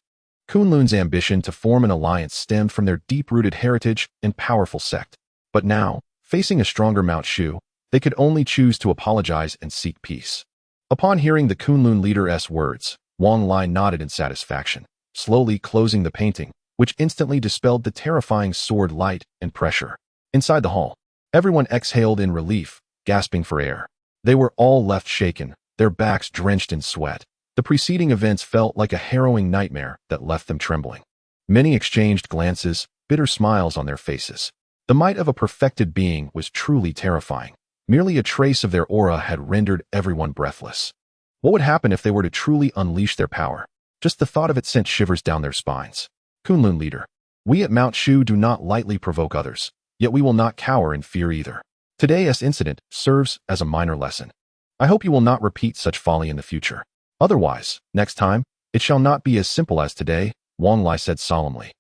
Kunlun's ambition to form an alliance stemmed from their deep-rooted heritage and powerful sect. But now, facing a stronger Mount Shu, they could only choose to apologize and seek peace. Upon hearing the Kunlun leader's words, Wang Lai nodded in satisfaction, slowly closing the painting, which instantly dispelled the terrifying sword light and pressure. Inside the hall, everyone exhaled in relief, gasping for air. They were all left shaken, their backs drenched in sweat. The preceding events felt like a harrowing nightmare that left them trembling. Many exchanged glances, bitter smiles on their faces. The might of a perfected being was truly terrifying. Merely a trace of their aura had rendered everyone breathless. What would happen if they were to truly unleash their power? Just the thought of it sent shivers down their spines. Kunlun leader, we at Mount Shu do not lightly provoke others, yet we will not cower in fear either. Today's incident serves as a minor lesson. I hope you will not repeat such folly in the future. Otherwise, next time, it shall not be as simple as today, Wang Lai said solemnly.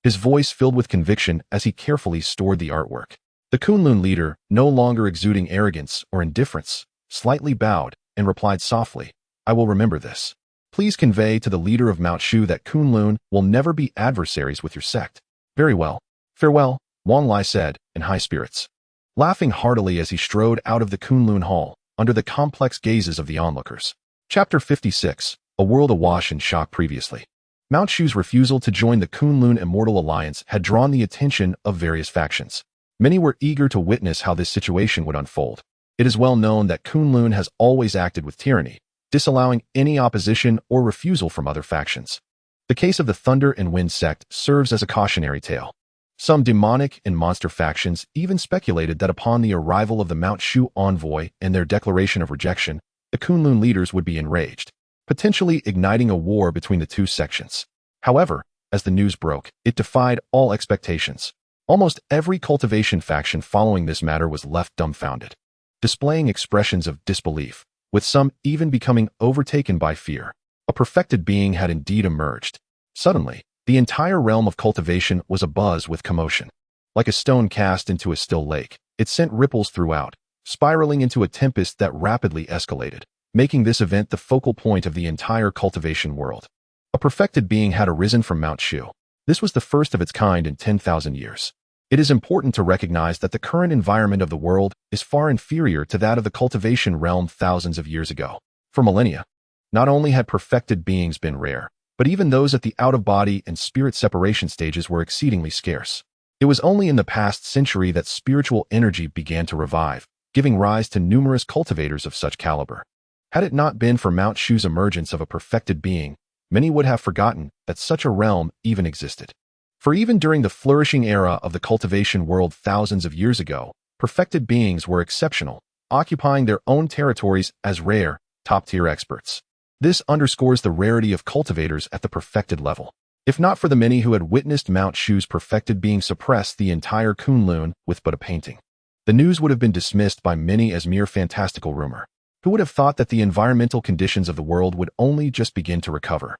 His voice filled with conviction as he carefully stored the artwork. The Kunlun leader, no longer exuding arrogance or indifference, slightly bowed and replied softly, I will remember this. Please convey to the leader of Mount Shu that Kunlun will never be adversaries with your sect. Very well. Farewell, Wang Lai said, in high spirits. Laughing heartily as he strode out of the Kunlun hall, under the complex gazes of the onlookers. Chapter 56, A World Awash in Shock. Previously, Mount Shu's refusal to join the Kunlun Immortal Alliance had drawn the attention of various factions. Many were eager to witness how this situation would unfold. It is well known that Kunlun has always acted with tyranny, disallowing any opposition or refusal from other factions. The case of the Thunder and Wind sect serves as a cautionary tale. Some demonic and monster factions even speculated that upon the arrival of the Mount Shu envoy and their declaration of rejection, the Kunlun leaders would be enraged, potentially igniting a war between the two sections. However, as the news broke, it defied all expectations. Almost every cultivation faction following this matter was left dumbfounded, displaying expressions of disbelief, with some even becoming overtaken by fear. A perfected being had indeed emerged. Suddenly, the entire realm of cultivation was abuzz with commotion. Like a stone cast into a still lake, it sent ripples throughout, spiraling into a tempest that rapidly escalated, making this event the focal point of the entire cultivation world. A perfected being had arisen from Mount Shu. This was the first of its kind in 10,000 years. It is important to recognize that the current environment of the world is far inferior to that of the cultivation realm thousands of years ago. For millennia, not only had perfected beings been rare, but even those at the out-of-body and spirit separation stages were exceedingly scarce. It was only in the past century that spiritual energy began to revive, giving rise to numerous cultivators of such caliber. Had it not been for Mount Shu's emergence of a perfected being, many would have forgotten that such a realm even existed. For even during the flourishing era of the cultivation world thousands of years ago, perfected beings were exceptional, occupying their own territories as rare, top-tier experts. This underscores the rarity of cultivators at the perfected level. If not for the many who had witnessed Mount Shu's perfected being suppress the entire Kunlun with but a painting, the news would have been dismissed by many as mere fantastical rumor. Who would have thought that the environmental conditions of the world would only just begin to recover?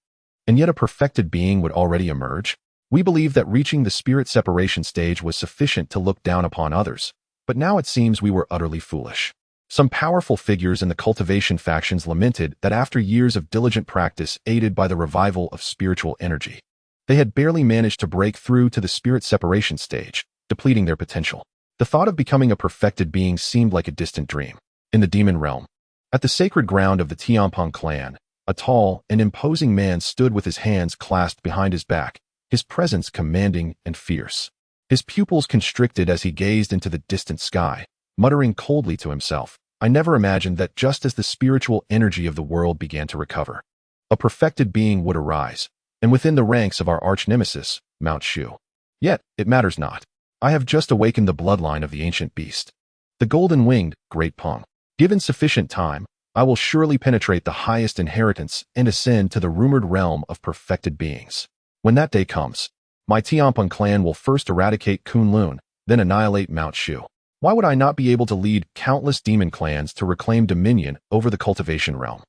And yet a perfected being would already emerge? We believe that reaching the spirit separation stage was sufficient to look down upon others, but now it seems we were utterly foolish. Some powerful figures in the cultivation factions lamented that after years of diligent practice aided by the revival of spiritual energy, they had barely managed to break through to the spirit separation stage, depleting their potential. The thought of becoming a perfected being seemed like a distant dream. In the demon realm, at the sacred ground of the Tianpeng clan, a tall and imposing man stood with his hands clasped behind his back, his presence commanding and fierce. His pupils constricted as he gazed into the distant sky, muttering coldly to himself, I never imagined that just as the spiritual energy of the world began to recover, a perfected being would arise, and within the ranks of our arch-nemesis, Mount Shu. Yet, it matters not. I have just awakened the bloodline of the ancient beast, the golden-winged Great Peng. Given sufficient time, I will surely penetrate the highest inheritance and ascend to the rumored realm of perfected beings. When that day comes, my Tianpeng clan will first eradicate Kunlun, then annihilate Mount Shu. Why would I not be able to lead countless demon clans to reclaim dominion over the cultivation realm?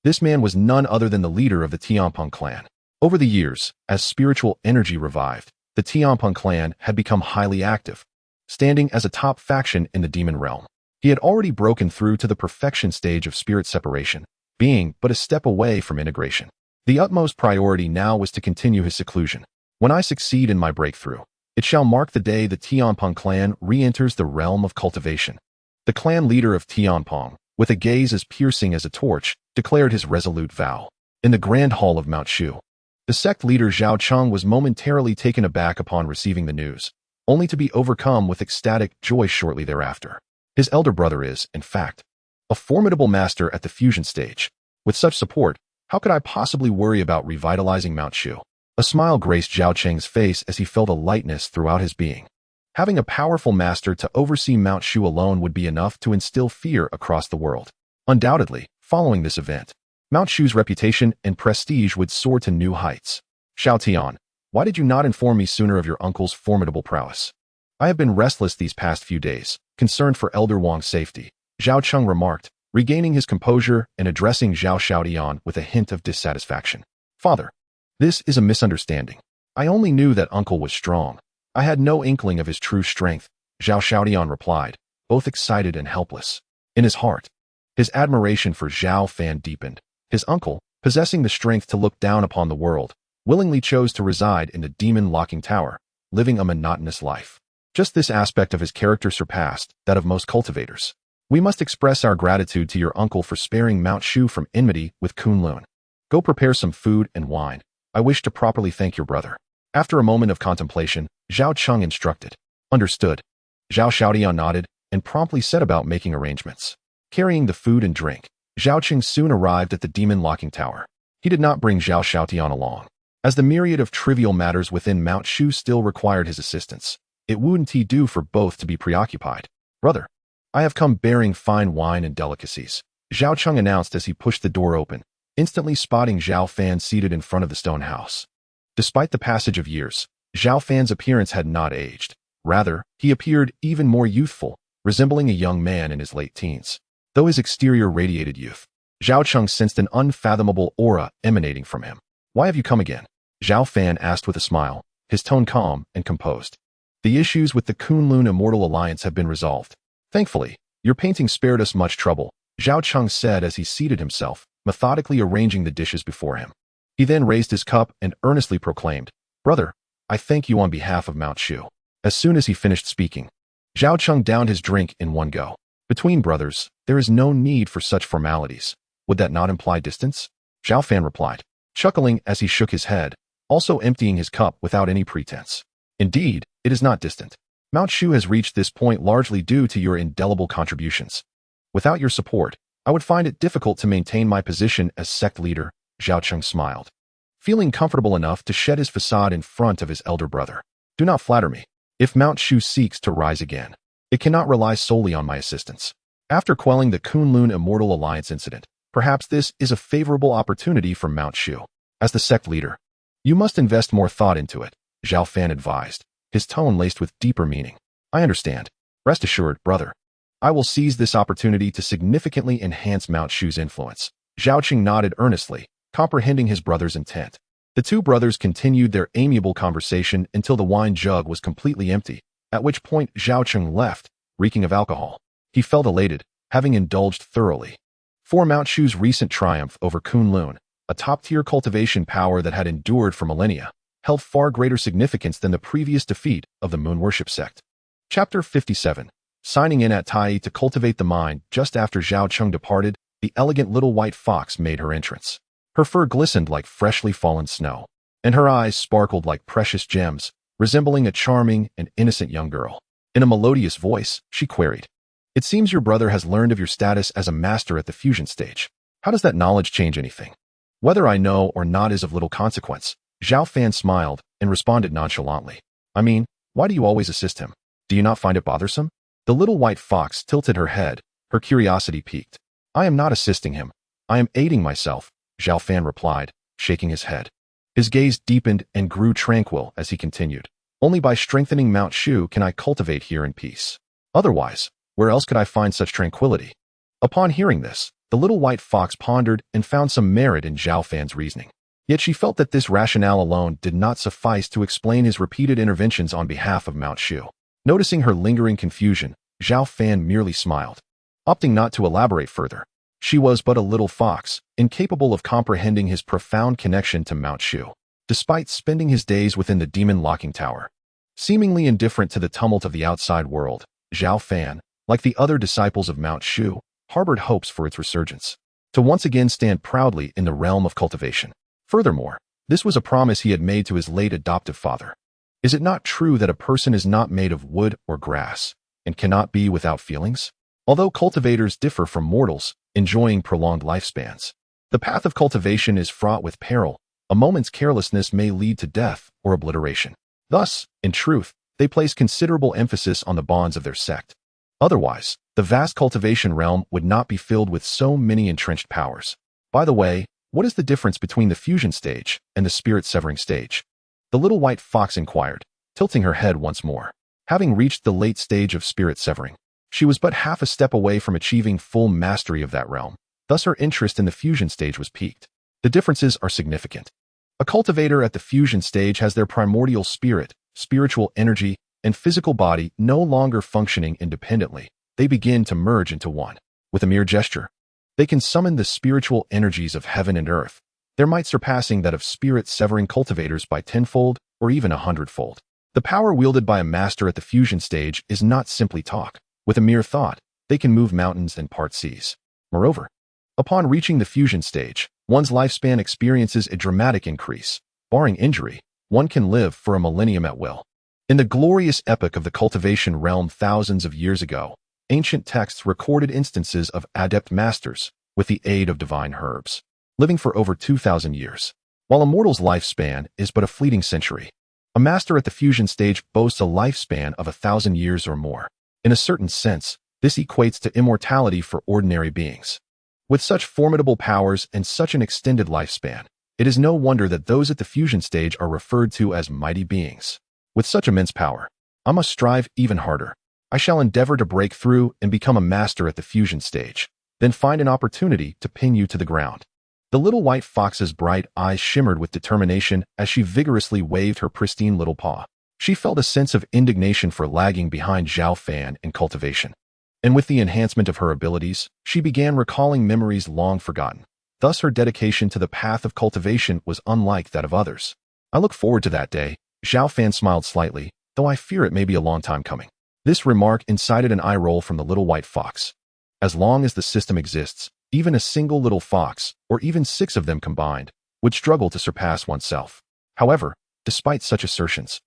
This man was none other than the leader of the Tianpeng clan. Over the years, as spiritual energy revived, the Tianpeng clan had become highly active, standing as a top faction in the demon realm. He had already broken through to the perfection stage of spirit separation, being but a step away from integration. The utmost priority now was to continue his seclusion. When I succeed in my breakthrough, it shall mark the day the Tianpeng clan re-enters the realm of cultivation. The clan leader of Tianpeng, with a gaze as piercing as a torch, declared his resolute vow. In the grand hall of Mount Shu, the sect leader Zhao Cheng was momentarily taken aback upon receiving the news, only to be overcome with ecstatic joy shortly thereafter. His elder brother is, in fact, a formidable master at the fusion stage. With such support, how could I possibly worry about revitalizing Mount Shu? A smile graced Zhao Cheng's face as he felt a lightness throughout his being. Having a powerful master to oversee Mount Shu alone would be enough to instill fear across the world. Undoubtedly, following this event, Mount Shu's reputation and prestige would soar to new heights. Xiao Tian, why did you not inform me sooner of your uncle's formidable prowess? I have been restless these past few days, concerned for Elder Wang's safety, Zhao Cheng remarked, regaining his composure and addressing Zhao Xiaotian with a hint of dissatisfaction. Father, this is a misunderstanding. I only knew that uncle was strong. I had no inkling of his true strength, Zhao Xiaotian replied, both excited and helpless. In his heart, his admiration for Zhao Fan deepened. His uncle, possessing the strength to look down upon the world, willingly chose to reside in the demon-locking tower, living a monotonous life. Just this aspect of his character surpassed that of most cultivators. We must express our gratitude to your uncle for sparing Mount Shu from enmity with Kunlun. Go prepare some food and wine. I wish to properly thank your brother. After a moment of contemplation, Zhao Cheng instructed. Understood. Zhao Xiaotian nodded and promptly set about making arrangements. Carrying the food and drink, Zhao Cheng soon arrived at the demon-locking tower. He did not bring Zhao Xiaotian along, as the myriad of trivial matters within Mount Shu still required his assistance. It wouldn't do for both to be preoccupied. Brother, I have come bearing fine wine and delicacies, Zhao Cheng announced as he pushed the door open, instantly spotting Zhao Fan seated in front of the stone house. Despite the passage of years, Zhao Fan's appearance had not aged. Rather, he appeared even more youthful, resembling a young man in his late teens. Though his exterior radiated youth, Zhao Cheng sensed an unfathomable aura emanating from him. Why have you come again? Zhao Fan asked with a smile, his tone calm and composed. The issues with the Kunlun Immortal alliance have been resolved. Thankfully, your painting spared us much trouble, Zhao Cheng said as he seated himself, methodically arranging the dishes before him. He then raised his cup and earnestly proclaimed, Brother, I thank you on behalf of Mount Shu. As soon as he finished speaking, Zhao Cheng downed his drink in one go. Between brothers, there is no need for such formalities. Would that not imply distance? Zhao Fan replied, chuckling as he shook his head, also emptying his cup without any pretense. Indeed, it is not distant. Mount Shu has reached this point largely due to your indelible contributions. Without your support, I would find it difficult to maintain my position as sect leader, Zhao Cheng smiled, feeling comfortable enough to shed his facade in front of his elder brother. Do not flatter me. If Mount Shu seeks to rise again, it cannot rely solely on my assistance. After quelling the Kunlun Immortal Alliance incident, perhaps this is a favorable opportunity for Mount Shu. As the sect leader, you must invest more thought into it, Zhao Fan advised, his tone laced with deeper meaning. I understand. Rest assured, brother. I will seize this opportunity to significantly enhance Mount Shu's influence. Zhao Cheng nodded earnestly, comprehending his brother's intent. The two brothers continued their amiable conversation until the wine jug was completely empty, at which point Zhao Cheng left, reeking of alcohol. He felt elated, having indulged thoroughly. For Mount Shu's recent triumph over Kunlun, a top-tier cultivation power that had endured for millennia, held far greater significance than the previous defeat of the Moon Worship sect. Chapter 57. Signing in at Tai to cultivate the mind. Just after Zhao Cheng departed, the elegant little white fox made her entrance. Her fur glistened like freshly fallen snow, and her eyes sparkled like precious gems, resembling a charming and innocent young girl. In a melodious voice, she queried, It seems your brother has learned of your status as a master at the fusion stage. How does that knowledge change anything? Whether I know or not is of little consequence. Zhao Fan smiled and responded nonchalantly. I mean, why do you always assist him? Do you not find it bothersome? The little white fox tilted her head, her curiosity piqued. I am not assisting him. I am aiding myself, Zhao Fan replied, shaking his head. His gaze deepened and grew tranquil as he continued. Only by strengthening Mount Shu can I cultivate here in peace. Otherwise, where else could I find such tranquility? Upon hearing this, the little white fox pondered and found some merit in Zhao Fan's reasoning. Yet she felt that this rationale alone did not suffice to explain his repeated interventions on behalf of Mount Shu. Noticing her lingering confusion, Zhao Fan merely smiled, opting not to elaborate further. She was but a little fox, incapable of comprehending his profound connection to Mount Shu, despite spending his days within the demon locking tower. Seemingly indifferent to the tumult of the outside world, Zhao Fan, like the other disciples of Mount Shu, harbored hopes for its resurgence, to once again stand proudly in the realm of cultivation. Furthermore, this was a promise he had made to his late adoptive father. Is it not true that a person is not made of wood or grass, and cannot be without feelings? Although cultivators differ from mortals, enjoying prolonged lifespans, the path of cultivation is fraught with peril. A moment's carelessness may lead to death or obliteration. Thus, in truth, they place considerable emphasis on the bonds of their sect. Otherwise, the vast cultivation realm would not be filled with so many entrenched powers. By the way, what is the difference between the fusion stage and the spirit-severing stage? The little white fox inquired, tilting her head once more. Having reached the late stage of spirit-severing, she was but half a step away from achieving full mastery of that realm. Thus her interest in the fusion stage was piqued. The differences are significant. A cultivator at the fusion stage has their primordial spirit, spiritual energy, and physical body no longer functioning independently. They begin to merge into one. With a mere gesture, they can summon the spiritual energies of heaven and earth, their might surpassing that of spirit-severing cultivators by tenfold or even 100-fold. The power wielded by a master at the fusion stage is not simply talk. With a mere thought, they can move mountains and part seas. Moreover, upon reaching the fusion stage, one's lifespan experiences a dramatic increase. Barring injury, one can live for a millennium at will. In the glorious epoch of the cultivation realm thousands of years ago, ancient texts recorded instances of adept masters, with the aid of divine herbs, living for over 2,000 years. While a mortal's lifespan is but a fleeting century, a master at the fusion stage boasts a lifespan of 1,000 years or more. In a certain sense, this equates to immortality for ordinary beings. With such formidable powers and such an extended lifespan, it is no wonder that those at the fusion stage are referred to as mighty beings. With such immense power, I must strive even harder. I shall endeavor to break through and become a master at the fusion stage, then find an opportunity to pin you to the ground. The little white fox's bright eyes shimmered with determination as she vigorously waved her pristine little paw. She felt a sense of indignation for lagging behind Zhao Fan in cultivation. And with the enhancement of her abilities, she began recalling memories long forgotten. Thus her dedication to the path of cultivation was unlike that of others. I look forward to that day. Zhao Fan smiled slightly, though I fear it may be a long time coming. This remark incited an eye roll from the little white fox. As long as the system exists, even a single little fox, or even 6 of them combined, would struggle to surpass oneself. However, despite such assertions,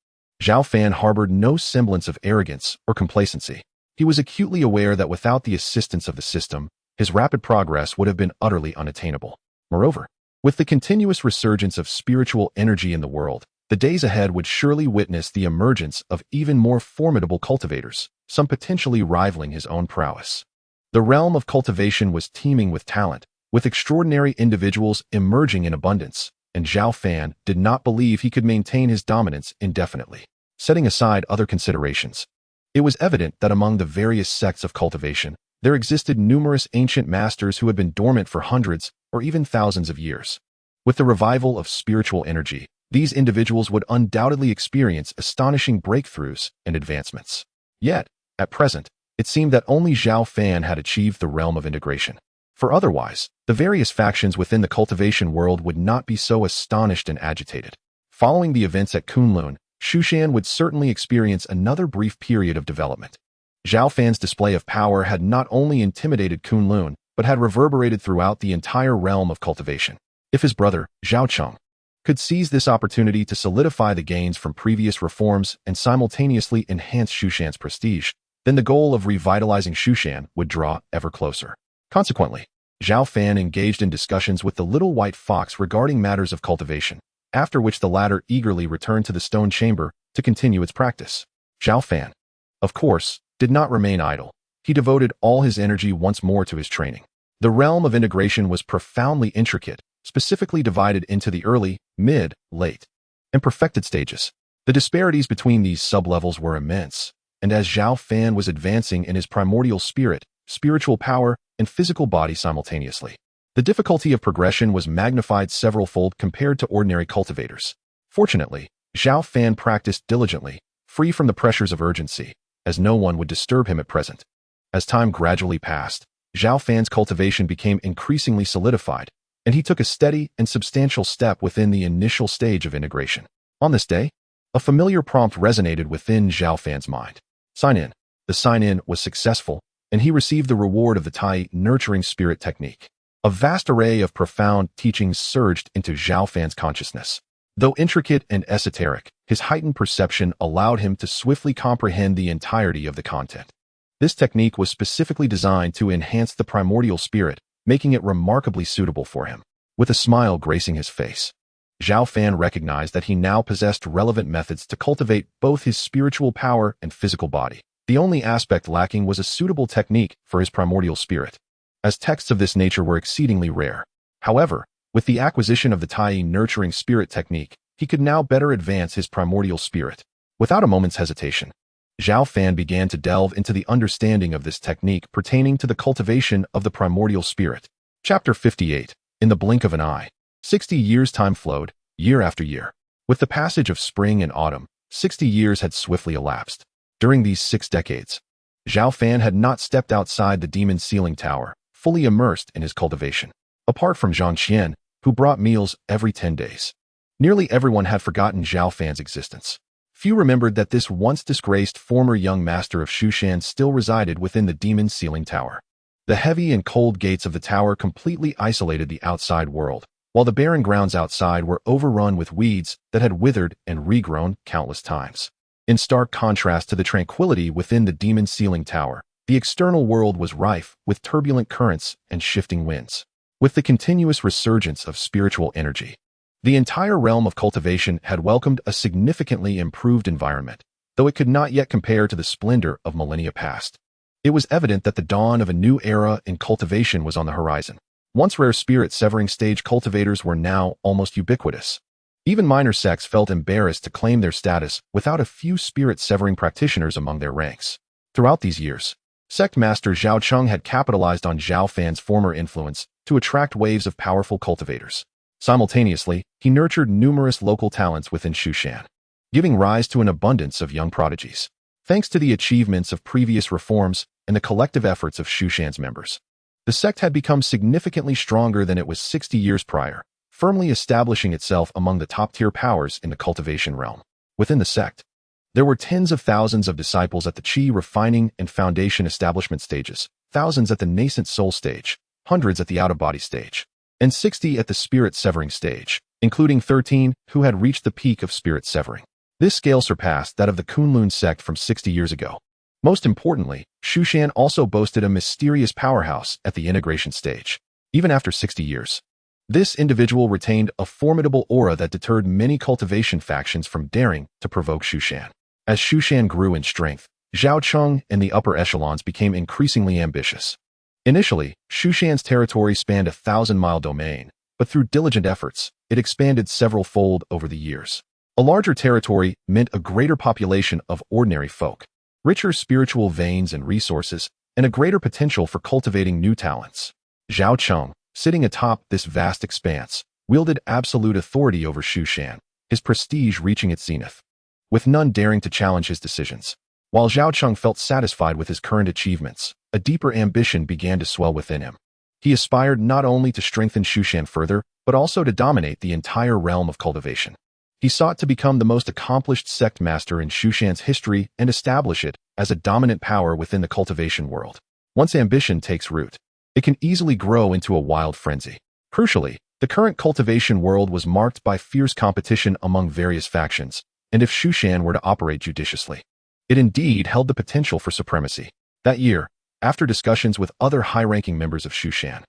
Zhao Fan harbored no semblance of arrogance or complacency. He was acutely aware that without the assistance of the system, his rapid progress would have been utterly unattainable. Moreover, with the continuous resurgence of spiritual energy in the world, the days ahead would surely witness the emergence of even more formidable cultivators, some potentially rivaling his own prowess. The realm of cultivation was teeming with talent, with extraordinary individuals emerging in abundance, and Zhao Fan did not believe he could maintain his dominance indefinitely. Setting aside other considerations, it was evident that among the various sects of cultivation, there existed numerous ancient masters who had been dormant for hundreds or even thousands of years. With the revival of spiritual energy, these individuals would undoubtedly experience astonishing breakthroughs and advancements. Yet, at present, it seemed that only Zhao Fan had achieved the realm of integration. For otherwise, the various factions within the cultivation world would not be so astonished and agitated. Following the events at Kunlun, Shushan would certainly experience another brief period of development. Zhao Fan's display of power had not only intimidated Kunlun, but had reverberated throughout the entire realm of cultivation. If his brother, Zhao Cheng, could seize this opportunity to solidify the gains from previous reforms and simultaneously enhance Shushan's prestige, then the goal of revitalizing Shushan would draw ever closer. Consequently, Zhao Fan engaged in discussions with the little white fox regarding matters of cultivation, after which the latter eagerly returned to the stone chamber to continue its practice. Zhao Fan, of course, did not remain idle. He devoted all his energy once more to his training. The realm of integration was profoundly intricate, specifically divided into the early, mid, late, and perfected stages. The disparities between these sublevels were immense, and as Zhao Fan was advancing in his primordial spirit, spiritual power, and physical body simultaneously, the difficulty of progression was magnified several-fold compared to ordinary cultivators. Fortunately, Zhao Fan practiced diligently, free from the pressures of urgency, as no one would disturb him at present. As time gradually passed, Zhao Fan's cultivation became increasingly solidified, and he took a steady and substantial step within the initial stage of integration. On this day, a familiar prompt resonated within Zhao Fan's mind. Sign in. The sign-in was successful, and he received the reward of the Tai nurturing spirit technique. A vast array of profound teachings surged into Zhao Fan's consciousness. Though intricate and esoteric, his heightened perception allowed him to swiftly comprehend the entirety of the content. This technique was specifically designed to enhance the primordial spirit, making it remarkably suitable for him. With a smile gracing his face, Zhao Fan recognized that he now possessed relevant methods to cultivate both his spiritual power and physical body. The only aspect lacking was a suitable technique for his primordial spirit, as texts of this nature were exceedingly rare. However, with the acquisition of the Tai nurturing spirit technique, he could now better advance his primordial spirit. Without a moment's hesitation, Zhao Fan began to delve into the understanding of this technique pertaining to the cultivation of the primordial spirit. Chapter 58. In the blink of an eye. 60 years time flowed, year after year. With the passage of spring and autumn, 60 years had swiftly elapsed. During these 6 decades, Zhao Fan had not stepped outside the demon-sealing tower, fully immersed in his cultivation. Apart from Zhang Qian, who brought meals every 10 days. Nearly everyone had forgotten Zhao Fan's existence. Few remembered that this once disgraced former young master of Shushan still resided within the demon-sealing tower. The heavy and cold gates of the tower completely isolated the outside world, while the barren grounds outside were overrun with weeds that had withered and regrown countless times. In stark contrast to the tranquility within the demon-sealing tower, the external world was rife with turbulent currents and shifting winds. With the continuous resurgence of spiritual energy, the entire realm of cultivation had welcomed a significantly improved environment, though it could not yet compare to the splendor of millennia past. It was evident that the dawn of a new era in cultivation was on the horizon. Once rare spirit-severing stage cultivators were now almost ubiquitous. Even minor sects felt embarrassed to claim their status without a few spirit-severing practitioners among their ranks. Throughout these years, Sect Master Zhao Cheng had capitalized on Zhao Fan's former influence to attract waves of powerful cultivators. Simultaneously, he nurtured numerous local talents within Shushan, giving rise to an abundance of young prodigies. Thanks to the achievements of previous reforms and the collective efforts of Shushan's members, the sect had become significantly stronger than it was 60 years prior, firmly establishing itself among the top-tier powers in the cultivation realm. Within the sect, there were tens of thousands of disciples at the Qi refining and foundation establishment stages, thousands at the nascent soul stage, hundreds at the out-of-body stage, and 60 at the spirit-severing stage, including 13 who had reached the peak of spirit-severing. This scale surpassed that of the Kunlun sect from 60 years ago. Most importantly, Shushan also boasted a mysterious powerhouse at the integration stage. Even after 60 years, this individual retained a formidable aura that deterred many cultivation factions from daring to provoke Shushan. As Shushan grew in strength, Zhao Cheng and the upper echelons became increasingly ambitious. Initially, Shushan's territory spanned a 1,000-mile domain, but through diligent efforts, it expanded several-fold over the years. A larger territory meant a greater population of ordinary folk, richer spiritual veins and resources, and a greater potential for cultivating new talents. Zhao Cheng, sitting atop this vast expanse, wielded absolute authority over Shushan, his prestige reaching its zenith, with none daring to challenge his decisions. While Zhao Cheng felt satisfied with his current achievements, a deeper ambition began to swell within him. He aspired not only to strengthen Shushan further, but also to dominate the entire realm of cultivation. He sought to become the most accomplished sect master in Shushan's history and establish it as a dominant power within the cultivation world. Once ambition takes root, it can easily grow into a wild frenzy. Crucially, the current cultivation world was marked by fierce competition among various factions, and if Shushan were to operate judiciously, it indeed held the potential for supremacy. That year, after discussions with other high-ranking members of Shushan,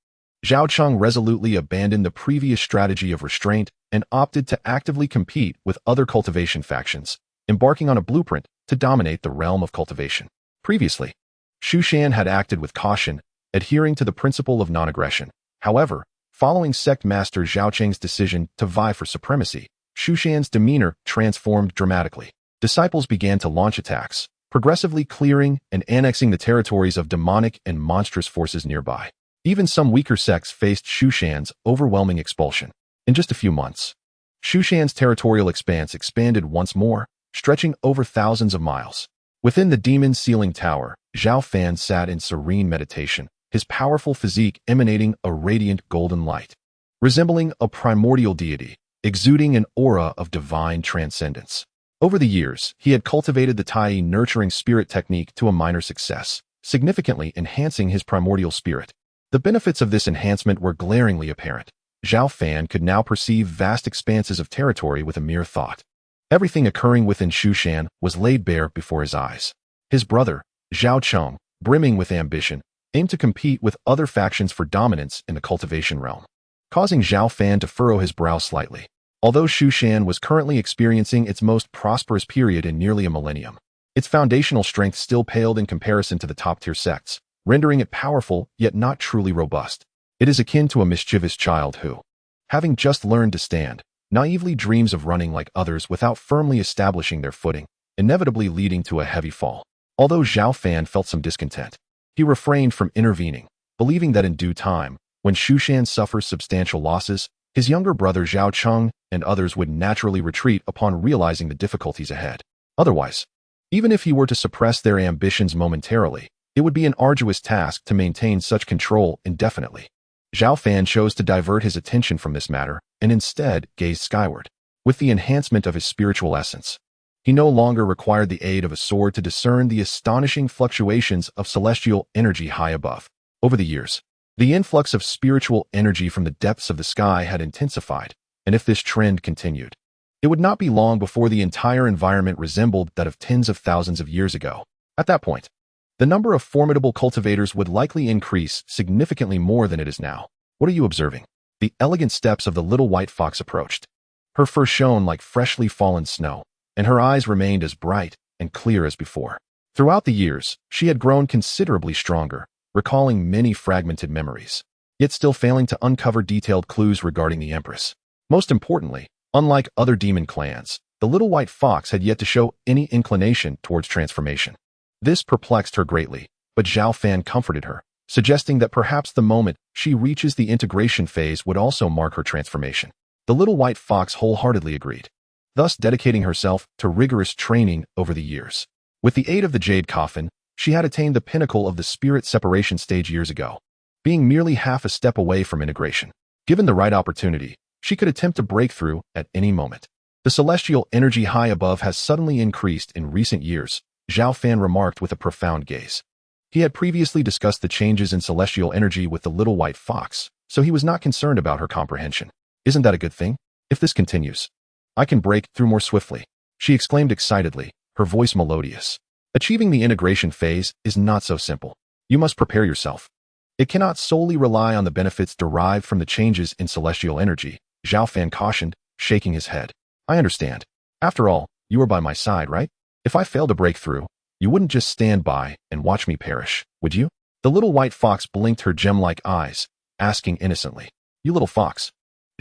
Zhao Cheng resolutely abandoned the previous strategy of restraint and opted to actively compete with other cultivation factions, embarking on a blueprint to dominate the realm of cultivation. Previously, Shu Shan had acted with caution, adhering to the principle of non-aggression. However, following sect master Zhao Cheng's decision to vie for supremacy, Shu Shan's demeanor transformed dramatically. Disciples began to launch attacks, progressively clearing and annexing the territories of demonic and monstrous forces nearby. Even some weaker sects faced Shu Shan's overwhelming expulsion. In just a few months, Shu Shan's territorial expanse expanded once more, stretching over thousands of miles. Within the demon-sealing tower, Zhao Fan sat in serene meditation, his powerful physique emanating a radiant golden light. Resembling a primordial deity, exuding an aura of divine transcendence. Over the years, he had cultivated the Tai nurturing spirit technique to a minor success, significantly enhancing his primordial spirit. The benefits of this enhancement were glaringly apparent. Zhao Fan could now perceive vast expanses of territory with a mere thought. Everything occurring within Shu Shan was laid bare before his eyes. His brother, Zhao Cheng, brimming with ambition, aimed to compete with other factions for dominance in the cultivation realm, causing Zhao Fan to furrow his brow slightly. Although Shu Shan was currently experiencing its most prosperous period in nearly a millennium, its foundational strength still paled in comparison to the top-tier sects, rendering it powerful yet not truly robust. It is akin to a mischievous child who, having just learned to stand, naively dreams of running like others without firmly establishing their footing, inevitably leading to a heavy fall. Although Zhao Fan felt some discontent, he refrained from intervening, believing that in due time, when Shu Shan suffers substantial losses, his younger brother Zhao Cheng and others would naturally retreat upon realizing the difficulties ahead. Otherwise, even if he were to suppress their ambitions momentarily, it would be an arduous task to maintain such control indefinitely. Zhao Fan chose to divert his attention from this matter and instead gazed skyward. With the enhancement of his spiritual essence, he no longer required the aid of a sword to discern the astonishing fluctuations of celestial energy high above. Over the years, the influx of spiritual energy from the depths of the sky had intensified, and if this trend continued, it would not be long before the entire environment resembled that of tens of thousands of years ago. At that point, the number of formidable cultivators would likely increase significantly more than it is now. What are you observing? The elegant steps of the little white fox approached. Her fur shone like freshly fallen snow, and her eyes remained as bright and clear as before. Throughout the years, she had grown considerably stronger, recalling many fragmented memories, yet still failing to uncover detailed clues regarding the Empress. Most importantly, unlike other demon clans, the little white fox had yet to show any inclination towards transformation. This perplexed her greatly, but Zhao Fan comforted her, suggesting that perhaps the moment she reaches the integration phase would also mark her transformation. The little white fox wholeheartedly agreed, thus dedicating herself to rigorous training over the years. With the aid of the jade coffin, she had attained the pinnacle of the spirit separation stage years ago, being merely half a step away from integration. Given the right opportunity, she could attempt to break through at any moment. The celestial energy high above has suddenly increased in recent years, Zhao Fan remarked with a profound gaze. He had previously discussed the changes in celestial energy with the little white fox, so he was not concerned about her comprehension. Isn't that a good thing? If this continues, I can break through more swiftly, she exclaimed excitedly, her voice melodious. Achieving the integration phase is not so simple. You must prepare yourself. It cannot solely rely on the benefits derived from the changes in celestial energy, Zhao Fan cautioned, shaking his head. I understand. After all, you are by my side, right? If I fail to break through, you wouldn't just stand by and watch me perish, would you? The little white fox blinked her gem-like eyes, asking innocently. You little fox.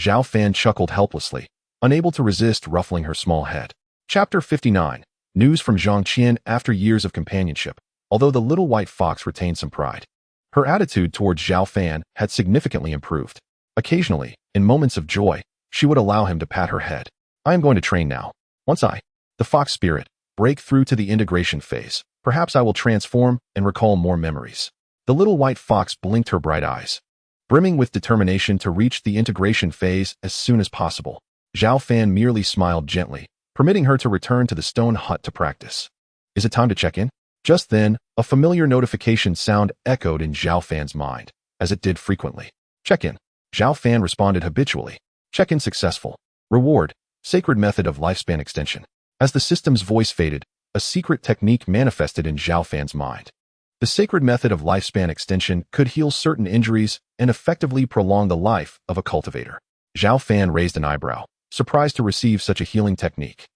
Zhao Fan chuckled helplessly, unable to resist ruffling her small head. Chapter 59. News from Zhangqian after years of companionship. Although the little white fox retained some pride, her attitude towards Zhao Fan had significantly improved. Occasionally, in moments of joy, she would allow him to pat her head. I am going to train now. Once the fox spirit, break through to the integration phase, perhaps I will transform and recall more memories. The little white fox blinked her bright eyes, brimming with determination to reach the integration phase as soon as possible. Zhao Fan merely smiled gently, permitting her to return to the stone hut to practice. Is it time to check in? Just then, a familiar notification sound echoed in Zhao Fan's mind, as it did frequently. Check in. Zhao Fan responded habitually. Check in successful. Reward, sacred method of lifespan extension. As the system's voice faded, a secret technique manifested in Zhao Fan's mind. The sacred method of lifespan extension could heal certain injuries and effectively prolong the life of a cultivator. Zhao Fan raised an eyebrow, surprised to receive such a healing technique.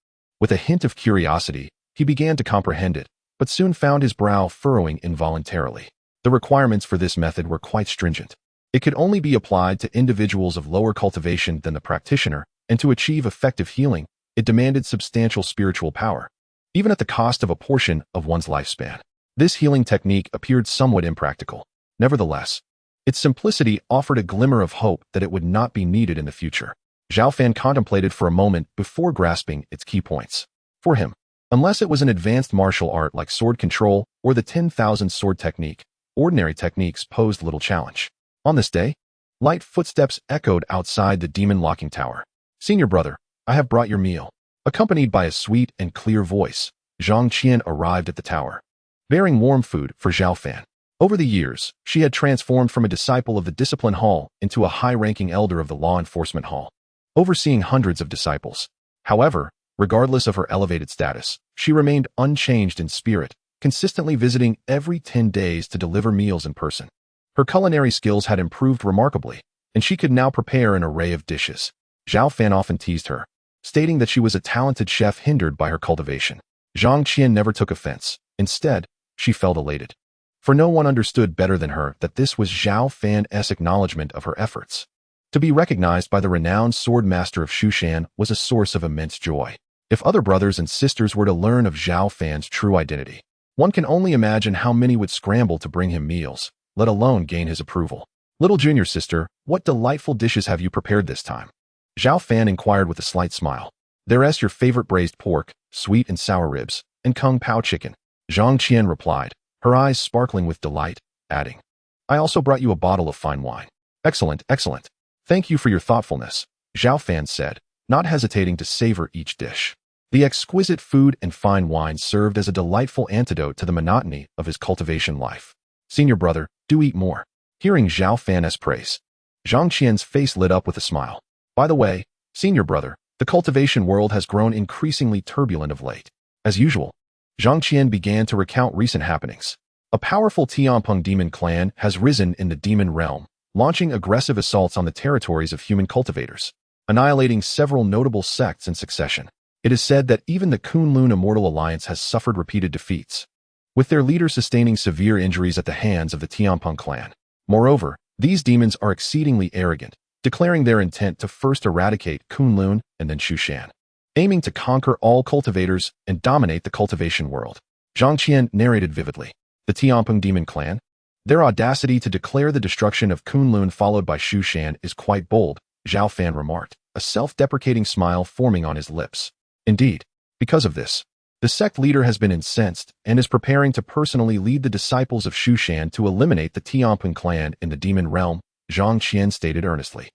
With a hint of curiosity, he began to comprehend it, but soon found his brow furrowing involuntarily. The requirements for this method were quite stringent. It could only be applied to individuals of lower cultivation than the practitioner, and to achieve effective healing, it demanded substantial spiritual power, even at the cost of a portion of one's lifespan. This healing technique appeared somewhat impractical. Nevertheless, its simplicity offered a glimmer of hope that it would not be needed in the future. Zhao Fan contemplated for a moment before grasping its key points. For him, unless it was an advanced martial art like sword control or the 10,000 sword technique, ordinary techniques posed little challenge. On this day, light footsteps echoed outside the demon-locking tower. "Senior brother, I have brought your meal." Accompanied by a sweet and clear voice, Zhang Qian arrived at the tower, bearing warm food for Zhao Fan. Over the years, she had transformed from a disciple of the Discipline Hall into a high-ranking elder of the Law Enforcement Hall, overseeing hundreds of disciples. However, regardless of her elevated status, she remained unchanged in spirit, consistently visiting every 10 days to deliver meals in person. Her culinary skills had improved remarkably, and she could now prepare an array of dishes. Zhao Fan often teased her, stating that she was a talented chef hindered by her cultivation. Zhang Qian never took offense. Instead, she felt elated. For no one understood better than her that this was Zhao Fan's acknowledgement of her efforts. To be recognized by the renowned sword master of Shushan was a source of immense joy. If other brothers and sisters were to learn of Zhao Fan's true identity, one can only imagine how many would scramble to bring him meals, let alone gain his approval. "Little junior sister, what delightful dishes have you prepared this time?" Zhao Fan inquired with a slight smile. "There's your favorite braised pork, sweet and sour ribs, and kung pao chicken," Zhang Qian replied, her eyes sparkling with delight, adding, "I also brought you a bottle of fine wine." "Excellent, excellent. Thank you for your thoughtfulness," Zhao Fan said, not hesitating to savor each dish. The exquisite food and fine wine served as a delightful antidote to the monotony of his cultivation life. "Senior brother, do eat more." Hearing Zhao Fan's praise, Zhang Qian's face lit up with a smile. "By the way, senior brother, the cultivation world has grown increasingly turbulent of late." As usual, Zhang Qian began to recount recent happenings. A powerful Tianpeng demon clan has risen in the demon realm, launching aggressive assaults on the territories of human cultivators, annihilating several notable sects in succession. It is said that even the Kunlun Immortal Alliance has suffered repeated defeats, with their leader sustaining severe injuries at the hands of the Tianpeng clan. Moreover, these demons are exceedingly arrogant, declaring their intent to first eradicate Kunlun and then Shushan, aiming to conquer all cultivators and dominate the cultivation world. Zhang Qian narrated vividly. The Tianpeng demon clan? Their audacity to declare the destruction of Kunlun followed by Shushan is quite bold, Zhao Fan remarked, a self-deprecating smile forming on his lips. Indeed, because of this, the sect leader has been incensed and is preparing to personally lead the disciples of Shushan to eliminate the Tianpeng clan in the demon realm, Zhang Qian stated earnestly.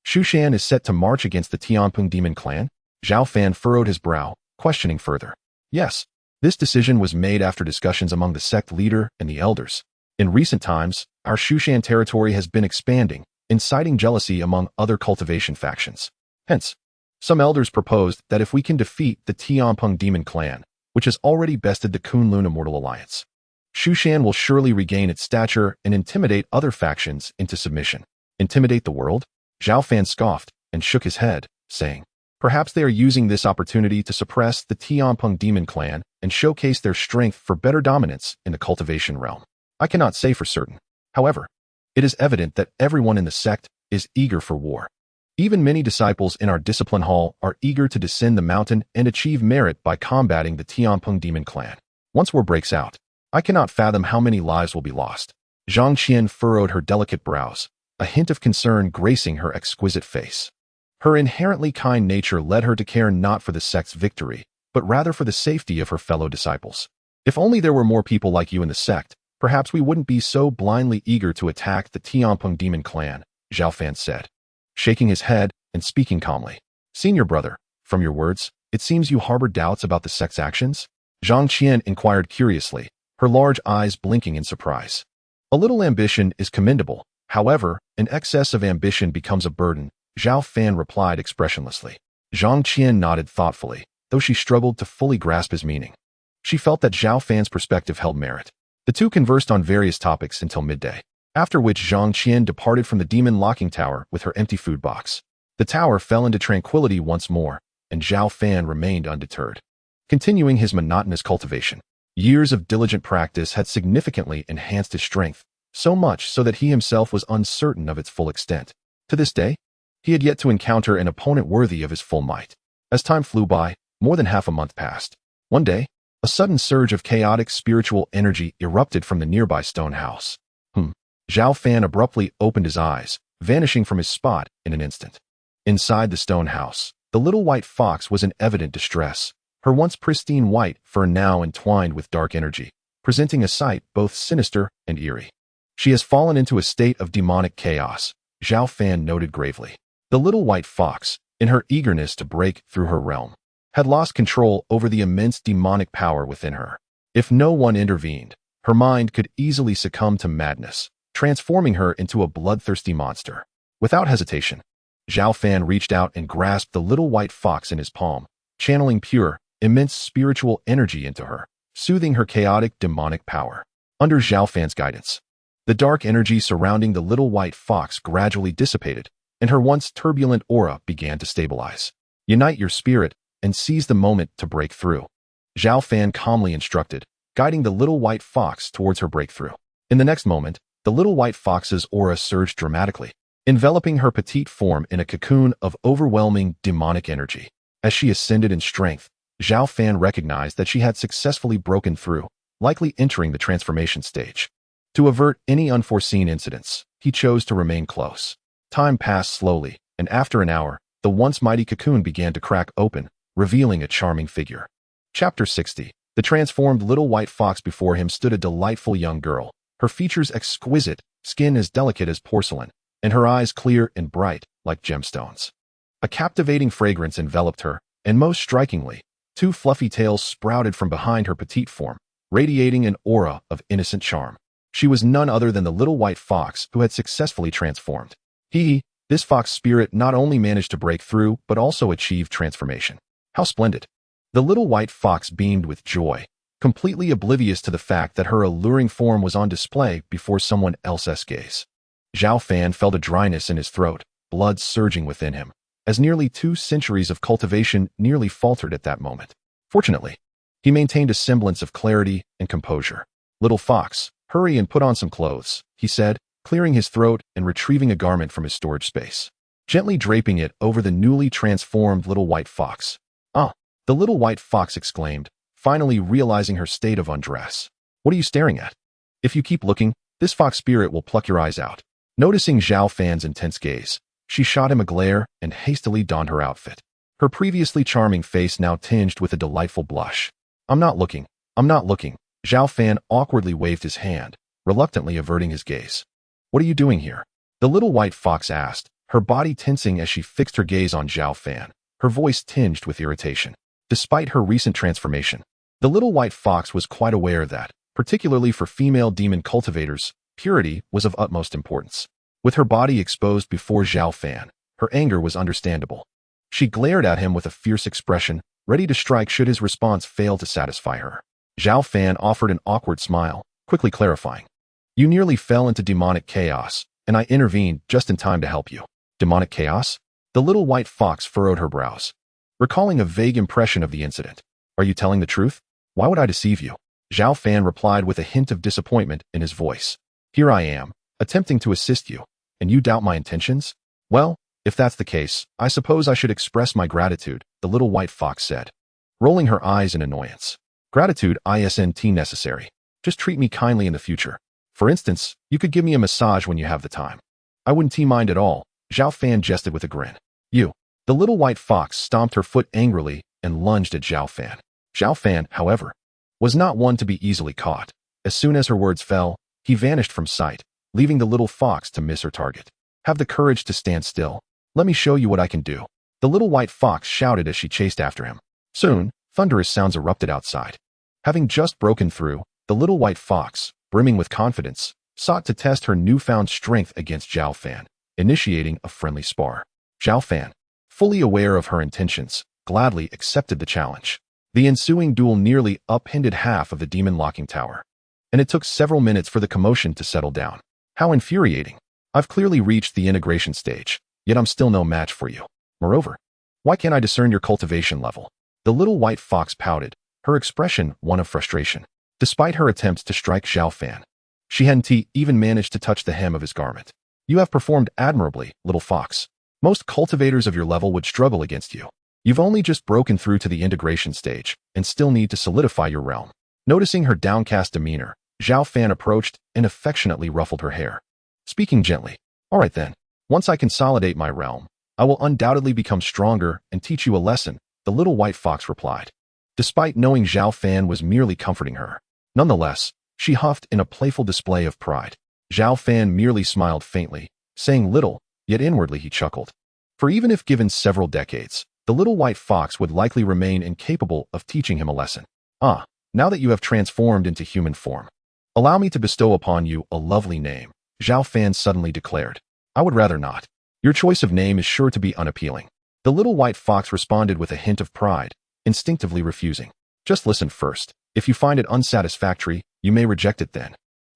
Shushan is set to march against the Tianpeng demon clan? Zhao Fan furrowed his brow, questioning further. Yes, this decision was made after discussions among the sect leader and the elders. In recent times, our Shushan territory has been expanding, inciting jealousy among other cultivation factions. Hence, some elders proposed that if we can defeat the Tianpeng demon clan, which has already bested the Kunlun Immortal Alliance, Shushan will surely regain its stature and intimidate other factions into submission. Intimidate the world? Zhao Fan scoffed and shook his head, saying, "Perhaps they are using this opportunity to suppress the Tianpeng demon clan and showcase their strength for better dominance in the cultivation realm. I cannot say for certain. However, it is evident that everyone in the sect is eager for war. Even many disciples in our discipline hall are eager to descend the mountain and achieve merit by combating the Tianpeng demon clan. Once war breaks out, I cannot fathom how many lives will be lost." Zhang Qian furrowed her delicate brows, a hint of concern gracing her exquisite face. Her inherently kind nature led her to care not for the sect's victory, but rather for the safety of her fellow disciples. "If only there were more people like you in the sect, perhaps we wouldn't be so blindly eager to attack the Tianpeng demon clan," Zhao Fan said, shaking his head and speaking calmly. "Senior brother, from your words, it seems you harbor doubts about the sect's actions?" Zhang Qian inquired curiously, her large eyes blinking in surprise. "A little ambition is commendable. However, an excess of ambition becomes a burden," Zhao Fan replied expressionlessly. Zhang Qian nodded thoughtfully, though she struggled to fully grasp his meaning. She felt that Zhao Fan's perspective held merit. The two conversed on various topics until midday, after which Zhang Qian departed from the demon locking tower with her empty food box. The tower fell into tranquility once more, and Zhao Fan remained undeterred, continuing his monotonous cultivation. Years of diligent practice had significantly enhanced his strength, so much so that he himself was uncertain of its full extent. To this day, he had yet to encounter an opponent worthy of his full might. As time flew by, more than half a month passed. One day, a sudden surge of chaotic spiritual energy erupted from the nearby stone house. Zhao Fan abruptly opened his eyes, vanishing from his spot in an instant. Inside the stone house, the little white fox was in evident distress, her once pristine white fur now entwined with dark energy, presenting a sight both sinister and eerie. She has fallen into a state of demonic chaos, Zhao Fan noted gravely. The little white fox, in her eagerness to break through her realm, had lost control over the immense demonic power within her. If no one intervened, her mind could easily succumb to madness, transforming her into a bloodthirsty monster. Without hesitation, Zhao Fan reached out and grasped the little white fox in his palm, channeling pure, immense spiritual energy into her, soothing her chaotic demonic power. Under Zhao Fan's guidance, the dark energy surrounding the little white fox gradually dissipated, and her once turbulent aura began to stabilize. Unite your spirit and seize the moment to break through, Zhao Fan calmly instructed, guiding the little white fox towards her breakthrough. In the next moment, the little white fox's aura surged dramatically, enveloping her petite form in a cocoon of overwhelming demonic energy. As she ascended in strength, Zhao Fan recognized that she had successfully broken through, likely entering the transformation stage. To avert any unforeseen incidents, he chose to remain close. Time passed slowly, and after an hour, the once mighty cocoon began to crack open, revealing a charming figure. Chapter 60. The transformed little white fox before him stood a delightful young girl, her features exquisite, skin as delicate as porcelain, and her eyes clear and bright, like gemstones. A captivating fragrance enveloped her, and most strikingly, two fluffy tails sprouted from behind her petite form, radiating an aura of innocent charm. She was none other than the little white fox who had successfully transformed. This fox spirit not only managed to break through, but also achieved transformation. How splendid! The little white fox beamed with joy, completely oblivious to the fact that her alluring form was on display before someone else's gaze. Zhao Fan felt a dryness in his throat, blood surging within him, as nearly 2 centuries of cultivation nearly faltered at that moment. Fortunately, he maintained a semblance of clarity and composure. "Little fox, hurry and put on some clothes," he said, clearing his throat and retrieving a garment from his storage space, gently draping it over the newly transformed little white fox. "Ah!" the little white fox exclaimed, finally realizing her state of undress. "What are you staring at? If you keep looking, this fox spirit will pluck your eyes out." Noticing Zhao Fan's intense gaze, she shot him a glare and hastily donned her outfit, her previously charming face now tinged with a delightful blush. I'm not looking. Zhao Fan awkwardly waved his hand, reluctantly averting his gaze. "What are you doing here?" the little white fox asked, her body tensing as she fixed her gaze on Zhao Fan, her voice tinged with irritation. Despite her recent transformation, the little white fox was quite aware that, particularly for female demon cultivators, purity was of utmost importance. With her body exposed before Zhao Fan, her anger was understandable. She glared at him with a fierce expression, ready to strike should his response fail to satisfy her. Zhao Fan offered an awkward smile, quickly clarifying. "You nearly fell into demonic chaos, and I intervened just in time to help you." "Demonic chaos?" The little white fox furrowed her brows, recalling a vague impression of the incident. "Are you telling the truth? Why would I deceive you?" Zhao Fan replied with a hint of disappointment in his voice. "Here I am, attempting to assist you, and you doubt my intentions? Well, if that's the case, I suppose I should express my gratitude," the little white fox said, rolling her eyes in annoyance. "Gratitude isn't necessary. Just treat me kindly in the future. For instance, you could give me a massage when you have the time." "I wouldn't mind at all," Zhao Fan jested with a grin. "You." The little white fox stomped her foot angrily and lunged at Zhao Fan. Zhao Fan, however, was not one to be easily caught. As soon as her words fell, he vanished from sight, leaving the little fox to miss her target. "Have the courage to stand still. Let me show you what I can do," the little white fox shouted as she chased after him. Soon, thunderous sounds erupted outside. Having just broken through, the little white fox, brimming with confidence, sought to test her newfound strength against Zhao Fan, initiating a friendly spar. Zhao Fan, fully aware of her intentions, gladly accepted the challenge. The ensuing duel nearly upended half of the demon locking tower. and it took several minutes for the commotion to settle down. How infuriating. I've clearly reached the integration stage, yet I'm still no match for you. Moreover, why can't I discern your cultivation level? The little white fox pouted, her expression one of frustration. Despite her attempts to strike Zhao Fan, she hadn't even managed to touch the hem of his garment. You have performed admirably, little fox. Most cultivators of your level would struggle against you. You've only just broken through to the integration stage and still need to solidify your realm. Noticing her downcast demeanor, Zhao Fan approached and affectionately ruffled her hair. Speaking gently, all right then, once I consolidate my realm, I will undoubtedly become stronger and teach you a lesson, the little white fox replied. Despite knowing Zhao Fan was merely comforting her, nonetheless, she huffed in a playful display of pride. Zhao Fan merely smiled faintly, saying little, yet inwardly he chuckled. For even if given several decades, the little white fox would likely remain incapable of teaching him a lesson. Ah, now that you have transformed into human form, allow me to bestow upon you a lovely name, Zhao Fan suddenly declared. I would rather not. Your choice of name is sure to be unappealing. The little white fox responded with a hint of pride, instinctively refusing. Just listen first. If you find it unsatisfactory, you may reject it then.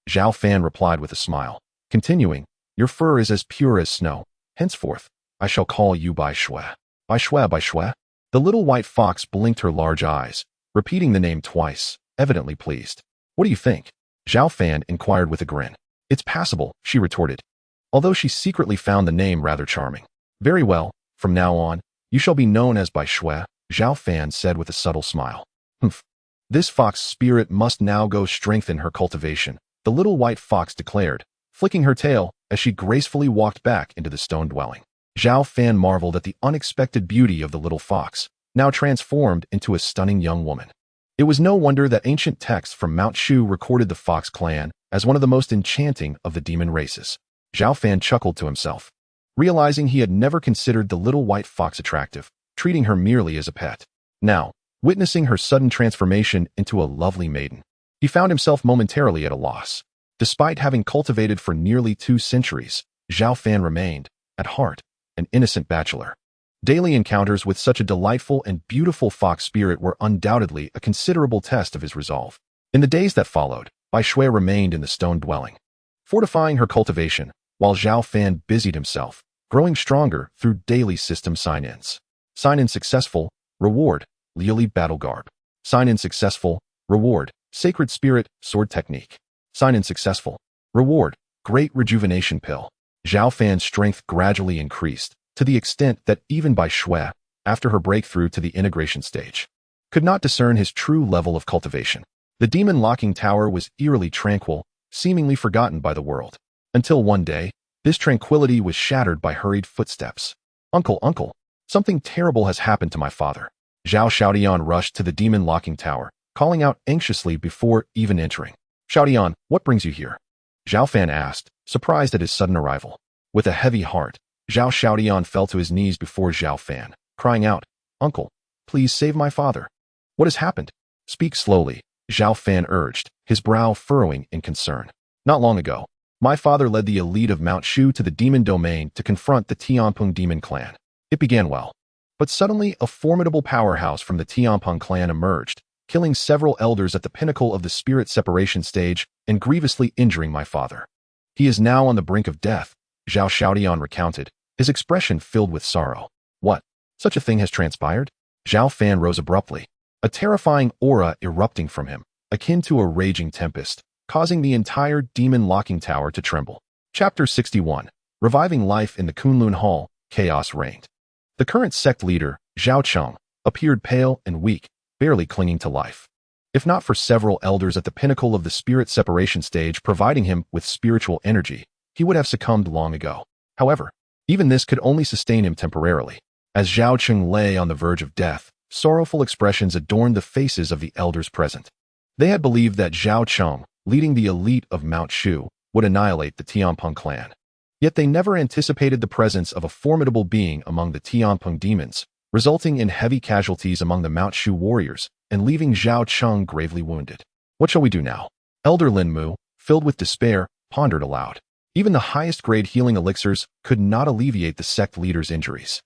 Zhao Fan replied with a smile, continuing, your fur is as pure as snow. Henceforth, I shall call you Bai Shui. Bai Shui, Bai Shui. The little white fox blinked her large eyes, repeating the name twice, evidently pleased. What do you think? Zhao Fan inquired with a grin. It's passable, she retorted, although she secretly found the name rather charming. Very well, from now on, you shall be known as Bai Shui, Zhao Fan said with a subtle smile. Humph. This fox spirit must now go strengthen her cultivation, the little white fox declared, flicking her tail as she gracefully walked back into the stone dwelling. Zhao Fan marveled at the unexpected beauty of the little fox, now transformed into a stunning young woman. It was no wonder that ancient texts from Mount Shu recorded the fox clan as one of the most enchanting of the demon races. Zhao Fan chuckled to himself, realizing he had never considered the little white fox attractive, treating her merely as a pet. Now, witnessing her sudden transformation into a lovely maiden, he found himself momentarily at a loss. Despite having cultivated for nearly 2 centuries, Zhao Fan remained, at heart, an innocent bachelor. Daily encounters with such a delightful and beautiful fox spirit were undoubtedly a considerable test of his resolve. In the days that followed, Bai Shui remained in the stone dwelling, fortifying her cultivation, while Zhao Fan busied himself, growing stronger through daily system sign-ins. Sign-in successful, reward, Liuli battle garb. Sign-in successful, reward, sacred spirit, sword technique. Sign-in successful, reward, great rejuvenation pill. Zhao Fan's strength gradually increased, to the extent that even Bai Shui, after her breakthrough to the integration stage, could not discern his true level of cultivation. The demon-locking tower was eerily tranquil, seemingly forgotten by the world. Until one day, this tranquility was shattered by hurried footsteps. Uncle, something terrible has happened to my father. Zhao Xiaodian rushed to the demon-locking tower, calling out anxiously before even entering. Xiaodian, what brings you here? Zhao Fan asked, surprised at his sudden arrival. With a heavy heart, Zhao Xiaodian fell to his knees before Zhao Fan, crying out, Uncle, please save my father. What has happened? Speak slowly, Zhao Fan urged, his brow furrowing in concern. Not long ago, my father led the elite of Mount Shu to the demon domain to confront the Tianpeng demon clan. It began well. But suddenly a formidable powerhouse from the Tianpeng clan emerged, killing several elders at the pinnacle of the spirit separation stage and grievously injuring my father. He is now on the brink of death, Zhao Xiaodian recounted, his expression filled with sorrow. What? Such a thing has transpired? Zhao Fan rose abruptly, a terrifying aura erupting from him, akin to a raging tempest, causing the entire demon-locking tower to tremble. Chapter 61. Reviving life in the Kunlun Hall, chaos reigned. The current sect leader, Zhao Cheng, appeared pale and weak, barely clinging to life. If not for several elders at the pinnacle of the spirit separation stage providing him with spiritual energy, he would have succumbed long ago. However, even this could only sustain him temporarily. As Zhao Cheng lay on the verge of death, sorrowful expressions adorned the faces of the elders present. They had believed that Zhao Cheng, leading the elite of Mount Shu, would annihilate the Tianpeng clan. Yet they never anticipated the presence of a formidable being among the Tianpeng demons, resulting in heavy casualties among the Mount Shu warriors and leaving Zhao Cheng gravely wounded. What shall we do now? Elder Lin Mu, filled with despair, pondered aloud. Even the highest-grade healing elixirs could not alleviate the sect leader's injuries.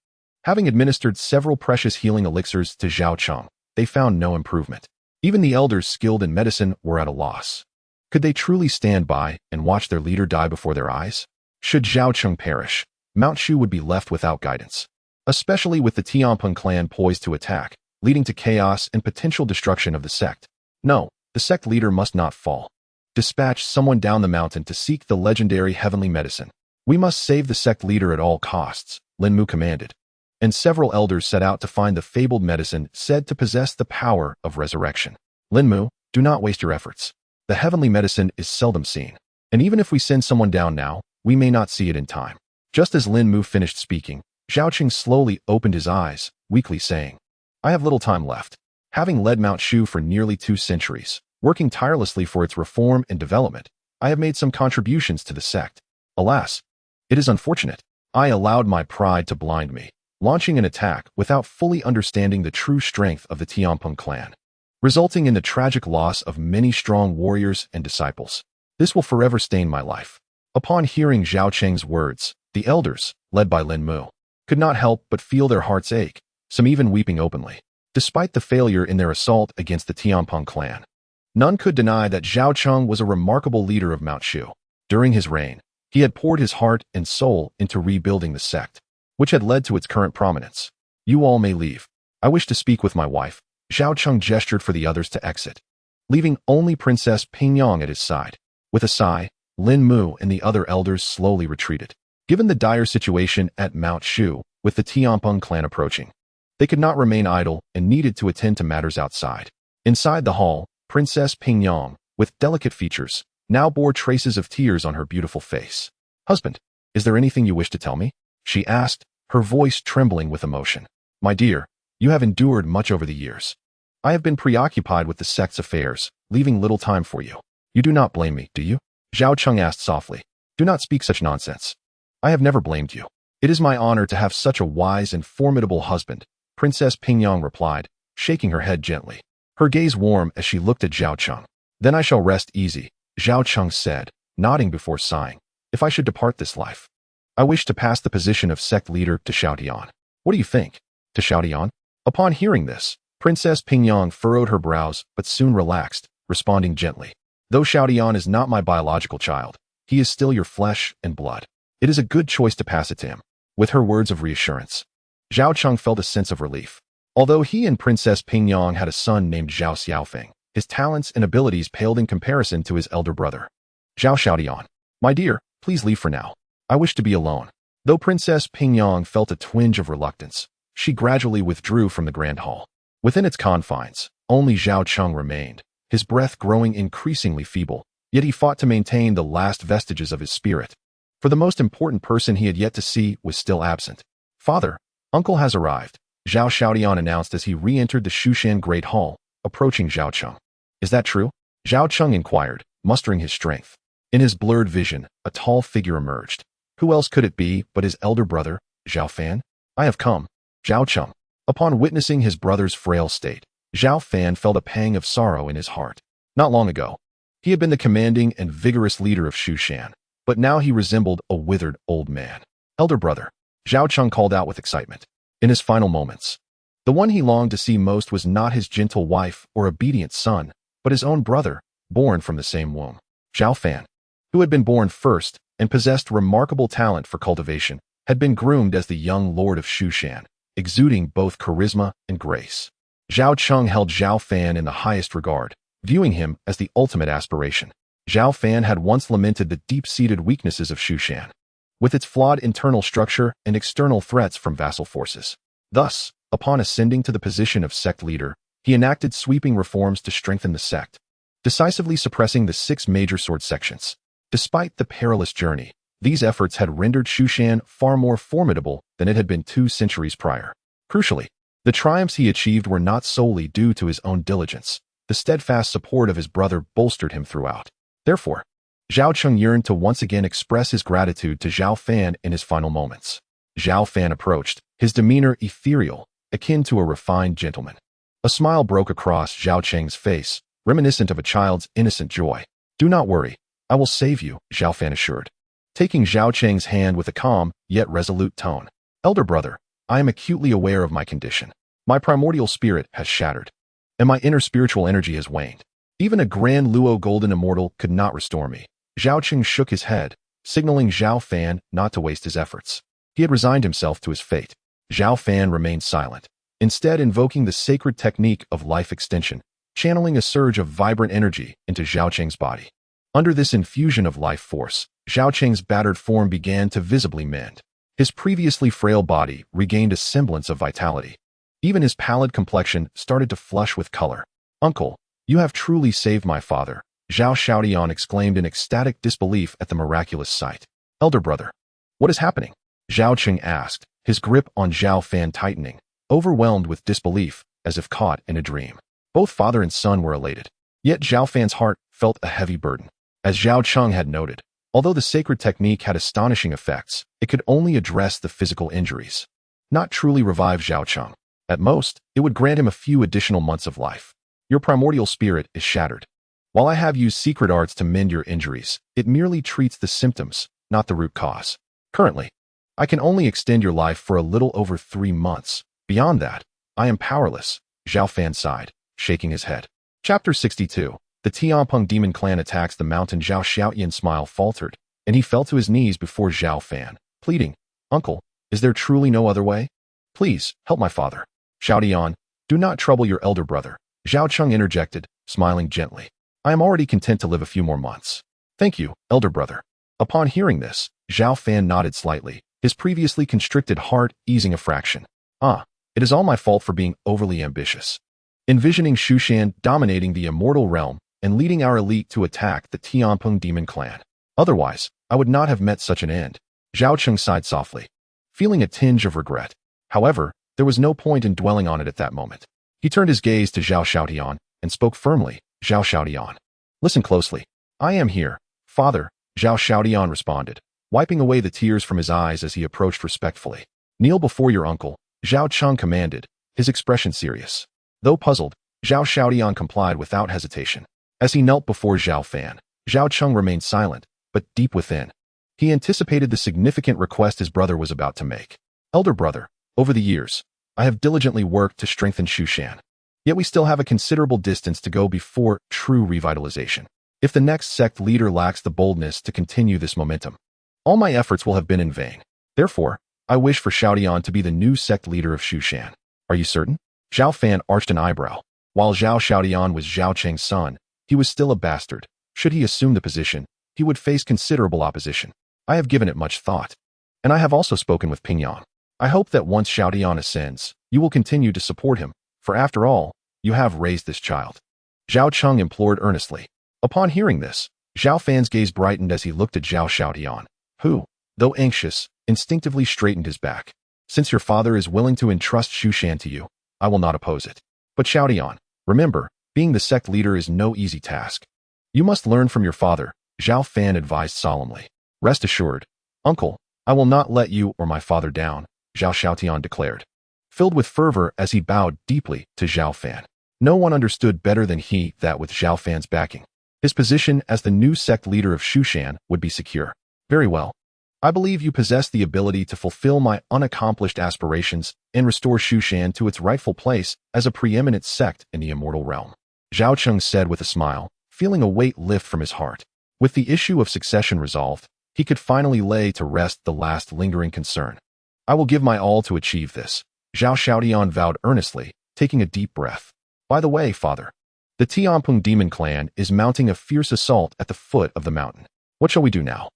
Having administered several precious healing elixirs to Zhao Cheng, they found no improvement. Even the elders skilled in medicine were at a loss. Could they truly stand by and watch their leader die before their eyes? Should Zhao Cheng perish, Mount Shu would be left without guidance, especially with the Tianpeng clan poised to attack, leading to chaos and potential destruction of the sect. No, the sect leader must not fall. Dispatch someone down the mountain to seek the legendary heavenly medicine. We must save the sect leader at all costs, Lin Mu commanded. And several elders set out to find the fabled medicine said to possess the power of resurrection. Lin Mu, do not waste your efforts. The heavenly medicine is seldom seen. And even if we send someone down now, we may not see it in time. Just as Lin Mu finished speaking, Zhao Qing slowly opened his eyes, weakly saying, I have little time left. Having led Mount Shu for nearly 2 centuries, working tirelessly for its reform and development, I have made some contributions to the sect. Alas, it is unfortunate. I allowed my pride to blind me, launching an attack without fully understanding the true strength of the Tianpeng clan, resulting in the tragic loss of many strong warriors and disciples. This will forever stain my life. Upon hearing Zhao Cheng's words, the elders, led by Lin Mu, could not help but feel their hearts ache, some even weeping openly. Despite the failure in their assault against the Tianpeng clan, none could deny that Zhao Cheng was a remarkable leader of Mount Shu. During his reign, he had poured his heart and soul into rebuilding the sect, which had led to its current prominence. You all may leave. I wish to speak with my wife. Zhao Cheng gestured for the others to exit, leaving only Princess Pingyang at his side. With a sigh, Lin Mu and the other elders slowly retreated. Given the dire situation at Mount Shu, with the Tianpeng clan approaching, they could not remain idle and needed to attend to matters outside. Inside the hall, Princess Pingyang, with delicate features, now bore traces of tears on her beautiful face. Husband, is there anything you wish to tell me? She asked, her voice trembling with emotion. My dear, you have endured much over the years. I have been preoccupied with the sect's affairs, leaving little time for you. You do not blame me, do you? Zhao Cheng asked softly. Do not speak such nonsense. I have never blamed you. It is my honor to have such a wise and formidable husband, Princess Pingyang replied, shaking her head gently, her gaze warm as she looked at Zhao Cheng. Then I shall rest easy, Zhao Cheng said, nodding before sighing. If I should depart this life, I wish to pass the position of sect leader to Xiaotian. What do you think? To Xiaotian? Upon hearing this, Princess Pingyang furrowed her brows but soon relaxed, responding gently. Though Xiaotian is not my biological child, he is still your flesh and blood. It is a good choice to pass it to him. With her words of reassurance, Zhao Cheng felt a sense of relief. Although he and Princess Pingyang had a son named Zhao Xiaofeng, his talents and abilities paled in comparison to his elder brother. Zhao Xiaotian, my dear, please leave for now. I wish to be alone. Though Princess Pingyang felt a twinge of reluctance, she gradually withdrew from the grand hall. Within its confines, only Zhao Cheng remained, his breath growing increasingly feeble, yet he fought to maintain the last vestiges of his spirit. For the most important person he had yet to see was still absent. Father, uncle has arrived, Zhao Xiaotian announced as he re-entered the Shushan Great Hall, approaching Zhao Cheng. Is that true? Zhao Cheng inquired, mustering his strength. In his blurred vision, a tall figure emerged. Who else could it be but his elder brother, Zhao Fan? I have come. Zhao Cheng. Upon witnessing his brother's frail state, Zhao Fan felt a pang of sorrow in his heart. Not long ago, he had been the commanding and vigorous leader of Shushan, but now he resembled a withered old man. Elder brother, Zhao Cheng called out with excitement. In his final moments, the one he longed to see most was not his gentle wife or obedient son, but his own brother, born from the same womb. Zhao Fan, who had been born first and possessed remarkable talent for cultivation, had been groomed as the young lord of Shushan, exuding both charisma and grace. Zhao Cheng held Zhao Fan in the highest regard, viewing him as the ultimate aspiration. Zhao Fan had once lamented the deep-seated weaknesses of Shushan, with its flawed internal structure and external threats from vassal forces. Thus, upon ascending to the position of sect leader, he enacted sweeping reforms to strengthen the sect, decisively suppressing the 6 major sword sections. Despite the perilous journey, these efforts had rendered Shushan far more formidable than it had been 2 centuries prior. Crucially, the triumphs he achieved were not solely due to his own diligence. The steadfast support of his brother bolstered him throughout. Therefore, Zhao Cheng yearned to once again express his gratitude to Zhao Fan in his final moments. Zhao Fan approached, his demeanor ethereal, akin to a refined gentleman. A smile broke across Zhao Cheng's face, reminiscent of a child's innocent joy. Do not worry, I will save you, Zhao Fan assured, taking Zhao Cheng's hand with a calm, yet resolute tone. Elder brother, I am acutely aware of my condition. My primordial spirit has shattered, and my inner spiritual energy has waned. Even a Grand Luo Golden Immortal could not restore me. Zhao Qing shook his head, signaling Zhao Fan not to waste his efforts. He had resigned himself to his fate. Zhao Fan remained silent, instead invoking the sacred technique of life extension, channeling a surge of vibrant energy into Zhao Qing's body. Under this infusion of life force, Zhao Qing's battered form began to visibly mend. His previously frail body regained a semblance of vitality. Even his pallid complexion started to flush with color. "Uncle, you have truly saved my father," Zhao Xiaotian exclaimed in ecstatic disbelief at the miraculous sight. "Elder brother, what is happening?" Zhao Qing asked, his grip on Zhao Fan tightening, overwhelmed with disbelief, as if caught in a dream. Both father and son were elated, yet Zhao Fan's heart felt a heavy burden. As Zhao Qing had noted, although the sacred technique had astonishing effects, it could only address the physical injuries, not truly revive Zhao Qing. At most, it would grant him a few additional months of life. "Your primordial spirit is shattered. While I have used secret arts to mend your injuries, it merely treats the symptoms, not the root cause. Currently, I can only extend your life for a little over 3 months. Beyond that, I am powerless," Zhao Fan sighed, shaking his head. Chapter 62. The Tianpeng Demon Clan attacks the mountain. Zhao Xiaotian's smile faltered, and he fell to his knees before Zhao Fan, pleading, "Uncle, is there truly no other way? Please, help my father." "Xiaotian, do not trouble your elder brother," Zhao Qing interjected, smiling gently. "I am already content to live a few more months." "Thank you, elder brother." Upon hearing this, Zhao Fan nodded slightly, his previously constricted heart easing a fraction. It is all my fault for being overly ambitious. Envisioning Shushan dominating the immortal realm and leading our elite to attack the Tianpeng Demon Clan. Otherwise, I would not have met such an end. Zhao Qing sighed softly, feeling a tinge of regret. However, there was no point in dwelling on it at that moment. He turned his gaze to Zhao Xiaotian and spoke firmly. "Zhao Xiaotian, listen closely. I am here, father," Zhao Xiaotian responded, wiping away the tears from his eyes as he approached respectfully. "Kneel before your uncle," Zhao Qing commanded, his expression serious. Though puzzled, Zhao Xiaotian complied without hesitation. As he knelt before Zhao Fan, Zhao Qing remained silent, but deep within, he anticipated the significant request his brother was about to make. "Elder brother, over the years, I have diligently worked to strengthen Shushan. Yet we still have a considerable distance to go before true revitalization. If the next sect leader lacks the boldness to continue this momentum, all my efforts will have been in vain. Therefore, I wish for Xiaotian to be the new sect leader of Shushan." "Are you certain?" Zhao Fan arched an eyebrow. While Zhao Xiaotian was Zhao Qing's son, he was still a bastard. Should he assume the position, he would face considerable opposition. "I have given it much thought. And I have also spoken with Pingyang. I hope that once Xiaotian ascends, you will continue to support him, for after all, you have raised this child." Zhao Qing implored earnestly. Upon hearing this, Zhao Fan's gaze brightened as he looked at Zhao Xiaotian, who, though anxious, instinctively straightened his back. "Since your father is willing to entrust Shushan to you, I will not oppose it. But Xiaotian, remember, being the sect leader is no easy task. You must learn from your father," Zhao Fan advised solemnly. "Rest assured, uncle, I will not let you or my father down," Zhao Xiaotian declared, filled with fervor as he bowed deeply to Zhao Fan. No one understood better than he that with Zhao Fan's backing, his position as the new sect leader of Shushan would be secure. "Very well. I believe you possess the ability to fulfill my unaccomplished aspirations and restore Shushan to its rightful place as a preeminent sect in the immortal realm," Zhao Qing said with a smile, feeling a weight lift from his heart. With the issue of succession resolved, he could finally lay to rest the last lingering concern. "I will give my all to achieve this," Zhao Xiaotian vowed earnestly, taking a deep breath. "By the way, father, the Tianpeng Demon Clan is mounting a fierce assault at the foot of the mountain. What shall we do now?"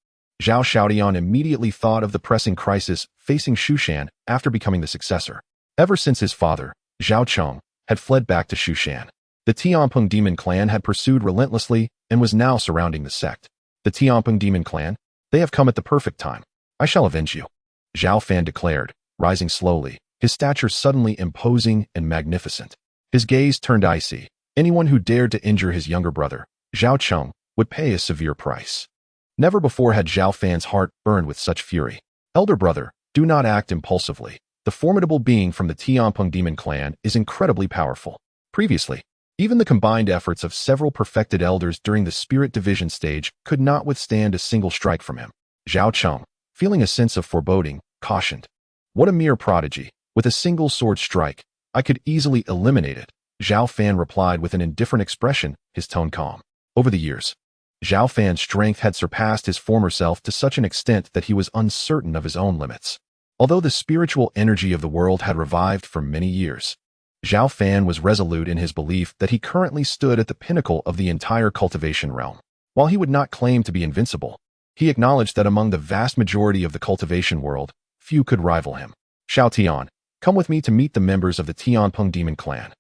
Zhao Xiaotian immediately thought of the pressing crisis facing Shushan after becoming the successor. Ever since his father, Zhao Qing, had fled back to Shushan, the Tianpeng Demon Clan had pursued relentlessly and was now surrounding the sect. "The Tianpeng Demon Clan? They have come at the perfect time. I shall avenge you," Zhao Fan declared, rising slowly, his stature suddenly imposing and magnificent. His gaze turned icy. Anyone who dared to injure his younger brother, Zhao Qing, would pay a severe price. Never before had Zhao Fan's heart burned with such fury. "Elder brother, do not act impulsively. The formidable being from the Tianpeng Demon Clan is incredibly powerful. Previously, even the combined efforts of several perfected elders during the spirit division stage could not withstand a single strike from him." Zhao Qing, feeling a sense of foreboding, cautioned. "What a mere prodigy. With a single sword strike, I could easily eliminate it," Zhao Fan replied with an indifferent expression, his tone calm. Over the years, Zhao Fan's strength had surpassed his former self to such an extent that he was uncertain of his own limits. Although the spiritual energy of the world had revived for many years, Zhao Fan was resolute in his belief that he currently stood at the pinnacle of the entire cultivation realm. While he would not claim to be invincible, he acknowledged that among the vast majority of the cultivation world, few could rival him. Xiao Tian, come with me to meet the members of the Tianpeng Demon Clan.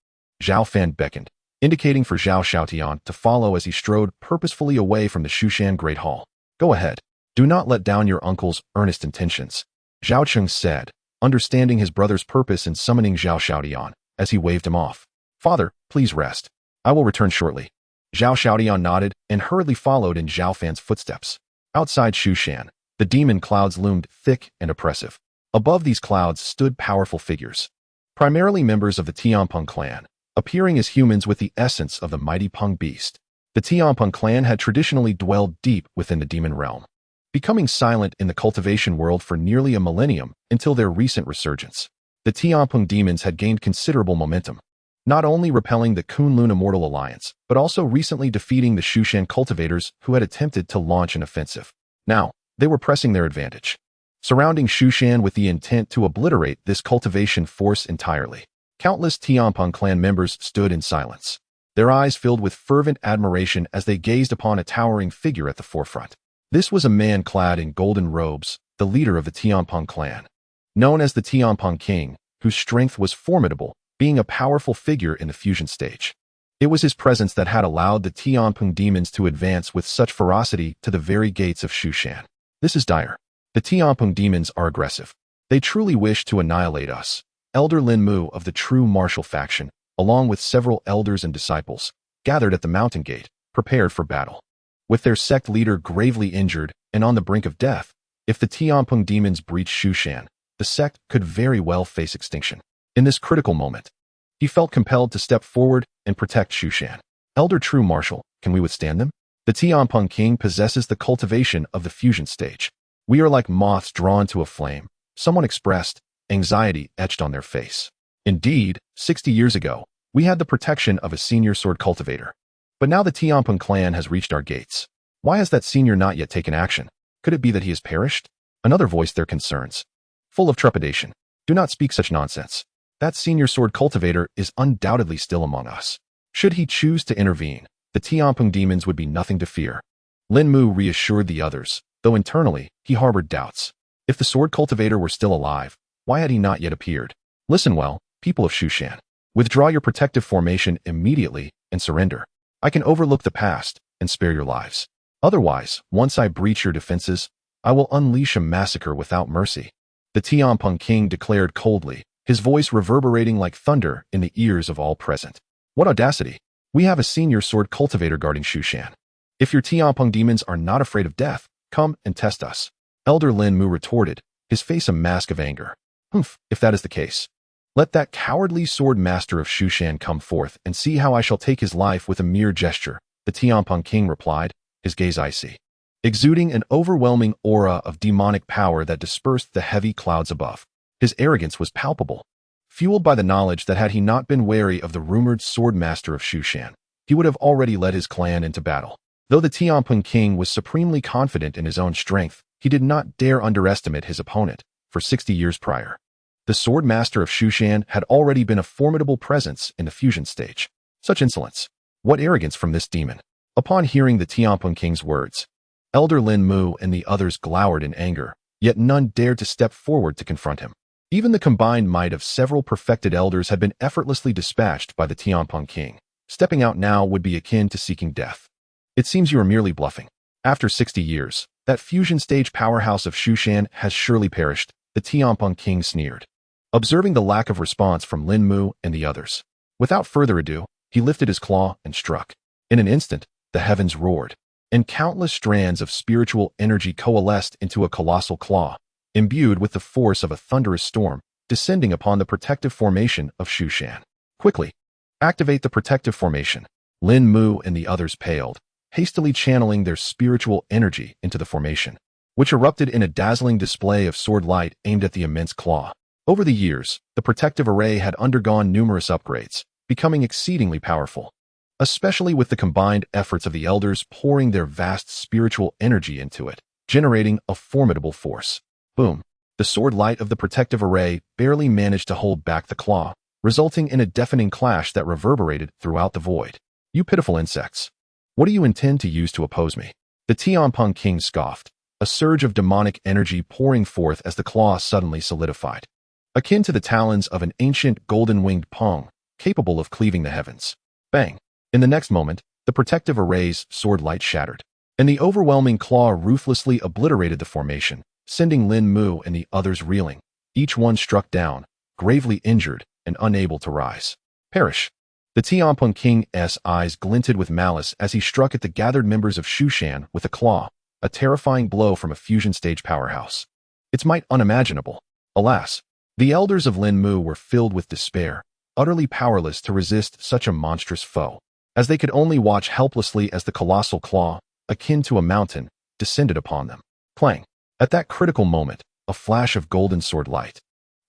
Zhao Fan beckoned, indicating for Zhao Xiaotian to follow as he strode purposefully away from the Shushan Great Hall. Go ahead. Do not let down your uncle's earnest intentions, Zhao Cheng said, understanding his brother's purpose in summoning Zhao Xiaotian, as he waved him off. Father, please rest. I will return shortly. Zhao Xiaotian nodded and hurriedly followed in Zhao Fan's footsteps. Outside Shushan, the demon clouds loomed thick and oppressive. Above these clouds stood powerful figures, primarily members of the Tianpeng clan, appearing as humans with the essence of the mighty Peng beast. The Tianpeng clan had traditionally dwelled deep within the demon realm, becoming silent in the cultivation world for nearly a millennium until their recent resurgence. The Tianpeng demons had gained considerable momentum, not only repelling the Kunlun Immortal alliance, but also recently defeating the Shushan cultivators who had attempted to launch an offensive. Now, they were pressing their advantage, surrounding Shushan with the intent to obliterate this cultivation force entirely. Countless Tianpeng clan members stood in silence, their eyes filled with fervent admiration as they gazed upon a towering figure at the forefront. This was a man clad in golden robes, the leader of the Tianpeng clan, known as the Tianpeng King, whose strength was formidable, being a powerful figure in the fusion stage. It was his presence that had allowed the Tianpeng demons to advance with such ferocity to the very gates of Shushan. This is dire. The Tianpeng demons are aggressive. They truly wish to annihilate us. Elder Lin Mu of the true martial faction, along with several elders and disciples, gathered at the mountain gate, prepared for battle. With their sect leader gravely injured and on the brink of death, if the Tianpeng demons breach Shushan, the sect could very well face extinction. In this critical moment, he felt compelled to step forward and protect Shushan. Elder True Martial, can we withstand them? The Tianpeng King possesses the cultivation of the fusion stage. We are like moths drawn to a flame, someone expressed, anxiety etched on their face. Indeed, 60 years ago, we had the protection of a senior sword cultivator. But now the Tianpeng clan has reached our gates. Why has that senior not yet taken action? Could it be that he has perished? Another voiced their concerns, full of trepidation. Do not speak such nonsense. That senior sword cultivator is undoubtedly still among us. Should he choose to intervene, the Tianpeng demons would be nothing to fear. Lin Mu reassured the others, though internally, he harbored doubts. If the sword cultivator were still alive, why had he not yet appeared? Listen well, people of Shushan. Withdraw your protective formation immediately and surrender. I can overlook the past and spare your lives. Otherwise, once I breach your defenses, I will unleash a massacre without mercy. The Tianpeng King declared coldly, his voice reverberating like thunder in the ears of all present. What audacity! We have a senior sword cultivator guarding Shushan. If your Tianpeng demons are not afraid of death, come and test us. Elder Lin Mu retorted, his face a mask of anger. Humph, if that is the case. Let that cowardly sword master of Shushan come forth and see how I shall take his life with a mere gesture, the Tianpeng King replied, his gaze icy, exuding an overwhelming aura of demonic power that dispersed the heavy clouds above. His arrogance was palpable, fueled by the knowledge that had he not been wary of the rumored sword master of Shushan, he would have already led his clan into battle. Though the Tianpeng King was supremely confident in his own strength, he did not dare underestimate his opponent. For 60 years prior, the sword master of Shushan had already been a formidable presence in the fusion stage. Such insolence! What arrogance from this demon! Upon hearing the Tianpeng King's words, Elder Lin Mu and the others glowered in anger, yet none dared to step forward to confront him. Even the combined might of several perfected elders had been effortlessly dispatched by the Tianpeng King. Stepping out now would be akin to seeking death. It seems you are merely bluffing. After 60 years, that fusion stage powerhouse of Shushan has surely perished, the Tianpeng King sneered, observing the lack of response from Lin Mu and the others. Without further ado, he lifted his claw and struck. In an instant, the heavens roared, and countless strands of spiritual energy coalesced into a colossal claw, imbued with the force of a thunderous storm, descending upon the protective formation of Shushan. Quickly, activate the protective formation. Lin Mu and the others paled, hastily channeling their spiritual energy into the formation, which erupted in a dazzling display of sword light aimed at the immense claw. Over the years, the protective array had undergone numerous upgrades, becoming exceedingly powerful, especially with the combined efforts of the elders pouring their vast spiritual energy into it, generating a formidable force. Boom! The sword light of the protective array barely managed to hold back the claw, resulting in a deafening clash that reverberated throughout the void. You pitiful insects! What do you intend to use to oppose me? The Tianpeng King scoffed, a surge of demonic energy pouring forth as the claw suddenly solidified, akin to the talons of an ancient golden-winged pong, capable of cleaving the heavens. Bang! In the next moment, the protective array's sword light shattered, and the overwhelming claw ruthlessly obliterated the formation, sending Lin Mu and the others reeling, each one struck down, gravely injured and unable to rise. Perish! The Tianpeng King's eyes glinted with malice as he struck at the gathered members of Shushan with a claw, a terrifying blow from a fusion-stage powerhouse. Its might unimaginable. Alas, the elders of Lin Mu were filled with despair, utterly powerless to resist such a monstrous foe, as they could only watch helplessly as the colossal claw, akin to a mountain, descended upon them. Clang! At that critical moment, a flash of golden sword light,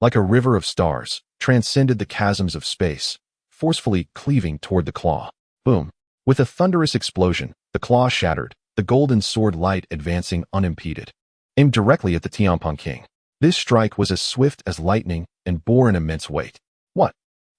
like a river of stars, transcended the chasms of space, forcefully cleaving toward the claw. Boom! With a thunderous explosion, the claw shattered, the golden sword light advancing unimpeded, aimed directly at the Tianpeng King. This strike was as swift as lightning and bore an immense weight. What?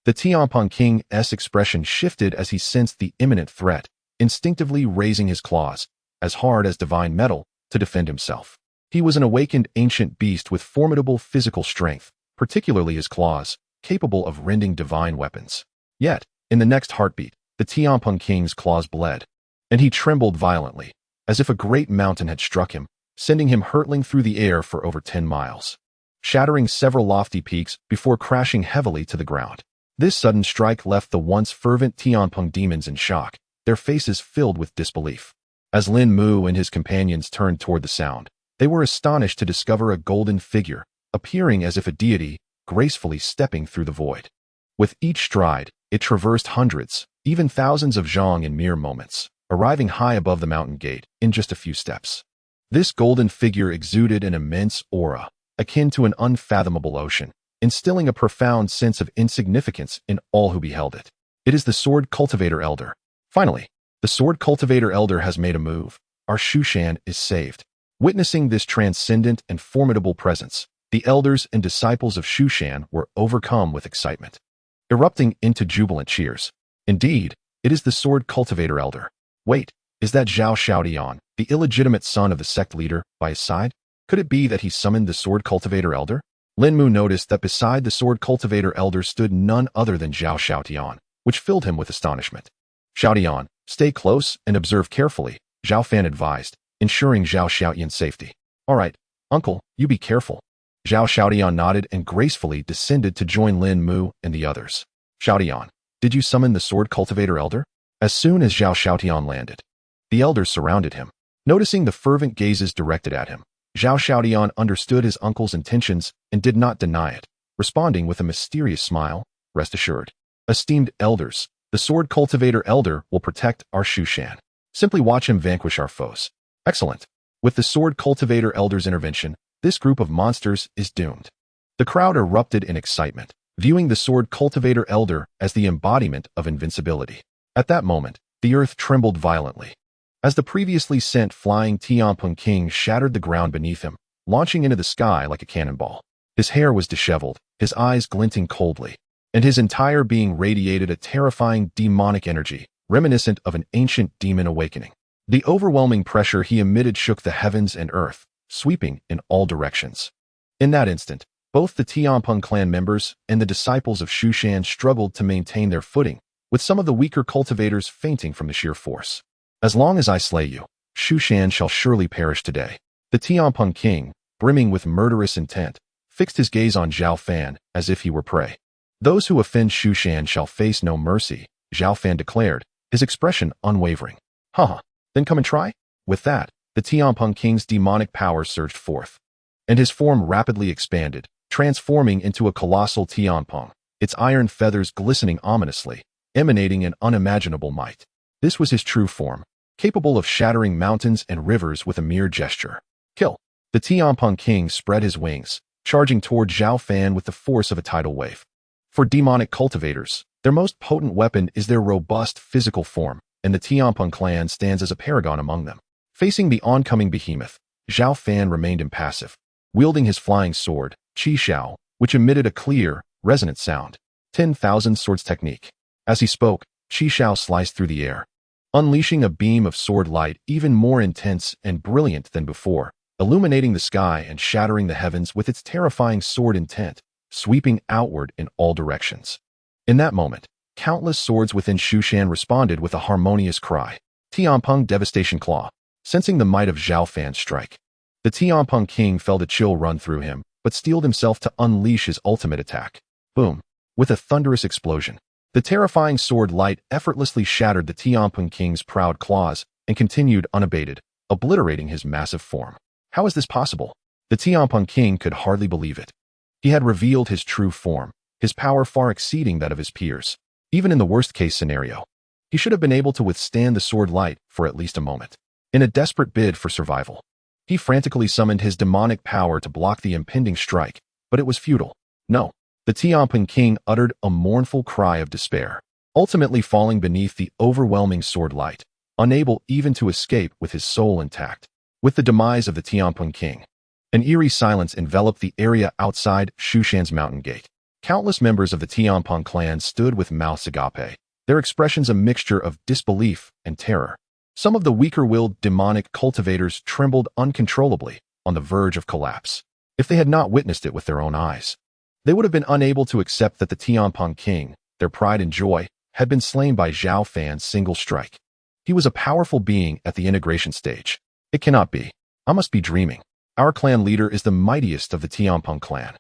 The Tianpeng King's expression shifted as he sensed the imminent threat, instinctively raising his claws, as hard as divine metal, to defend himself. He was an awakened ancient beast with formidable physical strength, particularly his claws, capable of rending divine weapons. Yet, in the next heartbeat, the Tianpeng King's claws bled, and he trembled violently, as if a great mountain had struck him, sending him hurtling through the air for over 10 miles, shattering several lofty peaks before crashing heavily to the ground. This sudden strike left the once fervent Tianpeng demons in shock, their faces filled with disbelief. As Lin Mu and his companions turned toward the sound, they were astonished to discover a golden figure, appearing as if a deity, gracefully stepping through the void. With each stride, it traversed hundreds, even thousands of zhang in mere moments, arriving high above the mountain gate in just a few steps. This golden figure exuded an immense aura, akin to an unfathomable ocean, instilling a profound sense of insignificance in all who beheld it. It is the Sword Cultivator Elder. Finally, the Sword Cultivator Elder has made a move. Our Shushan is saved. Witnessing this transcendent and formidable presence, the elders and disciples of Shushan were overcome with excitement, erupting into jubilant cheers. Indeed, it is the Sword Cultivator Elder. Wait, is that Zhao Xiaotian, the illegitimate son of the sect leader, by his side? Could it be that he summoned the Sword Cultivator Elder? Lin Mu noticed that beside the Sword Cultivator Elder stood none other than Zhao Xiaotian, which filled him with astonishment. Xiaotian, stay close and observe carefully, Zhao Fan advised, ensuring Zhao Xiaotian's safety. All right, uncle, you be careful. Zhao Xiaotian nodded and gracefully descended to join Lin Mu and the others. Xiaotian, did you summon the Sword Cultivator Elder? As soon as Zhao Xiaotian landed, the elders surrounded him. Noticing the fervent gazes directed at him, Zhao Xiaotian understood his uncle's intentions and did not deny it, responding with a mysterious smile. Rest assured, esteemed elders, the Sword Cultivator Elder will protect our Shushan. Simply watch him vanquish our foes. Excellent. With the Sword Cultivator Elder's intervention, this group of monsters is doomed. The crowd erupted in excitement, viewing the Sword Cultivator Elder as the embodiment of invincibility. At that moment, the earth trembled violently, as the previously sent flying Tianpeng King shattered the ground beneath him, launching into the sky like a cannonball. His hair was disheveled, his eyes glinting coldly, and his entire being radiated a terrifying demonic energy, reminiscent of an ancient demon awakening. The overwhelming pressure he emitted shook the heavens and earth, sweeping in all directions. In that instant, both the Tianpeng clan members and the disciples of Shushan struggled to maintain their footing, with some of the weaker cultivators fainting from the sheer force. As long as I slay you, Shushan shall surely perish today. The Tianpeng King, brimming with murderous intent, fixed his gaze on Zhao Fan as if he were prey. Those who offend Shushan shall face no mercy, Zhao Fan declared, his expression unwavering. Haha, then come and try? With that, the Tianpeng King's demonic power surged forth, and his form rapidly expanded, transforming into a colossal Tianpeng, its iron feathers glistening ominously, emanating an unimaginable might. This was his true form, capable of shattering mountains and rivers with a mere gesture. Kill! The Tianpeng King spread his wings, charging toward Zhao Fan with the force of a tidal wave. For demonic cultivators, Their most potent weapon is their robust physical form, and the Tianpeng clan stands as a paragon among them. Facing the oncoming behemoth, Zhao Fan remained impassive, wielding his flying sword, Qi Xiao, which emitted a clear, resonant sound. 10,000 swords technique. As he spoke, Qi Xiao sliced through the air, unleashing a beam of sword light even more intense and brilliant than before, illuminating the sky and shattering the heavens with its terrifying sword intent, sweeping outward in all directions. In that moment, countless swords within Shushan responded with a harmonious cry. Tianpeng Devastation Claw. Sensing the might of Zhao Fan's strike, the Tianpeng king felt a chill run through him, but steeled himself to unleash his ultimate attack. Boom! With a thunderous explosion, the terrifying sword light effortlessly shattered the Tianpeng king's proud claws and continued unabated, obliterating his massive form. How is this possible? The Tianpeng king could hardly believe it. He had revealed his true form, his power far exceeding that of his peers. Even in the worst-case scenario, he should have been able to withstand the sword light for at least a moment. In a desperate bid for survival, he frantically summoned his demonic power to block the impending strike, but it was futile. No, the Tianpeng king uttered a mournful cry of despair, ultimately falling beneath the overwhelming sword light, unable even to escape with his soul intact. With the demise of the Tianpeng king, an eerie silence enveloped the area outside Shushan's mountain gate. Countless members of the Tianpeng clan stood with mouths agape, their expressions a mixture of disbelief and terror. Some of the weaker-willed demonic cultivators trembled uncontrollably, on the verge of collapse. If they had not witnessed it with their own eyes, they would have been unable to accept that the Tianpeng king, their pride and joy, had been slain by Zhao Fan's single strike. He was a powerful being at the integration stage. It cannot be. I must be dreaming. Our clan leader is the mightiest of the Tianpeng clan.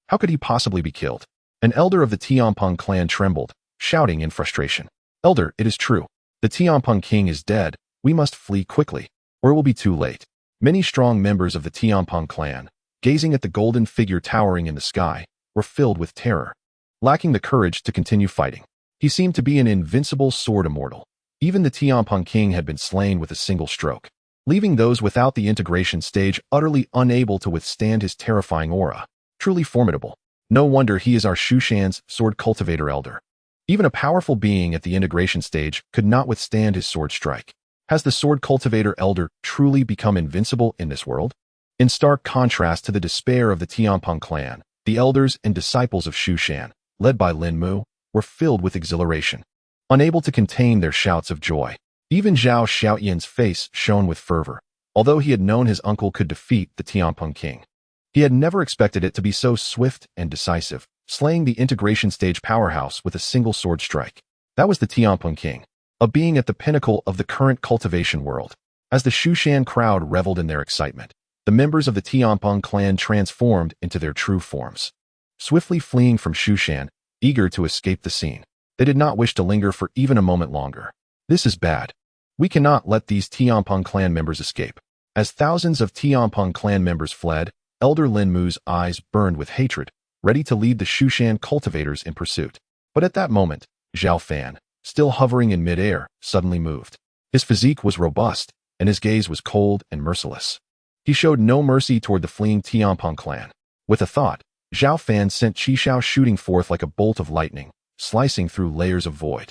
How could he possibly be killed? An elder of the Tianpeng clan trembled, shouting in frustration. Elder, it is true. The Tianpeng king is dead. We must flee quickly, or it will be too late. Many strong members of the Tianpeng clan, gazing at the golden figure towering in the sky, were filled with terror, lacking the courage to continue fighting. He seemed to be an invincible sword immortal. Even the Tianpeng king had been slain with a single stroke, leaving those without the integration stage utterly unable to withstand his terrifying aura. Truly formidable. No wonder he is our Shushan's sword cultivator elder. Even a powerful being at the integration stage could not withstand his sword strike. Has the sword cultivator elder truly become invincible in this world? In stark contrast to the despair of the Tianpeng clan, the elders and disciples of Shushan, led by Lin Mu, were filled with exhilaration, unable to contain their shouts of joy. Even Zhao Xiaoyan's face shone with fervor, although he had known his uncle could defeat the Tianpeng king. He had never expected it to be so swift and decisive, slaying the integration stage powerhouse with a single sword strike. That was the Tianpeng king, a being at the pinnacle of the current cultivation world. As the Shushan crowd reveled in their excitement, the members of the Tianpeng clan transformed into their true forms. Swiftly fleeing from Shushan, eager to escape the scene, they did not wish to linger for even a moment longer. This is bad. We cannot let these Tianpeng clan members escape. As thousands of Tianpeng clan members fled, Elder Lin Mu's eyes burned with hatred, ready to lead the Shushan cultivators in pursuit. But at that moment, Zhao Fan, still hovering in midair, suddenly moved. His physique was robust, and his gaze was cold and merciless. He showed no mercy toward the fleeing Tianpeng clan. With a thought, Zhao Fan sent Qi Xiao shooting forth like a bolt of lightning, slicing through layers of void,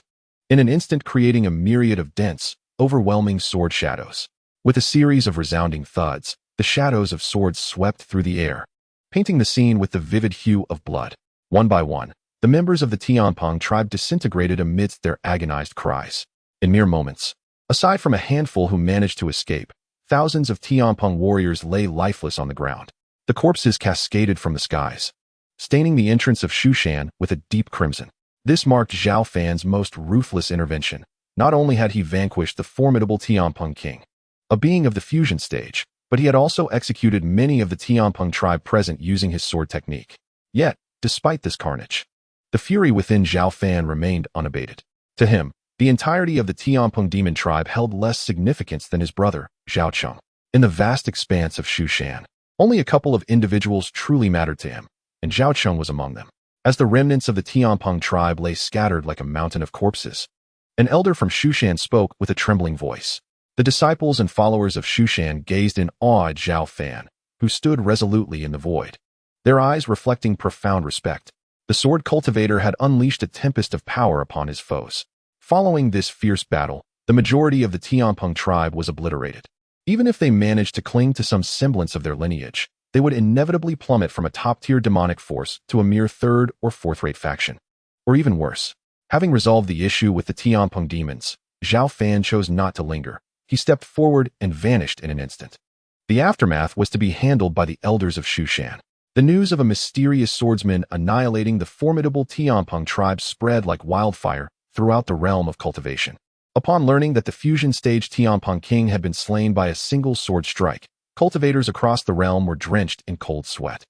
in an instant creating a myriad of dense, overwhelming sword shadows. With a series of resounding thuds, the shadows of swords swept through the air, painting the scene with the vivid hue of blood. One by one, the members of the Tianpeng tribe disintegrated amidst their agonized cries. In mere moments, aside from a handful who managed to escape, thousands of Tianpeng warriors lay lifeless on the ground. The corpses cascaded from the skies, staining the entrance of Shushan with a deep crimson. This marked Zhao Fan's most ruthless intervention. Not only had he vanquished the formidable Tianpeng king, a being of the fusion stage, but he had also executed many of the Tianpeng tribe present using his sword technique. Yet, despite this carnage, the fury within Zhao Fan remained unabated. To him, the entirety of the Tianpeng demon tribe held less significance than his brother, Zhao Cheng. In the vast expanse of Shushan, only a couple of individuals truly mattered to him, and Zhao Cheng was among them. As the remnants of the Tianpeng tribe lay scattered like a mountain of corpses, an elder from Shushan spoke with a trembling voice. The disciples and followers of Shushan gazed in awe at Zhao Fan, who stood resolutely in the void, their eyes reflecting profound respect. The sword cultivator had unleashed a tempest of power upon his foes. Following this fierce battle, the majority of the Tianpeng tribe was obliterated. Even if they managed to cling to some semblance of their lineage, they would inevitably plummet from a top-tier demonic force to a mere third- or fourth-rate faction. Or even worse. Having resolved the issue with the Tianpeng demons, Zhao Fan chose not to linger. He stepped forward and vanished in an instant. The aftermath was to be handled by the elders of Shushan. The news of a mysterious swordsman annihilating the formidable Tianpeng tribe spread like wildfire throughout the realm of cultivation. Upon learning that the fusion-stage Tianpeng king had been slain by a single sword strike, cultivators across the realm were drenched in cold sweat.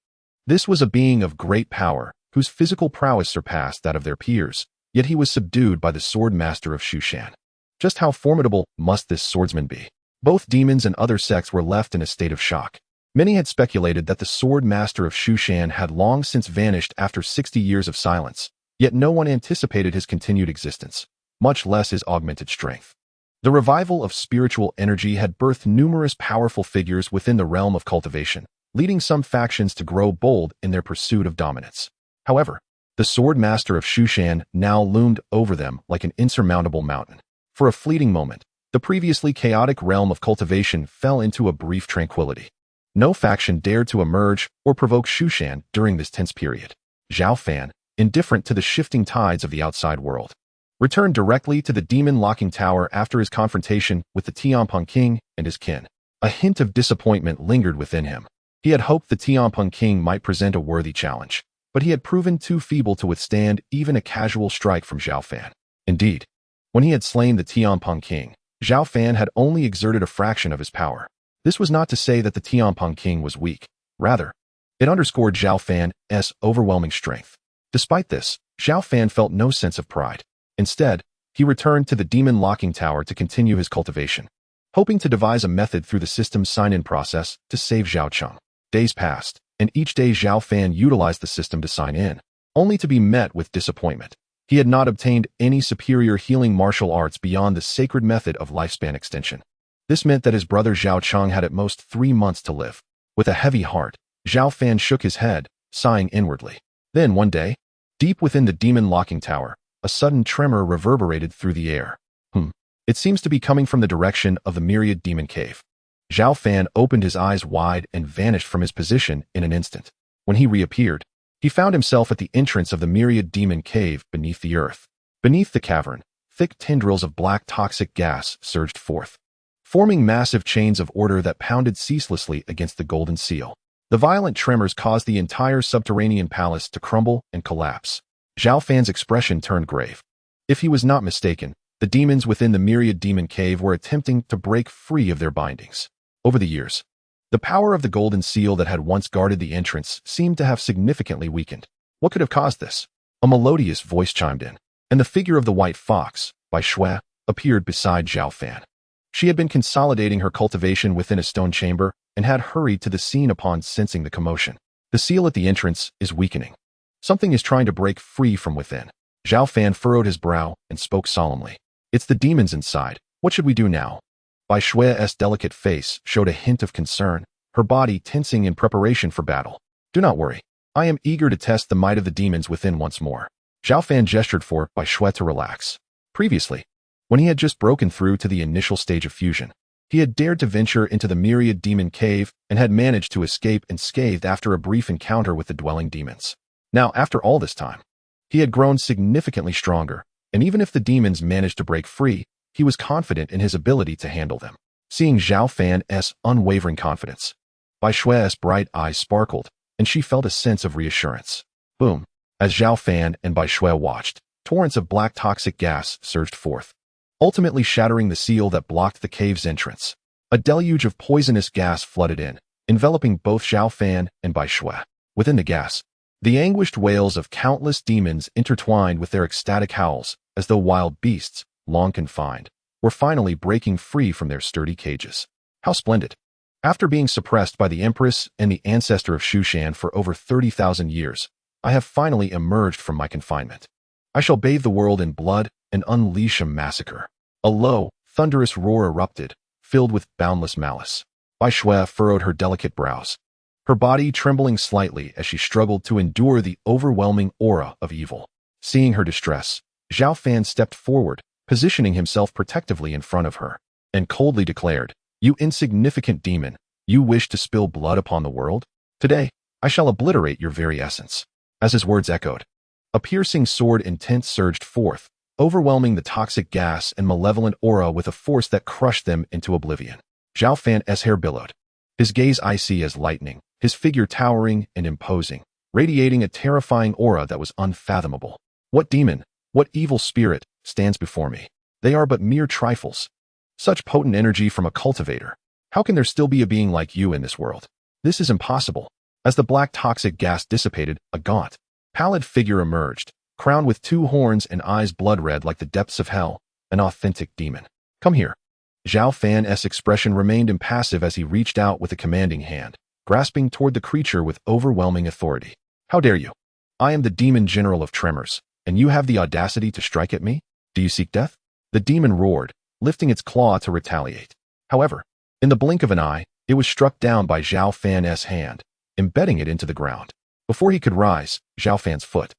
This was a being of great power, whose physical prowess surpassed that of their peers, yet he was subdued by the sword master of Shushan. Just how formidable must this swordsman be? Both demons and other sects were left in a state of shock. Many had speculated that the sword master of Shushan had long since vanished after 60 years of silence, yet no one anticipated his continued existence, much less his augmented strength. The revival of spiritual energy had birthed numerous powerful figures within the realm of cultivation, leading some factions to grow bold in their pursuit of dominance. However, the sword master of Shushan now loomed over them like an insurmountable mountain. For a fleeting moment, the previously chaotic realm of cultivation fell into a brief tranquility. No faction dared to emerge or provoke Shushan during this tense period. Zhao Fan, indifferent to the shifting tides of the outside world, returned directly to the demon-locking tower after his confrontation with the Tianpeng king and his kin. A hint of disappointment lingered within him. He had hoped the Tianpeng king might present a worthy challenge, but he had proven too feeble to withstand even a casual strike from Zhao Fan. Indeed, when he had slain the Tianpeng king, Zhao Fan had only exerted a fraction of his power. This was not to say that the Tianpeng king was weak. Rather, it underscored Zhao Fan's overwhelming strength. Despite this, Zhao Fan felt no sense of pride. Instead, he returned to the demon-locking tower to continue his cultivation, hoping to devise a method through the system's sign-in process to save Zhao Cheng. Days passed, and each day Zhao Fan utilized the system to sign in, only to be met with disappointment. He had not obtained any superior healing martial arts beyond the sacred method of lifespan extension. This meant that his brother Zhao Cheng had at most 3 months to live. With a heavy heart, Zhao Fan shook his head, sighing inwardly. Then one day, deep within the demon-locking tower, a sudden tremor reverberated through the air. It seems to be coming from the direction of the myriad demon cave. Zhao Fan opened his eyes wide and vanished from his position in an instant. When he reappeared, he found himself at the entrance of the myriad demon cave beneath the earth. Beneath the cavern, thick tendrils of black toxic gas surged forth, forming massive chains of order that pounded ceaselessly against the golden seal. The violent tremors caused the entire subterranean palace to crumble and collapse. Zhao Fan's expression turned grave. If he was not mistaken, the demons within the myriad demon cave were attempting to break free of their bindings. Over the years, the power of the golden seal that had once guarded the entrance seemed to have significantly weakened. What could have caused this? A melodious voice chimed in, and the figure of the white fox, by Shui, appeared beside Zhao Fan. She had been consolidating her cultivation within a stone chamber and had hurried to the scene upon sensing the commotion. The seal at the entrance is weakening. Something is trying to break free from within. Zhao Fan furrowed his brow and spoke solemnly. It's the demons inside. What should we do now? Bai Shui's delicate face showed a hint of concern, her body tensing in preparation for battle. Do not worry. I am eager to test the might of the demons within once more. Zhao Fan gestured for Bai Shui to relax. Previously, when he had just broken through to the initial stage of fusion, he had dared to venture into the myriad demon cave and had managed to escape unscathed after a brief encounter with the dwelling demons. Now, after all this time, he had grown significantly stronger, and even if the demons managed to break free, he was confident in his ability to handle them. Seeing Zhao Fan's unwavering confidence, Bai Shui's bright eyes sparkled, and she felt a sense of reassurance. Boom! As Zhao Fan and Bai Shui watched, torrents of black toxic gas surged forth, ultimately shattering the seal that blocked the cave's entrance. A deluge of poisonous gas flooded in, enveloping both Zhao Fan and Bai Shui. Within the gas, the anguished wails of countless demons intertwined with their ecstatic howls, as though wild beasts, long confined, were finally breaking free from their sturdy cages. How splendid! After being suppressed by the Empress and the ancestor of Shushan for over 30,000 years, I have finally emerged from my confinement. I shall bathe the world in blood and unleash a massacre. A low, thunderous roar erupted, filled with boundless malice. Bai Shui furrowed her delicate brows. her body trembling slightly as she struggled to endure the overwhelming aura of evil. Seeing her distress, Zhao Fan stepped forward, positioning himself protectively in front of her, and coldly declared, "You insignificant demon, you wish to spill blood upon the world? Today, I shall obliterate your very essence." As his words echoed, a piercing sword intent surged forth, overwhelming the toxic gas and malevolent aura with a force that crushed them into oblivion. Zhao Fan's hair billowed, his gaze icy as lightning, his figure towering and imposing, radiating a terrifying aura that was unfathomable. What demon, what evil spirit, stands before me? They are but mere trifles. Such potent energy from a cultivator. How can there still be a being like you in this world? This is impossible. As the black toxic gas dissipated, a gaunt, pallid figure emerged, crowned with two horns and eyes blood-red like the depths of hell, an authentic demon. "Come here." Zhao Fan's expression remained impassive as he reached out with a commanding hand, grasping toward the creature with overwhelming authority. "How dare you? I am the demon general of tremors, and you have the audacity to strike at me? Do you seek death?" The demon roared, lifting its claw to retaliate. However, in the blink of an eye, it was struck down by Zhao Fan's hand, embedding it into the ground. Before he could rise, Zhao Fan's foot,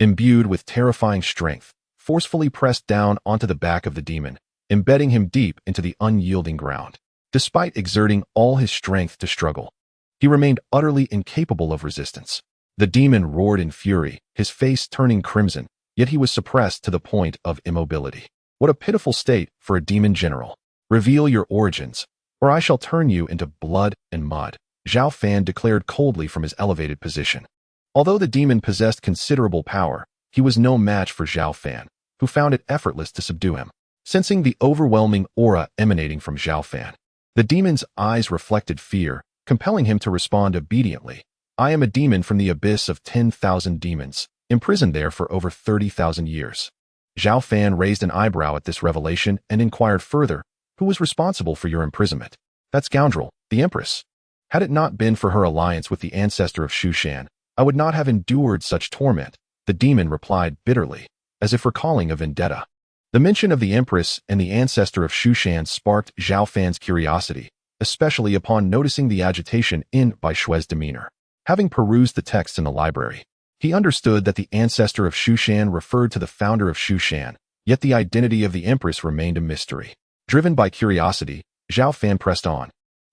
imbued with terrifying strength, forcefully pressed down onto the back of the demon, embedding him deep into the unyielding ground. Despite exerting all his strength to struggle, he remained utterly incapable of resistance. The demon roared in fury, his face turning crimson, yet he was suppressed to the point of immobility. What a pitiful state for a demon general. "Reveal your origins, or I shall turn you into blood and mud," Zhao Fan declared coldly from his elevated position. Although the demon possessed considerable power, he was no match for Zhao Fan, who found it effortless to subdue him. Sensing the overwhelming aura emanating from Zhao Fan, the demon's eyes reflected fear, compelling him to respond obediently. "I am a demon from the abyss of 10,000 demons, imprisoned there for over 30,000 years. Zhao Fan raised an eyebrow at this revelation and inquired further, "Who was responsible for your imprisonment?" "That scoundrel, the Empress. Had it not been for her alliance with the ancestor of Shu Shan, I would not have endured such torment," the demon replied bitterly, as if recalling a vendetta. The mention of the Empress and the ancestor of Shu Shan sparked Zhao Fan's curiosity, especially upon noticing the agitation in Bai Shui's demeanor. Having perused the texts in the library, he understood that the ancestor of Shu Shan referred to the founder of Shu Shan, yet the identity of the Empress remained a mystery. Driven by curiosity, Zhao Fan pressed on.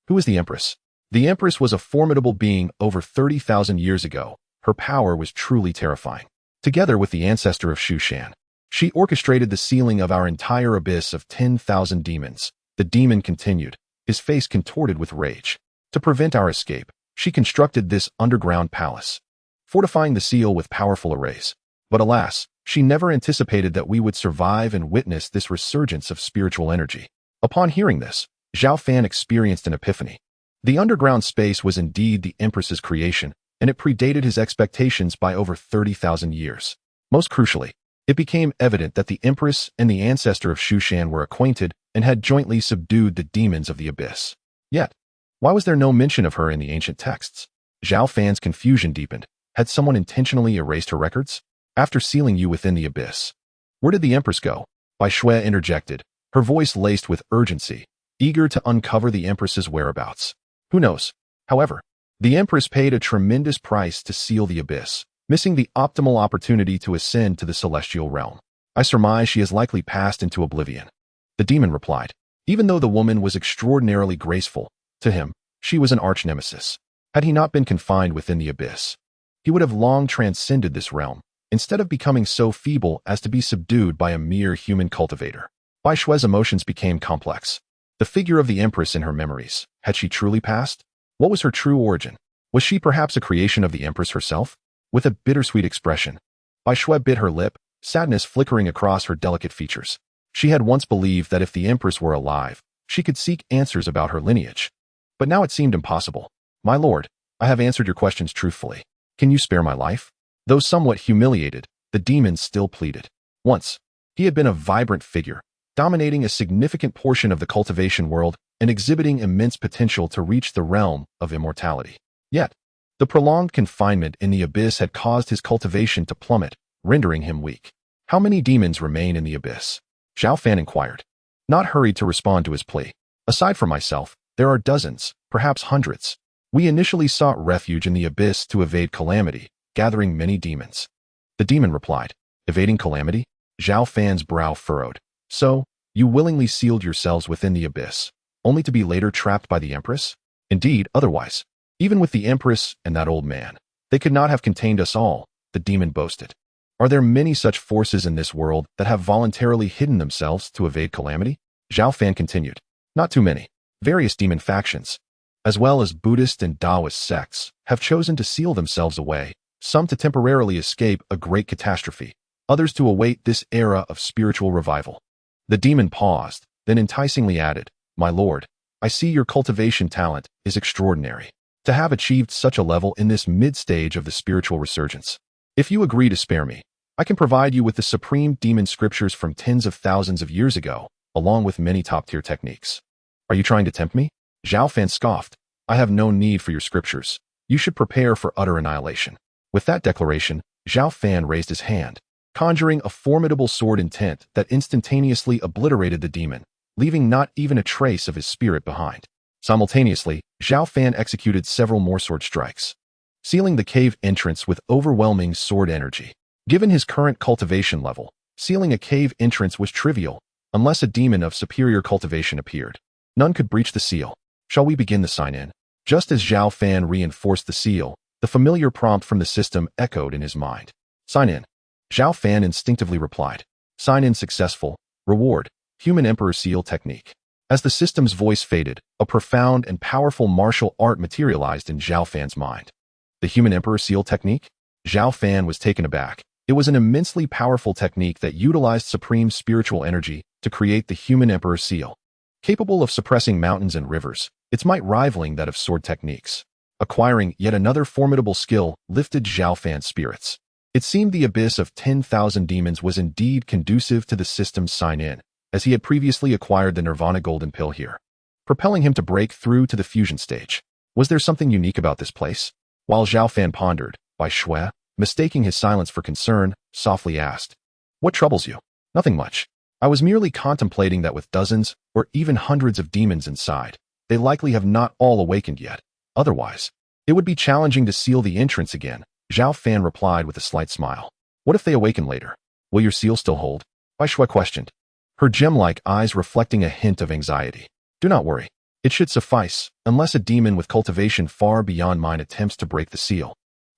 "Who is the Empress?" The Empress was a formidable being over 30,000 years ago. Her power was truly terrifying. Together with the ancestor of Shu Shan, she orchestrated the sealing of our entire abyss of 10,000 demons. The demon continued, his face contorted with rage. "To prevent our escape, she constructed this underground palace, fortifying the seal with powerful arrays. But alas, she never anticipated that we would survive and witness this resurgence of spiritual energy." Upon hearing this, Zhao Fan experienced an epiphany. The underground space was indeed the Empress's creation, and it predated his expectations by over 30,000 years. Most crucially, it became evident that the Empress and the ancestor of Shu Shan were acquainted and had jointly subdued the demons of the abyss. Yet, why was there no mention of her in the ancient texts? Zhao Fan's confusion deepened. Had someone intentionally erased her records? "After sealing you within the abyss, where did the Empress go?" Bai Shui interjected, her voice laced with urgency, eager to uncover the Empress's whereabouts. "Who knows? However, the Empress paid a tremendous price to seal the abyss, missing the optimal opportunity to ascend to the celestial realm. I surmise she has likely passed into oblivion," the demon replied. Even though the woman was extraordinarily graceful, to him, she was an arch-nemesis. Had he not been confined within the abyss, he would have long transcended this realm, instead of becoming so feeble as to be subdued by a mere human cultivator. Bai Shui's emotions became complex. The figure of the Empress in her memories, had she truly passed? What was her true origin? Was she perhaps a creation of the Empress herself? With a bittersweet expression, Bai Shui bit her lip, sadness flickering across her delicate features. She had once believed that if the Empress were alive, she could seek answers about her lineage. But now it seemed impossible. "My lord, I have answered your questions truthfully. Can you spare my life?" Though somewhat humiliated, the demon still pleaded. Once, he had been a vibrant figure, dominating a significant portion of the cultivation world and exhibiting immense potential to reach the realm of immortality. Yet, the prolonged confinement in the abyss had caused his cultivation to plummet, rendering him weak. "How many demons remain in the abyss?" Zhao Fan inquired, not hurried to respond to his plea. "Aside from myself, there are dozens, perhaps hundreds." We initially sought refuge in the abyss to evade calamity, gathering many demons. The demon replied, evading calamity? Zhao Fan's brow furrowed. So, you willingly sealed yourselves within the abyss, only to be later trapped by the Empress? Indeed, otherwise. Even with the Empress and that old man, they could not have contained us all, the demon boasted. Are there many such forces in this world that have voluntarily hidden themselves to evade calamity? Zhao Fan continued. Not too many. Various demon factions, as well as Buddhist and Taoist sects, have chosen to seal themselves away, some to temporarily escape a great catastrophe, others to await this era of spiritual revival. The demon paused, then enticingly added, My lord, I see your cultivation talent is extraordinary. To have achieved such a level in this mid-stage of the spiritual resurgence. If you agree to spare me, I can provide you with the supreme demon scriptures from tens of thousands of years ago, along with many top-tier techniques. Are you trying to tempt me? Zhao Fan scoffed. I have no need for your scriptures. You should prepare for utter annihilation. With that declaration, Zhao Fan raised his hand, conjuring a formidable sword intent that instantaneously obliterated the demon, leaving not even a trace of his spirit behind. Simultaneously, Zhao Fan executed several more sword strikes, sealing the cave entrance with overwhelming sword energy. Given his current cultivation level, sealing a cave entrance was trivial, unless a demon of superior cultivation appeared. None could breach the seal. Shall we begin the sign-in? Just as Zhao Fan reinforced the seal, the familiar prompt from the system echoed in his mind. Sign in. Zhao Fan instinctively replied. Sign in successful. Reward. Human Emperor Seal Technique. As the system's voice faded, a profound and powerful martial art materialized in Zhao Fan's mind. The Human Emperor Seal Technique? Zhao Fan was taken aback. It was an immensely powerful technique that utilized supreme spiritual energy to create the Human Emperor Seal. Capable of suppressing mountains and rivers, its might rivaling that of sword techniques. Acquiring yet another formidable skill lifted Zhao Fan's spirits. It seemed the abyss of 10,000 demons was indeed conducive to the system's sign-in, as he had previously acquired the Nirvana Golden Pill here, propelling him to break through to the fusion stage. Was there something unique about this place? While Zhao Fan pondered, Bai Shui, mistaking his silence for concern, softly asked, What troubles you? Nothing much. I was merely contemplating that with dozens, or even hundreds of demons inside, they likely have not all awakened yet. Otherwise, it would be challenging to seal the entrance again. Zhao Fan replied with a slight smile. What if they awaken later? Will your seal still hold? Bai Shui questioned, her gem-like eyes reflecting a hint of anxiety. Do not worry. It should suffice, unless a demon with cultivation far beyond mine attempts to break the seal.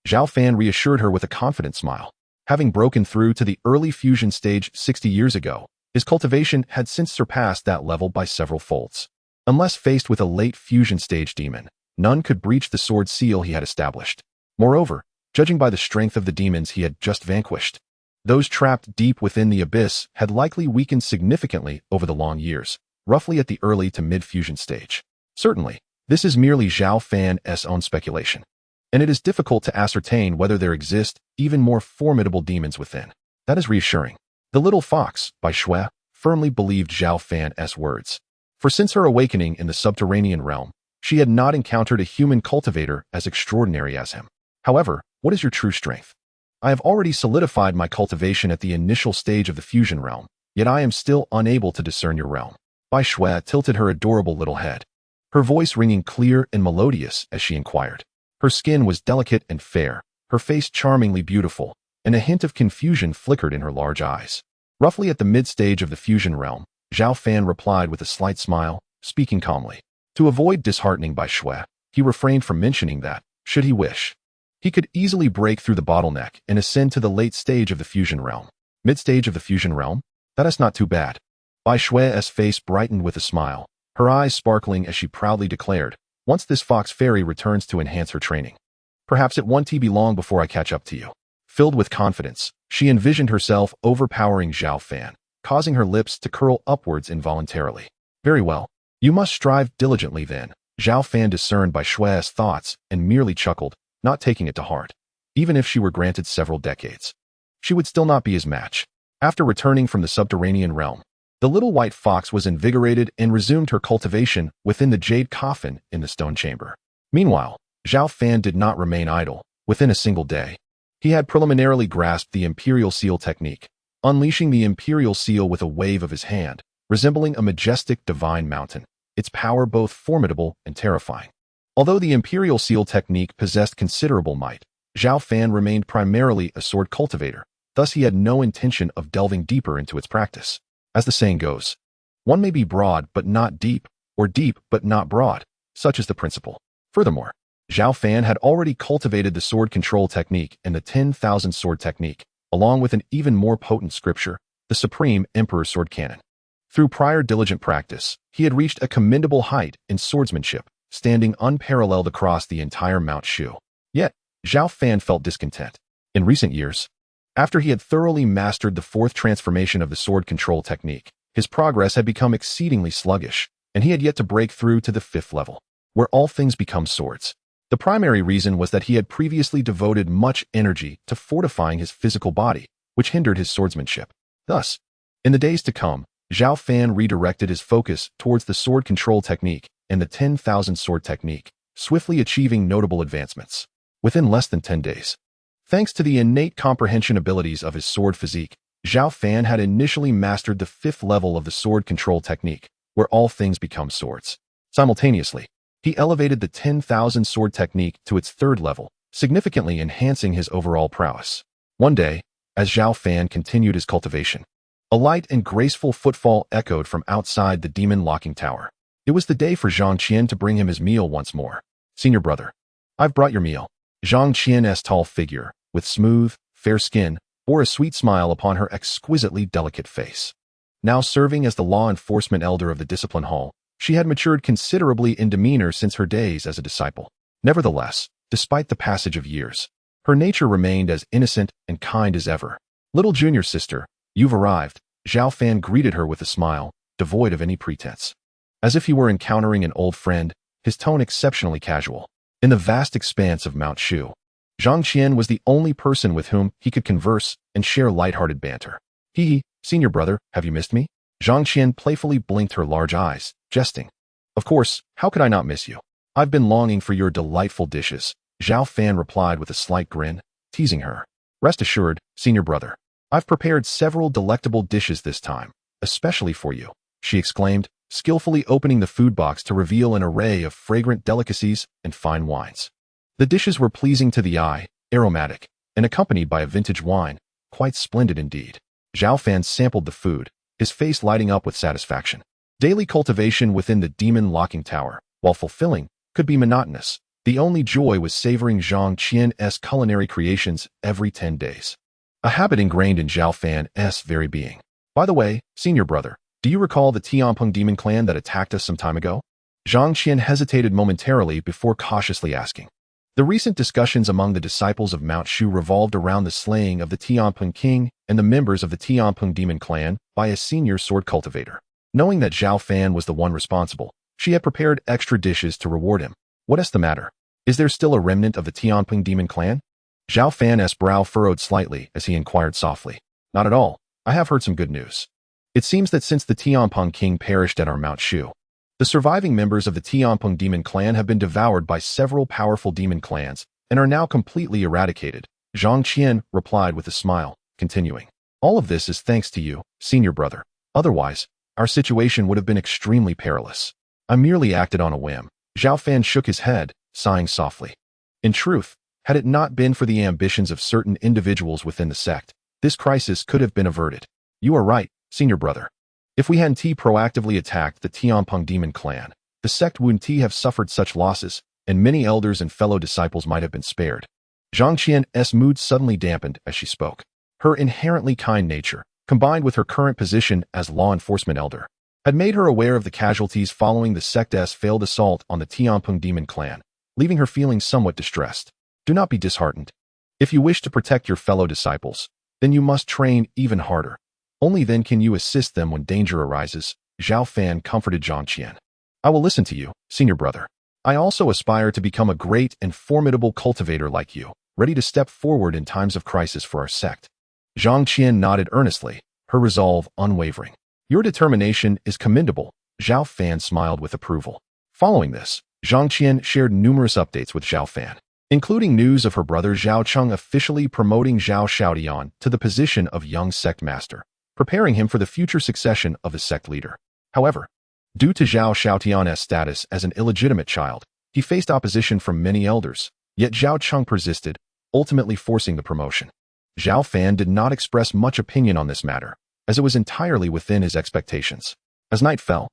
Zhao Fan reassured her with a confident smile. Having broken through to the early fusion stage 60 years ago, his cultivation had since surpassed that level by several folds. Unless faced with a late fusion stage demon, none could breach the sword seal he had established. Moreover, judging by the strength of the demons he had just vanquished, those trapped deep within the abyss had likely weakened significantly over the long years, roughly at the early to mid-fusion stage. Certainly, this is merely Zhao Fan's own speculation, and it is difficult to ascertain whether there exist even more formidable demons within. That is reassuring. The little fox, Bai Shui, firmly believed Zhao Fan's words. For since her awakening in the subterranean realm, she had not encountered a human cultivator as extraordinary as him. However, what is your true strength? I have already solidified my cultivation at the initial stage of the fusion realm, yet I am still unable to discern your realm. Bai Shui tilted her adorable little head, her voice ringing clear and melodious as she inquired. Her skin was delicate and fair, her face charmingly beautiful, and a hint of confusion flickered in her large eyes. Roughly at the mid-stage of the fusion realm, Zhao Fan replied with a slight smile, speaking calmly. To avoid disheartening Bai Shui, he refrained from mentioning that, should he wish, he could easily break through the bottleneck and ascend to the late stage of the fusion realm. Mid-stage of the fusion realm? That is not too bad. Bai Shui's face brightened with a smile, her eyes sparkling as she proudly declared, once this fox fairy returns to enhance her training. Perhaps it won't be long before I catch up to you. Filled with confidence, she envisioned herself overpowering Zhao Fan, causing her lips to curl upwards involuntarily. Very well. You must strive diligently then. Zhao Fan discerned Bai Shui's thoughts and merely chuckled, not taking it to heart. Even if she were granted several decades, she would still not be his match. After returning from the subterranean realm, the little white fox was invigorated and resumed her cultivation within the jade coffin in the stone chamber. Meanwhile, Zhao Fan did not remain idle. Within a single day, he had preliminarily grasped the Imperial Seal technique, unleashing the Imperial Seal with a wave of his hand, resembling a majestic divine mountain, its power both formidable and terrifying. Although the Imperial Seal technique possessed considerable might, Zhao Fan remained primarily a sword cultivator, thus he had no intention of delving deeper into its practice. As the saying goes, one may be broad but not deep, or deep but not broad, such is the principle. Furthermore, Zhao Fan had already cultivated the sword control technique and the 10,000 sword technique, along with an even more potent scripture, the Supreme Emperor's Sword Canon. Through prior diligent practice, he had reached a commendable height in swordsmanship, standing unparalleled across the entire Mount Shu. Yet, Zhao Fan felt discontent. In recent years, after he had thoroughly mastered the fourth transformation of the sword control technique, his progress had become exceedingly sluggish, and he had yet to break through to the fifth level, where all things become swords. The primary reason was that he had previously devoted much energy to fortifying his physical body, which hindered his swordsmanship. Thus, in the days to come, Zhao Fan redirected his focus towards the sword control technique and the 10,000 sword technique, swiftly achieving notable advancements. Within less than 10 days, thanks to the innate comprehension abilities of his sword physique, Zhao Fan had initially mastered the fifth level of the sword control technique, where all things become swords. Simultaneously, he elevated the 10,000 sword technique to its third level, significantly enhancing his overall prowess. One day, as Zhao Fan continued his cultivation, a light and graceful footfall echoed from outside the demon-locking tower. It was the day for Zhang Qian to bring him his meal once more. "Senior brother, I've brought your meal." Zhang Qian's tall figure, with smooth, fair skin, bore a sweet smile upon her exquisitely delicate face. Now serving as the law enforcement elder of the discipline hall, she had matured considerably in demeanor since her days as a disciple. Nevertheless, despite the passage of years, her nature remained as innocent and kind as ever. "Little junior sister, you've arrived." Zhao Fan greeted her with a smile, devoid of any pretense. As if he were encountering an old friend, his tone exceptionally casual. In the vast expanse of Mount Shu, Zhang Qian was the only person with whom he could converse and share light-hearted banter. "Senior brother, have you missed me?" Zhang Qian playfully blinked her large eyes, jesting. "Of course, how could I not miss you? I've been longing for your delightful dishes," Zhao Fan replied with a slight grin, teasing her. "Rest assured, senior brother, I've prepared several delectable dishes this time, especially for you," she exclaimed, skillfully opening the food box to reveal an array of fragrant delicacies and fine wines. The dishes were pleasing to the eye, aromatic, and accompanied by a vintage wine, quite splendid indeed. Zhao Fan sampled the food, his face lighting up with satisfaction. Daily cultivation within the demon-locking tower, while fulfilling, could be monotonous. The only joy was savoring Zhang Qian's culinary creations every 10 days. A habit ingrained in Zhao Fan's very being. "By the way, senior brother, do you recall the Tianpeng demon clan that attacked us some time ago?" Zhang Qian hesitated momentarily before cautiously asking. The recent discussions among the disciples of Mount Shu revolved around the slaying of the Tianpeng king and the members of the Tianpeng demon clan by a senior sword cultivator. Knowing that Zhao Fan was the one responsible, she had prepared extra dishes to reward him. "What is the matter? Is there still a remnant of the Tianpeng demon clan?" Zhao Fan's brow furrowed slightly as he inquired softly. "Not at all. I have heard some good news. It seems that since the Tianpeng king perished at our Mount Shu, the surviving members of the Tianpeng demon clan have been devoured by several powerful demon clans and are now completely eradicated," Zhang Qian replied with a smile, continuing. "All of this is thanks to you, senior brother. Otherwise, our situation would have been extremely perilous. I merely acted on a whim." Zhao Fan shook his head, sighing softly. In truth, had it not been for the ambitions of certain individuals within the sect, this crisis could have been averted. "You are right, senior brother. If we hadn't proactively attacked the Tianpeng demon clan, the sect wouldn't have suffered such losses, and many elders and fellow disciples might have been spared." Zhang Qian's mood suddenly dampened as she spoke. Her inherently kind nature, combined with her current position as law enforcement elder, had made her aware of the casualties following the sect's failed assault on the Tianpeng demon clan, leaving her feeling somewhat distressed. "Do not be disheartened. If you wish to protect your fellow disciples, then you must train even harder. Only then can you assist them when danger arises," Zhao Fan comforted Zhang Qian. "I will listen to you, senior brother. I also aspire to become a great and formidable cultivator like you, ready to step forward in times of crisis for our sect." Zhang Qian nodded earnestly, her resolve unwavering. "Your determination is commendable," Zhao Fan smiled with approval. Following this, Zhang Qian shared numerous updates with Zhao Fan, including news of her brother Zhao Cheng officially promoting Zhao Xiaodian to the position of young sect master, preparing him for the future succession of the sect leader. However, due to Zhao Xiaotian's status as an illegitimate child, He faced opposition from many elders, yet Zhao Cheng persisted, ultimately forcing the promotion. Zhao Fan did not express much opinion on this matter, as it was entirely within his expectations. As night fell,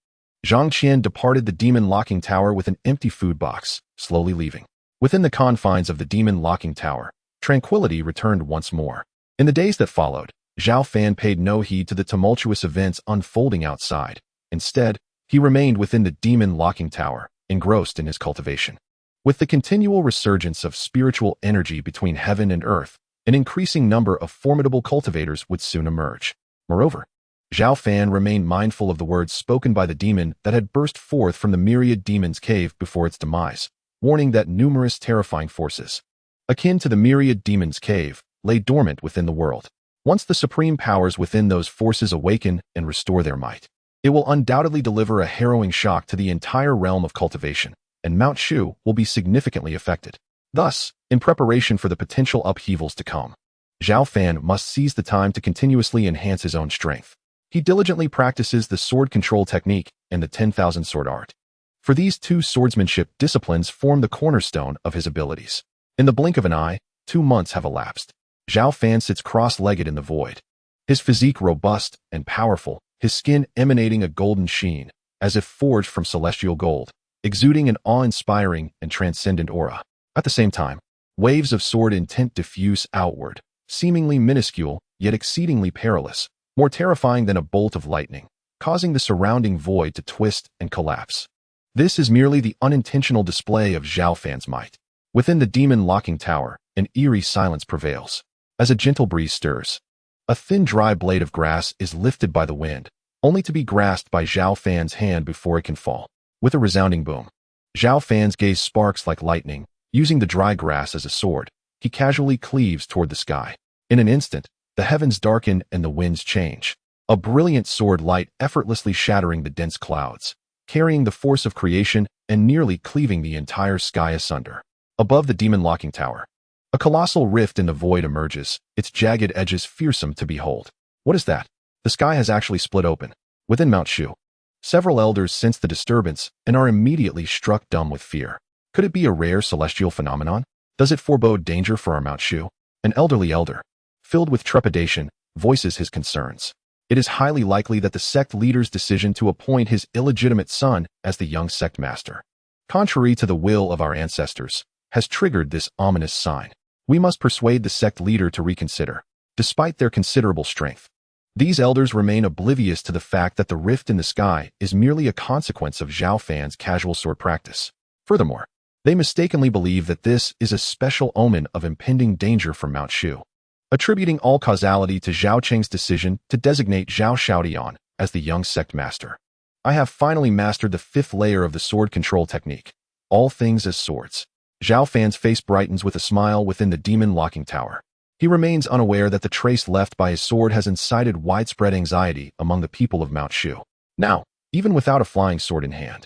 Zhang Qian departed the demon locking tower with an empty food box, slowly leaving. Within the confines of the demon locking tower, tranquility returned once more. In the days that followed, Zhao Fan paid no heed to the tumultuous events unfolding outside. Instead, he remained within the demon locking tower, engrossed in his cultivation. With the continual resurgence of spiritual energy between heaven and earth, an increasing number of formidable cultivators would soon emerge. Moreover, Zhao Fan remained mindful of the words spoken by the demon that had burst forth from the myriad demons' cave before its demise, warning that numerous terrifying forces, akin to the myriad demons' cave, lay dormant within the world. Once the supreme powers within those forces awaken and restore their might, it will undoubtedly deliver a harrowing shock to the entire realm of cultivation, and Mount Shu will be significantly affected. Thus, in preparation for the potential upheavals to come, Zhao Fan must seize the time to continuously enhance his own strength. He diligently practices the sword control technique and the 10,000 sword art. For these two swordsmanship disciplines form the cornerstone of his abilities. In the blink of an eye, 2 months have elapsed. Zhao Fan sits cross-legged in the void. His physique robust and powerful, his skin emanating a golden sheen, as if forged from celestial gold, exuding an awe-inspiring and transcendent aura. At the same time, waves of sword intent diffuse outward, seemingly minuscule, yet exceedingly perilous, more terrifying than a bolt of lightning, causing the surrounding void to twist and collapse. This is merely the unintentional display of Zhao Fan's might. Within the demon locking tower, an eerie silence prevails. As a gentle breeze stirs, a thin dry blade of grass is lifted by the wind, only to be grasped by Zhao Fan's hand before it can fall. With a resounding boom, Zhao Fan's gaze sparks like lightning. Using the dry grass as a sword, he casually cleaves toward the sky. In an instant, the heavens darken and the winds change. A brilliant sword light effortlessly shattering the dense clouds, carrying the force of creation and nearly cleaving the entire sky asunder. Above the demon locking tower, a colossal rift in the void emerges, its jagged edges fearsome to behold. What is that? The sky has actually split open. Within Mount Shu, several elders sense the disturbance and are immediately struck dumb with fear. Could it be a rare celestial phenomenon? Does it forebode danger for our Mount Shu? An elderly elder, filled with trepidation, voices his concerns. It is highly likely that the sect leader's decision to appoint his illegitimate son as the young sect master, contrary to the will of our ancestors, has triggered this ominous sign. We must persuade the sect leader to reconsider. Despite their considerable strength, these elders remain oblivious to the fact that the rift in the sky is merely a consequence of Zhao Fan's casual sword practice. Furthermore, they mistakenly believe that this is a special omen of impending danger from Mount Shu, attributing all causality to Zhao Cheng's decision to designate Zhao Xiaodian as the young sect master. I have finally mastered the 5th layer of the sword control technique, all things as swords. Zhao Fan's face brightens with a smile within the demon locking tower. He remains unaware that the trace left by his sword has incited widespread anxiety among the people of Mount Shu. Now, even without a flying sword in hand,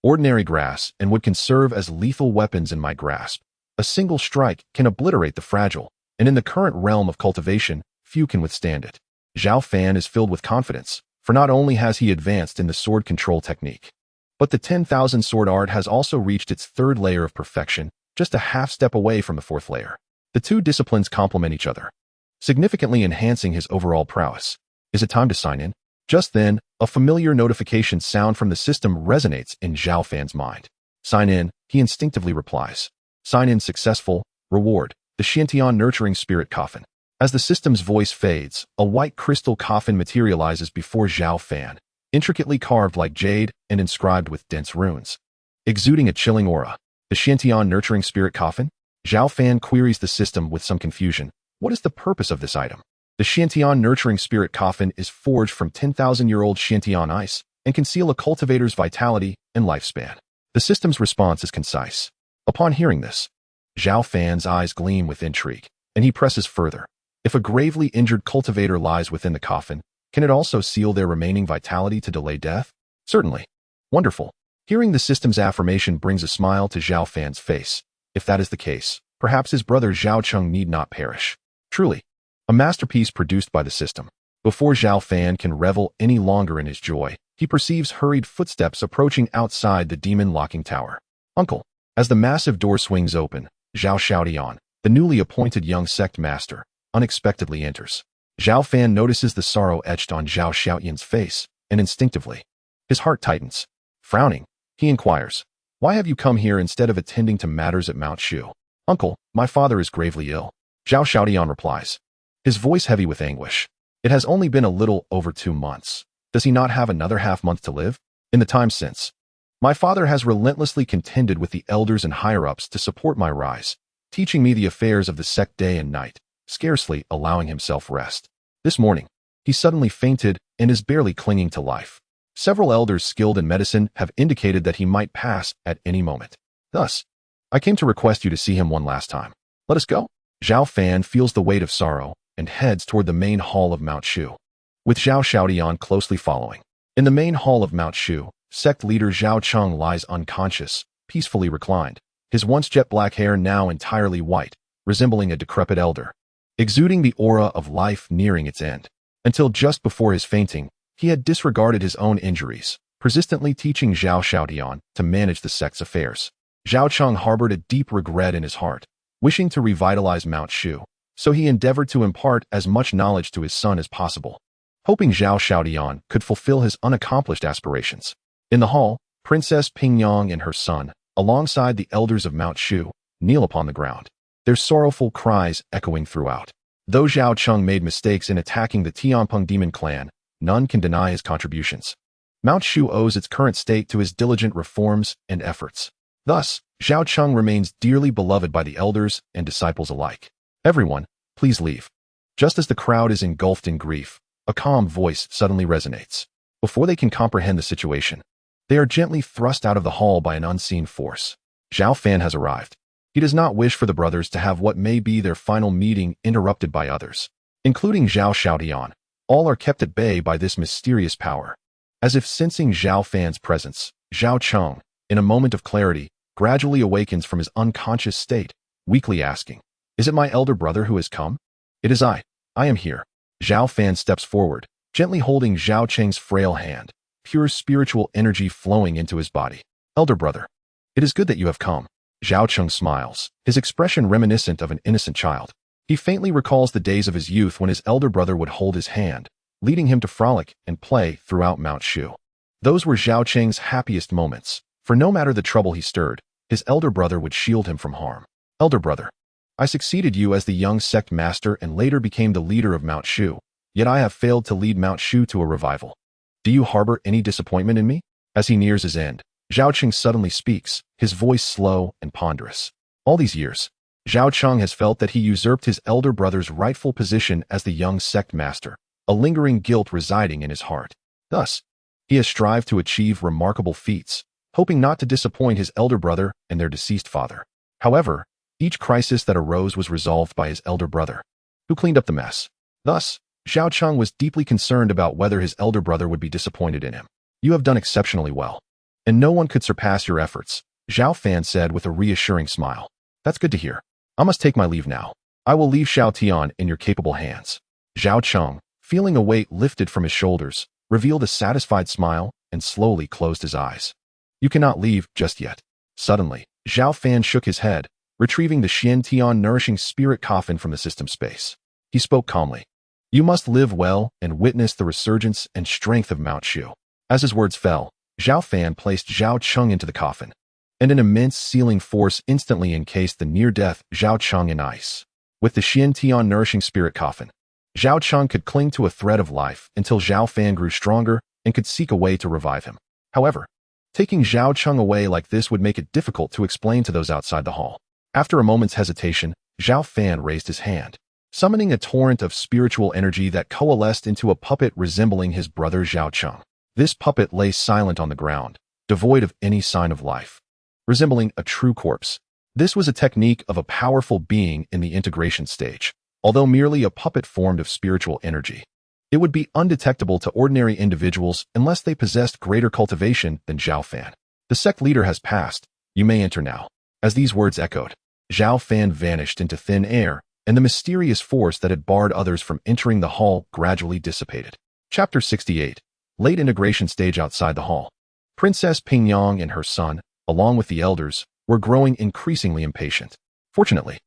ordinary grass and wood can serve as lethal weapons in my grasp. A single strike can obliterate the fragile, and in the current realm of cultivation, few can withstand it. Zhao Fan is filled with confidence, for not only has he advanced in the sword control technique, but the 10,000 sword art has also reached its 3rd layer of perfection, just a half step away from the 4th layer. The two disciplines complement each other, significantly enhancing his overall prowess. Is it time to sign in? Just then, a familiar notification sound from the system resonates in Zhao Fan's mind. Sign in, he instinctively replies. Sign in successful, reward, the Xiantian nurturing spirit coffin. As the system's voice fades, a white crystal coffin materializes before Zhao Fan, intricately carved like jade and inscribed with dense runes, exuding a chilling aura. The Xiantian nurturing spirit coffin? Zhao Fan queries the system with some confusion. What is the purpose of this item? The Xiantian nurturing spirit coffin is forged from 10,000-year-old Xiantian ice and conceal a cultivator's vitality and lifespan. The system's response is concise. Upon hearing this, Zhao Fan's eyes gleam with intrigue, and he presses further. If a gravely injured cultivator lies within the coffin, can it also seal their remaining vitality to delay death? Certainly. Wonderful. Hearing the system's affirmation brings a smile to Zhao Fan's face. If that is the case, perhaps his brother Zhao Cheng need not perish. Truly, a masterpiece produced by the system. Before Zhao Fan can revel any longer in his joy, he perceives hurried footsteps approaching outside the demon locking tower. Uncle, As the massive door swings open, Zhao Xiaotian, the newly appointed young sect master, unexpectedly enters. Zhao Fan notices the sorrow etched on Zhao Xiaotian's face, and instinctively, his heart tightens. Frowning, he inquires, "Why have you come here instead of attending to matters at Mount Shu?" "Uncle, my father is gravely ill," Zhao Xiaotian replies, his voice heavy with anguish. "It has only been a little over 2 months. Does he not have another half-month to live? In the time since, my father has relentlessly contended with the elders and higher-ups to support my rise, teaching me the affairs of the sect day and night, scarcely allowing himself rest. This morning, he suddenly fainted and is barely clinging to life. Several elders skilled in medicine have indicated that he might pass at any moment. Thus, I came to request you to see him one last time. Let us go." Zhao Fan feels the weight of sorrow and heads toward the main hall of Mount Shu, with Zhao Xiaotian closely following. In the main hall of Mount Shu, sect leader Zhao Cheng lies unconscious, peacefully reclined, his once jet-black hair now entirely white, resembling a decrepit elder, exuding the aura of life nearing its end. Until just before his fainting, he had disregarded his own injuries, persistently teaching Zhao Xiaotian to manage the sect's affairs. Zhao Cheng harbored a deep regret in his heart, wishing to revitalize Mount Shu, so he endeavored to impart as much knowledge to his son as possible, hoping Zhao Xiaotian could fulfill his unaccomplished aspirations. In the hall, Princess Pingyang and her son, alongside the elders of Mount Shu, kneel upon the ground, their sorrowful cries echoing throughout. Though Zhao Cheng made mistakes in attacking the Tianpeng demon clan, none can deny his contributions. Mount Shu owes its current state to his diligent reforms and efforts. Thus, Zhao Cheng remains dearly beloved by the elders and disciples alike. "Everyone, please leave." Just as the crowd is engulfed in grief, a calm voice suddenly resonates. Before they can comprehend the situation, they are gently thrust out of the hall by an unseen force. Zhao Fan has arrived. He does not wish for the brothers to have what may be their final meeting interrupted by others, including Zhao Xiaotian. All are kept at bay by this mysterious power. As if sensing Zhao Fan's presence, Zhao Cheng, in a moment of clarity, gradually awakens from his unconscious state, weakly asking, "Is it my elder brother who has come?" "It is I. I am here." Zhao Fan steps forward, gently holding Zhao Cheng's frail hand, pure spiritual energy flowing into his body. "Elder brother, it is good that you have come." Zhao Cheng smiles, his expression reminiscent of an innocent child. He faintly recalls the days of his youth when his elder brother would hold his hand, leading him to frolic and play throughout Mount Shu. Those were Zhao Cheng's happiest moments, for no matter the trouble he stirred, his elder brother would shield him from harm. "Elder brother, I succeeded you as the young sect master and later became the leader of Mount Shu, yet I have failed to lead Mount Shu to a revival. Do you harbor any disappointment in me?" As he nears his end, Zhao Cheng suddenly speaks, his voice slow and ponderous. All these years, Zhao Cheng has felt that he usurped his elder brother's rightful position as the young sect master, a lingering guilt residing in his heart. Thus, he has strived to achieve remarkable feats, hoping not to disappoint his elder brother and their deceased father. However, each crisis that arose was resolved by his elder brother, who cleaned up the mess. Thus, Zhao Cheng was deeply concerned about whether his elder brother would be disappointed in him. "You have done exceptionally well, and no one could surpass your efforts," Zhao Fan said with a reassuring smile. "That's good to hear. I must take my leave now. I will leave Xiaotian in your capable hands." Zhao Cheng, feeling a weight lifted from his shoulders, revealed a satisfied smile and slowly closed his eyes. "You cannot leave just yet." Suddenly, Zhao Fan shook his head, retrieving the Xiantian nourishing spirit coffin from the system space. He spoke calmly. "You must live well and witness the resurgence and strength of Mount Shu." As his words fell, Zhao Fan placed Zhao Cheng into the coffin, and an immense sealing force instantly encased the near-death Zhao Cheng in ice. With the Xiantian nourishing spirit coffin, Zhao Cheng could cling to a thread of life until Zhao Fan grew stronger and could seek a way to revive him. However, taking Zhao Cheng away like this would make it difficult to explain to those outside the hall. After a moment's hesitation, Zhao Fan raised his hand, summoning a torrent of spiritual energy that coalesced into a puppet resembling his brother Zhao Cheng. This puppet lay silent on the ground, devoid of any sign of life, resembling a true corpse. This was a technique of a powerful being in the integration stage. Although merely a puppet formed of spiritual energy, it would be undetectable to ordinary individuals unless they possessed greater cultivation than Zhao Fan. "The sect leader has passed. You may enter now." As these words echoed, Zhao Fan vanished into thin air, and the mysterious force that had barred others from entering the hall gradually dissipated. Chapter 68. Late integration stage outside the hall. Princess Pingyang and her son, along with the elders, were growing increasingly impatient. Fortunately,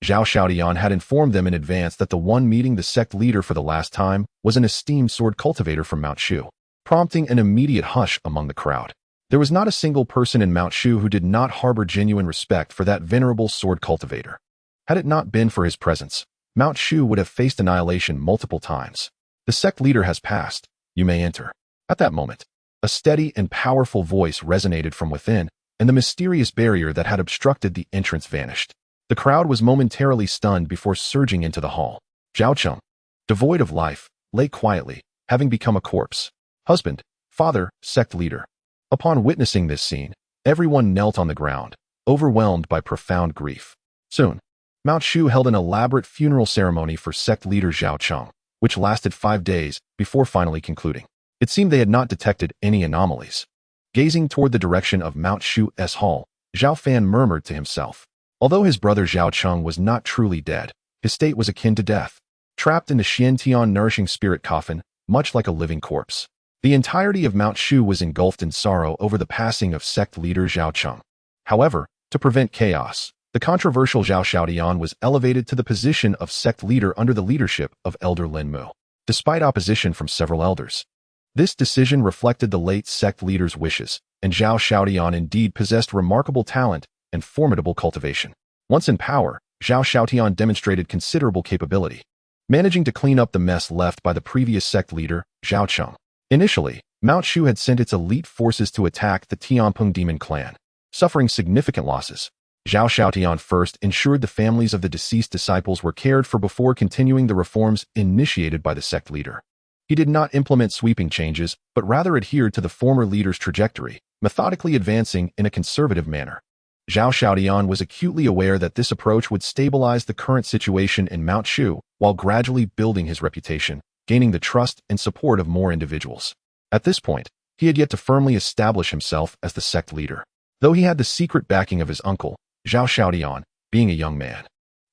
Zhao Xiaotian had informed them in advance that the one meeting the sect leader for the last time was an esteemed sword cultivator from Mount Shu, prompting an immediate hush among the crowd. There was not a single person in Mount Shu who did not harbor genuine respect for that venerable sword cultivator. Had it not been for his presence, Mount Shu would have faced annihilation multiple times. The sect leader has passed. You may enter. At that moment, a steady and powerful voice resonated from within, and the mysterious barrier that had obstructed the entrance vanished. The crowd was momentarily stunned before surging into the hall. Zhao Cheng, devoid of life, lay quietly, having become a corpse. Husband, father, sect leader. Upon witnessing this scene, everyone knelt on the ground, overwhelmed by profound grief. Soon, Mount Shu held an elaborate funeral ceremony for sect leader Zhao Cheng, which lasted 5 days before finally concluding. It seemed they had not detected any anomalies. Gazing toward the direction of Mount Shu's hall, Zhao Fan murmured to himself. Although his brother Zhao Cheng was not truly dead, his state was akin to death, trapped in the Xiantian nourishing spirit coffin, much like a living corpse. The entirety of Mount Shu was engulfed in sorrow over the passing of sect leader Zhao Cheng. However, to prevent chaos, the controversial Zhao Xiaotian was elevated to the position of sect leader under the leadership of Elder Lin Mu, despite opposition from several elders. This decision reflected the late sect leader's wishes, and Zhao Xiaotian indeed possessed remarkable talent and formidable cultivation. Once in power, Zhao Xiaotian demonstrated considerable capability, managing to clean up the mess left by the previous sect leader, Zhao Cheng. Initially, Mount Shu had sent its elite forces to attack the Tianpeng demon clan, suffering significant losses. Zhao Xiaotian first ensured the families of the deceased disciples were cared for before continuing the reforms initiated by the sect leader. He did not implement sweeping changes, but rather adhered to the former leader's trajectory, methodically advancing in a conservative manner. Zhao Xiaotian was acutely aware that this approach would stabilize the current situation in Mount Shu while gradually building his reputation, gaining the trust and support of more individuals. At this point, he had yet to firmly establish himself as the sect leader. Though he had the secret backing of his uncle, Zhao Xiaotian, being a young man,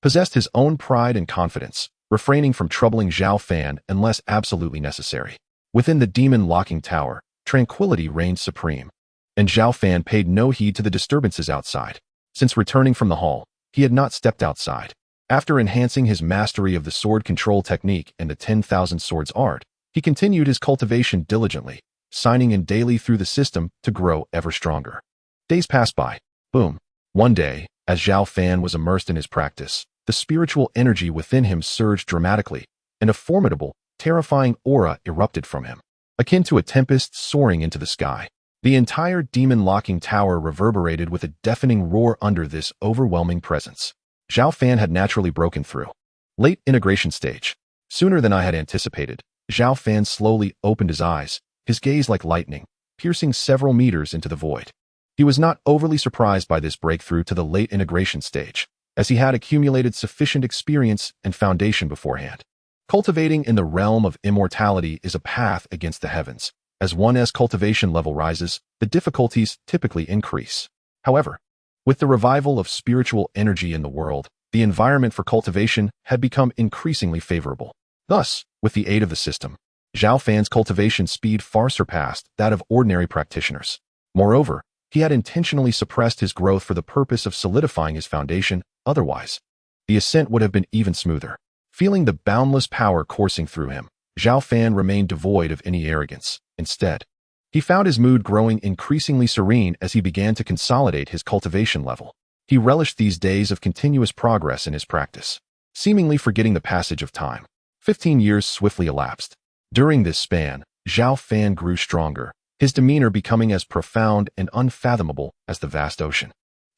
possessed his own pride and confidence, refraining from troubling Zhao Fan unless absolutely necessary. Within the demon-locking tower, tranquility reigned supreme, and Zhao Fan paid no heed to the disturbances outside. Since returning from the hall, he had not stepped outside. After enhancing his mastery of the sword control technique and the 10,000 swords art, he continued his cultivation diligently, signing in daily through the system to grow ever stronger. Days passed by. Boom. One day, as Zhao Fan was immersed in his practice, the spiritual energy within him surged dramatically, and a formidable, terrifying aura erupted from him, akin to a tempest soaring into the sky. The entire demon-locking tower reverberated with a deafening roar under this overwhelming presence. Zhao Fan had naturally broken through. Late integration stage. Sooner than I had anticipated, Zhao Fan slowly opened his eyes, his gaze like lightning, piercing several meters into the void. He was not overly surprised by this breakthrough to the late integration stage, as he had accumulated sufficient experience and foundation beforehand. Cultivating in the realm of immortality is a path against the heavens. As one's cultivation level rises, the difficulties typically increase. However, with the revival of spiritual energy in the world, the environment for cultivation had become increasingly favorable. Thus, with the aid of the system, Zhao Fan's cultivation speed far surpassed that of ordinary practitioners. Moreover, he had intentionally suppressed his growth for the purpose of solidifying his foundation. Otherwise, the ascent would have been even smoother. Feeling the boundless power coursing through him, Zhao Fan remained devoid of any arrogance. Instead, he found his mood growing increasingly serene as he began to consolidate his cultivation level. He relished these days of continuous progress in his practice, seemingly forgetting the passage of time. 15 years swiftly elapsed. During this span, Zhao Fan grew stronger, his demeanor becoming as profound and unfathomable as the vast ocean.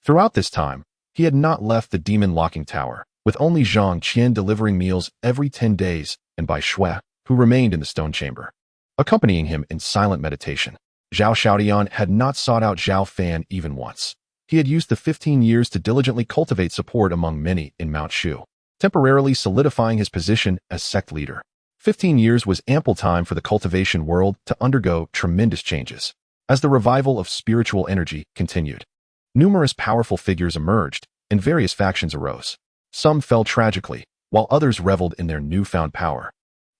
Throughout this time, he had not left the demon-locking tower, with only Zhang Qian delivering meals every 10 days, and Bai Shui, who remained in the stone chamber, accompanying him in silent meditation. Zhao Xiaotian had not sought out Zhao Fan even once. He had used the 15 years to diligently cultivate support among many in Mount Shu, temporarily solidifying his position as sect leader. 15 years was ample time for the cultivation world to undergo tremendous changes. As the revival of spiritual energy continued, numerous powerful figures emerged, and various factions arose. Some fell tragically, while others reveled in their newfound power.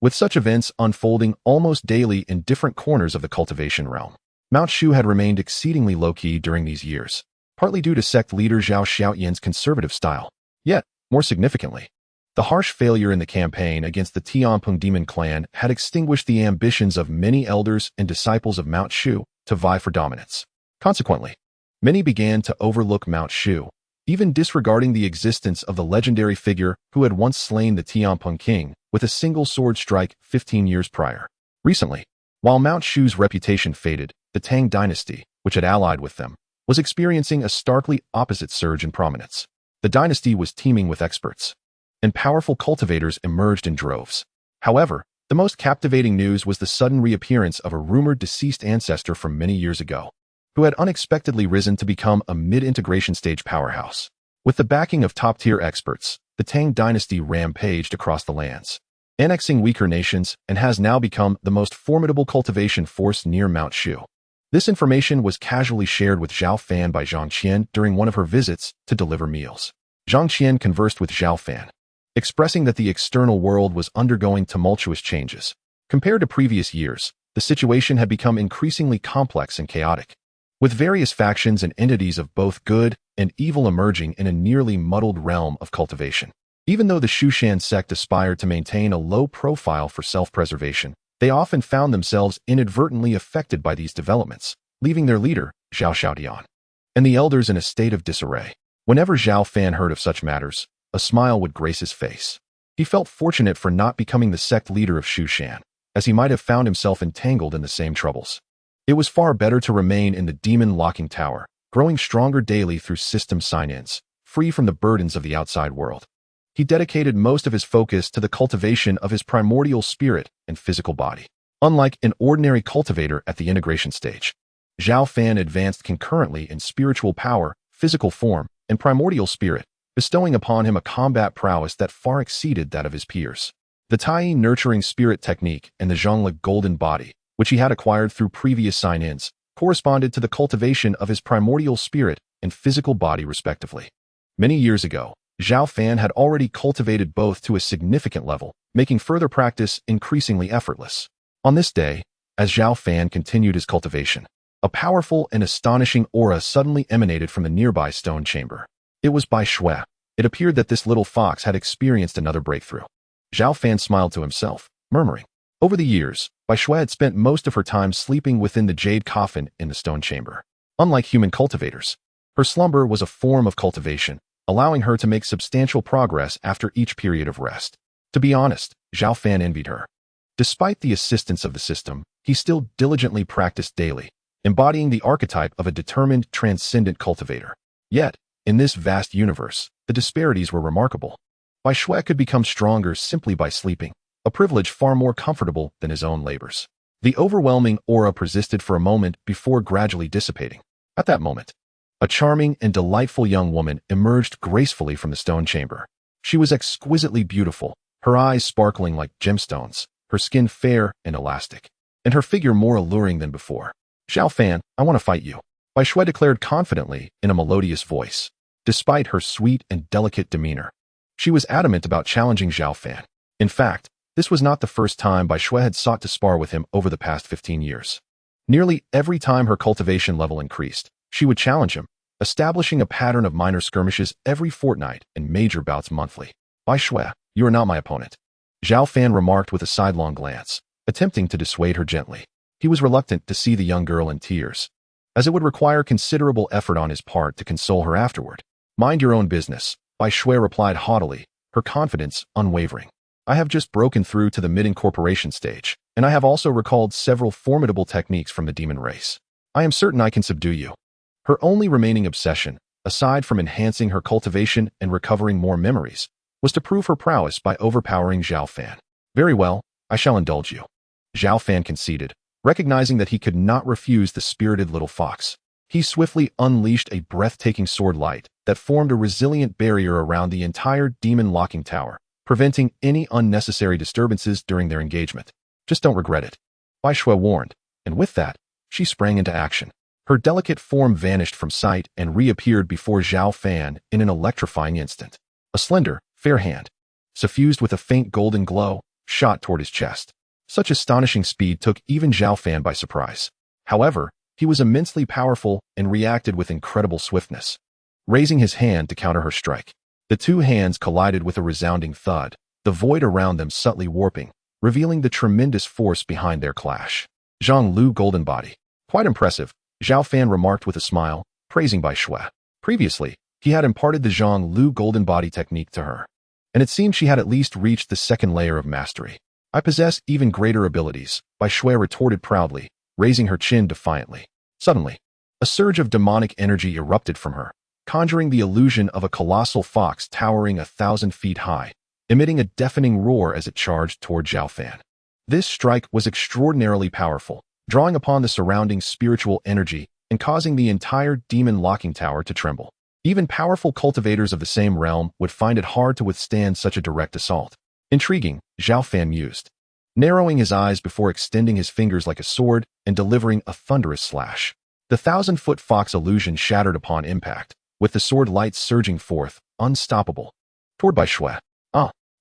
With such events unfolding almost daily in different corners of the cultivation realm, Mount Shu had remained exceedingly low-key during these years. partly due to sect leader Zhao Xiaoyan's conservative style. Yet, more significantly, the harsh failure in the campaign against the Tianping demon clan had extinguished the ambitions of many elders and disciples of Mount Shu to vie for dominance. Consequently, many began to overlook Mount Shu, even disregarding the existence of the legendary figure who had once slain the Tianping king with a single sword strike 15 years prior. Recently, while Mount Shu's reputation faded, the Tang dynasty, which had allied with them, was experiencing a starkly opposite surge in prominence. The dynasty was teeming with experts, and powerful cultivators emerged in droves. However, the most captivating news was the sudden reappearance of a rumored deceased ancestor from many years ago, who had unexpectedly risen to become a mid-integration stage powerhouse. With the backing of top-tier experts, the Tang dynasty rampaged across the lands, annexing weaker nations, and has now become the most formidable cultivation force near Mount Shu. This information was casually shared with Zhao Fan by Zhang Qian during one of her visits to deliver meals. Zhang Qian conversed with Zhao Fan, expressing that the external world was undergoing tumultuous changes. Compared to previous years, the situation had become increasingly complex and chaotic, with various factions and entities of both good and evil emerging in a nearly muddled realm of cultivation. Even though the Shushan sect aspired to maintain a low profile for self-preservation, they often found themselves inadvertently affected by these developments, leaving their leader, Zhao Xiaodian, and the elders in a state of disarray. Whenever Zhao Fan heard of such matters, a smile would grace his face. He felt fortunate for not becoming the sect leader of Shushan, as he might have found himself entangled in the same troubles. It was far better to remain in the demon locking tower, growing stronger daily through system sign-ins, free from the burdens of the outside world. He dedicated most of his focus to the cultivation of his primordial spirit and physical body. Unlike an ordinary cultivator at the integration stage, Zhao Fan advanced concurrently in spiritual power, physical form, and primordial spirit, bestowing upon him a combat prowess that far exceeded that of his peers. The Tai nurturing spirit technique and the Zhongli golden body, which he had acquired through previous sign-ins, corresponded to the cultivation of his primordial spirit and physical body respectively. Many years ago, Zhao Fan had already cultivated both to a significant level, making further practice increasingly effortless. On this day, as Zhao Fan continued his cultivation, a powerful and astonishing aura suddenly emanated from the nearby stone chamber. It was Bai Shui. It appeared that this little fox had experienced another breakthrough. Zhao Fan smiled to himself, murmuring. Over the years, Bai Shui had spent most of her time sleeping within the jade coffin in the stone chamber. Unlike human cultivators, her slumber was a form of cultivation, allowing her to make substantial progress after each period of rest. To be honest, Zhao Fan envied her. Despite the assistance of the system, he still diligently practiced daily, embodying the archetype of a determined, transcendent cultivator. Yet, in this vast universe, the disparities were remarkable. Bai Shui could become stronger simply by sleeping, a privilege far more comfortable than his own labors. The overwhelming aura persisted for a moment before gradually dissipating. At that moment, a charming and delightful young woman emerged gracefully from the stone chamber. She was exquisitely beautiful, her eyes sparkling like gemstones, her skin fair and elastic, and her figure more alluring than before. Zhao Fan, I want to fight you, Bai Shui declared confidently in a melodious voice. Despite her sweet and delicate demeanor, she was adamant about challenging Zhao Fan. In fact, this was not the first time Bai Shui had sought to spar with him over the past 15 years. Nearly every time her cultivation level increased, she would challenge him, establishing a pattern of minor skirmishes every fortnight and major bouts monthly. Bai Shui, you are not my opponent, Zhao Fan remarked with a sidelong glance, attempting to dissuade her gently. He was reluctant to see the young girl in tears, as it would require considerable effort on his part to console her afterward. Mind your own business, Bai Shui replied haughtily, her confidence unwavering. I have just broken through to the mid-incorporation stage, and I have also recalled several formidable techniques from the demon race. I am certain I can subdue you. Her only remaining obsession, aside from enhancing her cultivation and recovering more memories, was to prove her prowess by overpowering Zhao Fan. Very well, I shall indulge you, Zhao Fan conceded, recognizing that he could not refuse the spirited little fox. He swiftly unleashed a breathtaking sword light that formed a resilient barrier around the entire demon locking tower, preventing any unnecessary disturbances during their engagement. Just don't regret it, Bai Shui warned, and with that, she sprang into action. Her delicate form vanished from sight and reappeared before Zhao Fan in an electrifying instant. A slender, fair hand, suffused with a faint golden glow, shot toward his chest. Such astonishing speed took even Zhao Fan by surprise. However, He was immensely powerful and reacted with incredible swiftness, raising his hand to counter her strike. The two hands collided with a resounding thud, the void around them subtly warping, revealing the tremendous force behind their clash. Zhang Lu Golden Body. Quite impressive, Zhao Fan remarked with a smile, praising Bai Shui. Previously, he had imparted the Zhang Lu Golden Body technique to her, and it seemed she had at least reached the second layer of mastery. I possess even greater abilities, Bai Shui retorted proudly, raising her chin defiantly. Suddenly, a surge of demonic energy erupted from her, conjuring the illusion of a colossal fox towering 1,000 feet high, emitting a deafening roar as it charged toward Zhao Fan. This strike was extraordinarily powerful, drawing upon the surrounding spiritual energy and causing the entire demon locking tower to tremble. Even powerful cultivators of the same realm would find it hard to withstand such a direct assault. Intriguing, Zhao Fan mused, narrowing his eyes before extending his fingers like a sword and delivering a thunderous slash. The 1,000-foot fox illusion shattered upon impact, with the sword light surging forth, unstoppable, toward Bai Shui.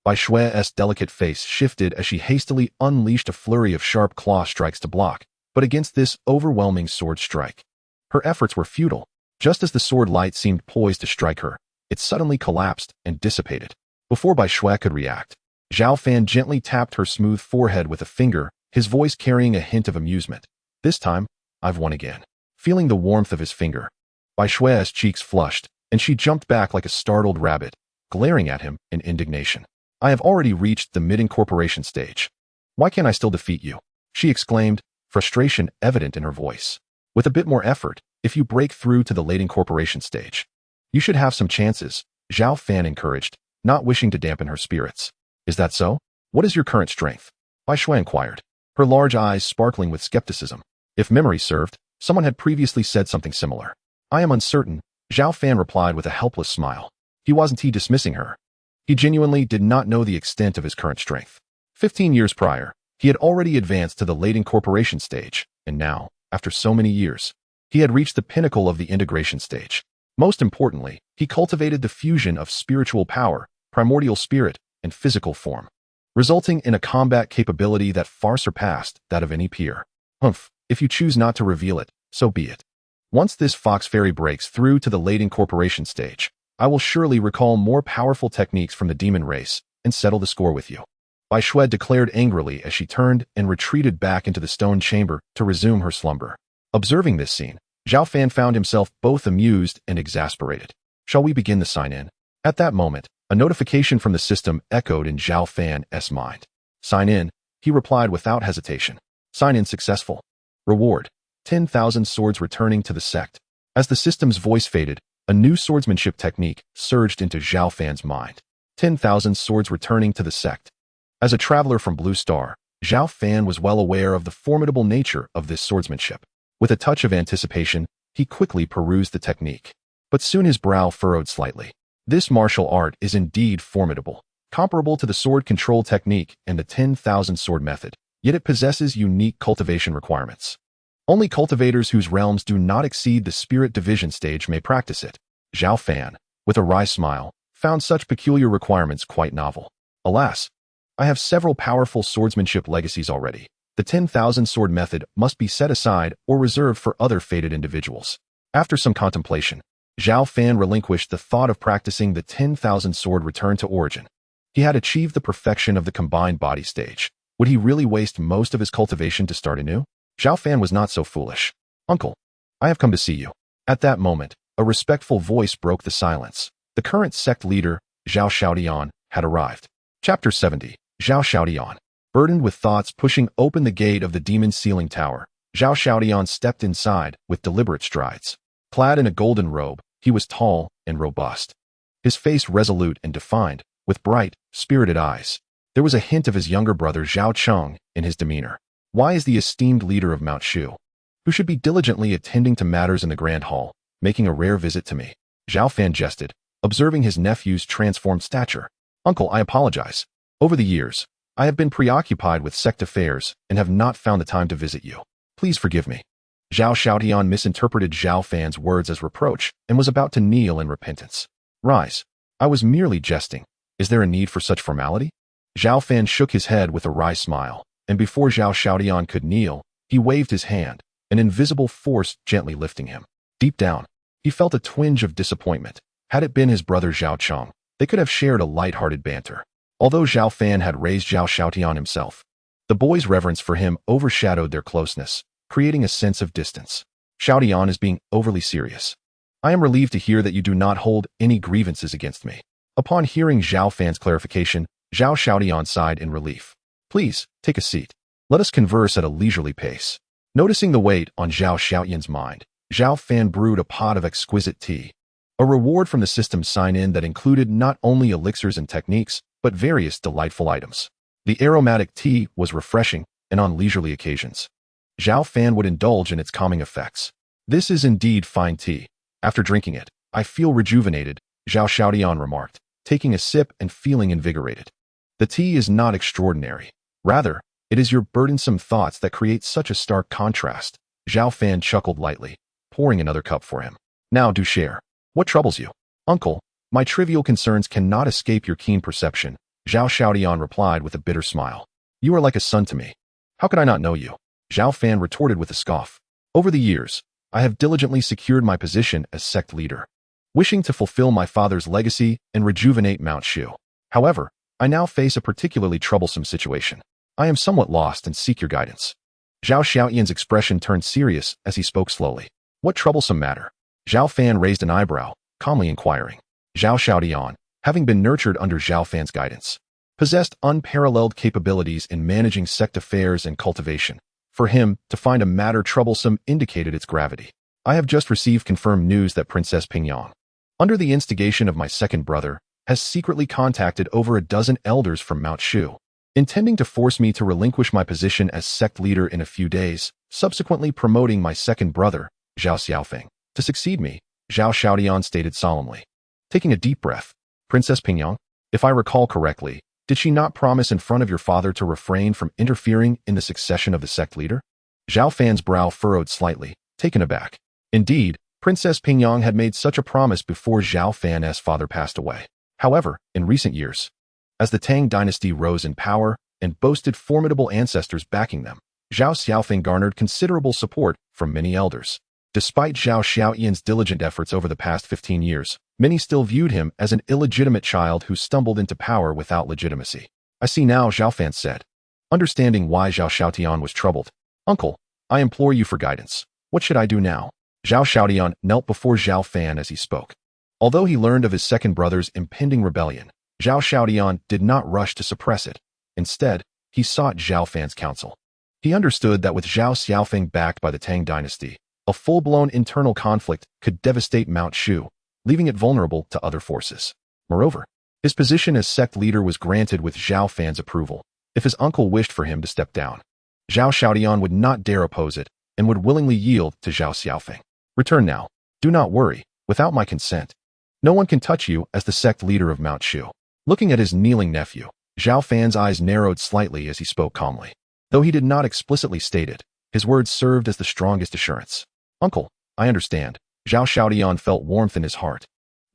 Bai Shui's delicate face shifted as she hastily unleashed a flurry of sharp claw strikes to block, but against this overwhelming sword strike, her efforts were futile. Just as the sword light seemed poised to strike her, it suddenly collapsed and dissipated. Before Bai Shui could react, Zhao Fan gently tapped her smooth forehead with a finger, his voice carrying a hint of amusement. This time, I've won again. Feeling the warmth of his finger, Bai Shui's cheeks flushed, and she jumped back like a startled rabbit, glaring at him in indignation. I have already reached the mid-incorporation stage. Why can't I still defeat you? She exclaimed, frustration evident in her voice. With a bit more effort, if you break through to the late incorporation stage, you should have some chances, Zhao Fan encouraged, not wishing to dampen her spirits. Is that so? What is your current strength? Bai Shui inquired, her large eyes sparkling with skepticism. If memory served, someone had previously said something similar. I am uncertain, Zhao Fan replied with a helpless smile. Wasn't he dismissing her? He genuinely did not know the extent of his current strength. 15 years prior, he had already advanced to the late incorporation stage, and now, after so many years, he had reached the pinnacle of the integration stage. Most importantly, he cultivated the fusion of spiritual power, primordial spirit, and physical form, resulting in a combat capability that far surpassed that of any peer. If you choose not to reveal it, so be it. Once this fox fairy breaks through to the late incorporation stage, I will surely recall more powerful techniques from the demon race and settle the score with you. Bai Shui declared angrily as she turned and retreated back into the stone chamber to resume her slumber. Observing this scene, Zhao Fan found himself both amused and exasperated. Shall we begin the sign-in? At that moment, a notification from the system echoed in Zhao Fan's mind. Sign in, he replied without hesitation. Sign in successful. Reward: 10,000 swords returning to the sect. As the system's voice faded, a new swordsmanship technique surged into Zhao Fan's mind. 10,000 swords returning to the sect. As a traveler from Blue Star, Zhao Fan was well aware of the formidable nature of this swordsmanship. With a touch of anticipation, he quickly perused the technique. But soon his brow furrowed slightly. This martial art is indeed formidable, comparable to the sword control technique and the 10,000 sword method, yet it possesses unique cultivation requirements. Only cultivators whose realms do not exceed the spirit division stage may practice it. Zhao Fan, with a wry smile, found such peculiar requirements quite novel. Alas, I have several powerful swordsmanship legacies already. The 10,000 sword method must be set aside or reserved for other fated individuals. After some contemplation, Zhao Fan relinquished the thought of practicing the 10,000 sword return to origin. He had achieved the perfection of the combined body stage. Would he really waste most of his cultivation to start anew? Zhao Fan was not so foolish. Uncle, I have come to see you. At that moment, a respectful voice broke the silence. The current sect leader, Zhao Xiaodian, had arrived. Chapter 70. Zhao Xiaodian. Burdened with thoughts pushing open the gate of the demon ceiling tower, Zhao Xiaodian stepped inside with deliberate strides. Clad in a golden robe, he was tall and robust. His face resolute and defined, with bright, spirited eyes. There was a hint of his younger brother Zhao Cheng in his demeanor. Why is the esteemed leader of Mount Shu, who should be diligently attending to matters in the Grand Hall, making a rare visit to me? Zhao Fan jested, observing his nephew's transformed stature. Uncle, I apologize. Over the years, I have been preoccupied with sect affairs and have not found the time to visit you. Please forgive me. Zhao Xiaodian misinterpreted Zhao Fan's words as reproach and was about to kneel in repentance. Rise. I was merely jesting. Is there a need for such formality? Zhao Fan shook his head with a wry smile, and before Zhao Xiaodian could kneel, he waved his hand, an invisible force gently lifting him. Deep down, he felt a twinge of disappointment. Had it been his brother Zhao Cheng, they could have shared a light-hearted banter. Although Zhao Fan had raised Zhao Xiaotian himself, the boy's reverence for him overshadowed their closeness, creating a sense of distance. Xiaotian is being overly serious. I am relieved to hear that you do not hold any grievances against me. Upon hearing Zhao Fan's clarification, Zhao Xiaotian sighed in relief. Please, take a seat. Let us converse at a leisurely pace. Noticing the weight on Zhao Xiaotian's mind, Zhao Fan brewed a pot of exquisite tea. A reward from the system's sign-in that included not only elixirs and techniques, but various delightful items. The aromatic tea was refreshing, and on leisurely occasions, Zhao Fan would indulge in its calming effects. This is indeed fine tea. After drinking it, I feel rejuvenated, Zhao Xiaotian remarked, taking a sip and feeling invigorated. The tea is not extraordinary. Rather, it is your burdensome thoughts that create such a stark contrast. Zhao Fan chuckled lightly, pouring another cup for him. Now do share. What troubles you? Uncle, my trivial concerns cannot escape your keen perception, Zhao Xiaotian replied with a bitter smile. You are like a son to me. How could I not know you? Zhao Fan retorted with a scoff. Over the years, I have diligently secured my position as sect leader, wishing to fulfill my father's legacy and rejuvenate Mount Shu. However, I now face a particularly troublesome situation. I am somewhat lost and seek your guidance. Zhao Xiaotian's expression turned serious as he spoke slowly. What troublesome matter? Zhao Fan raised an eyebrow, calmly inquiring. Zhao Xiaotian, having been nurtured under Zhao Fan's guidance, possessed unparalleled capabilities in managing sect affairs and cultivation. For him, to find a matter troublesome indicated its gravity. I have just received confirmed news that Princess Pingyang, under the instigation of my second brother, has secretly contacted over a dozen elders from Mount Shu, intending to force me to relinquish my position as sect leader in a few days, subsequently promoting my second brother, Zhao Xiaofeng, to succeed me, Zhao Xiaotian stated solemnly. Taking a deep breath, Princess Pingyang, if I recall correctly, did she not promise in front of your father to refrain from interfering in the succession of the sect leader? Zhao Fan's brow furrowed slightly, taken aback. Indeed, Princess Pingyang had made such a promise before Zhao Fan's father passed away. However, in recent years, as the Tang dynasty rose in power and boasted formidable ancestors backing them, Zhao Xiaofeng garnered considerable support from many elders. Despite Zhao Xiaotian's diligent efforts over the past 15 years, many still viewed him as an illegitimate child who stumbled into power without legitimacy. I see now, Zhao Fan said, understanding why Zhao Xiaotian was troubled. Uncle, I implore you for guidance. What should I do now? Zhao Xiaotian knelt before Zhao Fan as he spoke. Although he learned of his second brother's impending rebellion, Zhao Xiaotian did not rush to suppress it. Instead, he sought Zhao Fan's counsel. He understood that with Zhao Xiaofeng backed by the Tang dynasty, a full-blown internal conflict could devastate Mount Shu, leaving it vulnerable to other forces. Moreover, his position as sect leader was granted with Zhao Fan's approval. If his uncle wished for him to step down, Zhao Xiaotian would not dare oppose it and would willingly yield to Zhao Xiaofeng. Return now. Do not worry. Without my consent, no one can touch you as the sect leader of Mount Shu. Looking at his kneeling nephew, Zhao Fan's eyes narrowed slightly as he spoke calmly. Though he did not explicitly state it, his words served as the strongest assurance. Uncle, I understand. Zhao Xiaotian felt warmth in his heart,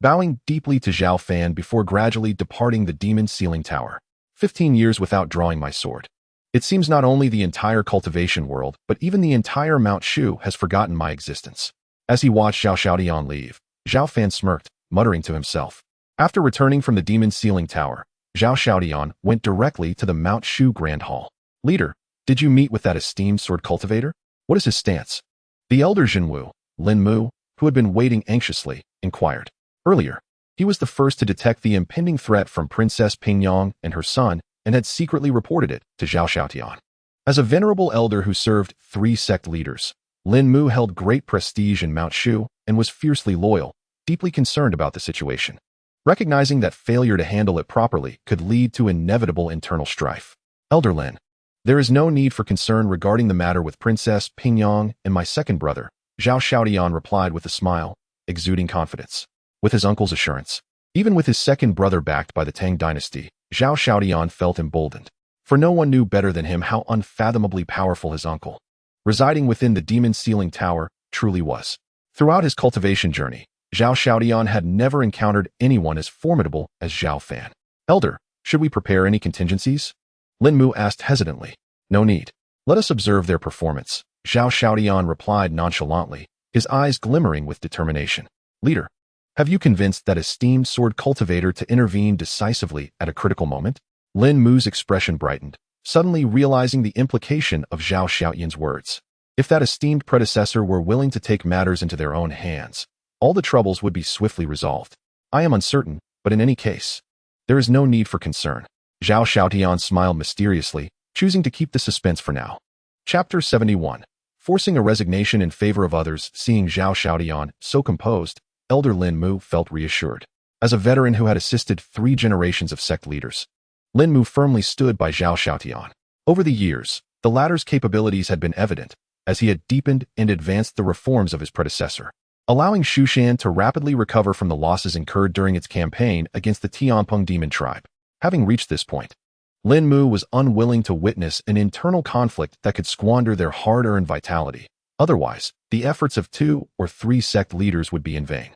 bowing deeply to Zhao Fan before gradually departing the demon-sealing tower. 15 years without drawing my sword. It seems not only the entire cultivation world, but even the entire Mount Shu has forgotten my existence. As he watched Zhao Xiaotian leave, Zhao Fan smirked, muttering to himself. After returning from the demon-sealing tower, Zhao Xiaotian went directly to the Mount Shu Grand Hall. Leader, did you meet with that esteemed sword cultivator? What is his stance? The elder Jinwu, Lin Mu, who had been waiting anxiously, inquired. Earlier, he was the first to detect the impending threat from Princess Pingyang and her son and had secretly reported it to Zhao Xiaotian. As a venerable elder who served 3 sect leaders, Lin Mu held great prestige in Mount Shu and was fiercely loyal, deeply concerned about the situation, recognizing that failure to handle it properly could lead to inevitable internal strife. Elder Lin, there is no need for concern regarding the matter with Princess Pingyang and my second brother, Zhao Xiaotian replied with a smile, exuding confidence. With his uncle's assurance, even with his second brother backed by the Tang dynasty, Zhao Xiaotian felt emboldened, for no one knew better than him how unfathomably powerful his uncle, residing within the demon-sealing tower, truly was. Throughout his cultivation journey, Zhao Xiaotian had never encountered anyone as formidable as Zhao Fan. Elder, should we prepare any contingencies? Lin Mu asked hesitantly. No need. Let us observe their performance, Zhao Xiaotian replied nonchalantly, his eyes glimmering with determination. Leader, have you convinced that esteemed sword cultivator to intervene decisively at a critical moment? Lin Mu's expression brightened, suddenly realizing the implication of Zhao Xiaotian's words. If that esteemed predecessor were willing to take matters into their own hands, all the troubles would be swiftly resolved. I am uncertain, but in any case, there is no need for concern. Zhao Xiaotian smiled mysteriously, choosing to keep the suspense for now. Chapter 71. Forcing a resignation in favor of others. Seeing Zhao Xiaotian so composed, Elder Lin Mu felt reassured. As a veteran who had assisted 3 generations of sect leaders, Lin Mu firmly stood by Zhao Xiaotian. Over the years, the latter's capabilities had been evident, as he had deepened and advanced the reforms of his predecessor, allowing Shushan to rapidly recover from the losses incurred during its campaign against the Tianpeng demon tribe. Having reached this point, Lin Mu was unwilling to witness an internal conflict that could squander their hard-earned vitality. Otherwise, the efforts of 2 or 3 sect leaders would be in vain.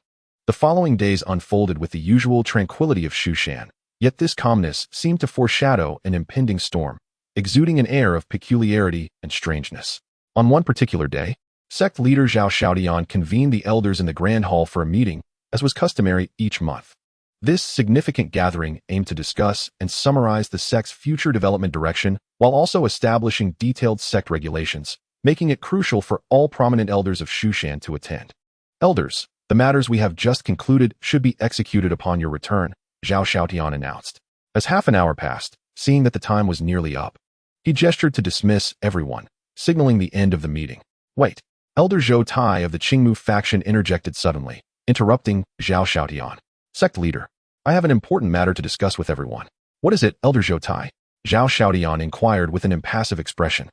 The following days unfolded with the usual tranquility of Shushan, yet this calmness seemed to foreshadow an impending storm, exuding an air of peculiarity and strangeness. On one particular day, sect leader Zhao Xiaotian convened the elders in the Grand Hall for a meeting, as was customary each month. This significant gathering aimed to discuss and summarize the sect's future development direction while also establishing detailed sect regulations, making it crucial for all prominent elders of Shushan to attend. Elders, the matters we have just concluded should be executed upon your return, Zhao Xiaotian announced. As half an hour passed, seeing that the time was nearly up, he gestured to dismiss everyone, signaling the end of the meeting. Wait, Elder Zhou Tai of the Qingmu faction interjected suddenly, interrupting Zhao Xiaotian. Sect leader, I have an important matter to discuss with everyone. What is it, Elder Zhou Tai? Zhao Xiaotian inquired with an impassive expression.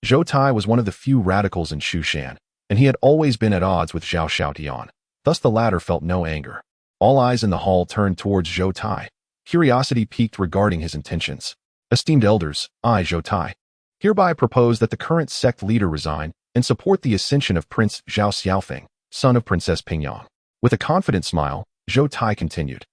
Zhou Tai was one of the few radicals in Shushan, and he had always been at odds with Zhao Xiaotian. Thus the latter felt no anger. All eyes in the hall turned towards Zhou Tai. Curiosity piqued regarding his intentions. Esteemed elders, I, Zhou Tai, hereby propose that the current sect leader resign and support the ascension of Prince Zhao Xiaofeng, son of Princess Pingyang. With a confident smile, Zhou Tai continued.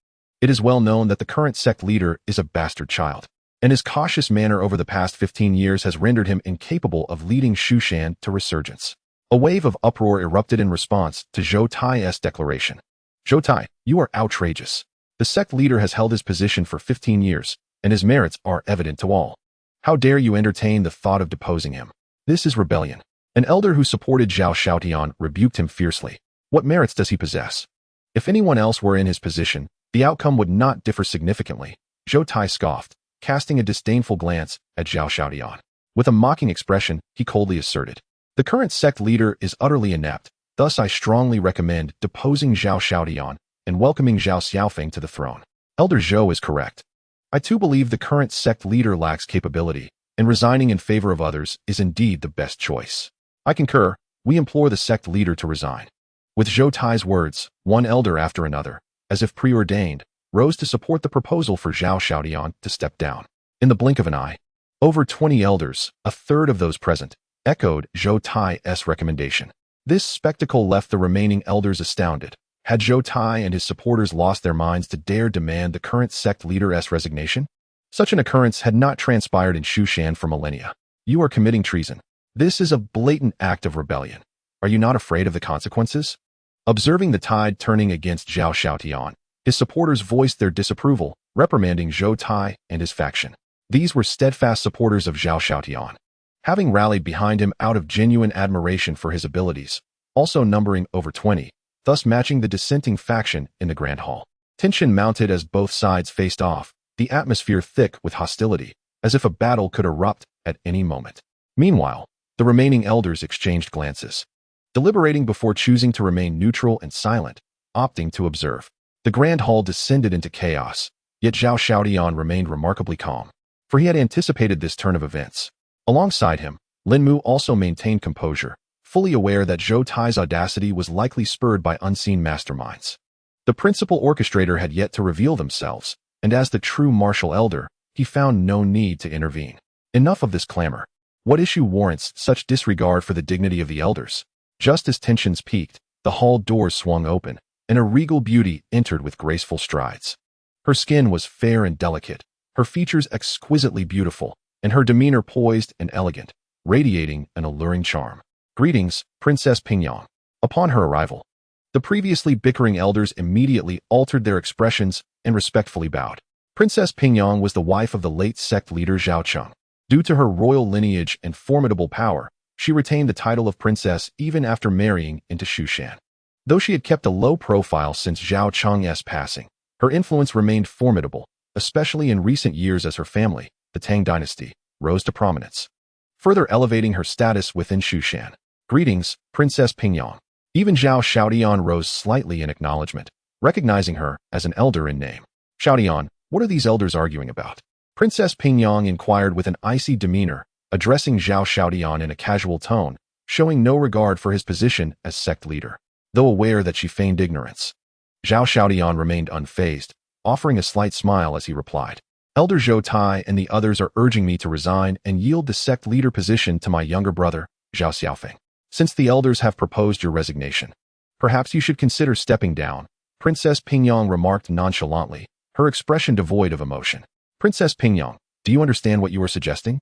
It is well known that the current sect leader is a bastard child, and his cautious manner over the past 15 years has rendered him incapable of leading Shushan to resurgence. A wave of uproar erupted in response to Zhou Tai's declaration. Zhou Tai, you are outrageous. The sect leader has held his position for 15 years, and his merits are evident to all. How dare you entertain the thought of deposing him? This is rebellion. An elder who supported Zhao Xiaotian rebuked him fiercely. What merits does he possess? If anyone else were in his position, the outcome would not differ significantly. Zhou Tai scoffed, casting a disdainful glance at Zhao Xiaotian. With a mocking expression, he coldly asserted, the current sect leader is utterly inept, thus I strongly recommend deposing Zhao Xiaotian and welcoming Zhao Xiaofeng to the throne. Elder Zhou is correct. I too believe the current sect leader lacks capability, and resigning in favor of others is indeed the best choice. I concur. We implore the sect leader to resign. With Zhou Tai's words, one elder after another, as if preordained, rose to support the proposal for Zhao Xiaotian to step down. In the blink of an eye, over 20 elders, a third of those present, echoed Zhou Tai's recommendation. This spectacle left the remaining elders astounded. Had Zhou Tai and his supporters lost their minds to dare demand the current sect leader's resignation? Such an occurrence had not transpired in Shushan for millennia. You are committing treason. This is a blatant act of rebellion. Are you not afraid of the consequences? Observing the tide turning against Zhao Xiaotian, his supporters voiced their disapproval, reprimanding Zhou Tai and his faction. These were steadfast supporters of Zhao Xiaotian, having rallied behind him out of genuine admiration for his abilities, also numbering over 20, thus matching the dissenting faction in the Grand Hall. Tension mounted as both sides faced off, the atmosphere thick with hostility, as if a battle could erupt at any moment. Meanwhile, the remaining elders exchanged glances, deliberating before choosing to remain neutral and silent, opting to observe. The Grand Hall descended into chaos, yet Zhao Xiaotian remained remarkably calm, for he had anticipated this turn of events. Alongside him, Lin Mu also maintained composure, fully aware that Zhou Tai's audacity was likely spurred by unseen masterminds. The principal orchestrator had yet to reveal themselves, and as the true martial elder, he found no need to intervene. Enough of this clamor. What issue warrants such disregard for the dignity of the elders? Just as tensions peaked, the hall doors swung open, and a regal beauty entered with graceful strides. Her skin was fair and delicate, her features exquisitely beautiful, and her demeanor poised and elegant, radiating an alluring charm. Greetings, Princess Pingyang. Upon her arrival, the previously bickering elders immediately altered their expressions and respectfully bowed. Princess Pingyang was the wife of the late sect leader Zhao Cheng. Due to her royal lineage and formidable power, she retained the title of princess even after marrying into Shu Shan. Though she had kept a low profile since Zhao Cheng's passing, her influence remained formidable, especially in recent years as her family, the Tang dynasty, rose to prominence, further elevating her status within Shu Shan. Greetings, Princess Pingyang. Even Zhao Xiaodian rose slightly in acknowledgement, recognizing her as an elder in name. Xiaodian, what are these elders arguing about? Princess Pingyang inquired with an icy demeanor, addressing Zhao Xiaodian in a casual tone, showing no regard for his position as sect leader, though aware that she feigned ignorance. Zhao Xiaodian remained unfazed, offering a slight smile as he replied, Elder Zhou Tai and the others are urging me to resign and yield the sect leader position to my younger brother, Zhao Xiaofeng. Since the elders have proposed your resignation, perhaps you should consider stepping down, Princess Pingyang remarked nonchalantly, her expression devoid of emotion. Princess Pingyang, do you understand what you are suggesting?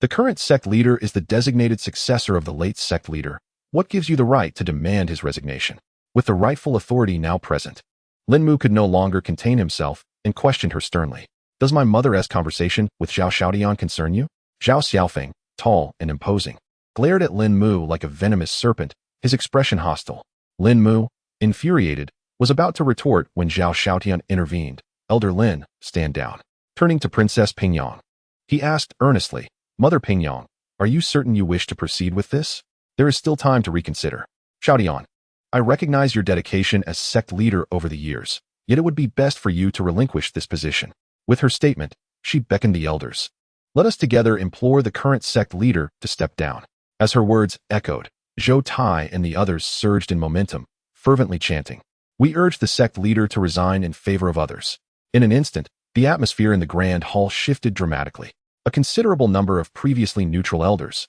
The current sect leader is the designated successor of the late sect leader. What gives you the right to demand his resignation? With the rightful authority now present, Lin Mu could no longer contain himself and questioned her sternly. Does my mother's conversation with Zhao Xiaodian concern you? Zhao Xiaofeng, tall and imposing, glared at Lin Mu like a venomous serpent, his expression hostile. Lin Mu, infuriated, was about to retort when Zhao Xiaodian intervened. Elder Lin, stand down. Turning to Princess Pingyang, he asked earnestly, Mother Pingyang, are you certain you wish to proceed with this? There is still time to reconsider. Xiaodian, I recognize your dedication as sect leader over the years, yet it would be best for you to relinquish this position. With her statement, she beckoned the elders. Let us together implore the current sect leader to step down. As her words echoed, Zhou Tai and the others surged in momentum, fervently chanting, We urge the sect leader to resign in favor of others. In an instant, the atmosphere in the grand hall shifted dramatically. A considerable number of previously neutral elders,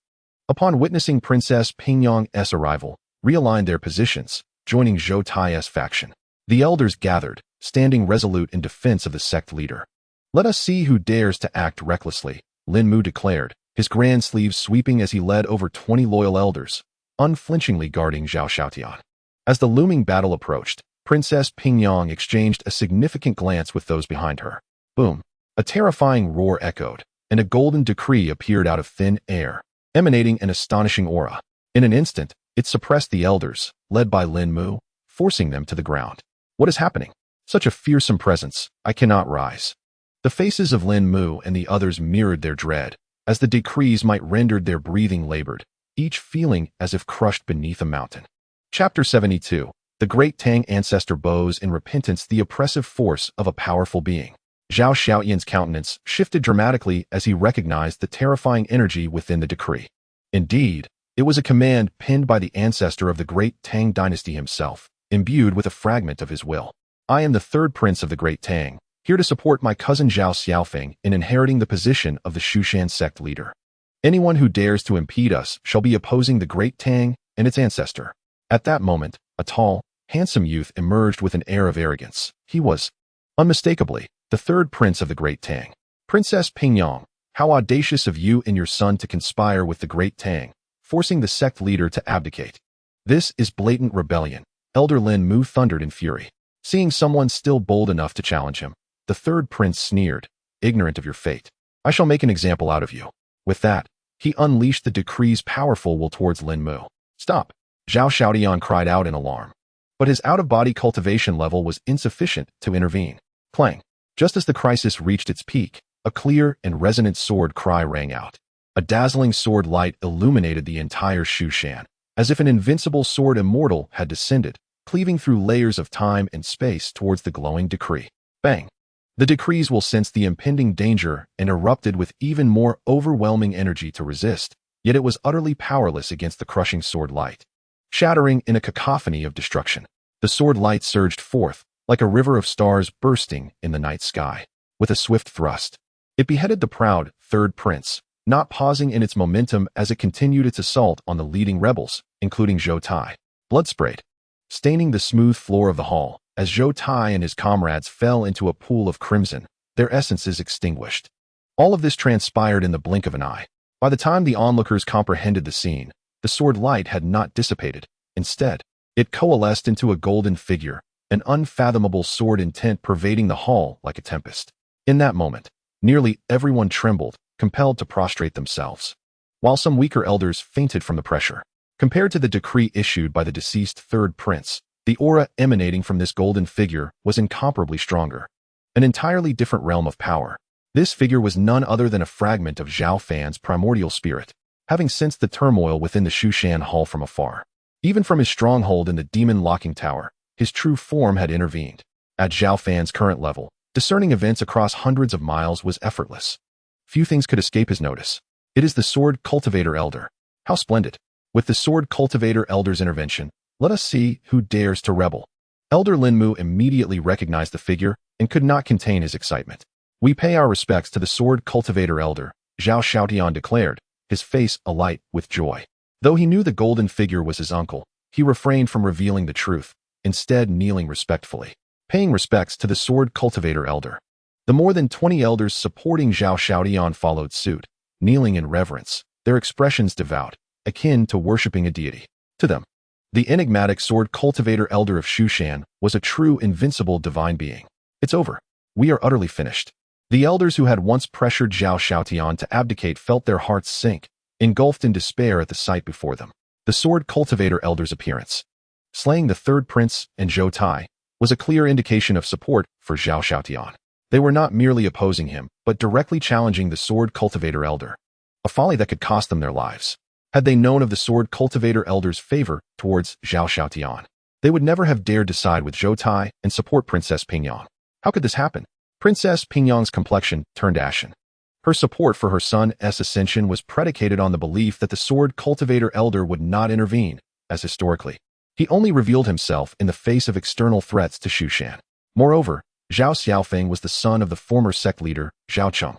upon witnessing Princess Pingyang's arrival, realigned their positions, joining Zhou Tai's faction. The elders gathered, standing resolute in defense of the sect leader. Let us see who dares to act recklessly, Lin Mu declared, his grand sleeves sweeping as he led over 20 loyal elders, unflinchingly guarding Zhao Xiaotian. As the looming battle approached, Princess Pingyang exchanged a significant glance with those behind her. Boom! A terrifying roar echoed, and a golden decree appeared out of thin air, emanating an astonishing aura. In an instant, it suppressed the elders, led by Lin Mu, forcing them to the ground. What is happening? Such a fearsome presence, I cannot rise. The faces of Lin Mu and the others mirrored their dread, as the decrees might rendered their breathing labored, each feeling as if crushed beneath a mountain. Chapter 72. The Great Tang Ancestor bows in repentance the oppressive force of a powerful being. Zhao Xiaoyan's countenance shifted dramatically as he recognized the terrifying energy within the decree. Indeed, it was a command penned by the ancestor of the Great Tang dynasty himself, imbued with a fragment of his will. I am the third prince of the Great Tang, here to support my cousin Zhao Xiaofeng in inheriting the position of the Shushan sect leader. Anyone who dares to impede us shall be opposing the Great Tang and its ancestor. At that moment, a tall, handsome youth emerged with an air of arrogance. He was, unmistakably, the third prince of the Great Tang. Princess Pingyang, how audacious of you and your son to conspire with the Great Tang, forcing the sect leader to abdicate. This is blatant rebellion, Elder Lin Mu thundered in fury. Seeing someone still bold enough to challenge him, the third prince sneered, ignorant of your fate. I shall make an example out of you. With that, he unleashed the decree's powerful will towards Lin Mu. Stop! Zhao Xiaodian cried out in alarm. But his out-of-body cultivation level was insufficient to intervene. Clang! Just as the crisis reached its peak, a clear and resonant sword cry rang out. A dazzling sword light illuminated the entire Shu Shan, as if an invincible sword immortal had descended, cleaving through layers of time and space towards the glowing decree. Bang! The decrees will sense the impending danger and erupted with even more overwhelming energy to resist, yet it was utterly powerless against the crushing sword light. Shattering in a cacophony of destruction, the sword light surged forth, like a river of stars bursting in the night sky. With a swift thrust, it beheaded the proud third prince, not pausing in its momentum as it continued its assault on the leading rebels, including Zhou Tai. Blood sprayed, staining the smooth floor of the hall, as Zhou Tai and his comrades fell into a pool of crimson, their essences extinguished. All of this transpired in the blink of an eye. By the time the onlookers comprehended the scene, the sword light had not dissipated. Instead, it coalesced into a golden figure, an unfathomable sword intent pervading the hall like a tempest. In that moment, nearly everyone trembled, compelled to prostrate themselves, while some weaker elders fainted from the pressure. Compared to the decree issued by the deceased third prince, the aura emanating from this golden figure was incomparably stronger. An entirely different realm of power. This figure was none other than a fragment of Zhao Fan's primordial spirit, having sensed the turmoil within the Shushan Hall from afar. Even from his stronghold in the demon locking tower, his true form had intervened. At Zhao Fan's current level, discerning events across hundreds of miles was effortless. Few things could escape his notice. It is the Sword Cultivator Elder. How splendid! With the Sword Cultivator Elder's intervention, let us see who dares to rebel. Elder Linmu immediately recognized the figure and could not contain his excitement. We pay our respects to the Sword Cultivator Elder, Zhao Xiaotian declared, his face alight with joy. Though he knew the golden figure was his uncle, he refrained from revealing the truth, instead kneeling respectfully, paying respects to the Sword Cultivator Elder. The more than 20 elders supporting Zhao Xiaotian followed suit, kneeling in reverence, their expressions devout, akin to worshipping a deity. To them, the enigmatic Sword Cultivator Elder of Shushan was a true invincible divine being. It's over. We are utterly finished. The elders who had once pressured Zhao Xiaotian to abdicate felt their hearts sink, engulfed in despair at the sight before them. The Sword Cultivator Elder's appearance, slaying the third prince and Zhou Tai, was a clear indication of support for Zhao Xiaotian. They were not merely opposing him, but directly challenging the Sword Cultivator Elder, a folly that could cost them their lives. Had they known of the Sword Cultivator Elder's favor towards Zhao Xiaotian, they would never have dared to side with Zhou Tai and support Princess Pingyang. How could this happen? Princess Pingyang's complexion turned ashen. Her support for her son's ascension was predicated on the belief that the Sword Cultivator Elder would not intervene, as historically, he only revealed himself in the face of external threats to Shushan. Moreover, Zhao Xiaofeng was the son of the former sect leader, Zhao Cheng.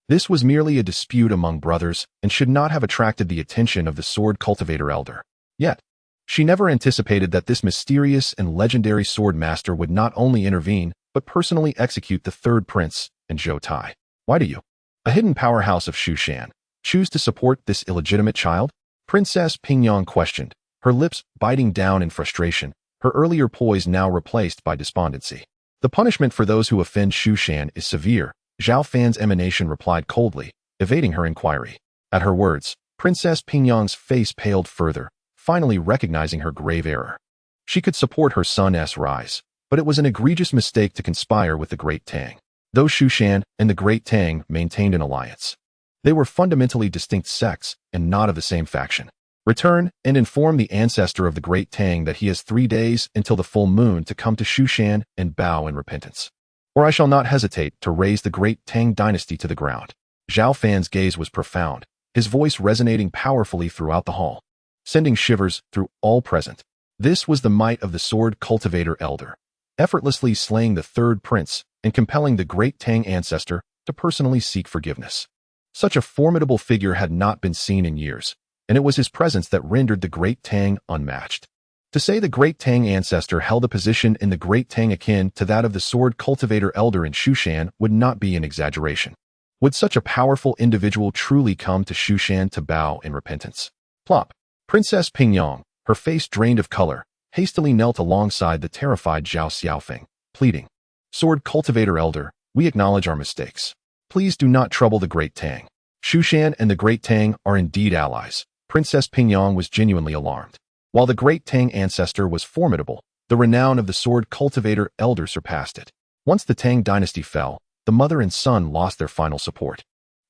This was merely a dispute among brothers and should not have attracted the attention of the Sword Cultivator Elder. Yet, she never anticipated that this mysterious and legendary sword master would not only intervene, but personally execute the third prince and Zhou Tai. Why do you, a hidden powerhouse of Shushan, choose to support this illegitimate child? Princess Pingyang questioned, her lips biting down in frustration, her earlier poise now replaced by despondency. The punishment for those who offend Shushan is severe, Zhao Fan's emanation replied coldly, evading her inquiry. At her words, Princess Pingyang's face paled further, finally recognizing her grave error. She could support her son's rise, but it was an egregious mistake to conspire with the Great Tang. Though Shushan and the Great Tang maintained an alliance, they were fundamentally distinct sects and not of the same faction. Return and inform the ancestor of the Great Tang that he has 3 days until the full moon to come to Shushan and bow in repentance. Or I shall not hesitate to raze the Great Tang dynasty to the ground. Zhao Fan's gaze was profound, his voice resonating powerfully throughout the hall, sending shivers through all present. This was the might of the Sword Cultivator Elder, effortlessly slaying the third prince and compelling the Great Tang ancestor to personally seek forgiveness. Such a formidable figure had not been seen in years, and it was his presence that rendered the Great Tang unmatched. To say the Great Tang ancestor held a position in the Great Tang akin to that of the Sword Cultivator Elder in Shushan would not be an exaggeration. Would such a powerful individual truly come to Shushan to bow in repentance? Plop. Princess Pingyang, her face drained of color, hastily knelt alongside the terrified Zhao Xiaofeng, pleading, Sword Cultivator Elder, we acknowledge our mistakes. Please do not trouble the Great Tang. Shushan and the Great Tang are indeed allies. Princess Pingyang was genuinely alarmed. While the Great Tang ancestor was formidable, the renown of the Sword Cultivator Elder surpassed it. Once the Tang dynasty fell, the mother and son lost their final support.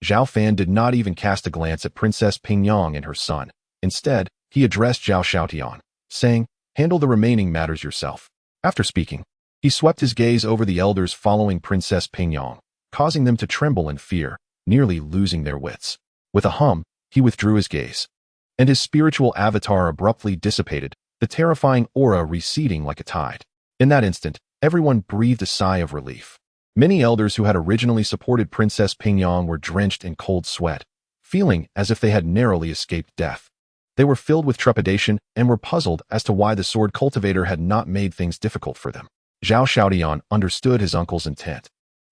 Zhao Fan did not even cast a glance at Princess Pingyang and her son. Instead, he addressed Zhao Xiaotian, saying, handle the remaining matters yourself. After speaking, he swept his gaze over the elders following Princess Pingyang, causing them to tremble in fear, nearly losing their wits. With a hum, he withdrew his gaze, and his spiritual avatar abruptly dissipated, the terrifying aura receding like a tide. In that instant, everyone breathed a sigh of relief. Many elders who had originally supported Princess Pingyang were drenched in cold sweat, feeling as if they had narrowly escaped death. They were filled with trepidation and were puzzled as to why the Sword Cultivator had not made things difficult for them. Zhao Xiaotian understood his uncle's intent.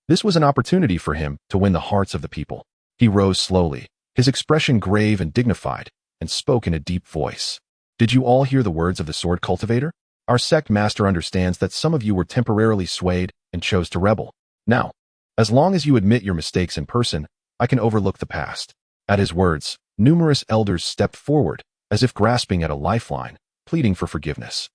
This was an opportunity for him to win the hearts of the people. He rose slowly, his expression grave and dignified, and spoke in a deep voice. Did you all hear the words of the sword cultivator? Our sect master understands that some of you were temporarily swayed and chose to rebel. Now, as long as you admit your mistakes in person, I can overlook the past. At his words, numerous elders stepped forward, as if grasping at a lifeline, pleading for forgiveness.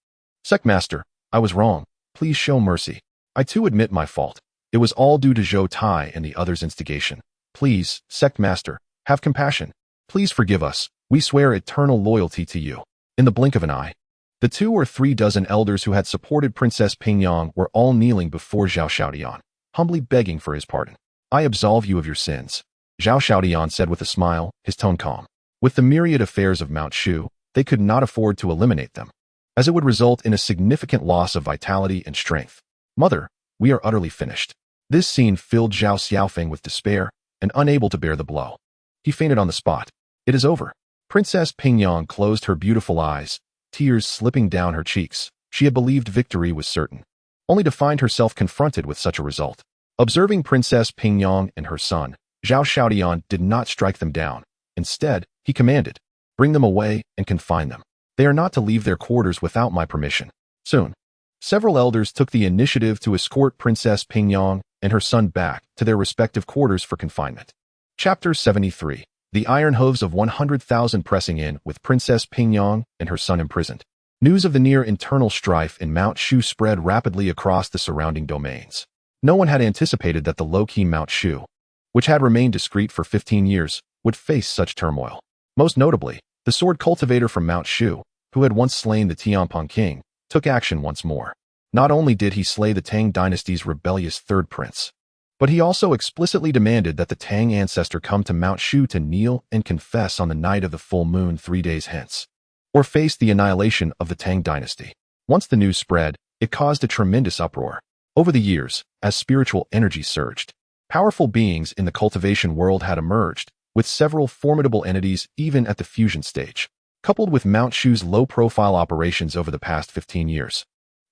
Sect master, I was wrong. Please show mercy. I too admit my fault. It was all due to Zhao Tai and the others' instigation. Please, sect master, have compassion. Please forgive us. We swear eternal loyalty to you. In the blink of an eye, the 2 or 3 dozen elders who had supported Princess Pingyang were all kneeling before Zhao Xiaodian, humbly begging for his pardon. I absolve you of your sins, Zhao Xiaodian said with a smile, his tone calm. With the myriad affairs of Mount Shu, they could not afford to eliminate them, as it would result in a significant loss of vitality and strength. Mother, we are utterly finished. This scene filled Zhao Xiaofeng with despair and unable to bear the blow. He fainted on the spot. It is over. Princess Pingyang closed her beautiful eyes, tears slipping down her cheeks. She had believed victory was certain, only to find herself confronted with such a result. Observing Princess Pingyang and her son, Zhao Xiaodian did not strike them down. Instead, he commanded, bring them away and confine them. They are not to leave their quarters without my permission. Soon, several elders took the initiative to escort Princess Pingyang and her son back to their respective quarters for confinement. Chapter 73. The iron hooves of 100,000 pressing in with Princess Pingyang and her son imprisoned. News of the near internal strife in Mount Shu spread rapidly across the surrounding domains. No one had anticipated that the low-key Mount Shu, which had remained discreet for 15 years, would face such turmoil. Most notably, the sword cultivator from Mount Shu, who had once slain the Tianpeng king, took action once more. Not only did he slay the Tang dynasty's rebellious third prince, but he also explicitly demanded that the Tang ancestor come to Mount Shu to kneel and confess on the night of the full moon 3 days hence, or face the annihilation of the Tang dynasty. Once the news spread, it caused a tremendous uproar. Over the years, as spiritual energy surged, powerful beings in the cultivation world had emerged, with several formidable entities even at the fusion stage. Coupled with Mount Shu's low-profile operations over the past 15 years,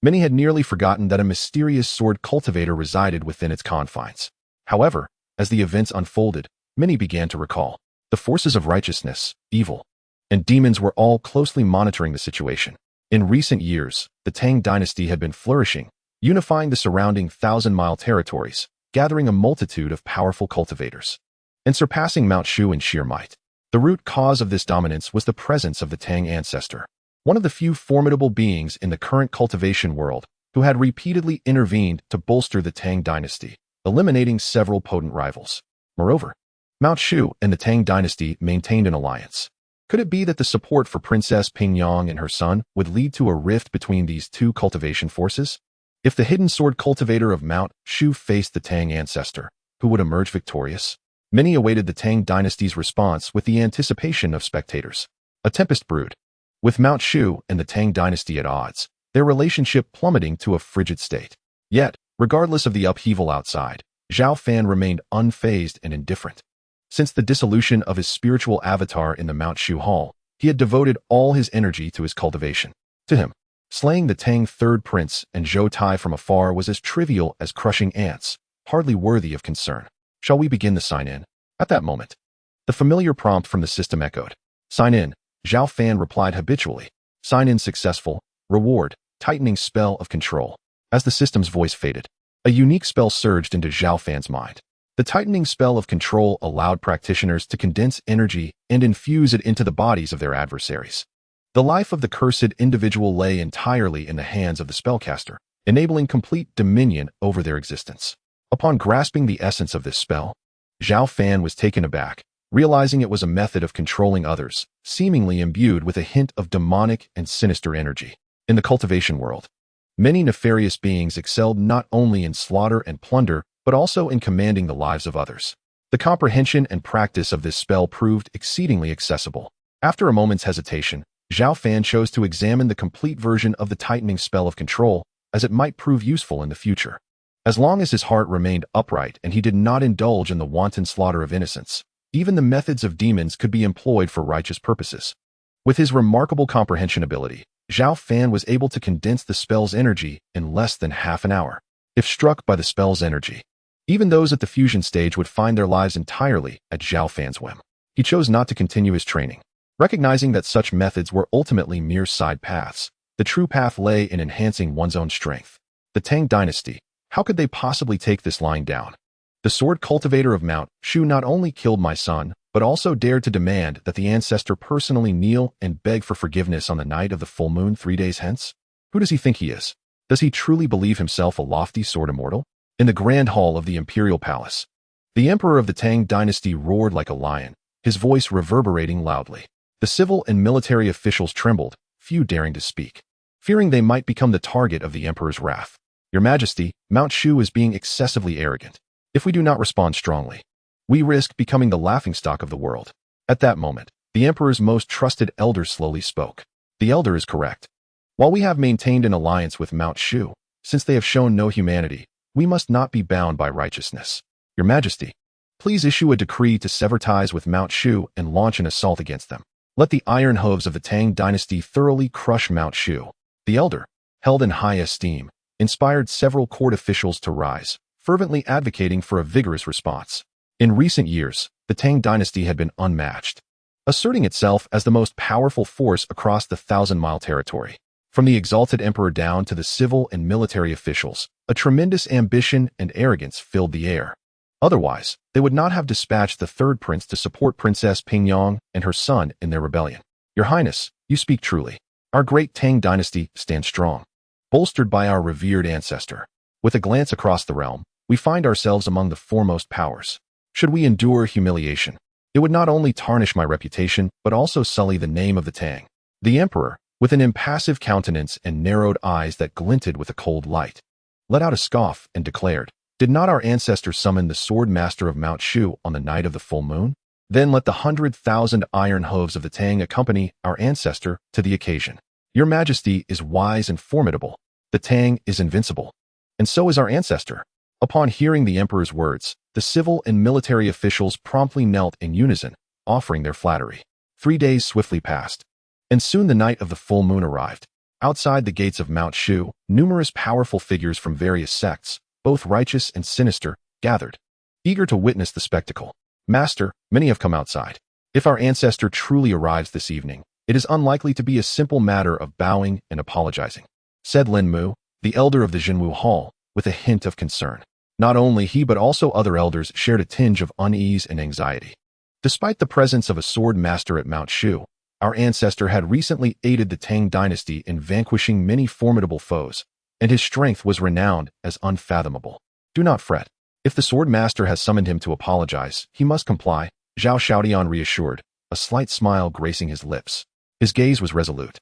many had nearly forgotten that a mysterious sword cultivator resided within its confines. However, as the events unfolded, many began to recall. The forces of righteousness, evil, and demons were all closely monitoring the situation. In recent years, the Tang dynasty had been flourishing, unifying the surrounding 1,000-mile territories, gathering a multitude of powerful cultivators, and surpassing Mount Shu in sheer might. The root cause of this dominance was the presence of the Tang ancestor, one of the few formidable beings in the current cultivation world who had repeatedly intervened to bolster the Tang dynasty, eliminating several potent rivals. Moreover, Mount Shu and the Tang dynasty maintained an alliance. Could it be that the support for Princess Pingyang and her son would lead to a rift between these two cultivation forces? If the hidden sword cultivator of Mount Shu faced the Tang ancestor, who would emerge victorious? Many awaited the Tang dynasty's response with the anticipation of spectators. A tempest brewed. With Mount Shu and the Tang dynasty at odds, their relationship plummeting to a frigid state. Yet, regardless of the upheaval outside, Zhao Fan remained unfazed and indifferent. Since the dissolution of his spiritual avatar in the Mount Shu Hall, he had devoted all his energy to his cultivation. To him, slaying the Tang third prince and Zhao Tai from afar was as trivial as crushing ants, hardly worthy of concern. Shall we begin the sign-in? At that moment, the familiar prompt from the system echoed. Sign in, Zhao Fan replied habitually. Sign in successful. Reward, tightening spell of control. As the system's voice faded, a unique spell surged into Zhao Fan's mind. The tightening spell of control allowed practitioners to condense energy and infuse it into the bodies of their adversaries. The life of the cursed individual lay entirely in the hands of the spellcaster, enabling complete dominion over their existence. Upon grasping the essence of this spell, Zhao Fan was taken aback, realizing it was a method of controlling others, seemingly imbued with a hint of demonic and sinister energy. In the cultivation world, many nefarious beings excelled not only in slaughter and plunder, but also in commanding the lives of others. The comprehension and practice of this spell proved exceedingly accessible. After a moment's hesitation, Zhao Fan chose to examine the complete version of the tightening spell of control, as it might prove useful in the future. As long as his heart remained upright and he did not indulge in the wanton slaughter of innocents, even the methods of demons could be employed for righteous purposes. With his remarkable comprehension ability, Zhao Fan was able to condense the spell's energy in less than half an hour. If struck by the spell's energy, even those at the fusion stage would find their lives entirely at Zhao Fan's whim. He chose not to continue his training. Recognizing that such methods were ultimately mere side paths, the true path lay in enhancing one's own strength. The Tang dynasty, how could they possibly take this lying down? The sword cultivator of Mount Shu not only killed my son, but also dared to demand that the ancestor personally kneel and beg for forgiveness on the night of the full moon 3 days hence? Who does he think he is? Does he truly believe himself a lofty sword immortal? In the grand hall of the imperial palace, the emperor of the Tang dynasty roared like a lion, his voice reverberating loudly. The civil and military officials trembled, few daring to speak, fearing they might become the target of the emperor's wrath. Your Majesty, Mount Shu is being excessively arrogant. If we do not respond strongly, we risk becoming the laughingstock of the world. At that moment, the emperor's most trusted elder slowly spoke. The elder is correct. While we have maintained an alliance with Mount Shu, since they have shown no humanity, we must not be bound by righteousness. Your Majesty, please issue a decree to sever ties with Mount Shu and launch an assault against them. Let the iron hooves of the Tang dynasty thoroughly crush Mount Shu. The elder, held in high esteem, inspired several court officials to rise, fervently advocating for a vigorous response. In recent years, the Tang dynasty had been unmatched, asserting itself as the most powerful force across the 1,000-mile territory. From the exalted emperor down to the civil and military officials, a tremendous ambition and arrogance filled the air. Otherwise, they would not have dispatched the third prince to support Princess Pingyang and her son in their rebellion. Your Highness, you speak truly. Our great Tang dynasty stands strong, bolstered by our revered ancestor. With a glance across the realm, we find ourselves among the foremost powers. Should we endure humiliation, it would not only tarnish my reputation, but also sully the name of the Tang. The emperor, with an impassive countenance and narrowed eyes that glinted with a cold light, let out a scoff and declared, "Did not our ancestor summon the sword master of Mount Shu on the night of the full moon? Then let the 100,000 iron hooves of the Tang accompany our ancestor to the occasion. Your Majesty is wise and formidable. The Tang is invincible. And so is our ancestor." Upon hearing the emperor's words, the civil and military officials promptly knelt in unison, offering their flattery. 3 days swiftly passed, and soon the night of the full moon arrived. Outside the gates of Mount Shu, numerous powerful figures from various sects, both righteous and sinister, gathered, eager to witness the spectacle. "Master, many have come outside. If our ancestor truly arrives this evening, it is unlikely to be a simple matter of bowing and apologizing," said Lin Mu, the elder of the Jinwu Hall, with a hint of concern. Not only he but also other elders shared a tinge of unease and anxiety. Despite the presence of a sword master at Mount Shu, our ancestor had recently aided the Tang dynasty in vanquishing many formidable foes, and his strength was renowned as unfathomable. "Do not fret. If the sword master has summoned him to apologize, he must comply," Zhao Xiaodian reassured, a slight smile gracing his lips. His gaze was resolute,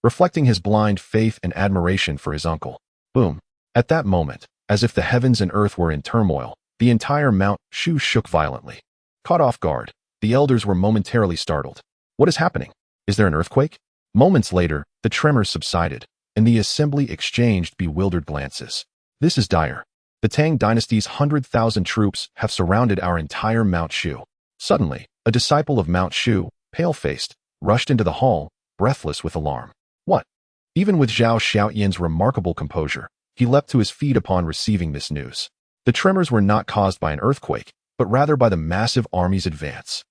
reflecting his blind faith and admiration for his uncle. Boom. At that moment, as if the heavens and earth were in turmoil, the entire Mount Shu shook violently. Caught off guard, the elders were momentarily startled. What is happening? Is there an earthquake? Moments later, the tremors subsided, and the assembly exchanged bewildered glances. This is dire. The Tang dynasty's 100,000 troops have surrounded our entire Mount Shu. Suddenly, a disciple of Mount Shu, pale-faced, rushed into the hall, breathless with alarm. What? Even with Zhao Xiaoyan's remarkable composure, he leapt to his feet upon receiving this news. The tremors were not caused by an earthquake, but rather by the massive army's advance.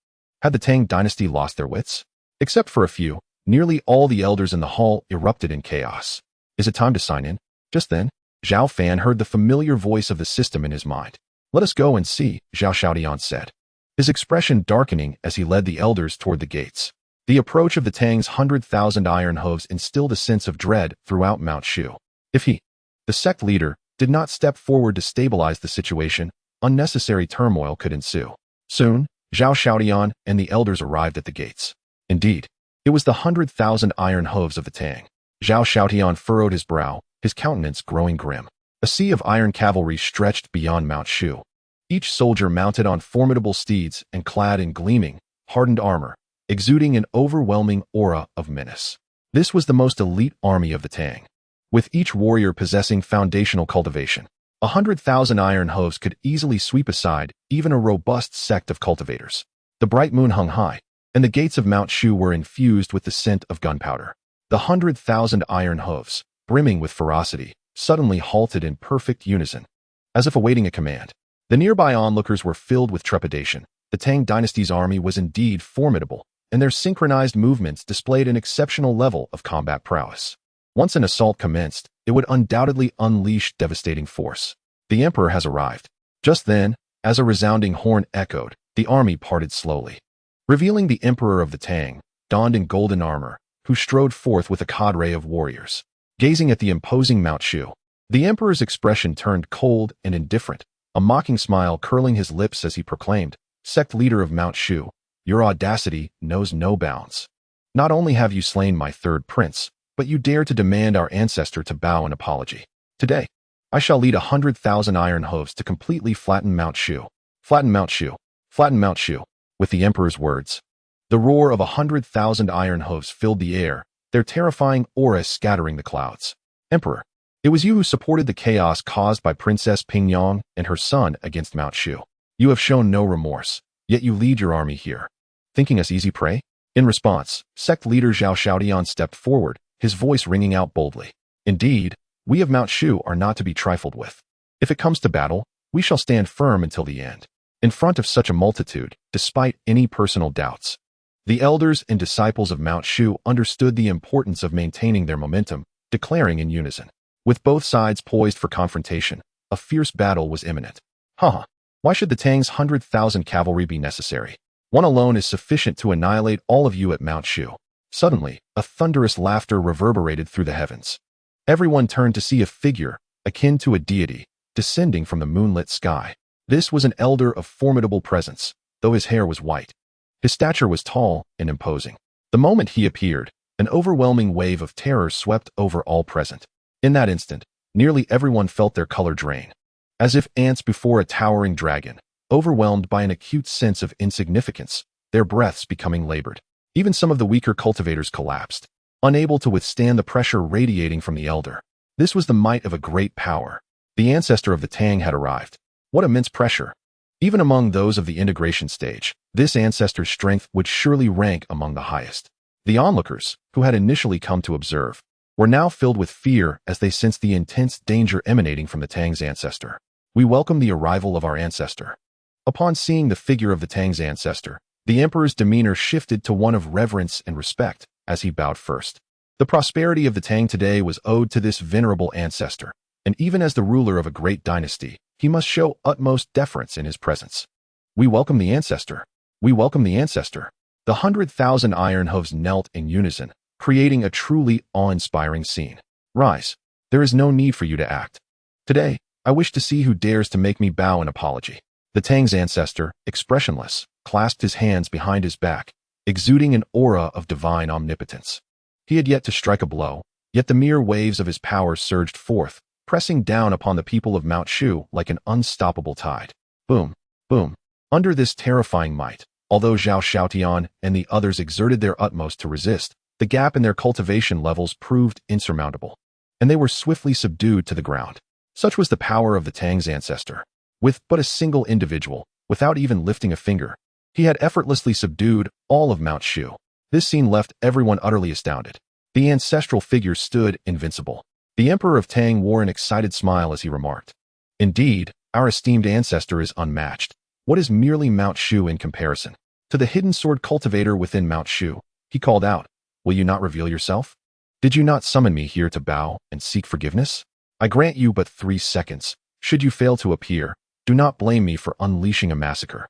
Had the Tang dynasty lost their wits? Except for a few, nearly all the elders in the hall erupted in chaos. Is it time to sign in? Just then, Zhao Fan heard the familiar voice of the system in his mind. "Let us go and see," Zhao Xiaodian said, his expression darkening as he led the elders toward the gates. The approach of the Tang's 100,000 iron hooves instilled a sense of dread throughout Mount Shu. If he, the sect leader, did not step forward to stabilize the situation, unnecessary turmoil could ensue. Soon, Zhao Xiaodian and the elders arrived at the gates. Indeed, it was the 100,000 iron hooves of the Tang. Zhao Xiaodian furrowed his brow, his countenance growing grim. A sea of iron cavalry stretched beyond Mount Shu, each soldier mounted on formidable steeds and clad in gleaming, hardened armor, exuding an overwhelming aura of menace. This was the most elite army of the Tang, with each warrior possessing foundational cultivation. 100,000 iron hooves could easily sweep aside even a robust sect of cultivators. The bright moon hung high, and the gates of Mount Shu were infused with the scent of gunpowder. The 100,000 iron hooves, brimming with ferocity, suddenly halted in perfect unison, as if awaiting a command. The nearby onlookers were filled with trepidation. The Tang dynasty's army was indeed formidable, and their synchronized movements displayed an exceptional level of combat prowess. Once an assault commenced, it would undoubtedly unleash devastating force. The Emperor has arrived. Just then, as a resounding horn echoed, the army parted slowly, revealing the Emperor of the Tang, donned in golden armor, who strode forth with a cadre of warriors. Gazing at the imposing Mount Shu, the Emperor's expression turned cold and indifferent, a mocking smile curling his lips as he proclaimed, "Sect leader of Mount Shu, your audacity knows no bounds. Not only have you slain my third prince, but you dare to demand our ancestor to bow in apology. Today, I shall lead 100,000 iron hooves to completely flatten Mount Shu. Flatten Mount Shu. Flatten Mount Shu." With the Emperor's words, the roar of 100,000 iron hooves filled the air, their terrifying aura scattering the clouds. "Emperor, it was you who supported the chaos caused by Princess Pingyang and her son against Mount Shu. You have shown no remorse, yet you lead your army here, thinking us easy prey?" In response, sect leader Zhao Xiaotian stepped forward, his voice ringing out boldly. "Indeed, we of Mount Shu are not to be trifled with. If it comes to battle, we shall stand firm until the end, in front of such a multitude, despite any personal doubts." The elders and disciples of Mount Shu understood the importance of maintaining their momentum, declaring in unison. With both sides poised for confrontation, a fierce battle was imminent. Why should the Tang's 100,000 cavalry be necessary? One alone is sufficient to annihilate all of you at Mount Shu. Suddenly, a thunderous laughter reverberated through the heavens. Everyone turned to see a figure, akin to a deity, descending from the moonlit sky. This was an elder of formidable presence, though his hair was white. His stature was tall and imposing. The moment he appeared, an overwhelming wave of terror swept over all present. In that instant, nearly everyone felt their color drain. As if ants before a towering dragon, overwhelmed by an acute sense of insignificance, their breaths becoming labored. Even some of the weaker cultivators collapsed, unable to withstand the pressure radiating from the elder. This was the might of a great power. The ancestor of the Tang had arrived. What immense pressure! Even among those of the integration stage, this ancestor's strength would surely rank among the highest. The onlookers, who had initially come to observe, were now filled with fear as they sensed the intense danger emanating from the Tang's ancestor. "We welcome the arrival of our ancestor." Upon seeing the figure of the Tang's ancestor, the Emperor's demeanor shifted to one of reverence and respect as he bowed first. The prosperity of the Tang today was owed to this venerable ancestor, and even as the ruler of a great dynasty, he must show utmost deference in his presence. "We welcome the ancestor. We welcome the ancestor." The 100,000 iron hooves knelt in unison, creating a truly awe-inspiring scene. "Rise. There is no need for you to act. Today, I wish to see who dares to make me bow in apology." The Tang's ancestor, expressionless, clasped his hands behind his back, exuding an aura of divine omnipotence. He had yet to strike a blow, yet the mere waves of his power surged forth, pressing down upon the people of Mount Shu like an unstoppable tide. Boom, boom. Under this terrifying might, although Zhao Xiaotian and the others exerted their utmost to resist, the gap in their cultivation levels proved insurmountable, and they were swiftly subdued to the ground. Such was the power of the Tang's ancestor. With but a single individual, without even lifting a finger, he had effortlessly subdued all of Mount Shu. This scene left everyone utterly astounded. The ancestral figure stood invincible. The Emperor of Tang wore an excited smile as he remarked, "Indeed, our esteemed ancestor is unmatched. What is merely Mount Shu in comparison?" To the hidden sword cultivator within Mount Shu, he called out, "Will you not reveal yourself? Did you not summon me here to bow and seek forgiveness? I grant you but 3 seconds. Should you fail to appear, do not blame me for unleashing a massacre."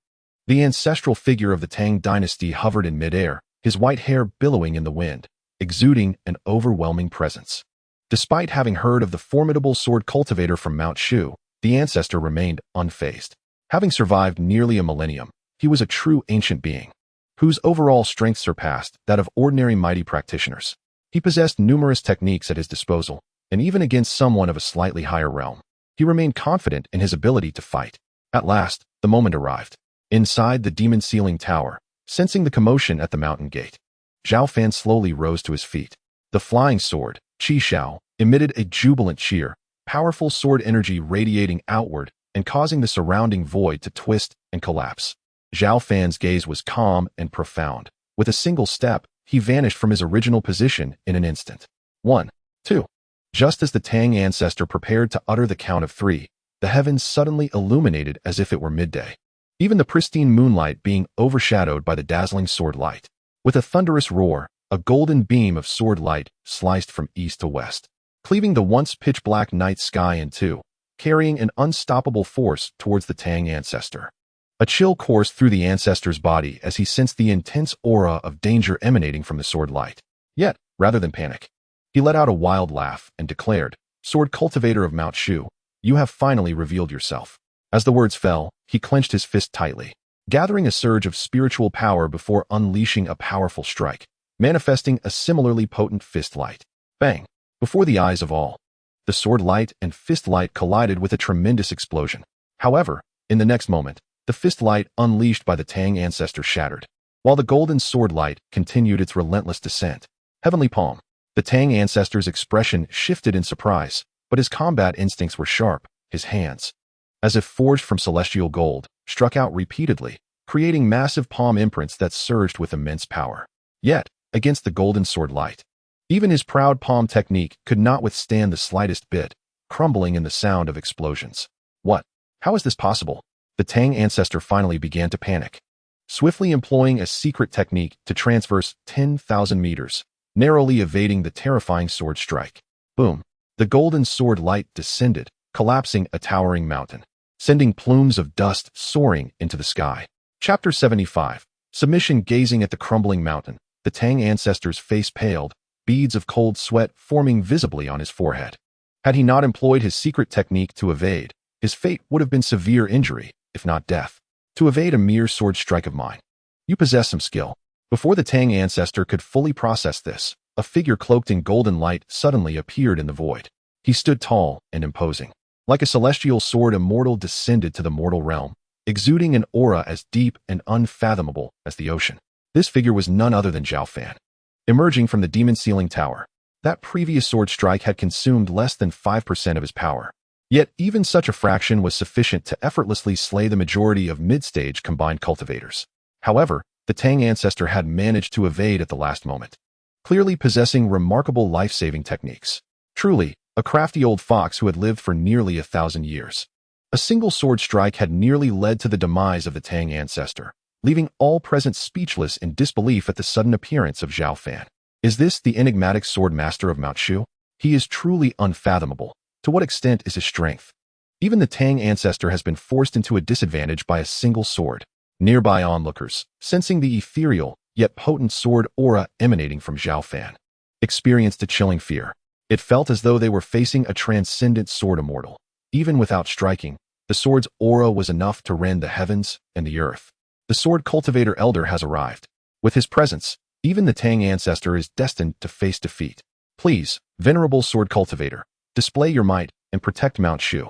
The ancestral figure of the Tang dynasty hovered in midair, his white hair billowing in the wind, exuding an overwhelming presence. Despite having heard of the formidable sword cultivator from Mount Shu, the ancestor remained unfazed. Having survived nearly a millennium, he was a true ancient being, whose overall strength surpassed that of ordinary mighty practitioners. He possessed numerous techniques at his disposal, and even against someone of a slightly higher realm, he remained confident in his ability to fight. At last, the moment arrived. Inside the demon-sealing tower, sensing the commotion at the mountain gate, Zhao Fan slowly rose to his feet. The flying sword, Qi Xiao, emitted a jubilant cheer, powerful sword energy radiating outward and causing the surrounding void to twist and collapse. Zhao Fan's gaze was calm and profound. With a single step, he vanished from his original position in an instant. 1, 2. Just as the Tang ancestor prepared to utter the count of 3, the heavens suddenly illuminated as if it were midday, even the pristine moonlight being overshadowed by the dazzling sword light. With a thunderous roar, a golden beam of sword light sliced from east to west, cleaving the once pitch-black night sky in two, carrying an unstoppable force towards the Tang ancestor. A chill coursed through the ancestor's body as he sensed the intense aura of danger emanating from the sword light. Yet, rather than panic, he let out a wild laugh and declared, "Sword cultivator of Mount Shu, you have finally revealed yourself." As the words fell, he clenched his fist tightly, gathering a surge of spiritual power before unleashing a powerful strike, manifesting a similarly potent fist light. Bang! Before the eyes of all, the sword light and fist light collided with a tremendous explosion. However, in the next moment, the fist light unleashed by the Tang ancestor shattered, while the golden sword light continued its relentless descent. Heavenly Palm. The Tang ancestor's expression shifted in surprise, but his combat instincts were sharp. His hands, as if forged from celestial gold, struck out repeatedly, creating massive palm imprints that surged with immense power. Yet, against the golden sword light, even his proud palm technique could not withstand the slightest bit, crumbling in the sound of explosions. What? How is this possible? The Tang ancestor finally began to panic, swiftly employing a secret technique to transverse 10,000 meters, narrowly evading the terrifying sword strike. Boom! The golden sword light descended, collapsing a towering mountain, sending plumes of dust soaring into the sky. Chapter 75. Submission. Gazing at the crumbling mountain, the Tang ancestor's face paled, beads of cold sweat forming visibly on his forehead. Had he not employed his secret technique to evade, his fate would have been severe injury, if not death. To evade a mere sword strike of mine. You possess some skill. Before the Tang ancestor could fully process this, a figure cloaked in golden light suddenly appeared in the void. He stood tall and imposing. Like a celestial sword, Immortal descended to the mortal realm, exuding an aura as deep and unfathomable as the ocean. This figure was none other than Zhao Fan. Emerging from the demon-sealing tower, that previous sword strike had consumed less than 5% of his power. Yet even such a fraction was sufficient to effortlessly slay the majority of mid-stage combined cultivators. However, the Tang ancestor had managed to evade at the last moment, clearly possessing remarkable life-saving techniques. Truly, a crafty old fox who had lived for nearly 1,000 years. A single sword strike had nearly led to the demise of the Tang ancestor, leaving all present speechless in disbelief at the sudden appearance of Zhao Fan. Is this the enigmatic sword master of Mount Shu? He is truly unfathomable. To what extent is his strength? Even the Tang ancestor has been forced into a disadvantage by a single sword. Nearby onlookers, sensing the ethereal, yet potent sword aura emanating from Zhao Fan, experienced a chilling fear. It felt as though they were facing a transcendent sword immortal. Even without striking, the sword's aura was enough to rend the heavens and the earth. The sword cultivator elder has arrived. With his presence, even the Tang ancestor is destined to face defeat. Please, venerable sword cultivator, display your might and protect Mount Shu.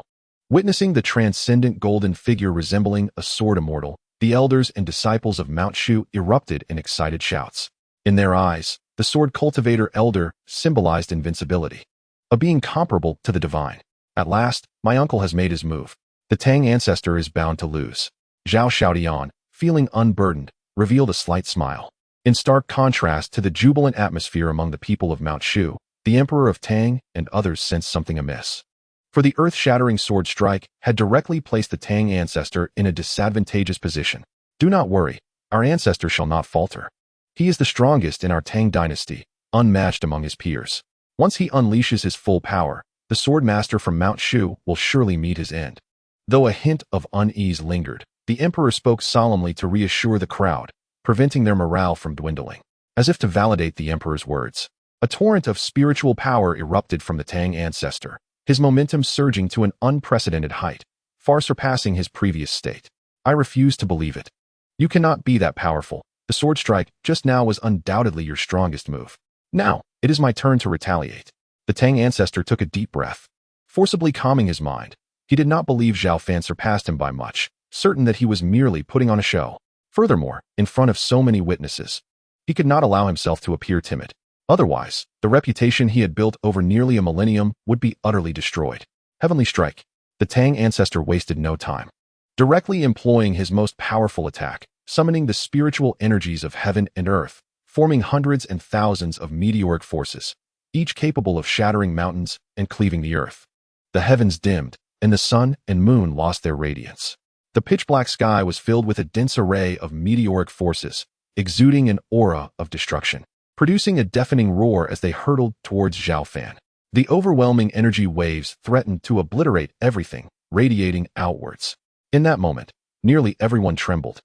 Witnessing the transcendent golden figure resembling a sword immortal, the elders and disciples of Mount Shu erupted in excited shouts. In their eyes, the sword cultivator elder symbolized invincibility, a being comparable to the divine. At last, my uncle has made his move. The Tang ancestor is bound to lose. Zhao Xiaodian, feeling unburdened, revealed a slight smile. In stark contrast to the jubilant atmosphere among the people of Mount Shu, the Emperor of Tang and others sensed something amiss. For the earth-shattering sword strike had directly placed the Tang ancestor in a disadvantageous position. Do not worry, our ancestor shall not falter. He is the strongest in our Tang dynasty, unmatched among his peers. Once he unleashes his full power, the sword master from Mount Shu will surely meet his end. Though a hint of unease lingered, the emperor spoke solemnly to reassure the crowd, preventing their morale from dwindling. As if to validate the emperor's words, a torrent of spiritual power erupted from the Tang ancestor, his momentum surging to an unprecedented height, far surpassing his previous state. I refuse to believe it. You cannot be that powerful. The sword strike just now was undoubtedly your strongest move. Now, it is my turn to retaliate. The Tang ancestor took a deep breath, forcibly calming his mind. He did not believe Zhao Fan surpassed him by much, certain that he was merely putting on a show. Furthermore, in front of so many witnesses, he could not allow himself to appear timid. Otherwise, the reputation he had built over nearly a millennium would be utterly destroyed. Heavenly Strike. The Tang ancestor wasted no time, directly employing his most powerful attack, summoning the spiritual energies of heaven and earth, forming hundreds and thousands of meteoric forces, each capable of shattering mountains and cleaving the earth. The heavens dimmed, and the sun and moon lost their radiance. The pitch-black sky was filled with a dense array of meteoric forces, exuding an aura of destruction, producing a deafening roar as they hurtled towards Zhao Fan. The overwhelming energy waves threatened to obliterate everything, radiating outwards. In that moment, nearly everyone trembled,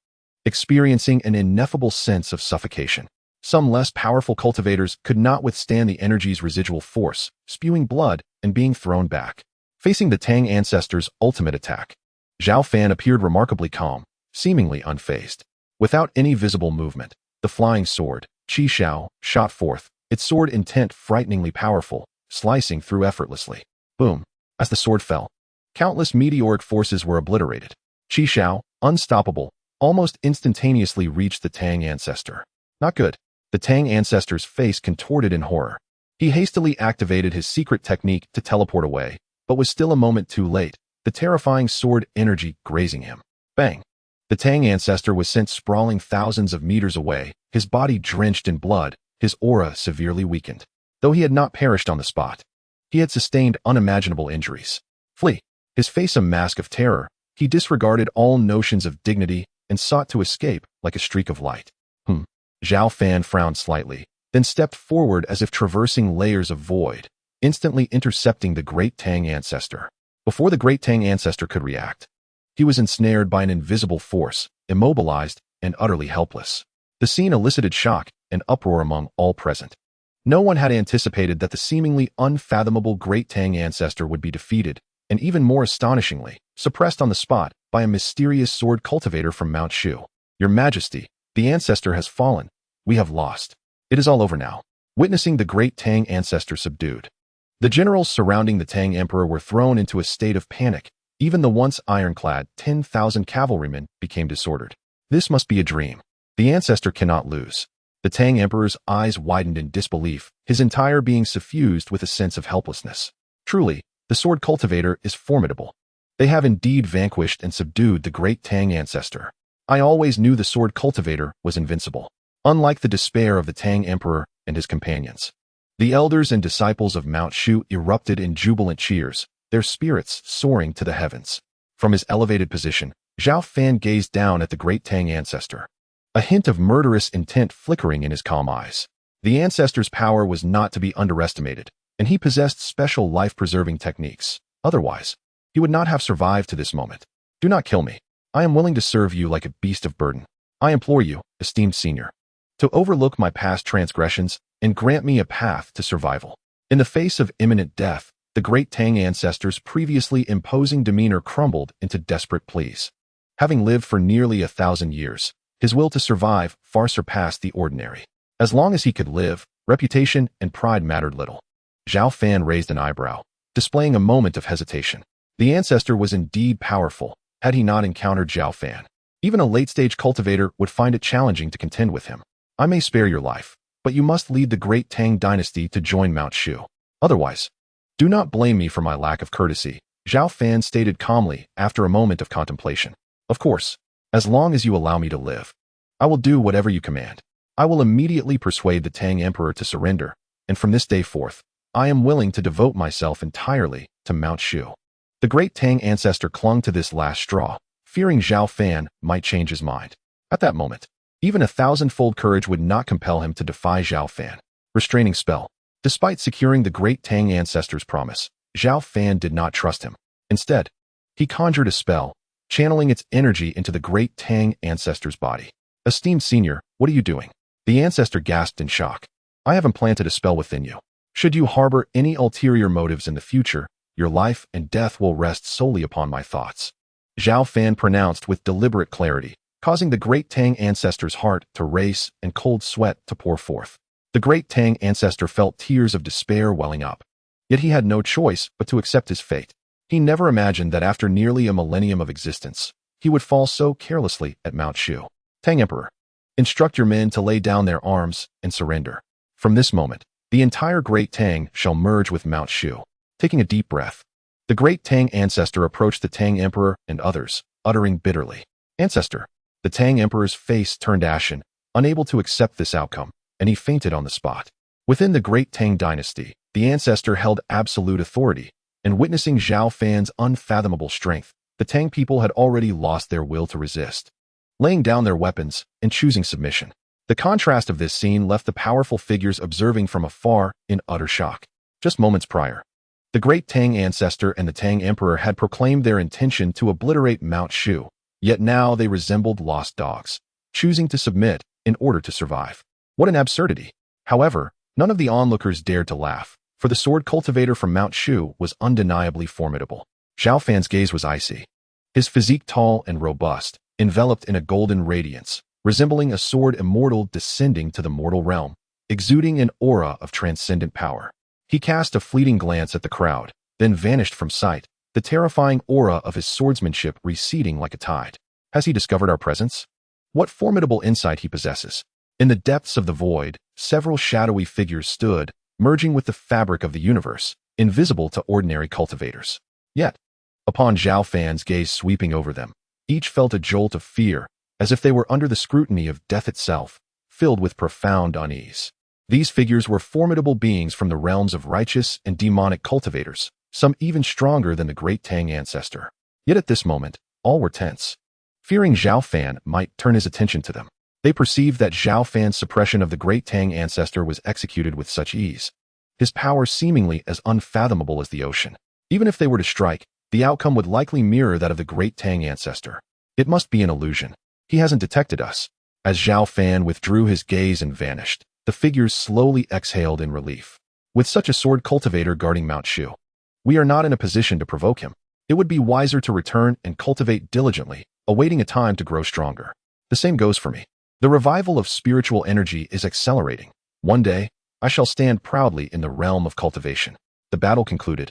experiencing an ineffable sense of suffocation. Some less powerful cultivators could not withstand the energy's residual force, spewing blood and being thrown back. Facing the Tang ancestors' ultimate attack, Zhao Fan appeared remarkably calm, seemingly unfazed. Without any visible movement, the flying sword, Qi Xiao, shot forth, its sword intent frighteningly powerful, slicing through effortlessly. Boom! As the sword fell, countless meteoric forces were obliterated. Qi Xiao, unstoppable, almost instantaneously reached the Tang ancestor. Not good. The Tang ancestor's face contorted in horror. He hastily activated his secret technique to teleport away, but was still a moment too late, the terrifying sword energy grazing him. Bang! The Tang ancestor was sent sprawling thousands of meters away, his body drenched in blood, his aura severely weakened. Though he had not perished on the spot, he had sustained unimaginable injuries. Flee! His face a mask of terror, he disregarded all notions of dignity and sought to escape like a streak of light. Zhao Fan frowned slightly, then stepped forward as if traversing layers of void, instantly intercepting the great Tang ancestor. Before the great Tang ancestor could react, he was ensnared by an invisible force, immobilized and utterly helpless. The scene elicited shock and uproar among all present. No one had anticipated that the seemingly unfathomable great Tang ancestor would be defeated, and even more astonishingly, suppressed on the spot by a mysterious sword cultivator from Mount Shu. Your Majesty, the ancestor has fallen. We have lost. It is all over now. Witnessing the great Tang ancestor subdued, the generals surrounding the Tang emperor were thrown into a state of panic. Even the once ironclad 10,000 cavalrymen became disordered. This must be a dream. The ancestor cannot lose. The Tang emperor's eyes widened in disbelief, his entire being suffused with a sense of helplessness. Truly, the sword cultivator is formidable. They have indeed vanquished and subdued the great Tang ancestor. I always knew the sword cultivator was invincible. Unlike the despair of the Tang emperor and his companions, the elders and disciples of Mount Shu erupted in jubilant cheers, their spirits soaring to the heavens. From his elevated position, Zhao Fan gazed down at the great Tang ancestor, a hint of murderous intent flickering in his calm eyes. The ancestor's power was not to be underestimated, and he possessed special life-preserving techniques. Otherwise, he would not have survived to this moment. Do not kill me. I am willing to serve you like a beast of burden. I implore you, esteemed senior, to overlook my past transgressions and grant me a path to survival. In the face of imminent death, the great Tang ancestor's previously imposing demeanor crumbled into desperate pleas. Having lived for nearly 1,000 years, his will to survive far surpassed the ordinary. As long as he could live, reputation and pride mattered little. Zhao Fan raised an eyebrow, displaying a moment of hesitation. The ancestor was indeed powerful, had he not encountered Zhao Fan. Even a late-stage cultivator would find it challenging to contend with him. I may spare your life, but you must lead the great Tang dynasty to join Mount Shu. Otherwise, do not blame me for my lack of courtesy, Zhao Fan stated calmly after a moment of contemplation. Of course, as long as you allow me to live, I will do whatever you command. I will immediately persuade the Tang emperor to surrender, and from this day forth, I am willing to devote myself entirely to Mount Shu. The great Tang ancestor clung to this last straw, fearing Zhao Fan might change his mind. At that moment, even 1,000-fold courage would not compel him to defy Zhao Fan. Restraining spell. Despite securing the great Tang ancestor's promise, Zhao Fan did not trust him. Instead, he conjured a spell, channeling its energy into the great Tang ancestor's body. Esteemed senior, what are you doing? The ancestor gasped in shock. I have implanted a spell within you. Should you harbor any ulterior motives in the future, your life and death will rest solely upon my thoughts. Zhao Fan pronounced with deliberate clarity, causing the great Tang ancestor's heart to race and cold sweat to pour forth. The great Tang ancestor felt tears of despair welling up. Yet he had no choice but to accept his fate. He never imagined that after nearly a millennium of existence, he would fall so carelessly at Mount Shu. Tang Emperor, instruct your men to lay down their arms and surrender. From this moment, the entire great Tang shall merge with Mount Shu. Taking a deep breath, the great Tang ancestor approached the Tang Emperor and others, uttering bitterly, Ancestor. The Tang Emperor's face turned ashen, unable to accept this outcome, and he fainted on the spot. Within the great Tang dynasty, the ancestor held absolute authority, and witnessing Zhao Fan's unfathomable strength, the Tang people had already lost their will to resist, laying down their weapons and choosing submission. The contrast of this scene left the powerful figures observing from afar in utter shock. Just moments prior, the great Tang ancestor and the Tang emperor had proclaimed their intention to obliterate Mount Shu, yet now they resembled lost dogs, choosing to submit in order to survive. What an absurdity! However, none of the onlookers dared to laugh, for the sword cultivator from Mount Shu was undeniably formidable. Zhao Fan's gaze was icy, his physique tall and robust, enveloped in a golden radiance, resembling a sword immortal descending to the mortal realm, exuding an aura of transcendent power. He cast a fleeting glance at the crowd, then vanished from sight, the terrifying aura of his swordsmanship receding like a tide. Has he discovered our presence? What formidable insight he possesses! In the depths of the void, several shadowy figures stood, merging with the fabric of the universe, invisible to ordinary cultivators. Yet, upon Zhao Fan's gaze sweeping over them, each felt a jolt of fear, as if they were under the scrutiny of death itself, filled with profound unease. These figures were formidable beings from the realms of righteous and demonic cultivators, some even stronger than the great Tang ancestor. Yet at this moment, all were tense, fearing Zhao Fan might turn his attention to them. They perceived that Zhao Fan's suppression of the great Tang ancestor was executed with such ease, his power seemingly as unfathomable as the ocean. Even if they were to strike, the outcome would likely mirror that of the great Tang ancestor. It must be an illusion. He hasn't detected us. As Zhao Fan withdrew his gaze and vanished, the figures slowly exhaled in relief. With such a sword cultivator guarding Mount Shu, we are not in a position to provoke him. It would be wiser to return and cultivate diligently, awaiting a time to grow stronger. The same goes for me. The revival of spiritual energy is accelerating. One day, I shall stand proudly in the realm of cultivation. The battle concluded,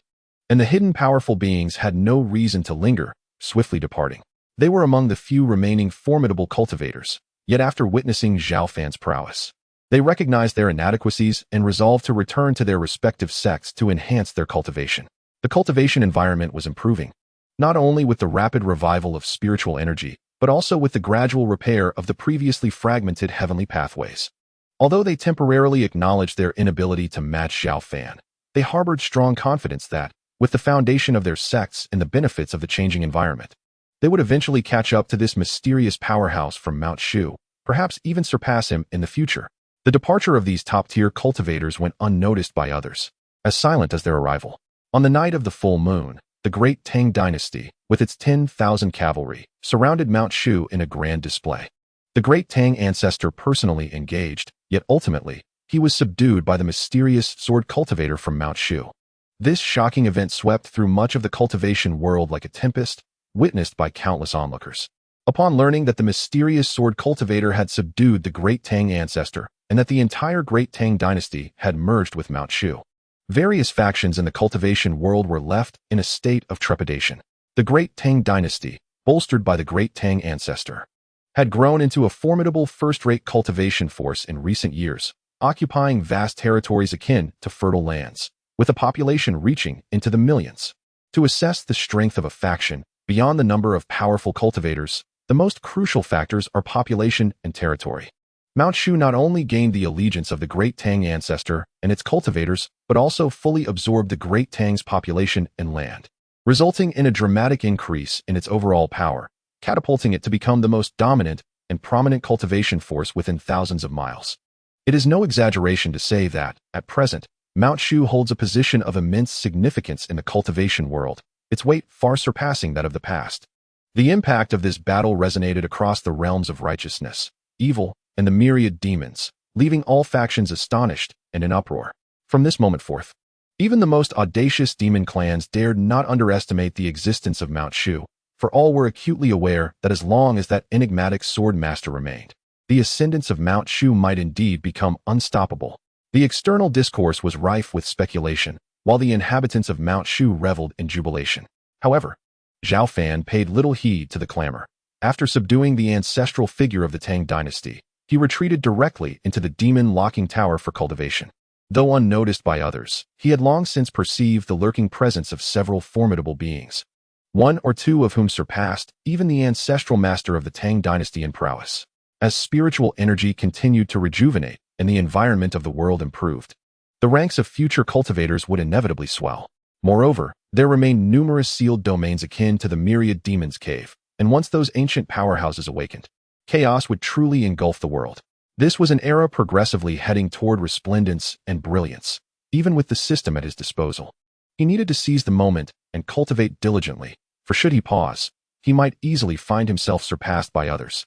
and the hidden powerful beings had no reason to linger, swiftly departing. They were among the few remaining formidable cultivators, yet after witnessing Zhao Fan's prowess, they recognized their inadequacies and resolved to return to their respective sects to enhance their cultivation. The cultivation environment was improving, not only with the rapid revival of spiritual energy, but also with the gradual repair of the previously fragmented heavenly pathways. Although they temporarily acknowledged their inability to match Zhao Fan, they harbored strong confidence that, with the foundation of their sects and the benefits of the changing environment, they would eventually catch up to this mysterious powerhouse from Mount Shu, perhaps even surpass him in the future. The departure of these top-tier cultivators went unnoticed by others, as silent as their arrival. On the night of the full moon, the great Tang dynasty, with its 10,000 cavalry, surrounded Mount Shu in a grand display. The great Tang ancestor personally engaged, yet ultimately, he was subdued by the mysterious sword cultivator from Mount Shu. This shocking event swept through much of the cultivation world like a tempest, witnessed by countless onlookers. Upon learning that the mysterious sword cultivator had subdued the great Tang ancestor, and that the entire great Tang dynasty had merged with Mount Shu, various factions in the cultivation world were left in a state of trepidation. The great Tang dynasty, bolstered by the great Tang ancestor, had grown into a formidable first-rate cultivation force in recent years, occupying vast territories akin to fertile lands, with a population reaching into the millions. To assess the strength of a faction, beyond the number of powerful cultivators, the most crucial factors are population and territory. Mount Shu not only gained the allegiance of the great Tang ancestor and its cultivators, but also fully absorbed the great Tang's population and land, resulting in a dramatic increase in its overall power, catapulting it to become the most dominant and prominent cultivation force within thousands of miles. It is no exaggeration to say that, at present, Mount Shu holds a position of immense significance in the cultivation world, its weight far surpassing that of the past. The impact of this battle resonated across the realms of righteousness, evil, and the myriad demons, leaving all factions astonished and in uproar. From this moment forth, even the most audacious demon clans dared not underestimate the existence of Mount Shu, for all were acutely aware that as long as that enigmatic sword master remained, the ascendance of Mount Shu might indeed become unstoppable. The external discourse was rife with speculation, while the inhabitants of Mount Shu reveled in jubilation. However, Zhao Fan paid little heed to the clamor. After subduing the ancestral figure of the Tang dynasty, he retreated directly into the demon-locking tower for cultivation. Though unnoticed by others, he had long since perceived the lurking presence of several formidable beings, one or two of whom surpassed even the ancestral master of the Tang dynasty in prowess. As spiritual energy continued to rejuvenate and the environment of the world improved, the ranks of future cultivators would inevitably swell. Moreover, there remained numerous sealed domains akin to the myriad demons' cave, and once those ancient powerhouses awakened, chaos would truly engulf the world. This was an era progressively heading toward resplendence and brilliance, even with the system at his disposal. He needed to seize the moment and cultivate diligently, for should he pause, he might easily find himself surpassed by others.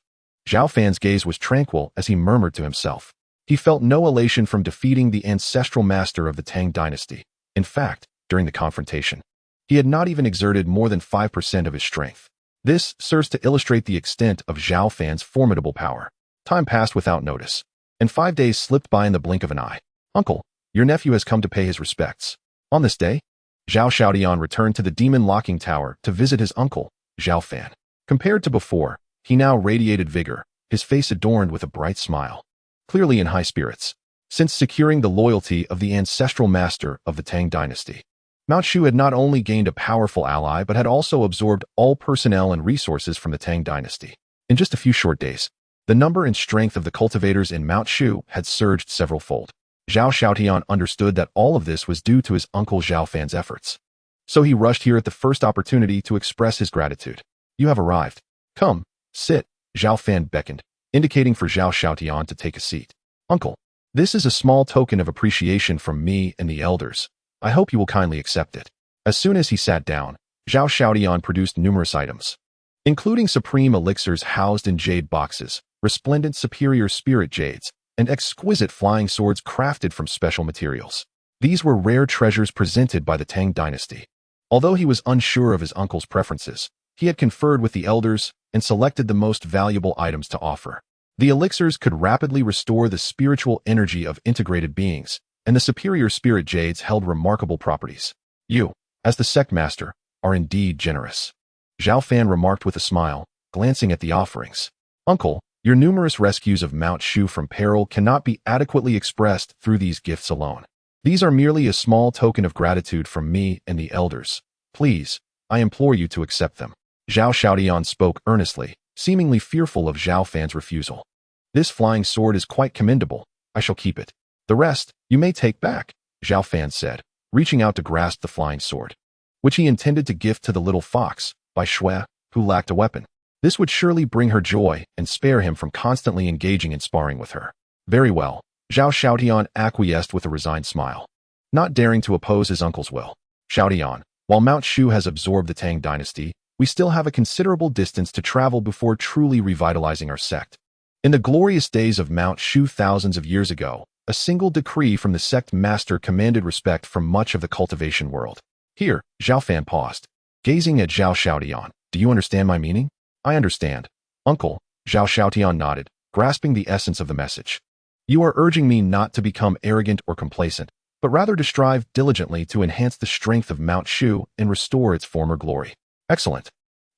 Zhao Fan's gaze was tranquil as he murmured to himself. He felt no elation from defeating the ancestral master of the Tang dynasty. In fact, during the confrontation, he had not even exerted more than 5% of his strength. This serves to illustrate the extent of Zhao Fan's formidable power. Time passed without notice, and 5 days slipped by in the blink of an eye. Uncle, your nephew has come to pay his respects. On this day, Zhao Xiaotian returned to the demon-locking tower to visit his uncle, Zhao Fan. Compared to before, he now radiated vigor, his face adorned with a bright smile. Clearly in high spirits, since securing the loyalty of the ancestral master of the Tang dynasty. Mount Shu had not only gained a powerful ally but had also absorbed all personnel and resources from the Tang dynasty. In just a few short days, the number and strength of the cultivators in Mount Shu had surged several-fold. Zhao Xiaotian understood that all of this was due to his uncle Zhao Fan's efforts. So he rushed here at the first opportunity to express his gratitude. You have arrived. Come, sit, Zhao Fan beckoned, indicating for Zhao Xiaotian to take a seat. Uncle, this is a small token of appreciation from me and the elders. I hope you will kindly accept it. As soon as he sat down, Zhao Xiaotian produced numerous items, including supreme elixirs housed in jade boxes, resplendent superior spirit jades, and exquisite flying swords crafted from special materials. These were rare treasures presented by the Tang dynasty. Although he was unsure of his uncle's preferences, he had conferred with the elders and selected the most valuable items to offer. The elixirs could rapidly restore the spiritual energy of integrated beings, and the superior spirit jades held remarkable properties. You, as the sect master, are indeed generous, Zhao Fan remarked with a smile, glancing at the offerings. Uncle, your numerous rescues of Mount Shu from peril cannot be adequately expressed through these gifts alone. These are merely a small token of gratitude from me and the elders. Please, I implore you to accept them. Zhao Xiaotian spoke earnestly, seemingly fearful of Zhao Fan's refusal. This flying sword is quite commendable. I shall keep it. The rest, you may take back, Zhao Fan said, reaching out to grasp the flying sword, which he intended to gift to the little fox, by Shui, who lacked a weapon. This would surely bring her joy and spare him from constantly engaging in sparring with her. Very well, Zhao Xiaotian acquiesced with a resigned smile, not daring to oppose his uncle's will. Xiaotian, while Mount Shu has absorbed the Tang dynasty, we still have a considerable distance to travel before truly revitalizing our sect. In the glorious days of Mount Shu thousands of years ago, a single decree from the sect master commanded respect from much of the cultivation world. Here, Zhao Fan paused, gazing at Zhao Xiaotian. Do you understand my meaning? I understand, uncle, Zhao Xiaotian nodded, grasping the essence of the message. You are urging me not to become arrogant or complacent, but rather to strive diligently to enhance the strength of Mount Shu and restore its former glory. Excellent.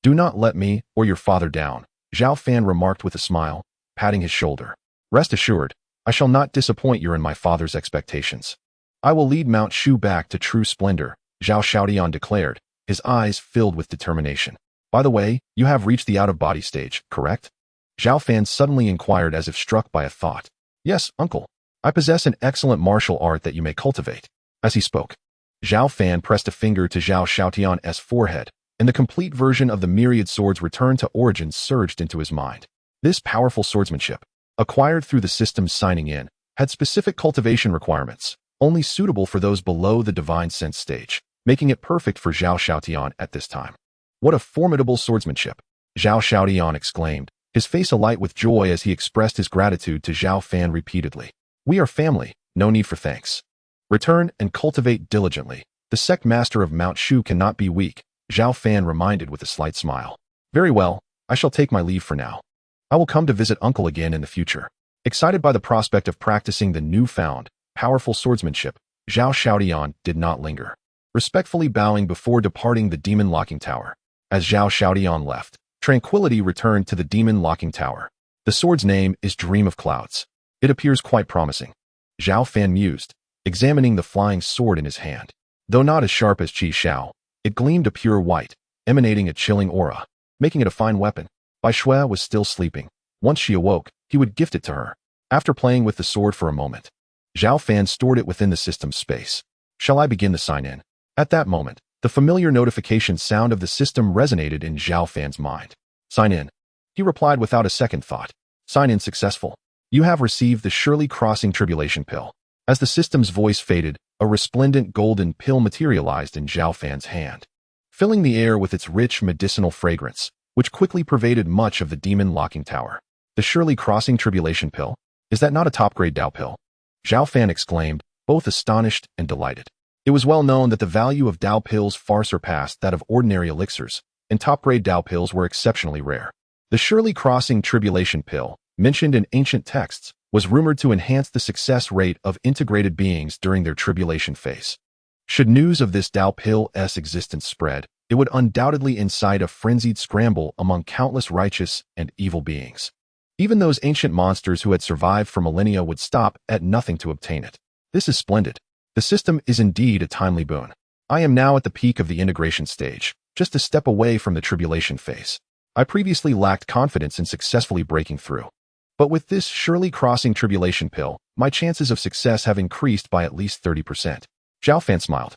Do not let me or your father down, Zhao Fan remarked with a smile, patting his shoulder. Rest assured, I shall not disappoint your and my father's expectations. I will lead Mount Shu back to true splendor, Zhao Xiaotian declared, his eyes filled with determination. By the way, you have reached the out-of-body stage, correct? Zhao Fan suddenly inquired as if struck by a thought. Yes, uncle. I possess an excellent martial art that you may cultivate. As he spoke, Zhao Fan pressed a finger to Zhao Xiaotian's forehead, and the complete version of the myriad swords returned to origins surged into his mind. This powerful swordsmanship, acquired through the system's signing in, had specific cultivation requirements, only suitable for those below the divine sense stage, making it perfect for Zhao Xiaotian at this time. What a formidable swordsmanship, Zhao Xiaotian exclaimed, his face alight with joy as he expressed his gratitude to Zhao Fan repeatedly. We are family, no need for thanks. Return and cultivate diligently. The sect master of Mount Shu cannot be weak, Zhao Fan reminded with a slight smile. Very well, I shall take my leave for now. I will come to visit uncle again in the future. Excited by the prospect of practicing the newfound, powerful swordsmanship, Zhao Xiaotian did not linger, respectfully bowing before departing the demon-locking tower. As Zhao Xiaotian left, tranquility returned to the demon-locking tower. The sword's name is Dream of Clouds. It appears quite promising, Zhao Fan mused, examining the flying sword in his hand. Though not as sharp as Qi Xiao, it gleamed a pure white, emanating a chilling aura, making it a fine weapon. Bai Shui was still sleeping. Once she awoke, he would gift it to her. After playing with the sword for a moment, Zhao Fan stored it within the system's space. Shall I begin the sign-in? At that moment, the familiar notification sound of the system resonated in Zhao Fan's mind. Sign in. He replied without a second thought. Sign in successful. You have received the surely crossing tribulation pill. As the system's voice faded, a resplendent golden pill materialized in Zhao Fan's hand, filling the air with its rich medicinal fragrance, which quickly pervaded much of the demon-locking tower. The surely crossing tribulation pill? Is that not a top-grade Dao pill? Zhao Fan exclaimed, both astonished and delighted. It was well known that the value of Dao pills far surpassed that of ordinary elixirs, and top-grade Dao pills were exceptionally rare. The surely crossing tribulation pill, mentioned in ancient texts, was rumored to enhance the success rate of integrated beings during their tribulation phase. Should news of this Dao pill's existence spread, it would undoubtedly incite a frenzied scramble among countless righteous and evil beings. Even those ancient monsters who had survived for millennia would stop at nothing to obtain it. This is splendid. The system is indeed a timely boon. I am now at the peak of the integration stage, just a step away from the tribulation phase. I previously lacked confidence in successfully breaking through. But with this surely crossing tribulation pill, my chances of success have increased by at least 30%. Zhao Fan smiled,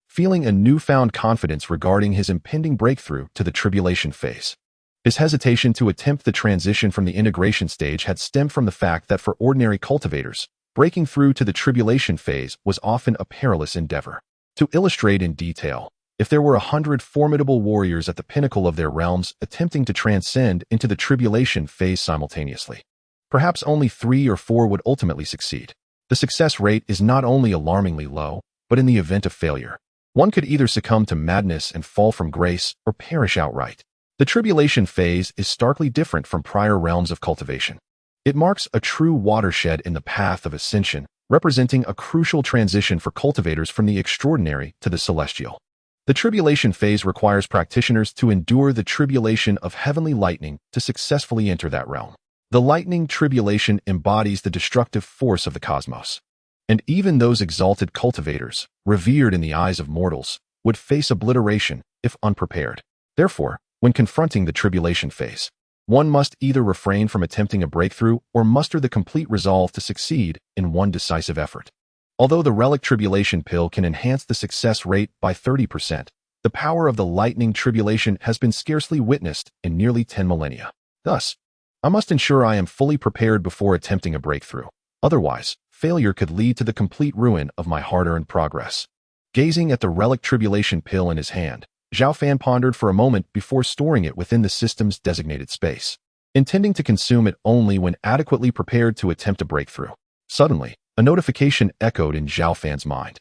feeling a newfound confidence regarding his impending breakthrough to the tribulation phase. His hesitation to attempt the transition from the integration stage had stemmed from the fact that for ordinary cultivators, breaking through to the tribulation phase was often a perilous endeavor. To illustrate in detail, if there were 100 formidable warriors at the pinnacle of their realms attempting to transcend into the tribulation phase simultaneously, perhaps only 3 or 4 would ultimately succeed. The success rate is not only alarmingly low, but in the event of failure, one could either succumb to madness and fall from grace or perish outright. The tribulation phase is starkly different from prior realms of cultivation. It marks a true watershed in the path of ascension, representing a crucial transition for cultivators from the extraordinary to the celestial. The tribulation phase requires practitioners to endure the tribulation of heavenly lightning to successfully enter that realm. The lightning tribulation embodies the destructive force of the cosmos. And even those exalted cultivators, revered in the eyes of mortals, would face obliteration if unprepared. Therefore, when confronting the tribulation phase, one must either refrain from attempting a breakthrough or muster the complete resolve to succeed in one decisive effort. Although the relic tribulation pill can enhance the success rate by 30%, the power of the lightning tribulation has been scarcely witnessed in nearly 10 millennia. Thus, I must ensure I am fully prepared before attempting a breakthrough. Otherwise, failure could lead to the complete ruin of my hard-earned progress. Gazing at the relic tribulation pill in his hand, Zhao Fan pondered for a moment before storing it within the system's designated space, intending to consume it only when adequately prepared to attempt a breakthrough. Suddenly, a notification echoed in Zhao Fan's mind,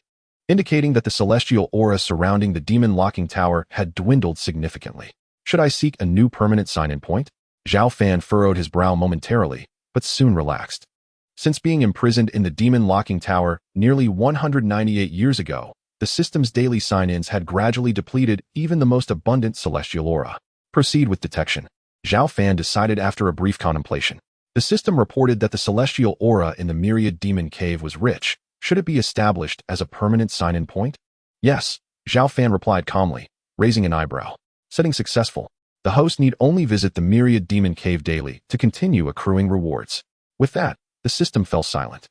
indicating that the celestial aura surrounding the demon-locking tower had dwindled significantly. Should I seek a new permanent sign-in point? Zhao Fan furrowed his brow momentarily, but soon relaxed. Since being imprisoned in the demon-locking tower nearly 198 years ago, the system's daily sign-ins had gradually depleted even the most abundant celestial aura. Proceed with detection. Zhao Fan decided after a brief contemplation. The system reported that the celestial aura in the Myriad Demon Cave was rich. Should it be established as a permanent sign-in point? Yes, Zhao Fan replied calmly, raising an eyebrow. Setting successful. The host need only visit the Myriad Demon Cave daily to continue accruing rewards. With that, the system fell silent.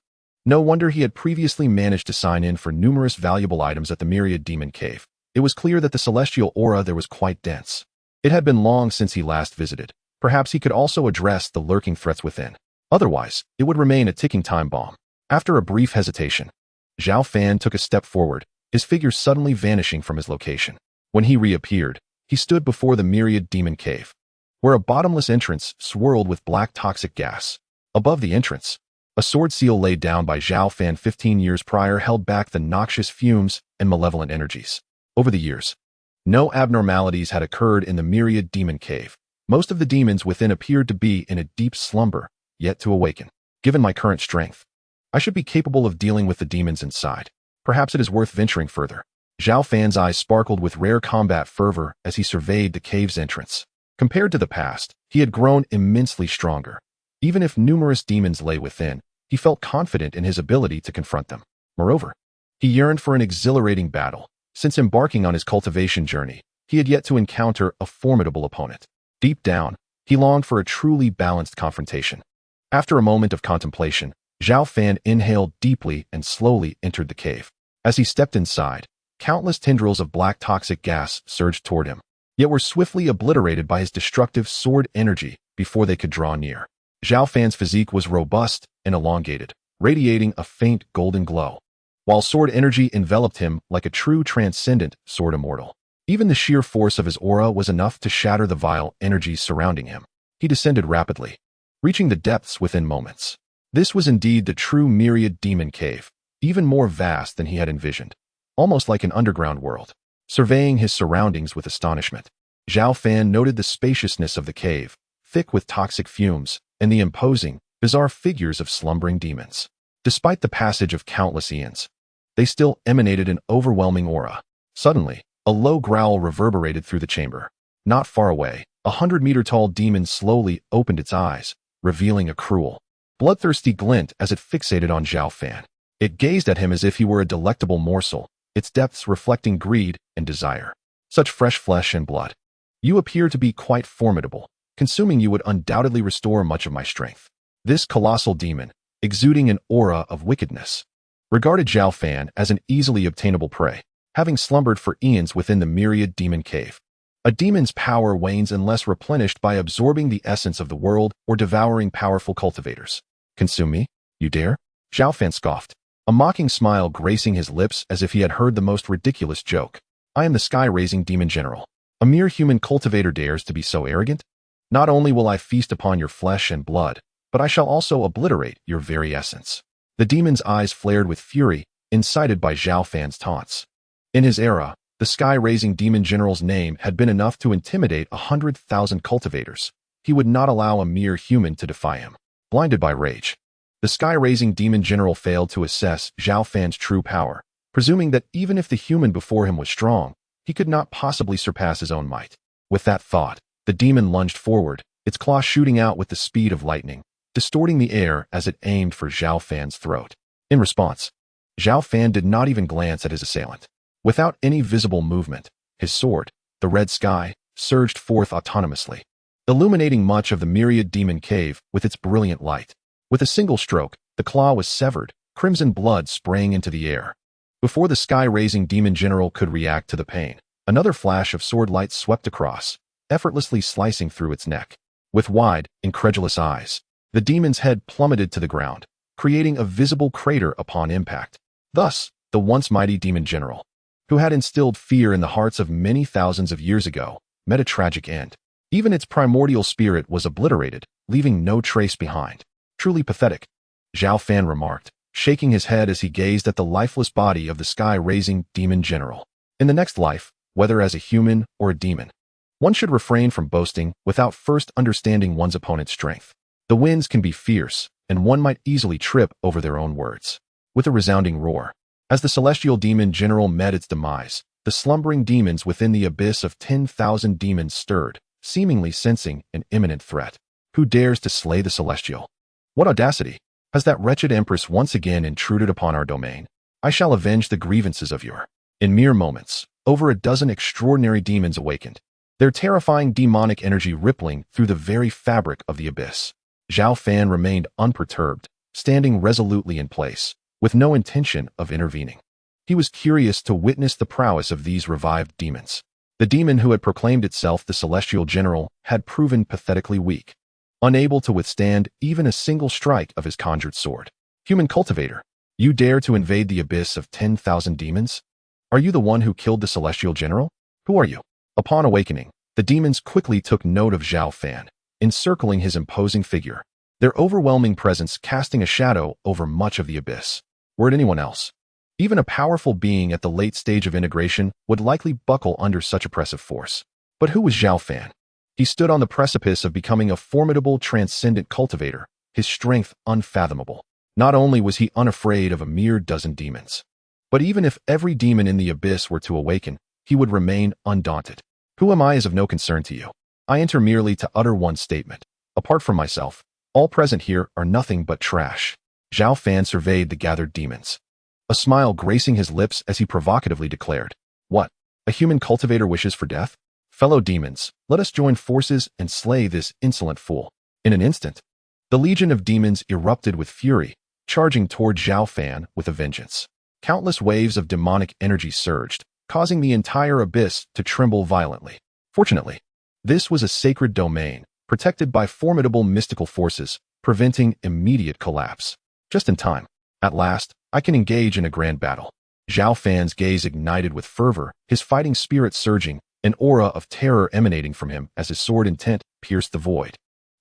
No wonder he had previously managed to sign in for numerous valuable items at the Myriad Demon Cave. It was clear that the celestial aura there was quite dense. It had been long since he last visited. Perhaps he could also address the lurking threats within. Otherwise, it would remain a ticking time bomb. After a brief hesitation, Zhao Fan took a step forward, his figure suddenly vanishing from his location. When he reappeared, he stood before the Myriad Demon Cave, where a bottomless entrance swirled with black toxic gas. Above the entrance, a sword seal laid down by Zhao Fan 15 years prior held back the noxious fumes and malevolent energies. Over the years, no abnormalities had occurred in the Myriad Demon Cave. Most of the demons within appeared to be in a deep slumber, yet to awaken. Given my current strength, I should be capable of dealing with the demons inside. Perhaps it is worth venturing further. Zhao Fan's eyes sparkled with rare combat fervor as he surveyed the cave's entrance. Compared to the past, he had grown immensely stronger. Even if numerous demons lay within, he felt confident in his ability to confront them. Moreover, he yearned for an exhilarating battle. Since embarking on his cultivation journey, he had yet to encounter a formidable opponent. Deep down, he longed for a truly balanced confrontation. After a moment of contemplation, Zhao Fan inhaled deeply and slowly entered the cave. As he stepped inside, countless tendrils of black toxic gas surged toward him, yet were swiftly obliterated by his destructive sword energy before they could draw near. Zhao Fan's physique was robust and elongated, radiating a faint golden glow, while sword energy enveloped him like a true transcendent sword immortal. Even the sheer force of his aura was enough to shatter the vile energies surrounding him. He descended rapidly, reaching the depths within moments. This was indeed the true myriad demon cave, even more vast than he had envisioned, almost like an underground world. Surveying his surroundings with astonishment, Zhao Fan noted the spaciousness of the cave, thick with toxic fumes, and the imposing, bizarre figures of slumbering demons. Despite the passage of countless eons, they still emanated an overwhelming aura. Suddenly, a low growl reverberated through the chamber. Not far away, 100-meter-tall demon slowly opened its eyes, revealing a cruel, bloodthirsty glint as it fixated on Zhao Fan. It gazed at him as if he were a delectable morsel, its depths reflecting greed and desire. Such fresh flesh and blood. You appear to be quite formidable. Consuming you would undoubtedly restore much of my strength. This colossal demon, exuding an aura of wickedness, regarded Zhao Fan as an easily obtainable prey, having slumbered for eons within the myriad demon cave. A demon's power wanes unless replenished by absorbing the essence of the world or devouring powerful cultivators. Consume me? You dare? Zhao Fan scoffed, a mocking smile gracing his lips as if he had heard the most ridiculous joke. I am the sky-raising demon general. A mere human cultivator dares to be so arrogant? Not only will I feast upon your flesh and blood, but I shall also obliterate your very essence. The demon's eyes flared with fury, incited by Zhao Fan's taunts. In his era, the sky-raising demon general's name had been enough to intimidate 100,000 cultivators. He would not allow a mere human to defy him. Blinded by rage, the sky-raising demon general failed to assess Zhao Fan's true power, presuming that even if the human before him was strong, he could not possibly surpass his own might. With that thought, the demon lunged forward, its claws shooting out with the speed of lightning, distorting the air as it aimed for Zhao Fan's throat. In response, Zhao Fan did not even glance at his assailant. Without any visible movement, his sword, the red sky, surged forth autonomously, illuminating much of the myriad demon cave with its brilliant light. With a single stroke, the claw was severed, crimson blood spraying into the air. Before the sky-raising demon general could react to the pain, another flash of sword light swept across, effortlessly slicing through its neck. With wide, incredulous eyes, the demon's head plummeted to the ground, creating a visible crater upon impact. Thus, the once mighty demon general, who had instilled fear in the hearts of many thousands of years ago, met a tragic end. Even its primordial spirit was obliterated, leaving no trace behind. Truly pathetic, Zhao Fan remarked, shaking his head as he gazed at the lifeless body of the sky-raising demon general. In the next life, whether as a human or a demon, one should refrain from boasting without first understanding one's opponent's strength. The winds can be fierce, and one might easily trip over their own words. With a resounding roar, as the celestial demon general met its demise, the slumbering demons within the abyss of 10,000 demons stirred, seemingly sensing an imminent threat. Who dares to slay the celestial? What audacity! Has that wretched empress once again intruded upon our domain? I shall avenge the grievances of your. In mere moments, over a dozen extraordinary demons awakened, their terrifying demonic energy rippling through the very fabric of the abyss. Zhao Fan remained unperturbed, standing resolutely in place, with no intention of intervening. He was curious to witness the prowess of these revived demons. The demon who had proclaimed itself the celestial general had proven pathetically weak, unable to withstand even a single strike of his conjured sword. Human cultivator, you dare to invade the abyss of 10,000 demons? Are you the one who killed the celestial general? Who are you? Upon awakening, the demons quickly took note of Zhao Fan, encircling his imposing figure, their overwhelming presence casting a shadow over much of the abyss. Were it anyone else, even a powerful being at the late stage of integration would likely buckle under such oppressive force. But who was Zhao Fan? He stood on the precipice of becoming a formidable transcendent cultivator, his strength unfathomable. Not only was he unafraid of a mere dozen demons, but even if every demon in the abyss were to awaken, he would remain undaunted. Who am I is of no concern to you. I enter merely to utter one statement. Apart from myself, all present here are nothing but trash. Zhao Fan surveyed the gathered demons, a smile gracing his lips as he provocatively declared, "What? A human cultivator wishes for death? Fellow demons, let us join forces and slay this insolent fool." In an instant, the legion of demons erupted with fury, charging toward Zhao Fan with a vengeance. Countless waves of demonic energy surged, causing the entire abyss to tremble violently. Fortunately, this was a sacred domain, protected by formidable mystical forces, preventing immediate collapse. Just in time. At last, I can engage in a grand battle. Zhao Fan's gaze ignited with fervor, his fighting spirit surging, an aura of terror emanating from him as his sword intent pierced the void.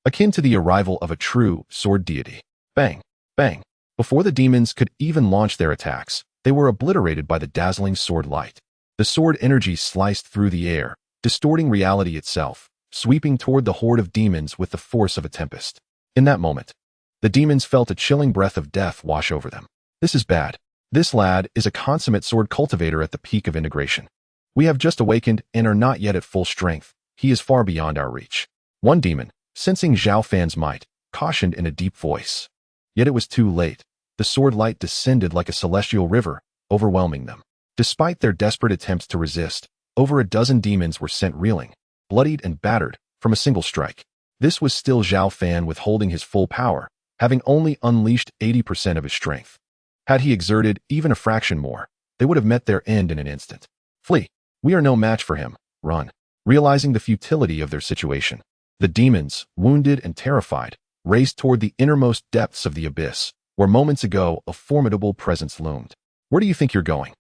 Akin to the arrival of a true sword deity. Bang! Bang! Before the demons could even launch their attacks, they were obliterated by the dazzling sword light. The sword energy sliced through the air, distorting reality itself, sweeping toward the horde of demons with the force of a tempest. In that moment, the demons felt a chilling breath of death wash over them. This is bad. This lad is a consummate sword cultivator at the peak of integration. We have just awakened and are not yet at full strength. He is far beyond our reach. One demon, sensing Zhao Fan's might, cautioned in a deep voice. Yet it was too late. The sword light descended like a celestial river, overwhelming them. Despite their desperate attempts to resist, over a dozen demons were sent reeling, bloodied and battered, from a single strike. This was still Zhao Fan withholding his full power, having only unleashed 80% of his strength. Had he exerted even a fraction more, they would have met their end in an instant. Flee! We are no match for him. Run! Realizing the futility of their situation, the demons, wounded and terrified, raced toward the innermost depths of the abyss, where moments ago a formidable presence loomed. Where do you think you're going?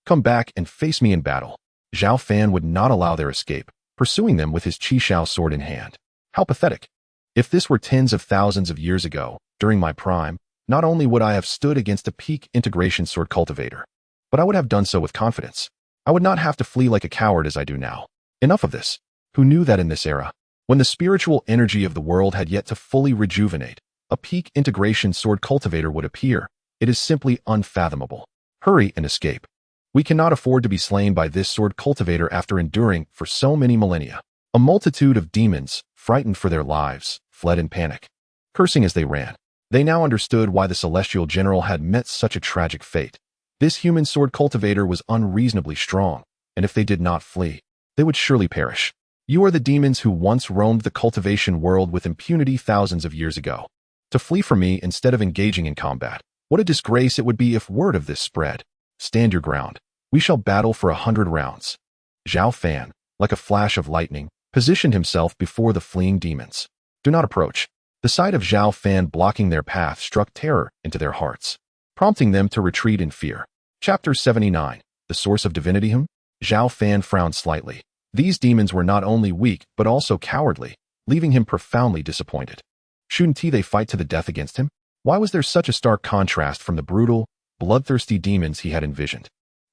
Come back and face me in battle. Zhao Fan would not allow their escape, pursuing them with his Qishao sword in hand. How pathetic! If this were tens of thousands of years ago, during my prime, not only would I have stood against a peak integration sword cultivator, but I would have done so with confidence. I would not have to flee like a coward as I do now. Enough of this. Who knew that in this era, when the spiritual energy of the world had yet to fully rejuvenate, a peak integration sword cultivator would appear? It is simply unfathomable. Hurry and escape. We cannot afford to be slain by this sword cultivator after enduring for so many millennia. A multitude of demons, frightened for their lives, fled in panic, cursing as they ran. They now understood why the celestial general had met such a tragic fate. This human sword cultivator was unreasonably strong, and if they did not flee, they would surely perish. You are the demons who once roamed the cultivation world with impunity thousands of years ago. To flee from me instead of engaging in combat. What a disgrace it would be if word of this spread. Stand your ground. We shall battle for 100 rounds. Zhao Fan, like a flash of lightning, positioned himself before the fleeing demons. Do not approach. The sight of Zhao Fan blocking their path struck terror into their hearts, prompting them to retreat in fear. Chapter 79. The Source of Divinity. Zhao Fan frowned slightly. These demons were not only weak, but also cowardly, leaving him profoundly disappointed. Shouldn't they fight to the death against him? Why was there such a stark contrast from the brutal, bloodthirsty demons he had envisioned?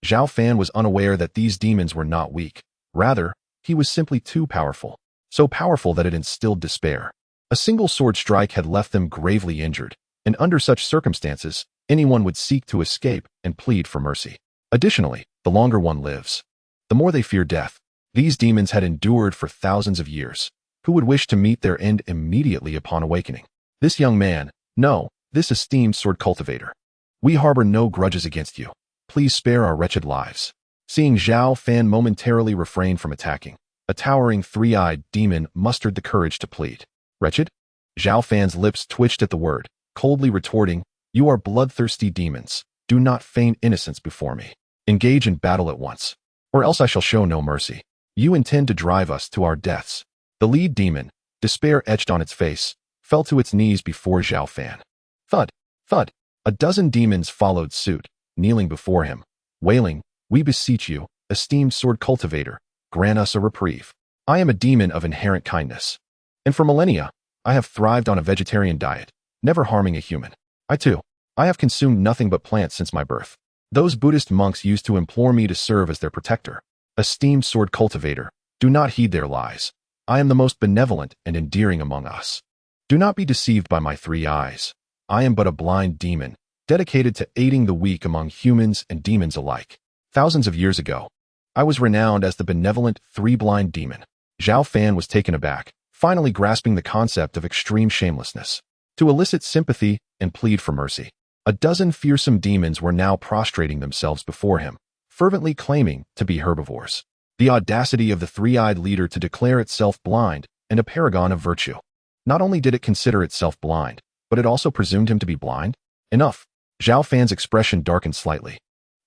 Zhao Fan was unaware that these demons were not weak. Rather, he was simply too powerful. So powerful that it instilled despair. A single sword strike had left them gravely injured, and under such circumstances, anyone would seek to escape and plead for mercy. Additionally, the longer one lives, the more they fear death. These demons had endured for thousands of years. Who would wish to meet their end immediately upon awakening? This young man, no, this esteemed sword cultivator. We harbor no grudges against you. Please spare our wretched lives. Seeing Zhao Fan momentarily refrain from attacking, a towering three-eyed demon mustered the courage to plead. Wretched? Zhao Fan's lips twitched at the word, coldly retorting, You are bloodthirsty demons. Do not feign innocence before me. Engage in battle at once, or else I shall show no mercy. You intend to drive us to our deaths. The lead demon, despair etched on its face, fell to its knees before Zhao Fan. Thud, thud. A dozen demons followed suit, kneeling before him, wailing, We beseech you, esteemed sword cultivator, grant us a reprieve. I am a demon of inherent kindness. And for millennia, I have thrived on a vegetarian diet, never harming a human. I have consumed nothing but plants since my birth. Those Buddhist monks used to implore me to serve as their protector. Esteemed sword cultivator, do not heed their lies. I am the most benevolent and endearing among us. Do not be deceived by my three eyes. I am but a blind demon, dedicated to aiding the weak among humans and demons alike. Thousands of years ago, I was renowned as the benevolent three-blind demon. Zhao Fan was taken aback, finally grasping the concept of extreme shamelessness. To elicit sympathy and plead for mercy, a dozen fearsome demons were now prostrating themselves before him, fervently claiming to be herbivores. The audacity of the three-eyed leader to declare itself blind and a paragon of virtue. Not only did it consider itself blind, but it also presumed him to be blind? Enough. Zhao Fan's expression darkened slightly,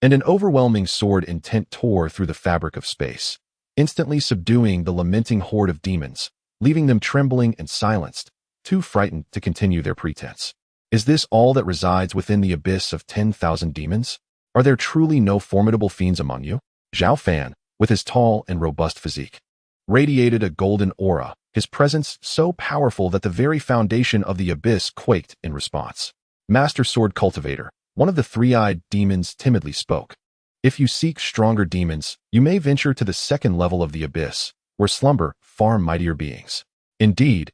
and an overwhelming sword intent tore through the fabric of space, instantly subduing the lamenting horde of demons, leaving them trembling and silenced, too frightened to continue their pretense. Is this all that resides within the abyss of 10,000 demons? Are there truly no formidable fiends among you? Zhao Fan, with his tall and robust physique, radiated a golden aura, his presence so powerful that the very foundation of the abyss quaked in response. Master Sword Cultivator, one of the three-eyed demons, timidly spoke. If you seek stronger demons, you may venture to the second level of the abyss, where slumber far mightier beings. Indeed,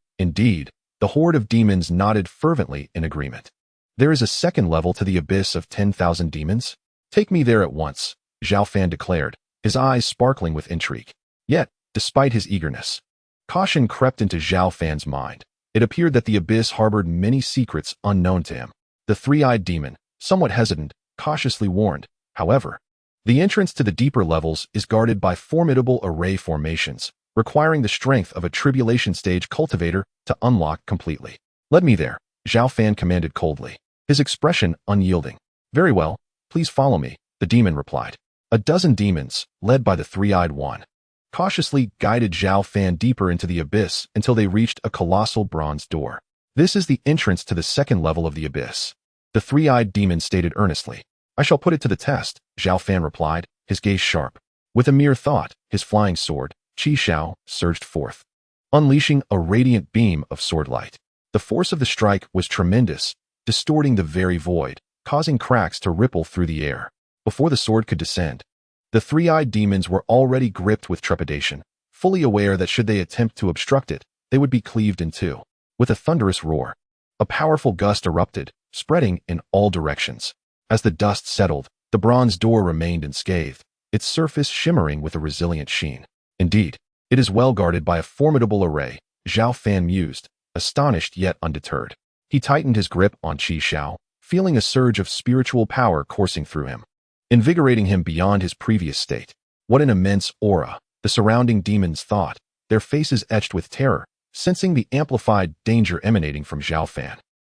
the horde of demons nodded fervently in agreement. There is a second level to the abyss of 10,000 demons? Take me there at once, Zhao Fan declared, his eyes sparkling with intrigue. Yet, despite his eagerness, caution crept into Zhao Fan's mind. It appeared that the abyss harbored many secrets unknown to him. The three-eyed demon, somewhat hesitant, cautiously warned, however, the entrance to the deeper levels is guarded by formidable array formations, requiring the strength of a tribulation stage cultivator to unlock completely. Let me there, Zhao Fan commanded coldly, his expression unyielding. Very well, please follow me, the demon replied. A dozen demons, led by the three-eyed one, cautiously guided Zhao Fan deeper into the abyss until they reached a colossal bronze door. This is the entrance to the second level of the abyss, the three-eyed demon stated earnestly. I shall put it to the test, Zhao Fan replied, his gaze sharp. With a mere thought, his flying sword, Qi Xiao, surged forth, unleashing a radiant beam of sword light. The force of the strike was tremendous, distorting the very void, causing cracks to ripple through the air. Before the sword could descend, the three-eyed demons were already gripped with trepidation, fully aware that should they attempt to obstruct it, they would be cleaved in two. With a thunderous roar, a powerful gust erupted, spreading in all directions. As the dust settled, the bronze door remained unscathed, its surface shimmering with a resilient sheen. Indeed, it is well guarded by a formidable array, Zhao Fan mused, astonished yet undeterred. He tightened his grip on Qi Xiao, feeling a surge of spiritual power coursing through him, invigorating him beyond his previous state. What an immense aura, the surrounding demons thought, their faces etched with terror, sensing the amplified danger emanating from Zhao Fan.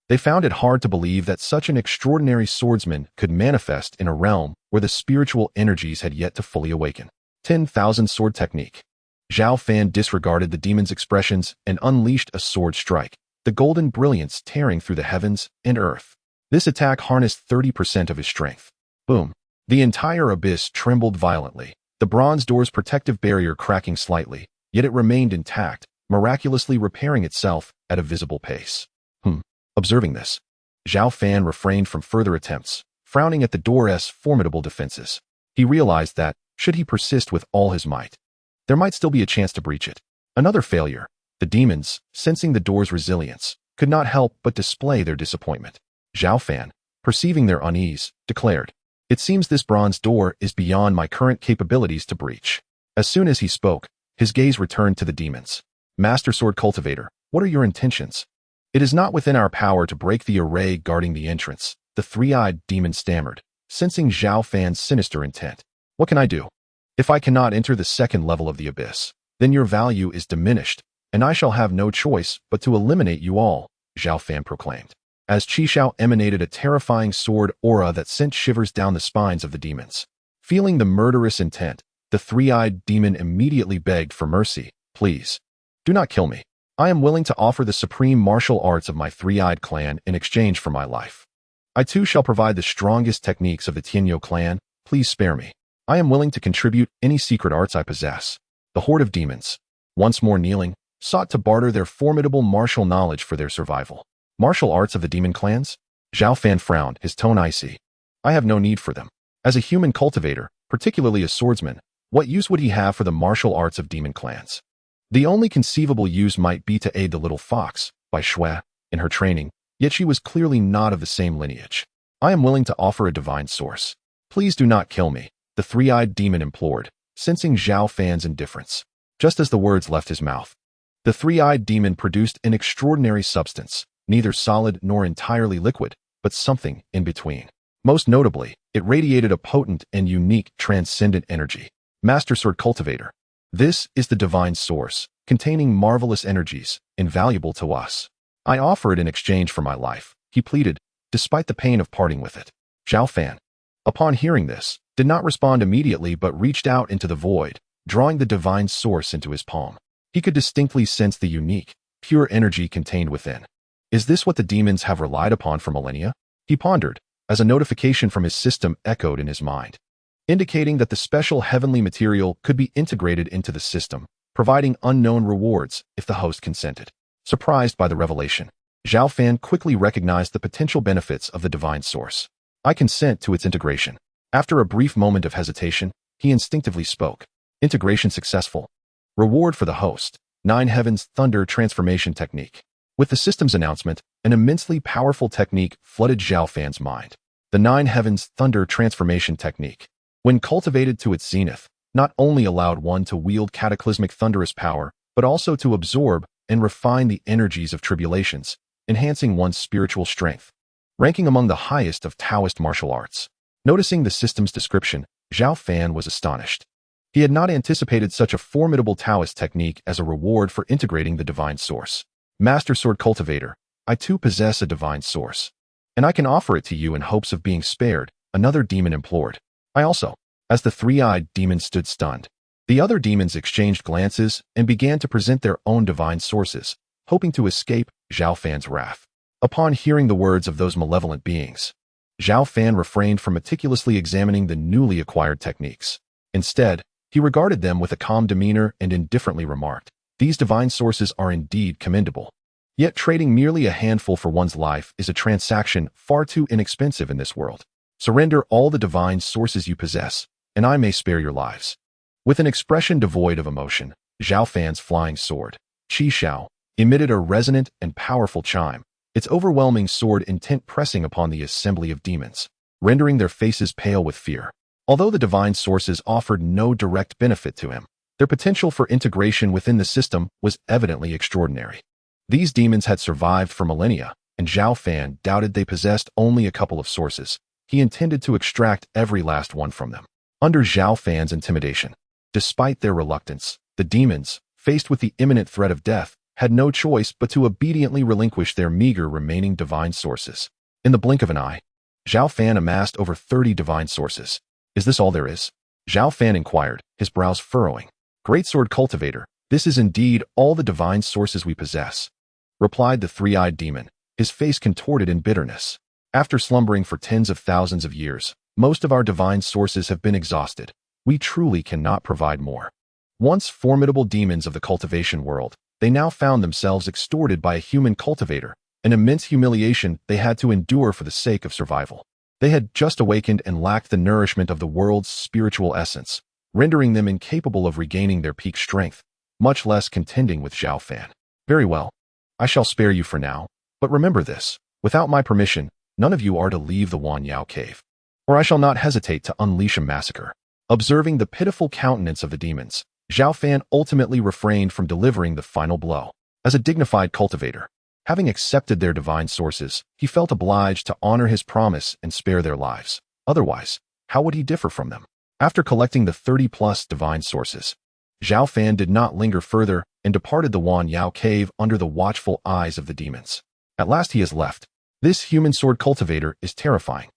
They found it hard to believe that such an extraordinary swordsman could manifest in a realm where the spiritual energies had yet to fully awaken. 10,000 sword technique. Zhao Fan disregarded the demon's expressions and unleashed a sword strike, the golden brilliance tearing through the heavens and earth. This attack harnessed 30% of his strength. Boom. The entire abyss trembled violently, the bronze door's protective barrier cracking slightly, yet it remained intact, miraculously repairing itself at a visible pace. Observing this, Zhao Fan refrained from further attempts, frowning at the door's formidable defenses. He realized that, should he persist with all his might, there might still be a chance to breach it. Another failure. The demons, sensing the door's resilience, could not help but display their disappointment. Zhao Fan, perceiving their unease, declared, "It seems this bronze door is beyond my current capabilities to breach." As soon as he spoke, his gaze returned to the demons. Master Sword Cultivator, what are your intentions? It is not within our power to break the array guarding the entrance, the three-eyed demon stammered, sensing Zhao Fan's sinister intent. What can I do? If I cannot enter the second level of the abyss, then your value is diminished, and I shall have no choice but to eliminate you all, Zhao Fan proclaimed, as Qi Xiao emanated a terrifying sword aura that sent shivers down the spines of the demons. Feeling the murderous intent, the three-eyed demon immediately begged for mercy. Please, do not kill me. I am willing to offer the supreme martial arts of my three-eyed clan in exchange for my life. I too shall provide the strongest techniques of the Tianyo clan. Please spare me. I am willing to contribute any secret arts I possess. The horde of demons, once more kneeling, sought to barter their formidable martial knowledge for their survival. Martial arts of the demon clans? Zhao Fan frowned, his tone icy. I have no need for them. As a human cultivator, particularly a swordsman, what use would he have for the martial arts of demon clans? The only conceivable use might be to aid the little fox, by Shui, in her training, yet she was clearly not of the same lineage. I am willing to offer a divine source. Please do not kill me, the three-eyed demon implored, sensing Zhao Fan's indifference. Just as the words left his mouth, the three-eyed demon produced an extraordinary substance, neither solid nor entirely liquid, but something in between. Most notably, it radiated a potent and unique transcendent energy. Master Sword Cultivator. This is the divine source, containing marvelous energies, invaluable to us. I offer it in exchange for my life, he pleaded, despite the pain of parting with it. Zhao Fan, upon hearing this, did not respond immediately but reached out into the void, drawing the divine source into his palm. He could distinctly sense the unique, pure energy contained within. Is this what the demons have relied upon for millennia? He pondered, as a notification from his system echoed in his mind, indicating that the special heavenly material could be integrated into the system, providing unknown rewards if the host consented. Surprised by the revelation, Zhao Fan quickly recognized the potential benefits of the divine source. I consent to its integration. After a brief moment of hesitation, he instinctively spoke. Integration successful. Reward for the host. 9 Heavens Thunder Transformation Technique. With the system's announcement, an immensely powerful technique flooded Zhao Fan's mind. The 9 Heavens Thunder Transformation Technique, when cultivated to its zenith, not only allowed one to wield cataclysmic thunderous power, but also to absorb and refine the energies of tribulations, enhancing one's spiritual strength. Ranking among the highest of Taoist martial arts. Noticing the system's description, Zhao Fan was astonished. He had not anticipated such a formidable Taoist technique as a reward for integrating the divine source. Master Sword Cultivator, I too possess a divine source, and I can offer it to you in hopes of being spared, another demon implored. I also. As the three-eyed demon stood stunned, the other demons exchanged glances and began to present their own divine sources, hoping to escape Zhao Fan's wrath. Upon hearing the words of those malevolent beings, Zhao Fan refrained from meticulously examining the newly acquired techniques. Instead, he regarded them with a calm demeanor and indifferently remarked, "These divine sources are indeed commendable. Yet trading merely a handful for one's life is a transaction far too inexpensive in this world. Surrender all the divine sources you possess, and I may spare your lives." With an expression devoid of emotion, Zhao Fan's flying sword, Qi Shao, emitted a resonant and powerful chime, its overwhelming sword intent pressing upon the assembly of demons, rendering their faces pale with fear. Although the divine sources offered no direct benefit to him, their potential for integration within the system was evidently extraordinary. These demons had survived for millennia, and Zhao Fan doubted they possessed only a couple of sources. He intended to extract every last one from them. Under Zhao Fan's intimidation, despite their reluctance, the demons, faced with the imminent threat of death, had no choice but to obediently relinquish their meager remaining divine sources. In the blink of an eye, Zhao Fan amassed over 30 divine sources. Is this all there is? Zhao Fan inquired, his brows furrowing. Greatsword Cultivator, this is indeed all the divine sources we possess, replied the three-eyed demon, his face contorted in bitterness. After slumbering for tens of thousands of years, most of our divine sources have been exhausted. We truly cannot provide more. Once formidable demons of the cultivation world, they now found themselves extorted by a human cultivator, an immense humiliation they had to endure for the sake of survival. They had just awakened and lacked the nourishment of the world's spiritual essence, rendering them incapable of regaining their peak strength, much less contending with Zhao Fan. Very well. I shall spare you for now, but remember this, without my permission, none of you are to leave the Wanyao cave, or I shall not hesitate to unleash a massacre. Observing the pitiful countenance of the demons, Zhao Fan ultimately refrained from delivering the final blow. As a dignified cultivator, having accepted their divine sources, he felt obliged to honor his promise and spare their lives. Otherwise, how would he differ from them? After collecting the 30-plus divine sources, Zhao Fan did not linger further and departed the Wanyao cave under the watchful eyes of the demons. At last he has left. This human sword cultivator is terrifying.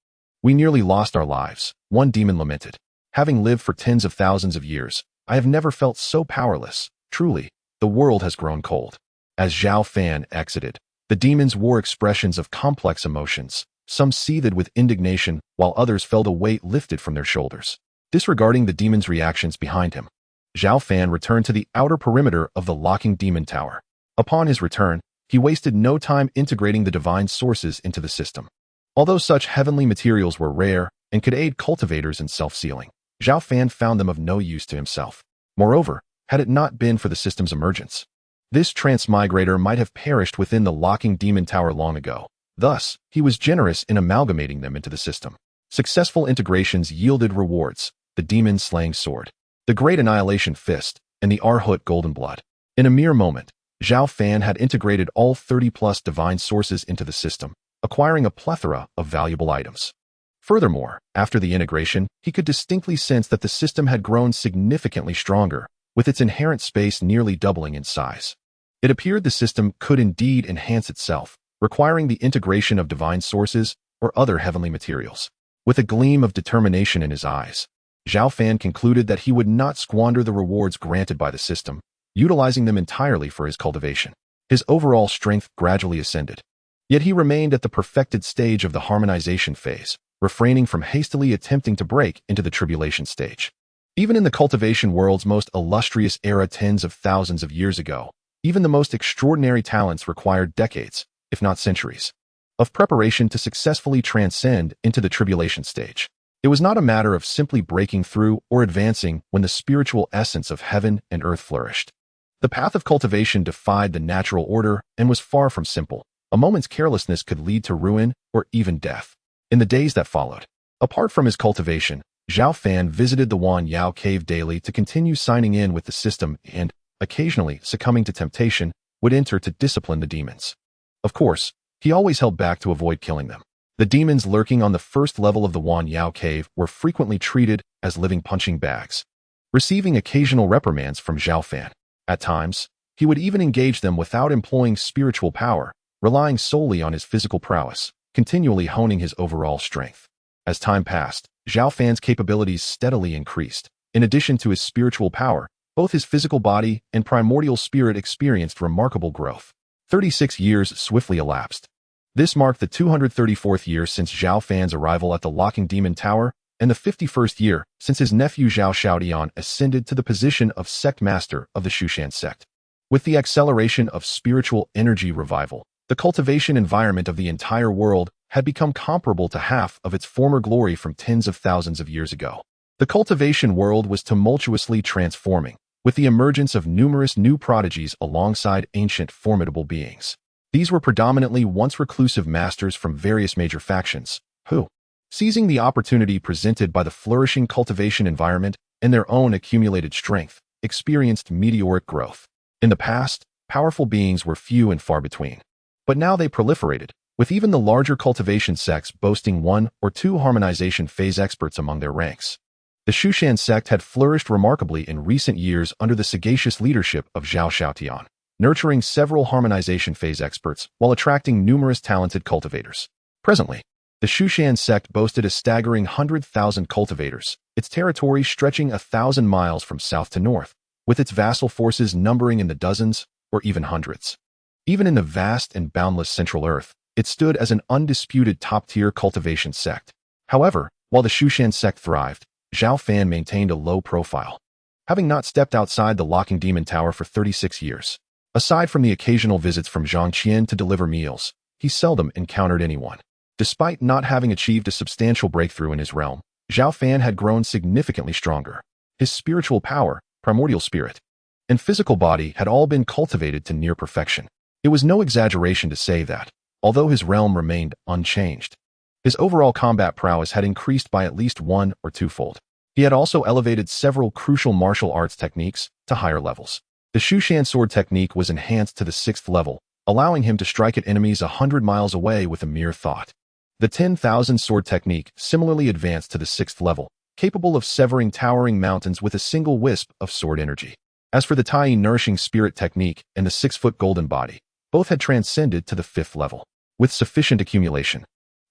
We nearly lost our lives, one demon lamented. Having lived for tens of thousands of years, I have never felt so powerless. Truly, the world has grown cold. As Zhao Fan exited, the demons wore expressions of complex emotions. Some seethed with indignation, while others felt a weight lifted from their shoulders. Disregarding the demons' reactions behind him, Zhao Fan returned to the outer perimeter of the locking demon tower. Upon his return, he wasted no time integrating the divine sources into the system. Although such heavenly materials were rare and could aid cultivators in self-sealing, Zhao Fan found them of no use to himself. Moreover, had it not been for the system's emergence, this transmigrator might have perished within the locking demon tower long ago. Thus, he was generous in amalgamating them into the system. Successful integrations yielded rewards: the Demon-Slaying Sword, the Great Annihilation Fist, and the Arhut Golden Blood. In a mere moment, Zhao Fan had integrated all 30-plus divine sources into the system, acquiring a plethora of valuable items. Furthermore, after the integration, he could distinctly sense that the system had grown significantly stronger, with its inherent space nearly doubling in size. It appeared the system could indeed enhance itself, requiring the integration of divine sources or other heavenly materials. With a gleam of determination in his eyes, Zhao Fan concluded that he would not squander the rewards granted by the system, utilizing them entirely for his cultivation. His overall strength gradually ascended. Yet he remained at the perfected stage of the harmonization phase, refraining from hastily attempting to break into the tribulation stage. Even in the cultivation world's most illustrious era tens of thousands of years ago, even the most extraordinary talents required decades, if not centuries, of preparation to successfully transcend into the tribulation stage. It was not a matter of simply breaking through or advancing when the spiritual essence of heaven and earth flourished. The path of cultivation defied the natural order and was far from simple. A moment's carelessness could lead to ruin or even death. In the days that followed, apart from his cultivation, Zhao Fan visited the Wan Yao cave daily to continue signing in with the system and, occasionally succumbing to temptation, would enter to discipline the demons. Of course, he always held back to avoid killing them. The demons lurking on the first level of the Wan Yao cave were frequently treated as living punching bags, receiving occasional reprimands from Zhao Fan. At times, he would even engage them without employing spiritual power, relying solely on his physical prowess, continually honing his overall strength. As time passed, Zhao Fan's capabilities steadily increased. In addition to his spiritual power, both his physical body and primordial spirit experienced remarkable growth. 36 years swiftly elapsed. This marked the 234th year since Zhao Fan's arrival at the Locking Demon Tower, and the 51st year since his nephew Zhao Shaodian ascended to the position of sect master of the Shushan sect. With the acceleration of spiritual energy revival, the cultivation environment of the entire world had become comparable to half of its former glory from tens of thousands of years ago. The cultivation world was tumultuously transforming, with the emergence of numerous new prodigies alongside ancient formidable beings. These were predominantly once reclusive masters from various major factions, who, seizing the opportunity presented by the flourishing cultivation environment and their own accumulated strength, experienced meteoric growth. In the past, powerful beings were few and far between. But now they proliferated, with even the larger cultivation sects boasting one or two harmonization phase experts among their ranks. The Shushan sect had flourished remarkably in recent years under the sagacious leadership of Zhao Shaotian, nurturing several harmonization phase experts while attracting numerous talented cultivators. Presently, the Shushan sect boasted a staggering 100,000 cultivators, its territory stretching 1,000 miles from south to north, with its vassal forces numbering in the dozens or even hundreds. Even in the vast and boundless Central Earth, it stood as an undisputed top-tier cultivation sect. However, while the Shushan sect thrived, Zhao Fan maintained a low profile, having not stepped outside the Locking Demon Tower for 36 years. Aside from the occasional visits from Zhang Qian to deliver meals, he seldom encountered anyone. Despite not having achieved a substantial breakthrough in his realm, Zhao Fan had grown significantly stronger. His spiritual power, primordial spirit, and physical body had all been cultivated to near perfection. It was no exaggeration to say that, although his realm remained unchanged, his overall combat prowess had increased by at least one or twofold. He had also elevated several crucial martial arts techniques to higher levels. The Shushan sword technique was enhanced to the 6th level, allowing him to strike at enemies 100 miles away with a mere thought. The 10,000 sword technique similarly advanced to the 6th level, capable of severing towering mountains with a single wisp of sword energy. As for the Tai nourishing spirit technique and the 6-foot golden body, both had transcended to the 5th level. With sufficient accumulation,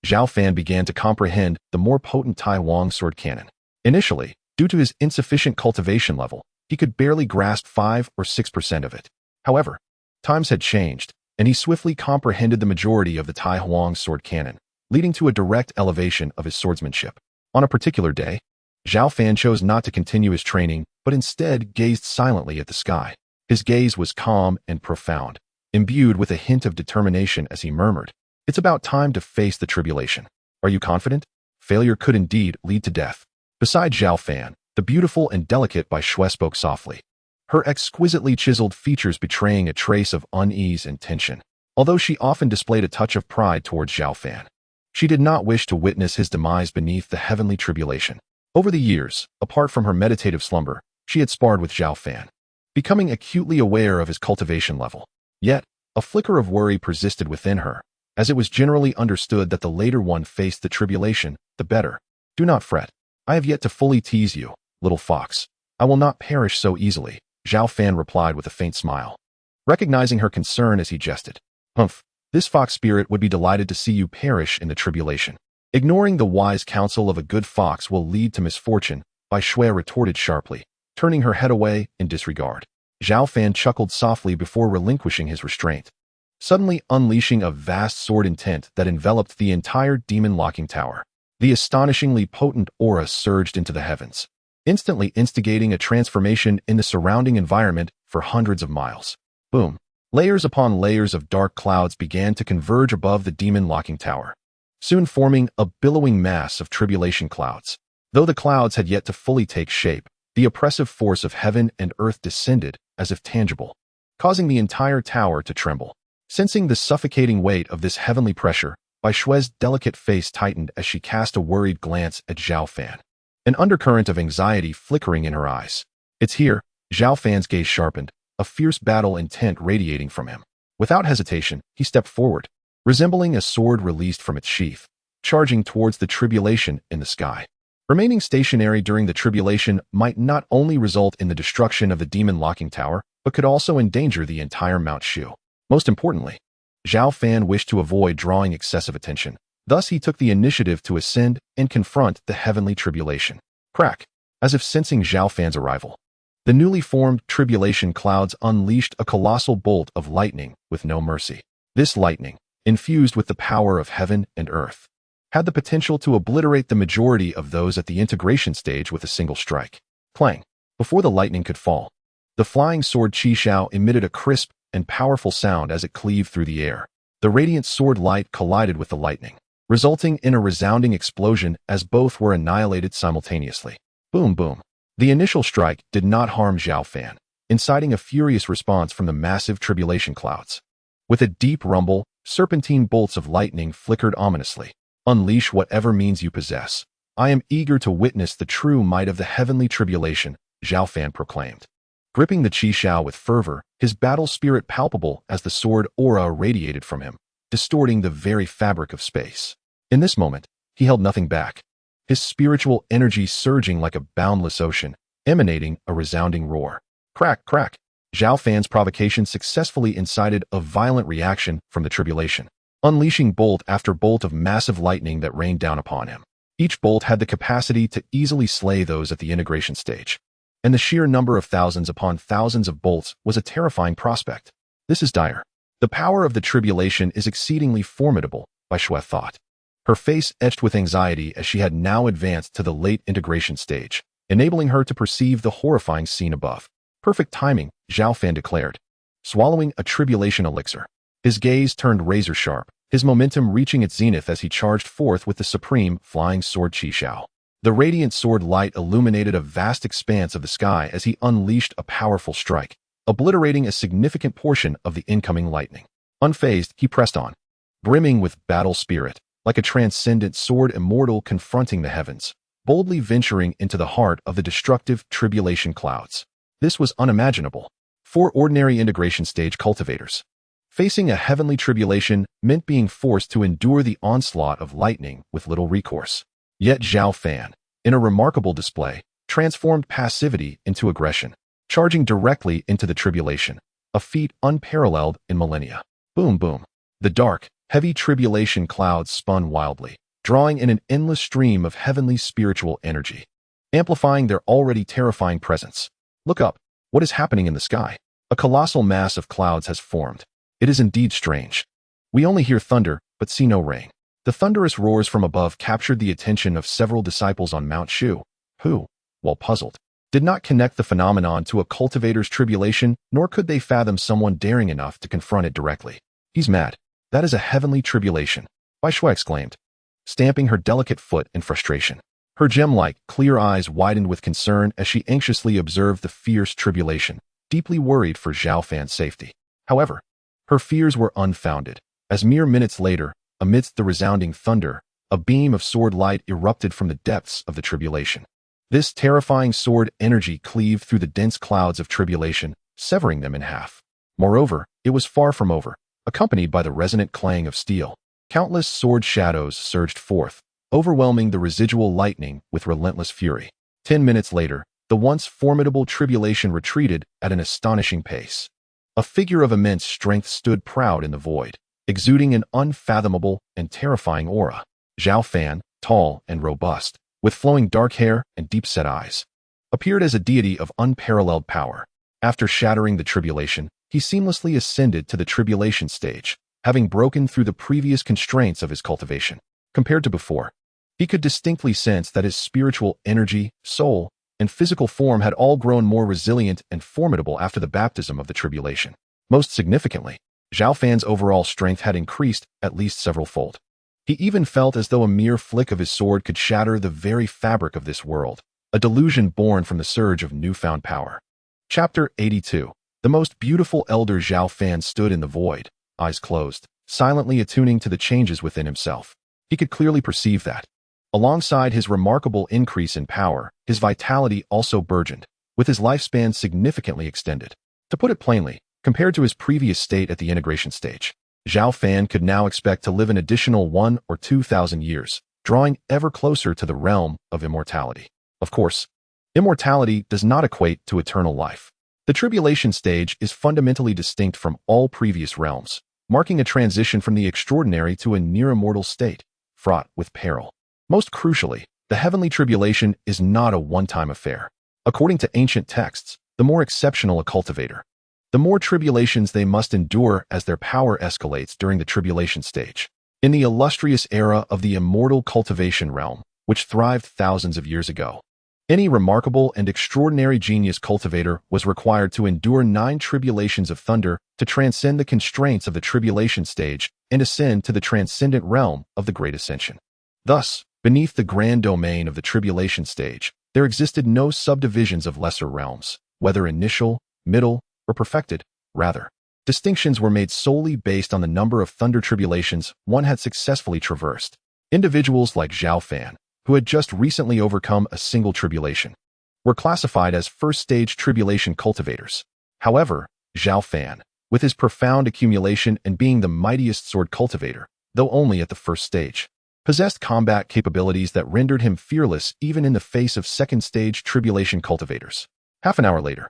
Zhao Fan began to comprehend the more potent Tai Wang sword cannon. Initially, due to his insufficient cultivation level, he could barely grasp 5 or 6% of it. However, times had changed, and he swiftly comprehended the majority of the Tai Wang sword cannon, leading to a direct elevation of his swordsmanship. On a particular day, Zhao Fan chose not to continue his training, but instead gazed silently at the sky. His gaze was calm and profound, imbued with a hint of determination as he murmured, "It's about time to face the tribulation. Are you confident? Failure could indeed lead to death." Beside Zhao Fan, the beautiful and delicate Bai Shui spoke softly, her exquisitely chiseled features betraying a trace of unease and tension. Although she often displayed a touch of pride towards Zhao Fan, she did not wish to witness his demise beneath the heavenly tribulation. Over the years, apart from her meditative slumber, she had sparred with Zhao Fan, becoming acutely aware of his cultivation level. Yet, a flicker of worry persisted within her, as it was generally understood that the later one faced the tribulation, the better. "Do not fret. I have yet to fully tease you, little fox. I will not perish so easily," Zhao Fan replied with a faint smile, recognizing her concern as he jested. "Humph, this fox spirit would be delighted to see you perish in the tribulation. Ignoring the wise counsel of a good fox will lead to misfortune," Bai Shui retorted sharply, turning her head away in disregard. Zhao Fan chuckled softly before relinquishing his restraint, suddenly unleashing a vast sword intent that enveloped the entire demon-locking tower. The astonishingly potent aura surged into the heavens, instantly instigating a transformation in the surrounding environment for hundreds of miles. Boom! Layers upon layers of dark clouds began to converge above the demon-locking tower, soon forming a billowing mass of tribulation clouds. Though the clouds had yet to fully take shape, the oppressive force of heaven and earth descended as if tangible, causing the entire tower to tremble. Sensing the suffocating weight of this heavenly pressure, Bai Shui's delicate face tightened as she cast a worried glance at Zhao Fan, an undercurrent of anxiety flickering in her eyes. It's here. Zhao Fan's gaze sharpened, a fierce battle intent radiating from him. Without hesitation, he stepped forward, resembling a sword released from its sheath, charging towards the tribulation in the sky. Remaining stationary during the tribulation might not only result in the destruction of the demon-locking tower, but could also endanger the entire Mount Shu. Most importantly, Zhao Fan wished to avoid drawing excessive attention. Thus, he took the initiative to ascend and confront the heavenly tribulation. Crack! As if sensing Zhao Fan's arrival, the newly formed tribulation clouds unleashed a colossal bolt of lightning with no mercy. This lightning, infused with the power of heaven and earth, had the potential to obliterate the majority of those at the integration stage with a single strike. Clang! Before the lightning could fall, the flying sword Qi Shao emitted a crisp and powerful sound as it cleaved through the air. The radiant sword light collided with the lightning, resulting in a resounding explosion as both were annihilated simultaneously. Boom, boom. The initial strike did not harm Zhao Fan, inciting a furious response from the massive tribulation clouds. With a deep rumble, serpentine bolts of lightning flickered ominously. Unleash whatever means you possess. I am eager to witness the true might of the heavenly tribulation, Zhao Fan proclaimed. Gripping the Qi Shao with fervor, his battle spirit palpable as the sword aura radiated from him, distorting the very fabric of space. In this moment, he held nothing back, his spiritual energy surging like a boundless ocean, emanating a resounding roar. Crack, crack! Zhao Fan's provocation successfully incited a violent reaction from the tribulation, unleashing bolt after bolt of massive lightning that rained down upon him. Each bolt had the capacity to easily slay those at the integration stage, and the sheer number of thousands upon thousands of bolts was a terrifying prospect. This is dire. The power of the tribulation is exceedingly formidable, Bai Shui thought, her face etched with anxiety as she had now advanced to the late integration stage, enabling her to perceive the horrifying scene above. Perfect timing, Zhao Fan declared, swallowing a tribulation elixir. His gaze turned razor-sharp, his momentum reaching its zenith as he charged forth with the supreme flying sword Qi Shao. The radiant sword light illuminated a vast expanse of the sky as he unleashed a powerful strike, obliterating a significant portion of the incoming lightning. Unfazed, he pressed on, brimming with battle spirit, like a transcendent sword immortal confronting the heavens, boldly venturing into the heart of the destructive tribulation clouds. This was unimaginable for ordinary integration stage cultivators. Facing a heavenly tribulation meant being forced to endure the onslaught of lightning with little recourse. Yet Zhao Fan, in a remarkable display, transformed passivity into aggression, charging directly into the tribulation, a feat unparalleled in millennia. Boom, boom. The dark, heavy tribulation clouds spun wildly, drawing in an endless stream of heavenly spiritual energy, amplifying their already terrifying presence. Look up. What is happening in the sky? A colossal mass of clouds has formed. It is indeed strange. We only hear thunder, but see no rain. The thunderous roars from above captured the attention of several disciples on Mount Shu, who, while puzzled, did not connect the phenomenon to a cultivator's tribulation, nor could they fathom someone daring enough to confront it directly. He's mad. That is a heavenly tribulation, Bai Shui exclaimed, stamping her delicate foot in frustration. Her gem-like, clear eyes widened with concern as she anxiously observed the fierce tribulation, deeply worried for Zhao Fan's safety. However, her fears were unfounded, as mere minutes later, amidst the resounding thunder, a beam of sword light erupted from the depths of the tribulation. This terrifying sword energy cleaved through the dense clouds of tribulation, severing them in half. Moreover, it was far from over. Accompanied by the resonant clang of steel, countless sword shadows surged forth, overwhelming the residual lightning with relentless fury. 10 minutes later, the once formidable tribulation retreated at an astonishing pace. A figure of immense strength stood proud in the void, exuding an unfathomable and terrifying aura. Zhao Fan, tall and robust, with flowing dark hair and deep-set eyes, appeared as a deity of unparalleled power. After shattering the tribulation, he seamlessly ascended to the tribulation stage, having broken through the previous constraints of his cultivation. Compared to before, he could distinctly sense that his spiritual energy, soul, and physical form had all grown more resilient and formidable after the baptism of the tribulation. Most significantly, Zhao Fan's overall strength had increased at least several-fold. He even felt as though a mere flick of his sword could shatter the very fabric of this world, a delusion born from the surge of newfound power. Chapter 82. The most beautiful elder. Zhao Fan stood in the void, eyes closed, silently attuning to the changes within himself. He could clearly perceive that, alongside his remarkable increase in power, his vitality also burgeoned, with his lifespan significantly extended. To put it plainly, compared to his previous state at the integration stage, Zhao Fan could now expect to live an additional 1,000 or 2,000 years, drawing ever closer to the realm of immortality. Of course, immortality does not equate to eternal life. The tribulation stage is fundamentally distinct from all previous realms, marking a transition from the extraordinary to a near-immortal state, fraught with peril. Most crucially, the heavenly tribulation is not a one-time affair. According to ancient texts, the more exceptional a cultivator, the more tribulations they must endure as their power escalates during the tribulation stage. In the illustrious era of the immortal cultivation realm, which thrived thousands of years ago, any remarkable and extraordinary genius cultivator was required to endure 9 tribulations of thunder to transcend the constraints of the tribulation stage and ascend to the transcendent realm of the Great Ascension. Thus, beneath the grand domain of the tribulation stage, there existed no subdivisions of lesser realms, whether initial, middle, or perfected. Rather, distinctions were made solely based on the number of thunder tribulations one had successfully traversed. Individuals like Zhao Fan, who had just recently overcome a single tribulation, were classified as first-stage tribulation cultivators. However, Zhao Fan, with his profound accumulation and being the mightiest sword cultivator, though only at the first stage, possessed combat capabilities that rendered him fearless even in the face of second-stage tribulation cultivators. Half an hour later,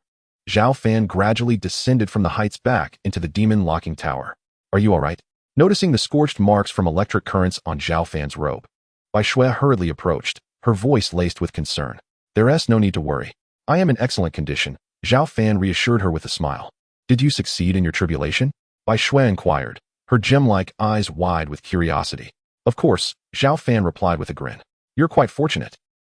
Zhao Fan gradually descended from the heights back into the demon-locking tower. "Are you all right?" Noticing the scorched marks from electric currents on Zhao Fan's robe, Bai Shui hurriedly approached, her voice laced with concern. "There's no need to worry. I am in excellent condition," Zhao Fan reassured her with a smile. "Did you succeed in your tribulation?" Bai Shui inquired, her gem-like eyes wide with curiosity. "Of course," Zhao Fan replied with a grin. "You're quite fortunate.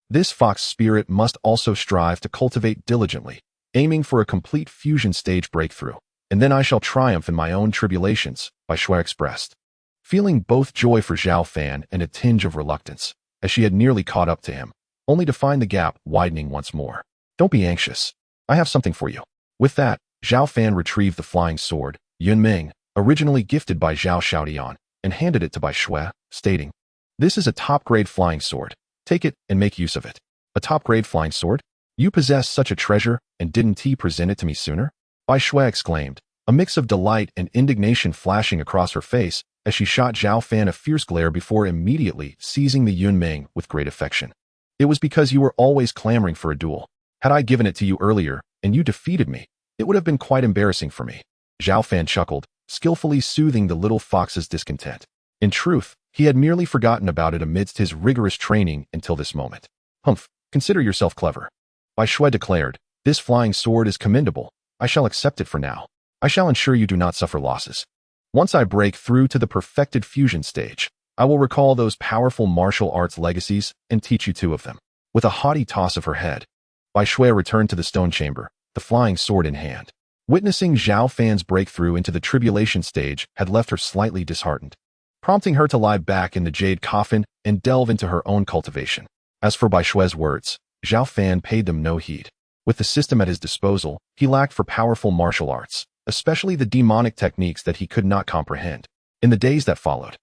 This fox spirit must also strive to cultivate diligently, aiming for a complete fusion stage breakthrough, and then I shall triumph in my own tribulations," Bai Shui expressed, feeling both joy for Zhao Fan and a tinge of reluctance, as she had nearly caught up to him, only to find the gap widening once more. "Don't be anxious. I have something for you." With that, Zhao Fan retrieved the flying sword, Yunming, originally gifted by Zhao Xiaodian, and handed it to Bai Shui, stating, "This is a top-grade flying sword. Take it and make use of it." "A top-grade flying sword? You possess such a treasure, and didn't he present it to me sooner?" Bai Shui exclaimed, a mix of delight and indignation flashing across her face as she shot Zhao Fan a fierce glare before immediately seizing the Yunming with great affection. "It was because you were always clamoring for a duel. Had I given it to you earlier, and you defeated me, it would have been quite embarrassing for me." Zhao Fan chuckled, skillfully soothing the little fox's discontent. In truth, he had merely forgotten about it amidst his rigorous training until this moment. "Humph, consider yourself clever," Bai Shui declared. "This flying sword is commendable. I shall accept it for now. I shall ensure you do not suffer losses. Once I break through to the perfected fusion stage, I will recall those powerful martial arts legacies and teach you 2 of them." With a haughty toss of her head, Bai Shui returned to the stone chamber, the flying sword in hand. Witnessing Zhao Fan's breakthrough into the tribulation stage had left her slightly disheartened, prompting her to lie back in the jade coffin and delve into her own cultivation. As for Bai Shui's words, Zhao Fan paid them no heed. With the system at his disposal, he lacked for powerful martial arts, especially the demonic techniques that he could not comprehend. In the days that followed,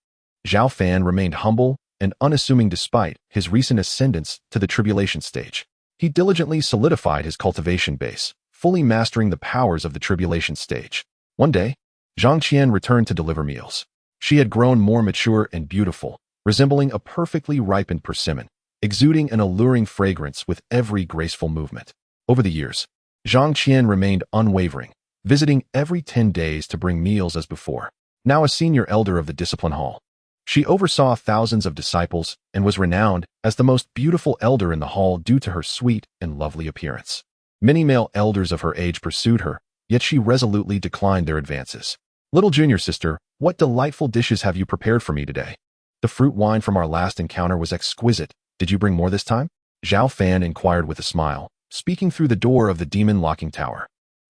Zhao Fan remained humble and unassuming despite his recent ascendance to the tribulation stage. He diligently solidified his cultivation base, fully mastering the powers of the tribulation stage. One day, Zhang Qian returned to deliver meals. She had grown more mature and beautiful, resembling a perfectly ripened persimmon, exuding an alluring fragrance with every graceful movement. Over the years, Zhang Qian remained unwavering, visiting every 10 days to bring meals as before. Now a senior elder of the discipline hall, she oversaw thousands of disciples and was renowned as the most beautiful elder in the hall due to her sweet and lovely appearance. Many male elders of her age pursued her, yet she resolutely declined their advances. Little junior sister, what delightful dishes have you prepared for me today? The fruit wine from our last encounter was exquisite. Did you bring more this time? Zhao Fan inquired with a smile, speaking through the door of the demon-locking tower.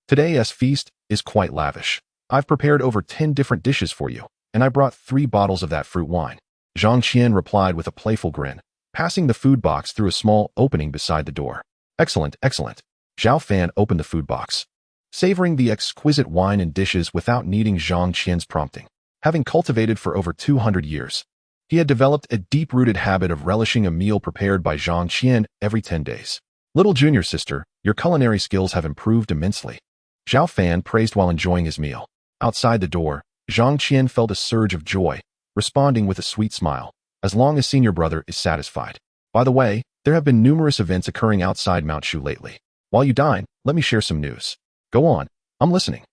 Today's feast is quite lavish. I've prepared over 10 different dishes for you, and I brought 3 bottles of that fruit wine. Zhang Qian replied with a playful grin, passing the food box through a small opening beside the door. Excellent, excellent. Zhao Fan opened the food box, savoring the exquisite wine and dishes without needing Zhang Qian's prompting. Having cultivated for over 200 years, he had developed a deep-rooted habit of relishing a meal prepared by Zhang Qian every 10 days. Little junior sister, your culinary skills have improved immensely. Zhao Fan praised while enjoying his meal. Outside the door, Zhang Qian felt a surge of joy, responding with a sweet smile. As long as senior brother is satisfied. By the way, there have been numerous events occurring outside Mount Shu lately. While you dine, let me share some news. Go on, I'm listening.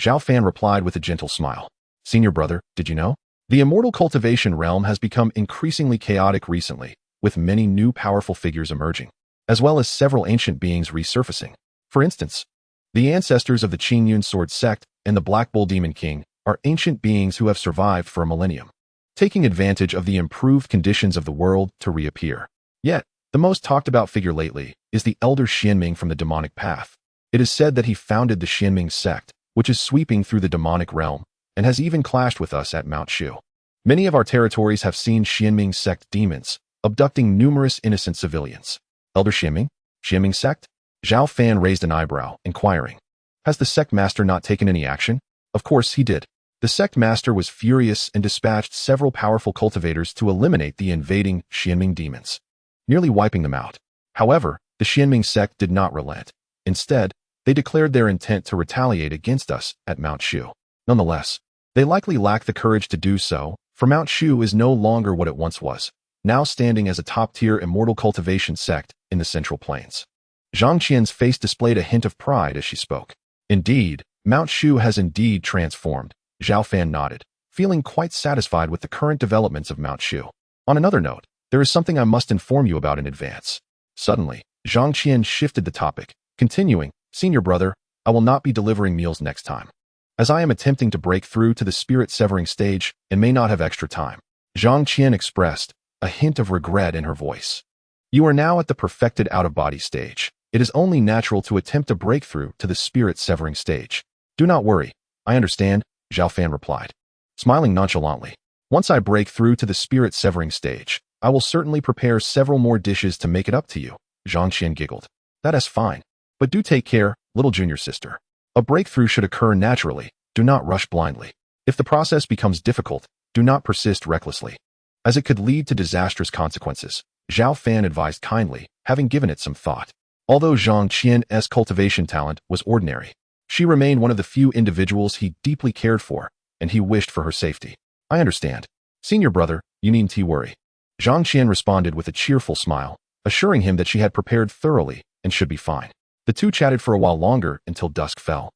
Zhao Fan replied with a gentle smile. Senior brother, did you know? The immortal cultivation realm has become increasingly chaotic recently, with many new powerful figures emerging, as well as several ancient beings resurfacing. For instance, the ancestors of the Qingyun Sword Sect and the Black Bull Demon King are ancient beings who have survived for a millennium, taking advantage of the improved conditions of the world to reappear. Yet, the most talked about figure lately is the elder Xianming from the demonic path. It is said that he founded the Xianming sect, which is sweeping through the demonic realm, and has even clashed with us at Mount Shu. Many of our territories have seen Xianming sect demons, abducting numerous innocent civilians. Elder Xianming? Xianming sect? Zhao Fan raised an eyebrow, inquiring. Has the sect master not taken any action? Of course he did. The sect master was furious and dispatched several powerful cultivators to eliminate the invading Xianming demons, nearly wiping them out. However, the Xianming sect did not relent. Instead, they declared their intent to retaliate against us at Mount Shu. Nonetheless, they likely lack the courage to do so, for Mount Shu is no longer what it once was, now standing as a top-tier immortal cultivation sect in the Central Plains. Zhang Qian's face displayed a hint of pride as she spoke. Indeed, Mount Shu has indeed transformed. Zhao Fan nodded, feeling quite satisfied with the current developments of Mount Shu. On another note, there is something I must inform you about in advance. Suddenly, Zhang Qian shifted the topic, continuing, Senior brother, I will not be delivering meals next time, as I am attempting to break through to the spirit-severing stage and may not have extra time. Zhang Qian expressed a hint of regret in her voice. You are now at the perfected out-of-body stage. It is only natural to attempt a breakthrough to the spirit-severing stage. Do not worry. I understand, Zhao Fan replied, smiling nonchalantly. Once I break through to the spirit-severing stage, I will certainly prepare several more dishes to make it up to you. Zhang Qian giggled. That is fine. But do take care, little junior sister. A breakthrough should occur naturally. Do not rush blindly. If the process becomes difficult, do not persist recklessly, as it could lead to disastrous consequences. Zhao Fan advised kindly, having given it some thought. Although Zhang Qian's cultivation talent was ordinary, she remained one of the few individuals he deeply cared for, and he wished for her safety. I understand. Senior brother, you needn't worry. Zhang Qian responded with a cheerful smile, assuring him that she had prepared thoroughly and should be fine. The two chatted for a while longer until dusk fell,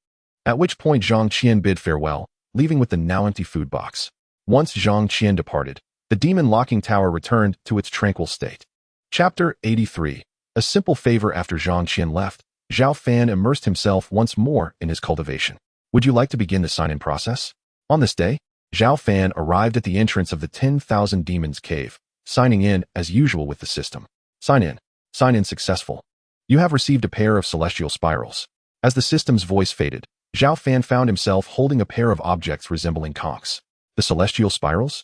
at which point Zhang Qian bid farewell, leaving with the now empty food box. Once Zhang Qian departed, the demon-locking tower returned to its tranquil state. Chapter 83. A simple favor. After Zhang Qian left, Zhao Fan immersed himself once more in his cultivation. Would you like to begin the sign-in process? On this day, Zhao Fan arrived at the entrance of the 10,000 Demons Cave, signing in as usual with the system. Sign in. Sign in successful. You have received a pair of celestial spirals. As the system's voice faded, Zhao Fan found himself holding a pair of objects resembling conchs. The celestial spirals?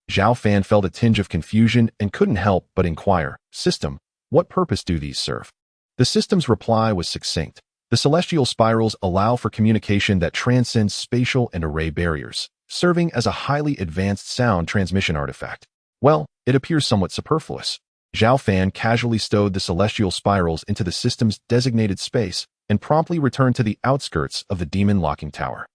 Zhao Fan felt a tinge of confusion and couldn't help but inquire, System, what purpose do these serve? The system's reply was succinct. The celestial spirals allow for communication that transcends spatial and array barriers, serving as a highly advanced sound transmission artifact. Well, it appears somewhat superfluous. Zhao Fan casually stowed the celestial spirals into the system's designated space and promptly returned to the outskirts of the demon-locking tower.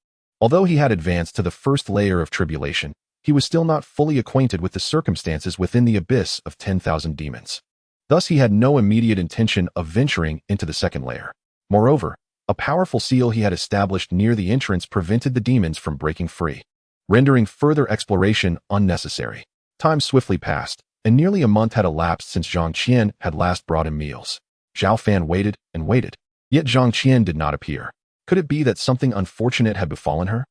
Although he had advanced to the first layer of tribulation, he was still not fully acquainted with the circumstances within the abyss of 10,000 demons. Thus, he had no immediate intention of venturing into the second layer. Moreover, a powerful seal he had established near the entrance prevented the demons from breaking free, rendering further exploration unnecessary. Time swiftly passed, and nearly a month had elapsed since Zhang Qian had last brought him meals. Zhao Fan waited and waited. Yet Zhang Qian did not appear. Could it be that something unfortunate had befallen her?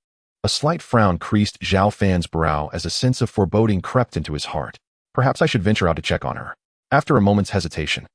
A slight frown creased Zhao Fan's brow as a sense of foreboding crept into his heart. Perhaps I should venture out to check on her. After a moment's hesitation,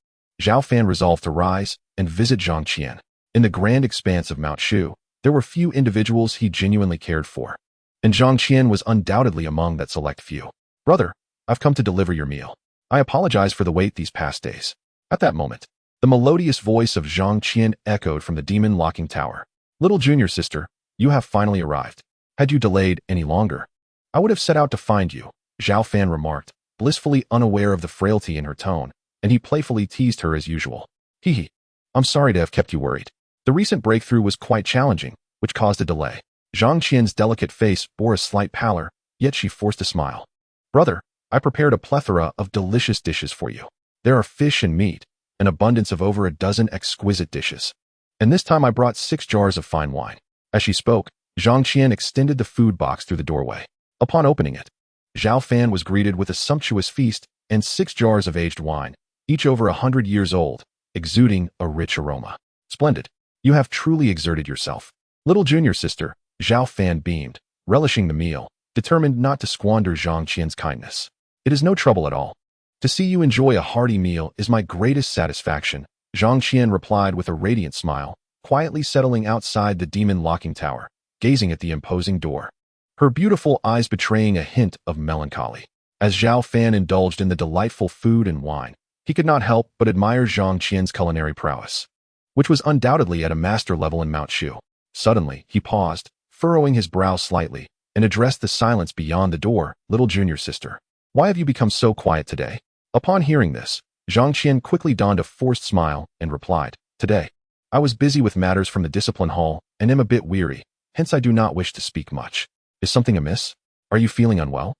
Zhao Fan resolved to rise and visit Zhang Qian. In the grand expanse of Mount Shu, there were few individuals he genuinely cared for, and Zhang Qian was undoubtedly among that select few. Brother, I've come to deliver your meal. I apologize for the wait these past days. At that moment, the melodious voice of Zhang Qian echoed from the demon-locking tower. Little junior sister, you have finally arrived. Had you delayed any longer, I would have set out to find you, Zhao Fan remarked, blissfully unaware of the frailty in her tone, and he playfully teased her as usual. Hee. I'm sorry to have kept you worried. The recent breakthrough was quite challenging, which caused a delay. Zhang Qian's delicate face bore a slight pallor, yet she forced a smile. Brother, I prepared a plethora of delicious dishes for you. There are fish and meat, an abundance of over a dozen exquisite dishes. And this time I brought 6 jars of fine wine. As she spoke, Zhang Qian extended the food box through the doorway. Upon opening it, Zhao Fan was greeted with a sumptuous feast and 6 jars of aged wine, each over 100 years old, exuding a rich aroma. Splendid. You have truly exerted yourself. Little junior sister, Zhao Fan beamed, relishing the meal, determined not to squander Zhang Qian's kindness. It is no trouble at all. To see you enjoy a hearty meal is my greatest satisfaction, Zhang Qian replied with a radiant smile, quietly settling outside the demon-locking tower, gazing at the imposing door, her beautiful eyes betraying a hint of melancholy. As Zhao Fan indulged in the delightful food and wine, he could not help but admire Zhang Qian's culinary prowess, which was undoubtedly at a master level in Mount Shu. Suddenly, he paused, furrowing his brow slightly, and addressed the silence beyond the door. Little junior sister, why have you become so quiet today? Upon hearing this, Zhang Qian quickly donned a forced smile and replied, Today, I was busy with matters from the discipline hall and am a bit weary, hence I do not wish to speak much. Is something amiss? Are you feeling unwell?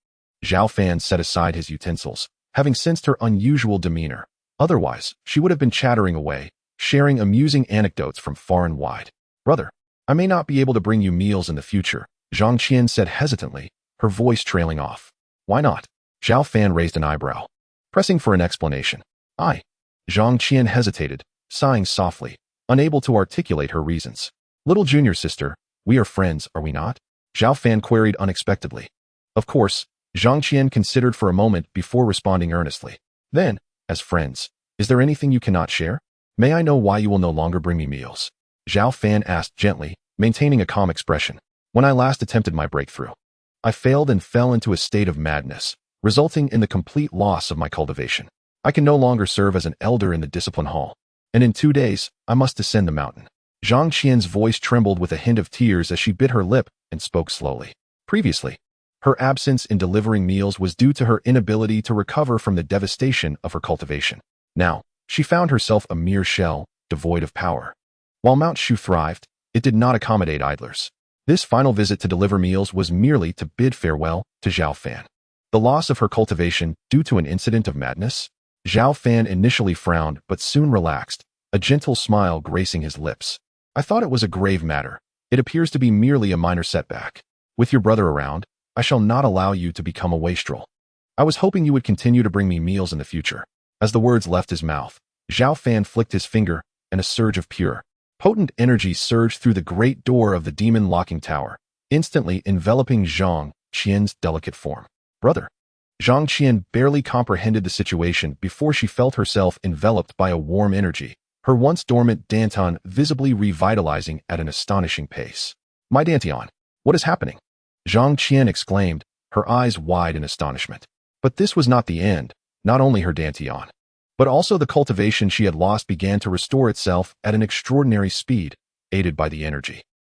Zhao Fan set aside his utensils, having sensed her unusual demeanor. Otherwise, she would have been chattering away, sharing amusing anecdotes from far and wide. Brother, I may not be able to bring you meals in the future, Zhang Qian said hesitantly, her voice trailing off. Why not? Zhao Fan raised an eyebrow, pressing for an explanation. Zhang Qian hesitated, sighing softly, unable to articulate her reasons. Little junior sister, we are friends, are we not? Zhao Fan queried unexpectedly. Of course, Zhang Qian considered for a moment before responding earnestly. Then, as friends, is there anything you cannot share? May I know why you will no longer bring me meals? Zhao Fan asked gently, maintaining a calm expression. When I last attempted my breakthrough, I failed and fell into a state of madness, resulting in the complete loss of my cultivation. I can no longer serve as an elder in the discipline hall, and in 2 days, I must descend the mountain. Zhang Qian's voice trembled with a hint of tears as she bit her lip and spoke slowly. Previously, her absence in delivering meals was due to her inability to recover from the devastation of her cultivation. Now, she found herself a mere shell, devoid of power. While Mount Shu thrived, it did not accommodate idlers. This final visit to deliver meals was merely to bid farewell to Zhao Fan. The loss of her cultivation due to an incident of madness? Zhao Fan initially frowned but soon relaxed, a gentle smile gracing his lips. I thought it was a grave matter. It appears to be merely a minor setback. With your brother around, I shall not allow you to become a wastrel. I was hoping you would continue to bring me meals in the future. As the words left his mouth, Zhao Fan flicked his finger, and a surge of pure, potent energy surged through the great door of the demon-locking tower, instantly enveloping Zhang Qian's delicate form. Brother. Zhang Qian barely comprehended the situation before she felt herself enveloped by a warm energy, her once dormant dantian visibly revitalizing at an astonishing pace. My dantian, what is happening? Zhang Qian exclaimed, her eyes wide in astonishment. But this was not the end. Not only her dantian, but also the cultivation she had lost began to restore itself at an extraordinary speed, aided by the energy.